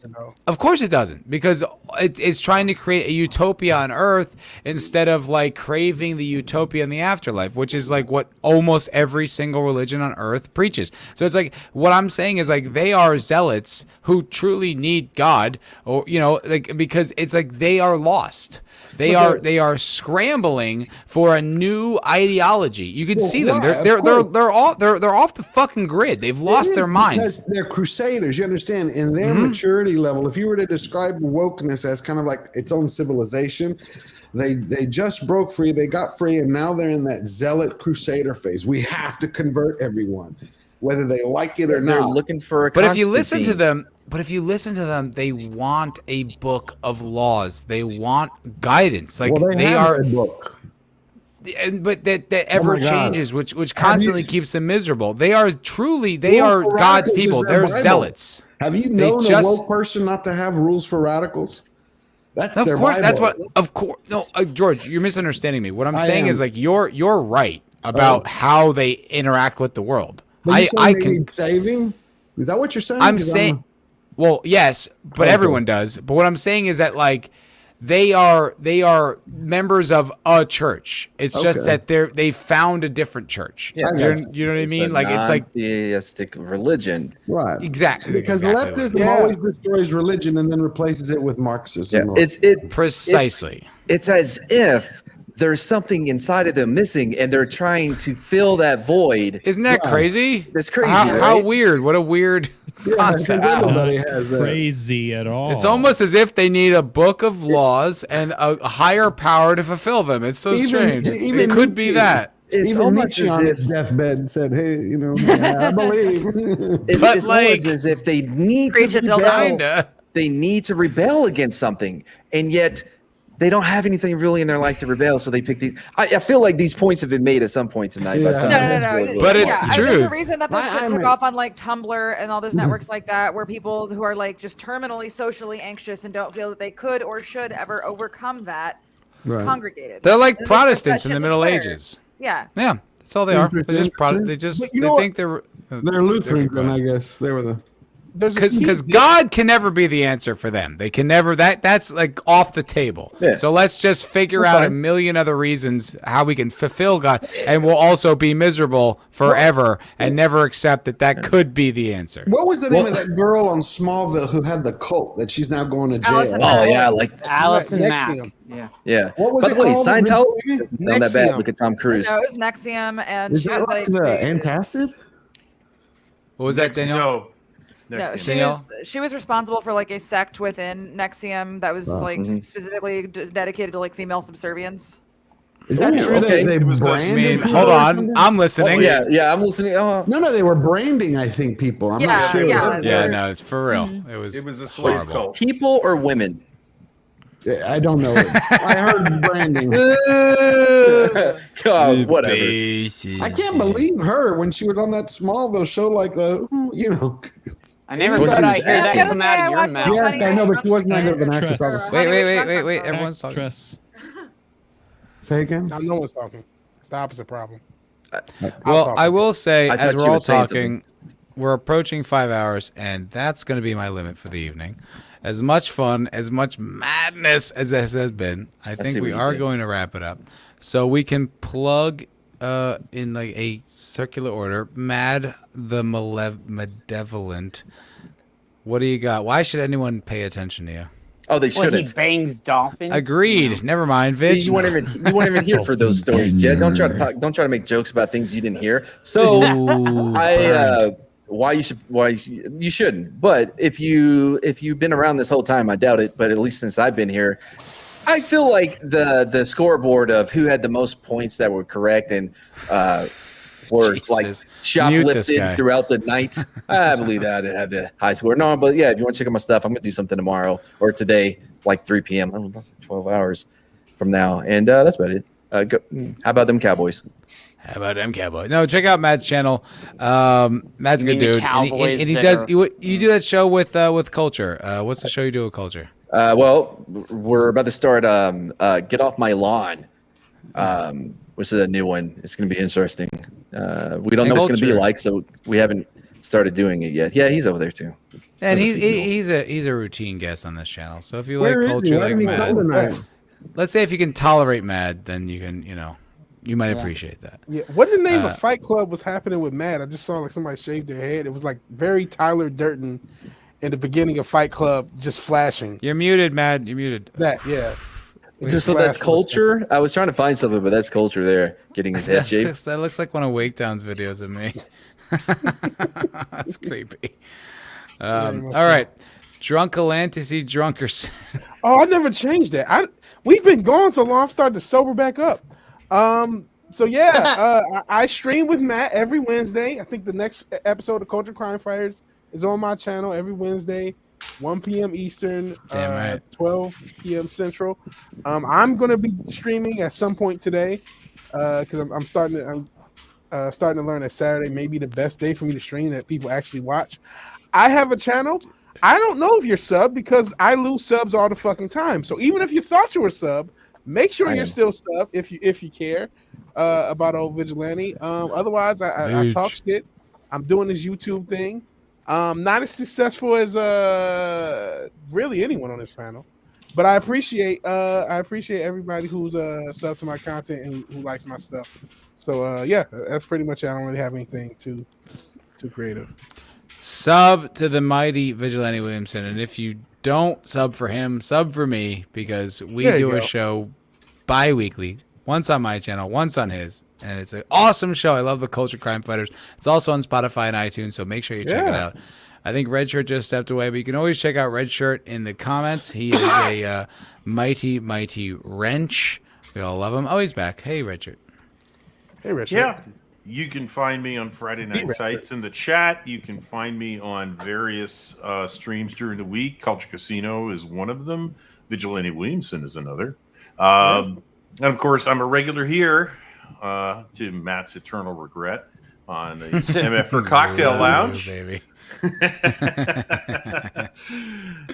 [SPEAKER 1] Of course, it doesn't, because it's trying to create a utopia on Earth instead of like craving the utopia in the afterlife, which is like what almost every single religion on Earth preaches. So it's like what I'm saying is like they are zealots who truly need God, or like because it's like they are lost. They are scrambling for a new ideology. You can see them. They're off the fucking grid. They've lost their minds.
[SPEAKER 18] They're crusaders. You understand? In their maturity level, if you were to describe wokeness as kind of like its own civilization, they just broke free. They got free, and now they're in that zealot crusader phase. We have to convert everyone, whether they like it or not.
[SPEAKER 9] They're looking for a.
[SPEAKER 1] But if you listen to them. They want a book of laws. They want guidance. Like
[SPEAKER 18] they
[SPEAKER 1] are
[SPEAKER 18] a book.
[SPEAKER 1] but that ever
[SPEAKER 18] my God.
[SPEAKER 1] changes, which constantly keeps them miserable. They are
[SPEAKER 18] Rules for
[SPEAKER 1] God's
[SPEAKER 18] radicals
[SPEAKER 1] people.
[SPEAKER 18] is their
[SPEAKER 1] They're
[SPEAKER 18] Bible.
[SPEAKER 1] zealots.
[SPEAKER 18] Have you
[SPEAKER 1] They
[SPEAKER 18] known
[SPEAKER 1] just-
[SPEAKER 18] a woke person not to have rules for radicals? That's
[SPEAKER 1] Of
[SPEAKER 18] their
[SPEAKER 1] course,
[SPEAKER 18] Bible.
[SPEAKER 1] that's what. Of course, no, George, you're misunderstanding me. What I'm
[SPEAKER 18] I
[SPEAKER 1] saying
[SPEAKER 18] am.
[SPEAKER 1] is like you're right about how they interact with the world.
[SPEAKER 18] But you're saying
[SPEAKER 1] I
[SPEAKER 18] they
[SPEAKER 1] can.
[SPEAKER 18] need saving. Is that what you're saying?
[SPEAKER 1] I'm
[SPEAKER 18] 'Cause
[SPEAKER 1] saying, well, yes, but
[SPEAKER 18] Okay.
[SPEAKER 1] everyone does. But what I'm saying is that like they are members of a church. It's just
[SPEAKER 9] Okay.
[SPEAKER 1] that they found a different church.
[SPEAKER 9] Yeah,
[SPEAKER 1] You know what I mean? Like it's like
[SPEAKER 9] theistic religion.
[SPEAKER 18] Right.
[SPEAKER 1] Exactly.
[SPEAKER 18] Because
[SPEAKER 1] exactly what it
[SPEAKER 18] leftism
[SPEAKER 1] is.
[SPEAKER 18] always destroys religion and then replaces it with Marxism.
[SPEAKER 9] Yeah,
[SPEAKER 1] precisely.
[SPEAKER 9] It's as if there's something inside of them missing, and they're trying to fill that void.
[SPEAKER 1] Isn't that crazy?
[SPEAKER 9] That's crazy.
[SPEAKER 1] How
[SPEAKER 9] right?
[SPEAKER 1] weird? What a weird concept.
[SPEAKER 6] It's not crazy at all.
[SPEAKER 1] It's almost as if they need a book of laws and a higher power to fulfill them. It's so strange. It could be that.
[SPEAKER 9] It's
[SPEAKER 18] even
[SPEAKER 9] almost
[SPEAKER 18] Nietzsche
[SPEAKER 9] as
[SPEAKER 18] on
[SPEAKER 9] if
[SPEAKER 18] his deathbed said, "Hey, you know, I believe."
[SPEAKER 9] it's almost as if they need
[SPEAKER 5] Preach
[SPEAKER 9] to
[SPEAKER 5] it, Dildo.
[SPEAKER 9] rebel.
[SPEAKER 1] Kinda.
[SPEAKER 9] They need to rebel against something, and yet they don't have anything really in their life to rebel. So they pick these. I feel like these points have been made at some point tonight. By
[SPEAKER 18] Yeah.
[SPEAKER 9] some
[SPEAKER 5] No.
[SPEAKER 1] But it's
[SPEAKER 5] I mean,
[SPEAKER 1] true.
[SPEAKER 5] there's a reason that this
[SPEAKER 18] I
[SPEAKER 5] shit took
[SPEAKER 18] mean-
[SPEAKER 5] off on like Tumblr and all those networks like that, where people who are like just terminally socially anxious and don't feel that they could or should ever overcome that
[SPEAKER 18] Right.
[SPEAKER 5] congregated.
[SPEAKER 1] They're like
[SPEAKER 5] And they
[SPEAKER 1] Protestants
[SPEAKER 5] push
[SPEAKER 1] in
[SPEAKER 5] that
[SPEAKER 1] the
[SPEAKER 5] shit to
[SPEAKER 1] Middle
[SPEAKER 5] Twitter.
[SPEAKER 1] Ages.
[SPEAKER 5] Yeah.
[SPEAKER 1] Yeah, that's all they are. They're just
[SPEAKER 18] Interesting.
[SPEAKER 1] they just
[SPEAKER 10] But you
[SPEAKER 1] they
[SPEAKER 10] know
[SPEAKER 1] think they're
[SPEAKER 18] Lutheran, then I guess they were the.
[SPEAKER 10] There's a
[SPEAKER 1] because
[SPEAKER 10] huge
[SPEAKER 1] God can never be the answer for them. They can never that's like off the table.
[SPEAKER 9] Yeah.
[SPEAKER 1] So let's just figure
[SPEAKER 9] That's
[SPEAKER 1] out a
[SPEAKER 9] fine.
[SPEAKER 1] million other reasons how we can fulfill God, and we'll also be miserable forever and never accept that could be the answer.
[SPEAKER 18] What was the name of that girl on Smallville who had the cult that she's now going to jail?
[SPEAKER 5] Allison
[SPEAKER 9] Oh yeah, like
[SPEAKER 19] Allison Mack.
[SPEAKER 10] Nexium.
[SPEAKER 19] Yeah.
[SPEAKER 9] yeah.
[SPEAKER 18] What was
[SPEAKER 9] By
[SPEAKER 18] it
[SPEAKER 9] the way,
[SPEAKER 18] called?
[SPEAKER 9] Scientology not that bad.
[SPEAKER 10] Nexium.
[SPEAKER 9] Look at Tom Cruise.
[SPEAKER 5] No, it was Nexium, and
[SPEAKER 18] Is
[SPEAKER 5] she
[SPEAKER 18] that
[SPEAKER 5] was
[SPEAKER 18] like
[SPEAKER 5] like,
[SPEAKER 18] the
[SPEAKER 5] they-
[SPEAKER 18] antacid?
[SPEAKER 1] What was that, Daniel?
[SPEAKER 5] No,
[SPEAKER 1] Danielle?
[SPEAKER 5] she was responsible for like a sect within Nexium that was like specifically dedicated to like female subservience.
[SPEAKER 18] Is that true?
[SPEAKER 9] okay.
[SPEAKER 18] They
[SPEAKER 1] I
[SPEAKER 18] branded
[SPEAKER 1] mean,
[SPEAKER 18] people
[SPEAKER 1] hold
[SPEAKER 18] or
[SPEAKER 1] on,
[SPEAKER 18] something?
[SPEAKER 1] I'm listening.
[SPEAKER 9] Yeah, I'm listening. Oh,
[SPEAKER 18] No, they were branding. I think people. I'm
[SPEAKER 5] Yeah,
[SPEAKER 18] not sure.
[SPEAKER 5] yeah.
[SPEAKER 1] Yeah, no, it's for real.
[SPEAKER 5] Mm-hmm.
[SPEAKER 1] It was
[SPEAKER 4] a slave
[SPEAKER 1] horrible.
[SPEAKER 4] cult.
[SPEAKER 9] people or women?
[SPEAKER 18] I don't know. I heard branding.
[SPEAKER 9] Oh, whatever.
[SPEAKER 18] I can't believe her when she was on that Smallville show. Like, you know.
[SPEAKER 19] I never
[SPEAKER 9] Well,
[SPEAKER 19] thought
[SPEAKER 9] she
[SPEAKER 19] I'd
[SPEAKER 9] was
[SPEAKER 19] hear that
[SPEAKER 5] acting.
[SPEAKER 19] come out of your
[SPEAKER 5] Yes,
[SPEAKER 19] mouth.
[SPEAKER 18] Yes, I know, but she wasn't that good of an actress.
[SPEAKER 6] Actress.
[SPEAKER 1] Wait. Everyone's talking.
[SPEAKER 6] Actress.
[SPEAKER 18] Say again.
[SPEAKER 10] Now no one's talking. It's the opposite problem.
[SPEAKER 1] Well,
[SPEAKER 10] talk.
[SPEAKER 1] I will say,
[SPEAKER 9] I
[SPEAKER 1] as
[SPEAKER 9] thought
[SPEAKER 1] we're
[SPEAKER 9] you
[SPEAKER 1] all
[SPEAKER 9] were saying
[SPEAKER 1] talking, we're approaching 5 hours, and that's going to be my limit for the evening. As much fun, as much madness as this has been, I think
[SPEAKER 9] see
[SPEAKER 1] we
[SPEAKER 9] what you
[SPEAKER 1] are
[SPEAKER 9] did.
[SPEAKER 1] going to wrap it up. So we can plug in like a circular order. Mad the Malevolent. What do you got? Why should anyone pay attention to you?
[SPEAKER 9] Oh, they
[SPEAKER 19] Well, he
[SPEAKER 9] shouldn't.
[SPEAKER 19] bangs dolphins.
[SPEAKER 1] Agreed. Never mind,
[SPEAKER 9] See,
[SPEAKER 1] Vidge.
[SPEAKER 9] you weren't even here for those stories, Jed. Don't try to make jokes about things you didn't hear. So
[SPEAKER 1] Ooh, burned.
[SPEAKER 9] why you shouldn't. But if you've been around this whole time, I doubt it. But at least since I've been here, I feel like the scoreboard of who had the most points that were correct and were like
[SPEAKER 1] Jesus. Mute this
[SPEAKER 9] shoplifted
[SPEAKER 1] guy.
[SPEAKER 9] throughout the night. I believe that I had the high score. No, but yeah, if you want to check out my stuff, I'm gonna do something tomorrow or today, like 3 p.m. Oh, that's 12 hours from now, and that's about it. How about them Cowboys?
[SPEAKER 1] How about them Cowboys? No, check out Matt's channel. Matt's a good
[SPEAKER 19] You mean the
[SPEAKER 1] dude, and
[SPEAKER 19] Cowboys
[SPEAKER 1] he
[SPEAKER 19] that
[SPEAKER 1] does.
[SPEAKER 19] are-
[SPEAKER 1] You do that show with Culture. What's the show you do with Culture?
[SPEAKER 9] Well, we're about to start Get Off My Lawn, which is a new one. It's going to be interesting. We don't know what it's going to be
[SPEAKER 1] Culture.
[SPEAKER 9] like, so we haven't started doing it yet. Yeah, he's over there too.
[SPEAKER 1] And
[SPEAKER 9] There's a few
[SPEAKER 1] he's a routine guest on this channel. So if you
[SPEAKER 18] Where
[SPEAKER 1] like
[SPEAKER 18] is
[SPEAKER 1] Culture
[SPEAKER 18] he? I
[SPEAKER 1] like
[SPEAKER 18] didn't even
[SPEAKER 1] Mad,
[SPEAKER 18] know tonight.
[SPEAKER 1] let's say if you can tolerate Mad, then you can you might appreciate that.
[SPEAKER 10] Yeah. What in the name of Fight Club was happening with Matt? I just saw like somebody shaved their head. It was like very Tyler Durden in the beginning of Fight Club, just flashing.
[SPEAKER 1] You're muted, Mad. You're muted.
[SPEAKER 10] That, yeah.
[SPEAKER 9] Just so that's Culture. I was trying to find something, but that's Culture there, getting his head shaved.
[SPEAKER 1] That looks like one of Wake Down's videos of me. That's creepy. All right. Drunkalantasy Drunkerson.
[SPEAKER 10] Oh, I never changed that. We've been gone so long. I'm starting to sober back up. So yeah, I stream with Matt every Wednesday. I think the next episode of Culture Crime Fighters is on my channel every Wednesday. 1 p.m. Eastern,
[SPEAKER 1] Damn right.
[SPEAKER 10] 12 p.m. Central. I'm gonna be streaming at some point today because I'm starting to learn that Saturday may be the best day for me to stream that people actually watch. I have a channel. I don't know if you're sub because I lose subs all the fucking time. So even if you thought you were sub, make sure you're still sub if you care about old Vigilante. Otherwise, I talk shit. I'm doing this YouTube thing. Not as successful as really anyone on this panel, but I appreciate everybody who's sub to my content and who likes my stuff. So yeah, that's pretty much it. I don't really have anything too creative.
[SPEAKER 1] Sub to the mighty Vigilante Williamson, and if you don't sub for him, sub for me, because we do a show bi-weekly, once on my channel, once on his, and it's an awesome show. I love the Culture Crime Fighters. It's also on Spotify and iTunes, so make sure you check it out. I think Red Shirt just stepped away, but you can always check out Red Shirt in the comments. He is a mighty wrench. We all love him. Oh, he's back. Hey, Red Shirt.
[SPEAKER 10] Hey, Red Shirt.
[SPEAKER 4] Yeah. You can find me on Friday Night Tights in the chat. You can find me on various streams during the week. Culture Casino is one of them. Vigilante Williamson is another. And, of course, I'm a regular here, to Matt's eternal regret, on the MFer Cocktail Lounge.
[SPEAKER 1] Baby.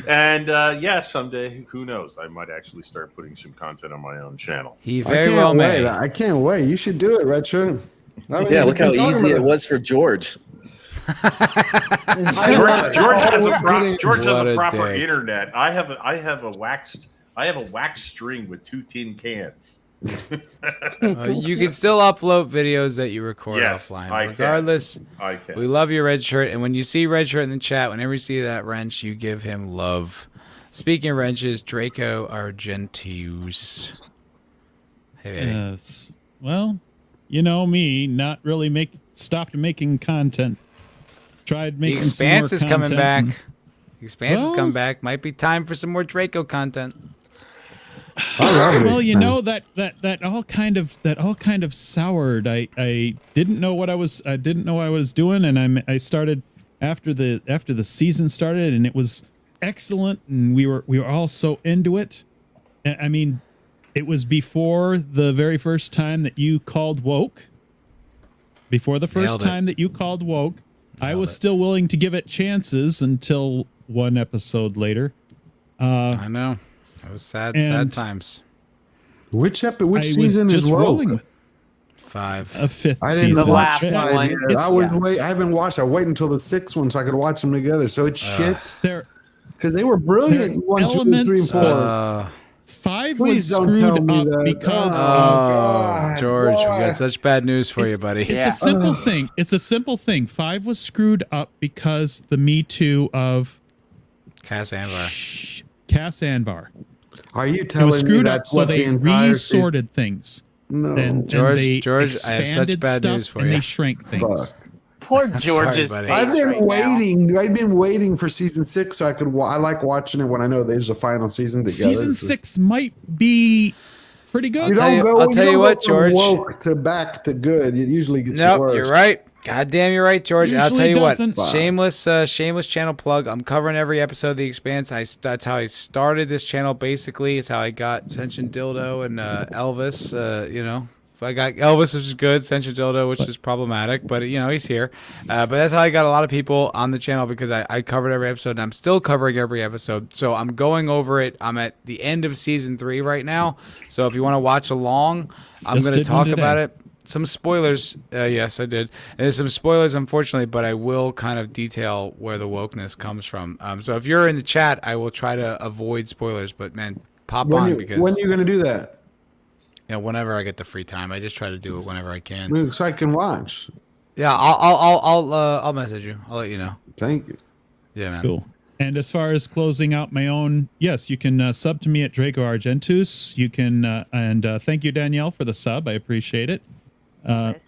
[SPEAKER 4] And, someday, who knows? I might actually start putting some content on my own channel.
[SPEAKER 1] He very well may.
[SPEAKER 18] I can't wait. You should do it, Red Shirt.
[SPEAKER 9] Yeah, look how easy it was for George.
[SPEAKER 4] George has a proper internet. I have a wax string with 2 tin cans.
[SPEAKER 1] You can still upload videos that you record offline. Regardless,
[SPEAKER 4] I can.
[SPEAKER 1] We love your Red Shirt, and when you see Red Shirt in the chat, whenever you see that wrench, you give him love. Speaking of wrenches, Draco Argenteus. Hey, baby.
[SPEAKER 6] Yes. Well, you know me, not really stopped making content. Tried making
[SPEAKER 1] The Expanse
[SPEAKER 6] some
[SPEAKER 1] is
[SPEAKER 6] more
[SPEAKER 1] coming back.
[SPEAKER 6] content.
[SPEAKER 1] The Expanse is coming back. Might be time for some more Draco content.
[SPEAKER 6] Well, you know that all kind of soured. I didn't know what I was doing, and I started after the season started, and it was excellent, and we were all so into it. I mean, it was before the very first time that you called woke. Before the first time that you called woke, I was still willing to give it chances until one episode later.
[SPEAKER 1] I know. That was sad times.
[SPEAKER 18] Which season is woke?
[SPEAKER 1] 5.
[SPEAKER 6] A 5th
[SPEAKER 18] I didn't
[SPEAKER 6] season.
[SPEAKER 18] watch
[SPEAKER 6] It's-
[SPEAKER 18] I haven't watched. I wait until the 6th one so I could watch them together. So it's shit. Because they were brilliant. 1, 2, 3, and 4.
[SPEAKER 6] 5
[SPEAKER 18] Please
[SPEAKER 6] was
[SPEAKER 18] don't
[SPEAKER 6] screwed
[SPEAKER 18] tell me
[SPEAKER 6] up
[SPEAKER 18] that.
[SPEAKER 6] because
[SPEAKER 1] George, we got such bad news for you, buddy.
[SPEAKER 6] It's a simple thing. It's a simple thing. 5 was screwed up because the Me Too of
[SPEAKER 1] Cass Anvar.
[SPEAKER 18] Are you
[SPEAKER 6] It
[SPEAKER 18] telling
[SPEAKER 6] was screwed
[SPEAKER 18] me
[SPEAKER 6] up,
[SPEAKER 18] that's
[SPEAKER 6] so
[SPEAKER 18] what
[SPEAKER 6] they
[SPEAKER 18] the entire
[SPEAKER 6] resorted things.
[SPEAKER 18] No,
[SPEAKER 6] and
[SPEAKER 1] George,
[SPEAKER 6] they
[SPEAKER 1] I have such
[SPEAKER 6] expanded
[SPEAKER 1] bad
[SPEAKER 6] stuff
[SPEAKER 1] news for
[SPEAKER 6] and
[SPEAKER 1] you.
[SPEAKER 6] they shrank things.
[SPEAKER 18] Fuck.
[SPEAKER 20] Poor George's
[SPEAKER 1] buddy.
[SPEAKER 20] face
[SPEAKER 18] I've been
[SPEAKER 20] right
[SPEAKER 18] waiting.
[SPEAKER 20] now.
[SPEAKER 18] I've been waiting for season 6 so I could. I like watching it when I know there's a final season together.
[SPEAKER 6] Season 6 might be pretty good.
[SPEAKER 1] I'll tell you what, George.
[SPEAKER 18] Woke to back to good. It usually gets
[SPEAKER 1] Nope,
[SPEAKER 18] worse.
[SPEAKER 1] you're right. God damn, you're right, George. I'll tell
[SPEAKER 6] Usually
[SPEAKER 1] you what.
[SPEAKER 6] doesn't.
[SPEAKER 1] Shameless channel plug. I'm covering every episode of The Expanse. That's how I started this channel. Basically, it's how I got Sentient Dildo and Elvis. I got Elvis, which is good. Sentient Dildo, which is problematic, but he's here. But that's how I got a lot of people on the channel because I covered every episode, and I'm still covering every episode. So I'm going over it. I'm at the end of season 3 right now. So if you want to watch along, I'm going to talk about it. Some spoilers. Yes, I did. And there's some spoilers, unfortunately, but I will kind of detail where the wokeness comes from. So if you're in the chat, I will try to avoid spoilers. But man, on because
[SPEAKER 18] when are you going to do that?
[SPEAKER 1] Whenever I get the free time, I just try to do it whenever I can.
[SPEAKER 18] So I can watch.
[SPEAKER 1] Yeah, I'll message you. I'll let you know.
[SPEAKER 18] Thank you.
[SPEAKER 1] Yeah, man.
[SPEAKER 6] Cool. And as far as closing out my own, yes, you can sub to me at Draco Argentus. You can and thank you, Danielle, for the sub. I appreciate it.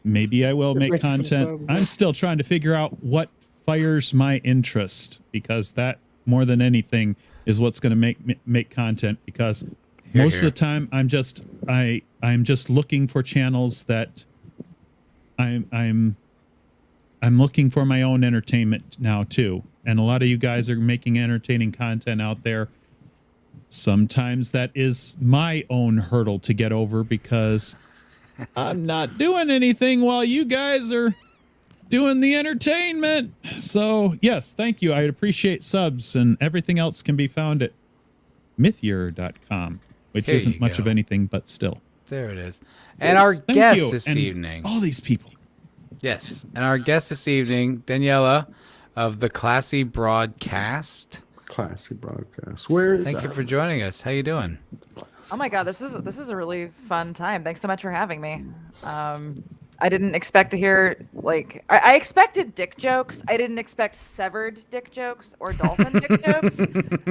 [SPEAKER 6] Maybe I will make content. I'm still trying to figure out what fires my interest, because that more than anything is what's going to make content. Because most of the time I'm just looking for channels that I'm looking for my own entertainment now too. and a lot of you guys are making entertaining content out there. Sometimes that is my own hurdle to get over because I'm not doing anything while you guys are doing the entertainment. So yes, thank you. I appreciate subs, and everything else can be found at mythier.com, which
[SPEAKER 1] Here
[SPEAKER 6] isn't
[SPEAKER 1] you
[SPEAKER 6] much
[SPEAKER 1] go.
[SPEAKER 6] of anything, but still.
[SPEAKER 1] There it is. And
[SPEAKER 6] Yes,
[SPEAKER 1] our
[SPEAKER 6] thank
[SPEAKER 1] guest
[SPEAKER 6] you.
[SPEAKER 1] this
[SPEAKER 6] And
[SPEAKER 1] evening.
[SPEAKER 6] all these people.
[SPEAKER 1] Yes. And our guest this evening, Daniela of the Classy Broadcast.
[SPEAKER 18] Classy Broadcast. Where is
[SPEAKER 1] Thank you
[SPEAKER 18] that?
[SPEAKER 1] for joining us. How you doing?
[SPEAKER 8] Oh my god, this is a really fun time. Thanks so much for having me. I didn't expect to hear like I expected dick jokes. I didn't expect severed dick jokes or dolphin dick jokes.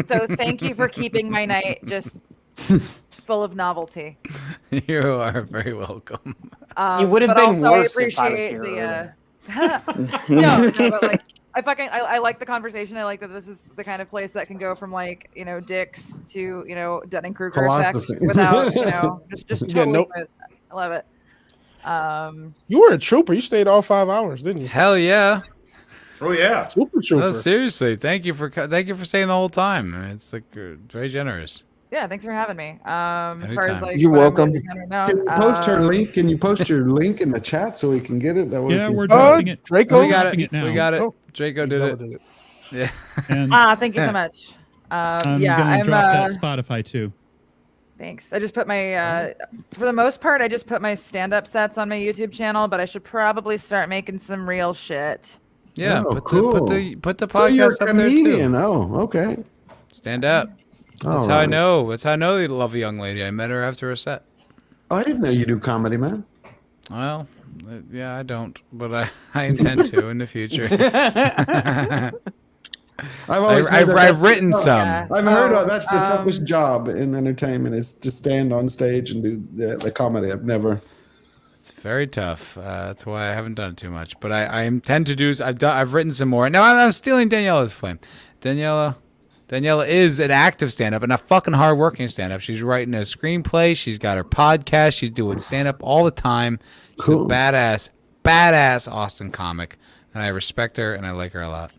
[SPEAKER 8] So thank you for keeping my night just full of novelty.
[SPEAKER 1] You are very welcome.
[SPEAKER 20] You would have
[SPEAKER 8] but
[SPEAKER 20] been
[SPEAKER 8] also
[SPEAKER 20] worse
[SPEAKER 8] I
[SPEAKER 20] if I was
[SPEAKER 8] appreciate
[SPEAKER 20] here
[SPEAKER 8] the
[SPEAKER 20] earlier.
[SPEAKER 8] no, but like I like the conversation. I like that this is the kind of place that can go from like, dicks to, Dunning-Kruger effect
[SPEAKER 10] Philosophy.
[SPEAKER 8] without, just
[SPEAKER 10] Yeah,
[SPEAKER 8] totally
[SPEAKER 10] nope.
[SPEAKER 8] smooth. I love it.
[SPEAKER 10] You were a trooper. You stayed all 5 hours, didn't you?
[SPEAKER 1] Hell yeah.
[SPEAKER 4] Oh yeah.
[SPEAKER 10] Super trooper.
[SPEAKER 1] No, seriously. Thank you for staying the whole time. I mean, it's like very generous.
[SPEAKER 8] Yeah, thanks for having me. As far as
[SPEAKER 1] Anytime.
[SPEAKER 8] like
[SPEAKER 18] You're
[SPEAKER 8] what I'm
[SPEAKER 18] welcome.
[SPEAKER 8] working on right now,
[SPEAKER 18] Can you post her link? Can you post your link in the chat so we can get it? That way
[SPEAKER 6] Yeah,
[SPEAKER 18] we
[SPEAKER 6] we're
[SPEAKER 18] can...
[SPEAKER 6] dropping it.
[SPEAKER 10] Draco?
[SPEAKER 1] We got
[SPEAKER 6] dropping
[SPEAKER 1] it.
[SPEAKER 6] it now.
[SPEAKER 1] We got it.
[SPEAKER 10] Oh,
[SPEAKER 1] Draco did it. Yeah.
[SPEAKER 6] And
[SPEAKER 8] thank you so much.
[SPEAKER 6] I'm
[SPEAKER 8] Yeah,
[SPEAKER 6] gonna
[SPEAKER 8] I'm
[SPEAKER 6] drop that Spotify too.
[SPEAKER 8] thanks. I just put my for the most part I just put my stand-up sets on my YouTube channel, but I should probably start making some real shit.
[SPEAKER 1] Yeah.
[SPEAKER 18] Oh,
[SPEAKER 1] put
[SPEAKER 18] cool.
[SPEAKER 1] the
[SPEAKER 18] So
[SPEAKER 1] podcast
[SPEAKER 18] you're a
[SPEAKER 1] up there
[SPEAKER 18] comedian.
[SPEAKER 1] too.
[SPEAKER 18] Oh, okay.
[SPEAKER 1] Stand up. That's
[SPEAKER 18] All
[SPEAKER 1] how I
[SPEAKER 18] right.
[SPEAKER 1] know. That's how I know the lovely young lady. I met her after a set.
[SPEAKER 18] Oh, I didn't know you do comedy, man.
[SPEAKER 1] Well, yeah, I don't, but I intend to in the future. I've written some.
[SPEAKER 18] I've heard that's the toughest job in entertainment is to stand on stage and do the comedy. I've never.
[SPEAKER 1] It's very tough. That's why I haven't done it too much. But I intend to do. I've written some more. Now I'm stealing Daniela's flame. Daniela is an active stand-up and a fucking hard-working stand-up. She's writing a screenplay. She's got her podcast. She's doing stand-up all the time. She's a badass Austin comic, and I respect her and I like her a lot.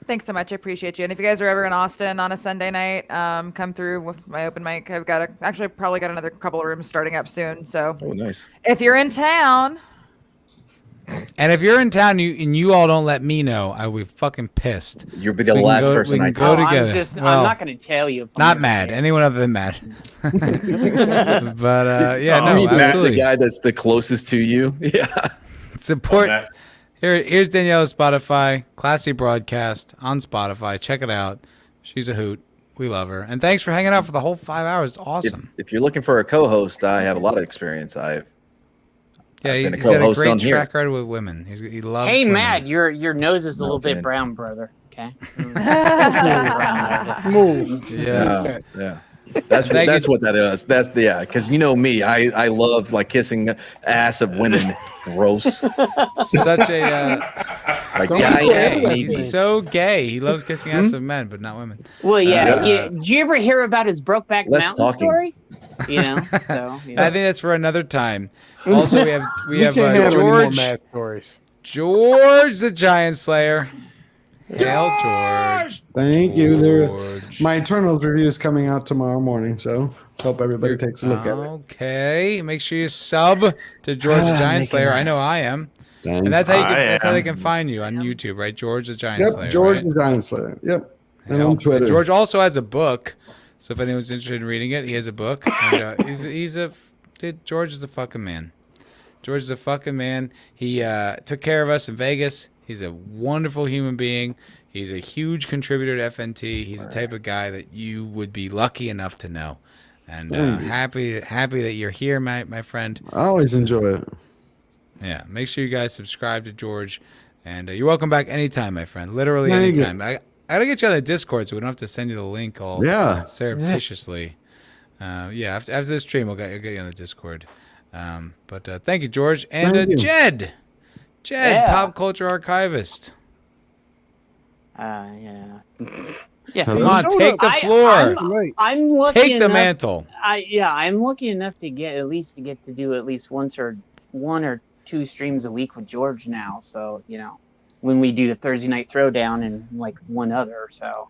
[SPEAKER 8] Thanks so much. I appreciate you. And if you guys are ever in Austin on a Sunday night, come through with my open mic. I've got probably got another couple of rooms starting up soon. So
[SPEAKER 9] Oh, nice.
[SPEAKER 8] if you're in town,
[SPEAKER 1] And if you're in town and you all don't let me know, I will be fucking pissed.
[SPEAKER 9] You'll be the last person
[SPEAKER 1] we
[SPEAKER 9] I
[SPEAKER 1] can go
[SPEAKER 9] tell.
[SPEAKER 1] together.
[SPEAKER 20] I'm not going to tell you. If I'm
[SPEAKER 1] Not
[SPEAKER 20] gonna
[SPEAKER 1] mad.
[SPEAKER 20] say it.
[SPEAKER 1] Anyone other than mad. But yeah,
[SPEAKER 9] You
[SPEAKER 1] no,
[SPEAKER 9] mean
[SPEAKER 1] absolutely.
[SPEAKER 9] the guy that's the closest to you. Yeah.
[SPEAKER 1] Support. Here's Daniela's Spotify, Classy Broadcast on Spotify. Check it out. She's a hoot. We love her. And thanks for hanging out for the whole 5 hours. It's awesome.
[SPEAKER 9] If you're looking for a co-host, I have a lot of experience. I've been a
[SPEAKER 1] He's got a
[SPEAKER 9] co-host
[SPEAKER 1] great
[SPEAKER 9] on here.
[SPEAKER 1] track record with women. He loves
[SPEAKER 20] Hey,
[SPEAKER 1] women.
[SPEAKER 20] Matt, your nose is a little bit
[SPEAKER 9] fan.
[SPEAKER 20] brown, brother. Okay.
[SPEAKER 10] Move.
[SPEAKER 1] Yes.
[SPEAKER 9] Yeah. That's what that is. That's because you know me, I love like kissing ass of women. Gross.
[SPEAKER 1] Such a
[SPEAKER 9] like
[SPEAKER 1] so
[SPEAKER 9] guy
[SPEAKER 1] gay.
[SPEAKER 9] ass.
[SPEAKER 1] He's so gay. He loves kissing ass of men, but not women.
[SPEAKER 20] Well, yeah. Did you ever hear about his Brokeback
[SPEAKER 9] Less
[SPEAKER 20] Mountain
[SPEAKER 9] talking.
[SPEAKER 20] story? You know. So. You know.
[SPEAKER 1] I think that's for another time. Also, we have
[SPEAKER 10] can't handle any more
[SPEAKER 1] George.
[SPEAKER 10] mad stories.
[SPEAKER 1] George the Giant Slayer. Hail George.
[SPEAKER 18] Thank you. There,
[SPEAKER 1] George.
[SPEAKER 18] my Eternals review is coming out tomorrow morning, so hope everybody takes a look at it.
[SPEAKER 1] Okay, make sure you sub to George the Giant Slayer. I know I am.
[SPEAKER 18] Thanks.
[SPEAKER 1] And that's how they can find you on YouTube, right? George the Giant Slayer.
[SPEAKER 18] Yep, George
[SPEAKER 1] right?
[SPEAKER 18] the Giant Slayer. Yep. And
[SPEAKER 1] Hell,
[SPEAKER 18] on Twitter.
[SPEAKER 1] George also has a book, so if anyone's interested in reading it, he has a book. And George is a fucking man. George is a fucking man. He took care of us in Vegas. He's a wonderful human being. He's a huge contributor to FNT. He's the type of guy that you would be lucky enough to know. And happy that you're here, my friend.
[SPEAKER 18] I always enjoy it.
[SPEAKER 1] Yeah, make sure you guys subscribe to George. And you're welcome back anytime, my friend. Literally
[SPEAKER 18] Thank you.
[SPEAKER 1] anytime. I got to get you on the Discord so we don't have to send you the link all surreptitiously. After this stream, I'll get you on the Discord. But thank you, George. And
[SPEAKER 18] Thank you.
[SPEAKER 1] Jed, pop culture archivist.
[SPEAKER 20] Yeah.
[SPEAKER 1] Come on, take the floor.
[SPEAKER 20] I'm lucky
[SPEAKER 1] Take the
[SPEAKER 20] enough-
[SPEAKER 1] mantle.
[SPEAKER 20] I'm lucky enough to get to do at least one or two streams a week with George now. So
[SPEAKER 19] when we do the Thursday night throwdown and like one other. So,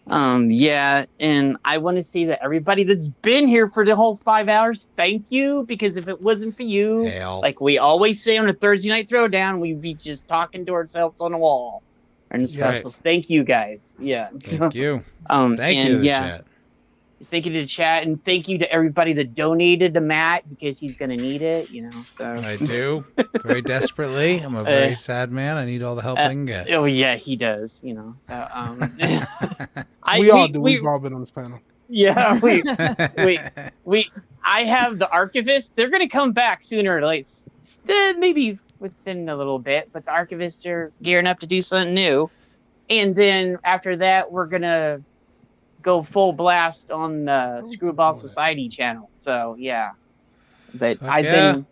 [SPEAKER 19] yeah, and I want to say that everybody that's been here for the whole 5 hours, thank you, because if it wasn't for you, like we always say on a Thursday night throwdown, we'd be just talking to ourselves on the wall and stuff.
[SPEAKER 1] Yes.
[SPEAKER 19] So thank you guys. Yeah.
[SPEAKER 1] Thank you.
[SPEAKER 19] Thank
[SPEAKER 1] Thank you to the chat.
[SPEAKER 19] Thank you to the chat, and thank you to everybody that donated to Matt because he's gonna need it, you know. So.
[SPEAKER 1] I do very desperately. I'm a very sad man. I need all the help I can get.
[SPEAKER 19] Oh yeah, he does. You know.
[SPEAKER 10] We all do. We've all been on this panel.
[SPEAKER 19] Yeah, I have the archivists. They're gonna come back sooner or later. Maybe within a little bit, but the archivists are gearing up to do something new, and then after that, we're gonna go full blast on the Screwball Society channel. So yeah, but I've been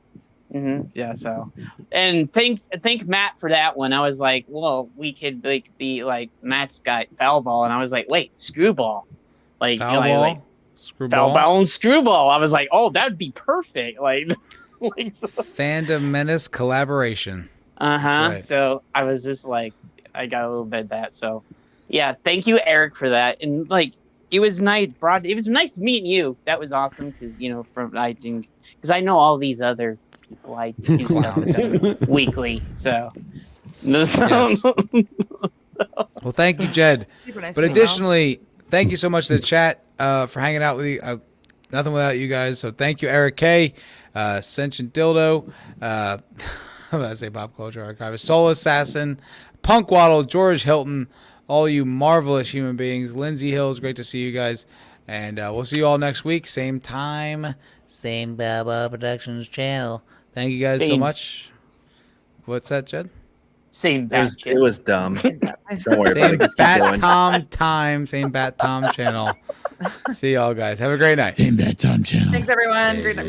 [SPEAKER 19] so, and thank Matt for that one. I was like, well, we could be like Matt's got foul ball, and I was like, wait, Screwball, like
[SPEAKER 1] foul ball,
[SPEAKER 19] like,
[SPEAKER 1] Screwball,
[SPEAKER 19] foul ball and Screwball. I was like, oh, that'd be perfect, like
[SPEAKER 1] Fandom Menace collaboration.
[SPEAKER 19] Right. So I was just like, I got a little bit of that. So yeah, thank you, Eric, for that. And like, it was nice, it was nice meeting you. That was awesome because because I know all these other people I do stuff with them weekly. So,
[SPEAKER 1] yes. Well, thank you, Jed.
[SPEAKER 5] Nice
[SPEAKER 1] But additionally, thank you so much to the chat for hanging out with you. Nothing without you guys. So thank you, Eric K, Sentient Dildo, I'm gonna say Pop Culture Archivist, Soul Assassin, Punk Waddle, George Hilton, all you marvelous human beings. Lindsay Hills, great to see you guys. And we'll see you all next week. Same time, same Balboa Productions channel. Thank you guys so much. What's that, Jed?
[SPEAKER 19] Same
[SPEAKER 9] it was dumb. Don't worry about it. Just keep
[SPEAKER 1] Bat
[SPEAKER 9] going.
[SPEAKER 1] Tom time, same Bat Tom channel. See y'all guys. Have a great night.
[SPEAKER 6] Same Bat Tom channel.
[SPEAKER 5] Thanks, everyone. Great night.